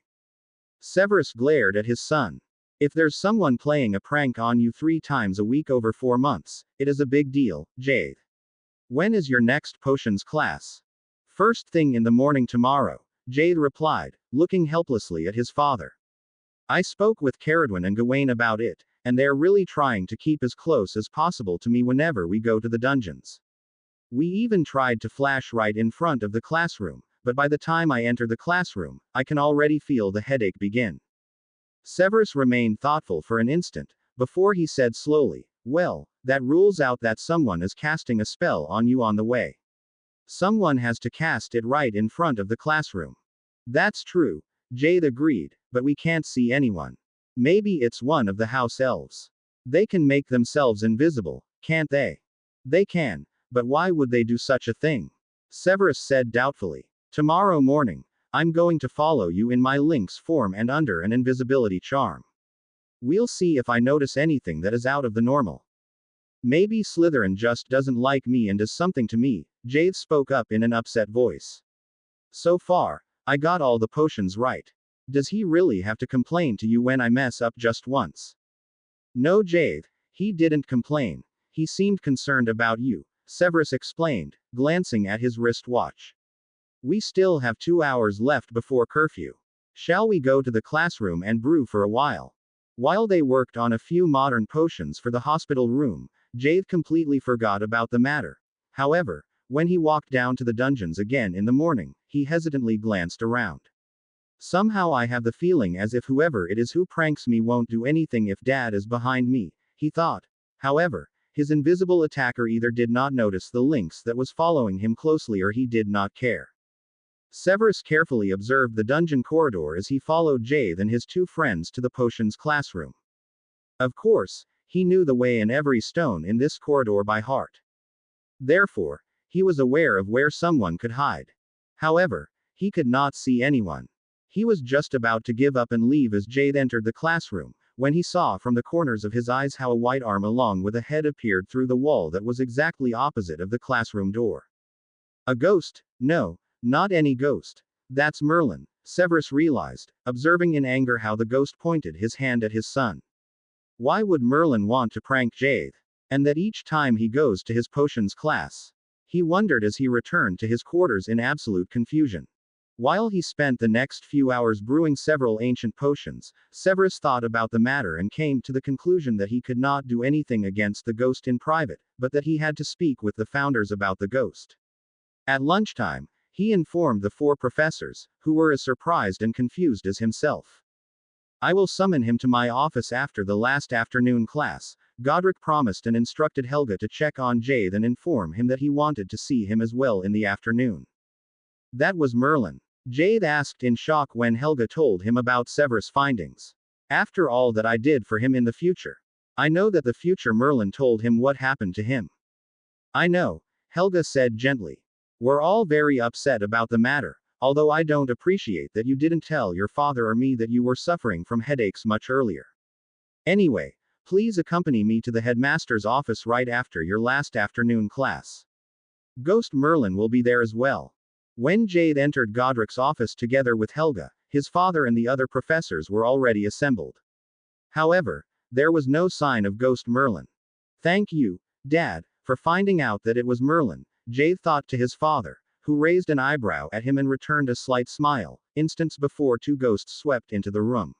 A: Severus glared at his son. If there's someone playing a prank on you 3 times a week over 4 months, it is a big deal, Jade. When is your next potions class? First thing in the morning tomorrow, Jade replied, looking helplessly at his father. I spoke with Caradwin and Gawain about it, and they're really trying to keep as close as possible to me whenever we go to the dungeons. We even tried to flash right in front of the classroom, but by the time I enter the classroom, I can already feel the headache begin. Severus remained thoughtful for an instant, before he said slowly, well, that rules out that someone is casting a spell on you on the way. Someone has to cast it right in front of the classroom. That's true, Jade agreed, but we can't see anyone. Maybe it's one of the house elves. They can make themselves invisible, can't they? They can, but why would they do such a thing? Severus said doubtfully. Tomorrow morning, I'm going to follow you in my lynx form and under an invisibility charm. We'll see if I notice anything that is out of the normal. Maybe Slytherin just doesn't like me and does something to me, Jade spoke up in an upset voice. So far, I got all the potions right. Does he really have to complain to you when I mess up just once? No, Jade, he didn't complain. He seemed concerned about you, Severus explained, glancing at his wristwatch. We still have 2 hours left before curfew. Shall we go to the classroom and brew for a while? While they worked on a few modern potions for the hospital room, Jade completely forgot about the matter. However, when he walked down to the dungeons again in the morning, he hesitantly glanced around. Somehow I have the feeling as if whoever it is who pranks me won't do anything if Dad is behind me, he thought. However, his invisible attacker either did not notice the lynx that was following him closely or he did not care. Severus carefully observed the dungeon corridor as he followed Jade and his two friends to the potions classroom. Of course, he knew the way and every stone in this corridor by heart. Therefore, he was aware of where someone could hide. However, he could not see anyone. He was just about to give up and leave as Jade entered the classroom, when he saw from the corners of his eyes how a white arm along with a head appeared through the wall that was exactly opposite of the classroom door. A ghost? No, not any ghost. That's Merlin, Severus realized, observing in anger how the ghost pointed his hand at his son. Why would Merlin want to prank Jade? And that each time he goes to his potions class? He wondered as he returned to his quarters in absolute confusion. While he spent the next few hours brewing several ancient potions, Severus thought about the matter and came to the conclusion that he could not do anything against the ghost in private, but that he had to speak with the founders about the ghost. At lunchtime, he informed the 4 professors, who were as surprised and confused as himself. I will summon him to my office after the last afternoon class, Godric promised and instructed Helga to check on Jade and inform him that he wanted to see him as well in the afternoon. That was Merlin. Jade asked in shock when Helga told him about Severus' findings. After all that I did for him in the future. I know that the future Merlin told him what happened to him. I know, Helga said gently. We're all very upset about the matter, although I don't appreciate that you didn't tell your father or me that you were suffering from headaches much earlier. Anyway, please accompany me to the headmaster's office right after your last afternoon class. Ghost Merlin will be there as well. When Jade entered Godric's office together with Helga, his father and the other professors were already assembled. However, there was no sign of Ghost Merlin. Thank you, Dad, for finding out that it was Merlin, Jade thought to his father, who raised an eyebrow at him and returned a slight smile. Instants before 2 ghosts swept into the room.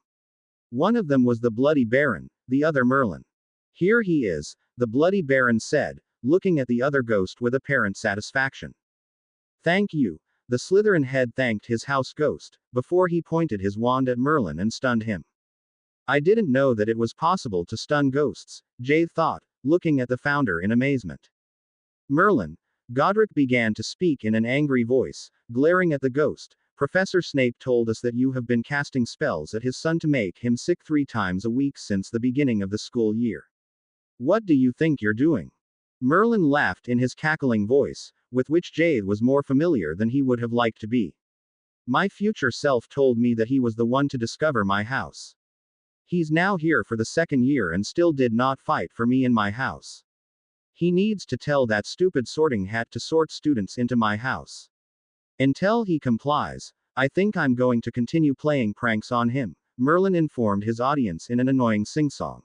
A: One of them was the Bloody Baron, the other Merlin. Here he is, the Bloody Baron said, looking at the other ghost with apparent satisfaction. Thank you. The Slytherin head thanked his house ghost, before he pointed his wand at Merlin and stunned him. I didn't know that it was possible to stun ghosts, Jade thought, looking at the founder in amazement. Merlin, Godric began to speak in an angry voice, glaring at the ghost. Professor Snape told us that you have been casting spells at his son to make him sick 3 times a week since the beginning of the school year. What do you think you're doing? Merlin laughed in his cackling voice, with which Jade was more familiar than he would have liked to be. My future self told me that he was the one to discover my house. He's now here for the 2nd year and still did not fight for me in my house. He needs to tell that stupid sorting hat to sort students into my house. Until he complies, I think I'm going to continue playing pranks on him, Merlin informed his audience in an annoying sing-song.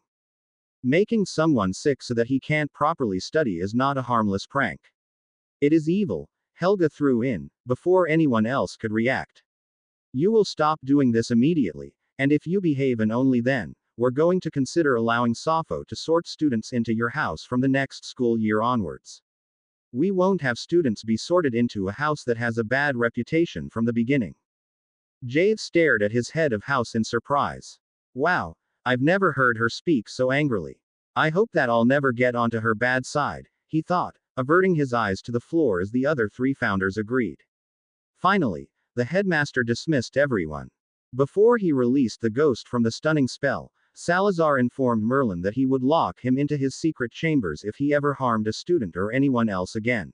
A: Making someone sick so that he can't properly study is not a harmless prank. It is evil, Helga threw in, before anyone else could react. You will stop doing this immediately, and if you behave and only then, we're going to consider allowing Sappho to sort students into your house from the next school year onwards. We won't have students be sorted into a house that has a bad reputation from the beginning. Jade stared at his head of house in surprise. Wow, I've never heard her speak so angrily. I hope that I'll never get onto her bad side, he thought, averting his eyes to the floor as the other 3 founders agreed. Finally, the headmaster dismissed everyone. Before he released the ghost from the stunning spell, Salazar informed Merlin that he would lock him into his secret chambers if he ever harmed a student or anyone else again.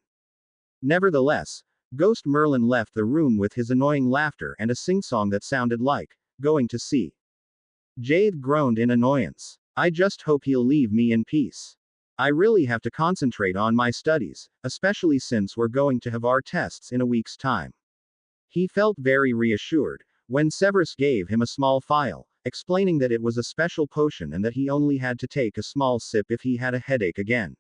A: Nevertheless, Ghost Merlin left the room with his annoying laughter and a sing-song that sounded like, "Going to see." Jade groaned in annoyance. I just hope he'll leave me in peace. I really have to concentrate on my studies, especially since we're going to have our tests in a week's time. He felt very reassured when Severus gave him a small phial, explaining that it was a special potion and that he only had to take a small sip if he had a headache again.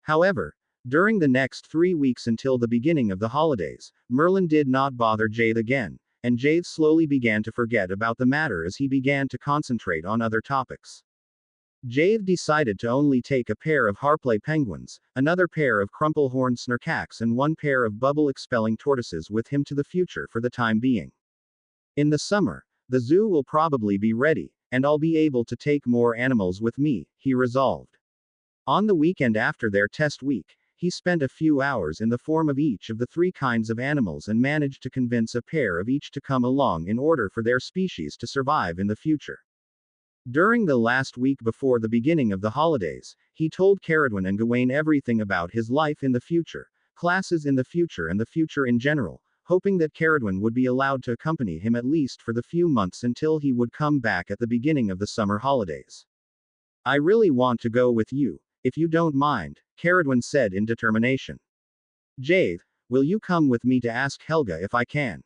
A: However, During the next 3 weeks until the beginning of the holidays, Merlin did not bother Jade again, and Jade slowly began to forget about the matter as he began to concentrate on other topics. Jade decided to only take a pair of Harpley penguins, another pair of crumple-horned snarkax and one pair of bubble-expelling tortoises with him to the future for the time being. In the summer, the zoo will probably be ready, and I'll be able to take more animals with me, he resolved. On the weekend after their test week, he spent a few hours in the form of each of the 3 kinds of animals and managed to convince a pair of each to come along in order for their species to survive in the future. During the last week before the beginning of the holidays, he told Caradwin and Gawain everything about his life in the future, classes in the future and the future in general, hoping that Caradwin would be allowed to accompany him at least for the few months until he would come back at the beginning of the summer holidays. I really want to go with you, if you don't mind, Caradwin said in determination. Jade, will you come with me to ask Helga if I can?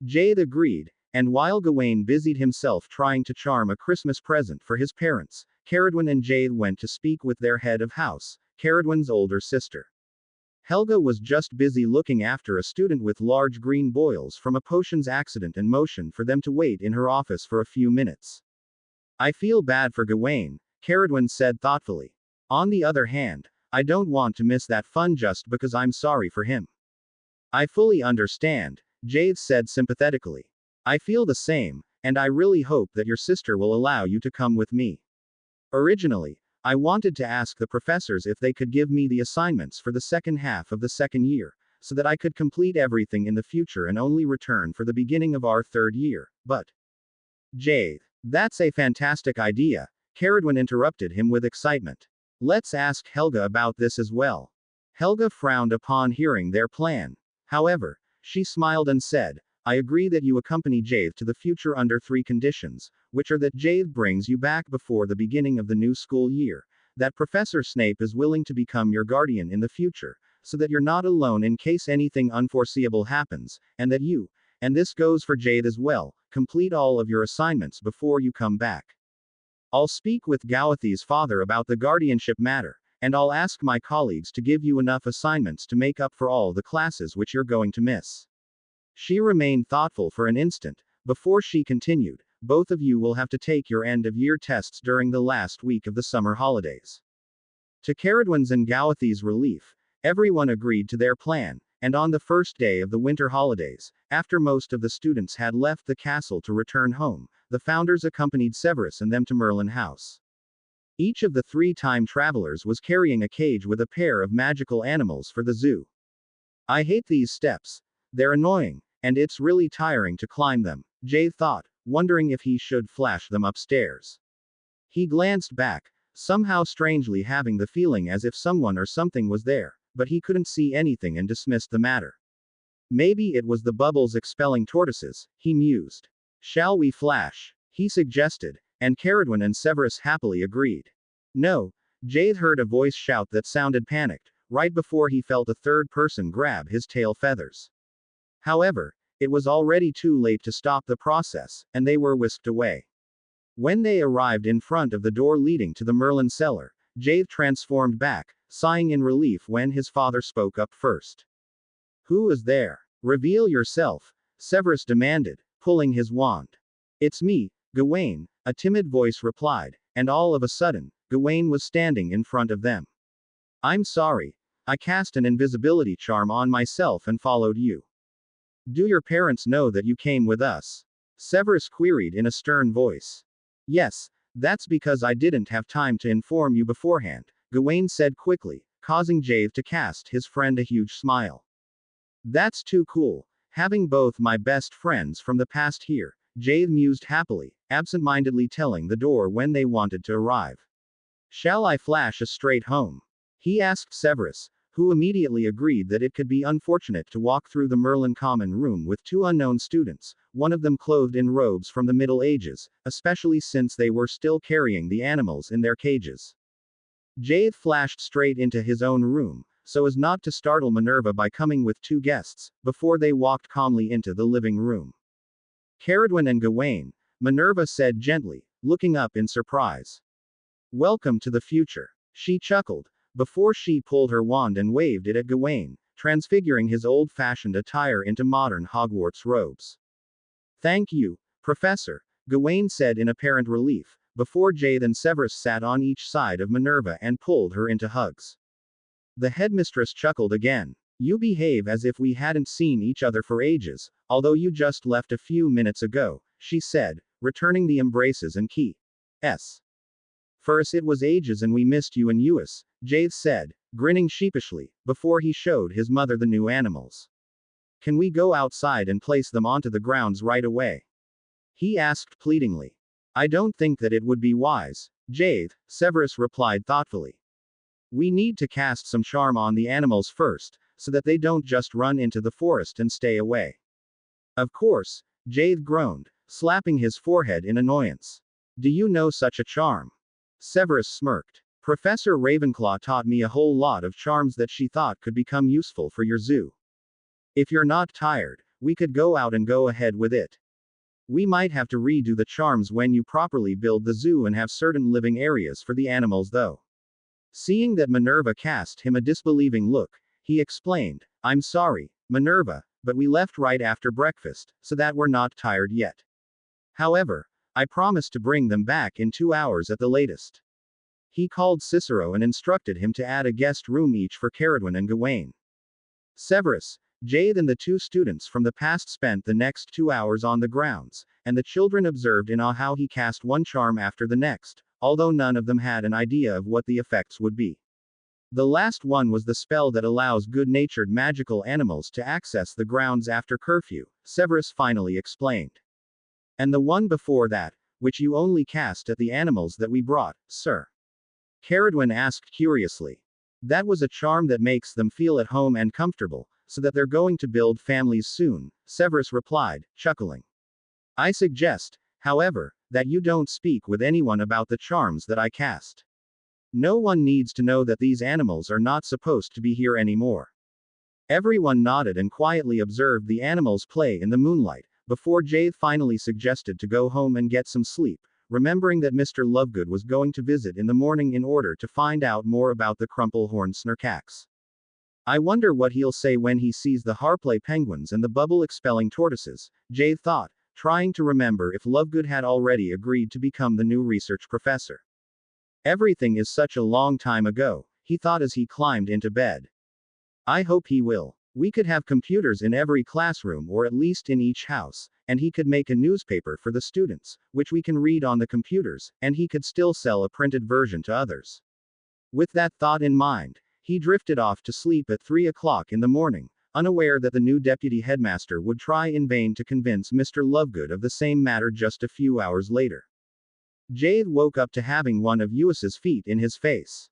A: Jade agreed, and while Gawain busied himself trying to charm a Christmas present for his parents, Caradwin and Jade went to speak with their head of house, Caradwin's older sister. Helga was just busy looking after a student with large green boils from a potions accident and motioned for them to wait in her office for a few minutes. I feel bad for Gawain, Caradwin said thoughtfully. On the other hand, I don't want to miss that fun just because I'm sorry for him. I fully understand, Jade said sympathetically. I feel the same, and I really hope that your sister will allow you to come with me. Originally, I wanted to ask the professors if they could give me the assignments for the second half of the second year, so that I could complete everything in the future and only return for the beginning of our third year, but. Jade, that's a fantastic idea, Caradwin interrupted him with excitement. Let's ask Helga about this as well. Helga frowned upon hearing their plan. However, she smiled and said, I agree that you accompany Jade to the future under 3 conditions, which are that Jade brings you back before the beginning of the new school year, that Professor Snape is willing to become your guardian in the future, so that you're not alone in case anything unforeseeable happens, and that you, and this goes for Jade as well, complete all of your assignments before you come back. I'll speak with Gawathi's father about the guardianship matter, and I'll ask my colleagues to give you enough assignments to make up for all the classes which you're going to miss. She remained thoughtful for an instant, before she continued, both of you will have to take your end-of-year tests during the last week of the summer holidays. To Caradwin's and Gawathi's relief, everyone agreed to their plan, and on the first day of the winter holidays, after most of the students had left the castle to return home, the founders accompanied Severus and them to Merlin House. Each of the 3 time travelers was carrying a cage with a pair of magical animals for the zoo. I hate these steps. They're annoying, and it's really tiring to climb them, Jade thought, wondering if he should flash them upstairs. He glanced back, somehow strangely having the feeling as if someone or something was there, but he couldn't see anything and dismissed the matter. Maybe it was the bubbles expelling tortoises, he mused. Shall we flash? He suggested, and Caradwin and Severus happily agreed. No, Jade heard a voice shout that sounded panicked, right before he felt a third person grab his tail feathers. However, it was already too late to stop the process, and they were whisked away. When they arrived in front of the door leading to the Merlin cellar, Jade transformed back, sighing in relief when his father spoke up first. Who is there? Reveal yourself, Severus demanded, pulling his wand. It's me, Gawain, a timid voice replied, and all of a sudden, Gawain was standing in front of them. I'm sorry. I cast an invisibility charm on myself and followed you. Do your parents know that you came with us? Severus queried in a stern voice. Yes, that's because I didn't have time to inform you beforehand, Gawain said quickly, causing Jade to cast his friend a huge smile. That's too cool, having both my best friends from the past here, Jade mused happily, absent-mindedly telling the door when they wanted to arrive. Shall I flash us straight home? He asked Severus, who immediately agreed that it could be unfortunate to walk through the Merlin common room with 2 unknown students, one of them clothed in robes from the Middle Ages, especially since they were still carrying the animals in their cages. Jade flashed straight into his own room, so as not to startle Minerva by coming with 2 guests, before they walked calmly into the living room. Caradwin and Gawain, Minerva said gently, looking up in surprise. Welcome to the future. She chuckled, before she pulled her wand and waved it at Gawain, transfiguring his old-fashioned attire into modern Hogwarts robes. "Thank you, Professor," Gawain said in apparent relief, before Jade and Severus sat on each side of Minerva and pulled her into hugs. The headmistress chuckled again. "You behave as if we hadn't seen each other for ages, although you just left a few minutes ago," she said, returning the embraces and kisses. "For us it was ages and we missed you and Uis," Jade said, grinning sheepishly, before he showed his mother the new animals. "Can we go outside and place them onto the grounds right away?" he asked pleadingly. "I don't think that it would be wise, Jade," Severus replied thoughtfully. "We need to cast some charm on the animals first, so that they don't just run into the forest and stay away." "Of course," Jade groaned, slapping his forehead in annoyance. "Do you know such a charm?" Severus smirked. "Professor Ravenclaw taught me a whole lot of charms that she thought could become useful for your zoo. If you're not tired, we could go out and go ahead with it. We might have to redo the charms when you properly build the zoo and have certain living areas for the animals though." Seeing that Minerva cast him a disbelieving look, he explained, "I'm sorry, Minerva, but we left right after breakfast, so that we're not tired yet. However, I promise to bring them back in 2 hours at the latest." He called Cicero and instructed him to add a guest room each for Caradwin and Gawain. Severus, Jade and the 2 students from the past spent the next 2 hours on the grounds, and the children observed in awe how he cast one charm after the next, although none of them had an idea of what the effects would be. The last one was the spell that allows good-natured magical animals to access the grounds after curfew, Severus finally explained. "And the one before that, which you only cast at the animals that we brought, sir?" Caradwin asked curiously. "That was a charm that makes them feel at home and comfortable, so that they're going to build families soon," Severus replied, chuckling. "I suggest, however, that you don't speak with anyone about the charms that I cast. No one needs to know that these animals are not supposed to be here anymore." Everyone nodded and quietly observed the animals play in the moonlight, before Jade finally suggested to go home and get some sleep, remembering that Mr. Lovegood was going to visit in the morning in order to find out more about the crumple-horned snurcax. "I wonder what he'll say when he sees the Harpley penguins and the bubble-expelling tortoises," Jade thought, trying to remember if Lovegood had already agreed to become the new research professor. "Everything is such a long time ago," he thought as he climbed into bed. "I hope he will. We could have computers in every classroom or at least in each house, and he could make a newspaper for the students, which we can read on the computers, and he could still sell a printed version to others." With that thought in mind, he drifted off to sleep at 3 o'clock in the morning, unaware that the new deputy headmaster would try in vain to convince Mr. Lovegood of the same matter just a few hours later. Jade woke up to having one of Uis's feet in his face.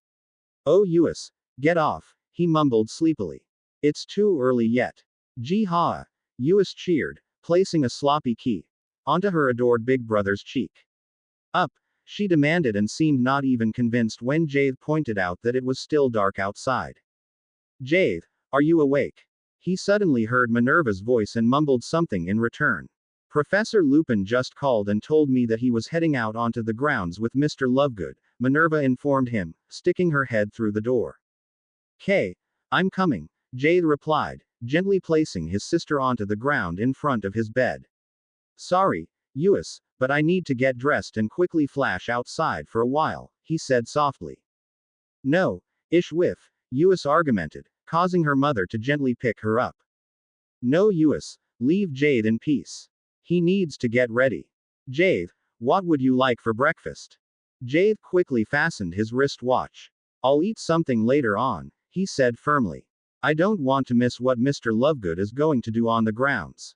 A: "Oh Uis, get off," he mumbled sleepily. "It's too early yet." "Jee-haw," Uis cheered, placing a sloppy key onto her adored big brother's cheek. "Up," she demanded and seemed not even convinced when Jade pointed out that it was still dark outside. "Jade, are you awake?" He suddenly heard Minerva's voice and mumbled something in return. "Professor Lupin just called and told me that he was heading out onto the grounds with Mr. Lovegood," Minerva informed him, sticking her head through the door. "'Kay, I'm coming," Jade replied, gently placing his sister onto the ground in front of his bed. "Sorry, Uis, but I need to get dressed and quickly flash outside for a while," he said softly. "No, Ishwif," Uis argumented, causing her mother to gently pick her up. "No Uis, leave Jade in peace. He needs to get ready." "Jade, what would you like for breakfast?" Jade quickly fastened his wristwatch. "I'll eat something later on," he said firmly. "I don't want to miss what Mr. Lovegood is going to do on the grounds."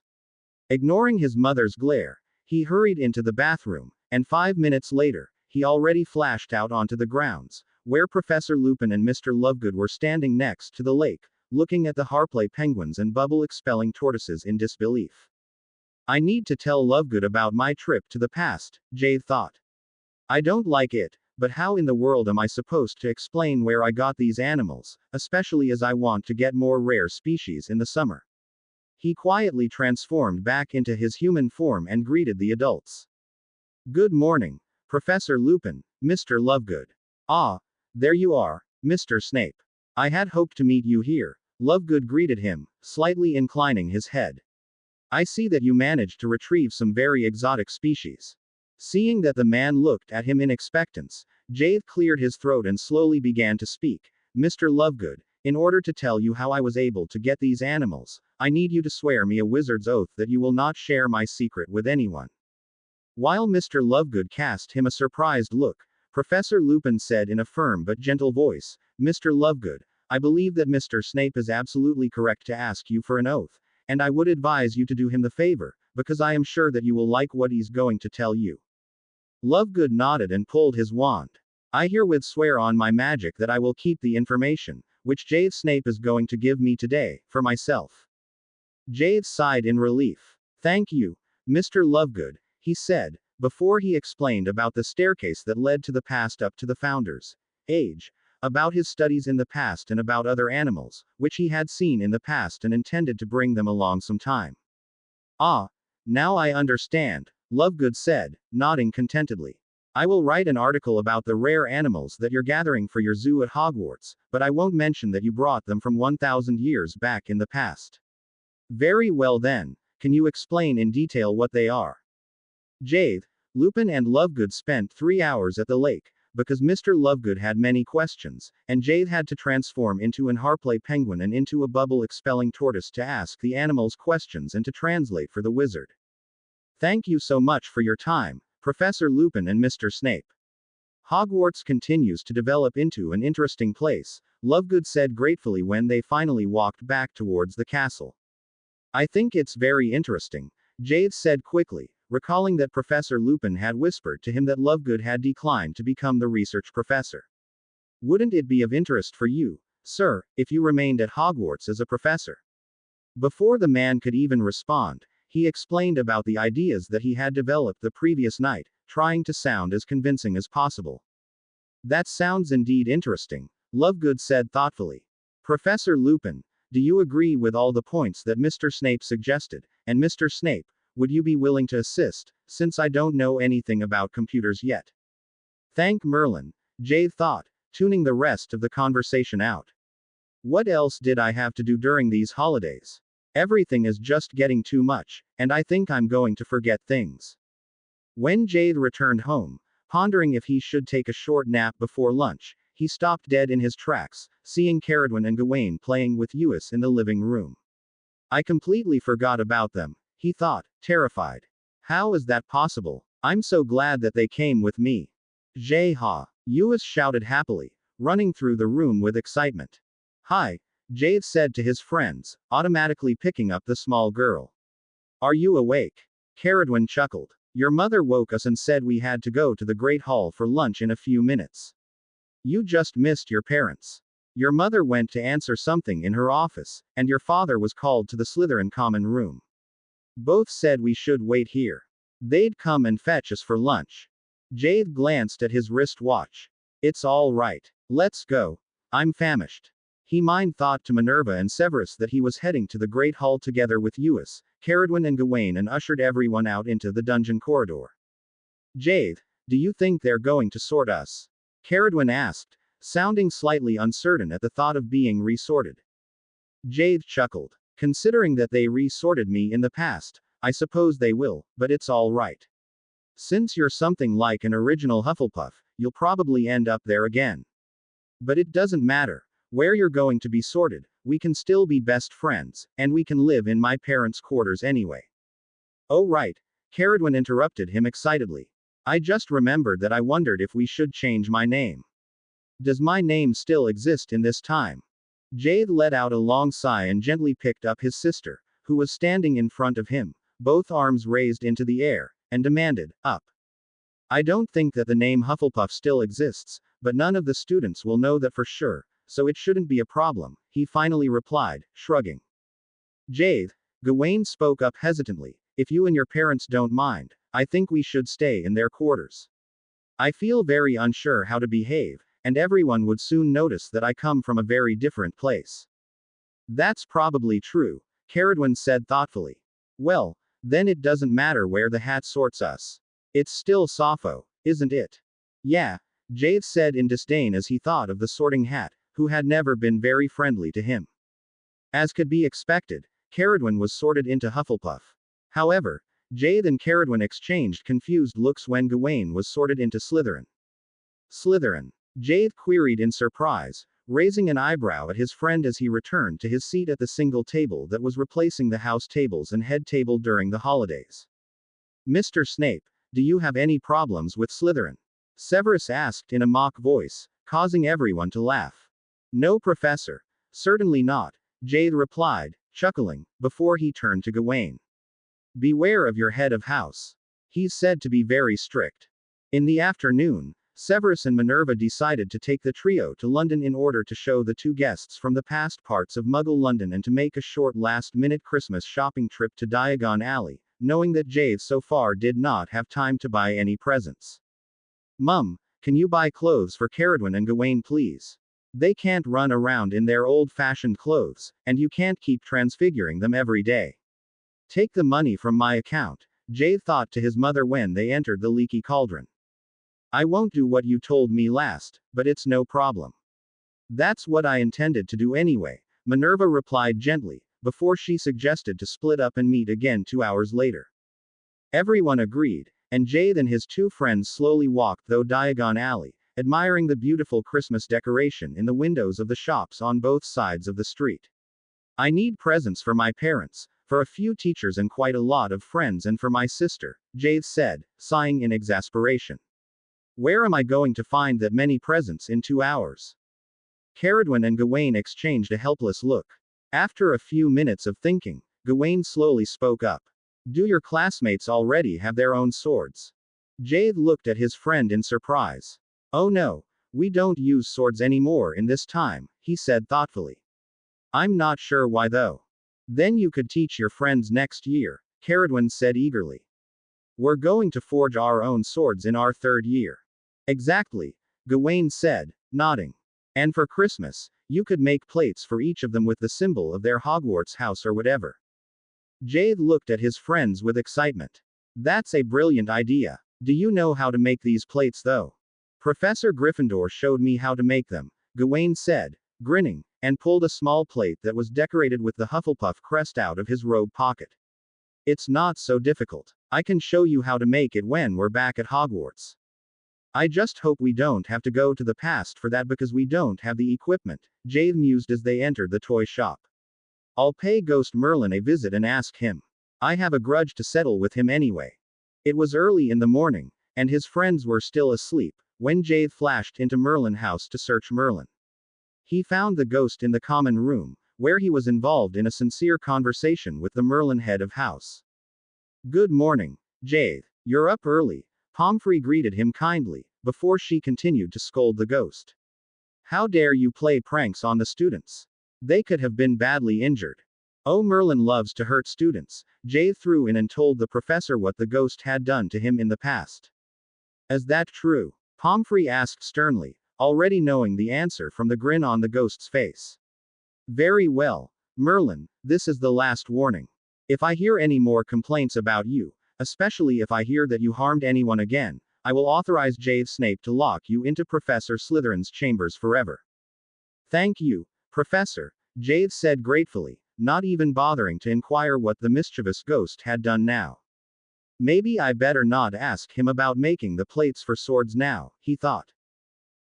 A: Ignoring his mother's glare, he hurried into the bathroom, and 5 minutes later, he already flashed out onto the grounds, where Professor Lupin and Mr. Lovegood were standing next to the lake, looking at the Harpley penguins and bubble-expelling tortoises in disbelief. "I need to tell Lovegood about my trip to the past," Jade thought. "I don't like it, but how in the world am I supposed to explain where I got these animals, especially as I want to get more rare species in the summer?" He quietly transformed back into his human form and greeted the adults. "Good morning, Professor Lupin, Mr. Lovegood." "Ah, there you are, Mr. Snape. I had hoped to meet you here, Lovegood greeted him, slightly inclining his head. I see that you managed to retrieve some very exotic species. Seeing that the man looked at him in expectance, Jade cleared his throat and slowly began to speak. Mr. Lovegood, in order to tell you how I was able to get these animals, I need you to swear me a wizard's oath that you will not share my secret with anyone. While Mr. Lovegood cast him a surprised look, Professor Lupin said in a firm but gentle voice, Mr. Lovegood, I believe that Mr. Snape is absolutely correct to ask you for an oath, and I would advise you to do him the favor, because I am sure that you will like what he's going to tell you. Lovegood nodded and pulled his wand. I herewith swear on my magic that I will keep the information, which Jade Snape is going to give me today, for myself. Jade sighed in relief. Thank you, Mr. Lovegood, he said, before he explained about the staircase that led to the past up to the founder's age, about his studies in the past and about other animals, which he had seen in the past and intended to bring them along sometime. Ah, now I understand, Lovegood said, nodding contentedly. I will write an article about the rare animals that you're gathering for your zoo at Hogwarts, but I won't mention that you brought them from 1,000 years back in the past. Very well then, can you explain in detail what they are? Jade, Lupin and Lovegood spent 3 hours at the lake, because Mr. Lovegood had many questions, and Jade had to transform into an Harpley penguin and into a bubble-expelling tortoise to ask the animals questions and to translate for the wizard. Thank you so much for your time, Professor Lupin and Mr. Snape. Hogwarts continues to develop into an interesting place, Lovegood said gratefully when they finally walked back towards the castle. I think it's very interesting, Jade said quickly, recalling that Professor Lupin had whispered to him that Lovegood had declined to become the research professor. Wouldn't it be of interest for you, sir, if you remained at Hogwarts as a professor? Before the man could even respond, he explained about the ideas that he had developed the previous night, trying to sound as convincing as possible. That sounds indeed interesting, Lovegood said thoughtfully. Professor Lupin, do you agree with all the points that Mr. Snape suggested, and Mr. Snape, would you be willing to assist, since I don't know anything about computers yet? Thank Merlin, Jade thought, tuning the rest of the conversation out. What else did I have to do during these holidays? Everything is just getting too much, and I think I'm going to forget things. When Jade returned home, pondering if he should take a short nap before lunch, he stopped dead in his tracks, seeing Caradwin and Gawain playing with Uis in the living room. I completely forgot about them, he thought, terrified. How is that possible? I'm so glad that they came with me. Jay-ha! Uis shouted happily, running through the room with excitement. Hi, Jade said to his friends, automatically picking up the small girl. Are you awake? Caradwin chuckled. Your mother woke us and said we had to go to the Great Hall for lunch in a few minutes. You just missed your parents. Your mother went to answer something in her office, and your father was called to the Slytherin common room. Both said we should wait here. They'd come and fetch us for lunch. Jade glanced at his wristwatch. It's all right. Let's go. I'm famished. He thought to Minerva and Severus that he was heading to the Great Hall together with Uis, Caradwin and Gawain and ushered everyone out into the dungeon corridor. Jade, do you think they're going to sort us? Caradwin asked, sounding slightly uncertain at the thought of being resorted. Jade chuckled. Considering that they resorted me in the past, I suppose they will, but it's all right. Since you're something like an original Hufflepuff, you'll probably end up there again. But it doesn't matter. Where you're going to be sorted, we can still be best friends, and we can live in my parents' quarters anyway. Oh right, Caradwin interrupted him excitedly. I just remembered that I wondered if we should change my name. Does my name still exist in this time? Jade let out a long sigh and gently picked up his sister, who was standing in front of him, both arms raised into the air, and demanded, up. I don't think that the name Hufflepuff still exists, but none of the students will know that for sure, so it shouldn't be a problem, he finally replied, shrugging. Jade, Gawain spoke up hesitantly, if you and your parents don't mind, I think we should stay in their quarters. I feel very unsure how to behave, and everyone would soon notice that I come from a very different place. That's probably true, Caradwin said thoughtfully. Well, then it doesn't matter where the hat sorts us. It's still Sappho, isn't it? Yeah, Jade said in disdain as he thought of the Sorting Hat, who had never been very friendly to him. As could be expected, Caradwin was sorted into Hufflepuff. However, Jade and Caradwin exchanged confused looks when Gawain was sorted into Slytherin. Slytherin? Jade queried in surprise, raising an eyebrow at his friend as he returned to his seat at the single table that was replacing the house tables and head table during the holidays. Mr. Snape, do you have any problems with Slytherin? Severus asked in a mock voice, causing everyone to laugh. No, Professor. Certainly not, Jade replied, chuckling, before he turned to Gawain. Beware of your head of house. He's said to be very strict. In the afternoon, Severus and Minerva decided to take the trio to London in order to show the two guests from the past parts of Muggle London and to make a short last-minute Christmas shopping trip to Diagon Alley, knowing that Jade so far did not have time to buy any presents. Mum, can you buy clothes for Caradwin and Gawain please? They can't run around in their old-fashioned clothes, and you can't keep transfiguring them every day. Take the money from my account, Jade thought to his mother when they entered the leaky cauldron. I won't do what you told me last, but it's no problem. That's what I intended to do anyway, Minerva replied gently, before she suggested to split up and meet again 2 hours later. Everyone agreed, and Jade and his two friends slowly walked through Diagon Alley, admiring the beautiful Christmas decoration in the windows of the shops on both sides of the street. I need presents for my parents, for a few teachers and quite a lot of friends and for my sister, Jade said, sighing in exasperation. Where am I going to find that many presents in 2 hours? Caradwin and Gawain exchanged a helpless look. After a few minutes of thinking, Gawain slowly spoke up. Do your classmates already have their own swords? Jade looked at his friend in surprise. Oh no, we don't use swords anymore in this time, he said thoughtfully. I'm not sure why though. Then you could teach your friends next year, Caradwin said eagerly. We're going to forge our own swords in our 3rd year. Exactly, Gawain said, nodding. And for Christmas, you could make plates for each of them with the symbol of their Hogwarts house or whatever. Jade looked at his friends with excitement. That's a brilliant idea. Do you know how to make these plates though? Professor Gryffindor showed me how to make them, Gawain said, grinning, and pulled a small plate that was decorated with the Hufflepuff crest out of his robe pocket. It's not so difficult. I can show you how to make it when we're back at Hogwarts. I just hope we don't have to go to the past for that because we don't have the equipment, Jade mused as they entered the toy shop. I'll pay Ghost Merlin a visit and ask him. I have a grudge to settle with him anyway. It was early in the morning, and his friends were still asleep, when Jade flashed into Merlin House to search Merlin. He found the ghost in the common room, where he was involved in a sincere conversation with the Merlin head of house. Good morning, Jade. You're up early, Pomfrey greeted him kindly, before she continued to scold the ghost. How dare you play pranks on the students? They could have been badly injured. Oh, Merlin loves to hurt students, Jade threw in and told the professor what the ghost had done to him in the past. Is that true? Pomfrey asked sternly, already knowing the answer from the grin on the ghost's face. Very well, Merlin, this is the last warning. If I hear any more complaints about you, especially if I hear that you harmed anyone again, I will authorize Jade Snape to lock you into Professor Slytherin's chambers forever. Thank you, Professor, Jade said gratefully, not even bothering to inquire what the mischievous ghost had done now. Maybe I better not ask him about making the plates for swords now, he thought.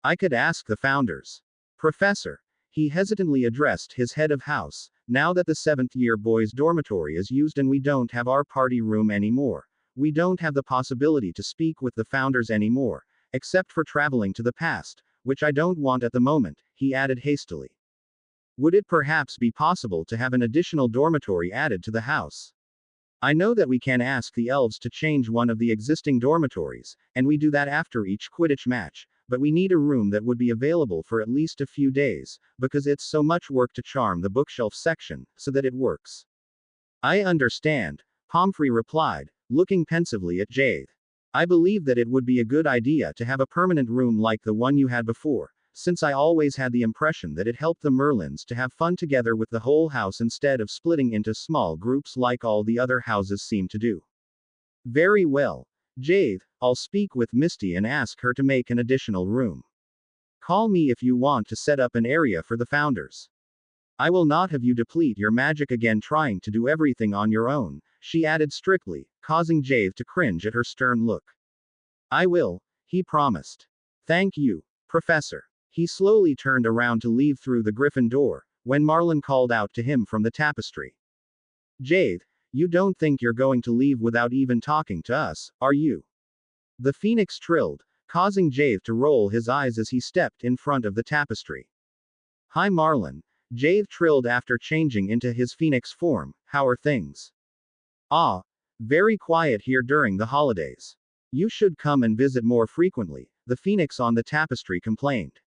A: I could ask the founders. Professor, he hesitantly addressed his head of house, now that the 7th-year boys' dormitory is used and we don't have our party room anymore, we don't have the possibility to speak with the founders anymore, except for traveling to the past, which I don't want at the moment, he added hastily. Would it perhaps be possible to have an additional dormitory added to the house? I know that we can ask the elves to change one of the existing dormitories, and we do that after each Quidditch match, but we need a room that would be available for at least a few days, because it's so much work to charm the bookshelf section, so that it works. I understand, Pomfrey replied, looking pensively at Jade. I believe that it would be a good idea to have a permanent room like the one you had before, since I always had the impression that it helped the Merlins to have fun together with the whole house instead of splitting into small groups like all the other houses seem to do. Very well, Jade, I'll speak with Misty and ask her to make an additional room. Call me if you want to set up an area for the founders. I will not have you deplete your magic again trying to do everything on your own, she added strictly, causing Jade to cringe at her stern look. I will, he promised. Thank you, Professor. He slowly turned around to leave through the griffin door, when Marlin called out to him from the tapestry. Jade, you don't think you're going to leave without even talking to us, are you? The phoenix trilled, causing Jade to roll his eyes as he stepped in front of the tapestry. Hi Marlin, Jade trilled after changing into his phoenix form, how are things? Ah, very quiet here during the holidays. You should come and visit more frequently, the phoenix on the tapestry complained.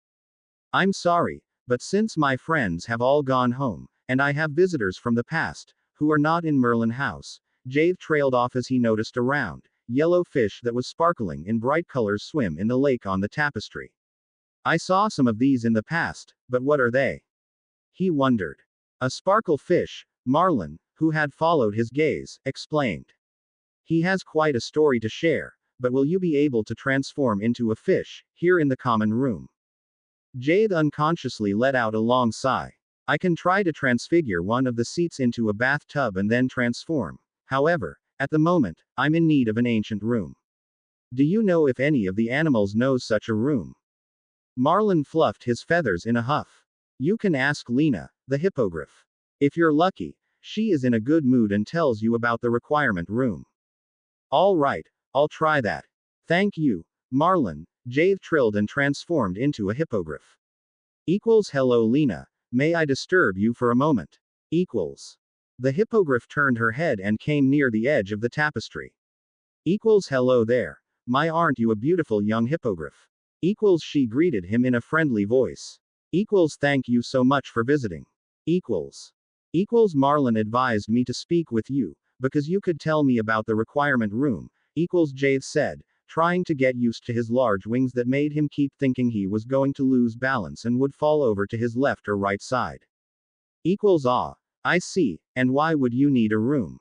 A: I'm sorry, but since my friends have all gone home, and I have visitors from the past, who are not in Merlin House, Jade trailed off as he noticed a round, yellow fish that was sparkling in bright colors swim in the lake on the tapestry. I saw some of these in the past, but what are they? He wondered. A sparkle fish, Marlin, who had followed his gaze, explained. He has quite a story to share, but will you be able to transform into a fish, here in the common room? Jade unconsciously let out a long sigh. I can try to transfigure one of the seats into a bathtub and then transform. However, at the moment, I'm in need of an ancient room. Do you know if any of the animals knows such a room? Marlin fluffed his feathers in a huff. You can ask Lena, the hippogriff. If you're lucky, she is in a good mood and tells you about the requirement room. All right, I'll try that. Thank you, Marlin, Jade trilled and transformed into a hippogriff. Hello Lena, may I disturb you for a moment? The hippogriff turned her head and came near the edge of the tapestry. Hello there. My aren't you a beautiful young hippogriff? She greeted him in a friendly voice. Thank you so much for visiting. Marlin advised me to speak with you, because you could tell me about the requirement room, Jade said, trying to get used to his large wings that made him keep thinking he was going to lose balance and would fall over to his left or right side. Ah, I see, and why would you need a room?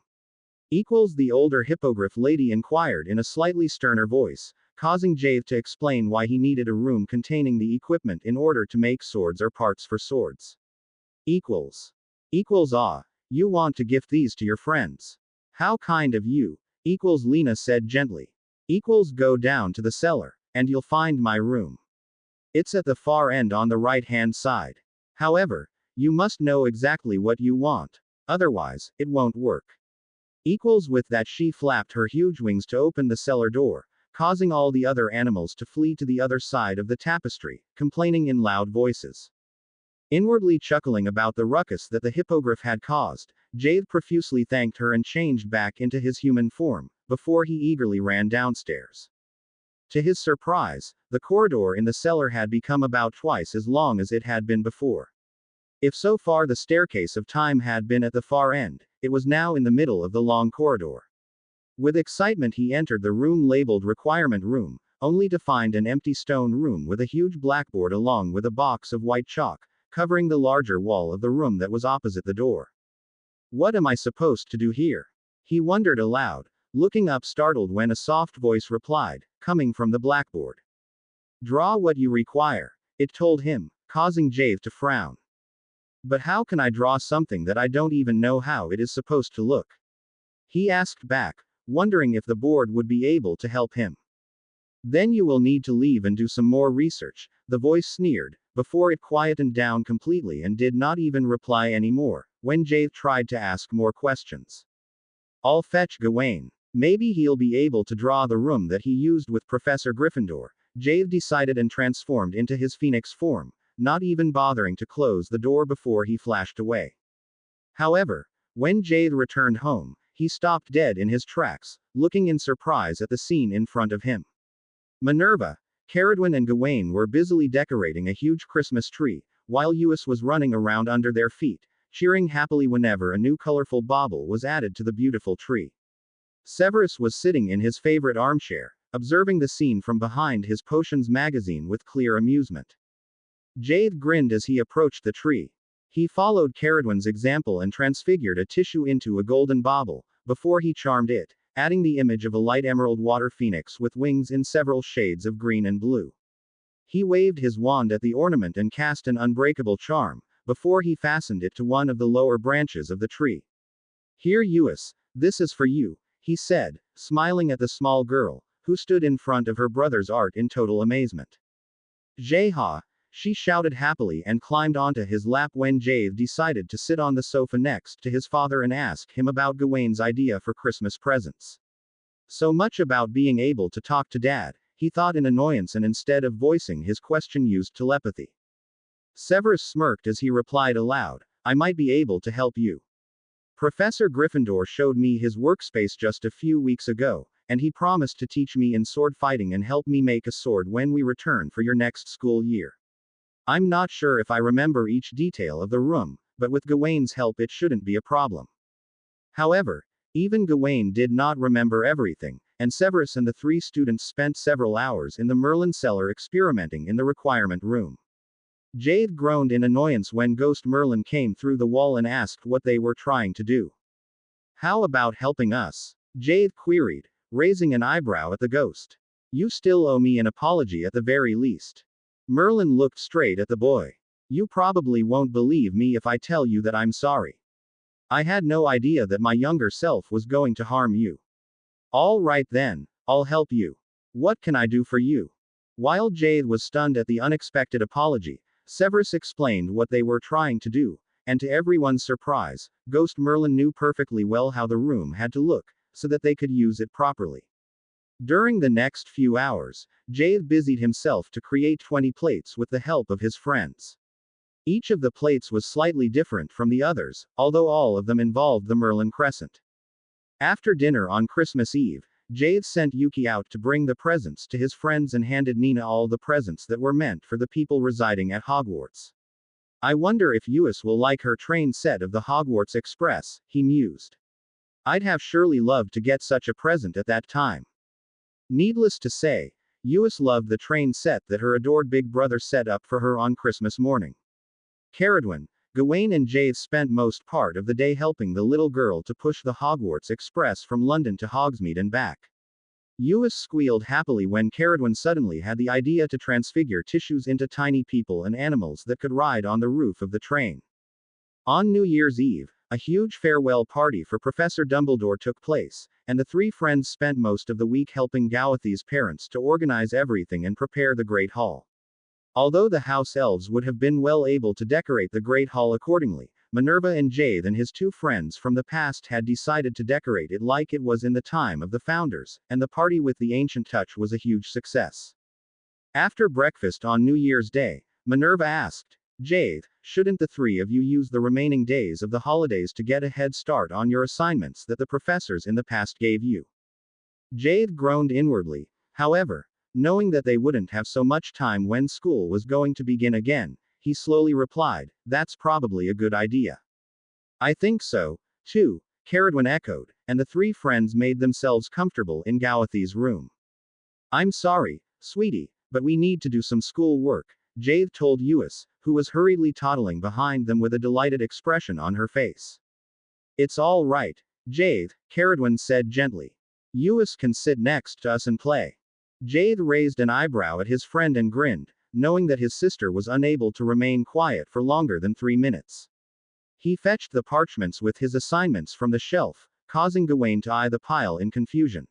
A: The older hippogriff lady inquired in a slightly sterner voice, causing Jade to explain why he needed a room containing the equipment in order to make swords or parts for swords. Ah, you want to gift these to your friends. How kind of you, Lena said gently. Go down to the cellar, and you'll find my room. It's at the far end on the right-hand side. However, you must know exactly what you want. Otherwise, it won't work. With that she flapped her huge wings to open the cellar door, causing all the other animals to flee to the other side of the tapestry, complaining in loud voices. Inwardly chuckling about the ruckus that the hippogriff had caused, Jade profusely thanked her and changed back into his human form, before he eagerly ran downstairs. To his surprise, the corridor in the cellar had become about twice as long as it had been before. If so far the staircase of time had been at the far end, it was now in the middle of the long corridor. With excitement he entered the room labeled Requirement Room, only to find an empty stone room with a huge blackboard along with a box of white chalk, covering the larger wall of the room that was opposite the door. What am I supposed to do here? He wondered aloud, looking up startled when a soft voice replied, coming from the blackboard. Draw what you require, it told him, causing Jade to frown. But how can I draw something that I don't even know how it is supposed to look? He asked back, wondering if the board would be able to help him. Then you will need to leave and do some more research, the voice sneered, before it quietened down completely and did not even reply anymore, when Jade tried to ask more questions. I'll fetch Gawain. Maybe he'll be able to draw the room that he used with Professor Gryffindor, Jade decided and transformed into his phoenix form, not even bothering to close the door before he flashed away. However, when Jade returned home, he stopped dead in his tracks, looking in surprise at the scene in front of him. Minerva, Caradwin and Gawain were busily decorating a huge Christmas tree, while Uis was running around under their feet, cheering happily whenever a new colorful bauble was added to the beautiful tree. Severus was sitting in his favorite armchair, observing the scene from behind his potions magazine with clear amusement. Jade grinned as he approached the tree. He followed Caradwin's example and transfigured a tissue into a golden bauble, before he charmed it, adding the image of a light emerald water phoenix with wings in several shades of green and blue. He waved his wand at the ornament and cast an unbreakable charm, before he fastened it to one of the lower branches of the tree. Here, Uis, this is for you, he said, smiling at the small girl, who stood in front of her brother's art in total amazement. Jeha, she shouted happily and climbed onto his lap when Jade decided to sit on the sofa next to his father and ask him about Gawain's idea for Christmas presents. So much about being able to talk to Dad, he thought in annoyance, and instead of voicing his question used telepathy. Severus smirked as he replied aloud, I might be able to help you. Professor Gryffindor showed me his workspace just a few weeks ago, and he promised to teach me in sword fighting and help me make a sword when we return for your next school year. I'm not sure if I remember each detail of the room, but with Gawain's help it shouldn't be a problem. However, even Gawain did not remember everything, and Severus and the three students spent several hours in the Merlin cellar experimenting in the requirement room. Jade groaned in annoyance when Ghost Merlin came through the wall and asked what they were trying to do. How about helping us? Jade queried, raising an eyebrow at the ghost. You still owe me an apology at the very least. Merlin looked straight at the boy. You probably won't believe me if I tell you that I'm sorry. I had no idea that my younger self was going to harm you. All right then, I'll help you. What can I do for you? While Jade was stunned at the unexpected apology, Severus explained what they were trying to do, and to everyone's surprise, Ghost Merlin knew perfectly well how the room had to look, so that they could use it properly. During the next few hours, Jade busied himself to create 20 plates with the help of his friends. Each of the plates was slightly different from the others, although all of them involved the Merlin crescent. After dinner on Christmas Eve, Jade sent Yuki out to bring the presents to his friends and handed Nina all the presents that were meant for the people residing at Hogwarts. I wonder if Uis will like her train set of the Hogwarts Express, he mused. I'd have surely loved to get such a present at that time. Needless to say, Uis loved the train set that her adored big brother set up for her on Christmas morning. Caradwin, Gawain and Jade spent most part of the day helping the little girl to push the Hogwarts Express from London to Hogsmeade and back. Uis squealed happily when Caradwin suddenly had the idea to transfigure tissues into tiny people and animals that could ride on the roof of the train. On New Year's Eve, a huge farewell party for Professor Dumbledore took place, and the three friends spent most of the week helping Gawathi's parents to organize everything and prepare the Great Hall. Although the house elves would have been well able to decorate the Great Hall accordingly, Minerva and Jade and his two friends from the past had decided to decorate it like it was in the time of the founders, and the party with the ancient touch was a huge success. After breakfast on New Year's Day, Minerva asked, Jade, shouldn't the three of you use the remaining days of the holidays to get a head start on your assignments that the professors in the past gave you? Jade groaned inwardly, however, knowing that they wouldn't have so much time when school was going to begin again, he slowly replied, that's probably a good idea. I think so, too, Caradwin echoed, and the three friends made themselves comfortable in Gawathi's room. I'm sorry, sweetie, but we need to do some school work, Jade told Uis, who was hurriedly toddling behind them with a delighted expression on her face. It's all right, Jade, Caradwin said gently. Uis can sit next to us and play. Jade raised an eyebrow at his friend and grinned, knowing that his sister was unable to remain quiet for longer than 3 minutes. He fetched the parchments with his assignments from the shelf, causing Gawain to eye the pile in confusion.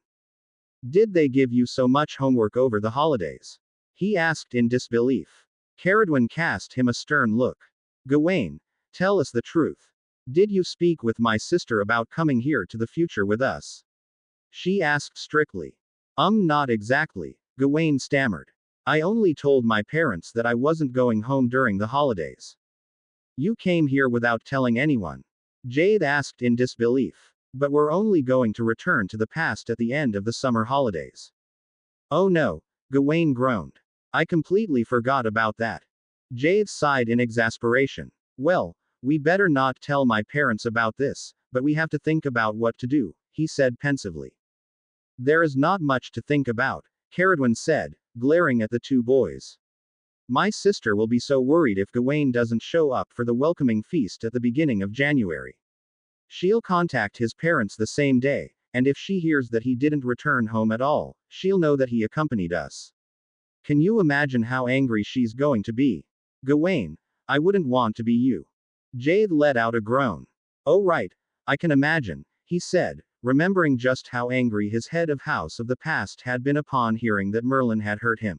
A: Did they give you so much homework over the holidays? He asked in disbelief. Caradwin cast him a stern look. Gawain, tell us the truth. Did you speak with my sister about coming here to the future with us? She asked strictly. Not exactly, Gawain stammered. I only told my parents that I wasn't going home during the holidays. You came here without telling anyone? Jade asked in disbelief. But we're only going to return to the past at the end of the summer holidays. Oh no, Gawain groaned. I completely forgot about that. Jade sighed in exasperation. Well, we better not tell my parents about this, but we have to think about what to do, he said pensively. There is not much to think about, Caradwin said, glaring at the two boys. My sister will be so worried if Gawain doesn't show up for the welcoming feast at the beginning of January. She'll contact his parents the same day, and if she hears that he didn't return home at all, she'll know that he accompanied us. Can you imagine how angry she's going to be? Gawain, I wouldn't want to be you. Jade let out a groan. Oh right, I can imagine, he said, remembering just how angry his head of house of the past had been upon hearing that Merlin had hurt him.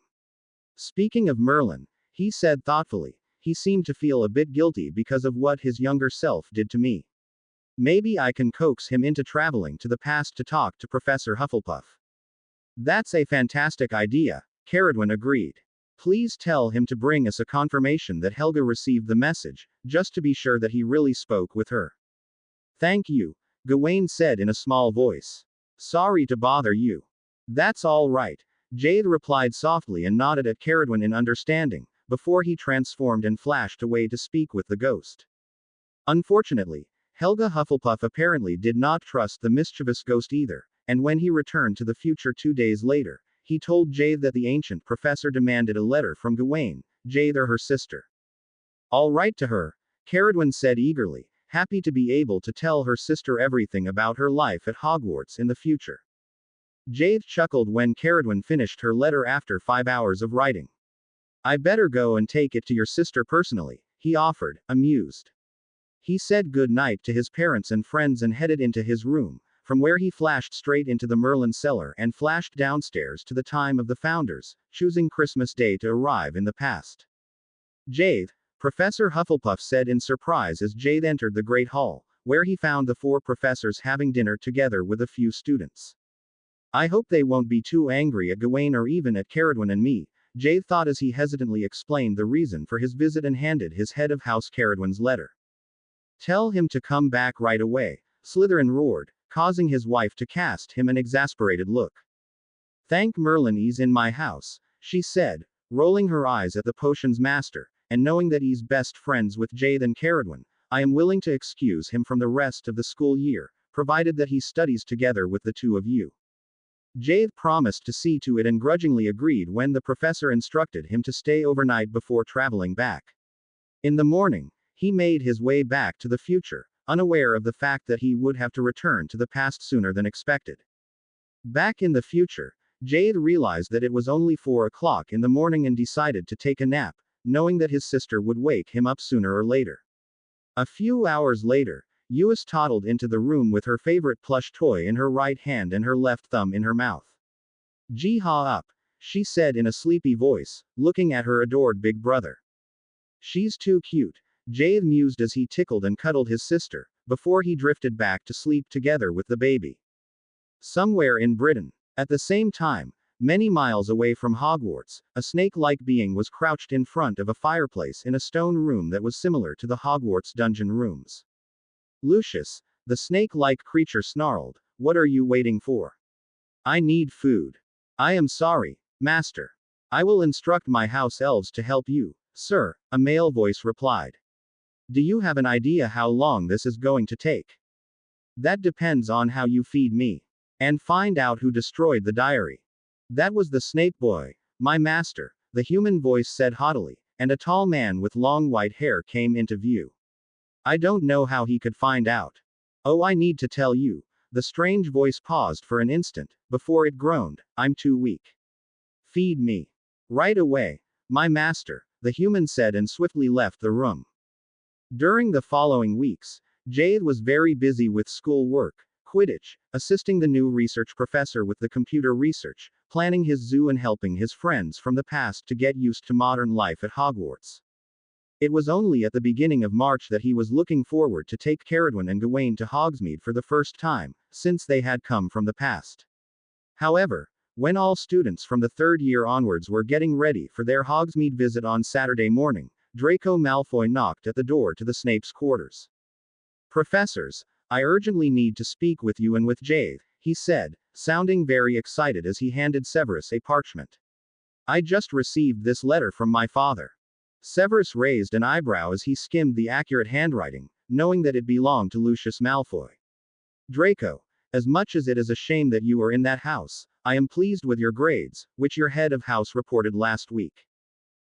A: Speaking of Merlin, he said thoughtfully, he seemed to feel a bit guilty because of what his younger self did to me. Maybe I can coax him into traveling to the past to talk to Professor Hufflepuff. That's a fantastic idea, Caradwin agreed. Please tell him to bring us a confirmation that Helga received the message, just to be sure that he really spoke with her. Thank you, Gawain said in a small voice. Sorry to bother you. That's all right, Jade replied softly and nodded at Caradwin in understanding, before he transformed and flashed away to speak with the ghost. Unfortunately, Helga Hufflepuff apparently did not trust the mischievous ghost either, and when he returned to the future 2 days later, he told Jade that the ancient professor demanded a letter from Gawain, Jade or her sister. All right to her, Caradwin said eagerly, happy to be able to tell her sister everything about her life at Hogwarts in the future. Jade chuckled when Caradwin finished her letter after 5 hours of writing. I better go and take it to your sister personally, he offered, amused. He said good night to his parents and friends and headed into his room, from where he flashed straight into the Merlin cellar and flashed downstairs to the time of the Founders, choosing Christmas Day to arrive in the past. Jade, Professor Hufflepuff said in surprise as Jade entered the Great Hall, where he found the 4 professors having dinner together with a few students. I hope they won't be too angry at Gawain or even at Caradwin and me, Jade thought as he hesitantly explained the reason for his visit and handed his head of house Caradwin's letter. Tell him to come back right away, Slytherin roared, causing his wife to cast him an exasperated look. Thank Merlin he's in my house, she said, rolling her eyes at the potions master, and knowing that he's best friends with Jade and Caradwin, I am willing to excuse him from the rest of the school year, provided that he studies together with the 2 of you. Jade promised to see to it and grudgingly agreed when the professor instructed him to stay overnight before traveling back. In the morning, he made his way back to the future, unaware of the fact that he would have to return to the past sooner than expected. Back in the future, Jade realized that it was only 4 o'clock in the morning and decided to take a nap, knowing that his sister would wake him up sooner or later. A few hours later, Eus toddled into the room with her favorite plush toy in her right hand and her left thumb in her mouth. Gee-haw up, she said in a sleepy voice, looking at her adored big brother. She's too cute, Jade mused as he tickled and cuddled his sister, before he drifted back to sleep together with the baby. Somewhere in Britain, at the same time, many miles away from Hogwarts, a snake-like being was crouched in front of a fireplace in a stone room that was similar to the Hogwarts dungeon rooms. Lucius, the snake-like creature snarled, what are you waiting for? I need food. I am sorry, master. I will instruct my house elves to help you, sir, a male voice replied. Do you have an idea how long this is going to take? That depends on how you feed me. And find out who destroyed the diary. That was the Snape boy, my master, the human voice said haughtily, and a tall man with long white hair came into view. I don't know how he could find out. Oh, I need to tell you. The strange voice paused for an instant, before it groaned, I'm too weak. Feed me. Right away, my master, the human said and swiftly left the room. During the following weeks, Jade was very busy with school work, Quidditch, assisting the new research professor with the computer research, planning his zoo and helping his friends from the past to get used to modern life at Hogwarts. It was only at the beginning of March that he was looking forward to take Caradwin and Gawain to Hogsmeade for the first time, since they had come from the past. However, when all students from the 3rd year onwards were getting ready for their Hogsmeade visit on Saturday morning, Draco Malfoy knocked at the door to the Snape's quarters. Professors, I urgently need to speak with you and with Jade, he said, sounding very excited as he handed Severus a parchment. I just received this letter from my father. Severus raised an eyebrow as he skimmed the accurate handwriting, knowing that it belonged to Lucius Malfoy. Draco, as much as it is a shame that you are in that house, I am pleased with your grades, which your head of house reported last week.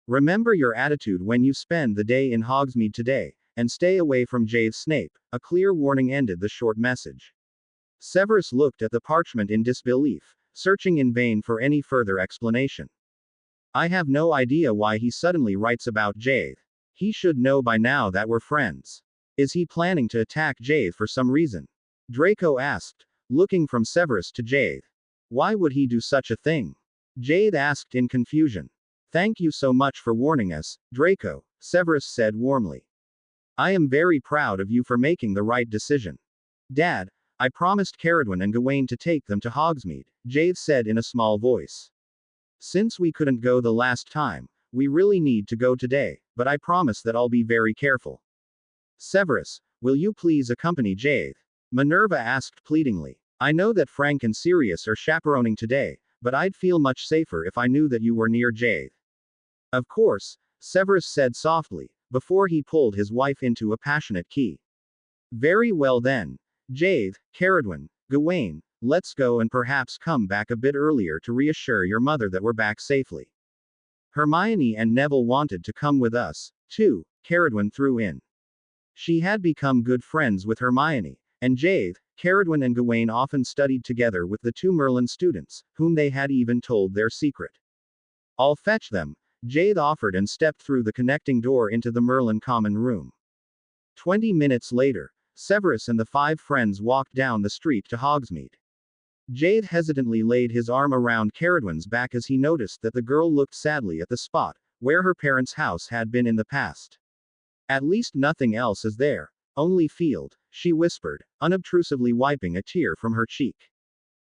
A: Remember your attitude when you spend the day in Hogsmeade today, and stay away from Jade Snape, a clear warning ended the short message. Severus looked at the parchment in disbelief, searching in vain for any further explanation. I have no idea why he suddenly writes about Jade. He should know by now that we're friends. Is he planning to attack Jade for some reason? Draco asked, looking from Severus to Jade. Why would he do such a thing? Jade asked in confusion. Thank you so much for warning us, Draco, Severus said warmly. I am very proud of you for making the right decision. Dad, I promised Caradwyn and Gawain to take them to Hogsmeade, Jade said in a small voice. Since we couldn't go the last time, we really need to go today, but I promise that I'll be very careful. Severus, will you please accompany Jade? Minerva asked pleadingly. I know that Frank and Sirius are chaperoning today, but I'd feel much safer if I knew that you were near Jade. Of course, Severus said softly, before he pulled his wife into a passionate key. Very well then. Jade, Caradwyn, Gawain, let's go and perhaps come back a bit earlier to reassure your mother that we're back safely. Hermione and Neville wanted to come with us, too, Caradwyn threw in. She had become good friends with Hermione, and Jade, Caradwyn and Gawain often studied together with the two Merlin students, whom they had even told their secret. I'll fetch them, Jade offered and stepped through the connecting door into the Merlin common room. 20 minutes later, Severus and the 5 friends walked down the street to Hogsmeade. Jade hesitantly laid his arm around Caradwyn's back as he noticed that the girl looked sadly at the spot where her parents' house had been in the past. At least nothing else is there, only field, she whispered, unobtrusively wiping a tear from her cheek.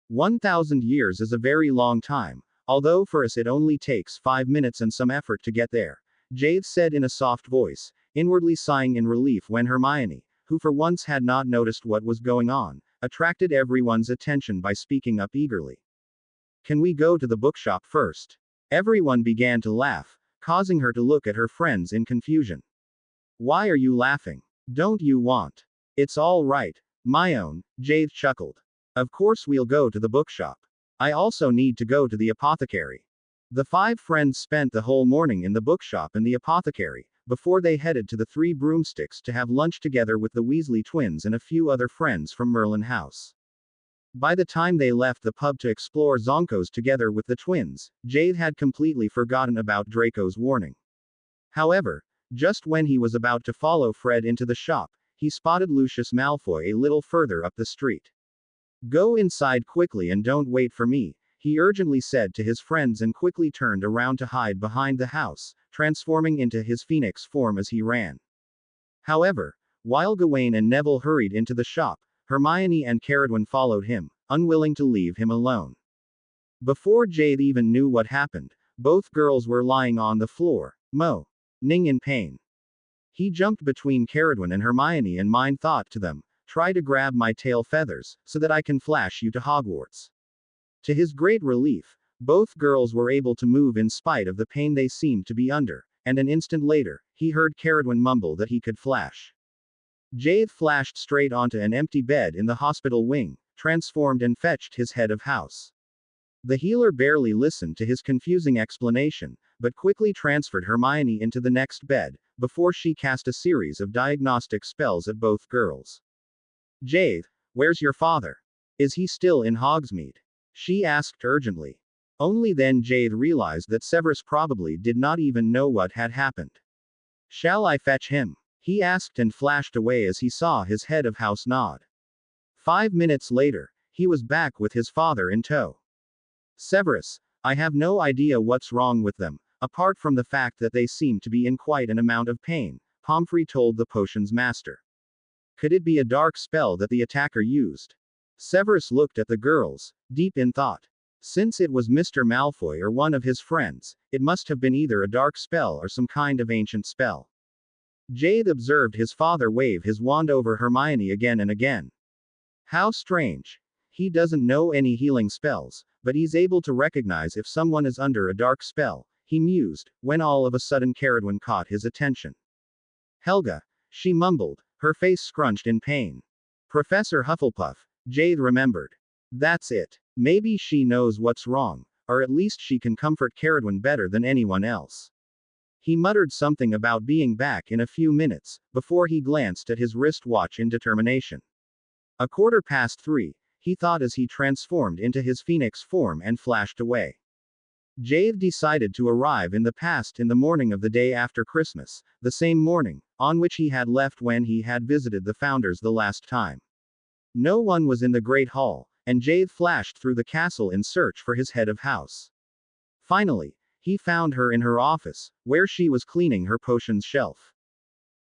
A: 1,000 years is a very long time, although for us it only takes 5 minutes and some effort to get there, Jade said in a soft voice, inwardly sighing in relief when Hermione, who for once had not noticed what was going on, attracted everyone's attention by speaking up eagerly. Can we go to the bookshop first? Everyone began to laugh, causing her to look at her friends in confusion. Why are you laughing? Don't you want? It's all right, my own, Jade chuckled. Of course we'll go to the bookshop. I also need to go to the apothecary. The 5 friends spent the whole morning in the bookshop and the apothecary, before they headed to the 3 Broomsticks to have lunch together with the Weasley twins and a few other friends from Merlin House. By the time they left the pub to explore Zonkos together with the twins, Jade had completely forgotten about Draco's warning. However, just when he was about to follow Fred into the shop, he spotted Lucius Malfoy a little further up the street. Go inside quickly and don't wait for me, he urgently said to his friends and quickly turned around to hide behind the house, transforming into his phoenix form as he ran. However, while Gawain and Neville hurried into the shop, Hermione and Caradwyn followed him, unwilling to leave him alone. Before Jade even knew what happened, both girls were lying on the floor, moaning in pain. He jumped between Caradwyn and Hermione and Mine thought to them, try to grab my tail feathers, so that I can flash you to Hogwarts. To his great relief, both girls were able to move in spite of the pain they seemed to be under, and an instant later, he heard Caradwyn mumble that he could flash. Jade flashed straight onto an empty bed in the hospital wing, transformed and fetched his head of house. The healer barely listened to his confusing explanation, but quickly transferred Hermione into the next bed, before she cast a series of diagnostic spells at both girls. Jade, where's your father? Is he still in Hogsmeade? She asked urgently. Only then Jade realized that Severus probably did not even know what had happened. Shall I fetch him? He asked and flashed away as he saw his head of house nod. 5 minutes later, he was back with his father in tow. Severus, I have no idea what's wrong with them, apart from the fact that they seem to be in quite an amount of pain, Pomfrey told the potion's master. Could it be a dark spell that the attacker used? Severus looked at the girls, deep in thought. Since it was Mr. Malfoy or one of his friends, it must have been either a dark spell or some kind of ancient spell. Jade observed his father wave his wand over Hermione again and again. How strange. He doesn't know any healing spells, but he's able to recognize if someone is under a dark spell, he mused, when all of a sudden Caradwyn caught his attention. Helga, she mumbled, her face scrunched in pain. Professor Hufflepuff, Jade remembered. That's it. Maybe she knows what's wrong, or at least she can comfort Caradwyn better than anyone else. He muttered something about being back in a few minutes, before he glanced at his wristwatch in determination. 3:15, he thought as he transformed into his phoenix form and flashed away. Jade decided to arrive in the past in the morning of the day after Christmas, the same morning, on which he had left when he had visited the founders the last time. No one was in the Great Hall, and Jade flashed through the castle in search for his head of house. Finally, he found her in her office, where she was cleaning her potions shelf.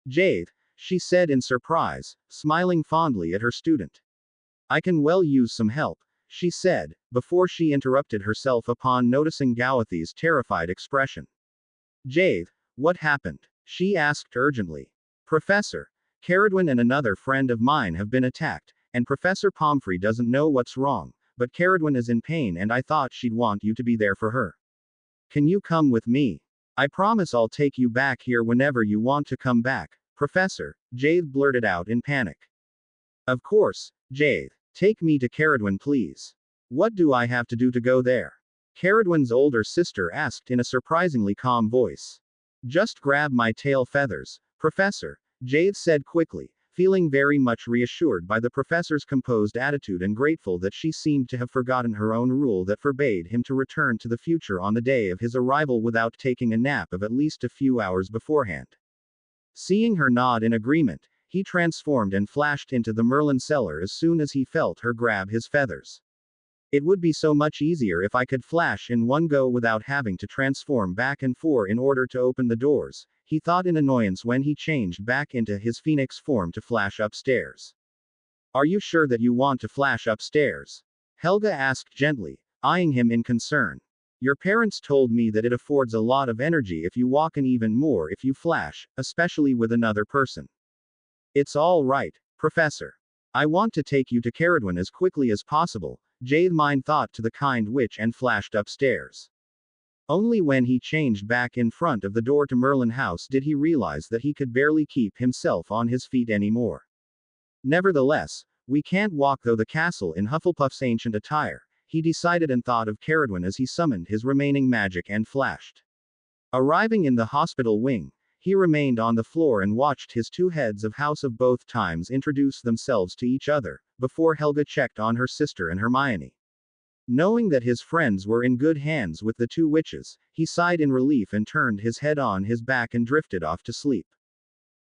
A: Jade, she said in surprise, smiling fondly at her student. I can well use some help, she said, before she interrupted herself upon noticing Gawathi's terrified expression. Jade, what happened? She asked urgently. Professor, Caradwin and another friend of mine have been attacked, and Professor Pomfrey doesn't know what's wrong, but Caradwin is in pain and I thought she'd want you to be there for her. Can you come with me? I promise I'll take you back here whenever you want to come back, Professor, Jade blurted out in panic. Of course, Jade. Take me to Caradwin, please. What do I have to do to go there? Caradwin's older sister asked in a surprisingly calm voice. Just grab my tail feathers, Professor, Jade said quickly, feeling very much reassured by the professor's composed attitude and grateful that she seemed to have forgotten her own rule that forbade him to return to the future on the day of his arrival without taking a nap of at least a few hours beforehand. Seeing her nod in agreement, he transformed and flashed into the Merlin cellar as soon as he felt her grab his feathers. It would be so much easier if I could flash in one go without having to transform back and forth in order to open the doors, he thought in annoyance when he changed back into his phoenix form to flash upstairs. Are you sure that you want to flash upstairs? Helga asked gently, eyeing him in concern. Your parents told me that it affords a lot of energy if you walk and even more if you flash, especially with another person. It's all right, Professor. I want to take you to Caradwin as quickly as possible, Jade Mine thought to the kind witch and flashed upstairs. Only when he changed back in front of the door to Merlin House did he realize that he could barely keep himself on his feet anymore. Nevertheless, we can't walk through the castle in Hufflepuff's ancient attire, he decided and thought of Caradwin as he summoned his remaining magic and flashed. Arriving in the hospital wing, he remained on the floor and watched his two heads of house of both times introduce themselves to each other, before Helga checked on her sister and Hermione. Knowing that his friends were in good hands with the two witches, he sighed in relief and turned his head on his back and drifted off to sleep.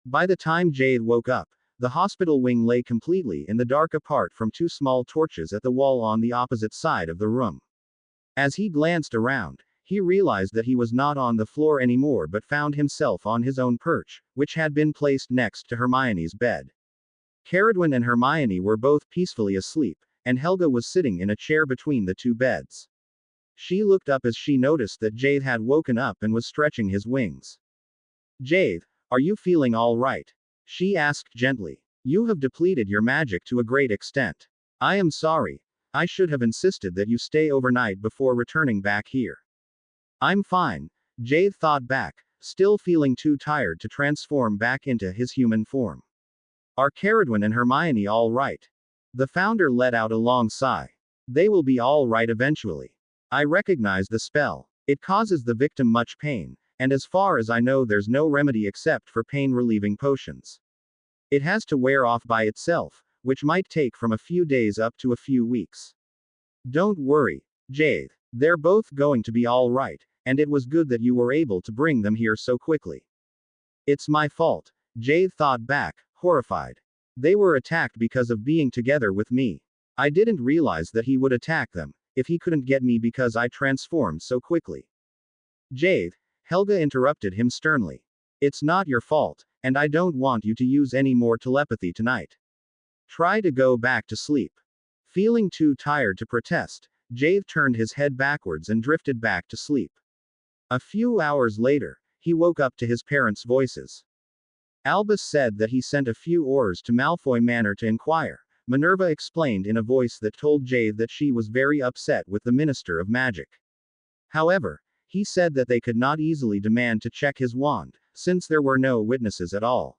A: By the time Jade woke up, the hospital wing lay completely in the dark apart from two small torches at the wall on the opposite side of the room. As he glanced around, he realized that he was not on the floor anymore but found himself on his own perch, which had been placed next to Hermione's bed. Caradwin and Hermione were both peacefully asleep, and Helga was sitting in a chair between the two beds. She looked up as she noticed that Jade had woken up and was stretching his wings. Jade, are you feeling all right? She asked gently. You have depleted your magic to a great extent. I am sorry. I should have insisted that you stay overnight before returning back here. I'm fine, Jade thought back, still feeling too tired to transform back into his human form. Are Caradwin and Hermione all right? The founder let out a long sigh. They will be all right eventually. I recognize the spell. It causes the victim much pain, and as far as I know there's no remedy except for pain-relieving potions. It has to wear off by itself, which might take from a few days up to a few weeks. Don't worry, Jade. They're both going to be all right, and it was good that you were able to bring them here so quickly. It's my fault, Jade thought back, horrified. They were attacked because of being together with me. I didn't realize that he would attack them, if he couldn't get me because I transformed so quickly. Jade, Helga interrupted him sternly. It's not your fault, and I don't want you to use any more telepathy tonight. Try to go back to sleep. Feeling too tired to protest, Jade turned his head backwards and drifted back to sleep. A few hours later, he woke up to his parents' voices. Albus said that he sent a few oars to Malfoy Manor to inquire, Minerva explained in a voice that told Jade that she was very upset with the Minister of Magic. However, he said that they could not easily demand to check his wand, since there were no witnesses at all.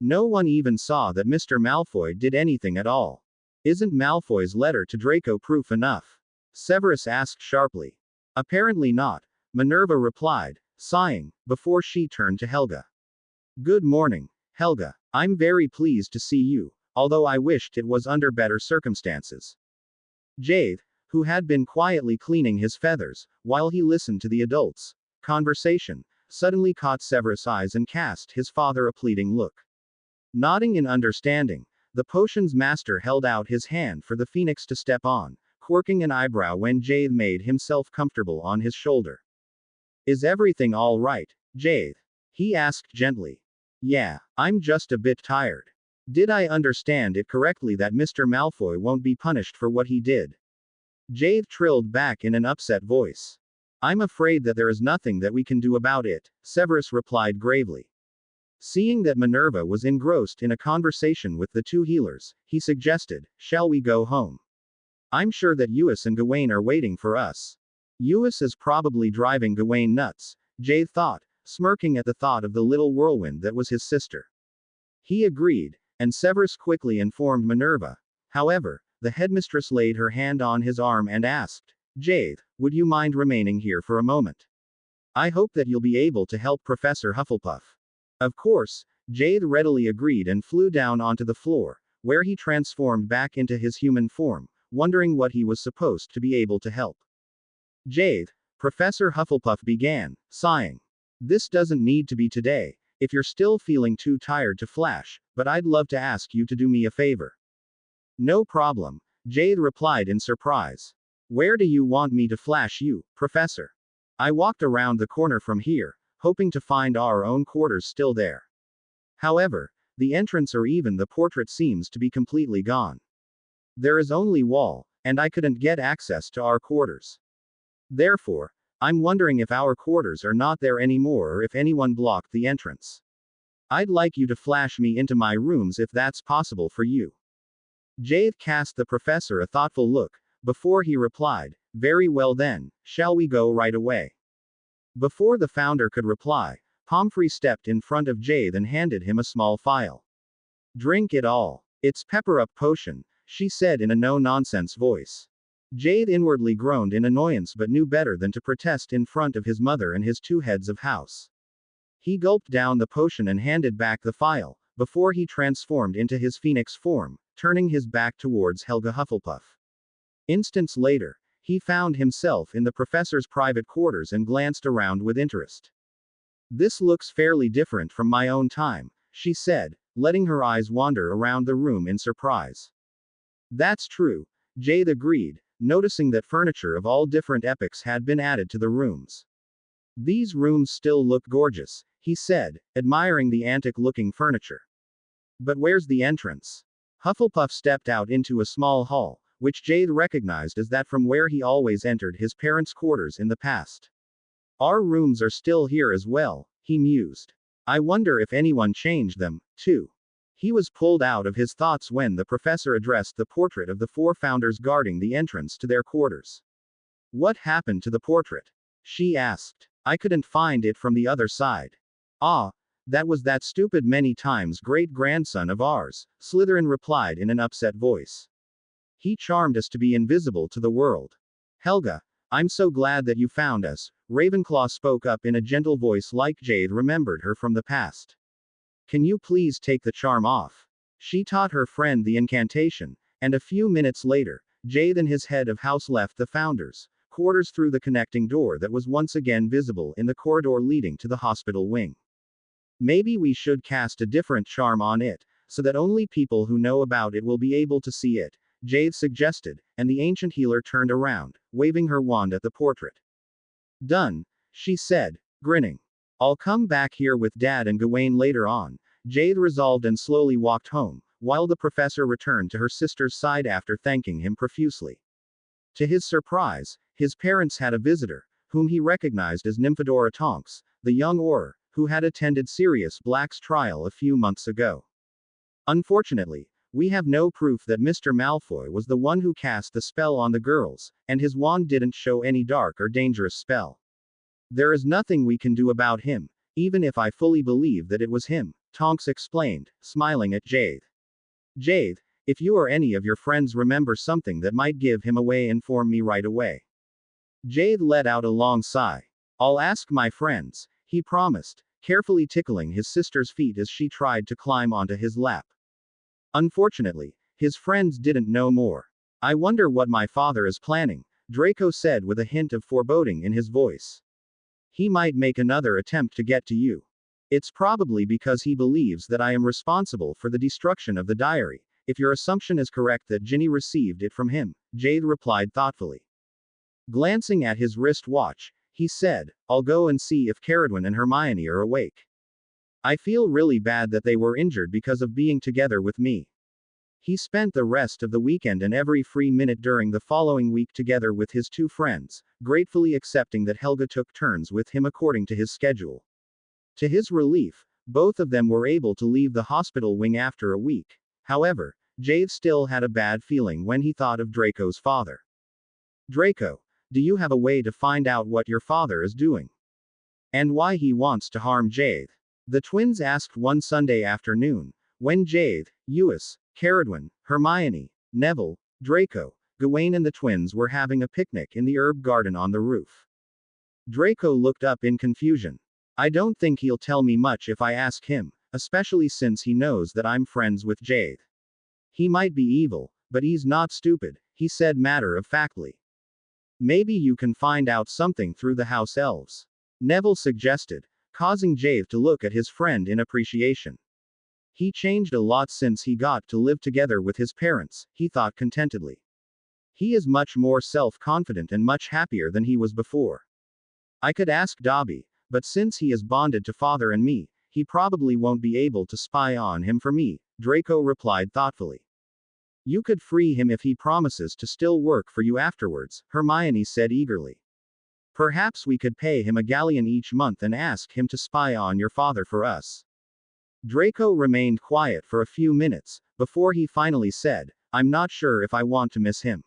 A: No one even saw that Mr. Malfoy did anything at all. Isn't Malfoy's letter to Draco proof enough? Severus asked sharply. Apparently not, Minerva replied, sighing, before she turned to Helga. Good morning, Helga. I'm very pleased to see you, although I wished it was under better circumstances. Jade, who had been quietly cleaning his feathers, while he listened to the adults' conversation, suddenly caught Severus' eyes and cast his father a pleading look. Nodding in understanding, the potion's master held out his hand for the phoenix to step on, quirking an eyebrow when Jade made himself comfortable on his shoulder. Is everything all right, Jade? He asked gently. Yeah, I'm just a bit tired. Did I understand it correctly that Mr. Malfoy won't be punished for what he did? Jade trilled back in an upset voice. I'm afraid that there is nothing that we can do about it, Severus replied gravely. Seeing that Minerva was engrossed in a conversation with the two healers, he suggested, shall we go home? I'm sure that Uis and Gawain are waiting for us. Uis is probably driving Gawain nuts, Jade thought, smirking at the thought of the little whirlwind that was his sister. He agreed, and Severus quickly informed Minerva. However, the headmistress laid her hand on his arm and asked, Jade, would you mind remaining here for a moment? I hope that you'll be able to help Professor Hufflepuff. Of course, Jade readily agreed and flew down onto the floor, where he transformed back into his human form, wondering what he was supposed to be able to help. Jade, Professor Hufflepuff began, sighing. This doesn't need to be today, if you're still feeling too tired to flash, but I'd love to ask you to do me a favor. No problem, Jade replied in surprise. Where do you want me to flash you, Professor? I walked around the corner from here, hoping to find our own quarters still there. However, the entrance or even the portrait seems to be completely gone. There is only wall, and I couldn't get access to our quarters. Therefore, I'm wondering if our quarters are not there anymore or if anyone blocked the entrance. I'd like you to flash me into my rooms if that's possible for you. Jade cast the professor a thoughtful look, before he replied, very well then, shall we go right away? Before the founder could reply, Pomfrey stepped in front of Jade and handed him a small phial. Drink it all. It's pepper-up potion, she said in a no-nonsense voice. Jade inwardly groaned in annoyance but knew better than to protest in front of his mother and his two heads of house. He gulped down the potion and handed back the phial, before he transformed into his phoenix form, turning his back towards Helga Hufflepuff. Instants later, he found himself in the professor's private quarters and glanced around with interest. This looks fairly different from my own time, she said, letting her eyes wander around the room in surprise. That's true, Jade agreed, noticing that furniture of all different epochs had been added to the rooms. These rooms still look gorgeous, he said, admiring the antique-looking furniture. But where's the entrance? Hufflepuff stepped out into a small hall, which Jade recognized as that from where he always entered his parents' quarters in the past. Our rooms are still here as well, he mused. I wonder if anyone changed them, too. He was pulled out of his thoughts when the professor addressed the portrait of the four founders guarding the entrance to their quarters. What happened to the portrait? She asked. I couldn't find it from the other side. Ah, that was that stupid many times great-grandson of ours, Slytherin replied in an upset voice. He charmed us to be invisible to the world. Helga, I'm so glad that you found us, Ravenclaw spoke up in a gentle voice like Jade remembered her from the past. Can you please take the charm off? She taught her friend the incantation, and a few minutes later, Jade and his head of house left the founders' quarters through the connecting door that was once again visible in the corridor leading to the hospital wing. Maybe we should cast a different charm on it, so that only people who know about it will be able to see it, Jade suggested, and the ancient healer turned around, waving her wand at the portrait. Done, she said, grinning. I'll come back here with Dad and Gawain later on, Jade resolved and slowly walked home, while the professor returned to her sister's side after thanking him profusely. To his surprise, his parents had a visitor, whom he recognized as Nymphadora Tonks, the young Auror, who had attended Sirius Black's trial a few months ago. Unfortunately, we have no proof that Mr. Malfoy was the one who cast the spell on the girls, and his wand didn't show any dark or dangerous spell. There is nothing we can do about him, even if I fully believe that it was him, Tonks explained, smiling at Jade. Jade, if you or any of your friends remember something that might give him away, inform me right away. Jade let out a long sigh. I'll ask my friends, he promised, carefully tickling his sister's feet as she tried to climb onto his lap. Unfortunately, his friends didn't know more. I wonder what my father is planning, Draco said with a hint of foreboding in his voice. He might make another attempt to get to you. It's probably because he believes that I am responsible for the destruction of the diary. If your assumption is correct that Ginny received it from him, Jade replied thoughtfully. Glancing at his wrist watch, he said, I'll go and see if Caradwin and Hermione are awake. I feel really bad that they were injured because of being together with me. He spent the rest of the weekend and every free minute during the following week together with his two friends, gratefully accepting that Helga took turns with him according to his schedule. To his relief, both of them were able to leave the hospital wing after a week. However, Jade still had a bad feeling when he thought of Draco's father. Draco, do you have a way to find out what your father is doing? And why he wants to harm Jade? The twins asked one Sunday afternoon, when Jade, Ewis, Caradwin, Hermione, Neville, Draco, Gawain and the twins were having a picnic in the herb garden on the roof. Draco looked up in confusion. I don't think he'll tell me much if I ask him, especially since he knows that I'm friends with Jade. He might be evil, but he's not stupid, he said matter-of-factly. Maybe you can find out something through the house elves, Neville suggested, causing Jade to look at his friend in appreciation. He changed a lot since he got to live together with his parents, he thought contentedly. He is much more self-confident and much happier than he was before. I could ask Dobby, but since he is bonded to Father and me, he probably won't be able to spy on him for me, Draco replied thoughtfully. You could free him if he promises to still work for you afterwards, Hermione said eagerly. Perhaps we could pay him a galleon each month and ask him to spy on your father for us. Draco remained quiet for a few minutes, before he finally said, I'm not sure if I want to miss him.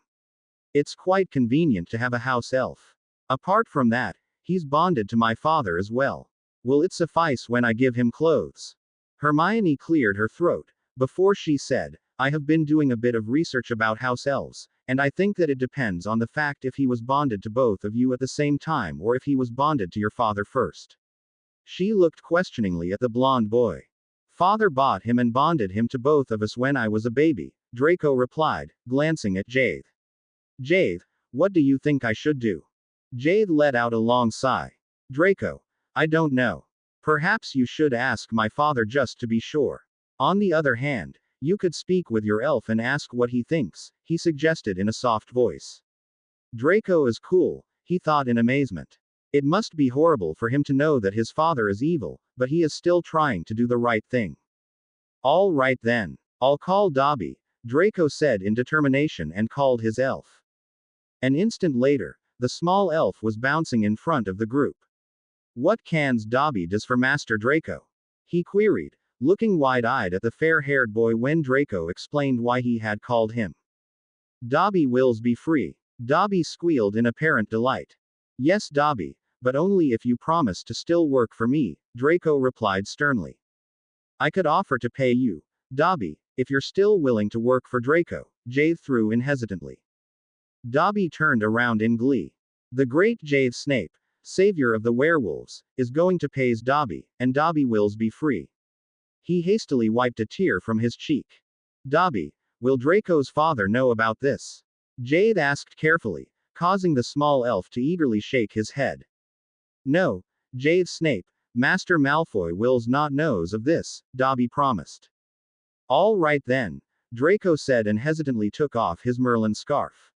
A: It's quite convenient to have a house elf. Apart from that, he's bonded to my father as well. Will it suffice when I give him clothes? Hermione cleared her throat, before she said, I have been doing a bit of research about house elves, and I think that it depends on the fact if he was bonded to both of you at the same time or if he was bonded to your father first. She looked questioningly at the blonde boy. Father bought him and bonded him to both of us when I was a baby, Draco replied, glancing at Jade. Jade, what do you think I should do? Jade let out a long sigh. Draco, I don't know. Perhaps you should ask my father just to be sure. On the other hand, you could speak with your elf and ask what he thinks, he suggested in a soft voice. Draco is cool, he thought in amazement. It must be horrible for him to know that his father is evil, but he is still trying to do the right thing. All right then. I'll call Dobby, Draco said in determination and called his elf. An instant later, the small elf was bouncing in front of the group. What cans Dobby does for Master Draco? He queried, looking wide-eyed at the fair-haired boy when Draco explained why he had called him. Dobby wills be free. Dobby squealed in apparent delight. Yes, Dobby, but only if you promise to still work for me, Draco replied sternly. I could offer to pay you, Dobby, if you're still willing to work for Draco, Jade threw in hesitantly. Dobby turned around in glee. The great Jade Snape, savior of the werewolves, is going to pay Dobby, and Dobby wills be free. He hastily wiped a tear from his cheek. Dobby, will Draco's father know about this? Jade asked carefully, causing the small elf to eagerly shake his head. No, Jade Snape, Master Malfoy wills not knows of this, Dobby promised. All right then, Draco said and hesitantly took off his Merlin scarf.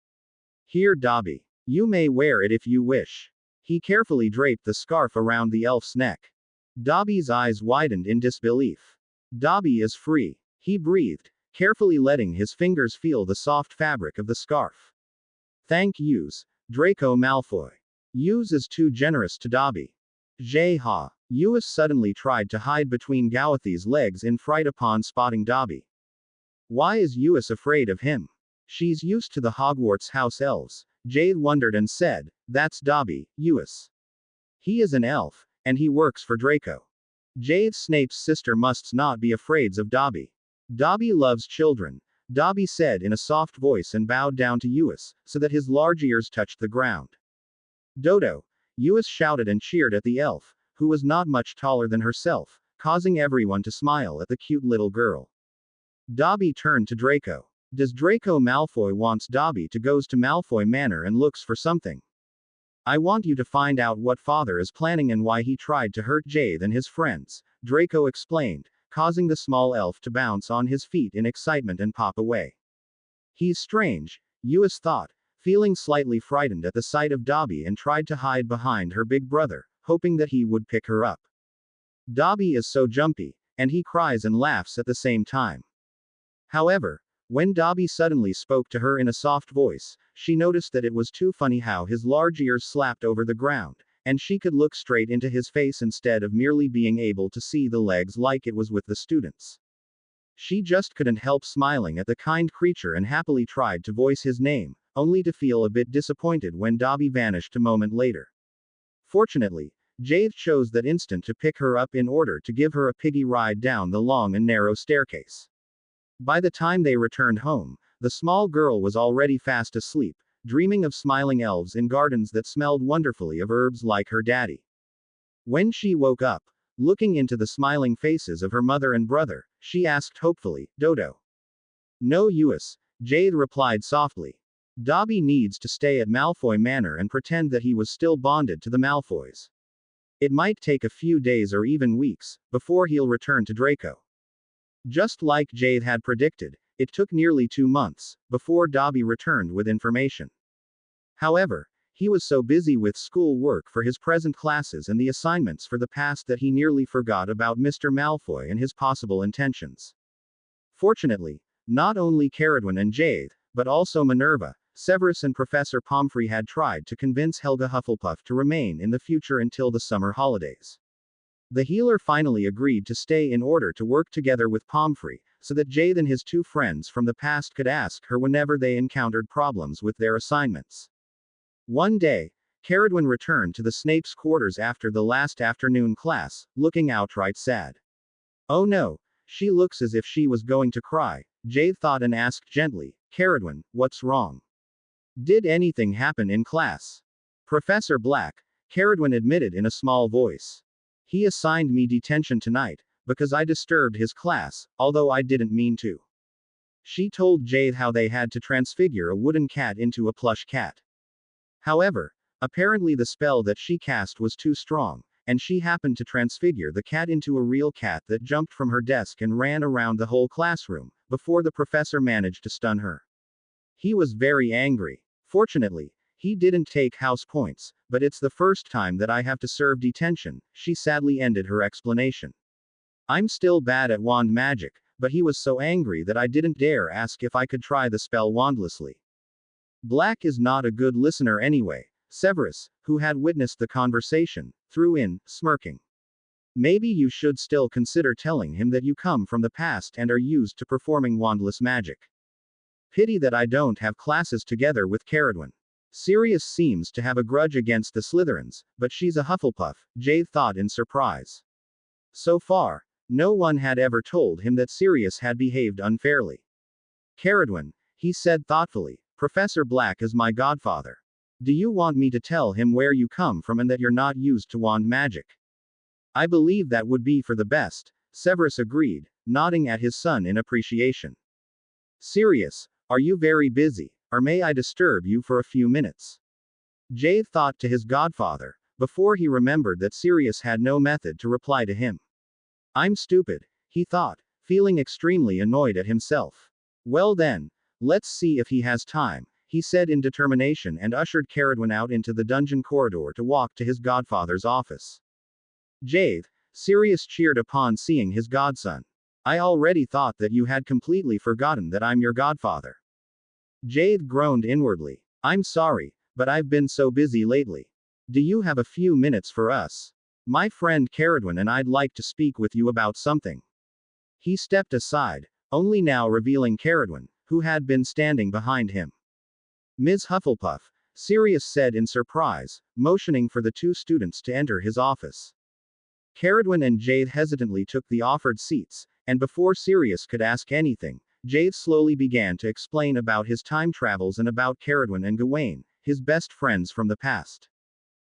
A: Here Dobby. You may wear it if you wish. He carefully draped the scarf around the elf's neck. Dobby's eyes widened in disbelief. Dobby is free, he breathed, carefully letting his fingers feel the soft fabric of the scarf. Thank yous, Draco Malfoy. Yous is too generous to Dobby. Jay-ha. Ewis suddenly tried to hide between Gawathi's legs in fright upon spotting Dobby. Why is Ewis afraid of him? She's used to the Hogwarts house elves, Jade wondered and said, that's Dobby, Ewis. He is an elf, and he works for Draco. Jade Snape's sister must not be afraid of Dobby. Dobby loves children, Dobby said in a soft voice and bowed down to Ewis, so that his large ears touched the ground. Dodo, Ewis shouted and cheered at the elf, who was not much taller than herself, causing everyone to smile at the cute little girl. Dobby turned to Draco. Does Draco Malfoy wants Dobby to goes to Malfoy Manor and looks for something. I want you to find out what father is planning and why he tried to hurt Jade and his friends, Draco explained, causing the small elf to bounce on his feet in excitement and pop away. He's strange, Eus thought, feeling slightly frightened at the sight of Dobby and tried to hide behind her big brother, hoping that he would pick her up. Dobby is so jumpy, and he cries and laughs at the same time. However, when Dobby suddenly spoke to her in a soft voice, she noticed that it was too funny how his large ears slapped over the ground, and she could look straight into his face instead of merely being able to see the legs like it was with the students. She just couldn't help smiling at the kind creature and happily tried to voice his name, only to feel a bit disappointed when Dobby vanished a moment later. Fortunately, Jade chose that instant to pick her up in order to give her a piggy ride down the long and narrow staircase. By the time they returned home, the small girl was already fast asleep, dreaming of smiling elves in gardens that smelled wonderfully of herbs like her daddy. When she woke up, looking into the smiling faces of her mother and brother, she asked hopefully, Dodo. No Eus, Jade replied softly. Dobby needs to stay at Malfoy Manor and pretend that he was still bonded to the Malfoys. It might take a few days or even weeks, before he'll return to Draco. Just like Jade had predicted, it took nearly 2 months, before Dobby returned with information. However, he was so busy with school work for his present classes and the assignments for the past that he nearly forgot about Mr. Malfoy and his possible intentions. Fortunately, not only Caradwin and Jade, but also Minerva, Severus and Professor Pomfrey had tried to convince Helga Hufflepuff to remain in the future until the summer holidays. The healer finally agreed to stay in order to work together with Pomfrey, so that Jade and his 2 friends from the past could ask her whenever they encountered problems with their assignments. One day, Caradwin returned to the Snape's quarters after the last afternoon class, looking outright sad. Oh no, she looks as if she was going to cry, Jade thought and asked gently, Caradwin, what's wrong? Did anything happen in class? Professor Black, Caradwin admitted in a small voice. He assigned me detention tonight, because I disturbed his class, although I didn't mean to. She told Jade how they had to transfigure a wooden cat into a plush cat. However, apparently the spell that she cast was too strong, and she happened to transfigure the cat into a real cat that jumped from her desk and ran around the whole classroom, before the professor managed to stun her. He was very angry. Fortunately, he didn't take house points, but it's the first time that I have to serve detention, she sadly ended her explanation. I'm still bad at wand magic, but he was so angry that I didn't dare ask if I could try the spell wandlessly. Black is not a good listener anyway, Severus, who had witnessed the conversation, threw in, smirking. Maybe you should still consider telling him that you come from the past and are used to performing wandless magic. Pity that I don't have classes together with Caradwin. Sirius seems to have a grudge against the Slytherins, but she's a Hufflepuff, Jade thought in surprise. So far, no one had ever told him that Sirius had behaved unfairly. Caradwin, he said thoughtfully, Professor Black is my godfather. Do you want me to tell him where you come from and that you're not used to wand magic? I believe that would be for the best, Severus agreed, nodding at his son in appreciation. Sirius, are you very busy, or may I disturb you for a few minutes? Jade thought to his godfather, before he remembered that Sirius had no method to reply to him. I'm stupid, he thought, feeling extremely annoyed at himself. Well then, let's see if he has time, he said in determination and ushered Caradwin out into the dungeon corridor to walk to his godfather's office. Jade, Sirius cheered upon seeing his godson. I already thought that you had completely forgotten that I'm your godfather. Jade groaned inwardly. I'm sorry, but I've been so busy lately. Do you have a few minutes for us? My friend Caradwin and I'd like to speak with you about something. He stepped aside, only now revealing Caradwin, who had been standing behind him. Ms. Hufflepuff, Sirius said in surprise, motioning for the 2 students to enter his office. Caradwin and Jade hesitantly took the offered seats, and before Sirius could ask anything, Jade slowly began to explain about his time travels and about Caradwin and Gawain, his best friends from the past.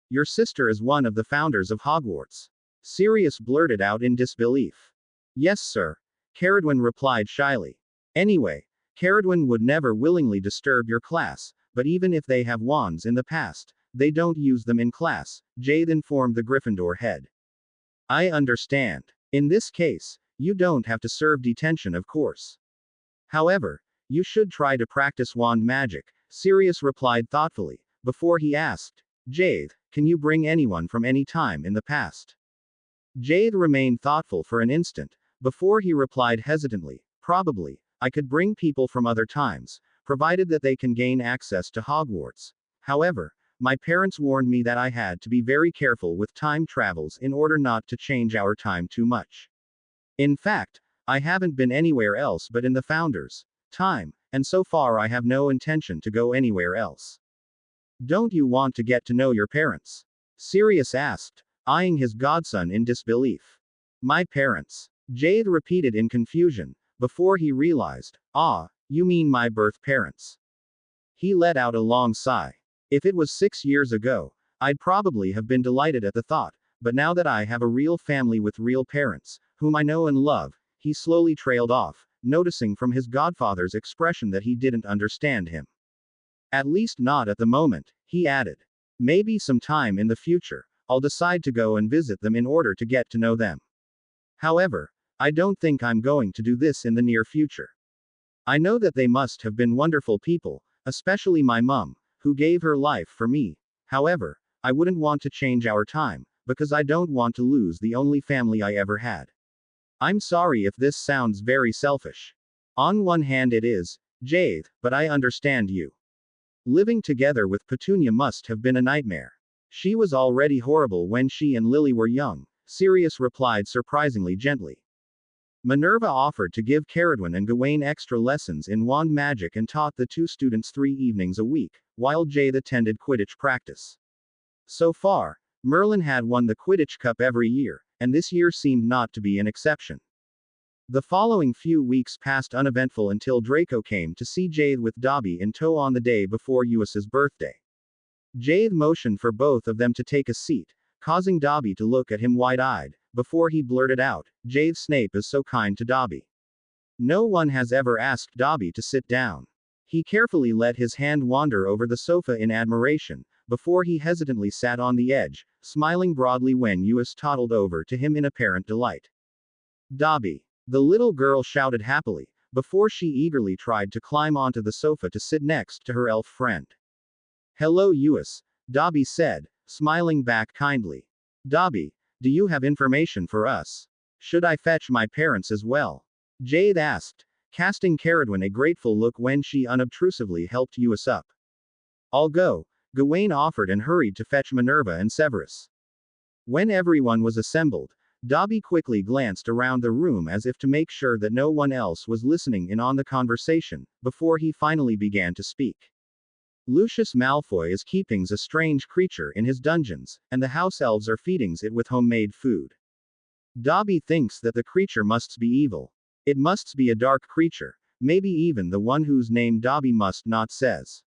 A: Your sister is one of the founders of Hogwarts. Sirius blurted out in disbelief. Yes, sir. Caradwin replied shyly. Anyway, Caradwin would never willingly disturb your class, but even if they have wands in the past, they don't use them in class, Jade informed the Gryffindor head. I understand. In this case, you don't have to serve detention, of course. However, you should try to practice wand magic, Sirius replied thoughtfully, before he asked, Jade, can you bring anyone from any time in the past? Jade remained thoughtful for an instant, before he replied hesitantly, probably, I could bring people from other times, provided that they can gain access to Hogwarts. However, my parents warned me that I had to be very careful with time travels in order not to change our time too much. In fact, I haven't been anywhere else but in the Founder's time, and so far I have no intention to go anywhere else. Don't you want to get to know your parents? Sirius asked, eyeing his godson in disbelief. My parents? Jade repeated in confusion, before he realized, you mean my birth parents. He let out a long sigh. If it was 6 years ago, I'd probably have been delighted at the thought, but now that I have a real family with real parents, whom I know and love, he slowly trailed off, noticing from his godfather's expression that he didn't understand him. At least not at the moment, he added. Maybe sometime in the future, I'll decide to go and visit them in order to get to know them. However, I don't think I'm going to do this in the near future. I know that they must have been wonderful people, especially my mum, who gave her life for me. However, I wouldn't want to change our time, because I don't want to lose the only family I ever had. I'm sorry if this sounds very selfish. On one hand it is, Jade, but I understand you. Living together with Petunia must have been a nightmare. She was already horrible when she and Lily were young, Sirius replied surprisingly gently. Minerva offered to give Caradwin and Gawain extra lessons in wand magic and taught the two students 3 evenings a week, while Jade attended Quidditch practice. So far, Merlin had won the Quidditch Cup every year, and this year seemed not to be an exception. The following few weeks passed uneventful until Draco came to see Jade with Dobby in tow on the day before Uis's birthday. Jade motioned for both of them to take a seat, causing Dobby to look at him wide-eyed, before he blurted out, Jade, Snape is so kind to Dobby. No one has ever asked Dobby to sit down. He carefully let his hand wander over the sofa in admiration, before he hesitantly sat on the edge, smiling broadly when Uis toddled over to him in apparent delight. Dobby! The little girl shouted happily, before she eagerly tried to climb onto the sofa to sit next to her elf friend. Hello Uis, Dobby said, smiling back kindly. Dobby, do you have information for us? Should I fetch my parents as well? Jade asked, casting Caradwin a grateful look when she unobtrusively helped Uis up. I'll go, Gawain offered and hurried to fetch Minerva and Severus. When everyone was assembled, Dobby quickly glanced around the room as if to make sure that no one else was listening in on the conversation, before he finally began to speak. Lucius Malfoy is keeping a strange creature in his dungeons, and the house elves are feeding it with homemade food. Dobby thinks that the creature must be evil. It must be a dark creature, maybe even the one whose name Dobby must not says.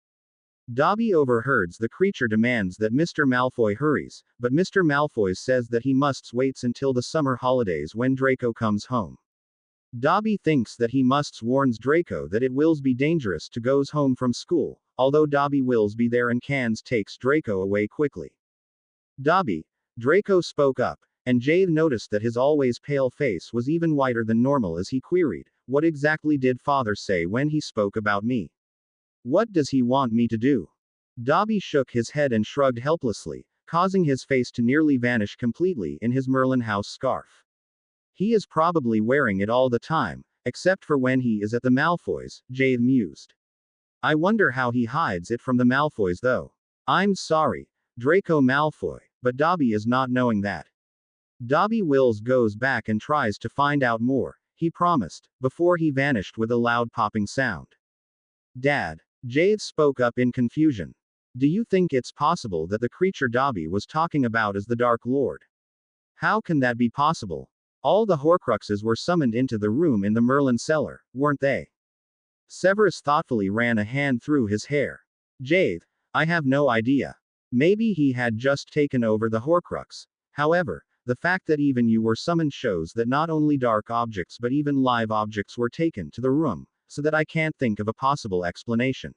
A: Dobby overhears the creature demands that Mr. Malfoy hurries, but Mr. Malfoy says that he must wait until the summer holidays when Draco comes home. Dobby thinks that he must warns Draco that it wills be dangerous to goes home from school, although Dobby wills be there and cans takes Draco away quickly. Dobby, Draco spoke up, and Jade noticed that his always pale face was even whiter than normal as he queried, what exactly did father say when he spoke about me? What does he want me to do? Dobby shook his head and shrugged helplessly, causing his face to nearly vanish completely in his Merlin house scarf. He is probably wearing it all the time, except for when he is at the Malfoys, Jade mused. I wonder how he hides it from the Malfoys though. I'm sorry, Draco Malfoy, but Dobby is not knowing that. Dobby wills goes back and tries to find out more, he promised, before he vanished with a loud popping sound. Dad, Jade spoke up in confusion. Do you think it's possible that the creature Dobby was talking about is the Dark Lord? How can that be possible? All the Horcruxes were summoned into the room in the Merlin cellar, weren't they? Severus thoughtfully ran a hand through his hair. Jade, I have no idea. Maybe he had just taken over the Horcrux. However, the fact that even you were summoned shows that not only dark objects but even live objects were taken to the room, so that I can't think of a possible explanation.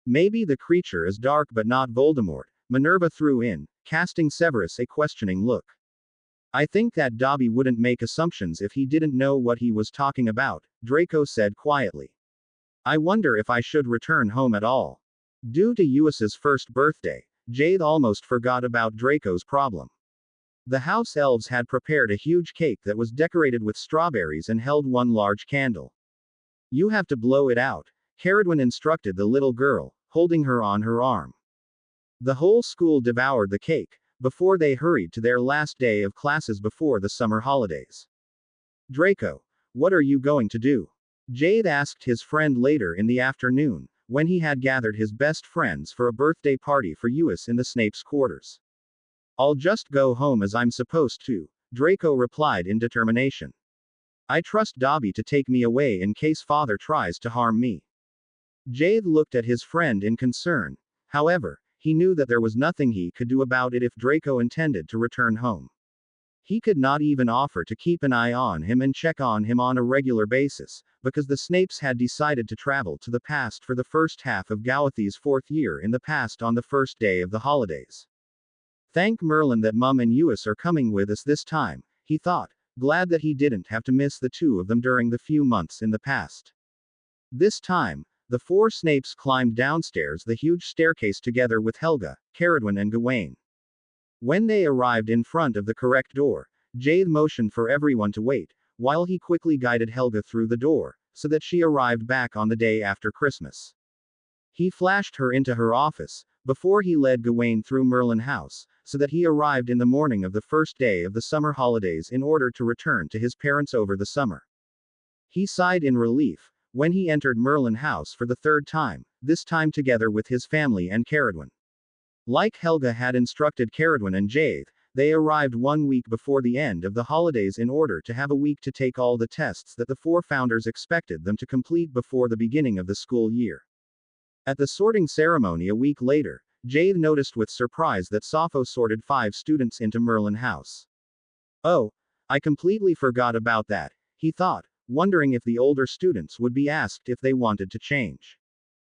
A: Maybe the creature is dark but not Voldemort, Minerva threw in, casting Severus a questioning look. I think that Dobby wouldn't make assumptions if he didn't know what he was talking about, Draco said quietly. I wonder if I should return home at all. Due to Uis's first birthday, Jade almost forgot about Draco's problem. The house elves had prepared a huge cake that was decorated with strawberries and held one large candle. You have to blow it out, Caradwin instructed the little girl, holding her on her arm. The whole school devoured the cake, before they hurried to their last day of classes before the summer holidays. Draco, what are you going to do? Jade asked his friend later in the afternoon, when he had gathered his best friends for a birthday party for Uis in the Snape's quarters. I'll just go home as I'm supposed to, Draco replied in determination. I trust Dobby to take me away in case Father tries to harm me. Jade looked at his friend in concern. However, he knew that there was nothing he could do about it if Draco intended to return home. He could not even offer to keep an eye on him and check on him on a regular basis, because the Snapes had decided to travel to the past for the first half of Gawathi's 4th year in the past on the first day of the holidays. Thank Merlin that Mum and Uis are coming with us this time, he thought, glad that he didn't have to miss the two of them during the few months in the past. This time, the 4 Snapes climbed downstairs the huge staircase together with Helga, Caradwin and Gawain. When they arrived in front of the correct door, Jade motioned for everyone to wait, while he quickly guided Helga through the door, so that she arrived back on the day after Christmas. He flashed her into her office, before he led Gawain through Merlin House, so that he arrived in the morning of the first day of the summer holidays in order to return to his parents over the summer. He sighed in relief, when he entered Merlin House for the 3rd time, this time together with his family and Caradwin. Like Helga had instructed Caradwin and Jade, they arrived 1 week before the end of the holidays in order to have a week to take all the tests that the 4 founders expected them to complete before the beginning of the school year. At the sorting ceremony a week later, Jade noticed with surprise that Sappho sorted 5 students into Merlin House. Oh, I completely forgot about that, he thought, wondering if the older students would be asked if they wanted to change.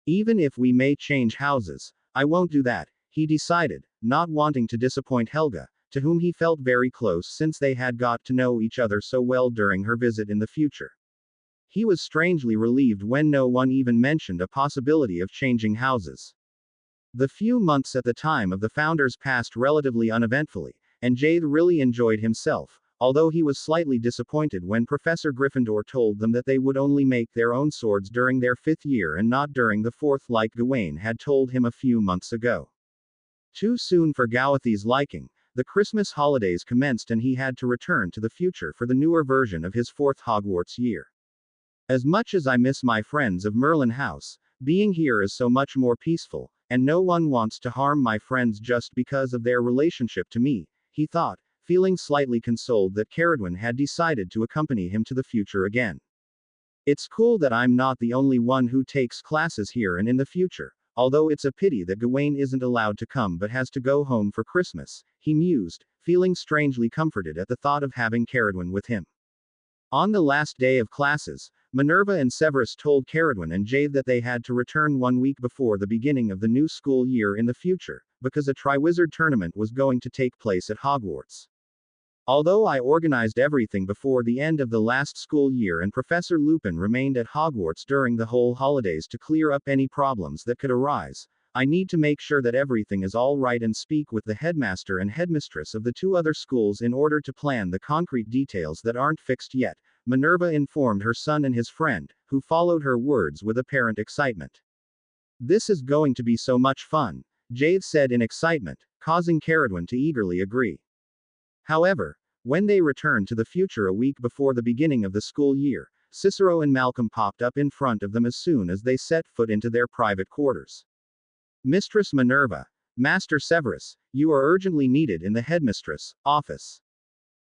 A: Even if we may change houses, I won't do that, he decided, not wanting to disappoint Helga, to whom he felt very close since they had got to know each other so well during her visit in the future. He was strangely relieved when no one even mentioned a possibility of changing houses. The few months at the time of the founders passed relatively uneventfully, and Jade really enjoyed himself, although he was slightly disappointed when Professor Gryffindor told them that they would only make their own swords during their 5th year and not during the 4th like Gawain had told him a few months ago. Too soon for Gawathi's liking, the Christmas holidays commenced and he had to return to the future for the newer version of his 4th Hogwarts year. As much as I miss my friends of Merlin House, being here is so much more peaceful, and no one wants to harm my friends just because of their relationship to me, he thought, feeling slightly consoled that Caradwin had decided to accompany him to the future again. It's cool that I'm not the only one who takes classes here and in the future, although it's a pity that Gawain isn't allowed to come but has to go home for Christmas, he mused, feeling strangely comforted at the thought of having Caradwin with him. On the last day of classes, Minerva and Severus told Caradwin and Jade that they had to return 1 week before the beginning of the new school year in the future, because a Triwizard tournament was going to take place at Hogwarts. Although I organized everything before the end of the last school year and Professor Lupin remained at Hogwarts during the whole holidays to clear up any problems that could arise, I need to make sure that everything is all right and speak with the headmaster and headmistress of the 2 other schools in order to plan the concrete details that aren't fixed yet, Minerva informed her son and his friend, who followed her words with apparent excitement. This is going to be so much fun, Jade said in excitement, causing Caradwin to eagerly agree. However, when they returned to the future a week before the beginning of the school year, Cicero and Malcolm popped up in front of them as soon as they set foot into their private quarters. Mistress Minerva, Master Severus, you are urgently needed in the headmistress' office.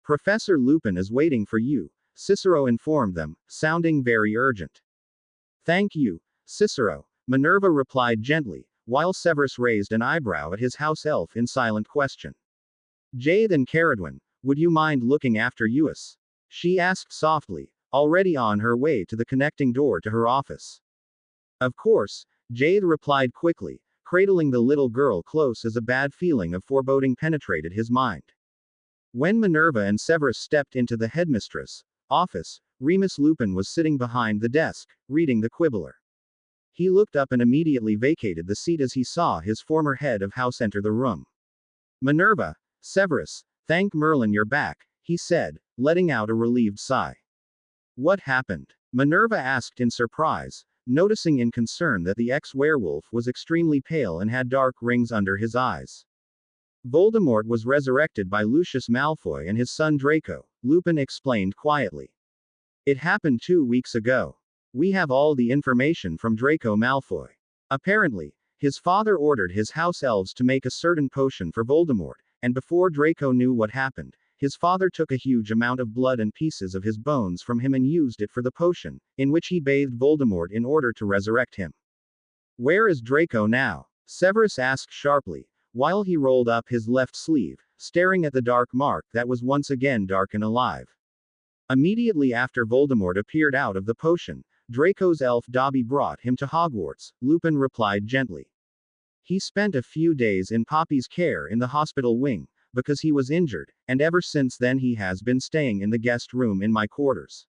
A: Professor Lupin is waiting for you, Cicero informed them, sounding very urgent. Thank you, Cicero, Minerva replied gently, while Severus raised an eyebrow at his house elf in silent question. Jade and Caradwin, would you mind looking after Uis? She asked softly, already on her way to the connecting door to her office. Of course, Jade replied quickly, cradling the little girl close as a bad feeling of foreboding penetrated his mind. When Minerva and Severus stepped into the headmistress' office, Remus Lupin was sitting behind the desk, reading the Quibbler. He looked up and immediately vacated the seat as he saw his former head of house enter the room. Minerva, Severus, thank Merlin you're back, he said, letting out a relieved sigh. What happened? Minerva asked in surprise, noticing in concern that the ex-werewolf was extremely pale and had dark rings under his eyes. Voldemort was resurrected by Lucius Malfoy and his son Draco, Lupin explained quietly. It happened 2 weeks ago. We have all the information from Draco Malfoy. Apparently, his father ordered his house elves to make a certain potion for Voldemort, and before Draco knew what happened, his father took a huge amount of blood and pieces of his bones from him and used it for the potion, in which he bathed Voldemort in order to resurrect him. Where is Draco now? Severus asked sharply, while he rolled up his left sleeve, staring at the dark mark that was once again dark and alive. Immediately after Voldemort appeared out of the potion, Draco's elf Dobby brought him to Hogwarts, Lupin replied gently. He spent a few days in Poppy's care in the hospital wing, because he was injured, and ever since then he has been staying in the guest room in my quarters.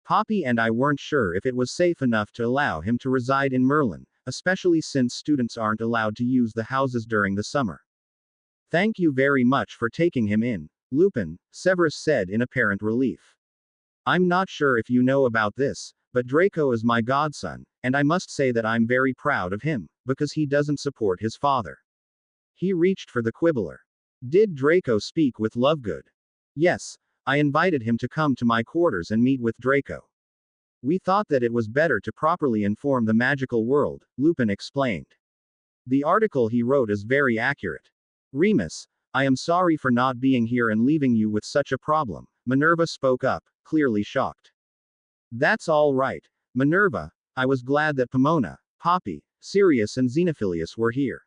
A: Poppy and I weren't sure if it was safe enough to allow him to reside in Merlin, especially since students aren't allowed to use the houses during the summer. Thank you very much for taking him in, Lupin, Severus said in apparent relief. I'm not sure if you know about this, but Draco is my godson, and I must say that I'm very proud of him, because he doesn't support his father. He reached for the Quibbler. Did Draco speak with Lovegood? Yes, I invited him to come to my quarters and meet with Draco. We thought that it was better to properly inform the magical world, Lupin explained. The article he wrote is very accurate. Remus, I am sorry for not being here and leaving you with such a problem, Minerva spoke up, clearly shocked. That's all right, Minerva, I was glad that Pomona, Poppy, Sirius and Xenophilius were here.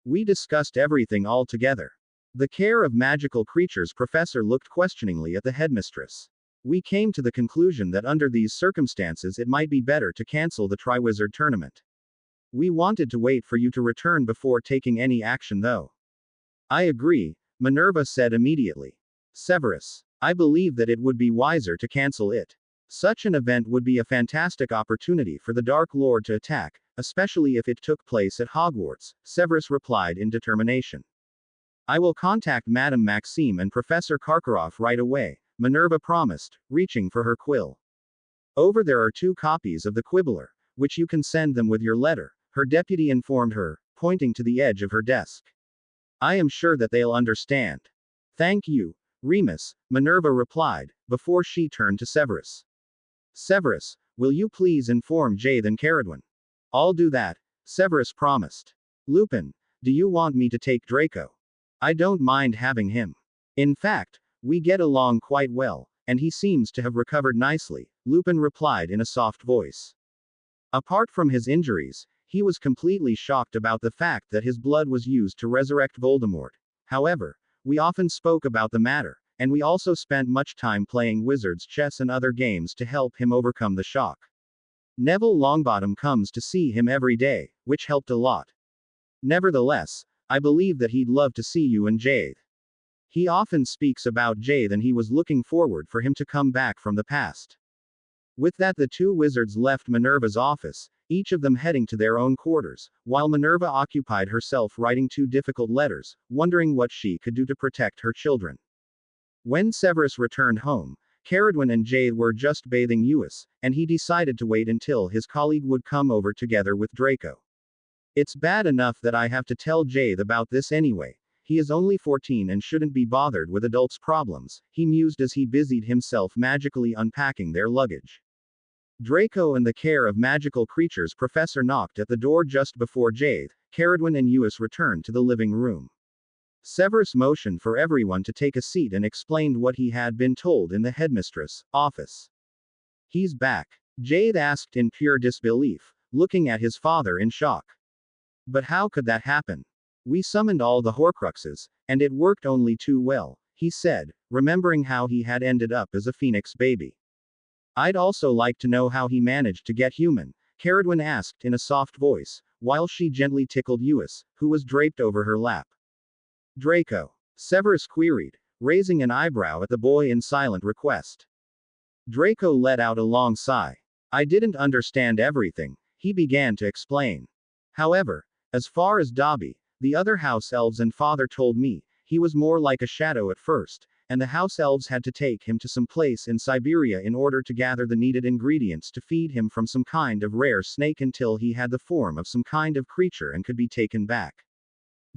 A: We discussed everything all together. The care of magical creatures professor looked questioningly at the headmistress. We came to the conclusion that under these circumstances it might be better to cancel the Triwizard tournament. We wanted to wait for you to return before taking any action though. I agree, Minerva said immediately. Severus, I believe that it would be wiser to cancel it. Such an event would be a fantastic opportunity for the Dark Lord to attack, especially if it took place at Hogwarts, Severus replied in determination. I will contact Madame Maxime and Professor Karkaroff right away, Minerva promised, reaching for her quill. Over there are 2 copies of the Quibbler, which you can send them with your letter, her deputy informed her, pointing to the edge of her desk. I am sure that they'll understand. Thank you, Remus, Minerva replied, before she turned to Severus. Severus, will you please inform Jade and Caradwin? I'll do that, Severus promised. Lupin, do you want me to take Draco? I don't mind having him. In fact, we get along quite well, and he seems to have recovered nicely, Lupin replied in a soft voice. Apart from his injuries, he was completely shocked about the fact that his blood was used to resurrect Voldemort. However, we often spoke about the matter, and we also spent much time playing wizard's chess and other games to help him overcome the shock. Neville Longbottom comes to see him every day, which helped a lot. Nevertheless, I believe that he'd love to see you and Jade. He often speaks about Jade and he was looking forward for him to come back from the past. With that, the 2 wizards left Minerva's office, each of them heading to their own quarters, while Minerva occupied herself writing 2 difficult letters, wondering what she could do to protect her children. When Severus returned home, Caradwin and Jade were just bathing Uis, and he decided to wait until his colleague would come over together with Draco. It's bad enough that I have to tell Jade about this anyway. He is only 14 and shouldn't be bothered with adults' problems, he mused as he busied himself magically unpacking their luggage. Draco and the care of magical creatures professor knocked at the door just before Jade, Caradwin and Uis returned to the living room. Severus motioned for everyone to take a seat and explained what he had been told in the headmistress' office. He's back? Jade asked in pure disbelief, looking at his father in shock. But how could that happen? We summoned all the Horcruxes, and it worked only too well, he said, remembering how he had ended up as a phoenix baby. I'd also like to know how he managed to get human, Caradwin asked in a soft voice, while she gently tickled Eus, who was draped over her lap. Draco. Severus queried, raising an eyebrow at the boy in silent request. Draco let out a long sigh. I didn't understand everything, he began to explain. However, as far as Dobby, the other house elves and father told me, he was more like a shadow at first, and the house elves had to take him to some place in Siberia in order to gather the needed ingredients to feed him from some kind of rare snake until he had the form of some kind of creature and could be taken back.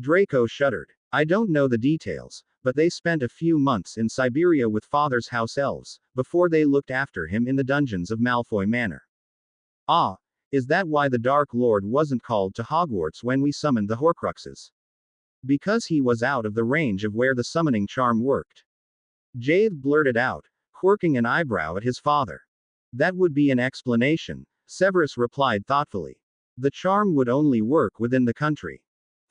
A: Draco shuddered. I don't know the details, but they spent a few months in Siberia with father's house elves, before they looked after him in the dungeons of Malfoy Manor. Ah, is that why the Dark Lord wasn't called to Hogwarts when we summoned the Horcruxes? Because he was out of the range of where the summoning charm worked. Jade blurted out, quirking an eyebrow at his father. That would be an explanation, Severus replied thoughtfully. The charm would only work within the country.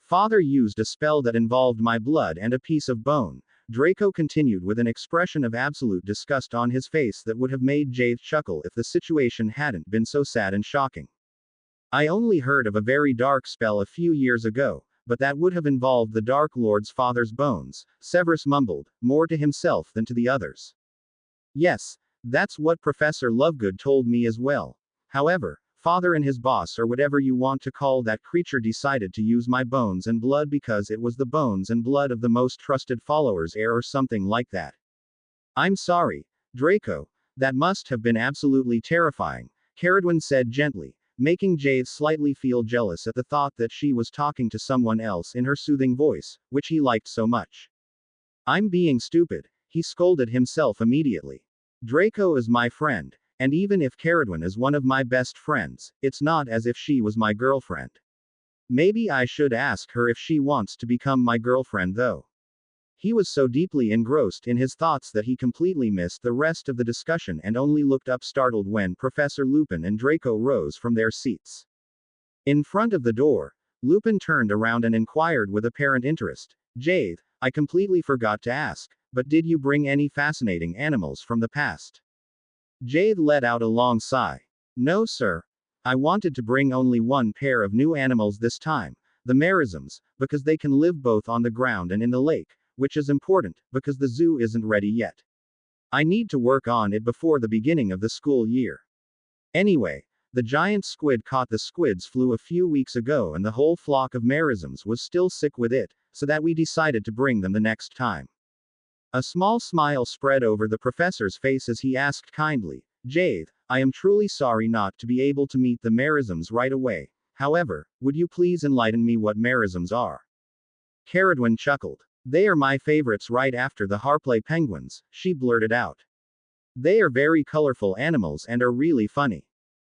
A: Father used a spell that involved my blood and a piece of bone, Draco continued with an expression of absolute disgust on his face that would have made Jade chuckle if the situation hadn't been so sad and shocking. I only heard of a very dark spell a few years ago, but that would have involved the Dark Lord's father's bones, Severus mumbled, more to himself than to the others. Yes, that's what Professor Lovegood told me as well. However, Father and his boss or whatever you want to call that creature decided to use my bones and blood because it was the bones and blood of the most trusted followers heir or something like that. I'm sorry, Draco, that must have been absolutely terrifying, Caradwin said gently, making Jade slightly feel jealous at the thought that she was talking to someone else in her soothing voice, which he liked so much. I'm being stupid, he scolded himself immediately. Draco is my friend. And even if Caradwin is one of my best friends, it's not as if she was my girlfriend. Maybe I should ask her if she wants to become my girlfriend though. He was so deeply engrossed in his thoughts that he completely missed the rest of the discussion and only looked up startled when Professor Lupin and Draco rose from their seats. In front of the door, Lupin turned around and inquired with apparent interest, Jade, I completely forgot to ask, but did you bring any fascinating animals from the past? Jade let out a long sigh. No, sir. I wanted to bring only one pair of new animals this time, the merisms, because they can live both on the ground and in the lake, which is important, because the zoo isn't ready yet. I need to work on it before the beginning of the school year. Anyway, the giant squid caught the squid's flu a few weeks ago and the whole flock of merisms was still sick with it, so that we decided to bring them the next time. A small smile spread over the professor's face as he asked kindly, Jade, I am truly sorry not to be able to meet the merisms right away. However, would you please enlighten me what merisms are? Caradwin chuckled. They are my favorites right after the Harpley penguins, she blurted out. They are very colorful animals and are really funny.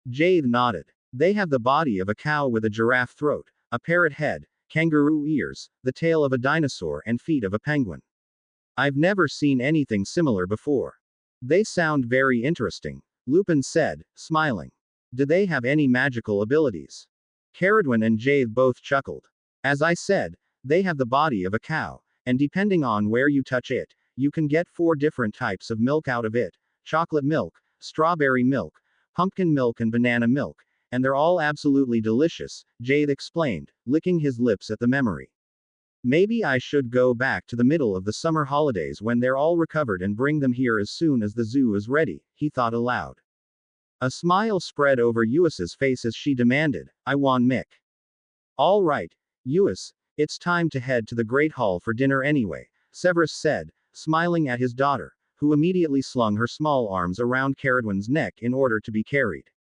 A: Jade nodded. They have the body of a cow with a giraffe throat, a parrot head, kangaroo ears, the tail of a dinosaur and feet of a penguin. I've never seen anything similar before. They sound very interesting, Lupin said, smiling. Do they have any magical abilities? Caradwin and Jade both chuckled. As I said, they have the body of a cow, and depending on where you touch it, you can get 4 different types of milk out of it, chocolate milk, strawberry milk, pumpkin milk and banana milk, and they're all absolutely delicious, Jade explained, licking his lips at the memory. Maybe I should go back to the middle of the summer holidays when they're all recovered and bring them here as soon as the zoo is ready, he thought aloud. A smile spread over Eus's face as she demanded, I want Mick. All right, Eus, it's time to head to the Great Hall for dinner anyway, Severus said, smiling at his daughter, who immediately slung her small arms around Caradwin's neck in order to be carried.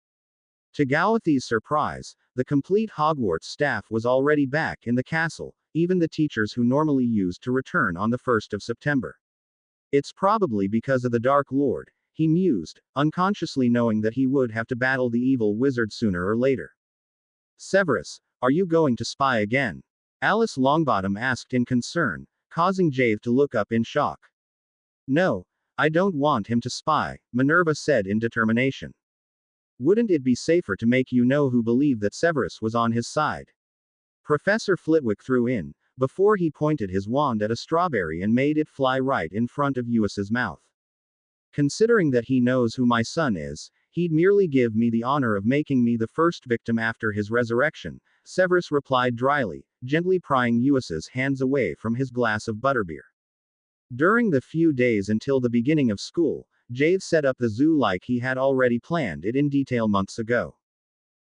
A: To Gawathi's surprise, the complete Hogwarts staff was already back in the castle, even the teachers who normally used to return on the 1st of September. It's probably because of the Dark Lord, he mused, unconsciously knowing that he would have to battle the evil wizard sooner or later. Severus, are you going to spy again? Alice Longbottom asked in concern, causing Jade to look up in shock. No, I don't want him to spy, Minerva said in determination. Wouldn't it be safer to make you know who believed that Severus was on his side? Professor Flitwick threw in, before he pointed his wand at a strawberry and made it fly right in front of Eus's mouth. Considering that he knows who my son is, he'd merely give me the honor of making me the first victim after his resurrection, Severus replied dryly, gently prying Uis's hands away from his glass of butterbeer. During the few days until the beginning of school, Jade set up the zoo like he had already planned it in detail months ago.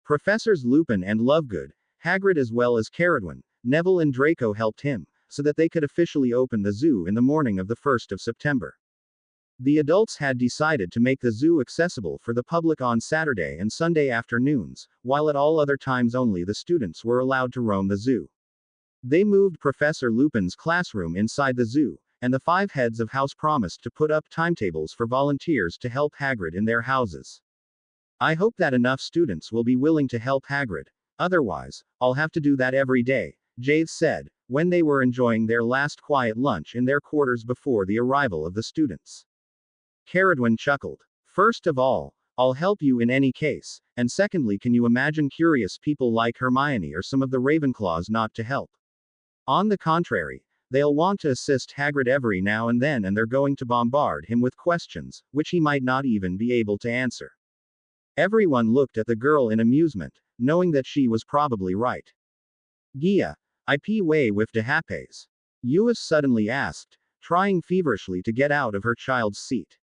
A: Professors Lupin and Lovegood, Hagrid as well as Caradwin, Neville and Draco helped him, so that they could officially open the zoo in the morning of the 1st of September. The adults had decided to make the zoo accessible for the public on Saturday and Sunday afternoons, while at all other times only the students were allowed to roam the zoo. They moved Professor Lupin's classroom inside the zoo, and the 5 heads of house promised to put up timetables for volunteers to help Hagrid in their houses. I hope that enough students will be willing to help Hagrid. Otherwise, I'll have to do that every day, Jade said, when they were enjoying their last quiet lunch in their quarters before the arrival of the students. Caradwin chuckled. First of all, I'll help you in any case, and secondly, can you imagine curious people like Hermione or some of the Ravenclaws not to help? On the contrary, they'll want to assist Hagrid every now and then, and they're going to bombard him with questions, which he might not even be able to answer. Everyone looked at the girl in amusement, knowing that she was probably right. Gia, IP way with de hapes? Uis suddenly asked, trying feverishly to get out of her child's seat.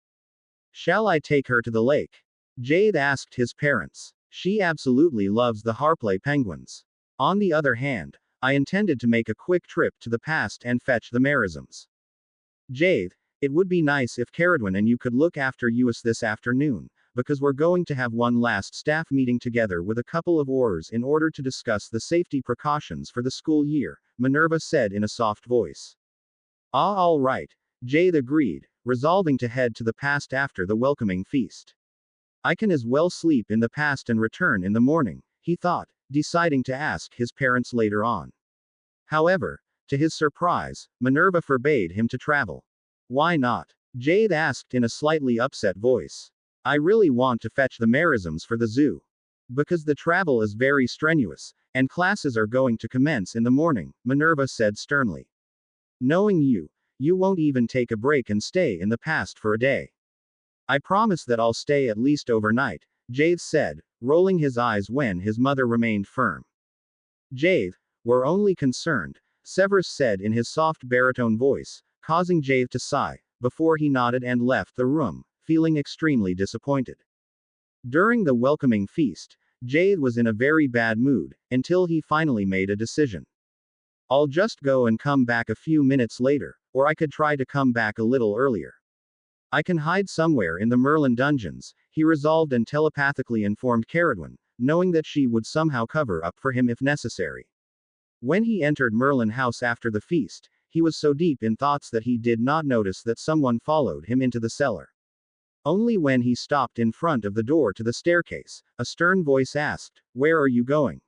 A: Shall I take her to the lake? Jade asked his parents. She absolutely loves the Harpley penguins. On the other hand, I intended to make a quick trip to the past and fetch the merisms. Jade, it would be nice if Caradwin and you could look after Uis this afternoon, because we're going to have one last staff meeting together with a couple of Aurors in order to discuss the safety precautions for the school year, Minerva said in a soft voice. Ah, all right, Jade agreed, resolving to head to the past after the welcoming feast. I can as well sleep in the past and return in the morning, he thought, deciding to ask his parents later on. However, to his surprise, Minerva forbade him to travel. Why not? Jade asked in a slightly upset voice. I really want to fetch the merisms for the zoo. Because the travel is very strenuous, and classes are going to commence in the morning, Minerva said sternly. Knowing you, you won't even take a break and stay in the past for a day. I promise that I'll stay at least overnight, Jade said, rolling his eyes when his mother remained firm. Jade, we're only concerned, Severus said in his soft baritone voice, causing Jade to sigh, before he nodded and left the room, feeling extremely disappointed. During the welcoming feast, Jade was in a very bad mood, until he finally made a decision. I'll just go and come back a few minutes later, or I could try to come back a little earlier. I can hide somewhere in the Merlin dungeons, he resolved and telepathically informed Caradwin, knowing that she would somehow cover up for him if necessary. When he entered Merlin House after the feast, he was so deep in thoughts that he did not notice that someone followed him into the cellar. Only when he stopped in front of the door to the staircase, a stern voice asked, "Where are you going?"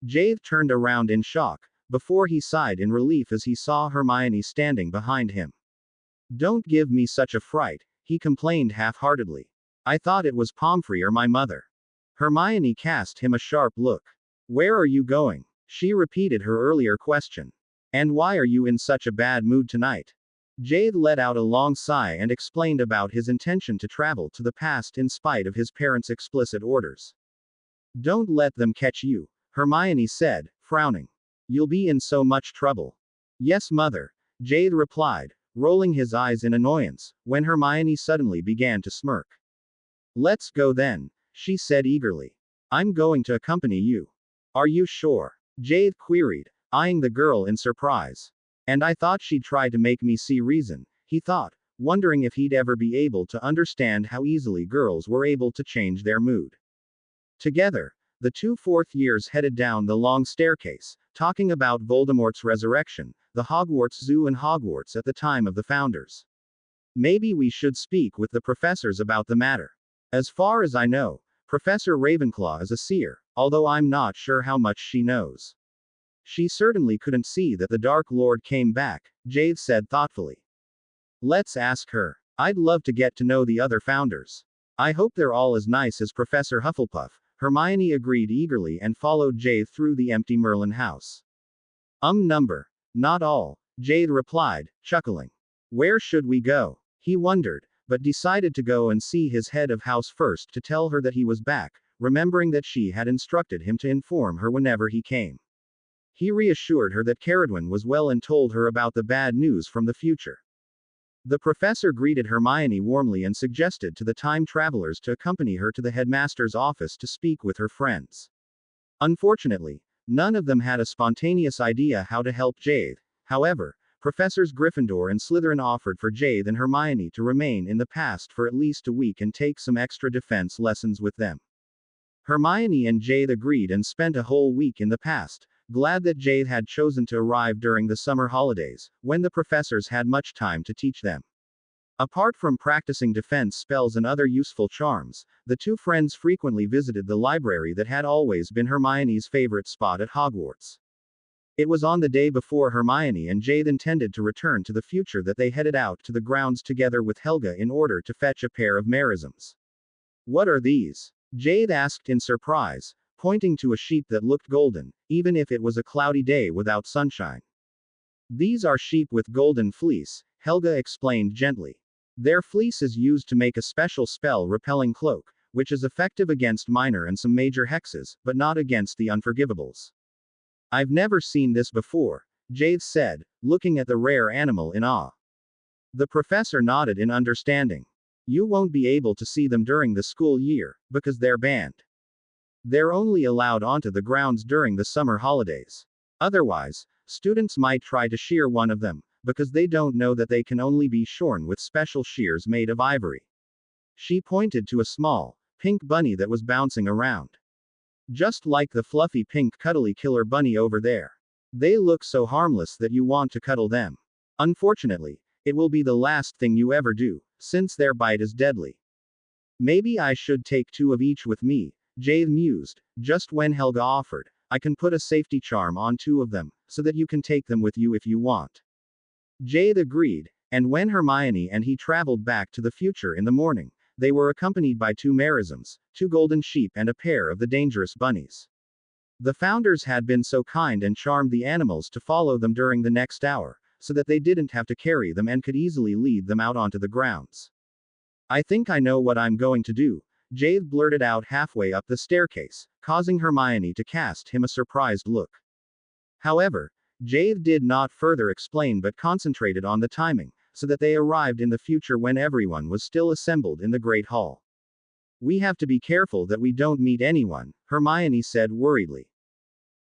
A: Jade turned around in shock, before he sighed in relief as he saw Hermione standing behind him. Don't give me such a fright, he complained half-heartedly. I thought it was Pomfrey or my mother. Hermione cast him a sharp look. Where are you going? She repeated her earlier question. And why are you in such a bad mood tonight? Jade let out a long sigh and explained about his intention to travel to the past in spite of his parents' explicit orders. Don't let them catch you, Hermione said, frowning. You'll be in so much trouble. Yes, mother, Jade replied, rolling his eyes in annoyance, when Hermione suddenly began to smirk. Let's go then, she said eagerly. I'm going to accompany you. Are you sure? Jade queried, eyeing the girl in surprise. And I thought she'd try to make me see reason, he thought, wondering if he'd ever be able to understand how easily girls were able to change their mood. Together, the 2 fourth years headed down the long staircase, talking about Voldemort's resurrection, the Hogwarts Zoo and Hogwarts at the time of the founders. Maybe we should speak with the professors about the matter. As far as I know, Professor Ravenclaw is a seer, although I'm not sure how much she knows. She certainly couldn't see that the Dark Lord came back, Jade said thoughtfully. Let's ask her. I'd love to get to know the other founders. I hope they're all as nice as Professor Hufflepuff, Hermione agreed eagerly and followed Jade through the empty Merlin house. Not all, Jade replied, chuckling. Where should we go? He wondered, but decided to go and see his head of house first to tell her that he was back, remembering that she had instructed him to inform her whenever he came. He reassured her that Caradwin was well and told her about the bad news from the future. The professor greeted Hermione warmly and suggested to the time travelers to accompany her to the headmaster's office to speak with her friends. Unfortunately, none of them had a spontaneous idea how to help Jade. However, Professors Gryffindor and Slytherin offered for Jade and Hermione to remain in the past for at least a week and take some extra defense lessons with them. Hermione and Jade agreed and spent a whole week in the past, glad that Jade had chosen to arrive during the summer holidays, when the professors had much time to teach them. Apart from practicing defense spells and other useful charms, the two friends frequently visited the library that had always been Hermione's favorite spot at Hogwarts. It was on the day before Hermione and Jade intended to return to the future that they headed out to the grounds together with Helga in order to fetch a pair of merisms. "What are these?" Jade asked in surprise, pointing to a sheep that looked golden, even if it was a cloudy day without sunshine. "These are sheep with golden fleece," Helga explained gently. "Their fleece is used to make a special spell-repelling cloak, which is effective against minor and some major hexes, but not against the unforgivables." "I've never seen this before," Jade said, looking at the rare animal in awe. The professor nodded in understanding. "You won't be able to see them during the school year, because they're banned. They're only allowed onto the grounds during the summer holidays. Otherwise, students might try to shear one of them, because they don't know that they can only be shorn with special shears made of ivory." She pointed to a small, pink bunny that was bouncing around. "Just like the fluffy pink cuddly killer bunny over there. They look so harmless that you want to cuddle them. Unfortunately, it will be the last thing you ever do, since their bite is deadly." "Maybe I should take 2 of each with me," Jade mused, just when Helga offered. "I can put a safety charm on 2 of them, so that you can take them with you if you want." Jade agreed, and when Hermione and he traveled back to the future in the morning, they were accompanied by 2 merisms, 2 golden sheep and a pair of the dangerous bunnies. The founders had been so kind and charmed the animals to follow them during the next hour, so that they didn't have to carry them and could easily lead them out onto the grounds. "I think I know what I'm going to do," Jade blurted out halfway up the staircase, causing Hermione to cast him a surprised look. However, Jade did not further explain but concentrated on the timing, so that they arrived in the future when everyone was still assembled in the Great Hall. "We have to be careful that we don't meet anyone," Hermione said worriedly.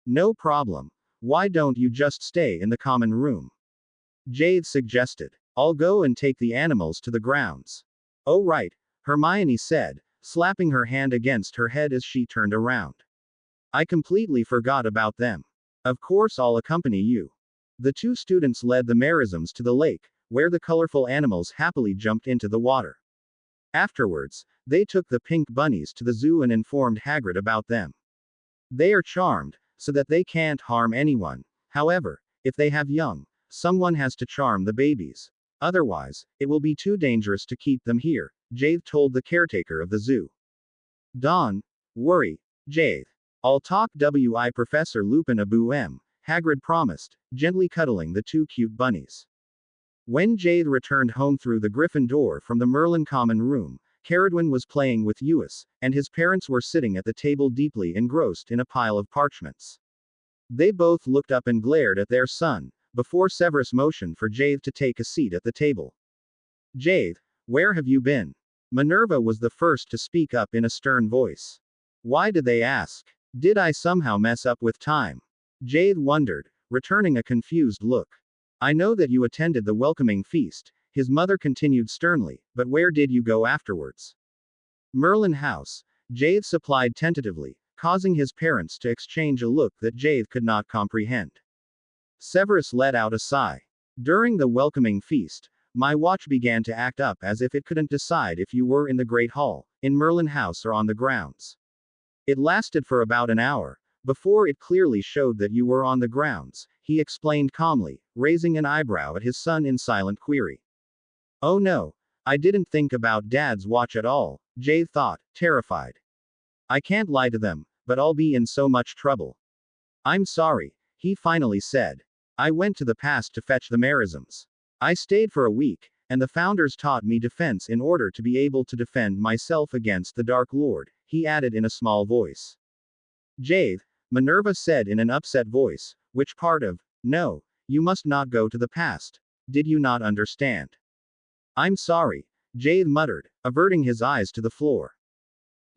A: "No problem. Why don't you just stay in the common room?" Jade suggested. "I'll go and take the animals to the grounds." "Oh right," Hermione said, slapping her hand against her head as she turned around. "I completely forgot about them. Of course I'll accompany you." The 2 students led the merisms to the lake, where the colorful animals happily jumped into the water. Afterwards, they took the pink bunnies to the zoo and informed Hagrid about them. "They are charmed, so that they can't harm anyone. However, if they have young, someone has to charm the babies. Otherwise, it will be too dangerous to keep them here," Jade told the caretaker of the zoo. "Don't worry, Jade. I'll talk wi Professor Lupin Abu Hagrid promised, gently cuddling the 2 cute bunnies. When Jade returned home through the Griffin door from the Merlin common room, Caradwin was playing with Uis, and his parents were sitting at the table deeply engrossed in a pile of parchments. They both looked up and glared at their son, before Severus motioned for Jade to take a seat at the table. "Jade, where have you been?" Minerva was the first to speak up in a stern voice. "Why did they ask? Did I somehow mess up with time?" Jade wondered, returning a confused look. "I know that you attended the welcoming feast," his mother continued sternly, "but where did you go afterwards?" "Merlin House," Jade supplied tentatively, causing his parents to exchange a look that Jade could not comprehend. Severus let out a sigh. "During the welcoming feast, my watch began to act up as if it couldn't decide if you were in the Great Hall, in Merlin House or on the grounds. It lasted for about an hour, before it clearly showed that you were on the grounds," he explained calmly, raising an eyebrow at his son in silent query. "Oh no, I didn't think about Dad's watch at all," Jade thought, terrified. "I can't lie to them, but I'll be in so much trouble." "I'm sorry," he finally said. "I went to the past to fetch the merisms. I stayed for a week, and the founders taught me defense in order to be able to defend myself against the Dark Lord, he added in a small voice. Jade, Minerva said in an upset voice, which part of, no, you must not go to the past. Did you not understand? I'm sorry, Jade muttered, averting his eyes to the floor.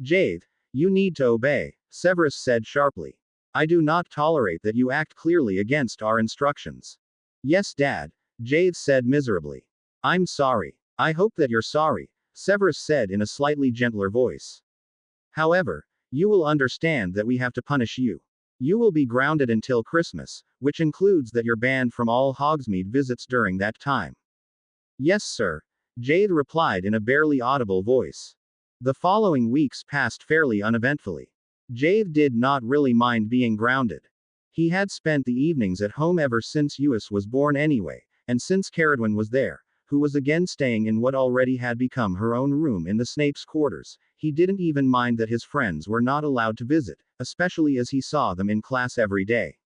A: Jade, you need to obey, Severus said sharply. I do not tolerate that you act clearly against our instructions. Yes, Dad, Jade said miserably. I'm sorry. I hope that you're sorry, Severus said in a slightly gentler voice. However, you will understand that we have to punish you. You will be grounded until Christmas, which includes that you're banned from all Hogsmeade visits during that time. Yes, sir, Jade replied in a barely audible voice. The following weeks passed fairly uneventfully. Jade did not really mind being grounded. He had spent the evenings at home ever since Uis was born anyway, and since Caradwyn was there, who was again staying in what already had become her own room in the Snape's quarters, he didn't even mind that his friends were not allowed to visit, especially as he saw them in class every day.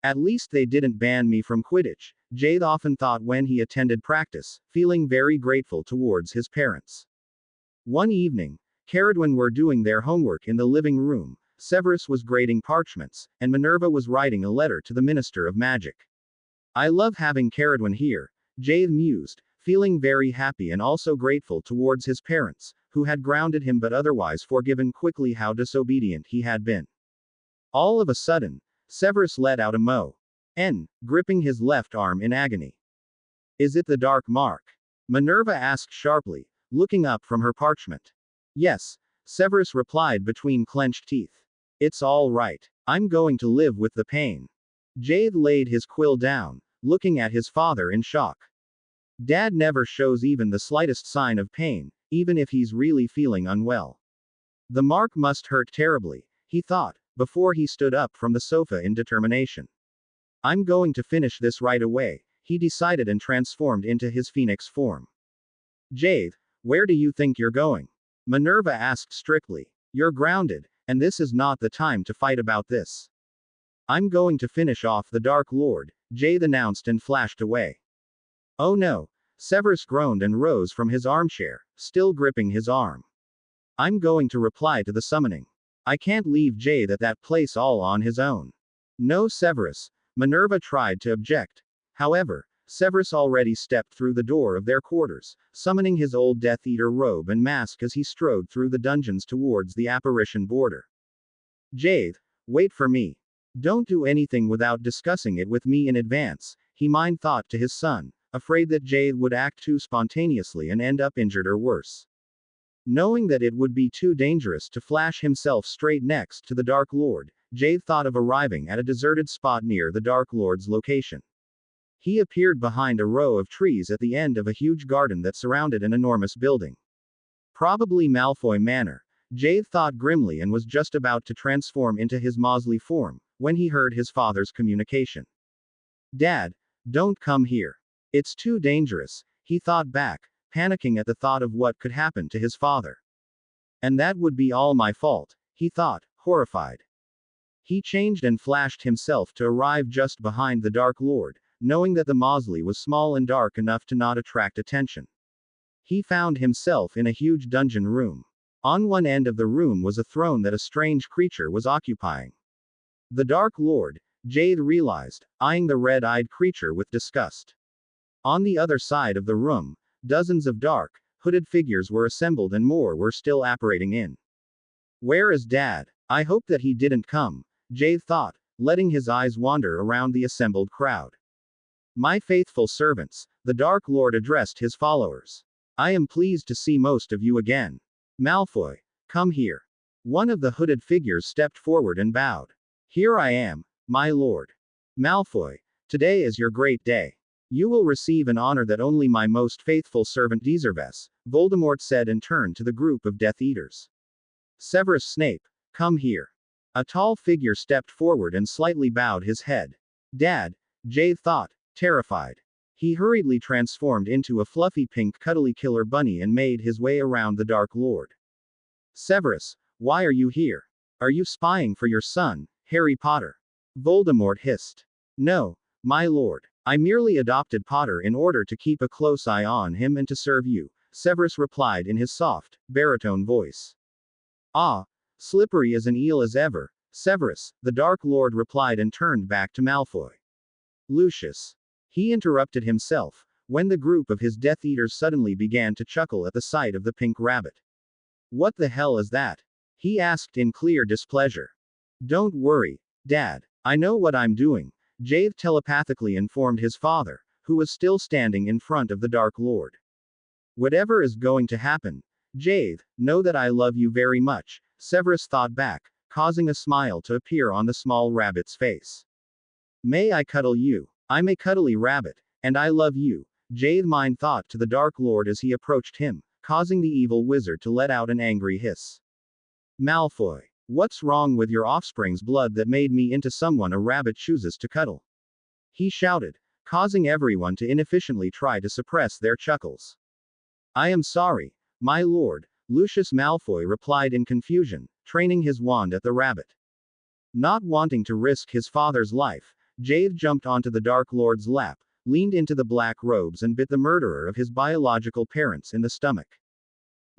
A: At least they didn't ban me from Quidditch, Jade often thought when he attended practice, feeling very grateful towards his parents. One evening, Caradwyn were doing their homework in the living room, Severus was grading parchments, and Minerva was writing a letter to the Minister of Magic. I love having Caradwyn here, Jade mused, feeling very happy and also grateful towards his parents, who had grounded him but otherwise forgiven quickly how disobedient he had been. All of a sudden, Severus let out a moan, gripping his left arm in agony. Is it the dark mark? Minerva asked sharply, looking up from her parchment. Yes, Severus replied between clenched teeth. It's all right. I'm going to live with the pain. Jade laid his quill down, looking at his father in shock. Dad never shows even the slightest sign of pain, even if he's really feeling unwell. The mark must hurt terribly, he thought, before he stood up from the sofa in determination. I'm going to finish this right away, he decided and transformed into his phoenix form. Jade, where do you think you're going? Minerva asked strictly. You're grounded, and this is not the time to fight about this. I'm going to finish off the Dark Lord, Jade announced and flashed away. Oh no, Severus groaned and rose from his armchair, still gripping his arm. I'm going to reply to the summoning. I can't leave Jade at that place all on his own. No, Severus, Minerva tried to object. However, Severus already stepped through the door of their quarters, summoning his old Death Eater robe and mask as he strode through the dungeons towards the apparition border. Jade, wait for me. Don't do anything without discussing it with me in advance, he mind-thought to his son, afraid that Jade would act too spontaneously and end up injured or worse. Knowing that it would be too dangerous to flash himself straight next to the Dark Lord, Jade thought of arriving at a deserted spot near the Dark Lord's location. He appeared behind a row of trees at the end of a huge garden that surrounded an enormous building. Probably Malfoy Manor, Jade thought grimly and was just about to transform into his Mosley form, when he heard his father's communication. Dad, don't come here. It's too dangerous, he thought back, panicking at the thought of what could happen to his father. And that would be all my fault, he thought, horrified. He changed and flashed himself to arrive just behind the Dark Lord, knowing that the Mosley was small and dark enough to not attract attention. He found himself in a huge dungeon room. On one end of the room was a throne that a strange creature was occupying. The Dark Lord, Jade realized, eyeing the red-eyed creature with disgust. On the other side of the room, dozens of dark, hooded figures were assembled and more were still apparating in. Where is Dad? I hope that he didn't come, Jade thought, letting his eyes wander around the assembled crowd. My faithful servants, the Dark Lord addressed his followers. I am pleased to see most of you again. Malfoy, come here. One of the hooded figures stepped forward and bowed. Here I am, my lord. Malfoy, today is your great day. You will receive an honor that only my most faithful servant deserves, Voldemort said and turned to the group of Death Eaters. Severus Snape, come here. A tall figure stepped forward and slightly bowed his head. Dad, Jade thought, terrified. He hurriedly transformed into a fluffy pink cuddly killer bunny and made his way around the Dark Lord. Severus, why are you here? Are you spying for your son, Harry Potter? Voldemort hissed. No, my lord. I merely adopted Potter in order to keep a close eye on him and to serve you, Severus replied in his soft, baritone voice. Ah, slippery as an eel as ever, Severus, the Dark Lord replied and turned back to Malfoy. Lucius. He interrupted himself, when the group of his Death Eaters suddenly began to chuckle at the sight of the pink rabbit. What the hell is that? He asked in clear displeasure. Don't worry, Dad. I know what I'm doing, Jade telepathically informed his father, who was still standing in front of the Dark Lord. Whatever is going to happen, Jade, know that I love you very much, Severus thought back, causing a smile to appear on the small rabbit's face. May I cuddle you? I'm a cuddly rabbit, and I love you, Jade mind thought to the Dark Lord as he approached him, causing the evil wizard to let out an angry hiss. Malfoy. What's wrong with your offspring's blood that made me into someone a rabbit chooses to cuddle? He shouted, causing everyone to inefficiently try to suppress their chuckles. I am sorry, my lord, Lucius Malfoy replied in confusion, training his wand at the rabbit. Not wanting to risk his father's life, Jade jumped onto the Dark Lord's lap, leaned into the black robes and bit the murderer of his biological parents in the stomach.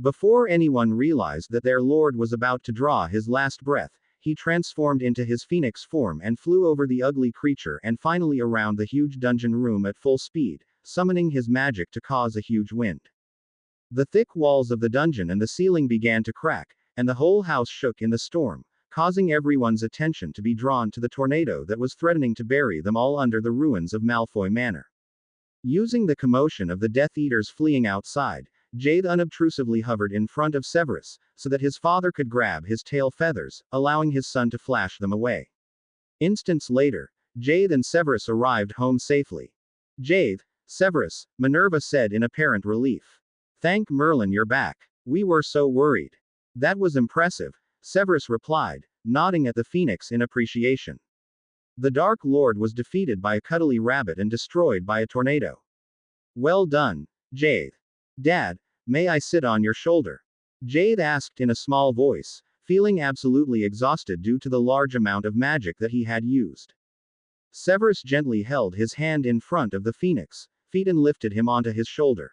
A: Before anyone realized that their lord was about to draw his last breath, he transformed into his phoenix form and flew over the ugly creature and finally around the huge dungeon room at full speed, summoning his magic to cause a huge wind. The thick walls of the dungeon and the ceiling began to crack, and the whole house shook in the storm, causing everyone's attention to be drawn to the tornado that was threatening to bury them all under the ruins of Malfoy Manor. Using the commotion of the Death Eaters fleeing outside, Jade unobtrusively hovered in front of Severus, so that his father could grab his tail feathers, allowing his son to flash them away. Instants later, Jade and Severus arrived home safely. Jade, Severus, Minerva said in apparent relief. Thank Merlin you're back. We were so worried. That was impressive, Severus replied, nodding at the phoenix in appreciation. The Dark Lord was defeated by a cuddly rabbit and destroyed by a tornado. Well done, Jade. Dad, may I sit on your shoulder? Jade asked in a small voice, feeling absolutely exhausted due to the large amount of magic that he had used. Severus gently held his hand in front of the phoenix, feet and lifted him onto his shoulder.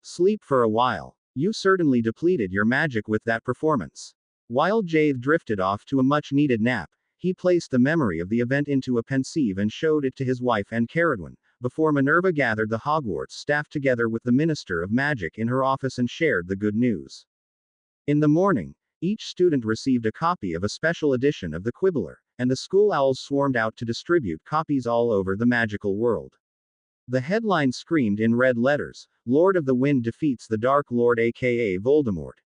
A: Sleep for a while. You certainly depleted your magic with that performance. While Jade drifted off to a much-needed nap, he placed the memory of the event into a pensieve and showed it to his wife and Caradwin, before Minerva gathered the Hogwarts staff together with the Minister of Magic in her office and shared the good news. In the morning, each student received a copy of a special edition of the Quibbler, and the school owls swarmed out to distribute copies all over the magical world. The headline screamed in red letters, Lord of the Wind defeats the Dark Lord aka Voldemort.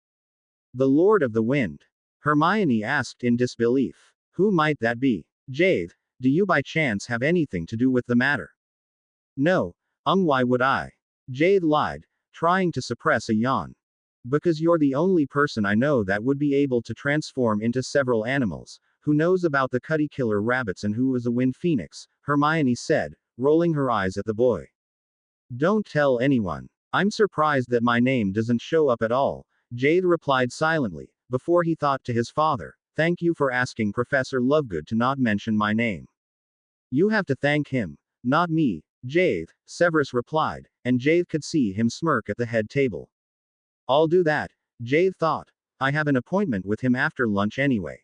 A: The Lord of the Wind? Hermione asked in disbelief. Who might that be? Jade, do you by chance have anything to do with the matter? No, why would I? Jade lied, trying to suppress a yawn. Because you're the only person I know that would be able to transform into several animals, who knows about the Cuddy Killer rabbits and who is a Wind Phoenix, Hermione said, rolling her eyes at the boy. Don't tell anyone. I'm surprised that my name doesn't show up at all, Jade replied silently, before he thought to his father, thank you for asking Professor Lovegood to not mention my name. You have to thank him, not me, Jade, Severus replied, and Jade could see him smirk at the head table. I'll do that, Jade thought. I have an appointment with him after lunch anyway.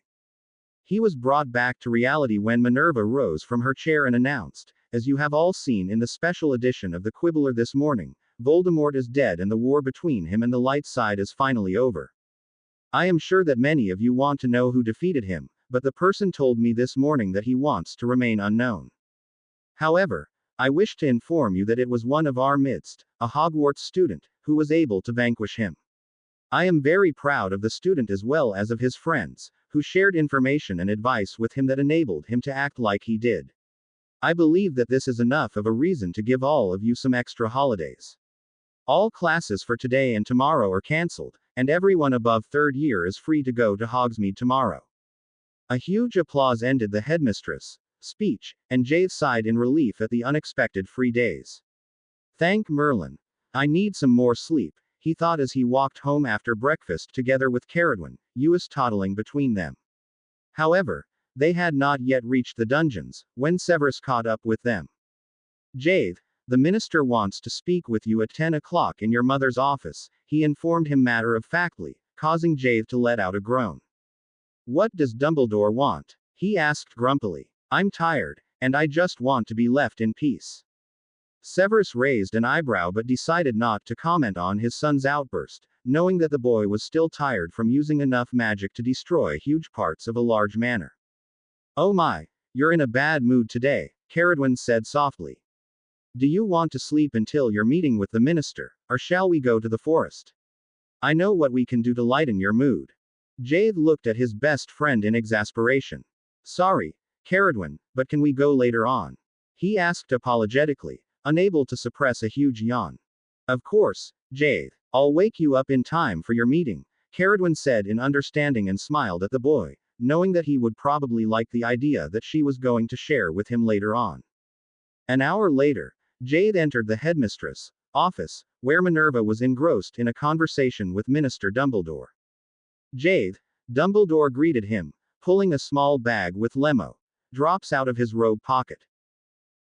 A: He was brought back to reality when Minerva rose from her chair and announced, as you have all seen in the special edition of the Quibbler this morning, Voldemort is dead and the war between him and the light side is finally over. I am sure that many of you want to know who defeated him, but the person told me this morning that he wants to remain unknown. However, I wish to inform you that it was one of our midst, a Hogwarts student, who was able to vanquish him. I am very proud of the student as well as of his friends, who shared information and advice with him that enabled him to act like he did. I believe that this is enough of a reason to give all of you some extra holidays. All classes for today and tomorrow are cancelled, and everyone above third year is free to go to Hogsmeade tomorrow. A huge applause ended the headmistress' speech, and Jade sighed in relief at the unexpected free days. Thank Merlin. I need some more sleep, he thought as he walked home after breakfast together with Caradwin, Uis toddling between them. However, they had not yet reached the dungeons, when Severus caught up with them. Jade, the minister wants to speak with you at 10 o'clock in your mother's office, he informed him matter-of-factly, causing Jade to let out a groan. What does Dumbledore want? He asked grumpily. I'm tired, and I just want to be left in peace. Severus raised an eyebrow but decided not to comment on his son's outburst, knowing that the boy was still tired from using enough magic to destroy huge parts of a large manor. Oh my, you're in a bad mood today, Caradwin said softly. Do you want to sleep until your meeting with the minister, or shall we go to the forest? I know what we can do to lighten your mood. Jade looked at his best friend in exasperation. Sorry, Caradwin, but can we go later on? He asked apologetically, unable to suppress a huge yawn. Of course, Jade. I'll wake you up in time for your meeting, Caradwin said in understanding and smiled at the boy, knowing that he would probably like the idea that she was going to share with him later on. An hour later, Jade entered the headmistress' office, where Minerva was engrossed in a conversation with Minister Dumbledore. Jade, Dumbledore greeted him, pulling a small bag with lemo drops out of his robe pocket.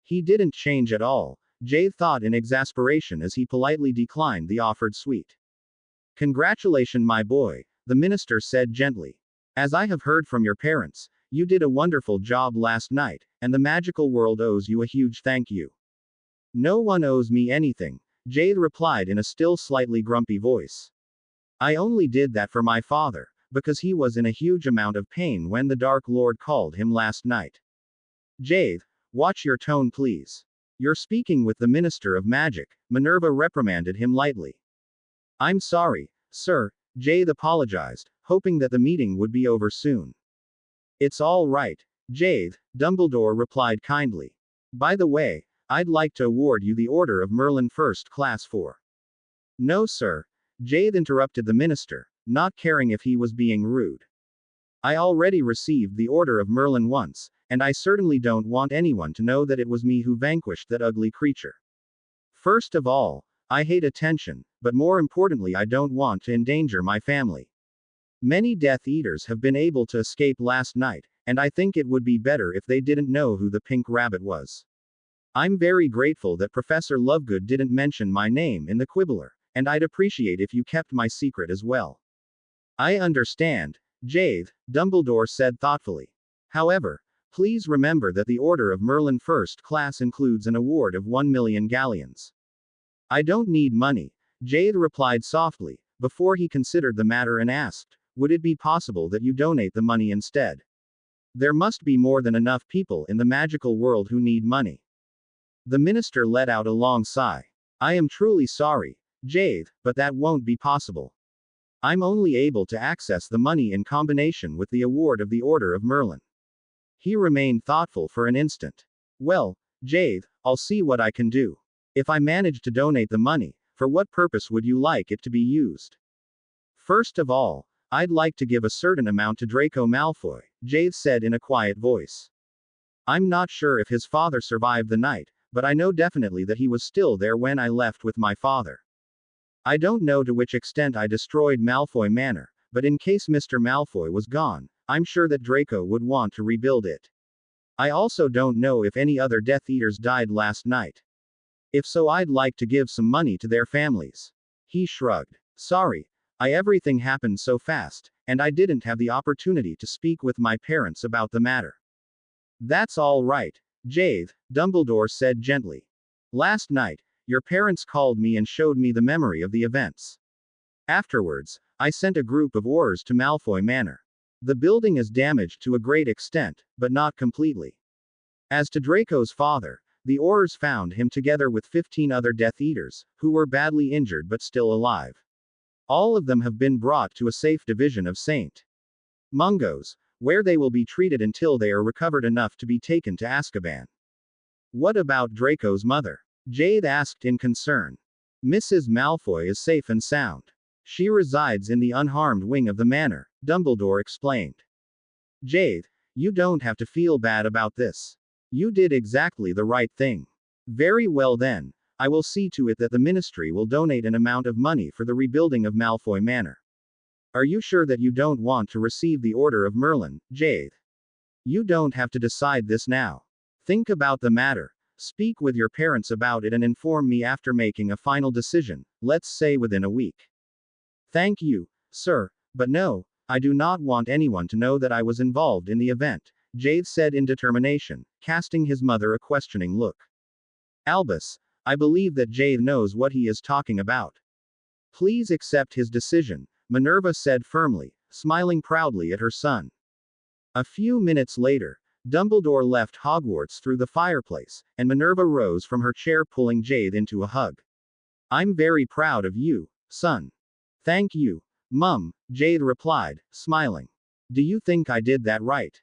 A: He didn't change at all, Jade thought in exasperation as he politely declined the offered sweet. Congratulations, my boy, the minister said gently. As I have heard from your parents, you did a wonderful job last night, and the magical world owes you a huge thank you. No one owes me anything, Jade replied in a still slightly grumpy voice. I only did that for my father, because he was in a huge amount of pain when the Dark Lord called him last night. Jade, watch your tone please. You're speaking with the Minister of Magic, Minerva reprimanded him lightly. I'm sorry, sir, Jade apologized, hoping that the meeting would be over soon. It's all right, Jade, Dumbledore replied kindly. By the way, I'd like to award you the Order of Merlin First Class for. No sir, Jade interrupted the minister, not caring if he was being rude. I already received the Order of Merlin once, and I certainly don't want anyone to know that it was me who vanquished that ugly creature. First of all, I hate attention, but more importantly I don't want to endanger my family. Many Death Eaters have been able to escape last night, and I think it would be better if they didn't know who the pink rabbit was. I'm very grateful that Professor Lovegood didn't mention my name in the Quibbler, and I'd appreciate if you kept my secret as well. I understand, Jade, Dumbledore said thoughtfully. However, please remember that the Order of Merlin First Class includes an award of 1 million galleons. I don't need money, Jade replied softly, before he considered the matter and asked, would it be possible that you donate the money instead? There must be more than enough people in the magical world who need money. The minister let out a long sigh. I am truly sorry, Jade, but that won't be possible. I'm only able to access the money in combination with the award of the Order of Merlin. He remained thoughtful for an instant. Well, Jade, I'll see what I can do. If I manage to donate the money, for what purpose would you like it to be used? First of all, I'd like to give a certain amount to Draco Malfoy, Jade said in a quiet voice. I'm not sure if his father survived the night, but I know definitely that he was still there when I left with my father. I don't know to which extent I destroyed Malfoy Manor, but in case Mr. Malfoy was gone, I'm sure that Draco would want to rebuild it. I also don't know if any other Death Eaters died last night. If so, I'd like to give some money to their families. He shrugged. Sorry, everything happened so fast, and I didn't have the opportunity to speak with my parents about the matter. That's all right, Jade, Dumbledore said gently. Last night, your parents called me and showed me the memory of the events. Afterwards, I sent a group of Aurors to Malfoy Manor. The building is damaged to a great extent, but not completely. As to Draco's father, the Aurors found him together with 15 other Death Eaters, who were badly injured but still alive. All of them have been brought to a safe division of St. Mungo's, where they will be treated until they are recovered enough to be taken to Azkaban. What about Draco's mother? Jade asked in concern. Mrs. Malfoy is safe and sound. She resides in the unharmed wing of the manor, Dumbledore explained. Jade, you don't have to feel bad about this. You did exactly the right thing. Very well then, I will see to it that the ministry will donate an amount of money for the rebuilding of Malfoy Manor. Are you sure that you don't want to receive the Order of Merlin, Jade? You don't have to decide this now. Think about the matter. Speak with your parents about it and inform me after making a final decision, let's say within a week. Thank you, sir, but no, I do not want anyone to know that I was involved in the event, Jade said in determination, casting his mother a questioning look. Albus, I believe that Jade knows what he is talking about. Please accept his decision, Minerva said firmly, smiling proudly at her son. A few minutes later, Dumbledore left Hogwarts through the fireplace, and Minerva rose from her chair pulling Jade into a hug. I'm very proud of you, son. Thank you, Mum, Jade replied, smiling. Do you think I did that right?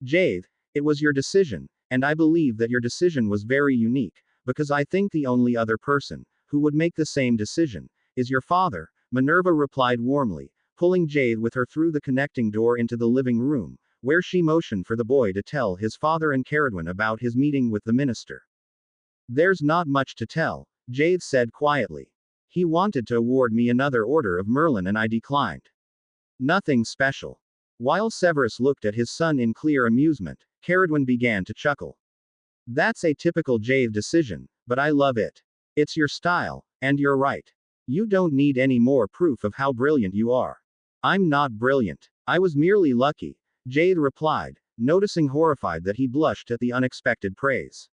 A: Jade, it was your decision, and I believe that your decision was very unique, because I think the only other person who would make the same decision is your father, Minerva replied warmly, pulling Jade with her through the connecting door into the living room, where she motioned for the boy to tell his father and Caradwin about his meeting with the minister. There's not much to tell, Jade said quietly. He wanted to award me another Order of Merlin and I declined. Nothing special. While Severus looked at his son in clear amusement, Caradwin began to chuckle. That's a typical Jade decision, but I love it. It's your style, and you're right. You don't need any more proof of how brilliant you are. I'm not brilliant. I was merely lucky, Jade replied, noticing horrified that he blushed at the unexpected praise.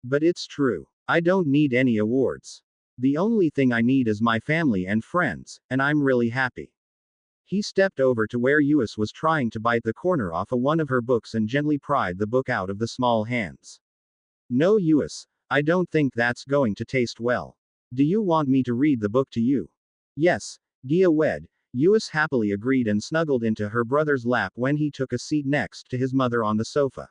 A: But it's true. I don't need any awards. The only thing I need is my family and friends, and I'm really happy. He stepped over to where Eus was trying to bite the corner off one of her books and gently pried the book out of the small hands. No, Eus, I don't think that's going to taste well. Do you want me to read the book to you? Yes, Gia Wed, Eus happily agreed and snuggled into her brother's lap when he took a seat next to his mother on the sofa.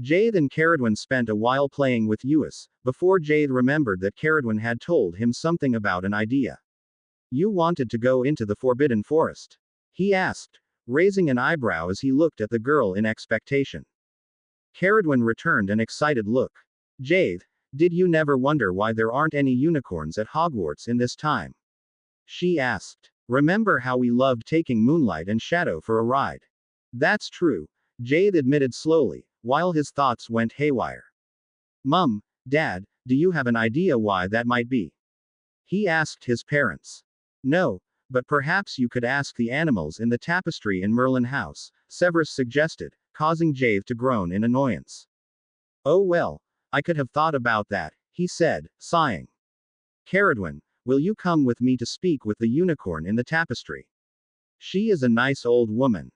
A: Jade and Caradwin spent a while playing with Eus, before Jade remembered that Caradwin had told him something about an idea. You wanted to go into the Forbidden Forest? He asked, raising an eyebrow as he looked at the girl in expectation. Caradwin returned an excited look. Jade, did you never wonder why there aren't any unicorns at Hogwarts in this time? She asked. Remember how we loved taking Moonlight and Shadow for a ride? That's true, Jade admitted slowly, while his thoughts went haywire. Mum, Dad, do you have an idea why that might be? He asked his parents. No, but perhaps you could ask the animals in the tapestry in Merlin House, Severus suggested, causing Jade to groan in annoyance. Oh well, I could have thought about that, he said, sighing. Caradwin, will you come with me to speak with the unicorn in the tapestry? She is a nice old woman.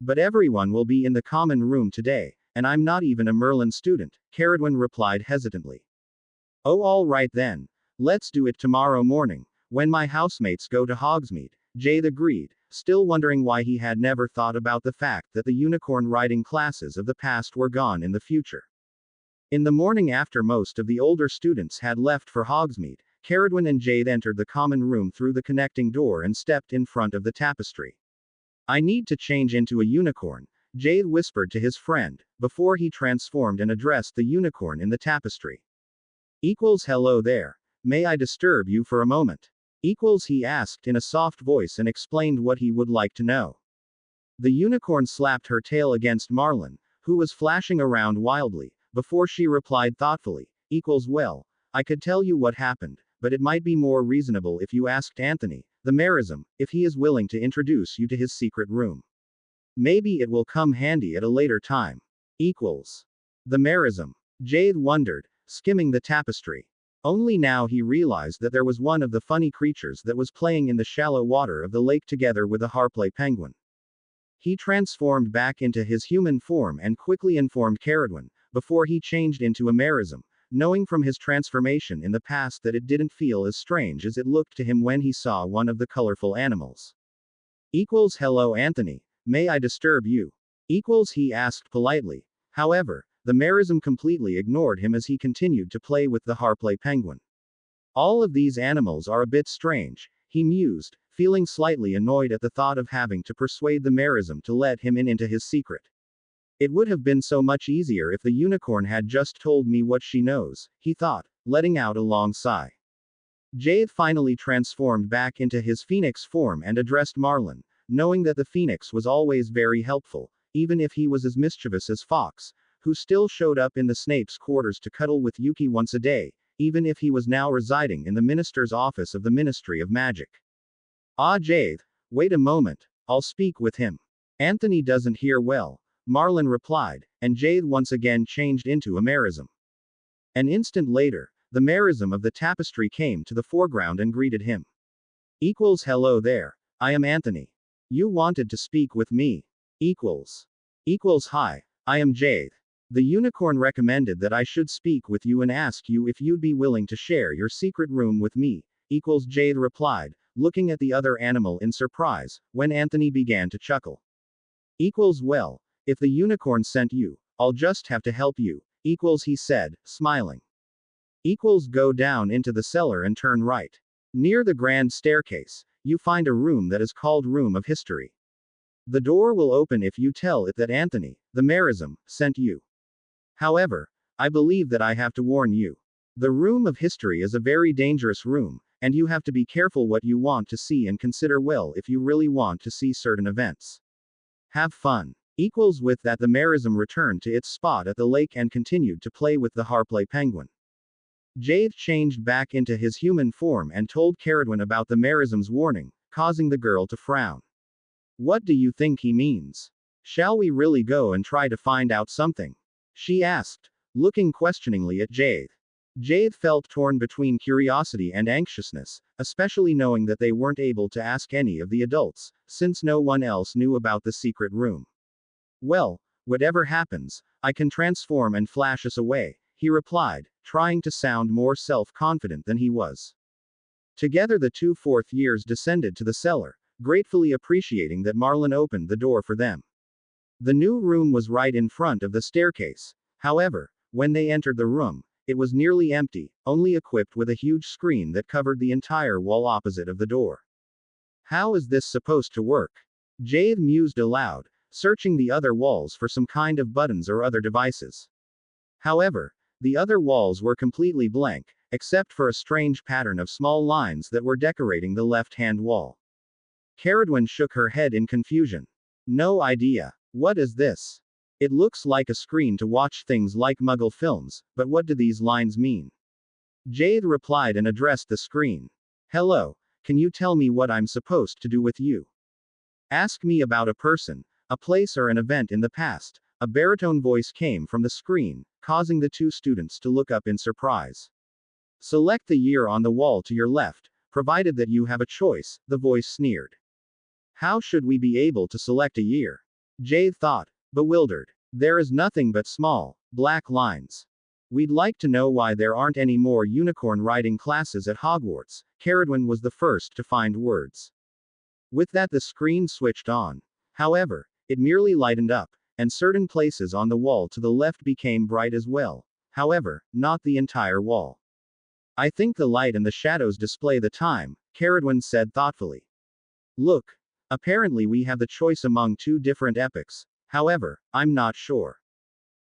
A: But everyone will be in the common room today, and I'm not even a Merlin student, Caradwin replied hesitantly. Oh, all right then. Let's do it tomorrow morning, when my housemates go to Hogsmeade, Jade agreed, still wondering why he had never thought about the fact that the unicorn riding classes of the past were gone in the future. In the morning after most of the older students had left for Hogsmeade, Caradwin and Jade entered the common room through the connecting door and stepped in front of the tapestry. I need to change into a unicorn, Jade whispered to his friend, before he transformed and addressed the unicorn in the tapestry. Hello there. May I disturb you for a moment? He asked in a soft voice and explained what he would like to know. The unicorn slapped her tail against Marlin, who was flashing around wildly, before she replied thoughtfully, well, I could tell you what happened, but it might be more reasonable if you asked Anthony, the Merism, if he is willing to introduce you to his secret room. Maybe it will come handy at a later time. The Merism. Jade wondered, skimming the tapestry. Only now he realized that there was one of the funny creatures that was playing in the shallow water of the lake together with a Harpley penguin. He transformed back into his human form and quickly informed Caradwin, before he changed into a Merism, knowing from his transformation in the past that it didn't feel as strange as it looked to him when he saw one of the colorful animals. Hello Anthony, may I disturb you? He asked politely. However, the Merism completely ignored him as he continued to play with the Harpley penguin. All of these animals are a bit strange, he mused, feeling slightly annoyed at the thought of having to persuade the Merism to let him in into his secret. It would have been so much easier if the unicorn had just told me what she knows, he thought, letting out a long sigh. Jade finally transformed back into his phoenix form and addressed Marlin, knowing that the phoenix was always very helpful, even if he was as mischievous as Fox, who still showed up in the Snape's quarters to cuddle with Yuki once a day, even if he was now residing in the minister's office of the Ministry of Magic. Ah, Jade, wait a moment, I'll speak with him. Anthony doesn't hear well, Marlin replied, and Jade once again changed into a merism. An instant later, the merism of the tapestry came to the foreground and greeted him. Hello there, I am Anthony. You wanted to speak with me. Hi, I am Jade. The unicorn recommended that I should speak with you and ask you if you'd be willing to share your secret room with me. Jade replied, looking at the other animal in surprise, when Anthony began to chuckle. Well, if the unicorn sent you, I'll just have to help you. He said, smiling. Go down into the cellar and turn right. Near the grand staircase, you find a room that is called Room of History. The door will open if you tell it that Anthony, the merism, sent you. However, I believe that I have to warn you. The Room of History is a very dangerous room, and you have to be careful what you want to see and consider well if you really want to see certain events. Have fun. With that, the merism returned to its spot at the lake and continued to play with the Harplay penguin. Jade changed back into his human form and told Caradwin about the merism's warning, causing the girl to frown. What do you think he means? Shall we really go and try to find out something? She asked, looking questioningly at Jade. Jade felt torn between curiosity and anxiousness, especially knowing that they weren't able to ask any of the adults, since no one else knew about the secret room. Well, whatever happens, I can transform and flash us away, he replied, trying to sound more self-confident than he was. Together the two fourth years descended to the cellar, gratefully appreciating that Marlin opened the door for them. The new room was right in front of the staircase. However, when they entered the room, it was nearly empty, only equipped with a huge screen that covered the entire wall opposite of the door. How is this supposed to work? Jade mused aloud, searching the other walls for some kind of buttons or other devices. However, the other walls were completely blank, except for a strange pattern of small lines that were decorating the left-hand wall. Caradwin shook her head in confusion. No idea. What is this? It looks like a screen to watch things like Muggle films, but what do these lines mean? Jade replied and addressed the screen. Hello, can you tell me what I'm supposed to do with you? Ask me about a person, a place or an event in the past. A baritone voice came from the screen, causing the two students to look up in surprise. Select the year on the wall to your left, provided that you have a choice, the voice sneered. How should we be able to select a year? Jade thought, bewildered. There is nothing but small, black lines. We'd like to know why there aren't any more unicorn riding classes at Hogwarts. Caradwin was the first to find words. With that, the screen switched on. However, it merely lightened up, and certain places on the wall to the left became bright as well. However, not the entire wall. I think the light and the shadows display the time, Caradwin said thoughtfully. Look. Apparently we have the choice among two different epochs. However, I'm not sure.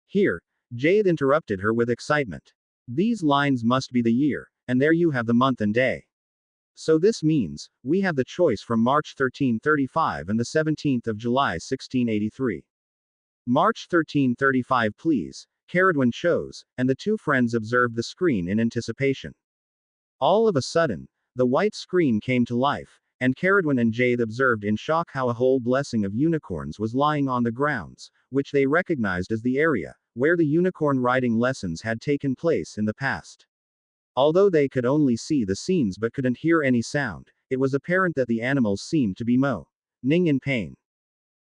A: Here, Jade interrupted her with excitement. These lines must be the year, and there you have the month and day. So this means, we have the choice from March 1335 and the 17th of July 1683. March 1335 please, Caradwin chose, and the two friends observed the screen in anticipation. All of a sudden, the white screen came to life, and Caradwin and Jade observed in shock how a whole blessing of unicorns was lying on the grounds, which they recognized as the area where the unicorn riding lessons had taken place in the past. Although they could only see the scenes but couldn't hear any sound, it was apparent that the animals seemed to be moaning in pain.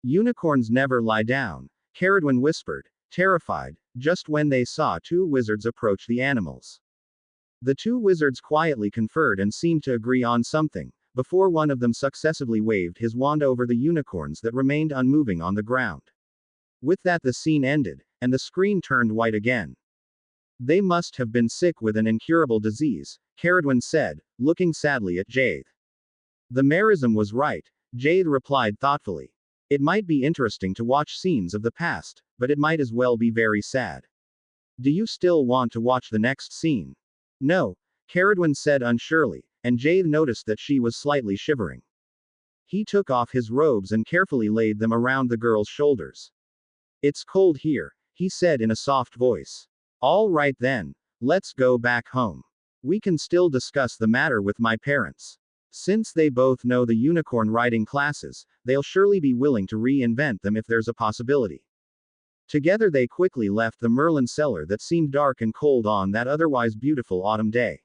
A: Unicorns never lie down, Caradwin whispered, terrified, just when they saw two wizards approach the animals. The two wizards quietly conferred and seemed to agree on something, before one of them successively waved his wand over the unicorns that remained unmoving on the ground. With that, the scene ended, and the screen turned white again. They must have been sick with an incurable disease, Caradwin said, looking sadly at Jade. The merism was right, Jade replied thoughtfully. It might be interesting to watch scenes of the past, but it might as well be very sad. Do you still want to watch the next scene? No, Caradwin said unsurely, and Jade noticed that she was slightly shivering. He took off his robes and carefully laid them around the girl's shoulders. It's cold here, he said in a soft voice. All right then. Let's go back home. We can still discuss the matter with my parents. Since they both know the unicorn riding classes, they'll surely be willing to reinvent them if there's a possibility. Together they quickly left the Merlin cellar that seemed dark and cold on that otherwise beautiful autumn day.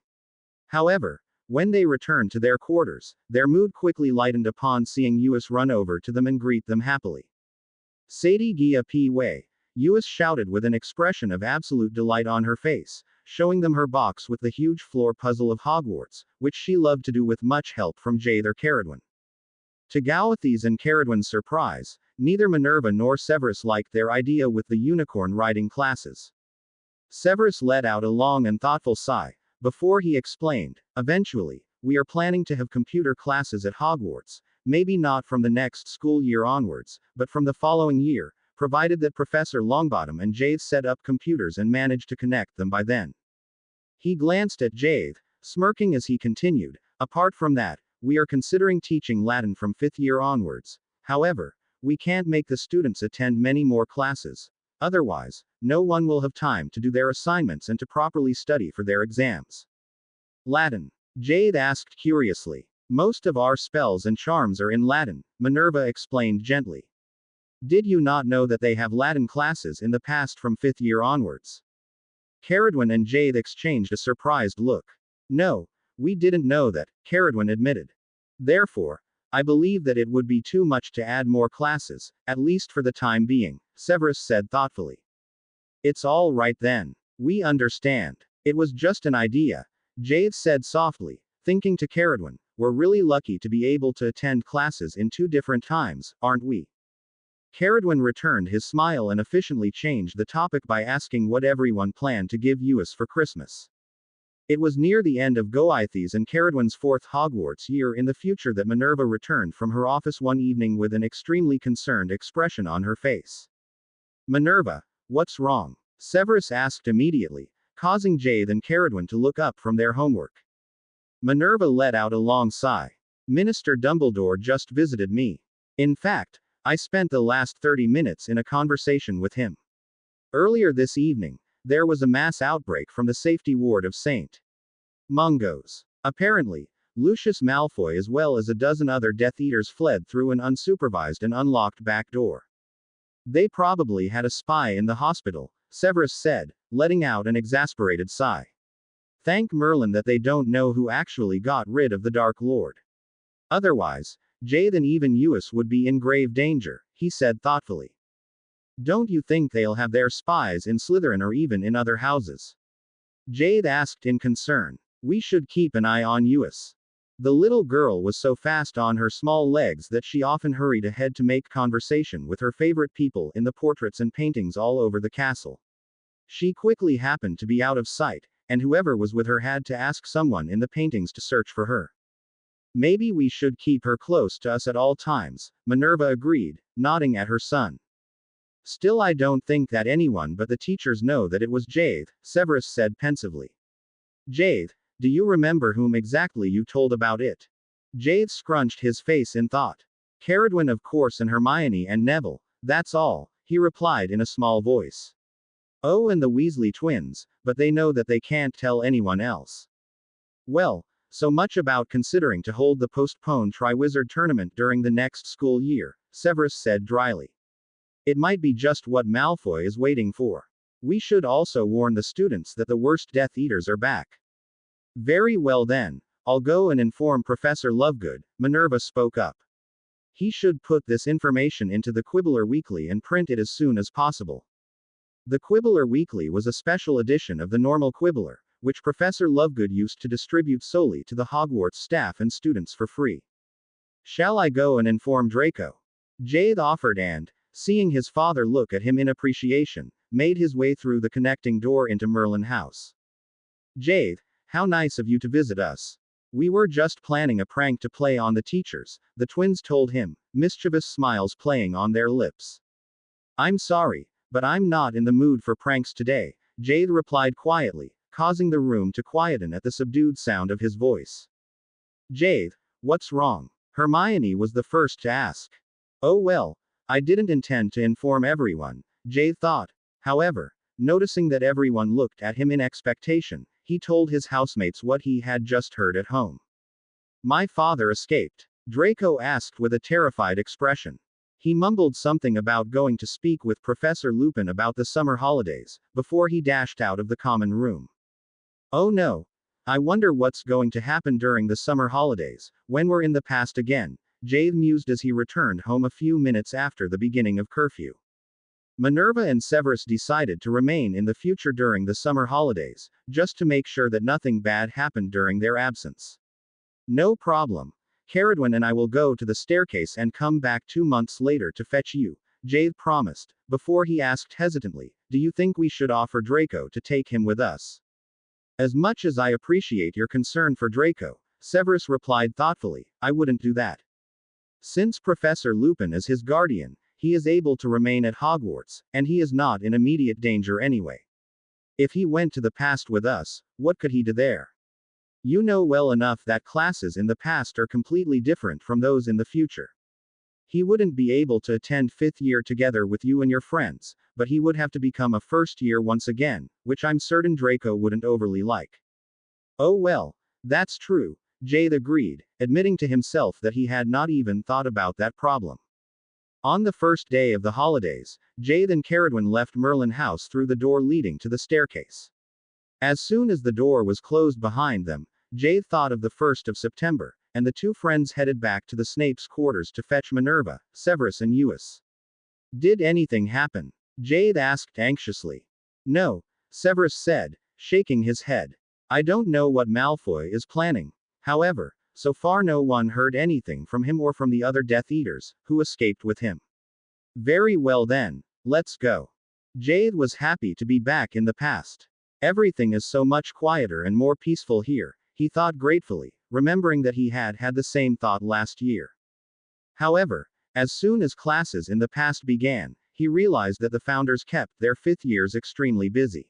A: However, when they returned to their quarters, their mood quickly lightened upon seeing Uis run over to them and greet them happily. Sadie Gia P. Wei, Uis shouted with an expression of absolute delight on her face, showing them her box with the huge floor puzzle of Hogwarts, which she loved to do with much help from Jade or Caradwin. To Gawathi's and Caradwin's surprise, neither Minerva nor Severus liked their idea with the unicorn riding classes. Severus let out a long and thoughtful sigh, before he explained, eventually, we are planning to have computer classes at Hogwarts, maybe not from the next school year onwards, but from the following year, provided that Professor Longbottom and Jade set up computers and manage to connect them by then. He glanced at Jade, smirking as he continued, apart from that, we are considering teaching Latin from 5th year onwards. However, we can't make the students attend many more classes. Otherwise, no one will have time to do their assignments and to properly study for their exams. Latin? Jade asked curiously. Most of our spells and charms are in Latin, Minerva explained gently. Did you not know that they have Latin classes in the past from 5th year onwards? Caradwin and Jade exchanged a surprised look. No, we didn't know that, Caradwin admitted. Therefore, I believe that it would be too much to add more classes, at least for the time being, Severus said thoughtfully. It's all right then. We understand. It was just an idea, Jade said softly, thinking to Caradwin, we're really lucky to be able to attend classes in 2 different times, aren't we? Caradwin returned his smile and efficiently changed the topic by asking what everyone planned to give Uis for Christmas. It was near the end of Gawathi's and Caradwin's 4th Hogwarts year in the future that Minerva returned from her office one evening with an extremely concerned expression on her face. Minerva, what's wrong? Severus asked immediately, causing Jade and Caradwin to look up from their homework. Minerva let out a long sigh. Minister Dumbledore just visited me. In fact, I spent the last 30 minutes in a conversation with him. Earlier this evening, there was a mass outbreak from the safety ward of St. Mungo's. Apparently, Lucius Malfoy as well as a dozen other Death Eaters fled through an unsupervised and unlocked back door. They probably had a spy in the hospital, Severus said, letting out an exasperated sigh. Thank Merlin that they don't know who actually got rid of the Dark Lord. Otherwise, Jade and even Uis would be in grave danger, he said thoughtfully. Don't you think they'll have their spies in Slytherin or even in other houses? Jade asked in concern. We should keep an eye on Uis. The little girl was so fast on her small legs that she often hurried ahead to make conversation with her favorite people in the portraits and paintings all over the castle. She quickly happened to be out of sight, and whoever was with her had to ask someone in the paintings to search for her. Maybe we should keep her close to us at all times, Minerva agreed, nodding at her son. Still, I don't think that anyone but the teachers know that it was Jade, Severus said pensively. Jade, do you remember whom exactly you told about it? Jade scrunched his face in thought. Caradwin of course and Hermione and Neville, that's all, he replied in a small voice. Oh, and the Weasley twins, but they know that they can't tell anyone else. Well, so much about considering to hold the postponed Triwizard Tournament during the next school year, Severus said dryly. It might be just what Malfoy is waiting for. We should also warn the students that the worst Death Eaters are back. Very well then, I'll go and inform Professor Lovegood, Minerva spoke up. He should put this information into the Quibbler Weekly and print it as soon as possible. The Quibbler Weekly was a special edition of the normal Quibbler, which Professor Lovegood used to distribute solely to the Hogwarts staff and students for free. Shall I go and inform Draco? Jade offered and, seeing his father look at him in appreciation, made his way through the connecting door into Merlin House. Jade, how nice of you to visit us. We were just planning a prank to play on the teachers, the twins told him, mischievous smiles playing on their lips. I'm sorry, but I'm not in the mood for pranks today, Jade replied quietly, causing the room to quieten at the subdued sound of his voice. Jade, what's wrong? Hermione was the first to ask. Oh well, I didn't intend to inform everyone, Jade thought. However, noticing that everyone looked at him in expectation, he told his housemates what he had just heard at home. My father escaped. Draco asked with a terrified expression. He mumbled something about going to speak with Professor Lupin about the summer holidays, before he dashed out of the common room. Oh no. I wonder what's going to happen during the summer holidays, when we're in the past again, Jade mused as he returned home a few minutes after the beginning of curfew. Minerva and Severus decided to remain in the future during the summer holidays, just to make sure that nothing bad happened during their absence. No problem. Caradwin and I will go to the staircase and come back 2 months later to fetch you, Jade promised, before he asked hesitantly, do you think we should offer Draco to take him with us? As much as I appreciate your concern for Draco, Severus replied thoughtfully, I wouldn't do that. Since Professor Lupin is his guardian, he is able to remain at Hogwarts, and he is not in immediate danger anyway. If he went to the past with us, what could he do there? You know well enough that classes in the past are completely different from those in the future. He wouldn't be able to attend 5th year together with you and your friends, but he would have to become a 1st year once again, which I'm certain Draco wouldn't overly like. Oh well, that's true, Jade agreed, admitting to himself that he had not even thought about that problem. On the first day of the holidays, Jade and Caradwin left Merlin House through the door leading to the staircase. As soon as the door was closed behind them, Jade thought of the 1st of September, and the two friends headed back to the Snape's quarters to fetch Minerva, Severus and Uis. Did anything happen? Jade asked anxiously. No, Severus said, shaking his head. I don't know what Malfoy is planning. However, so far no one heard anything from him or from the other Death Eaters, who escaped with him. Very well then, let's go. Jade was happy to be back in the past. Everything is so much quieter and more peaceful here, he thought gratefully, remembering that he had had the same thought last year. However, as soon as classes in the past began, he realized that the founders kept their 5th years extremely busy.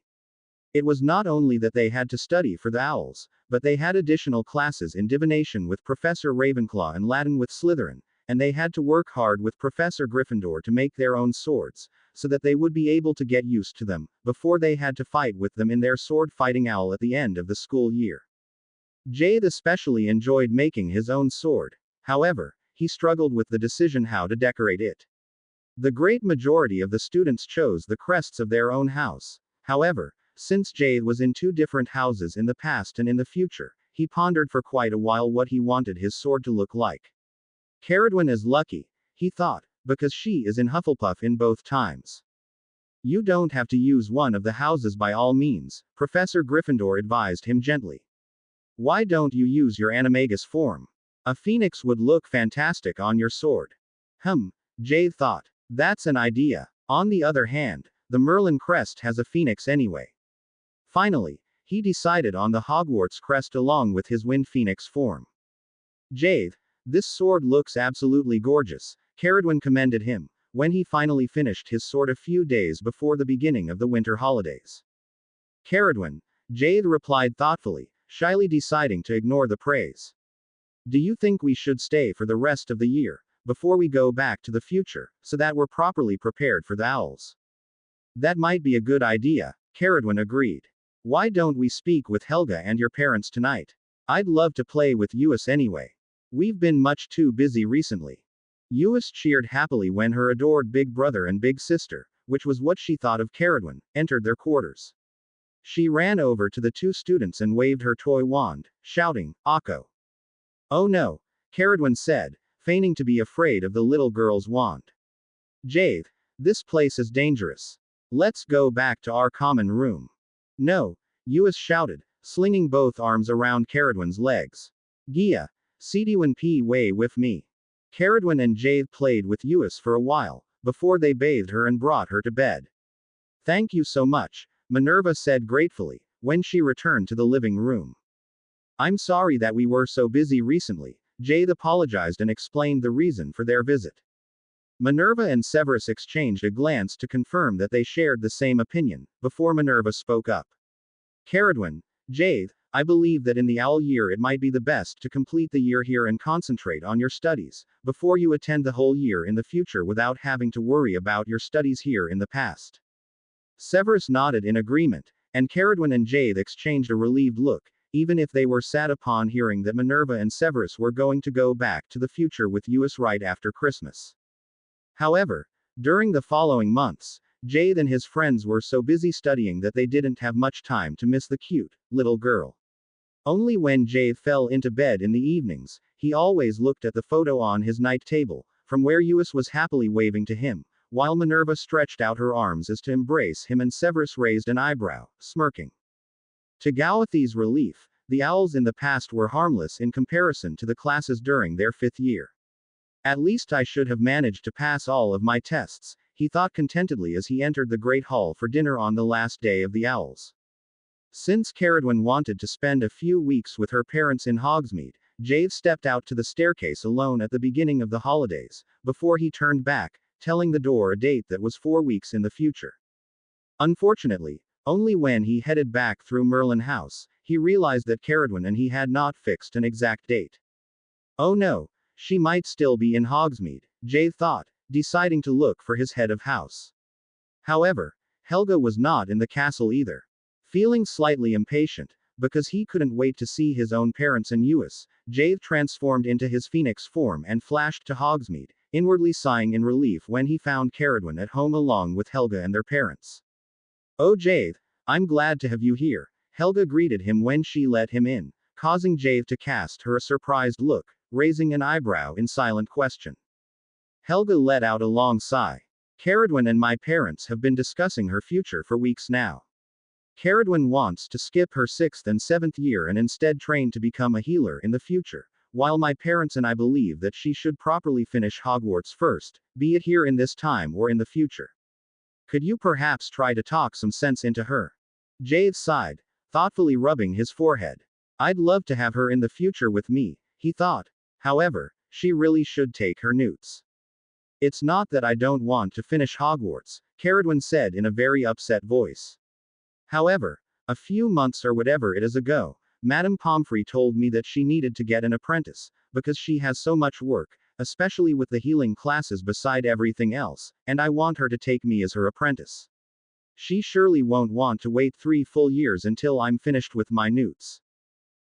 A: It was not only that they had to study for the owls, but they had additional classes in divination with Professor Ravenclaw and Latin with Slytherin, and they had to work hard with Professor Gryffindor to make their own swords, so that they would be able to get used to them, before they had to fight with them in their sword-fighting owl at the end of the school year. Jade especially enjoyed making his own sword. However, he struggled with the decision how to decorate it. The great majority of the students chose the crests of their own house. However, since Jade was in 2 different houses in the past and in the future, he pondered for quite a while what he wanted his sword to look like. Caradwin is lucky, he thought, because she is in Hufflepuff in both times. You don't have to use one of the houses by all means, Professor Gryffindor advised him gently. Why don't you use your Animagus form? A phoenix would look fantastic on your sword. Jade thought. That's an idea. On the other hand, the Merlin crest has a phoenix anyway. Finally, he decided on the Hogwarts crest along with his Wind Phoenix form. Jade, this sword looks absolutely gorgeous, Caradwin commended him, when he finally finished his sword a few days before the beginning of the winter holidays. Caradwin, Jade replied thoughtfully, shyly deciding to ignore the praise. Do you think we should stay for the rest of the year, before we go back to the future, so that we're properly prepared for the owls? That might be a good idea, Caradwin agreed. Why don't we speak with Helga and your parents tonight? I'd love to play with Uis anyway. We've been much too busy recently. Uis cheered happily when her adored big brother and big sister, which was what she thought of Caradwin, entered their quarters. She ran over to the 2 students and waved her toy wand, shouting, Akko. Oh no, Caradwin said, feigning to be afraid of the little girl's wand. Jade, this place is dangerous. Let's go back to our common room. No, Uis shouted, slinging both arms around Caradwin's legs. Gia, Sidiwan P. way with me. Caradwin and Jade played with Uis for a while, before they bathed her and brought her to bed. Thank you so much, Minerva said gratefully, when she returned to the living room. I'm sorry that we were so busy recently, Jade apologized and explained the reason for their visit. Minerva and Severus exchanged a glance to confirm that they shared the same opinion, before Minerva spoke up. Caradwin, Jade, I believe that in the owl year it might be the best to complete the year here and concentrate on your studies, before you attend the whole year in the future without having to worry about your studies here in the past. Severus nodded in agreement, and Caradwin and Jade exchanged a relieved look, even if they were sad upon hearing that Minerva and Severus were going to go back to the future with Uis right after Christmas. However, during the following months, Jade and his friends were so busy studying that they didn't have much time to miss the cute, little girl. Only when Jade fell into bed in the evenings, he always looked at the photo on his night table, from where Uis was happily waving to him, while Minerva stretched out her arms as to embrace him and Severus raised an eyebrow, smirking. To Gawathi's relief, the owls in the past were harmless in comparison to the classes during their 5th year. At least I should have managed to pass all of my tests, he thought contentedly as he entered the Great Hall for dinner on the last day of the owls. Since Caradwin wanted to spend a few weeks with her parents in Hogsmeade, Jade stepped out to the staircase alone at the beginning of the holidays, before he turned back, telling the door a date that was 4 weeks in the future. Unfortunately, only when he headed back through Merlin House, he realized that Caradwin and he had not fixed an exact date. Oh no, she might still be in Hogsmeade, Jade thought, deciding to look for his head of house. However, Helga was not in the castle either. Feeling slightly impatient, because he couldn't wait to see his own parents and Uis, Jade transformed into his phoenix form and flashed to Hogsmeade, inwardly sighing in relief when he found Caradwin at home along with Helga and their parents. Oh Jade, I'm glad to have you here, Helga greeted him when she let him in, causing Jade to cast her a surprised look, raising an eyebrow in silent question. Helga let out a long sigh. Caradwin and my parents have been discussing her future for weeks now. Caradwin wants to skip her 6th and 7th year and instead train to become a healer in the future, while my parents and I believe that she should properly finish Hogwarts first, be it here in this time or in the future. Could you perhaps try to talk some sense into her? Jade sighed, thoughtfully rubbing his forehead. I'd love to have her in the future with me, he thought. However, she really should take her newts. It's not that I don't want to finish Hogwarts, Caradwin said in a very upset voice. However, a few months or whatever it is ago, Madame Pomfrey told me that she needed to get an apprentice, because she has so much work, especially with the healing classes beside everything else, and I want her to take me as her apprentice. She surely won't want to wait 3 full years until I'm finished with my newts.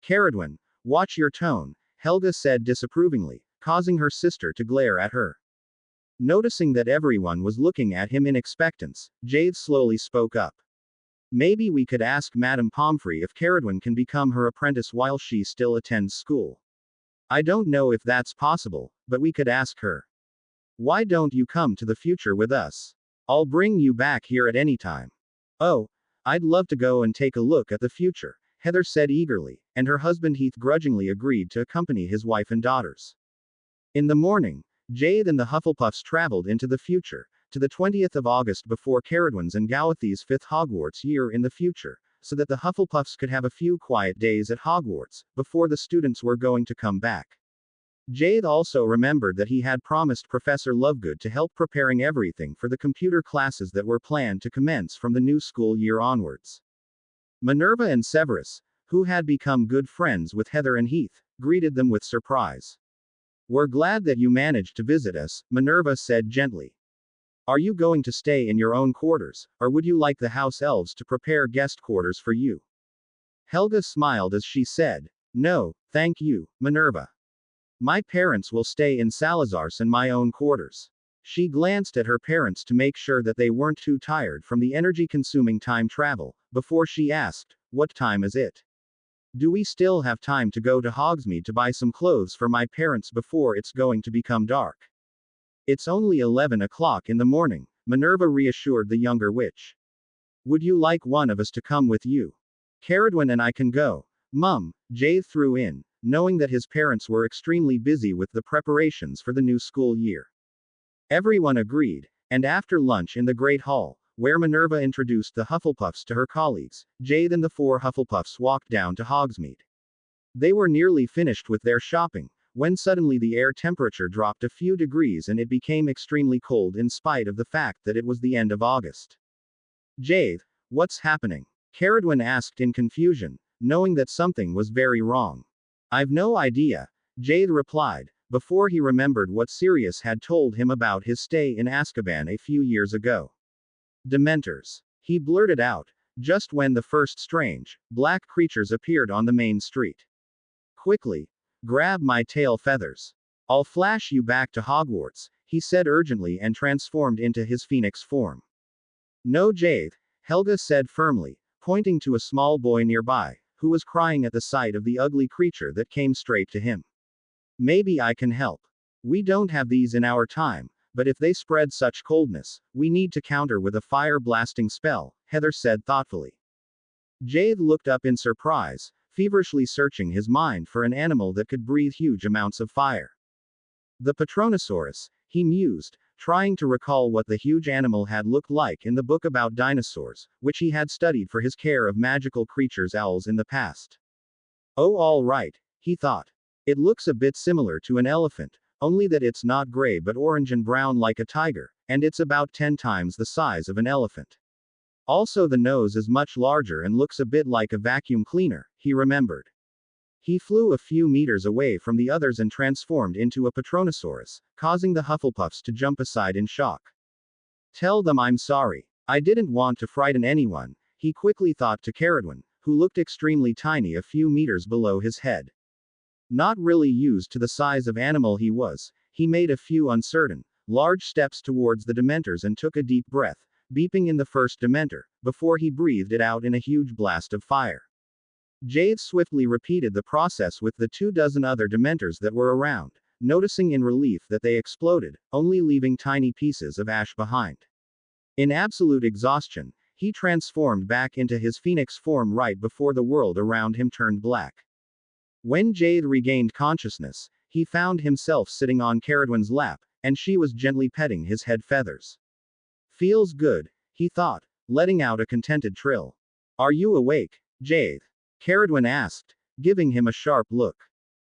A: Caradwin, watch your tone, Helga said disapprovingly, causing her sister to glare at her. Noticing that everyone was looking at him in expectance, Jade slowly spoke up. Maybe we could ask Madame Pomfrey if Caradwin can become her apprentice while she still attends school. I don't know if that's possible, but we could ask her. Why don't you come to the future with us? I'll bring you back here at any time. Oh, I'd love to go and take a look at the future, Heather said eagerly, and her husband Heath grudgingly agreed to accompany his wife and daughters. In the morning, Jade and the Hufflepuffs traveled into the future, to the 20th of August before Caradwin's and Gawathi's 5th Hogwarts year in the future, so that the Hufflepuffs could have a few quiet days at Hogwarts, before the students were going to come back. Jade also remembered that he had promised Professor Lovegood to help preparing everything for the computer classes that were planned to commence from the new school year onwards. Minerva and Severus, who had become good friends with Heather and Heath, greeted them with surprise. We're glad that you managed to visit us, Minerva said gently. Are you going to stay in your own quarters, or would you like the house elves to prepare guest quarters for you? Helga smiled as she said, No, thank you, Minerva. My parents will stay in Salazar's and my own quarters. She glanced at her parents to make sure that they weren't too tired from the energy-consuming time travel, before she asked, What time is it? Do we still have time to go to Hogsmeade to buy some clothes for my parents before it's going to become dark? It's only 11 o'clock in the morning, Minerva reassured the younger witch. Would you like one of us to come with you? Caradwin and I can go. Mum, Jade threw in, knowing that his parents were extremely busy with the preparations for the new school year. Everyone agreed, and after lunch in the Great Hall, where Minerva introduced the Hufflepuffs to her colleagues, Jade and the 4 Hufflepuffs walked down to Hogsmeade. They were nearly finished with their shopping, when suddenly the air temperature dropped a few degrees and it became extremely cold in spite of the fact that it was the end of August. Jade, what's happening? Caradwin asked in confusion, knowing that something was very wrong. I've no idea, Jade replied, before he remembered what Sirius had told him about his stay in Azkaban a few years ago. Dementors. He blurted out, just when the first strange, black creatures appeared on the main street. Quickly, grab my tail feathers. I'll flash you back to Hogwarts, he said urgently and transformed into his phoenix form. No, Jade, Helga said firmly, pointing to a small boy nearby, who was crying at the sight of the ugly creature that came straight to him. Maybe I can help. We don't have these in our time, but if they spread such coldness, we need to counter with a fire-blasting spell, Heather said thoughtfully. Jade looked up in surprise, feverishly searching his mind for an animal that could breathe huge amounts of fire. The Patronosaurus, he mused, trying to recall what the huge animal had looked like in the book about dinosaurs, which he had studied for his care of magical creatures owls in the past. Oh, all right, he thought. It looks a bit similar to an elephant, only that it's not gray but orange and brown like a tiger, and it's about 10 times the size of an elephant. Also, the nose is much larger and looks a bit like a vacuum cleaner, he remembered. He flew a few meters away from the others and transformed into a Patronosaurus, causing the Hufflepuffs to jump aside in shock. Tell them I'm sorry. I didn't want to frighten anyone, he quickly thought to Caradwin, who looked extremely tiny a few meters below his head. Not really used to the size of animal he was, he made a few uncertain, large steps towards the Dementors and took a deep breath, beeping in the first Dementor, before he breathed it out in a huge blast of fire. Jade swiftly repeated the process with the 24 other Dementors that were around, noticing in relief that they exploded, only leaving tiny pieces of ash behind. In absolute exhaustion, he transformed back into his phoenix form right before the world around him turned black. When Jade regained consciousness, he found himself sitting on Caradwin's lap, and she was gently petting his head feathers. Feels good, he thought, letting out a contented trill. Are you awake, Jade? Caradwin asked, giving him a sharp look.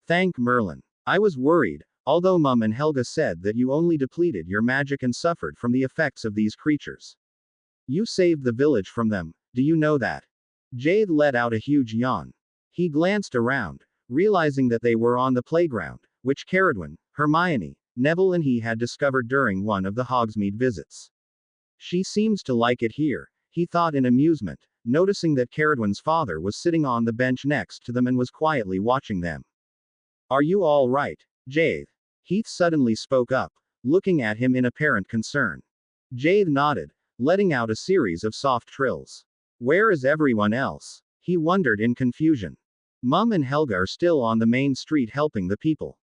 A: Thank Merlin. I was worried, although Mum and Helga said that you only depleted your magic and suffered from the effects of these creatures. You saved the village from them, do you know that? Jade let out a huge yawn. He glanced around, realizing that they were on the playground, which Caradwin, Hermione, Neville and he had discovered during one of the Hogsmeade visits. She seems to like it here, he thought in amusement, noticing that Caradwin's father was sitting on the bench next to them and was quietly watching them. Are you all right, Jade? Heath suddenly spoke up, looking at him in apparent concern. Jade nodded, letting out a series of soft trills. Where is everyone else? He wondered in confusion. Mum and Helga are still on the main street helping the people.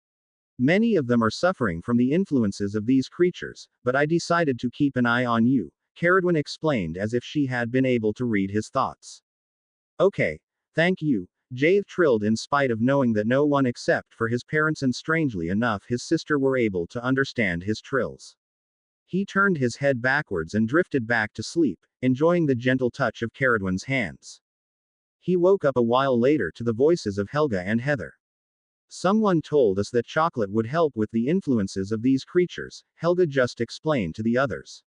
A: Many of them are suffering from the influences of these creatures, but I decided to keep an eye on you, Caradwin explained as if she had been able to read his thoughts. Okay, thank you, Jade trilled in spite of knowing that no one except for his parents and strangely enough his sister were able to understand his trills. He turned his head backwards and drifted back to sleep, enjoying the gentle touch of Caradwin's hands. He woke up a while later to the voices of Helga and Heather. Someone told us that chocolate would help with the influences of these creatures, Helga just explained to the others.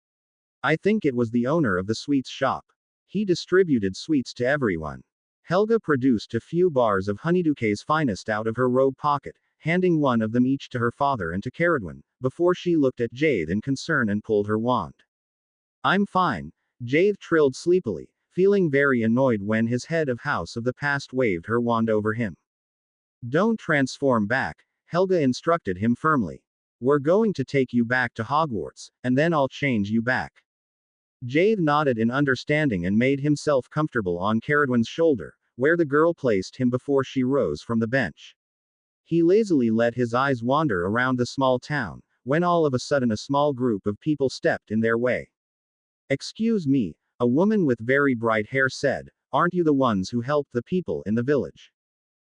A: I think it was the owner of the sweets shop. He distributed sweets to everyone. Helga produced a few bars of Honeydukay's finest out of her robe pocket, handing one of them each to her father and to Caradwin, before she looked at Jade in concern and pulled her wand. I'm fine, Jade trilled sleepily, feeling very annoyed when his head of House of the Past waved her wand over him. Don't transform back, Helga instructed him firmly. We're going to take you back to Hogwarts, and then I'll change you back. Jade nodded in understanding and made himself comfortable on Caradwin's shoulder, where the girl placed him before she rose from the bench. He lazily let his eyes wander around the small town, when all of a sudden a small group of people stepped in their way. Excuse me, a woman with very bright hair said, aren't you the ones who helped the people in the village?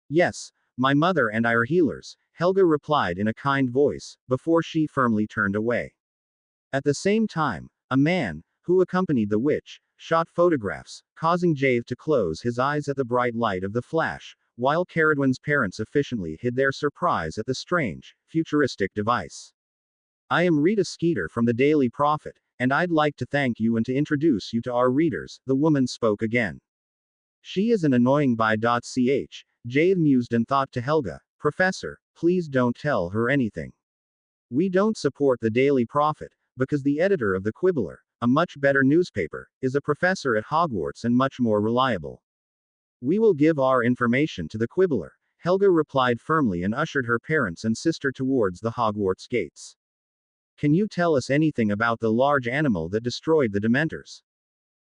A: Yes, my mother and I are healers, Helga replied in a kind voice, before she firmly turned away. At the same time, a man, who accompanied the witch, shot photographs, causing Jade to close his eyes at the bright light of the flash, while Caradwin's parents efficiently hid their surprise at the strange, futuristic device. I am Rita Skeeter from the Daily Prophet, and I'd like to thank you and to introduce you to our readers, the woman spoke again. She is an annoying by.ch, Jade mused and thought to Helga, Professor, please don't tell her anything. We don't support the Daily Prophet, because the editor of the Quibbler, a much better newspaper, is a professor at Hogwarts and much more reliable. We will give our information to the Quibbler, Helga replied firmly and ushered her parents and sister towards the Hogwarts gates. Can you tell us anything about the large animal that destroyed the Dementors?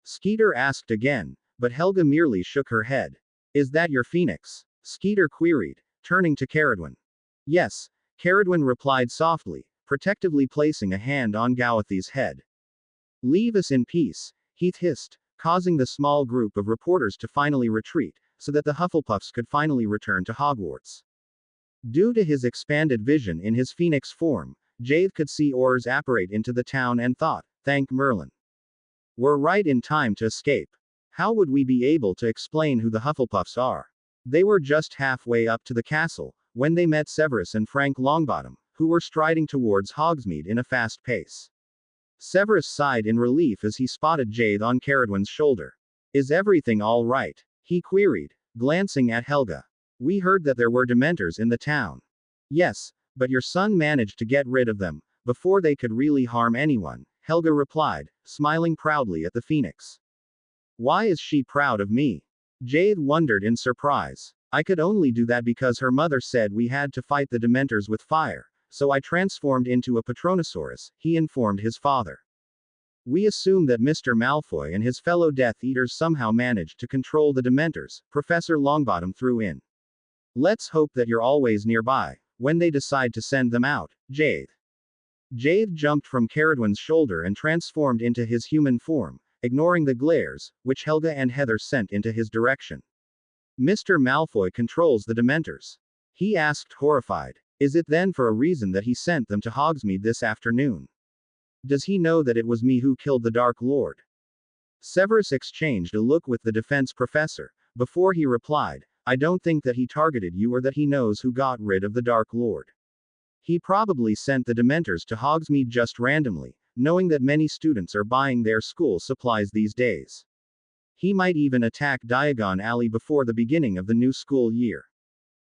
A: Skeeter asked again, but Helga merely shook her head. Is that your phoenix? Skeeter queried, turning to Caradwin. Yes, Caradwin replied softly, protectively placing a hand on Gawathi's head. Leave us in peace, Heath hissed, causing the small group of reporters to finally retreat, so that the Hufflepuffs could finally return to Hogwarts. Due to his expanded vision in his phoenix form, Jade could see Aurors apparate into the town and thought, thank Merlin. We're right in time to escape. How would we be able to explain who the Hufflepuffs are? They were just halfway up to the castle, when they met Severus and Frank Longbottom, who were striding towards Hogsmeade in a fast pace. Severus sighed in relief as he spotted Jade on Caradwin's shoulder. Is everything all right? He queried, glancing at Helga. We heard that there were Dementors in the town. Yes, but your son managed to get rid of them, before they could really harm anyone, Helga replied, smiling proudly at the phoenix. Why is she proud of me? Jade wondered in surprise. I could only do that because her mother said we had to fight the Dementors with fire, so I transformed into a Patronosaurus, he informed his father. We assume that Mr. Malfoy and his fellow Death Eaters somehow managed to control the Dementors, Professor Longbottom threw in. Let's hope that you're always nearby, when they decide to send them out, Jade. Jade jumped from Caradwin's shoulder and transformed into his human form, ignoring the glares, which Helga and Heather sent into his direction. Mr. Malfoy controls the Dementors. He asked horrified. Is it then for a reason that he sent them to Hogsmeade this afternoon? Does he know that it was me who killed the Dark Lord? Severus exchanged a look with the defense professor, before he replied, I don't think that he targeted you or that he knows who got rid of the Dark Lord. He probably sent the Dementors to Hogsmeade just randomly, knowing that many students are buying their school supplies these days. He might even attack Diagon Alley before the beginning of the new school year.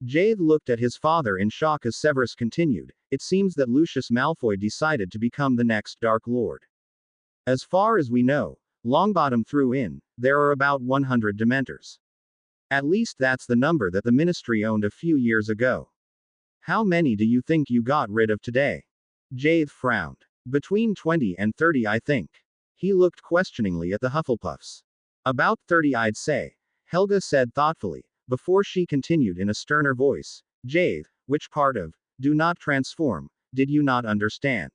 A: Jade looked at his father in shock as Severus continued, it seems that Lucius Malfoy decided to become the next Dark Lord. As far as we know, Longbottom threw in, there are about 100 Dementors. At least that's the number that the Ministry owned a few years ago. How many do you think you got rid of today? Jade frowned. Between 20 and 30 I think. He looked questioningly at the Hufflepuffs. About 30 I'd say, Helga said thoughtfully, before she continued in a sterner voice, Jade, which part of, do not transform, did you not understand?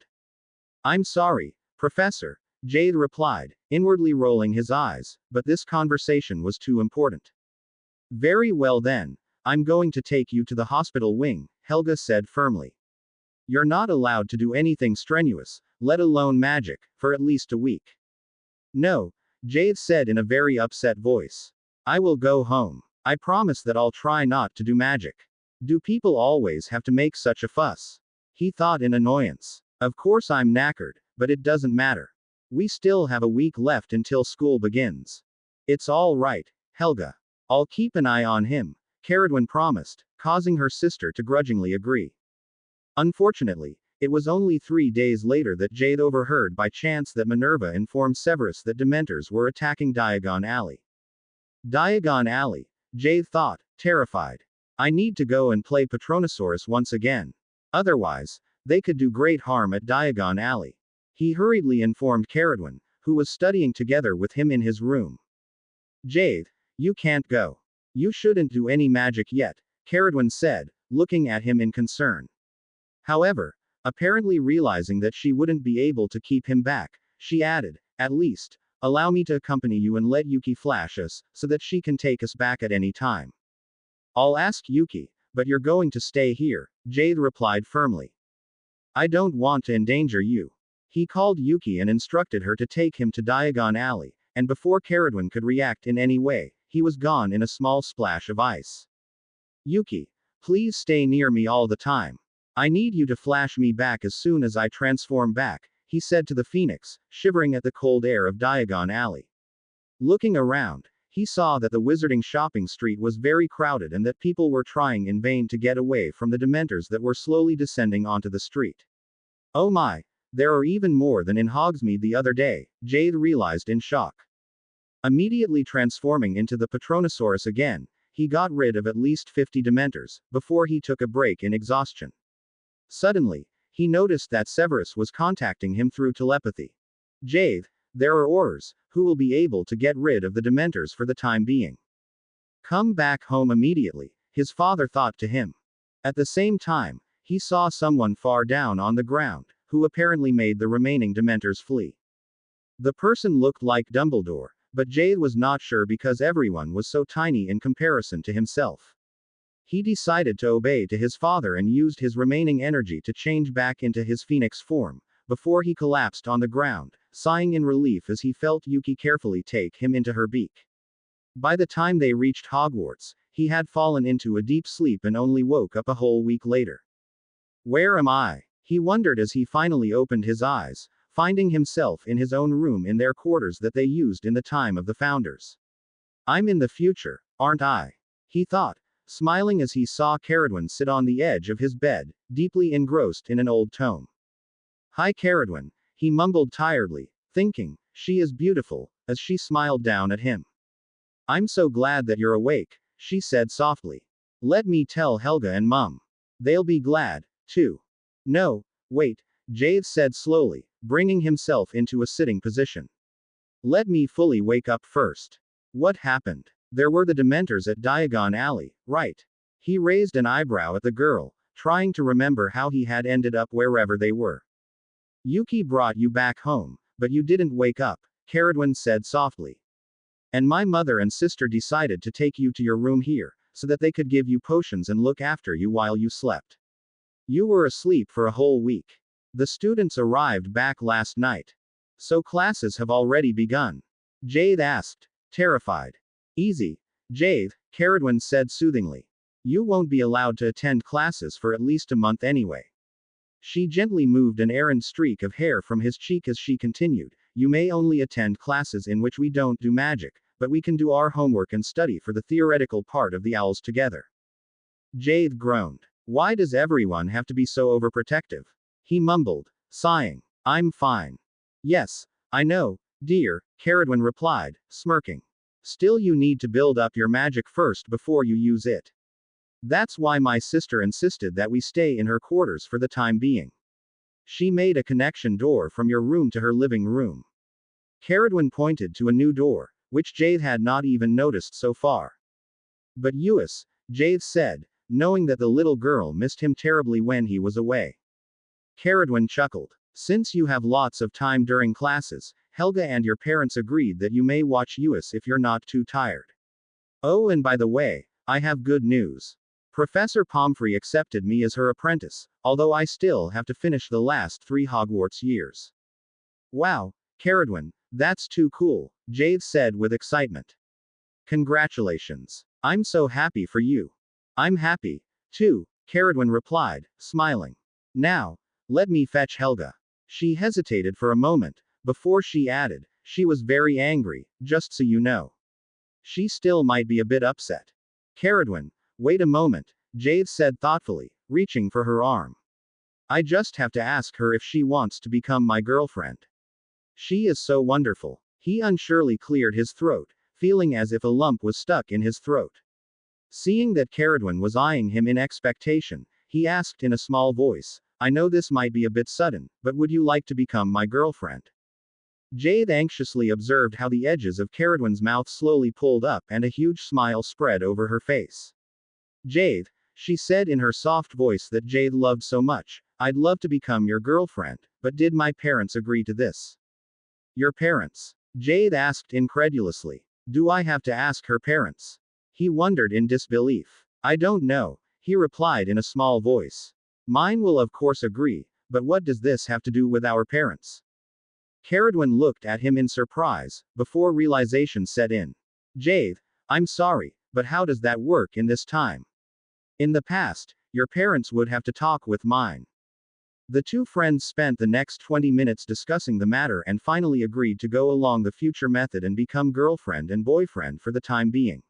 A: I'm sorry, Professor, Jade replied, inwardly rolling his eyes, but this conversation was too important. Very well then, I'm going to take you to the hospital wing, Helga said firmly. You're not allowed to do anything strenuous, let alone magic, for at least a week. No, Jade said in a very upset voice. I will go home. I promise that I'll try not to do magic. Do people always have to make such a fuss? He thought in annoyance. Of course I'm knackered, but it doesn't matter. We still have a week left until school begins. It's all right, Helga. I'll keep an eye on him, Caradwin promised, causing her sister to grudgingly agree. Unfortunately, it was only 3 days later that Jade overheard by chance that Minerva informed Severus that Dementors were attacking Diagon Alley. Diagon Alley, Jade thought, terrified. I need to go and play Patronosaurus once again. Otherwise, they could do great harm at Diagon Alley. He hurriedly informed Caradwin, who was studying together with him in his room. Jade, you can't go. You shouldn't do any magic yet, Caradwin said, looking at him in concern. However, apparently realizing that she wouldn't be able to keep him back, she added, at least, allow me to accompany you and let Yuki flash us, so that she can take us back at any time. I'll ask Yuki, but you're going to stay here, Jade replied firmly. I don't want to endanger you. He called Yuki and instructed her to take him to Diagon Alley, and before Caradwin could react in any way, he was gone in a small splash of ice. Yuki, please stay near me all the time. I need you to flash me back as soon as I transform back, he said to the phoenix, shivering at the cold air of Diagon Alley. Looking around, he saw that the wizarding shopping street was very crowded and that people were trying in vain to get away from the Dementors that were slowly descending onto the street. Oh my, There are even more than in Hogsmeade the other day, Jade realized in shock. Immediately transforming into the Patronosaurus again, he got rid of at least 50 Dementors, before he took a break in exhaustion. Suddenly, he noticed that Severus was contacting him through telepathy. Jade, there are Aurors, who will be able to get rid of the Dementors for the time being. Come back home immediately, his father thought to him. At the same time, he saw someone far down on the ground, who apparently made the remaining Dementors flee. The person looked like Dumbledore, but Jade was not sure because everyone was so tiny in comparison to himself. He decided to obey to his father and used his remaining energy to change back into his phoenix form, before he collapsed on the ground, sighing in relief as he felt Yuki carefully take him into her beak. By the time they reached Hogwarts, he had fallen into a deep sleep and only woke up a whole week later. Where am I? He wondered as he finally opened his eyes, finding himself in his own room in their quarters that they used in the time of the founders. I'm in the future, aren't I? He thought, smiling as he saw Caradwin sit on the edge of his bed, deeply engrossed in an old tome. Hi Caradwin, he mumbled tiredly, thinking, she is beautiful, as she smiled down at him. I'm so glad that you're awake, she said softly. Let me tell Helga and Mum. They'll be glad, too. No, wait, Jade said slowly, bringing himself into a sitting position. Let me fully wake up first. What happened? There were the Dementors at Diagon Alley, right? He raised an eyebrow at the girl, trying to remember how he had ended up wherever they were. Yuki brought you back home, but you didn't wake up, Caradwin said softly. And my mother and sister decided to take you to your room here, so that they could give you potions and look after you while you slept. You were asleep for a whole week. The students arrived back last night. So classes have already begun? Jade asked, terrified. Easy, Jade, Caradwin said soothingly. You won't be allowed to attend classes for at least a month anyway. She gently moved an errant streak of hair from his cheek as she continued, you may only attend classes in which we don't do magic, but we can do our homework and study for the theoretical part of the owls together. Jade groaned. Why does everyone have to be so overprotective? He mumbled, sighing. I'm fine. Yes, I know, dear, Caradwin replied, smirking. Still you need to build up your magic first before you use it. That's why my sister insisted that we stay in her quarters for the time being. She made a connection door from your room to her living room. Caradwin pointed to a new door, which Jade had not even noticed so far. But Uis, Jade said, knowing that the little girl missed him terribly when he was away. Caradwin chuckled. Since you have lots of time during classes, Helga and your parents agreed that you may watch Uis if you're not too tired. Oh, and by the way, I have good news. Professor Pomfrey accepted me as her apprentice, although I still have to finish the last 3 Hogwarts years. Wow, Caradwin, that's too cool, Jade said with excitement. Congratulations. I'm so happy for you. I'm happy, too, Caradwin replied, smiling. Now, let me fetch Helga. She hesitated for a moment, before she added, she was very angry, just so you know. She still might be a bit upset. Caradwin, wait a moment, Jade said thoughtfully, reaching for her arm. I just have to ask her if she wants to become my girlfriend. She is so wonderful. He unsurely cleared his throat, feeling as if a lump was stuck in his throat. Seeing that Caradwin was eyeing him in expectation, he asked in a small voice, I know this might be a bit sudden, but would you like to become my girlfriend? Jade anxiously observed how the edges of Caradwin's mouth slowly pulled up and a huge smile spread over her face. Jade, she said in her soft voice that Jade loved so much, I'd love to become your girlfriend, but did my parents agree to this? Your parents? Jade asked incredulously. Do I have to ask her parents? He wondered in disbelief. I don't know, he replied in a small voice. Mine will of course agree, but what does this have to do with our parents? Caradwin looked at him in surprise, before realization set in. Jade, I'm sorry, but how does that work in this time? In the past, your parents would have to talk with mine. The two friends spent the next 20 minutes discussing the matter and finally agreed to go along the future method and become girlfriend and boyfriend for the time being.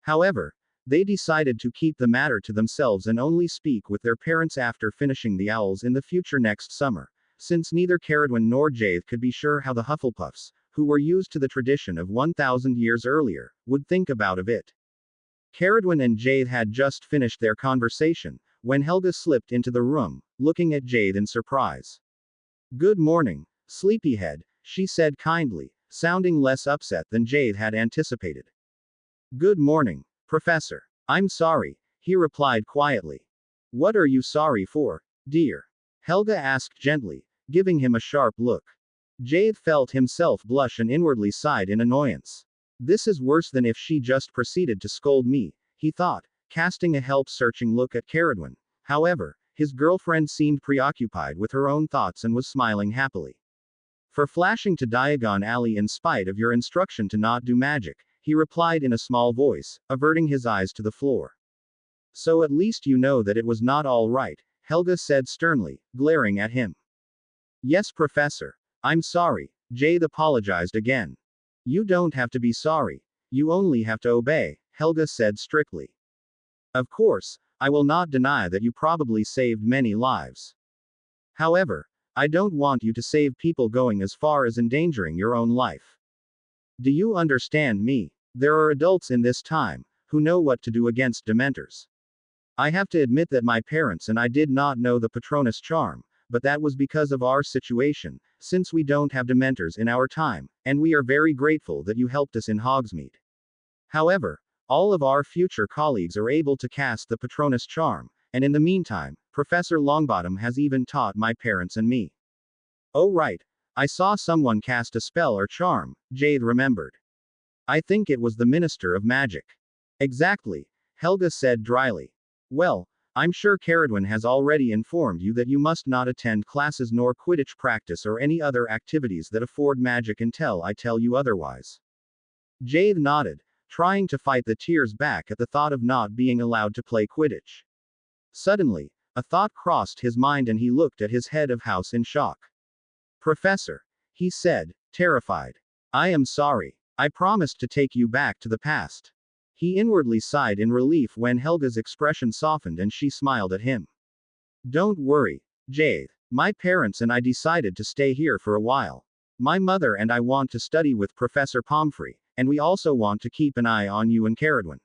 A: However, they decided to keep the matter to themselves and only speak with their parents after finishing the owls in the future next summer, since neither Caradwin nor Jade could be sure how the Hufflepuffs, who were used to the tradition of 1,000 years earlier, would think about it. Caradwin and Jade had just finished their conversation, when Helga slipped into the room, looking at Jade in surprise. "Good morning, sleepyhead," she said kindly, sounding less upset than Jade had anticipated. "Good morning, Professor. I'm sorry," he replied quietly. "What are you sorry for, dear?" Helga asked gently, giving him a sharp look. Jade felt himself blush and inwardly sighed in annoyance. This is worse than if she just proceeded to scold me, he thought, casting a help-searching look at Caradwin. However, his girlfriend seemed preoccupied with her own thoughts and was smiling happily. "For flashing to Diagon Alley in spite of your instruction to not do magic," he replied in a small voice, averting his eyes to the floor. "So at least you know that it was not all right," Helga said sternly, glaring at him. "Yes, Professor. I'm sorry," Jade apologized again. "You don't have to be sorry. You only have to obey," Helga said strictly. "Of course, I will not deny that you probably saved many lives. However, I don't want you to save people going as far as endangering your own life. Do you understand me? There are adults in this time who know what to do against Dementors. I have to admit that my parents and I did not know the Patronus charm, but that was because of our situation, since we don't have Dementors in our time, and we are very grateful that you helped us in Hogsmeade. However, all of our future colleagues are able to cast the Patronus charm, and in the meantime, Professor Longbottom has even taught my parents and me." "Oh right. I saw someone cast a spell or charm," Jade remembered. "I think it was the Minister of Magic." "Exactly," Helga said dryly. "Well, I'm sure Caradwin has already informed you that you must not attend classes nor Quidditch practice or any other activities that afford magic until I tell you otherwise." Jade nodded, trying to fight the tears back at the thought of not being allowed to play Quidditch. Suddenly, a thought crossed his mind and he looked at his head of house in shock. "Professor," he said, terrified. "I am sorry. I promised to take you back to the past." He inwardly sighed in relief when Helga's expression softened and she smiled at him. "Don't worry, Jade. My parents and I decided to stay here for a while. My mother and I want to study with Professor Pomfrey, and we also want to keep an eye on you and Caradwin.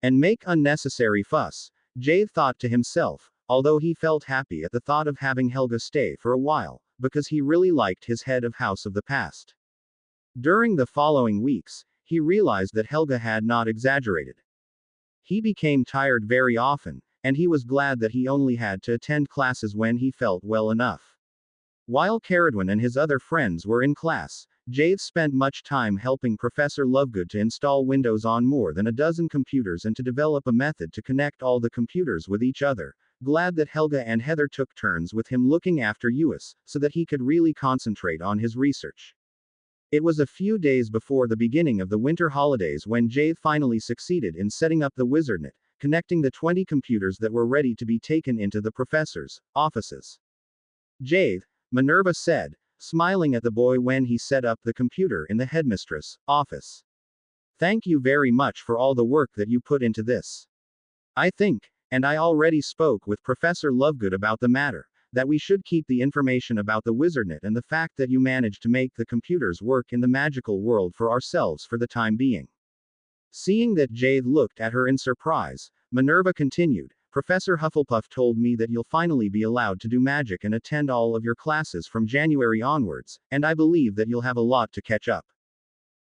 A: And make unnecessary fuss," Jade thought to himself, although he felt happy at the thought of having Helga stay for a while, because he really liked his head of house of the past. During the following weeks, he realized that Helga had not exaggerated. He became tired very often, and he was glad that he only had to attend classes when he felt well enough. While Caradwin and his other friends were in class, Jade spent much time helping Professor Lovegood to install Windows on more than a dozen computers and to develop a method to connect all the computers with each other, glad that Helga and Heather took turns with him looking after Uis, so that he could really concentrate on his research. It was a few days before the beginning of the winter holidays when Jade finally succeeded in setting up the WizardNet, connecting the 20 computers that were ready to be taken into the professor's offices. "Jade," Minerva said, smiling at the boy when he set up the computer in the headmistress' office. "Thank you very much for all the work that you put into this. I think, and I already spoke with Professor Lovegood about the matter, that we should keep the information about the WizardNet and the fact that you managed to make the computers work in the magical world for ourselves for the time being." Seeing that Jade looked at her in surprise, Minerva continued, "Professor Hufflepuff told me that you'll finally be allowed to do magic and attend all of your classes from January onwards, and I believe that you'll have a lot to catch up.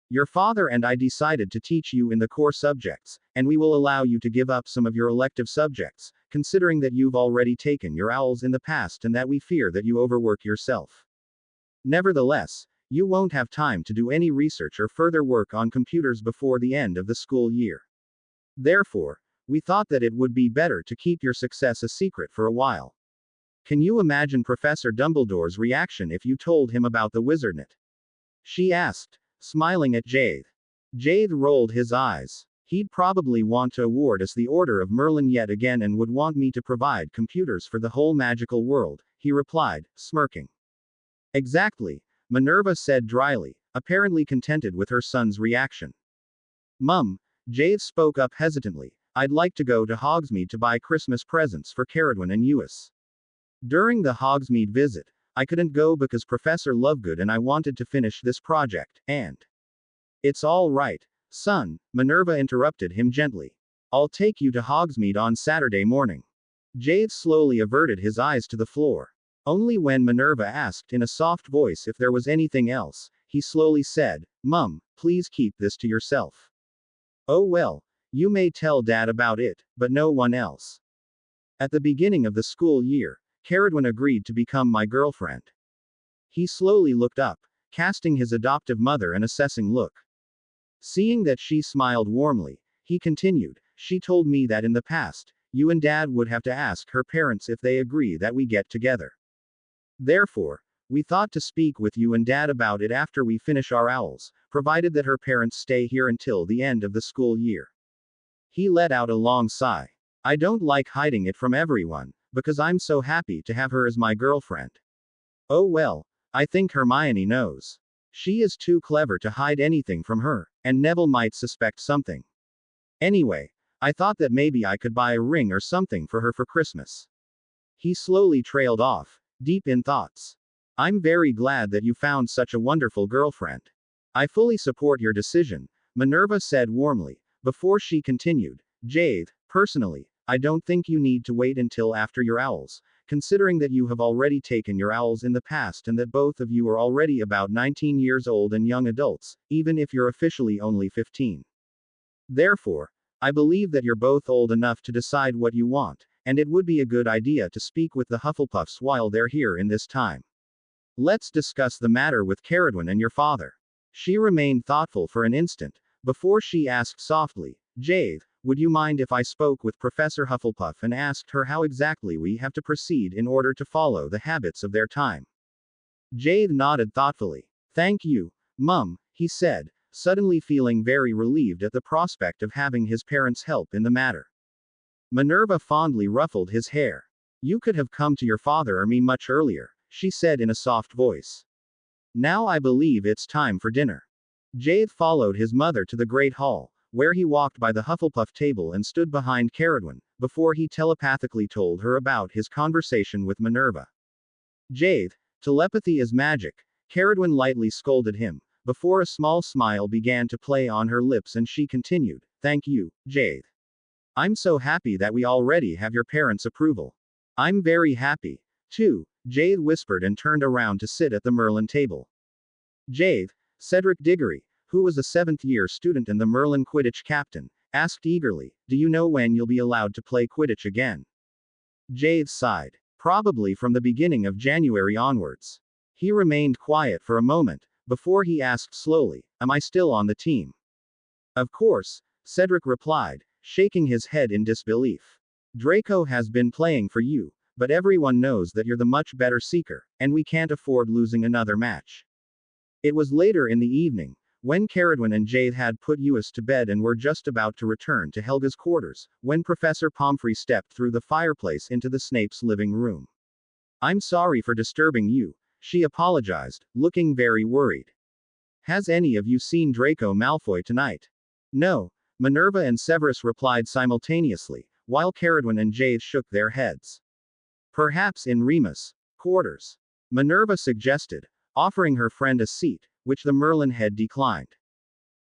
A: Your father and I decided to teach you in the core subjects, and we will allow you to give up some of your elective subjects, considering that you've already taken your owls in the past and that we fear that you overwork yourself. Nevertheless, you won't have time to do any research or further work on computers before the end of the school year. Therefore, we thought that it would be better to keep your success a secret for a while." Can you imagine Professor Dumbledore's reaction if you told him about the WizardNet? She asked, smiling at Jade. Jade rolled his eyes. "He'd probably want to award us the Order of Merlin yet again and would want me to provide computers for the whole magical world," he replied, smirking. "Exactly," Minerva said dryly, apparently contented with her son's reaction. "Mum," Jade spoke up hesitantly, "I'd like to go to Hogsmeade to buy Christmas presents for Caradwin and Uis." During the Hogsmeade visit, I couldn't go because Professor Lovegood and I wanted to finish this project, and. It's all right, son, Minerva interrupted him gently. I'll take you to Hogsmeade on Saturday morning. Jade slowly averted his eyes to the floor. Only when Minerva asked in a soft voice if there was anything else, he slowly said, Mum, please keep this to yourself. Oh well, you may tell Dad about it, but no one else. At the beginning of the school year, Caradwin agreed to become my girlfriend. He slowly looked up, casting his adoptive mother an assessing look. Seeing that she smiled warmly, he continued, she told me that in the past, you and Dad would have to ask her parents if they agree that we get together. Therefore, we thought to speak with you and Dad about it after we finish our owls, provided that her parents stay here until the end of the school year. He let out a long sigh. I don't like hiding it from everyone, because I'm so happy to have her as my girlfriend. Oh well, I think Hermione knows. She is too clever to hide anything from her, and Neville might suspect something. Anyway, I thought that maybe I could buy a ring or something for her for Christmas. He slowly trailed off, deep in thoughts. I'm very glad that you found such a wonderful girlfriend. I fully support your decision, Minerva said warmly, before she continued, Jade, personally, I don't think you need to wait until after your owls, considering that you have already taken your owls in the past and that both of you are already about 19 years old and young adults, even if you're officially only 15. Therefore, I believe that you're both old enough to decide what you want, and it would be a good idea to speak with the Hufflepuffs while they're here in this time. Let's discuss the matter with Caradwin and your father. She remained thoughtful for an instant, before she asked softly, Jade, would you mind if I spoke with Professor Hufflepuff and asked her how exactly we have to proceed in order to follow the habits of their time? Jade nodded thoughtfully. Thank you, Mum, he said, suddenly feeling very relieved at the prospect of having his parents' help in the matter. Minerva fondly ruffled his hair. You could have come to your father or me much earlier, she said in a soft voice. Now I believe it's time for dinner. Jade followed his mother to the Great Hall, where he walked by the Hufflepuff table and stood behind Caradwin, before he telepathically told her about his conversation with Minerva. Jade, telepathy is magic, Caradwin lightly scolded him, before a small smile began to play on her lips and she continued, Thank you, Jade. I'm so happy that we already have your parents' approval. I'm very happy, too, Jade whispered and turned around to sit at the Merlin table. Jade, Cedric Diggory, who was a 7th-year student and the Merlin Quidditch captain, asked eagerly, Do you know when you'll be allowed to play Quidditch again? Jade sighed. Probably from the beginning of January onwards. He remained quiet for a moment, before he asked slowly, Am I still on the team? Of course, Cedric replied, shaking his head in disbelief. Draco has been playing for you, but everyone knows that you're the much better seeker, and we can't afford losing another match. It was later in the evening, when Caradwin and Jade had put Uis to bed and were just about to return to Helga's quarters, when Professor Pomfrey stepped through the fireplace into the Snape's living room. I'm sorry for disturbing you, she apologized, looking very worried. Has any of you seen Draco Malfoy tonight? No, Minerva and Severus replied simultaneously, while Caradwin and Jade shook their heads. Perhaps in Remus' quarters, Minerva suggested, offering her friend a seat, which the Merlin had declined.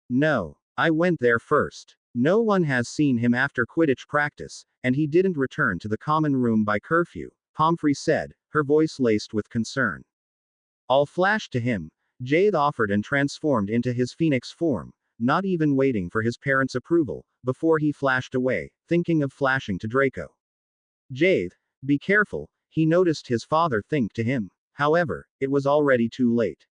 A: No, I went there first. No one has seen him after Quidditch practice, and he didn't return to the common room by curfew, Pomfrey said, her voice laced with concern. I'll flash to him, Jade offered and transformed into his phoenix form, not even waiting for his parents' approval, before he flashed away, thinking of flashing to Draco. Jade, be careful, he noticed his father think to him. However, it was already too late.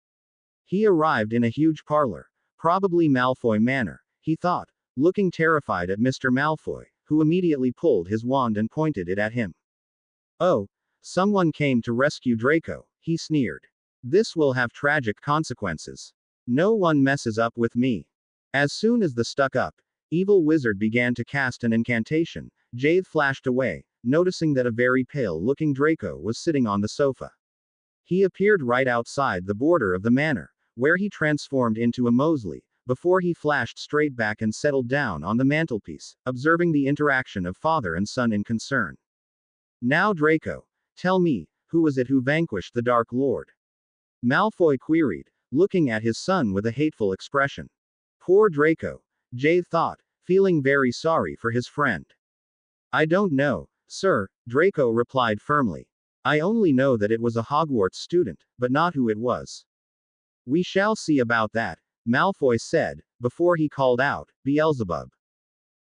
A: He arrived in a huge parlor, probably Malfoy Manor, he thought, looking terrified at Mr. Malfoy, who immediately pulled his wand and pointed it at him. Oh, someone came to rescue Draco, he sneered. This will have tragic consequences. No one messes up with me. As soon as the stuck-up, evil wizard began to cast an incantation, Jade flashed away, noticing that a very pale-looking Draco was sitting on the sofa. He appeared right outside the border of the manor, where he transformed into a Mosley, before he flashed straight back and settled down on the mantelpiece, observing the interaction of father and son in concern. Now Draco, tell me, who was it who vanquished the Dark Lord? Malfoy queried, looking at his son with a hateful expression. Poor Draco, Jade thought, feeling very sorry for his friend. I don't know, sir, Draco replied firmly. I only know that it was a Hogwarts student, but not who it was. We shall see about that, Malfoy said, before he called out, Beelzebub.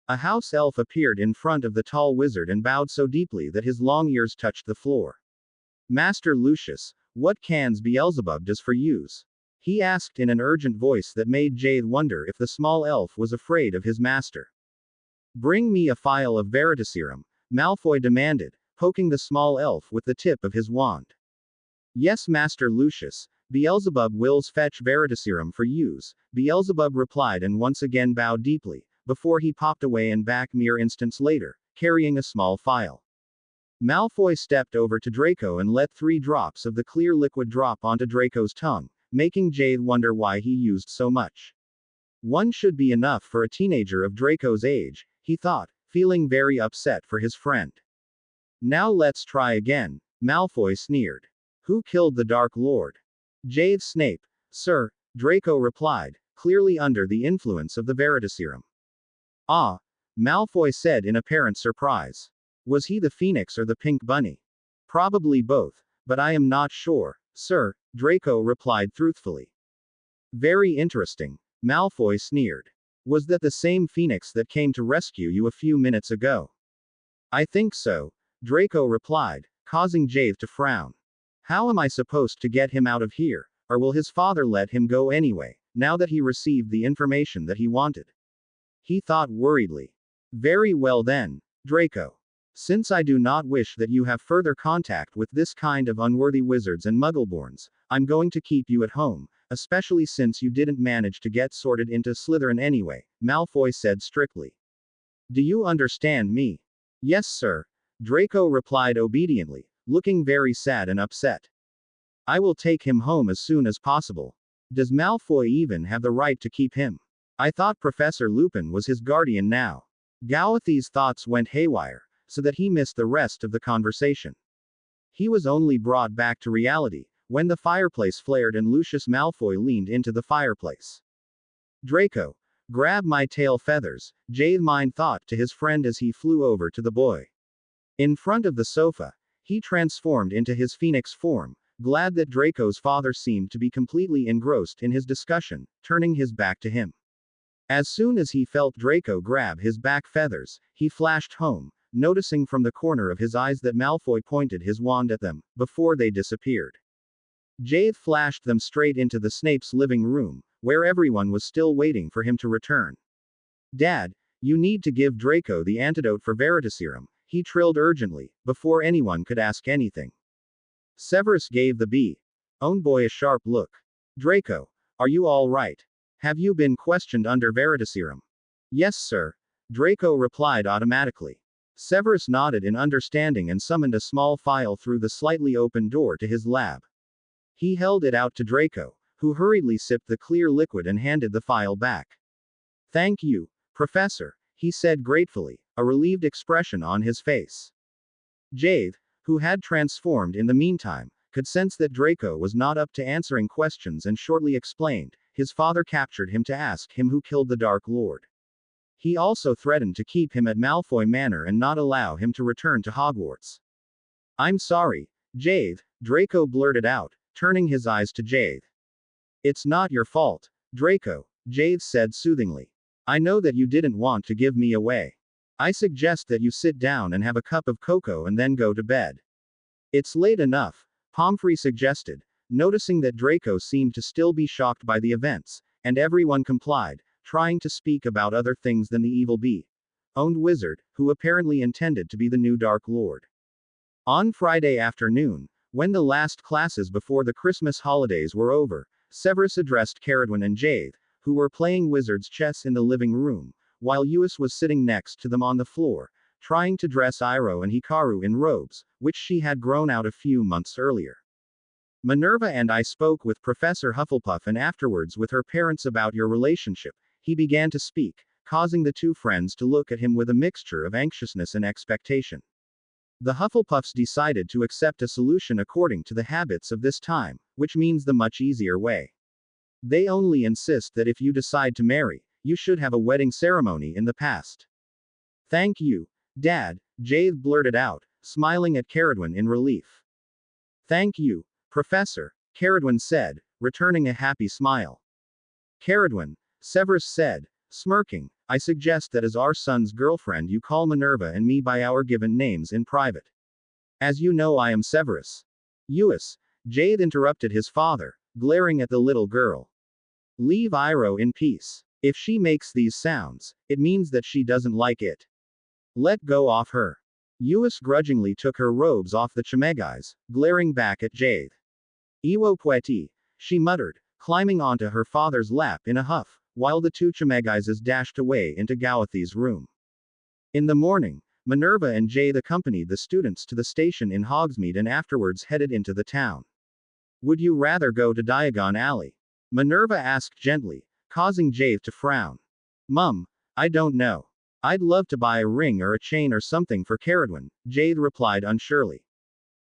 A: A house elf appeared in front of the tall wizard and bowed so deeply that his long ears touched the floor. Master Lucius, what cans Beelzebub does for use? He asked in an urgent voice that made Jade wonder if the small elf was afraid of his master. Bring me a phial of Veritaserum, Malfoy demanded, poking the small elf with the tip of his wand. Yes, Master Lucius, Beelzebub wills fetch Veritaserum for use, Beelzebub replied and once again bowed deeply, before he popped away and back mere instants later, carrying a small phial. Malfoy stepped over to Draco and let 3 drops of the clear liquid drop onto Draco's tongue, making Jade wonder why he used so much. One should be enough for a teenager of Draco's age, he thought, feeling very upset for his friend. Now let's try again, Malfoy sneered. Who killed the Dark Lord? Jade Snape, sir, Draco replied, clearly under the influence of the Veritaserum. Ah, Malfoy said in apparent surprise. Was he the Phoenix or the Pink Bunny? Probably both, but I am not sure, sir, Draco replied truthfully. Very interesting, Malfoy sneered. Was that the same Phoenix that came to rescue you a few minutes ago? I think so, Draco replied, causing Jade to frown. How am I supposed to get him out of here, or will his father let him go anyway, now that he received the information that he wanted? He thought worriedly. Very well then, Draco. Since I do not wish that you have further contact with this kind of unworthy wizards and muggleborns, I'm going to keep you at home, especially since you didn't manage to get sorted into Slytherin anyway, Malfoy said strictly. Do you understand me? Yes, sir, Draco replied obediently, looking very sad and upset. I will take him home as soon as possible. Does Malfoy even have the right to keep him? I thought Professor Lupin was his guardian now. Gowthy's thoughts went haywire, so that he missed the rest of the conversation. He was only brought back to reality when the fireplace flared and Lucius Malfoy leaned into the fireplace. Draco, grab my tail feathers, Jade Mind thought to his friend as he flew over to the boy. In front of the sofa, he transformed into his phoenix form, glad that Draco's father seemed to be completely engrossed in his discussion, turning his back to him. As soon as he felt Draco grab his back feathers, he flashed home, noticing from the corner of his eyes that Malfoy pointed his wand at them, before they disappeared. Jade flashed them straight into the Snape's living room, where everyone was still waiting for him to return. Dad, you need to give Draco the antidote for Veritaserum, he trilled urgently, before anyone could ask anything. Severus gave the own boy a sharp look. Draco, are you all right? Have you been questioned under Veritaserum? Yes, sir, Draco replied automatically. Severus nodded in understanding and summoned a small phial through the slightly open door to his lab. He held it out to Draco, who hurriedly sipped the clear liquid and handed the phial back. Thank you, Professor, he said gratefully, a relieved expression on his face. Jade, who had transformed in the meantime, could sense that Draco was not up to answering questions and shortly explained, his father captured him to ask him who killed the Dark Lord. He also threatened to keep him at Malfoy Manor and not allow him to return to Hogwarts. I'm sorry, Jade, Draco blurted out, turning his eyes to Jade. It's not your fault, Draco, Jade said soothingly. I know that you didn't want to give me away. I suggest that you sit down and have a cup of cocoa and then go to bed. It's late enough, Pomfrey suggested, noticing that Draco seemed to still be shocked by the events, and everyone complied, trying to speak about other things than the evil owned wizard, who apparently intended to be the new Dark Lord. On Friday afternoon, when the last classes before the Christmas holidays were over, Severus addressed Caradwin and Jade, who were playing wizard's chess in the living room, while Uis was sitting next to them on the floor, trying to dress Iroh and Hikaru in robes, which she had grown out a few months earlier. Minerva and I spoke with Professor Hufflepuff and afterwards with her parents about your relationship, he began to speak, causing the two friends to look at him with a mixture of anxiousness and expectation. The Hufflepuffs decided to accept a solution according to the habits of this time, which means the much easier way. They only insist that if you decide to marry, you should have a wedding ceremony in the past. Thank you, Dad, Jade blurted out, smiling at Caradwin in relief. Thank you, Professor, Caradwin said, returning a happy smile. Caradwin, Severus said, smirking, I suggest that as our son's girlfriend you call Minerva and me by our given names in private. As you know I am Severus. Uis, Jade interrupted his father, glaring at the little girl. Leave Iroh in peace. If she makes these sounds, it means that she doesn't like it. Let go of her. Uis grudgingly took her robes off the Chimegais, glaring back at Jade. Iwo Poeti, she muttered, climbing onto her father's lap in a huff, while the two Chimegaises dashed away into Gawathi's room. In the morning, Minerva and Jade accompanied the students to the station in Hogsmeade and afterwards headed into the town. Would you rather go to Diagon Alley? Minerva asked gently, causing Jade to frown. Mum, I don't know. I'd love to buy a ring or a chain or something for Caradwin, Jade replied unsurely.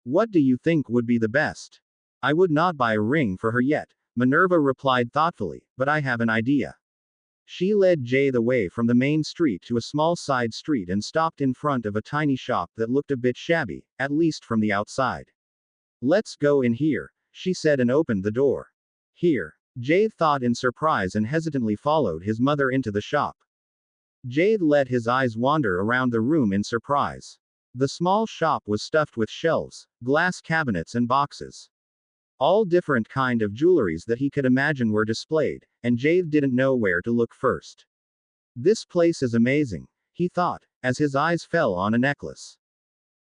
A: What do you think would be the best? I would not buy a ring for her yet, Minerva replied thoughtfully, but I have an idea. She led Jade away from the main street to a small side street and stopped in front of a tiny shop that looked a bit shabby, at least from the outside. Let's go in here, she said and opened the door. Here, Jade thought in surprise and hesitantly followed his mother into the shop. Jade let his eyes wander around the room in surprise. The small shop was stuffed with shelves, glass cabinets and boxes. All different kind of jewelries that he could imagine were displayed, and Jade didn't know where to look first. This place is amazing, he thought, as his eyes fell on a necklace.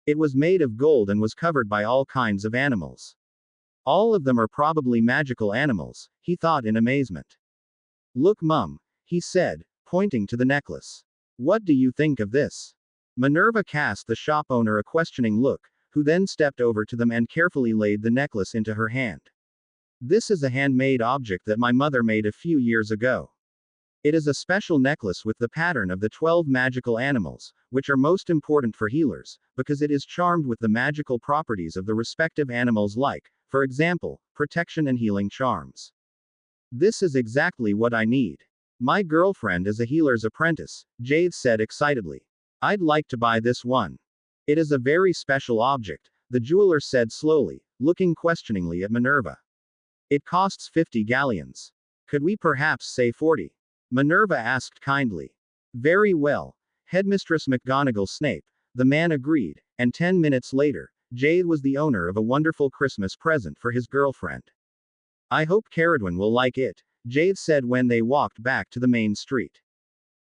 A: It was made of gold and was covered by all kinds of animals. All of them are probably magical animals, he thought in amazement. Look, Mum, he said, pointing to the necklace. What do you think of this? Minerva cast the shop owner a questioning look, who then stepped over to them and carefully laid the necklace into her hand. This is a handmade object that my mother made a few years ago. It is a special necklace with the pattern of the 12 magical animals, which are most important for healers, because it is charmed with the magical properties of the respective animals like, for example, protection and healing charms. This is exactly what I need. My girlfriend is a healer's apprentice, Jade said excitedly. I'd like to buy this one. It is a very special object, the jeweler said slowly, looking questioningly at Minerva. It costs 50 galleons. Could we perhaps say 40? Minerva asked kindly. Very well. Headmistress McGonagall Snape, the man agreed, and 10 minutes later, Jade was the owner of a wonderful Christmas present for his girlfriend. I hope Caradwin will like it, Jade said when they walked back to the main street.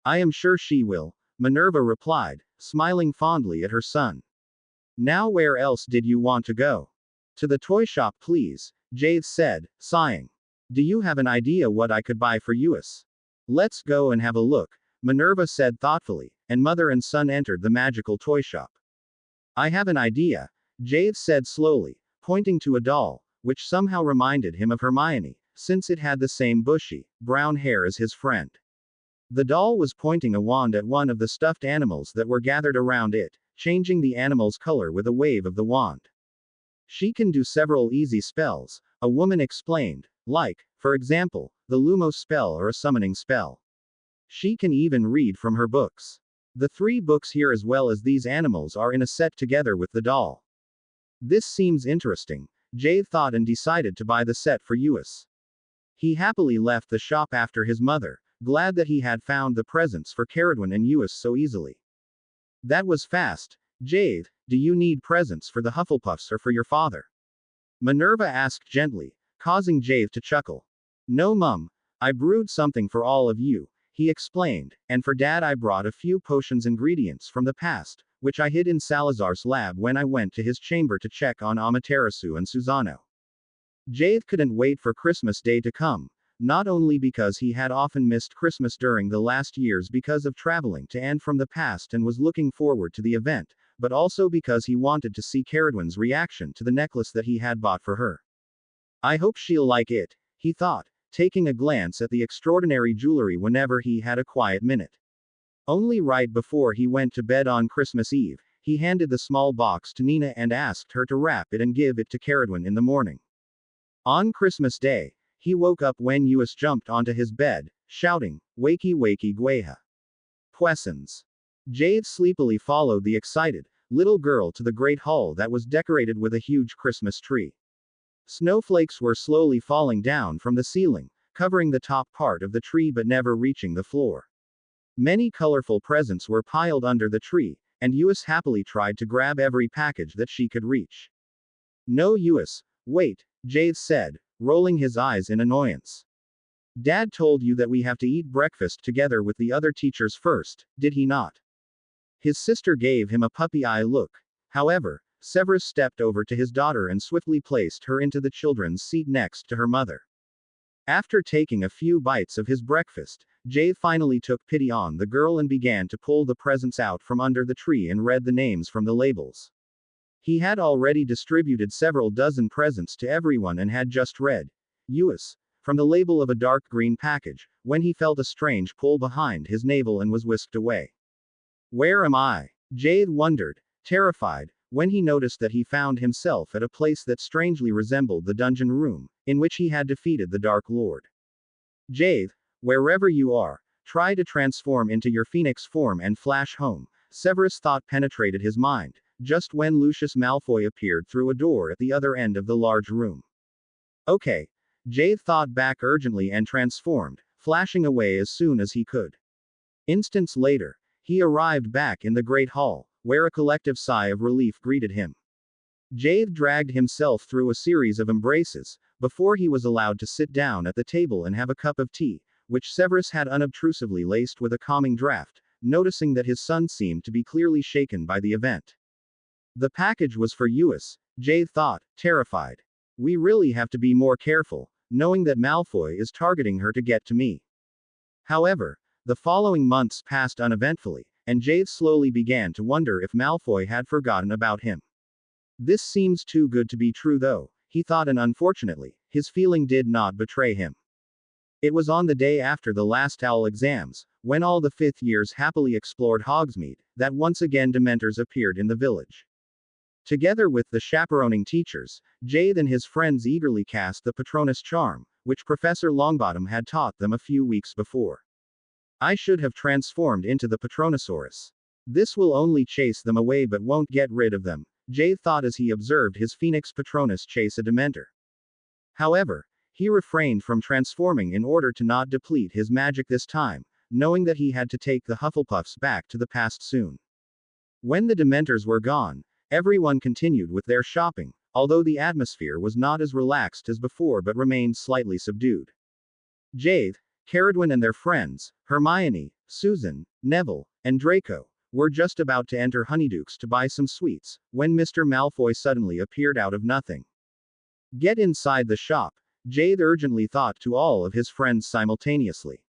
A: I am sure she will, Minerva replied, smiling fondly at her son. Now where else did you want to go? To the toy shop please, Jade said, sighing. Do you have an idea what I could buy for Uis? Let's go and have a look, Minerva said thoughtfully, and mother and son entered the magical toy shop. I have an idea, Jade said slowly, pointing to a doll, which somehow reminded him of Hermione, since it had the same bushy, brown hair as his friend. The doll was pointing a wand at one of the stuffed animals that were gathered around it, changing the animal's color with a wave of the wand. She can do several easy spells, a woman explained, like, for example, the Lumos spell or a summoning spell. She can even read from her books. The 3 books here as well as these animals are in a set together with the doll. This seems interesting, Jade thought and decided to buy the set for Uis. He happily left the shop after his mother, glad that he had found the presents for Caradwin and Uis so easily. That was fast. Jade, do you need presents for the Hufflepuffs or for your father? Minerva asked gently, causing Jade to chuckle. No, Mum. I brewed something for all of you, he explained, and for Dad I brought a few potions ingredients from the past, which I hid in Salazar's lab when I went to his chamber to check on Amaterasu and Susano. Jade couldn't wait for Christmas Day to come, not only because he had often missed Christmas during the last years because of traveling to and from the past and was looking forward to the event, but also because he wanted to see Caradwin's reaction to the necklace that he had bought for her. I hope she'll like it, he thought, taking a glance at the extraordinary jewelry whenever he had a quiet minute. Only right before he went to bed on Christmas Eve, he handed the small box to Nina and asked her to wrap it and give it to Caradwin in the morning. On Christmas Day, he woke up when Uis jumped onto his bed, shouting, "Wakey wakey Gweha. Puessons." Jade sleepily followed the excited little girl to the great hall that was decorated with a huge Christmas tree. Snowflakes were slowly falling down from the ceiling, covering the top part of the tree but never reaching the floor. Many colorful presents were piled under the tree, and Uis happily tried to grab every package that she could reach. "No, Uis, wait," Jade said, rolling his eyes in annoyance. "Dad told you that we have to eat breakfast together with the other teachers first, did he not?" His sister gave him a puppy-eye look. However, Severus stepped over to his daughter and swiftly placed her into the children's seat next to her mother. After taking a few bites of his breakfast, Jade finally took pity on the girl and began to pull the presents out from under the tree and read the names from the labels. He had already distributed several dozen presents to everyone and had just read, "Uis," from the label of a dark green package, when he felt a strange pull behind his navel and was whisked away. "Where am I?" Jade wondered, terrified, when he noticed that he found himself at a place that strangely resembled the dungeon room, in which he had defeated the Dark Lord. "Jade, wherever you are, try to transform into your phoenix form and flash home," Severus thought penetrated his mind, just when Lucius Malfoy appeared through a door at the other end of the large room. "Okay." Jade thought back urgently and transformed, flashing away as soon as he could. Instants later, he arrived back in the Great Hall, where a collective sigh of relief greeted him. Jade dragged himself through a series of embraces, before he was allowed to sit down at the table and have a cup of tea, which Severus had unobtrusively laced with a calming draught, noticing that his son seemed to be clearly shaken by the event. The package was for Uis, Jade thought, terrified. "We really have to be more careful, knowing that Malfoy is targeting her to get to me." However, the following months passed uneventfully, and Jade slowly began to wonder if Malfoy had forgotten about him. "This seems too good to be true though," he thought, and unfortunately, his feeling did not betray him. It was on the day after the last OWL exams, when all the fifth years happily explored Hogsmeade, that once again Dementors appeared in the village. Together with the chaperoning teachers, Jade and his friends eagerly cast the Patronus charm, which Professor Longbottom had taught them a few weeks before. "I should have transformed into the Patronosaurus. This will only chase them away but won't get rid of them," Jade thought as he observed his Phoenix Patronus chase a Dementor. However, he refrained from transforming in order to not deplete his magic this time, knowing that he had to take the Hufflepuffs back to the past soon. When the Dementors were gone, everyone continued with their shopping, although the atmosphere was not as relaxed as before but remained slightly subdued. Jade, Caradwin and their friends, Hermione, Susan, Neville, and Draco, were just about to enter Honeydukes to buy some sweets, when Mr. Malfoy suddenly appeared out of nothing. "Get inside the shop," Jade urgently thought to all of his friends simultaneously.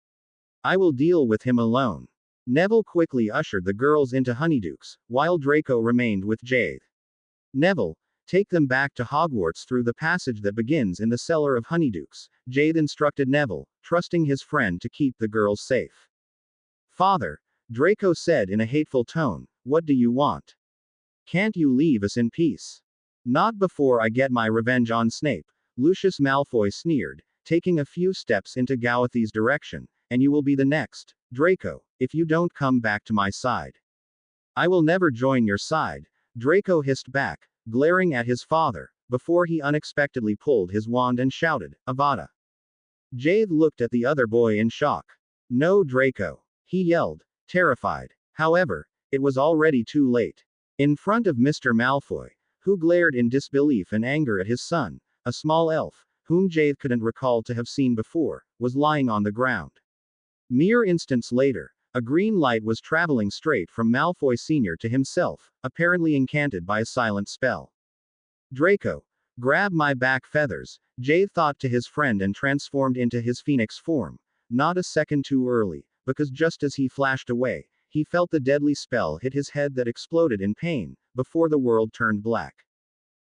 A: "I will deal with him alone." Neville quickly ushered the girls into Honeydukes, while Draco remained with Jade. "Neville, take them back to Hogwarts through the passage that begins in the cellar of Honeydukes," Jade instructed Neville, trusting his friend to keep the girls safe. "Father," Draco said in a hateful tone, "what do you want? Can't you leave us in peace?" "Not before I get my revenge on Snape," Lucius Malfoy sneered, taking a few steps into Goathy's direction, "and you will be the next, Draco, if you don't come back to my side." "I will never join your side," Draco hissed back, glaring at his father, before he unexpectedly pulled his wand and shouted, "Avada." Jade looked at the other boy in shock. "No, Draco," he yelled, terrified. However, it was already too late. In front of Mr. Malfoy, who glared in disbelief and anger at his son, a small elf, whom Jade couldn't recall to have seen before, was lying on the ground. Mere instants later, a green light was traveling straight from Malfoy Sr. to himself, apparently incanted by a silent spell. "Draco, grab my back feathers," Jade thought to his friend and transformed into his phoenix form, not a second too early, because just as he flashed away, he felt the deadly spell hit his head that exploded in pain, before the world turned black.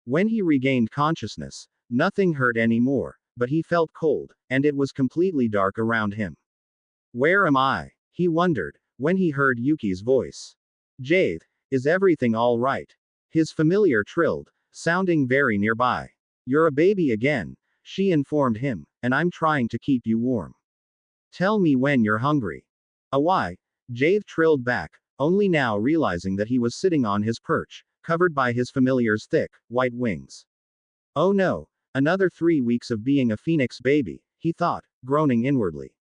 A: When he regained consciousness, nothing hurt anymore, but he felt cold, and it was completely dark around him. "Where am I?" he wondered, when he heard Yuki's voice. "Jade, Is everything all right? His familiar trilled, sounding very nearby. You're a baby again, she informed him, and I'm trying to keep you warm. Tell me when you're hungry. Why? Jade trilled back, only now realizing that he was sitting on his perch, covered by his familiar's thick, white wings. Oh no, another 3 weeks of being a phoenix baby, he thought, groaning inwardly.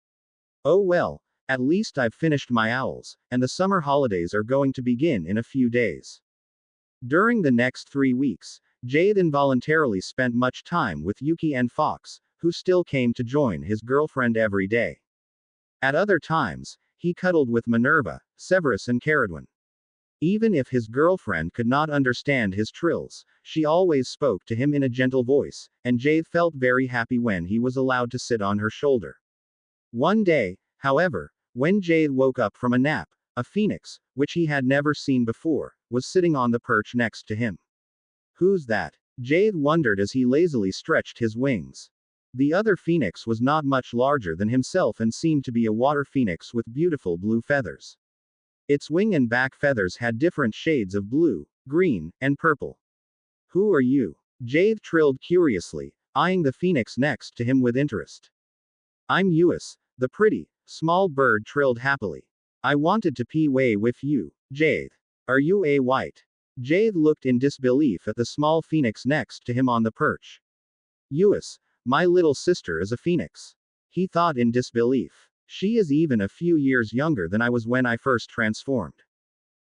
A: Oh well, at least I've finished my owls, and the summer holidays are going to begin in a few days. During the next 3 weeks, Jade involuntarily spent much time with Yuki and Fox, who still came to join his girlfriend every day. At other times, he cuddled with Minerva, Severus and Caradwin. Even if his girlfriend could not understand his trills, she always spoke to him in a gentle voice, and Jade felt very happy when he was allowed to sit on her shoulder. One day, however, when Jade woke up from a nap, a phoenix, which he had never seen before, was sitting on the perch next to him. Who's that? Jade wondered as he lazily stretched his wings. The other phoenix was not much larger than himself and seemed to be a water phoenix with beautiful blue feathers. Its wing and back feathers had different shades of blue, green, and purple. Who are you? Jade trilled curiously, eyeing the phoenix next to him with interest. I'm Uis, the pretty, small bird trilled happily. I wanted to pee way with you, Jade. Are you a white? Jade looked in disbelief at the small phoenix next to him on the perch. Uis, my little sister is a phoenix. He thought in disbelief. She is even a few years younger than I was when I first transformed.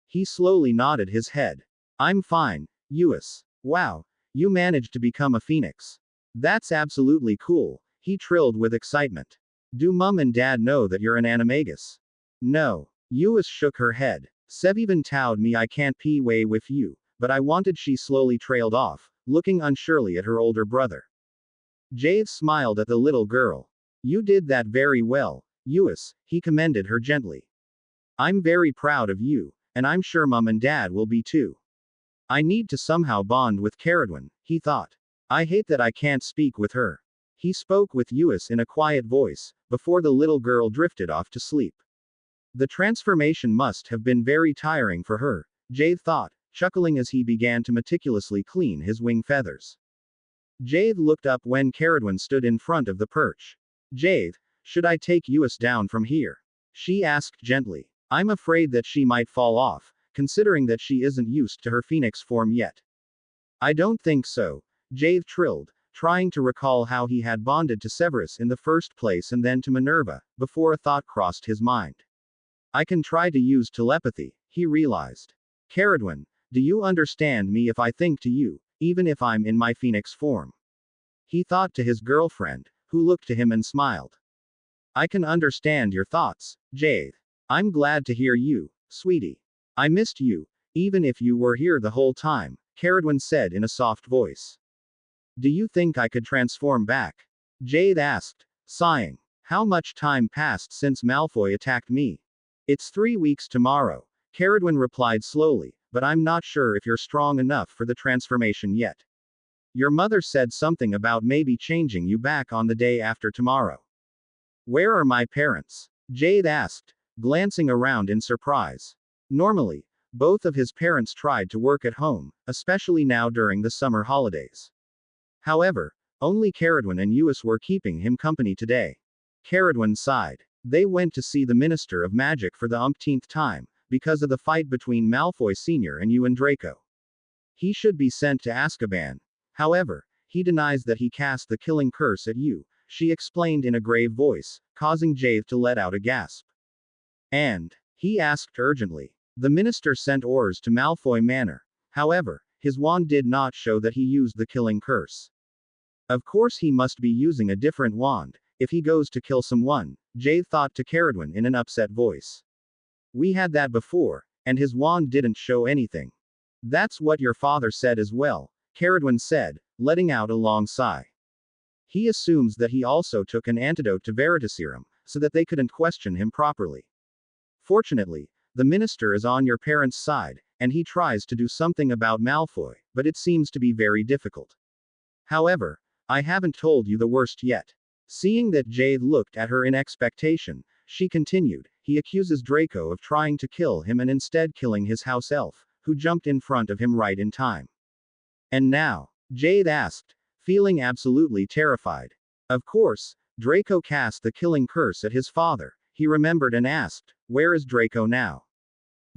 A: He slowly nodded his head. I'm fine, Uis. Wow, you managed to become a phoenix. That's absolutely cool, he trilled with excitement. Do Mum and Dad know that you're an Animagus? No. Uis shook her head. Sev even told me I can't pee way with you, but I wanted. She slowly trailed off, looking unsurely at her older brother. Jade smiled at the little girl. You did that very well, Uis, he commended her gently. I'm very proud of you, and I'm sure Mum and Dad will be too. I need to somehow bond with Caradwin, he thought. I hate that I can't speak with her. He spoke with Uis in a quiet voice, before the little girl drifted off to sleep. The transformation must have been very tiring for her, Jade thought, chuckling as he began to meticulously clean his wing feathers. Jade looked up when Caradwin stood in front of the perch. Jade, should I take Uis down from here? She asked gently. I'm afraid that she might fall off, considering that she isn't used to her phoenix form yet. I don't think so, Jade trilled, trying to recall how he had bonded to Severus in the first place and then to Minerva, before a thought crossed his mind. I can try to use telepathy, he realized. Caradwin, do you understand me if I think to you, even if I'm in my phoenix form? He thought to his girlfriend, who looked to him and smiled. I can understand your thoughts, Jade. I'm glad to hear you, sweetie. I missed you, even if you were here the whole time, Caradwin said in a soft voice. Do you think I could transform back? Jade asked, sighing. How much time passed since Malfoy attacked me? It's 3 weeks tomorrow, Caradwin replied slowly, but I'm not sure if you're strong enough for the transformation yet. Your mother said something about maybe changing you back on the day after tomorrow. Where are my parents? Jade asked, glancing around in surprise. Normally, both of his parents tried to work at home, especially now during the summer holidays. However, only Caradwin and Uis were keeping him company today. Caradwin sighed. They went to see the Minister of Magic for the umpteenth time, because of the fight between Malfoy Sr. and Ewan Draco. He should be sent to Azkaban. However, he denies that he cast the killing curse at you, she explained in a grave voice, causing Jade to let out a gasp. And, he asked urgently. The minister sent orders to Malfoy Manor. However, his wand did not show that he used the killing curse. Of course he must be using a different wand, if he goes to kill someone, Jade thought to Caradwin in an upset voice. We had that before, and his wand didn't show anything. That's what your father said as well, Caradwin said, letting out a long sigh. He assumes that he also took an antidote to Veritaserum, so that they couldn't question him properly. Fortunately, the minister is on your parents' side, and he tries to do something about Malfoy, but it seems to be very difficult. However, I haven't told you the worst yet. Seeing that Jade looked at her in expectation, she continued, he accuses Draco of trying to kill him and instead killing his house elf, who jumped in front of him right in time. And now? Jade asked, feeling absolutely terrified. Of course, Draco cast the killing curse at his father, he remembered and asked, where is Draco now?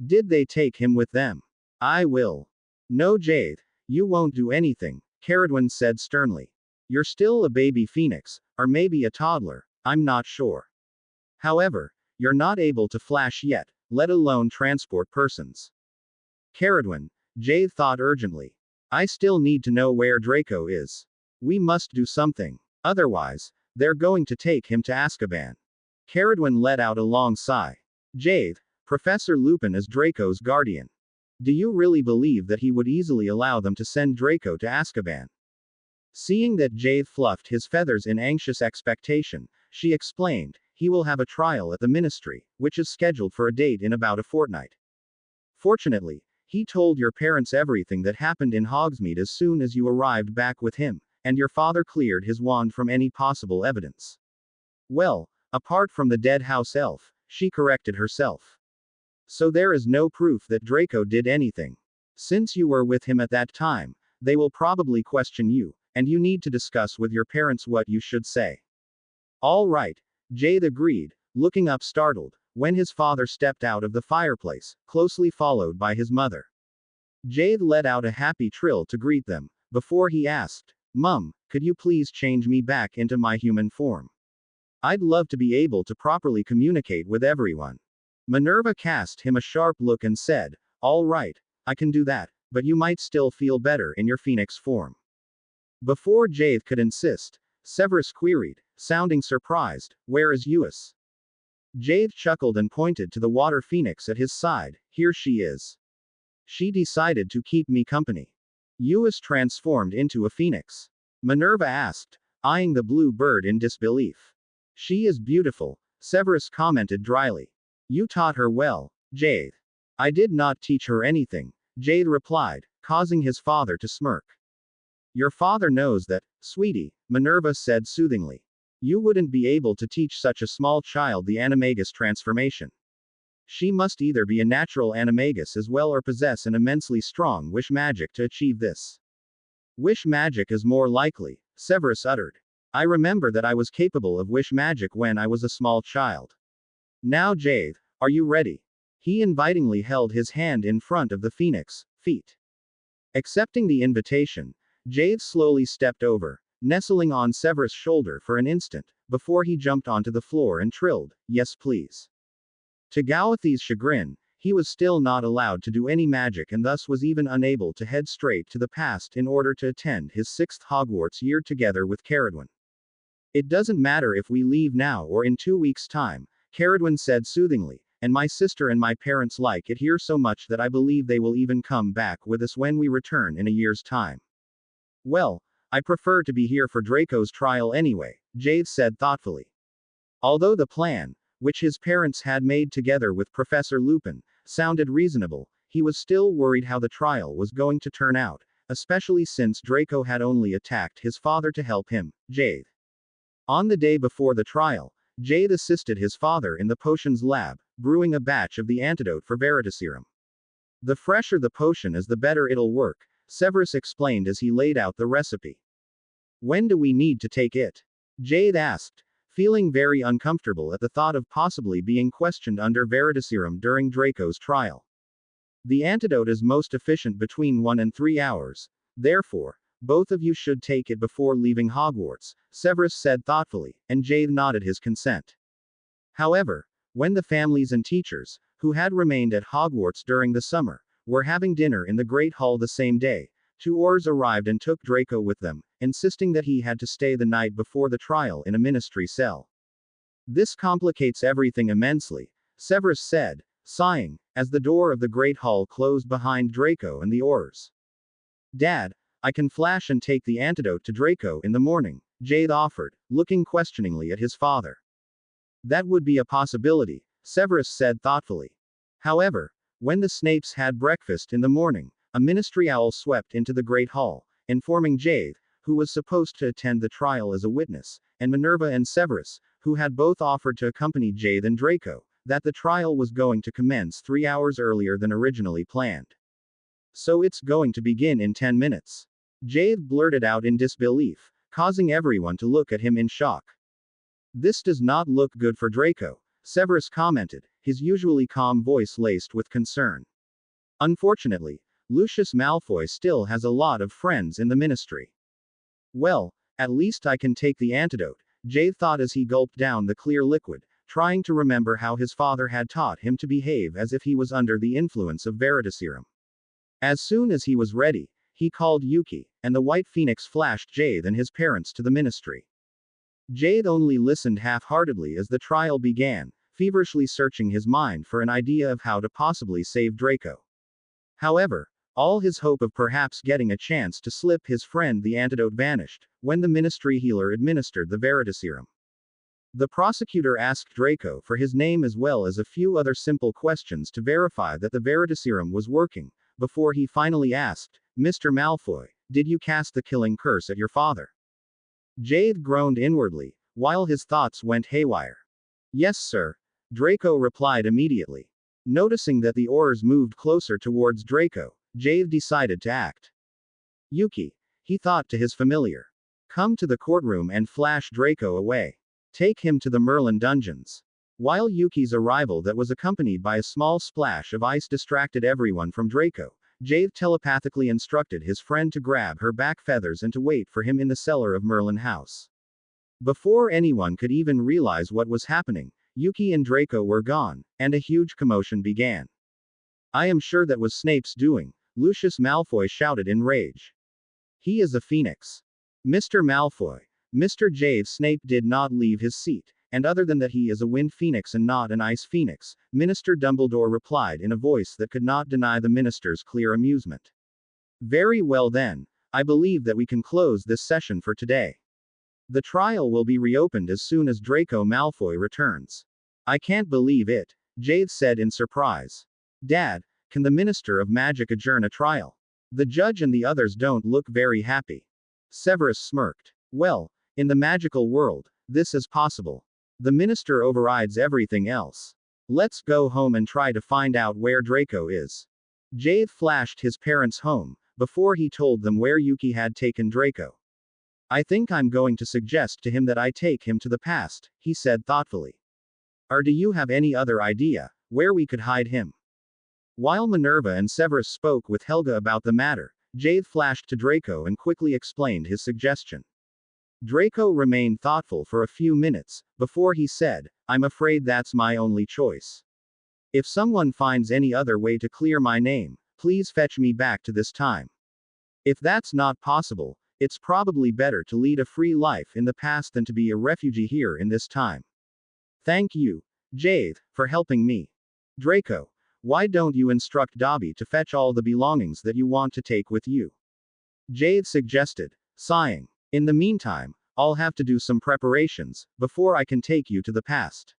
A: Did they take him with them? I will. No, Jade, you won't do anything, Caradwin said sternly. You're still a baby phoenix, or maybe a toddler, I'm not sure. However, you're not able to flash yet, let alone transport persons. Caradwin, Jade thought urgently. I still need to know where Draco is. We must do something. Otherwise, they're going to take him to Azkaban. Caradwin let out a long sigh. Jade, Professor Lupin is Draco's guardian. Do you really believe that he would easily allow them to send Draco to Azkaban? Seeing that Jade fluffed his feathers in anxious expectation, she explained, he will have a trial at the ministry, which is scheduled for a date in about a fortnight. Fortunately, he told your parents everything that happened in Hogsmeade as soon as you arrived back with him, and your father cleared his wand from any possible evidence. Well, apart from the dead house elf, she corrected herself. So there is no proof that Draco did anything. Since you were with him at that time, they will probably question you, and you need to discuss with your parents what you should say. All right, Jade agreed, looking up startled, when his father stepped out of the fireplace, closely followed by his mother. Jade let out a happy trill to greet them, before he asked, Mum, could you please change me back into my human form? I'd love to be able to properly communicate with everyone. Minerva cast him a sharp look and said, all right, I can do that, but you might still feel better in your phoenix form. Before Jade could insist, Severus queried, sounding surprised, where is Uis? Jade chuckled and pointed to the water phoenix at his side, here she is. She decided to keep me company. Uis transformed into a phoenix. Minerva asked, eyeing the blue bird in disbelief. She is beautiful, Severus commented dryly. You taught her well, Jade. I did not teach her anything, Jade replied, causing his father to smirk. Your father knows that, sweetie, Minerva said soothingly. You wouldn't be able to teach such a small child the Animagus transformation. She must either be a natural Animagus as well or possess an immensely strong wish magic to achieve this. Wish magic is more likely, Severus uttered. I remember that I was capable of wish magic when I was a small child. Now Jade, are you ready? He invitingly held his hand in front of the phoenix, feet. Accepting the invitation, Jade slowly stepped over, nestling on Severus' shoulder for an instant, before he jumped onto the floor and trilled, yes please. To Gawathi's chagrin, he was still not allowed to do any magic and thus was even unable to head straight to the past in order to attend his 6th Hogwarts year together with Caradwin. It doesn't matter if we leave now or in 2 weeks' time, Caradwin said soothingly, and my sister and my parents like it here so much that I believe they will even come back with us when we return in a year's time. Well, I prefer to be here for Draco's trial anyway, Jade said thoughtfully. Although the plan, which his parents had made together with Professor Lupin, sounded reasonable, he was still worried how the trial was going to turn out, especially since Draco had only attacked his father to help him, Jade. On the day before the trial, Jade assisted his father in the potions lab, brewing a batch of the antidote for Veritaserum. The fresher the potion is the better it'll work, Severus explained as he laid out the recipe. When do we need to take it? Jade asked, feeling very uncomfortable at the thought of possibly being questioned under Veritaserum during Draco's trial. The antidote is most efficient between 1 and 3 hours, therefore, both of you should take it before leaving Hogwarts, Severus said thoughtfully, and Jade nodded his consent. However, when the families and teachers, who had remained at Hogwarts during the summer, were having dinner in the Great Hall the same day, 2 Aurors arrived and took Draco with them, insisting that he had to stay the night before the trial in a ministry cell. This complicates everything immensely, Severus said, sighing, as the door of the Great Hall closed behind Draco and the Aurors. Dad, I can flash and take the antidote to Draco in the morning, Jade offered, looking questioningly at his father. That would be a possibility, Severus said thoughtfully. However, when the Snapes had breakfast in the morning, a ministry owl swept into the Great Hall, informing Jade, who was supposed to attend the trial as a witness, and Minerva and Severus, who had both offered to accompany Jade and Draco, that the trial was going to commence 3 hours earlier than originally planned. So it's going to begin in 10 minutes. Jade blurted out in disbelief, causing everyone to look at him in shock. This does not look good for Draco, Severus commented, his usually calm voice laced with concern. Unfortunately, Lucius Malfoy still has a lot of friends in the Ministry. Well, at least I can take the antidote, Jade thought as he gulped down the clear liquid, trying to remember how his father had taught him to behave as if he was under the influence of Veritaserum. As soon as he was ready, he called Yuki, and the White Phoenix flashed Jade and his parents to the Ministry. Jade only listened half-heartedly as the trial began, feverishly searching his mind for an idea of how to possibly save Draco. However, all his hope of perhaps getting a chance to slip his friend the antidote vanished, when the Ministry healer administered the Veritaserum. The prosecutor asked Draco for his name as well as a few other simple questions to verify that the Veritaserum was working, before he finally asked, "Mr. Malfoy, did you cast the killing curse at your father?" Jade groaned inwardly, while his thoughts went haywire. "Yes, sir," Draco replied immediately. Noticing that the oars moved closer towards Draco, Jade decided to act. "Yuki," he thought to his familiar. "Come to the courtroom and flash Draco away. Take him to the Merlin dungeons." While Yuki's arrival that was accompanied by a small splash of ice distracted everyone from Draco, Jade telepathically instructed his friend to grab her back feathers and to wait for him in the cellar of Merlin House. Before anyone could even realize what was happening, Yuki and Draco were gone, and a huge commotion began. "I am sure that was Snape's doing," Lucius Malfoy shouted in rage. "He is a phoenix. Mr. Malfoy." Mr. Jade Snape did not leave his seat, and other than that he is a wind phoenix and not an ice phoenix, Minister Dumbledore replied in a voice that could not deny the minister's clear amusement. "Very well then, I believe that we can close this session for today. The trial will be reopened as soon as Draco Malfoy returns." "I can't believe it," Jade said in surprise. "Dad, can the Minister of Magic adjourn a trial? The judge and the others don't look very happy." Severus smirked. "Well, in the magical world, this is possible. The minister overrides everything else. Let's go home and try to find out where Draco is." Jade flashed his parents home, before he told them where Yuki had taken Draco. "I think I'm going to suggest to him that I take him to the past," he said thoughtfully. "Or do you have any other idea, where we could hide him?" While Minerva and Severus spoke with Helga about the matter, Jade flashed to Draco and quickly explained his suggestion. Draco remained thoughtful for a few minutes, before he said, "I'm afraid that's my only choice. If someone finds any other way to clear my name, please fetch me back to this time. If that's not possible, it's probably better to lead a free life in the past than to be a refugee here in this time. Thank you, Jade, for helping me. Draco, why don't you instruct Dobby to fetch all the belongings that you want to take with you?" Jade suggested, sighing. "In the meantime, I'll have to do some preparations, before I can take you to the past."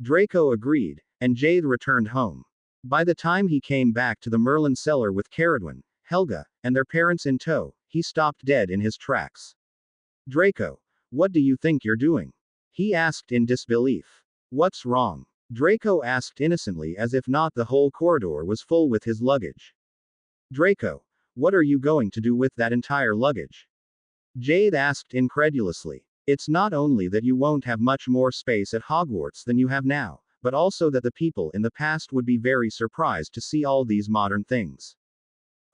A: Draco agreed, and Jade returned home. By the time he came back to the Merlin cellar with Caradwin, Helga, and their parents in tow, he stopped dead in his tracks. "Draco, what do you think you're doing?" he asked in disbelief. "What's wrong?" Draco asked innocently as if not the whole corridor was full with his luggage. "Draco, what are you going to do with that entire luggage?" Jade asked incredulously. "It's not only that you won't have much more space at Hogwarts than you have now, but also that the people in the past would be very surprised to see all these modern things."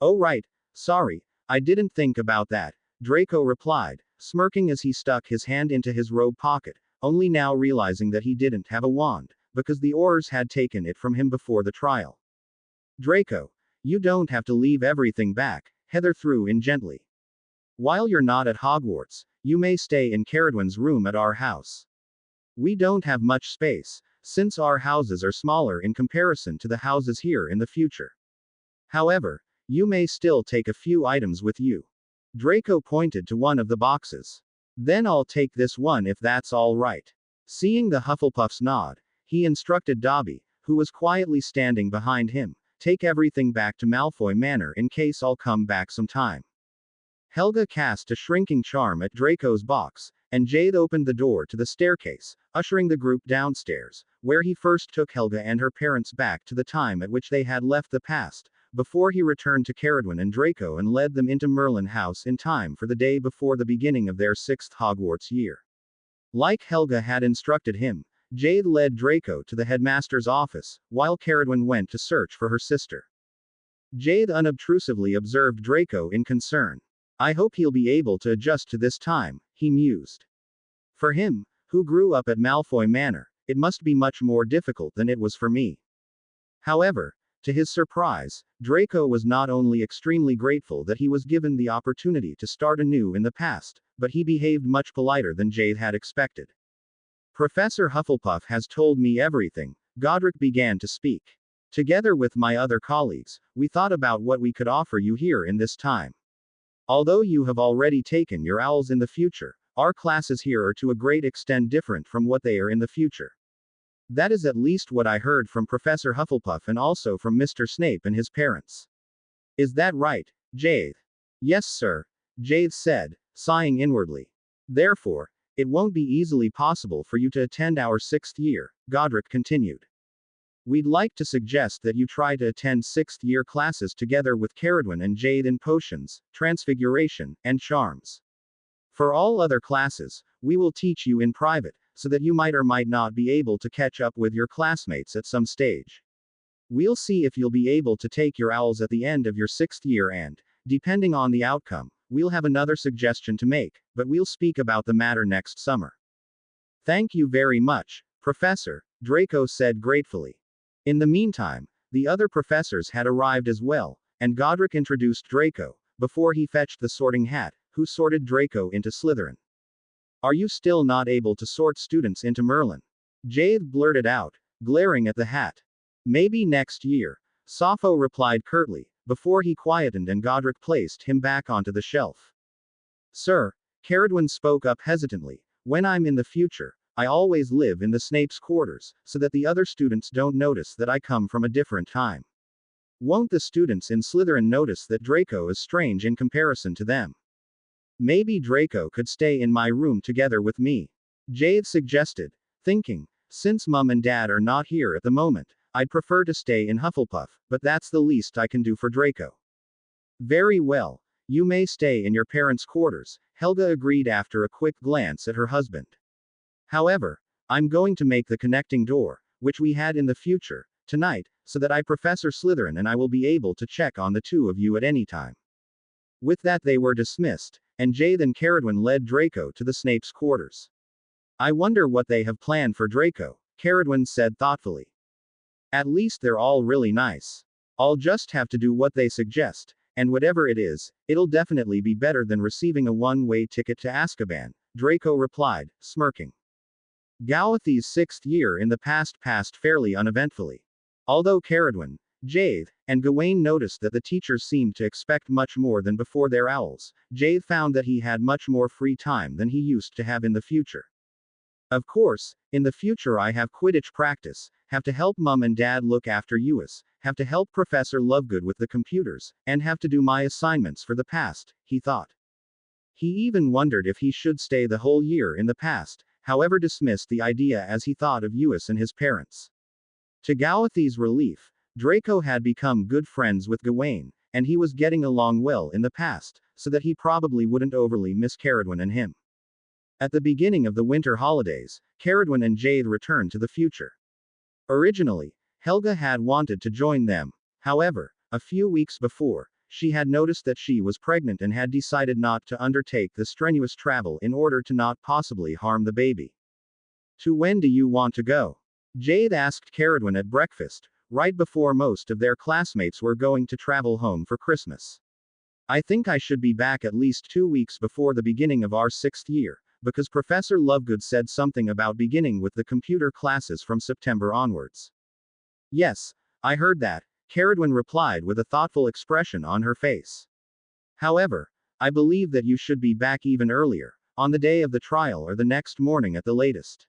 A: "Oh right, sorry, I didn't think about that," Draco replied, smirking as he stuck his hand into his robe pocket, only now realizing that he didn't have a wand, because the Aurors had taken it from him before the trial. "Draco, you don't have to leave everything back," Heather threw in gently. "While you're not at Hogwarts, you may stay in Caradwin's room at our house. We don't have much space, since our houses are smaller in comparison to the houses here in the future. However, you may still take a few items with you." Draco pointed to one of the boxes. "Then I'll take this one if that's all right." Seeing the Hufflepuff's nod, he instructed Dobby, who was quietly standing behind him, "Take everything back to Malfoy Manor in case I'll come back sometime." Helga cast a shrinking charm at Draco's box, and Jade opened the door to the staircase, ushering the group downstairs, where he first took Helga and her parents back to the time at which they had left the past, before he returned to Caradwin and Draco and led them into Merlin House in time for the day before the beginning of their 6th Hogwarts year. Like Helga had instructed him, Jade led Draco to the headmaster's office, while Caradwin went to search for her sister. Jade unobtrusively observed Draco in concern. I hope he'll be able to adjust to this time, he mused. For him, who grew up at Malfoy Manor, it must be much more difficult than it was for me. However, to his surprise, Draco was not only extremely grateful that he was given the opportunity to start anew in the past, but he behaved much politer than Jade had expected. Professor Hufflepuff has told me everything, Godric began to speak. Together with my other colleagues, we thought about what we could offer you here in this time. Although you have already taken your owls in the future, our classes here are to a great extent different from what they are in the future. That is at least what I heard from Professor Hufflepuff and also from Mr. Snape and his parents. Is that right, Jade? Yes, sir, Jade said, sighing inwardly. Therefore, it won't be easily possible for you to attend our 6th year, Godric continued. We'd like to suggest that you try to attend 6th year classes together with Caradwin and Jade in potions, transfiguration, and charms. For all other classes, we will teach you in private, so that you might or might not be able to catch up with your classmates at some stage. We'll see if you'll be able to take your owls at the end of your 6th year and, depending on the outcome, we'll have another suggestion to make, but we'll speak about the matter next summer. Thank you very much, Professor, Draco said gratefully. In the meantime, the other professors had arrived as well, and Godric introduced Draco, before he fetched the sorting hat, who sorted Draco into Slytherin. Are you still not able to sort students into Merlin? Jade blurted out, glaring at the hat. Maybe next year, Sappho replied curtly, before he quietened and Godric placed him back onto the shelf. Sir, Caradwin spoke up hesitantly, when I'm in the future, I always live in the Snape's quarters, so that the other students don't notice that I come from a different time. Won't the students in Slytherin notice that Draco is strange in comparison to them? Maybe Draco could stay in my room together with me, Jade suggested, thinking, since Mum and Dad are not here at the moment, I'd prefer to stay in Hufflepuff, but that's the least I can do for Draco. Very well, you may stay in your parents' quarters, Helga agreed after a quick glance at her husband. However, I'm going to make the connecting door, which we had in the future, tonight, so that Professor Slytherin and I will be able to check on the two of you at any time. With that they were dismissed, and Jade and Caradwin led Draco to the Snape's quarters. I wonder what they have planned for Draco, Caradwin said thoughtfully. At least they're all really nice. I'll just have to do what they suggest, and whatever it is, it'll definitely be better than receiving a one-way ticket to Azkaban, Draco replied, smirking. Gawathi's 6th year in the past passed fairly uneventfully. Although Caradwin, Jade, and Gawain noticed that the teachers seemed to expect much more than before their owls, Jade found that he had much more free time than he used to have in the future. Of course, in the future I have Quidditch practice, have to help Mum and Dad look after Uis, have to help Professor Lovegood with the computers, and have to do my assignments for the past, he thought. He even wondered if he should stay the whole year in the past, however dismissed the idea as he thought of Uis and his parents. To Gawathi's relief, Draco had become good friends with Gawain, and he was getting along well in the past, so that he probably wouldn't overly miss Caradwin and him. At the beginning of the winter holidays, Caradwin and Jade returned to the future. Originally, Helga had wanted to join them. However, a few weeks before, she had noticed that she was pregnant and had decided not to undertake the strenuous travel in order to not possibly harm the baby. To when do you want to go? Jade asked Caradwin at breakfast, right before most of their classmates were going to travel home for Christmas. I think I should be back at least 2 weeks before the beginning of our 6th year, because Professor Lovegood said something about beginning with the computer classes from September onwards. Yes, I heard that, Caradwin replied with a thoughtful expression on her face. However, I believe that you should be back even earlier, on the day of the trial or the next morning at the latest.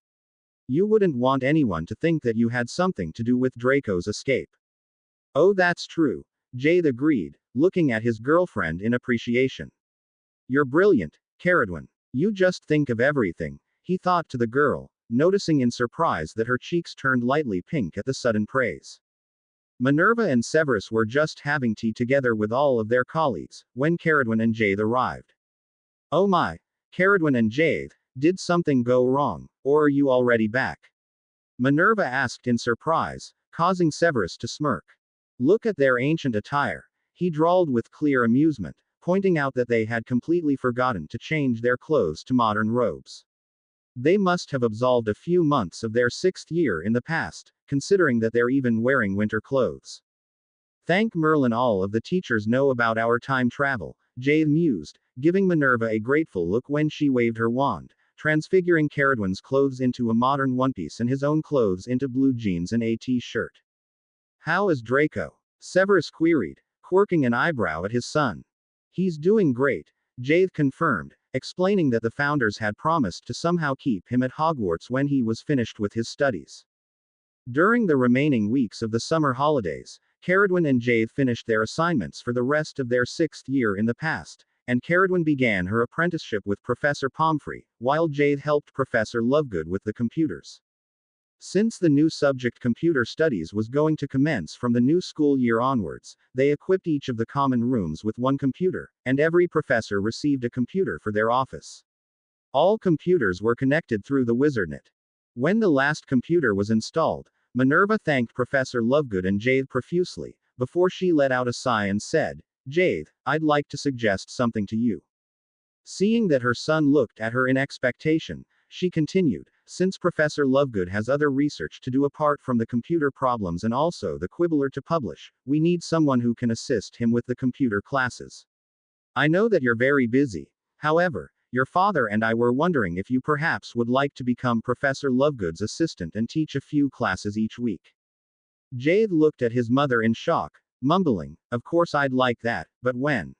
A: You wouldn't want anyone to think that you had something to do with Draco's escape. Oh, that's true, Jade agreed, looking at his girlfriend in appreciation. You're brilliant, Caradwin. You just think of everything, he thought to the girl, noticing in surprise that her cheeks turned lightly pink at the sudden praise. Minerva and Severus were just having tea together with all of their colleagues, when Caradwin and Jade arrived. Oh my, Caradwin and Jade, did something go wrong, or are you already back? Minerva asked in surprise, causing Severus to smirk. Look at their ancient attire, he drawled with clear amusement, pointing out that they had completely forgotten to change their clothes to modern robes. They must have absolved a few months of their 6th year in the past, considering that they're even wearing winter clothes. Thank Merlin, all of the teachers know about our time travel, Jade mused, giving Minerva a grateful look when she waved her wand, transfiguring Caradwin's clothes into a modern one-piece and his own clothes into blue jeans and a t-shirt. How is Draco? Severus queried, quirking an eyebrow at his son. He's doing great, Jade confirmed, explaining that the founders had promised to somehow keep him at Hogwarts when he was finished with his studies. During the remaining weeks of the summer holidays, Caradwin and Jade finished their assignments for the rest of their 6th year in the past, and Caradwin began her apprenticeship with Professor Pomfrey, while Jade helped Professor Lovegood with the computers. Since the new subject computer studies was going to commence from the new school year onwards, they equipped each of the common rooms with one computer, and every professor received a computer for their office. All computers were connected through the WizardNet. When the last computer was installed, Minerva thanked Professor Lovegood and Jade profusely, before she let out a sigh and said, Jade, I'd like to suggest something to you. Seeing that her son looked at her in expectation, she continued, since Professor Lovegood has other research to do apart from the computer problems and also the Quibbler to publish, we need someone who can assist him with the computer classes. I know that you're very busy. However, your father and I were wondering if you perhaps would like to become Professor Lovegood's assistant and teach a few classes each week. Jade looked at his mother in shock, mumbling, of course I'd like that, but when?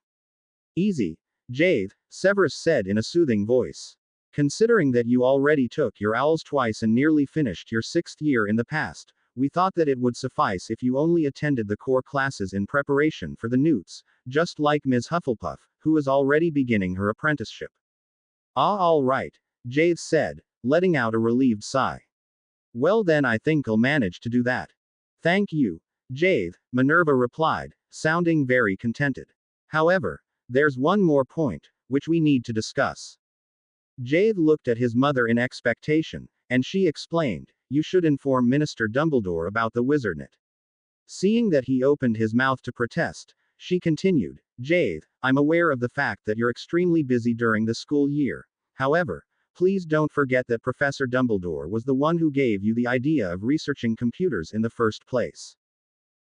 A: Easy, Jade, Severus said in a soothing voice. Considering that you already took your owls twice and nearly finished your 6th year in the past, we thought that it would suffice if you only attended the core classes in preparation for the newts, just like Ms. Hufflepuff, who is already beginning her apprenticeship. Ah, all right, Jade said, letting out a relieved sigh. Well then I think I'll manage to do that. Thank you, Jade, Minerva replied, sounding very contented. However, there's one more point, which we need to discuss. Jade looked at his mother in expectation, and she explained, you should inform Minister Dumbledore about the WizardNet. Seeing that he opened his mouth to protest, she continued, Jade, I'm aware of the fact that you're extremely busy during the school year. However, please don't forget that Professor Dumbledore was the one who gave you the idea of researching computers in the first place.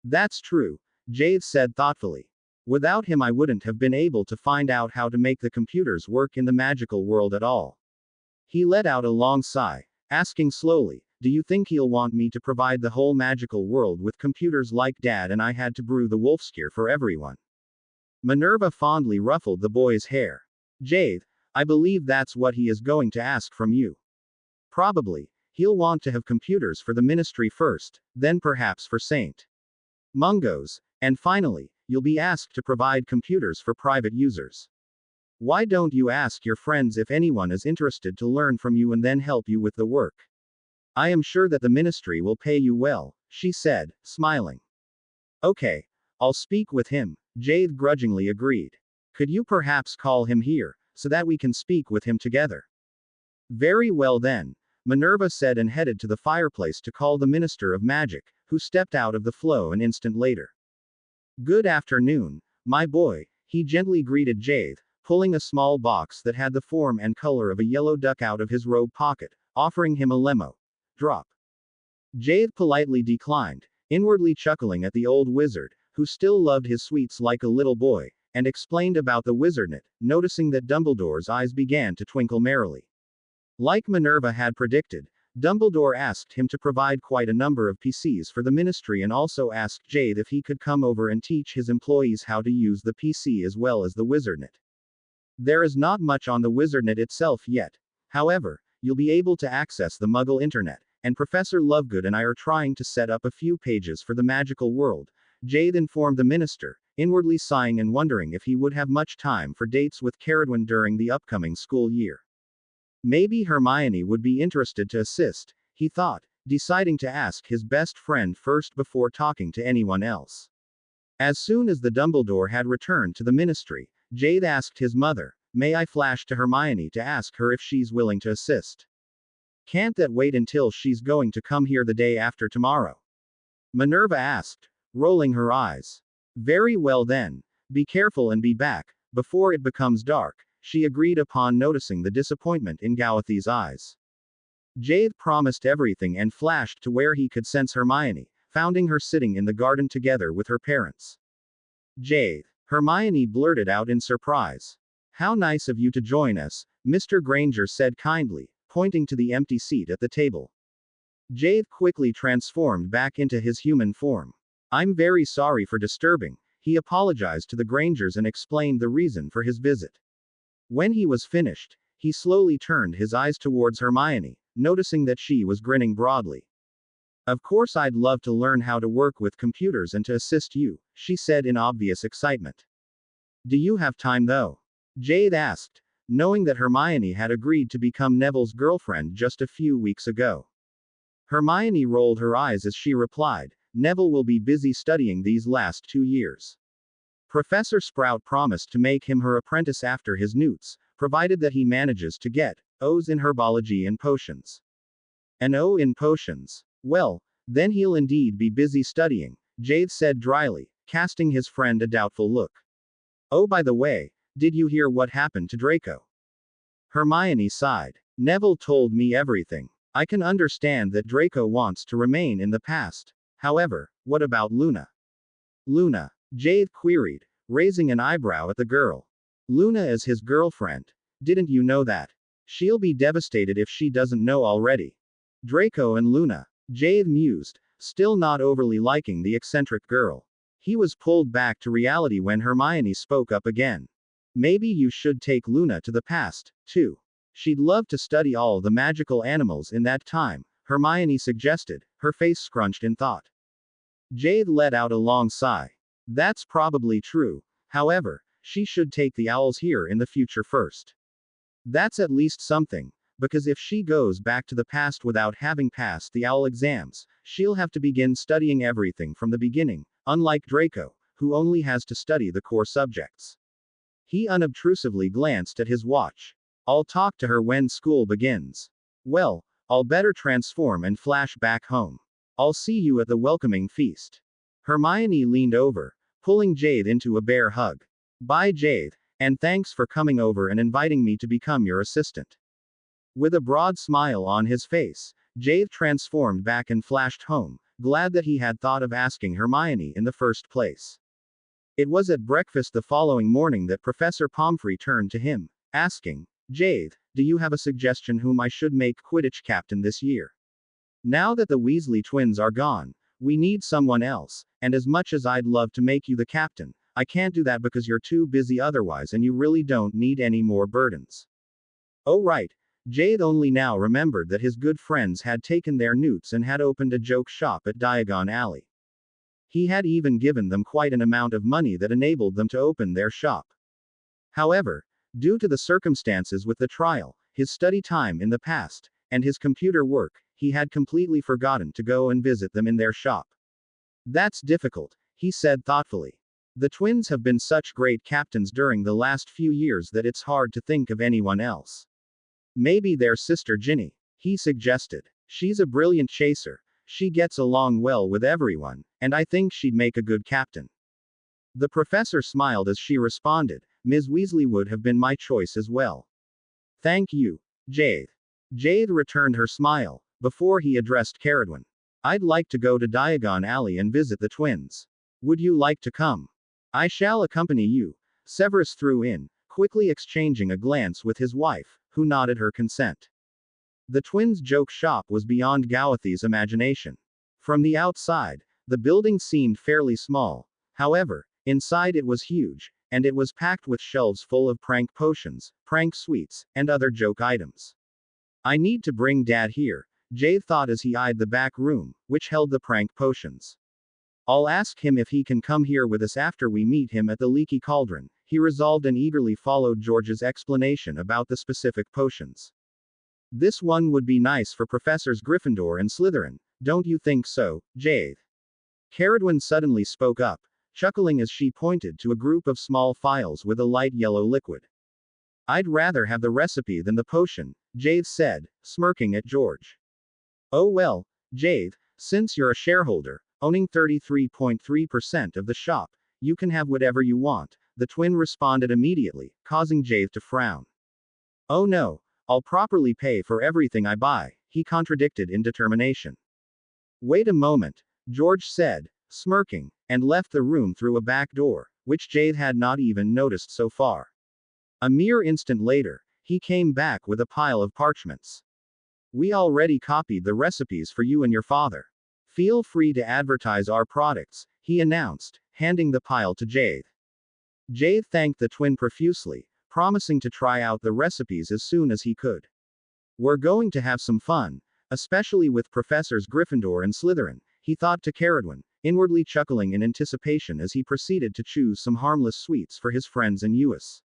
A: That's true, Jade said thoughtfully. Without him I wouldn't have been able to find out how to make the computers work in the magical world at all. He let out a long sigh, asking slowly, do you think he'll want me to provide the whole magical world with computers like Dad and I had to brew the wolfscare for everyone? Minerva fondly ruffled the boy's hair. Jade, I believe that's what he is going to ask from you. Probably, he'll want to have computers for the ministry first, then perhaps for St. Mungo's, and finally, you'll be asked to provide computers for private users. Why don't you ask your friends if anyone is interested to learn from you and then help you with the work? I am sure that the ministry will pay you well, she said, smiling. Okay, I'll speak with him, Jade grudgingly agreed. Could you perhaps call him here, so that we can speak with him together? Very well then, Minerva said and headed to the fireplace to call the Minister of Magic, who stepped out of the flow an instant later. Good afternoon, my boy, he gently greeted Jade, pulling a small box that had the form and color of a yellow duck out of his robe pocket, offering him a lemo. Drop. Jade politely declined, inwardly chuckling at the old wizard, who still loved his sweets like a little boy, and explained about the WizardNet, noticing that Dumbledore's eyes began to twinkle merrily. Like Minerva had predicted, Dumbledore asked him to provide quite a number of PCs for the ministry and also asked Jade if he could come over and teach his employees how to use the PC as well as the WizardNet. There is not much on the WizardNet itself yet. However, you'll be able to access the Muggle Internet, and Professor Lovegood and I are trying to set up a few pages for the magical world, Jade informed the minister, inwardly sighing and wondering if he would have much time for dates with Caradwin during the upcoming school year. Maybe Hermione would be interested to assist, he thought, deciding to ask his best friend first before talking to anyone else. As soon as the Dumbledore had returned to the ministry, Jade asked his mother, "May I flash to Hermione to ask her if she's willing to assist? Can't that wait until she's going to come here the day after tomorrow?" Minerva asked, rolling her eyes. "Very well then. Be careful and be back before it becomes dark," she agreed upon noticing the disappointment in Gowthy's eyes. Jade promised everything and flashed to where he could sense Hermione, finding her sitting in the garden together with her parents. "Jade," Hermione blurted out in surprise. "How nice of you to join us," Mr. Granger said kindly, pointing to the empty seat at the table. Jade quickly transformed back into his human form. "I'm very sorry for disturbing," he apologized to the Grangers and explained the reason for his visit. When he was finished, he slowly turned his eyes towards Hermione, noticing that she was grinning broadly. "Of course I'd love to learn how to work with computers and to assist you," she said in obvious excitement. "Do you have time though?" Jade asked, knowing that Hermione had agreed to become Neville's girlfriend just a few weeks ago. Hermione rolled her eyes as she replied, "Neville will be busy studying these last 2 years. Professor Sprout promised to make him her apprentice after his newts, provided that he manages to get O's in herbology and potions." "An O in potions? Well, then he'll indeed be busy studying," Jade said dryly, casting his friend a doubtful look. "Oh, by the way, did you hear what happened to Draco?" Hermione sighed. "Neville told me everything. I can understand that Draco wants to remain in the past. However, what about Luna?" "Luna?" Jade queried, raising an eyebrow at the girl. "Luna is his girlfriend. Didn't you know that? She'll be devastated if she doesn't know already." "Draco and Luna," Jade mused, still not overly liking the eccentric girl. He was pulled back to reality when Hermione spoke up again. "Maybe you should take Luna to the past, too. She'd love to study all the magical animals in that time," Hermione suggested, her face scrunched in thought. Jade let out a long sigh. "That's probably true. However, she should take the owls here in the future first. That's at least something, because if she goes back to the past without having passed the owl exams, she'll have to begin studying everything from the beginning, unlike Draco, who only has to study the core subjects." He unobtrusively glanced at his watch. "I'll talk to her when school begins. Well, I'll better transform and flash back home. I'll see you at the welcoming feast." Hermione leaned over, pulling Jade into a bear hug. "Bye, Jade, and thanks for coming over and inviting me to become your assistant." With a broad smile on his face, Jade transformed back and flashed home, glad that he had thought of asking Hermione in the first place. It was at breakfast the following morning that Professor Pomfrey turned to him, asking, "Jade, do you have a suggestion whom I should make Quidditch captain this year? Now that the Weasley twins are gone, we need someone else, and as much as I'd love to make you the captain, I can't do that because you're too busy otherwise and you really don't need any more burdens." Oh right. Jade only now remembered that his good friends had taken their newts and had opened a joke shop at Diagon Alley. He had even given them quite an amount of money that enabled them to open their shop. However, due to the circumstances with the trial, his study time in the past, and his computer work, he had completely forgotten to go and visit them in their shop. "That's difficult," he said thoughtfully. "The twins have been such great captains during the last few years that it's hard to think of anyone else. Maybe their sister Ginny," he suggested. "She's a brilliant chaser, she gets along well with everyone, and I think she'd make a good captain." The professor smiled as she responded, "Ms. Weasley would have been my choice as well." "Thank you, Jade." Jade returned her smile, before he addressed Caradwin. "I'd like to go to Diagon Alley and visit the twins. Would you like to come?" "I shall accompany you," Severus threw in, quickly exchanging a glance with his wife, who nodded her consent. The twins' joke shop was beyond Gowthy's imagination. From the outside, the building seemed fairly small. However, inside it was huge, and it was packed with shelves full of prank potions, prank sweets, and other joke items. "I need to bring Dad here," Jade thought as he eyed the back room, which held the prank potions. "I'll ask him if he can come here with us after we meet him at the Leaky Cauldron," he resolved and eagerly followed George's explanation about the specific potions. This one would be nice for Professors Gryffindor and Slytherin, don't you think so, Jade? Caradwin suddenly spoke up, chuckling as she pointed to a group of small phials with a light yellow liquid. I'd rather have the recipe than the potion, Jade said, smirking at George. Oh well, Jade, since you're a shareholder, owning 33.3% of the shop, you can have whatever you want, the twin responded immediately, causing Jade to frown. Oh no, I'll properly pay for everything I buy, he contradicted in determination. Wait a moment, George said, smirking, and left the room through a back door, which Jade had not even noticed so far. A mere instant later, he came back with a pile of parchments. We already copied the recipes for you and your father. Feel free to advertise our products, he announced, handing the pile to Jade. Jade thanked the twin profusely, promising to try out the recipes as soon as he could. We're going to have some fun, especially with Professors Gryffindor and Slytherin, he thought to Caradwin, inwardly chuckling in anticipation as he proceeded to choose some harmless sweets for his friends and Uis.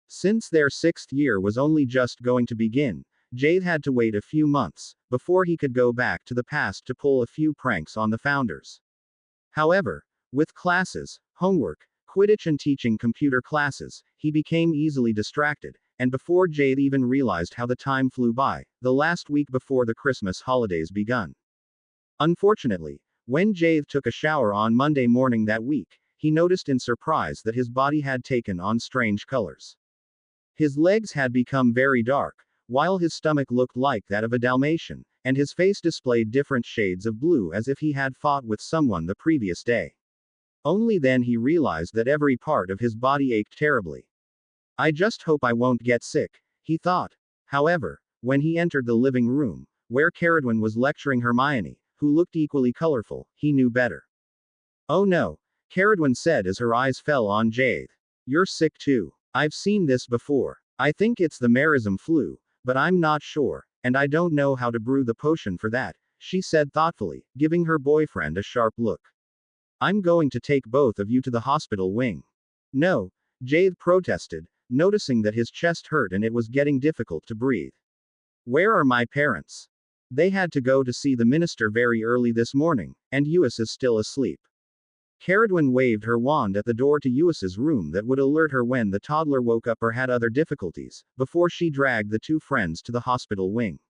A: Since their 6th year was only just going to begin, Jade had to wait a few months before he could go back to the past to pull a few pranks on the founders. However, with classes, homework, Quidditch and teaching computer classes, he became easily distracted, and before Jade even realized how the time flew by, the last week before the Christmas holidays begun. Unfortunately, when Jade took a shower on Monday morning that week, he noticed in surprise that his body had taken on strange colors. His legs had become very dark, while his stomach looked like that of a Dalmatian, and his face displayed different shades of blue as if he had fought with someone the previous day. Only then he realized that every part of his body ached terribly. I just hope I won't get sick, he thought. However, when he entered the living room, where Caradwin was lecturing Hermione, who looked equally colorful, he knew better. Oh no, Caradwin said as her eyes fell on Jade. You're sick too. I've seen this before. I think it's the merism flu, but I'm not sure, and I don't know how to brew the potion for that, she said thoughtfully, giving her boyfriend a sharp look. I'm going to take both of you to the hospital wing. No, Jade protested, noticing that his chest hurt and it was getting difficult to breathe. Where are my parents? They had to go to see the minister very early this morning, and Uis is still asleep. Caradwin waved her wand at the door to Uis's room that would alert her when the toddler woke up or had other difficulties, before she dragged the two friends to the hospital wing.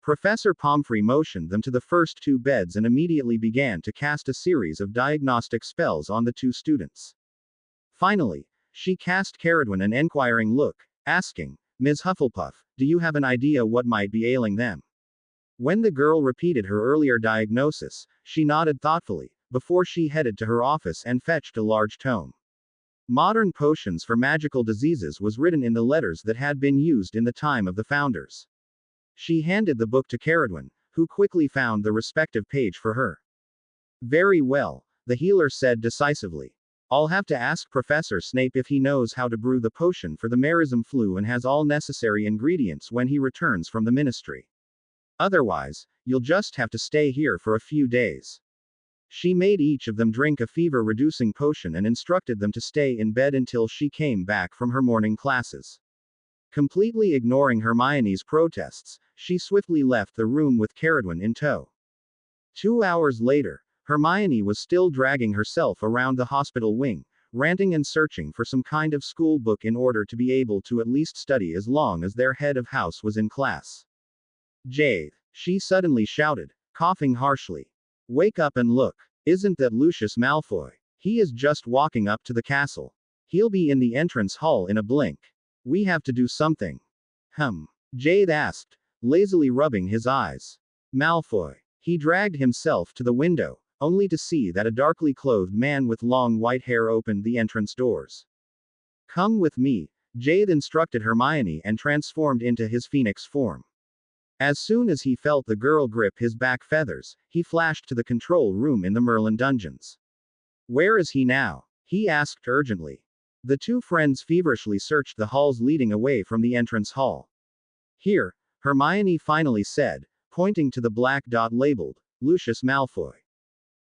A: Professor Pomfrey motioned them to the first two beds and immediately began to cast a series of diagnostic spells on the two students. Finally, she cast Caradwin an enquiring look, asking, Ms. Hufflepuff, do you have an idea what might be ailing them? When the girl repeated her earlier diagnosis, she nodded thoughtfully, before she headed to her office and fetched a large tome. Modern Potions for Magical Diseases was written in the letters that had been used in the time of the founders. She handed the book to Caradwin, who quickly found the respective page for her. Very well, the healer said decisively. I'll have to ask Professor Snape if he knows how to brew the potion for the merism flu and has all necessary ingredients when he returns from the ministry. Otherwise, you'll just have to stay here for a few days. She made each of them drink a fever-reducing potion and instructed them to stay in bed until she came back from her morning classes. Completely ignoring Hermione's protests, she swiftly left the room with Caradwin in tow. 2 hours later, Hermione was still dragging herself around the hospital wing, ranting and searching for some kind of school book in order to be able to at least study as long as their head of house was in class. Jade, she suddenly shouted, coughing harshly. Wake up and look. Isn't that Lucius Malfoy? He is just walking up to the castle. He'll be in the entrance hall in a blink. We have to do something. Jade asked, lazily rubbing his eyes. Malfoy. He dragged himself to the window, only to see that a darkly clothed man with long white hair opened the entrance doors. Come with me, Jade instructed Hermione and transformed into his phoenix form. As soon as he felt the girl grip his back feathers, he flashed to the control room in the Merlin dungeons. Where is he now? He asked urgently. The two friends feverishly searched the halls leading away from the entrance hall. Here, Hermione finally said, pointing to the black dot labeled, Lucius Malfoy.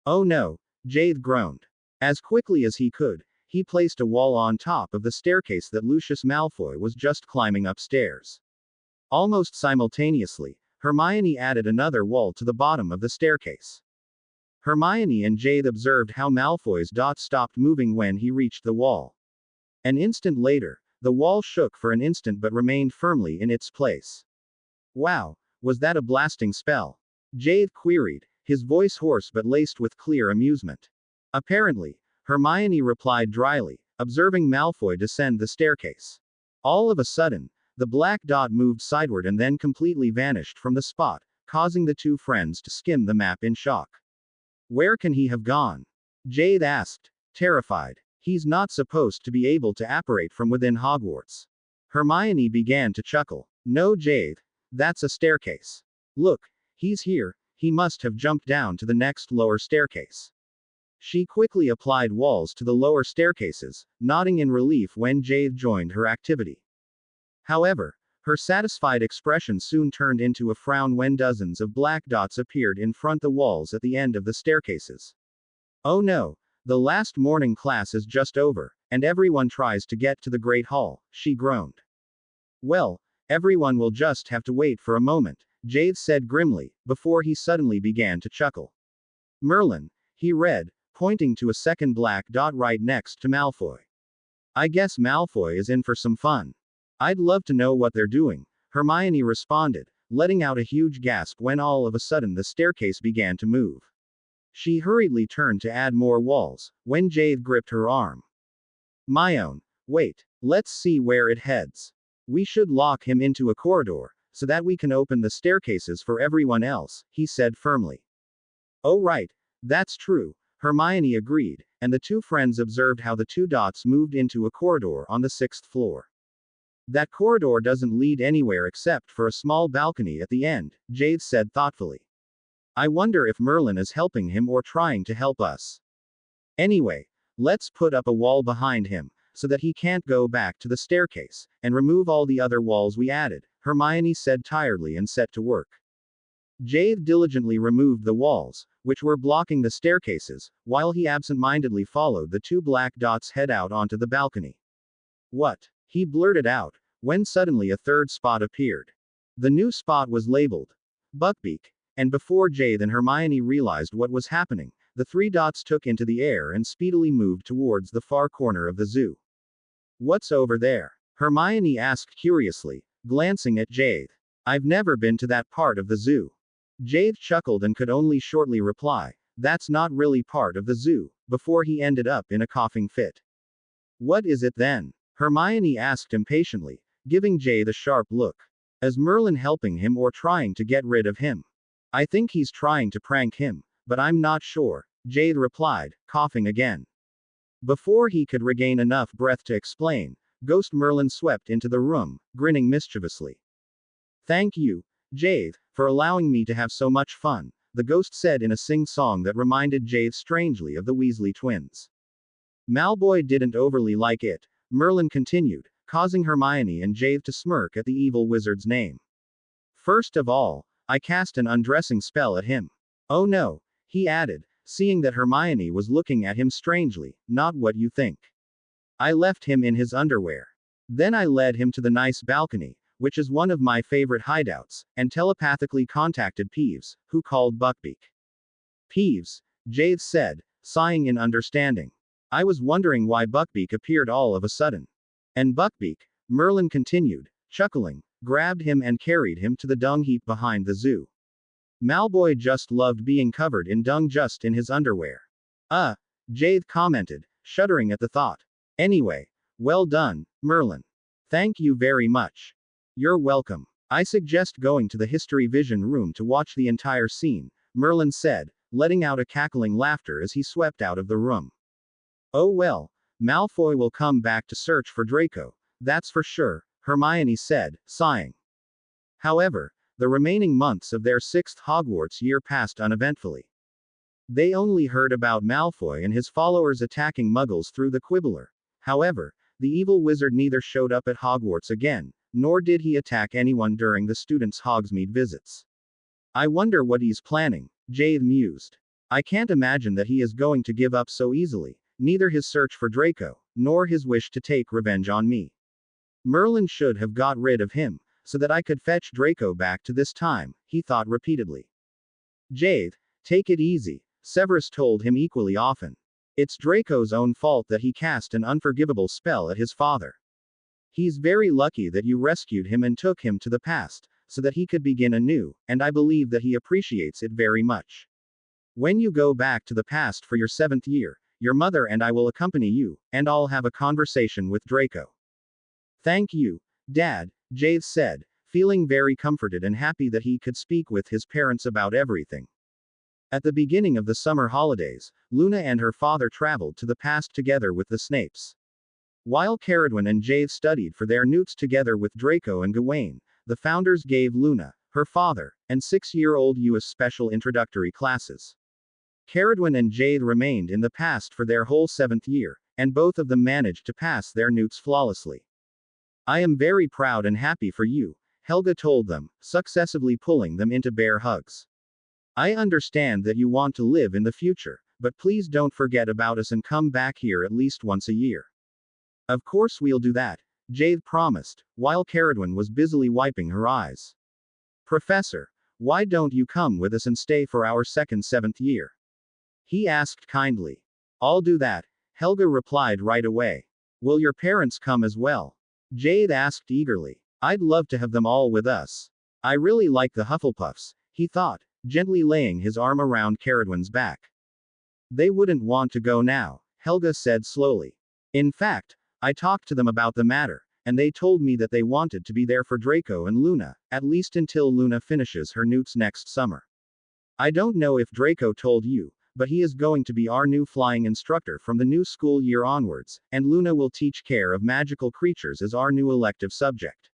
A: Oh no, Jade groaned. As quickly as he could, he placed a wall on top of the staircase that Lucius Malfoy was just climbing upstairs. Almost simultaneously, Hermione added another wall to the bottom of the staircase. Hermione and Jade observed how Malfoy's dot stopped moving when he reached the wall. An instant later, the wall shook for an instant but remained firmly in its place. Wow, was that a blasting spell? Jade queried, his voice hoarse but laced with clear amusement. Apparently, Hermione replied dryly, observing Malfoy descend the staircase. All of a sudden, the black dot moved sideward and then completely vanished from the spot, causing the two friends to skim the map in shock. Where can he have gone? Jade asked, terrified. He's not supposed to be able to apparate from within Hogwarts. Hermione began to chuckle. No, Jade. That's a staircase. Look, he's here, he must have jumped down to the next lower staircase. She quickly applied walls to the lower staircases, nodding in relief when Jade joined her activity. However, her satisfied expression soon turned into a frown when dozens of black dots appeared in front the walls at the end of the staircases. Oh no, the last morning class is just over, and everyone tries to get to the Great Hall, she groaned. Well, everyone will just have to wait for a moment, Jade said grimly, before he suddenly began to chuckle. Merlin, he read, pointing to a second black dot right next to Malfoy. I guess Malfoy is in for some fun. I'd love to know what they're doing, Hermione responded, letting out a huge gasp when all of a sudden the staircase began to move. She hurriedly turned to add more walls, when Jade gripped her arm. My own. Wait, let's see where it heads. We should lock him into a corridor, so that we can open the staircases for everyone else, he said firmly. Oh right, that's true, Hermione agreed, and the two friends observed how the two dots moved into a corridor on the 6th floor. That corridor doesn't lead anywhere except for a small balcony at the end, Jade said thoughtfully. I wonder if Merlin is helping him or trying to help us. Anyway, let's put up a wall behind him, so that he can't go back to the staircase, and remove all the other walls we added, Hermione said tiredly and set to work. Jade diligently removed the walls, which were blocking the staircases, while he absent-mindedly followed the two black dots head out onto the balcony. What? He blurted out, when suddenly a third spot appeared. The new spot was labeled Buckbeak, and before Jade and Hermione realized what was happening, the three dots took into the air and speedily moved towards the far corner of the zoo. What's over there? Hermione asked curiously, glancing at Jade. I've never been to that part of the zoo. Jade chuckled and could only shortly reply, that's not really part of the zoo, before he ended up in a coughing fit. What is it then? Hermione asked impatiently, giving Jade a sharp look. Is Merlin helping him or trying to get rid of him? I think he's trying to prank him, but I'm not sure, Jade replied, coughing again. Before he could regain enough breath to explain, Ghost Merlin swept into the room, grinning mischievously. Thank you, Jade, for allowing me to have so much fun, the ghost said in a sing-song that reminded Jade strangely of the Weasley twins. Malfoy didn't overly like it, Merlin continued, causing Hermione and Jade to smirk at the evil wizard's name. First of all, I cast an undressing spell at him. Oh no, he added, seeing that Hermione was looking at him strangely, not what you think. I left him in his underwear. Then I led him to the nice balcony, which is one of my favorite hideouts, and telepathically contacted Peeves, who called Buckbeak. Peeves, Jade said, sighing in understanding. I was wondering why Buckbeak appeared all of a sudden. And Buckbeak, Merlin continued, chuckling, grabbed him and carried him to the dung heap behind the zoo. Malfoy just loved being covered in dung just in his underwear. Jade commented, shuddering at the thought. Anyway, well done, Merlin. Thank you very much. You're welcome. I suggest going to the History Vision room to watch the entire scene, Merlin said, letting out a cackling laughter as he swept out of the room. Oh well, Malfoy will come back to search for Draco, that's for sure, Hermione said, sighing. However, the remaining months of their 6th Hogwarts year passed uneventfully. They only heard about Malfoy and his followers attacking Muggles through the Quibbler. However, the evil wizard neither showed up at Hogwarts again, nor did he attack anyone during the students' Hogsmeade visits. I wonder what he's planning, Jade mused. I can't imagine that he is going to give up so easily, neither his search for Draco, nor his wish to take revenge on me. Merlin should have got rid of him, so that I could fetch Draco back to this time, he thought repeatedly. Jade, take it easy, Severus told him equally often. It's Draco's own fault that he cast an unforgivable spell at his father. He's very lucky that you rescued him and took him to the past, so that he could begin anew, and I believe that he appreciates it very much. When you go back to the past for your 7th year, your mother and I will accompany you, and I'll have a conversation with Draco. Thank you, Dad, Jade said, feeling very comforted and happy that he could speak with his parents about everything. At the beginning of the summer holidays, Luna and her father traveled to the past together with the Snapes. While Caradwin and Jade studied for their newts together with Draco and Gawain, the founders gave Luna, her father, and 6-year-old Eus special introductory classes. Caradwin and Jade remained in the past for their whole 7th year, and both of them managed to pass their newts flawlessly. I am very proud and happy for you, Helga told them, successively pulling them into bear hugs. I understand that you want to live in the future, but please don't forget about us and come back here at least once a year. Of course we'll do that, Jade promised, while Caradwin was busily wiping her eyes. Professor, why don't you come with us and stay for our second 7th year? He asked kindly. I'll do that, Helga replied right away. Will your parents come as well? Jade asked eagerly. I'd love to have them all with us. I really like the Hufflepuffs, he thought, gently laying his arm around Caradwin's back. They wouldn't want to go now, Helga said slowly. In fact, I talked to them about the matter, and they told me that they wanted to be there for Draco and Luna, at least until Luna finishes her newts next summer. I don't know if Draco told you, but he is going to be our new flying instructor from the new school year onwards, and Luna will teach care of magical creatures as our new elective subject.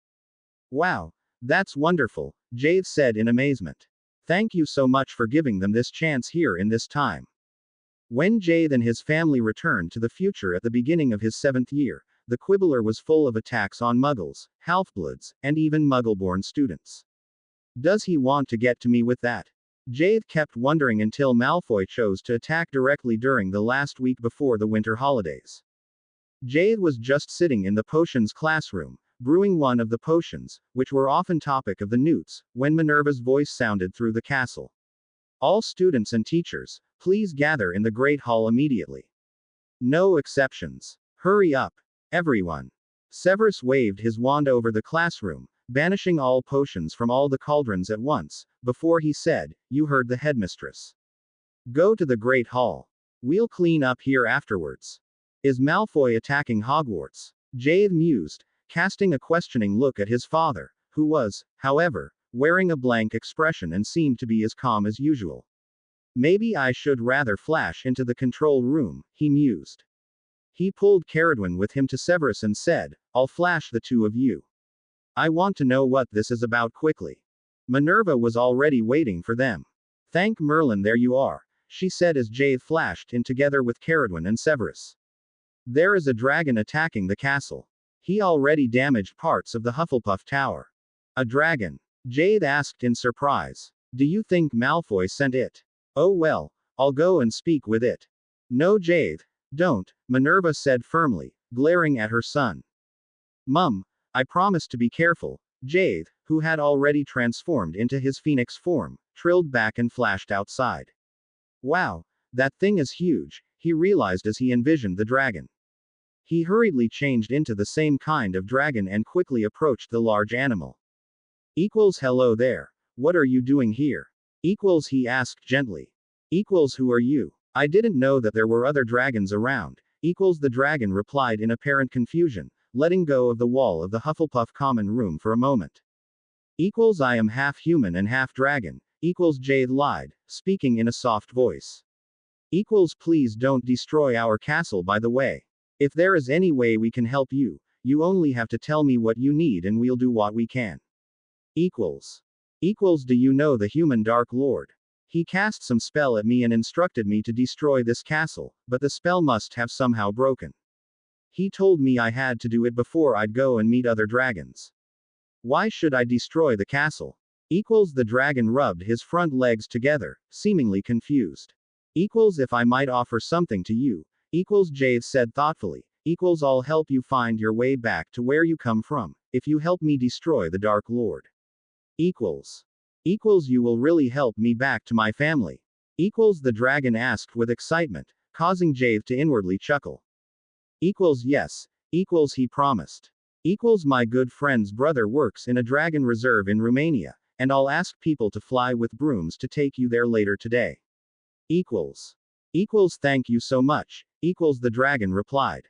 A: Wow, that's wonderful, Jade said in amazement. Thank you so much for giving them this chance here in this time. When Jade and his family returned to the future at the beginning of his 7th year, the Quibbler was full of attacks on Muggles, Half-Bloods, and even Muggle-born students. Does he want to get to me with that? Jade kept wondering until Malfoy chose to attack directly during the last week before the winter holidays. Jade was just sitting in the potions classroom, brewing one of the potions, which were often topic of the newts, when Minerva's voice sounded through the castle. All students and teachers, please gather in the Great Hall immediately. No exceptions. Hurry up, everyone. Severus waved his wand over the classroom, banishing all potions from all the cauldrons at once, before he said, You heard the headmistress. Go to the Great Hall. We'll clean up here afterwards. Is Malfoy attacking Hogwarts? Jade mused, casting a questioning look at his father, who was, however, wearing a blank expression and seemed to be as calm as usual. Maybe I should rather flash into the control room, he mused. He pulled Caradwin with him to Severus and said, I'll flash the two of you. I want to know what this is about quickly. Minerva was already waiting for them. Thank Merlin, there you are, she said as Jade flashed in together with Caradwin and Severus. There is a dragon attacking the castle. He already damaged parts of the Hufflepuff Tower. A dragon? Jade asked in surprise. Do you think Malfoy sent it? Oh well, I'll go and speak with it. No, Jade, don't, Minerva said firmly, glaring at her son. Mum, I promise to be careful, Jade, who had already transformed into his phoenix form, trilled back and flashed outside. Wow, that thing is huge, he realized as he envisioned the dragon. He hurriedly changed into the same kind of dragon and quickly approached the large animal. Hello there. What are you doing here? He asked gently. Who are you? I didn't know that there were other dragons around. The dragon replied in apparent confusion, letting go of the wall of the Hufflepuff common room for a moment. I am half human and half dragon. Jade lied, speaking in a soft voice. Please don't destroy our castle by the way. If there is any way we can help you, you only have to tell me what you need and we'll do what we can. Do you know the human Dark Lord? He cast some spell at me and instructed me to destroy this castle, but the spell must have somehow broken. He told me I had to do it before I'd go and meet other dragons. Why should I destroy the castle? The dragon rubbed his front legs together, seemingly confused. If I might offer something to you, Jade said thoughtfully, equals I'll help you find your way back to where you come from, if you help me destroy the Dark Lord. Equals you will really help me back to my family. The dragon asked with excitement, causing Jade to inwardly chuckle. Yes, he promised. My good friend's brother works in a dragon reserve in Romania, and I'll ask people to fly with brooms to take you there later today. Thank you so much, the dragon replied.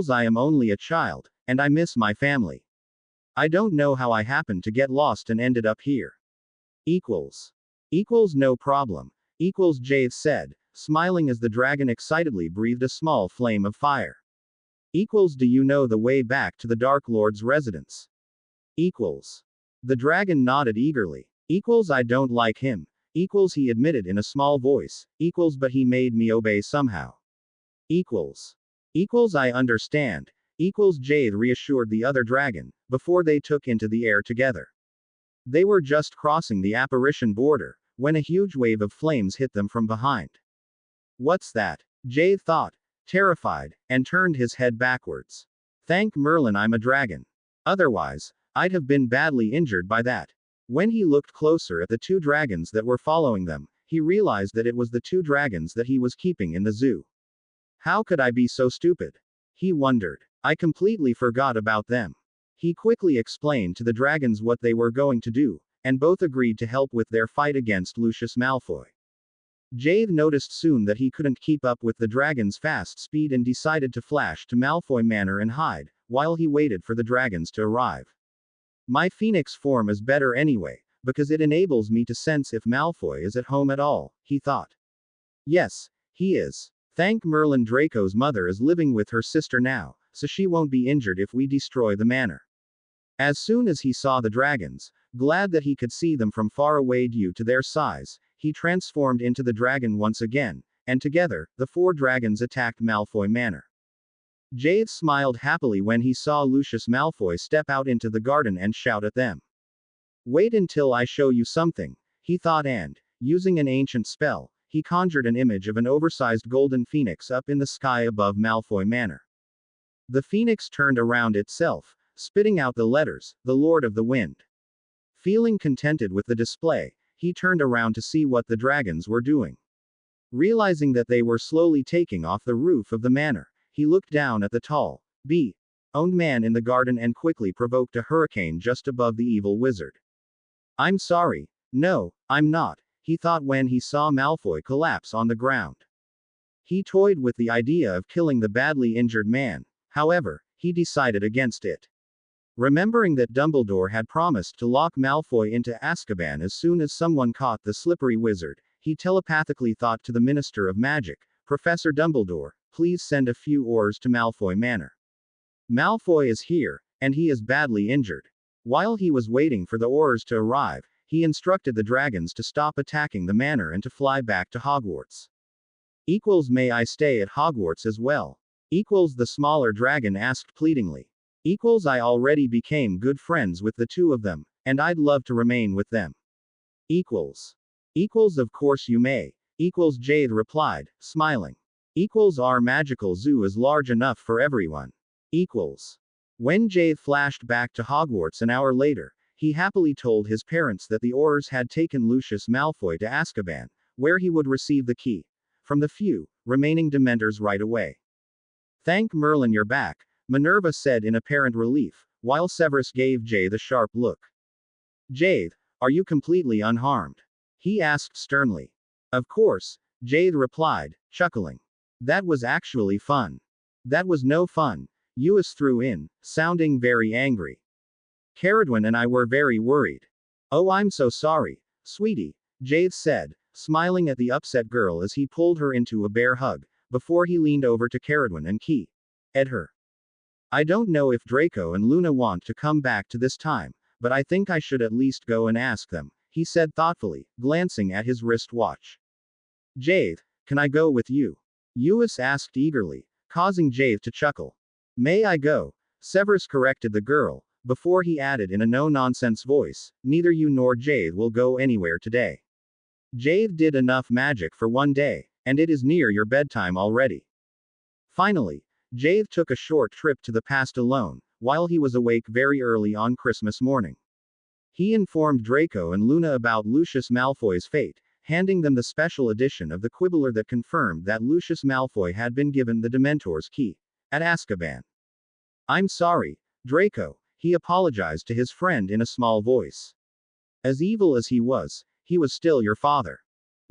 A: I am only a child, and I miss my family. I don't know how I happened to get lost and ended up here. No problem, Jade said, smiling as the dragon excitedly breathed a small flame of fire. Do you know the way back to the Dark Lord's residence? The dragon nodded eagerly. I don't like him. He admitted in a small voice. But he made me obey somehow. I understand. Jade reassured the other dragon, before they took into the air together. They were just crossing the apparition border, when a huge wave of flames hit them from behind. What's that? Jade thought, terrified, and turned his head backwards. Thank Merlin I'm a dragon. Otherwise, I'd have been badly injured by that. When he looked closer at the two dragons that were following them, he realized that it was the two dragons that he was keeping in the zoo. How could I be so stupid? He wondered. I completely forgot about them. He quickly explained to the dragons what they were going to do, and both agreed to help with their fight against Lucius Malfoy. Jade noticed soon that he couldn't keep up with the dragon's fast speed and decided to flash to Malfoy Manor and hide, while he waited for the dragons to arrive. My phoenix form is better anyway, because it enables me to sense if Malfoy is at home at all, he thought. Yes, he is. Thank Merlin Draco's mother is living with her sister now, so she won't be injured if we destroy the manor. As soon as he saw the dragons, glad that he could see them from far away due to their size, he transformed into the dragon once again, and together, the four dragons attacked Malfoy Manor. Jade smiled happily when he saw Lucius Malfoy step out into the garden and shout at them. Wait until I show you something, he thought, and, using an ancient spell, he conjured an image of an oversized golden phoenix up in the sky above Malfoy Manor. The phoenix turned around itself, spitting out the letters, the Lord of the Wind. Feeling contented with the display, he turned around to see what the dragons were doing. Realizing that they were slowly taking off the roof of the manor, he looked down at the tall, bee-owned man in the garden and quickly provoked a hurricane just above the evil wizard. I'm sorry. No, I'm not, he thought when he saw Malfoy collapse on the ground. He toyed with the idea of killing the badly injured man, however, he decided against it. Remembering that Dumbledore had promised to lock Malfoy into Azkaban as soon as someone caught the slippery wizard, he telepathically thought to the Minister of Magic, Professor Dumbledore, please send a few oars to Malfoy Manor. Malfoy is here, and he is badly injured. While he was waiting for the oars to arrive, he instructed the dragons to stop attacking the manor and to fly back to Hogwarts. May I stay at Hogwarts as well? The smaller dragon asked pleadingly. I already became good friends with the two of them, and I'd love to remain with them. Of course you may. Jade replied, smiling. Our magical zoo is large enough for everyone. When Jade flashed back to Hogwarts an hour later, he happily told his parents that the Aurors had taken Lucius Malfoy to Azkaban, where he would receive the key from the few remaining Dementors right away. Thank Merlin you're back, Minerva said in apparent relief, while Severus gave Jade a sharp look. Jade, are you completely unharmed? He asked sternly. Of course, Jade replied, chuckling. That was actually fun. That was no fun, Uis threw in, sounding very angry. Caradwin and I were very worried. Oh, I'm so sorry, sweetie, Jade said, smiling at the upset girl as he pulled her into a bear hug, before he leaned over to Caradwin and keyed her. I don't know if Draco and Luna want to come back to this time, but I think I should at least go and ask them, he said thoughtfully, glancing at his wristwatch. Jade, can I go with you? Uis asked eagerly, causing Jade to chuckle. May I go? Severus corrected the girl, before he added in a no-nonsense voice, neither you nor Jade will go anywhere today. Jade did enough magic for one day, and it is near your bedtime already. Finally, Jade took a short trip to the past alone, while he was awake very early on Christmas morning. He informed Draco and Luna about Lucius Malfoy's fate, handing them the special edition of the Quibbler that confirmed that Lucius Malfoy had been given the Dementor's key at Azkaban. "I'm sorry, Draco," he apologized to his friend in a small voice. "As evil as he was still your father."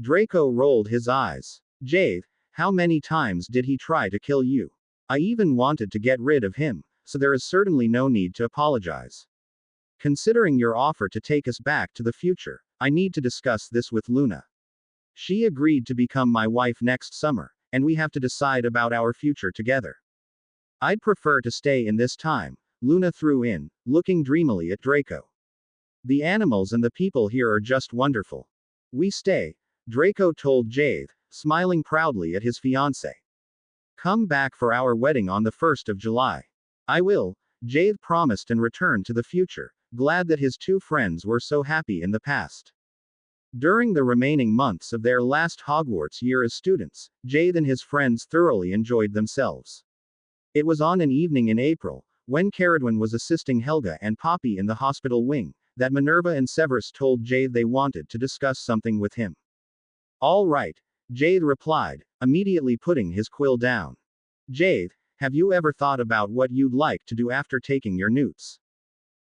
A: Draco rolled his eyes. "Jade, how many times did he try to kill you? I even wanted to get rid of him, so there is certainly no need to apologize. Considering your offer to take us back to the future, I need to discuss this with Luna. She agreed to become my wife next summer, and we have to decide about our future together. I'd prefer to stay in this time," Luna threw in, looking dreamily at Draco. "The animals and the people here are just wonderful. We stay," Draco told Jade, smiling proudly at his fiancée. "Come back for our wedding on the 1st of July. I will," Jade promised and returned to the future, glad that his two friends were so happy in the past. During the remaining months of their last Hogwarts year as students, Jade and his friends thoroughly enjoyed themselves. It was on an evening in April, when Caradwin was assisting Helga and Poppy in the hospital wing, that Minerva and Severus told Jade they wanted to discuss something with him. "All right," Jade replied, immediately putting his quill down. "Jade, have you ever thought about what you'd like to do after taking your newts?"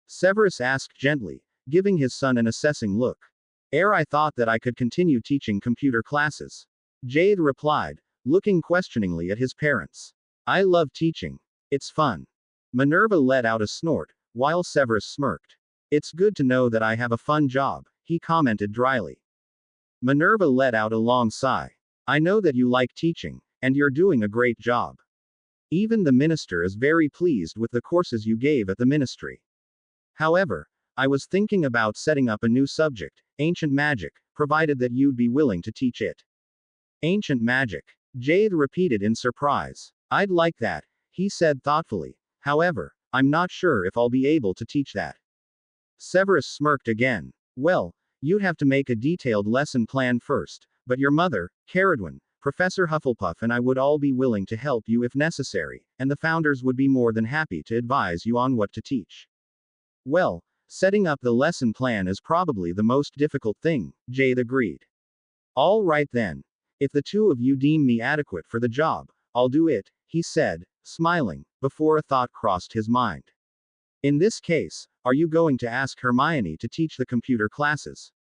A: Severus asked gently, giving his son an assessing look. I thought that I could continue teaching computer classes," Jade replied, looking questioningly at his parents. "I love teaching. It's fun." Minerva let out a snort, while Severus smirked. "It's good to know that I have a fun job," he commented dryly. Minerva let out a long sigh. "I know that you like teaching, and you're doing a great job. Even the minister is very pleased with the courses you gave at the ministry. However, I was thinking about setting up a new subject, ancient magic, provided that you'd be willing to teach it." "Ancient magic?" Jade repeated in surprise. "I'd like that," he said thoughtfully. "However, I'm not sure if I'll be able to teach that." Severus smirked again. "Well, you'd have to make a detailed lesson plan first, but your mother, Caradwin, Professor Hufflepuff and I would all be willing to help you if necessary, and the founders would be more than happy to advise you on what to teach." "Well, setting up the lesson plan is probably the most difficult thing," Jade agreed. "All right then. If the two of you deem me adequate for the job, I'll do it," he said, smiling, before a thought crossed his mind. "In this case, are you going to ask Hermione to teach the computer classes?"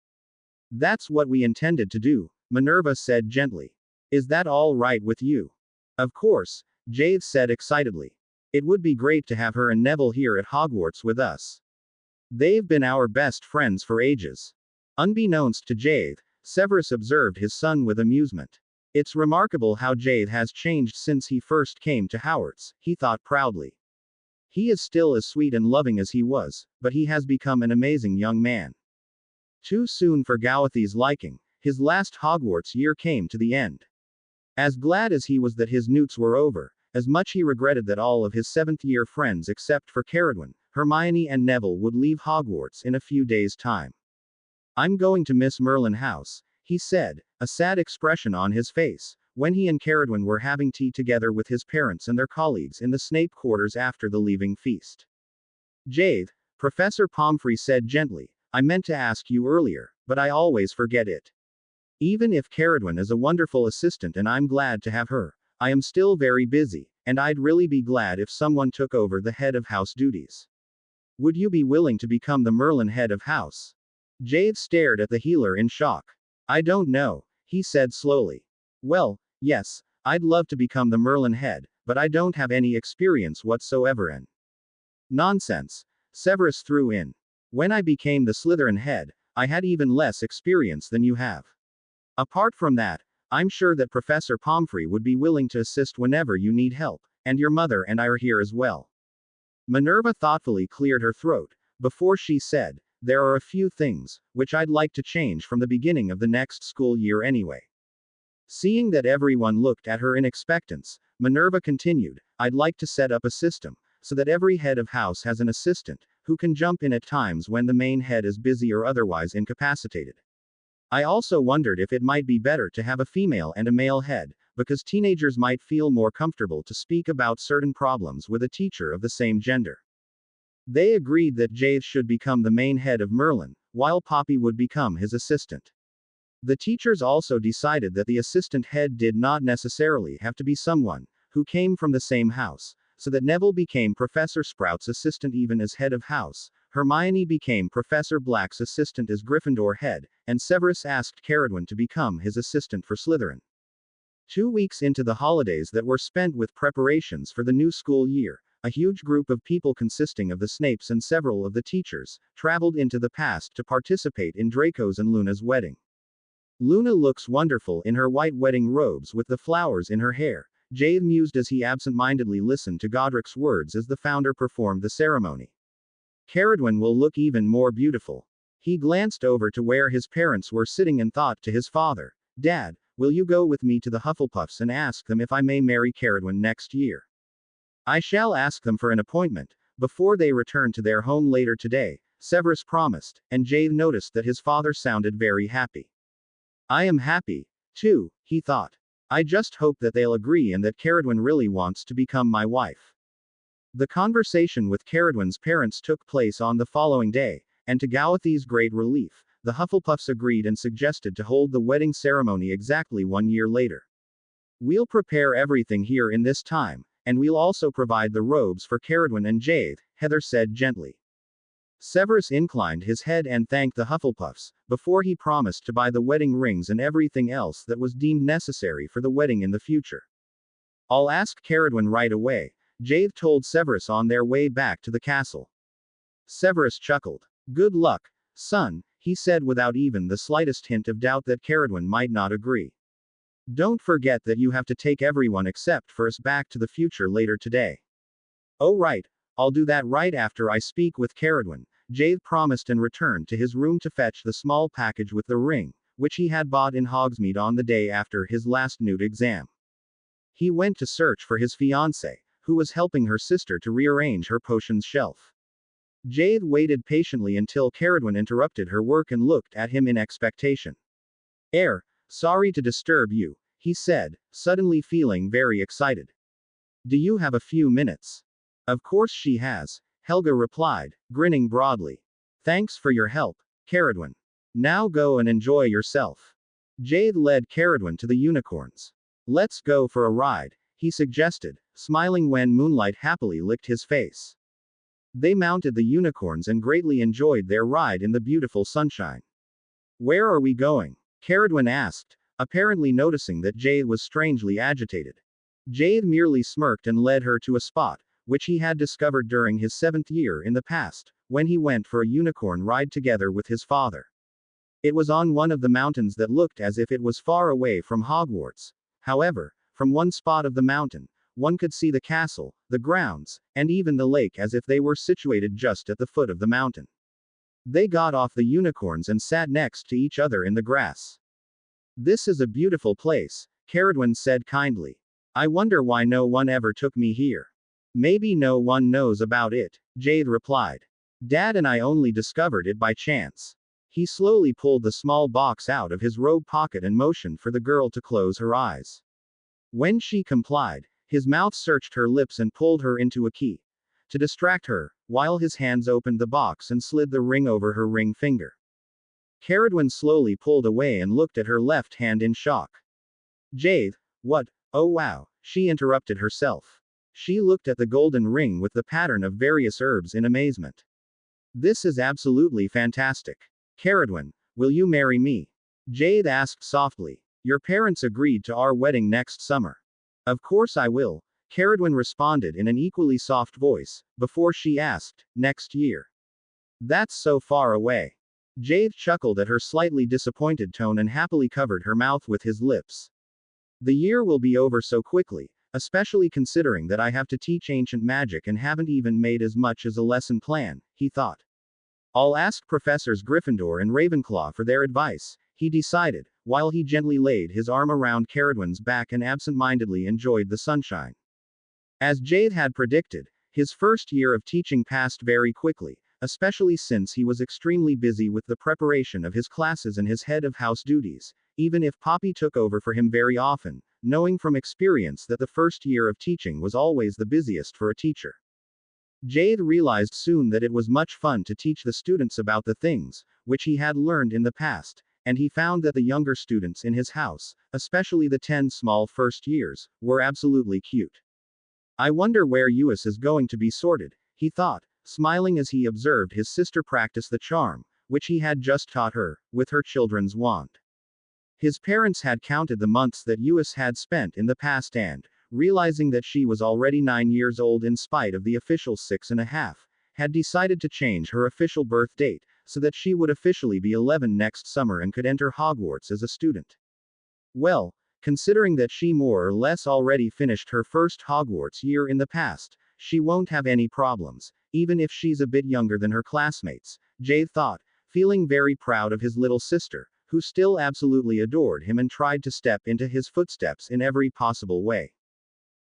A: "That's what we intended to do," Minerva said gently. "Is that all right with you?" "Of course," Jade said excitedly. "It would be great to have her and Neville here at Hogwarts with us. They've been our best friends for ages." Unbeknownst to Jade, Severus observed his son with amusement. "It's remarkable how Jade has changed since he first came to Hogwarts," he thought proudly. "He is still as sweet and loving as he was, but he has become an amazing young man." Too soon for Gowthy's liking, his last Hogwarts year came to the end. As glad as he was that his newts were over, as much he regretted that all of his seventh-year friends except for Caradwin, Hermione and Neville would leave Hogwarts in a few days' time. "I'm going to miss Merlin House," he said, a sad expression on his face, when he and Caradwin were having tea together with his parents and their colleagues in the Snape quarters after the leaving feast. "Jade," Professor Pomfrey said gently, "I meant to ask you earlier, but I always forget it. Even if Caradwin is a wonderful assistant and I'm glad to have her, I am still very busy, and I'd really be glad if someone took over the head of house duties. Would you be willing to become the Merlin head of house?" Jade stared at the healer in shock. "I don't know," he said slowly. "Well, yes, I'd love to become the Merlin head, but I don't have any experience whatsoever in." "Nonsense," Severus threw in. "When I became the Slytherin head, I had even less experience than you have. Apart from that, I'm sure that Professor Pomfrey would be willing to assist whenever you need help, and your mother and I are here as well." Minerva thoughtfully cleared her throat, before she said, "There are a few things, which I'd like to change from the beginning of the next school year anyway." Seeing that everyone looked at her in expectance, Minerva continued, "I'd like to set up a system, so that every head of house has an assistant, who can jump in at times when the main head is busy or otherwise incapacitated. I also wondered if it might be better to have a female and a male head, because teenagers might feel more comfortable to speak about certain problems with a teacher of the same gender. They agreed that Jade should become the main head of Merlin, while Poppy would become his assistant. The teachers also decided that the assistant head did not necessarily have to be someone who came from the same house, so that Neville became Professor Sprout's assistant even as head of house, Hermione became Professor Black's assistant as Gryffindor head, and Severus asked Caradwin to become his assistant for Slytherin. 2 weeks into the holidays that were spent with preparations for the new school year, a huge group of people consisting of the Snapes and several of the teachers traveled into the past to participate in Draco's and Luna's wedding. Luna looks wonderful in her white wedding robes with the flowers in her hair, Jade mused as he absent-mindedly listened to Godric's words as the founder performed the ceremony. Caradwin will look even more beautiful. He glanced over to where his parents were sitting and thought to his father, Dad, will you go with me to the Hufflepuffs and ask them if I may marry Caradwin next year? I shall ask them for an appointment, before they return to their home later today, Severus promised, and Jade noticed that his father sounded very happy. I am happy, too, he thought. I just hope that they'll agree and that Caradwin really wants to become my wife. The conversation with Caradwin's parents took place on the following day, and to Gawathi's great relief, the Hufflepuffs agreed and suggested to hold the wedding ceremony exactly 1 year later. We'll prepare everything here in this time, and we'll also provide the robes for Caradwin and Jade, Heather said gently. Severus inclined his head and thanked the Hufflepuffs, before he promised to buy the wedding rings and everything else that was deemed necessary for the wedding in the future. I'll ask Caradwin right away, Jade told Severus on their way back to the castle. Severus chuckled. Good luck, son, he said without even the slightest hint of doubt that Caradwin might not agree. Don't forget that you have to take everyone except for us back to the future later today. Oh right, I'll do that right after I speak with Caradwin, Jade promised and returned to his room to fetch the small package with the ring, which he had bought in Hogsmeade on the day after his last Newt exam. He went to search for his fiancée, who was helping her sister to rearrange her potions shelf. Jade waited patiently until Caradwin interrupted her work and looked at him in expectation. Sorry to disturb you, he said, suddenly feeling very excited. Do you have a few minutes? Of course she has, Helga replied, grinning broadly. Thanks for your help, Caradwin. Now go and enjoy yourself. Jade led Caradwin to the unicorns. Let's go for a ride, he suggested, smiling when moonlight happily licked his face. They mounted the unicorns and greatly enjoyed their ride in the beautiful sunshine. Where are we going? Caradwin asked, apparently noticing that Jade was strangely agitated. Jade merely smirked and led her to a spot, which he had discovered during his 7th year in the past, when he went for a unicorn ride together with his father. It was on one of the mountains that looked as if it was far away from Hogwarts. However, from one spot of the mountain, one could see the castle, the grounds, and even the lake as if they were situated just at the foot of the mountain. They got off the unicorns and sat next to each other in the grass. This is a beautiful place, Caradwin said kindly. I wonder why no one ever took me here. Maybe no one knows about it, Jade replied. Dad and I only discovered it by chance. He slowly pulled the small box out of his robe pocket and motioned for the girl to close her eyes. When she complied, his mouth searched her lips and pulled her into a key. To distract her, while his hands opened the box and slid the ring over her ring finger. Caradwin slowly pulled away and looked at her left hand in shock. Jade, what? Oh wow, she interrupted herself. She looked at the golden ring with the pattern of various herbs in amazement. This is absolutely fantastic. Caradwin, will you marry me? Jade asked softly. Your parents agreed to our wedding next summer. Of course I will, Caradwin responded in an equally soft voice, before she asked, next year. That's so far away. Jade chuckled at her slightly disappointed tone and happily covered her mouth with his lips. The year will be over so quickly, especially considering that I have to teach ancient magic and haven't even made as much as a lesson plan, he thought. I'll ask Professors Gryffindor and Ravenclaw for their advice, he decided, while he gently laid his arm around Caradwin's back and absent-mindedly enjoyed the sunshine. As Jade had predicted, his first year of teaching passed very quickly, especially since he was extremely busy with the preparation of his classes and his head of house duties. Even if Poppy took over for him very often, knowing from experience that the first year of teaching was always the busiest for a teacher. Jade realized soon that it was much fun to teach the students about the things which he had learned in the past, and he found that the younger students in his house, especially the 10 small first years, were absolutely cute. I wonder where Uis is going to be sorted, he thought, smiling as he observed his sister practice the charm, which he had just taught her, with her children's wand. His parents had counted the months that Uis had spent in the past and, realizing that she was already 9 years old in spite of the official 6.5, had decided to change her official birth date, so that she would officially be 11 next summer and could enter Hogwarts as a student. Well, considering that she more or less already finished her first Hogwarts year in the past, she won't have any problems, even if she's a bit younger than her classmates, Jade thought, feeling very proud of his little sister, who still absolutely adored him and tried to step into his footsteps in every possible way.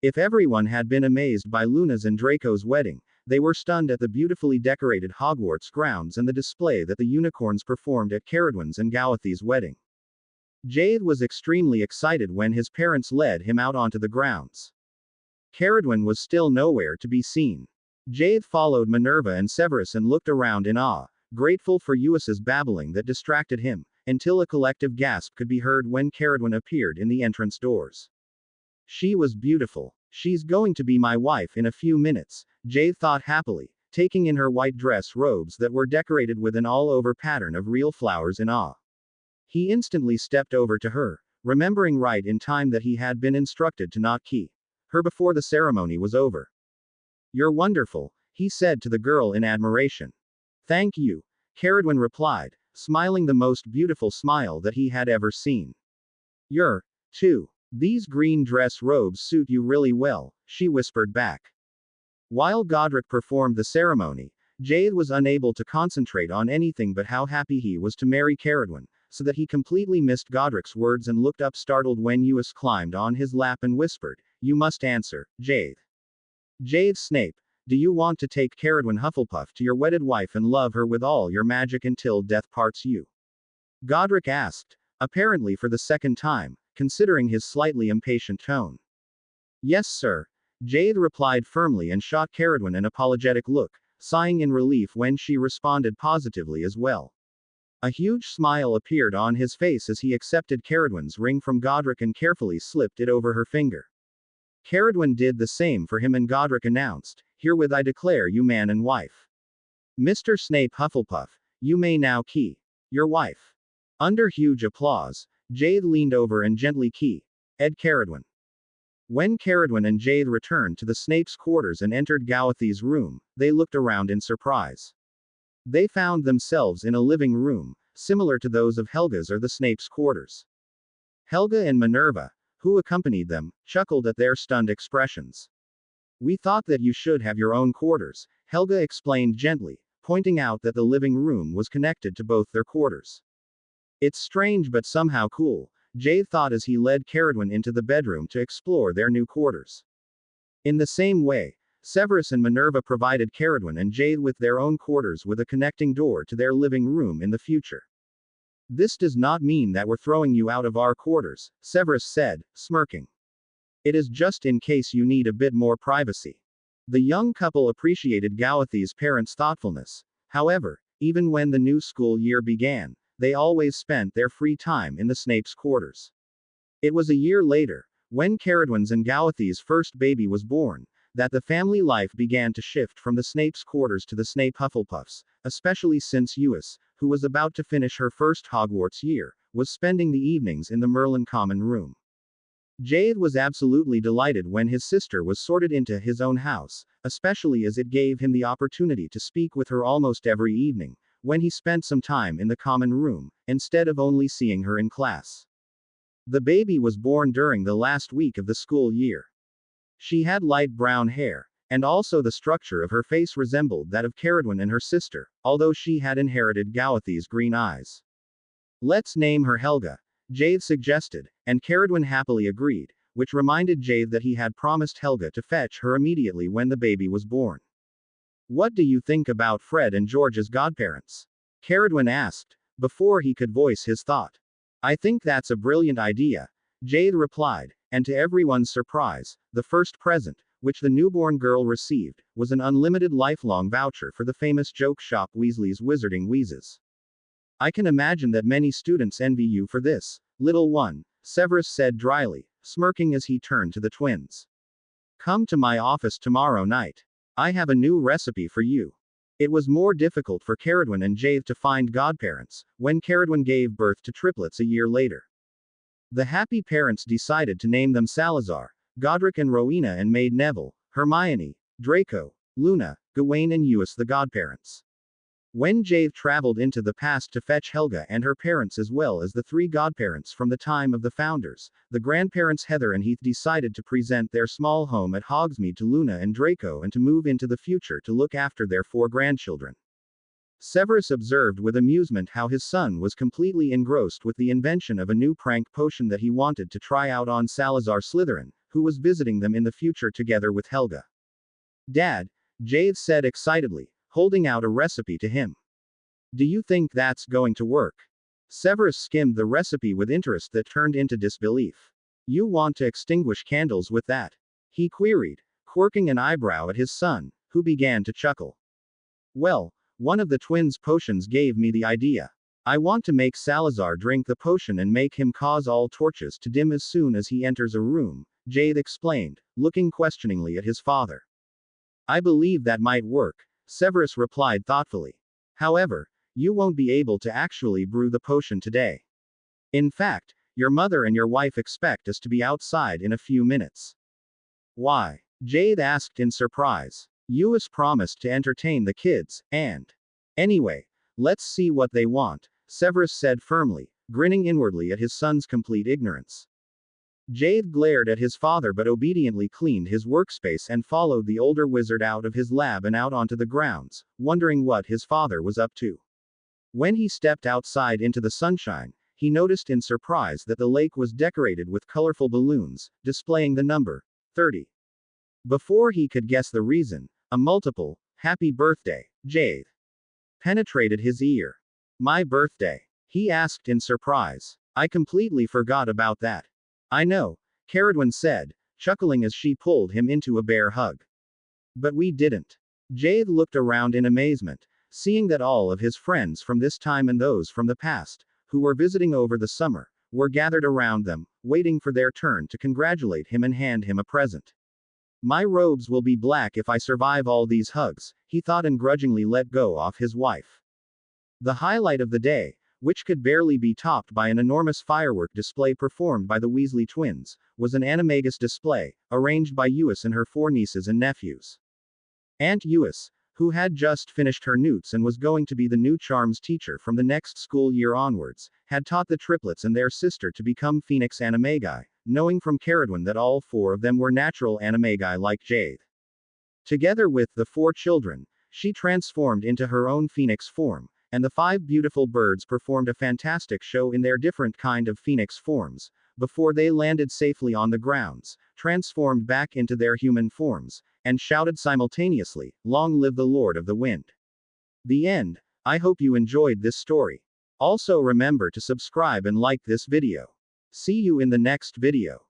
A: If everyone had been amazed by Luna's and Draco's wedding, they were stunned at the beautifully decorated Hogwarts grounds and the display that the unicorns performed at Caradwin's and Gawathi's wedding. Jade was extremely excited when his parents led him out onto the grounds. Caradwin was still nowhere to be seen. Jade followed Minerva and Severus and looked around in awe, grateful for Uis's babbling that distracted him, until a collective gasp could be heard when Caradwin appeared in the entrance doors. She was beautiful. She's going to be my wife in a few minutes, Jade thought happily, taking in her white dress robes that were decorated with an all-over pattern of real flowers in awe. He instantly stepped over to her, remembering right in time that he had been instructed to not key her before the ceremony was over. You're wonderful, he said to the girl in admiration. Thank you, Caradwin replied, smiling the most beautiful smile that he had ever seen. You're, too. These green dress robes suit you really well, she whispered back. While Godric performed the ceremony, Jade was unable to concentrate on anything but how happy he was to marry Caradwin, so that he completely missed Godric's words and looked up startled when Uis climbed on his lap and whispered, You must answer, Jade. Jade Snape, do you want to take Caradwin Hufflepuff to your wedded wife and love her with all your magic until death parts you? Godric asked, apparently for the second time, considering his slightly impatient tone. Yes, sir, Jade replied firmly and shot Caradwin an apologetic look, sighing in relief when she responded positively as well. A huge smile appeared on his face as he accepted Caradwin's ring from Godric and carefully slipped it over her finger. Caradwin did the same for him and Godric announced, Herewith I declare you man and wife. Mr. Snape Hufflepuff, you may now key your wife. Under huge applause, Jade leaned over and gently keyed Caradwin. When Caradwin and Jade returned to the Snape's quarters and entered Gawathi's room, they looked around in surprise. They found themselves in a living room, similar to those of Helga's or the Snape's quarters. Helga and Minerva, who accompanied them, chuckled at their stunned expressions. We thought that you should have your own quarters, Helga explained gently, pointing out that the living room was connected to both their quarters. It's strange but somehow cool, Jade thought as he led Caradwin into the bedroom to explore their new quarters. In the same way, Severus and Minerva provided Caradwin and Jade with their own quarters with a connecting door to their living room in the future. This does not mean that we're throwing you out of our quarters, Severus said, smirking. It is just in case you need a bit more privacy. The young couple appreciated Gawathi's parents' thoughtfulness. However, even when the new school year began, they always spent their free time in the Snape's quarters. It was a year later, when Caradwin's and Gawathi's first baby was born, that the family life began to shift from the Snape's quarters to the Snape Hufflepuffs, especially since Uis, who was about to finish her first Hogwarts year, was spending the evenings in the Merlin common room. Jade was absolutely delighted when his sister was sorted into his own house, especially as it gave him the opportunity to speak with her almost every evening, when he spent some time in the common room, instead of only seeing her in class. The baby was born during the last week of the school year. She had light brown hair, and also the structure of her face resembled that of Caradwin and her sister, although she had inherited Gawathi's green eyes. Let's name her Helga, Jade suggested, and Caradwin happily agreed, which reminded Jade that he had promised Helga to fetch her immediately when the baby was born. What do you think about Fred and George's godparents? Caradwin asked, before he could voice his thought. I think that's a brilliant idea, Jade replied, and to everyone's surprise, the first present, which the newborn girl received, was an unlimited lifelong voucher for the famous joke shop Weasley's Wizarding Wheezes. I can imagine that many students envy you for this, little one, Severus said dryly, smirking as he turned to the twins. Come to my office tomorrow night. I have a new recipe for you. It was more difficult for Caradwyn and Jade to find godparents, when Caradwyn gave birth to triplets a year later. The happy parents decided to name them Salazar, Godric and Rowena, and made Neville, Hermione, Draco, Luna, Gawain and Ewis the godparents. When Jade traveled into the past to fetch Helga and her parents as well as the three godparents from the time of the founders, the grandparents Heather and Heath decided to present their small home at Hogsmeade to Luna and Draco and to move into the future to look after their 4 grandchildren. Severus observed with amusement how his son was completely engrossed with the invention of a new prank potion that he wanted to try out on Salazar Slytherin, who was visiting them in the future together with Helga. Dad, Jade said excitedly, holding out a recipe to him. Do you think that's going to work? Severus skimmed the recipe with interest that turned into disbelief. You want to extinguish candles with that? He queried, quirking an eyebrow at his son, who began to chuckle. Well, one of the twins' potions gave me the idea. I want to make Salazar drink the potion and make him cause all torches to dim as soon as he enters a room, Jade explained, looking questioningly at his father. I believe that might work, Severus replied thoughtfully. However, you won't be able to actually brew the potion today. In fact, your mother and your wife expect us to be outside in a few minutes. Why? Jade asked in surprise. Ewis promised to entertain the kids, and... Anyway, let's see what they want, Severus said firmly, grinning inwardly at his son's complete ignorance. Jade glared at his father but obediently cleaned his workspace and followed the older wizard out of his lab and out onto the grounds, wondering what his father was up to. When he stepped outside into the sunshine, he noticed in surprise that the lake was decorated with colorful balloons, displaying the number 30. Before he could guess the reason, a multiple, "Happy birthday, Jade," penetrated his ear. My birthday? He asked in surprise. I completely forgot about that. I know, Caradwyn said, chuckling as she pulled him into a bear hug. But we didn't. Jade looked around in amazement, seeing that all of his friends from this time and those from the past, who were visiting over the summer, were gathered around them, waiting for their turn to congratulate him and hand him a present. My robes will be black if I survive all these hugs, he thought and grudgingly let go of his wife. The highlight of the day, which could barely be topped by an enormous firework display performed by the Weasley twins, was an Animagus display, arranged by Ewis and her 4 nieces and nephews. Aunt Ewis, who had just finished her newts and was going to be the new charms teacher from the next school year onwards, had taught the triplets and their sister to become Phoenix Animagi, knowing from Caradwyn that all 4 of them were natural Animagi like Jade. Together with the 4 children, she transformed into her own phoenix form, and the 5 beautiful birds performed a fantastic show in their different kind of phoenix forms, before they landed safely on the grounds, transformed back into their human forms, and shouted simultaneously, "Long live the Lord of the Wind." The end. I hope you enjoyed this story. Also remember to subscribe and like this video. See you in the next video.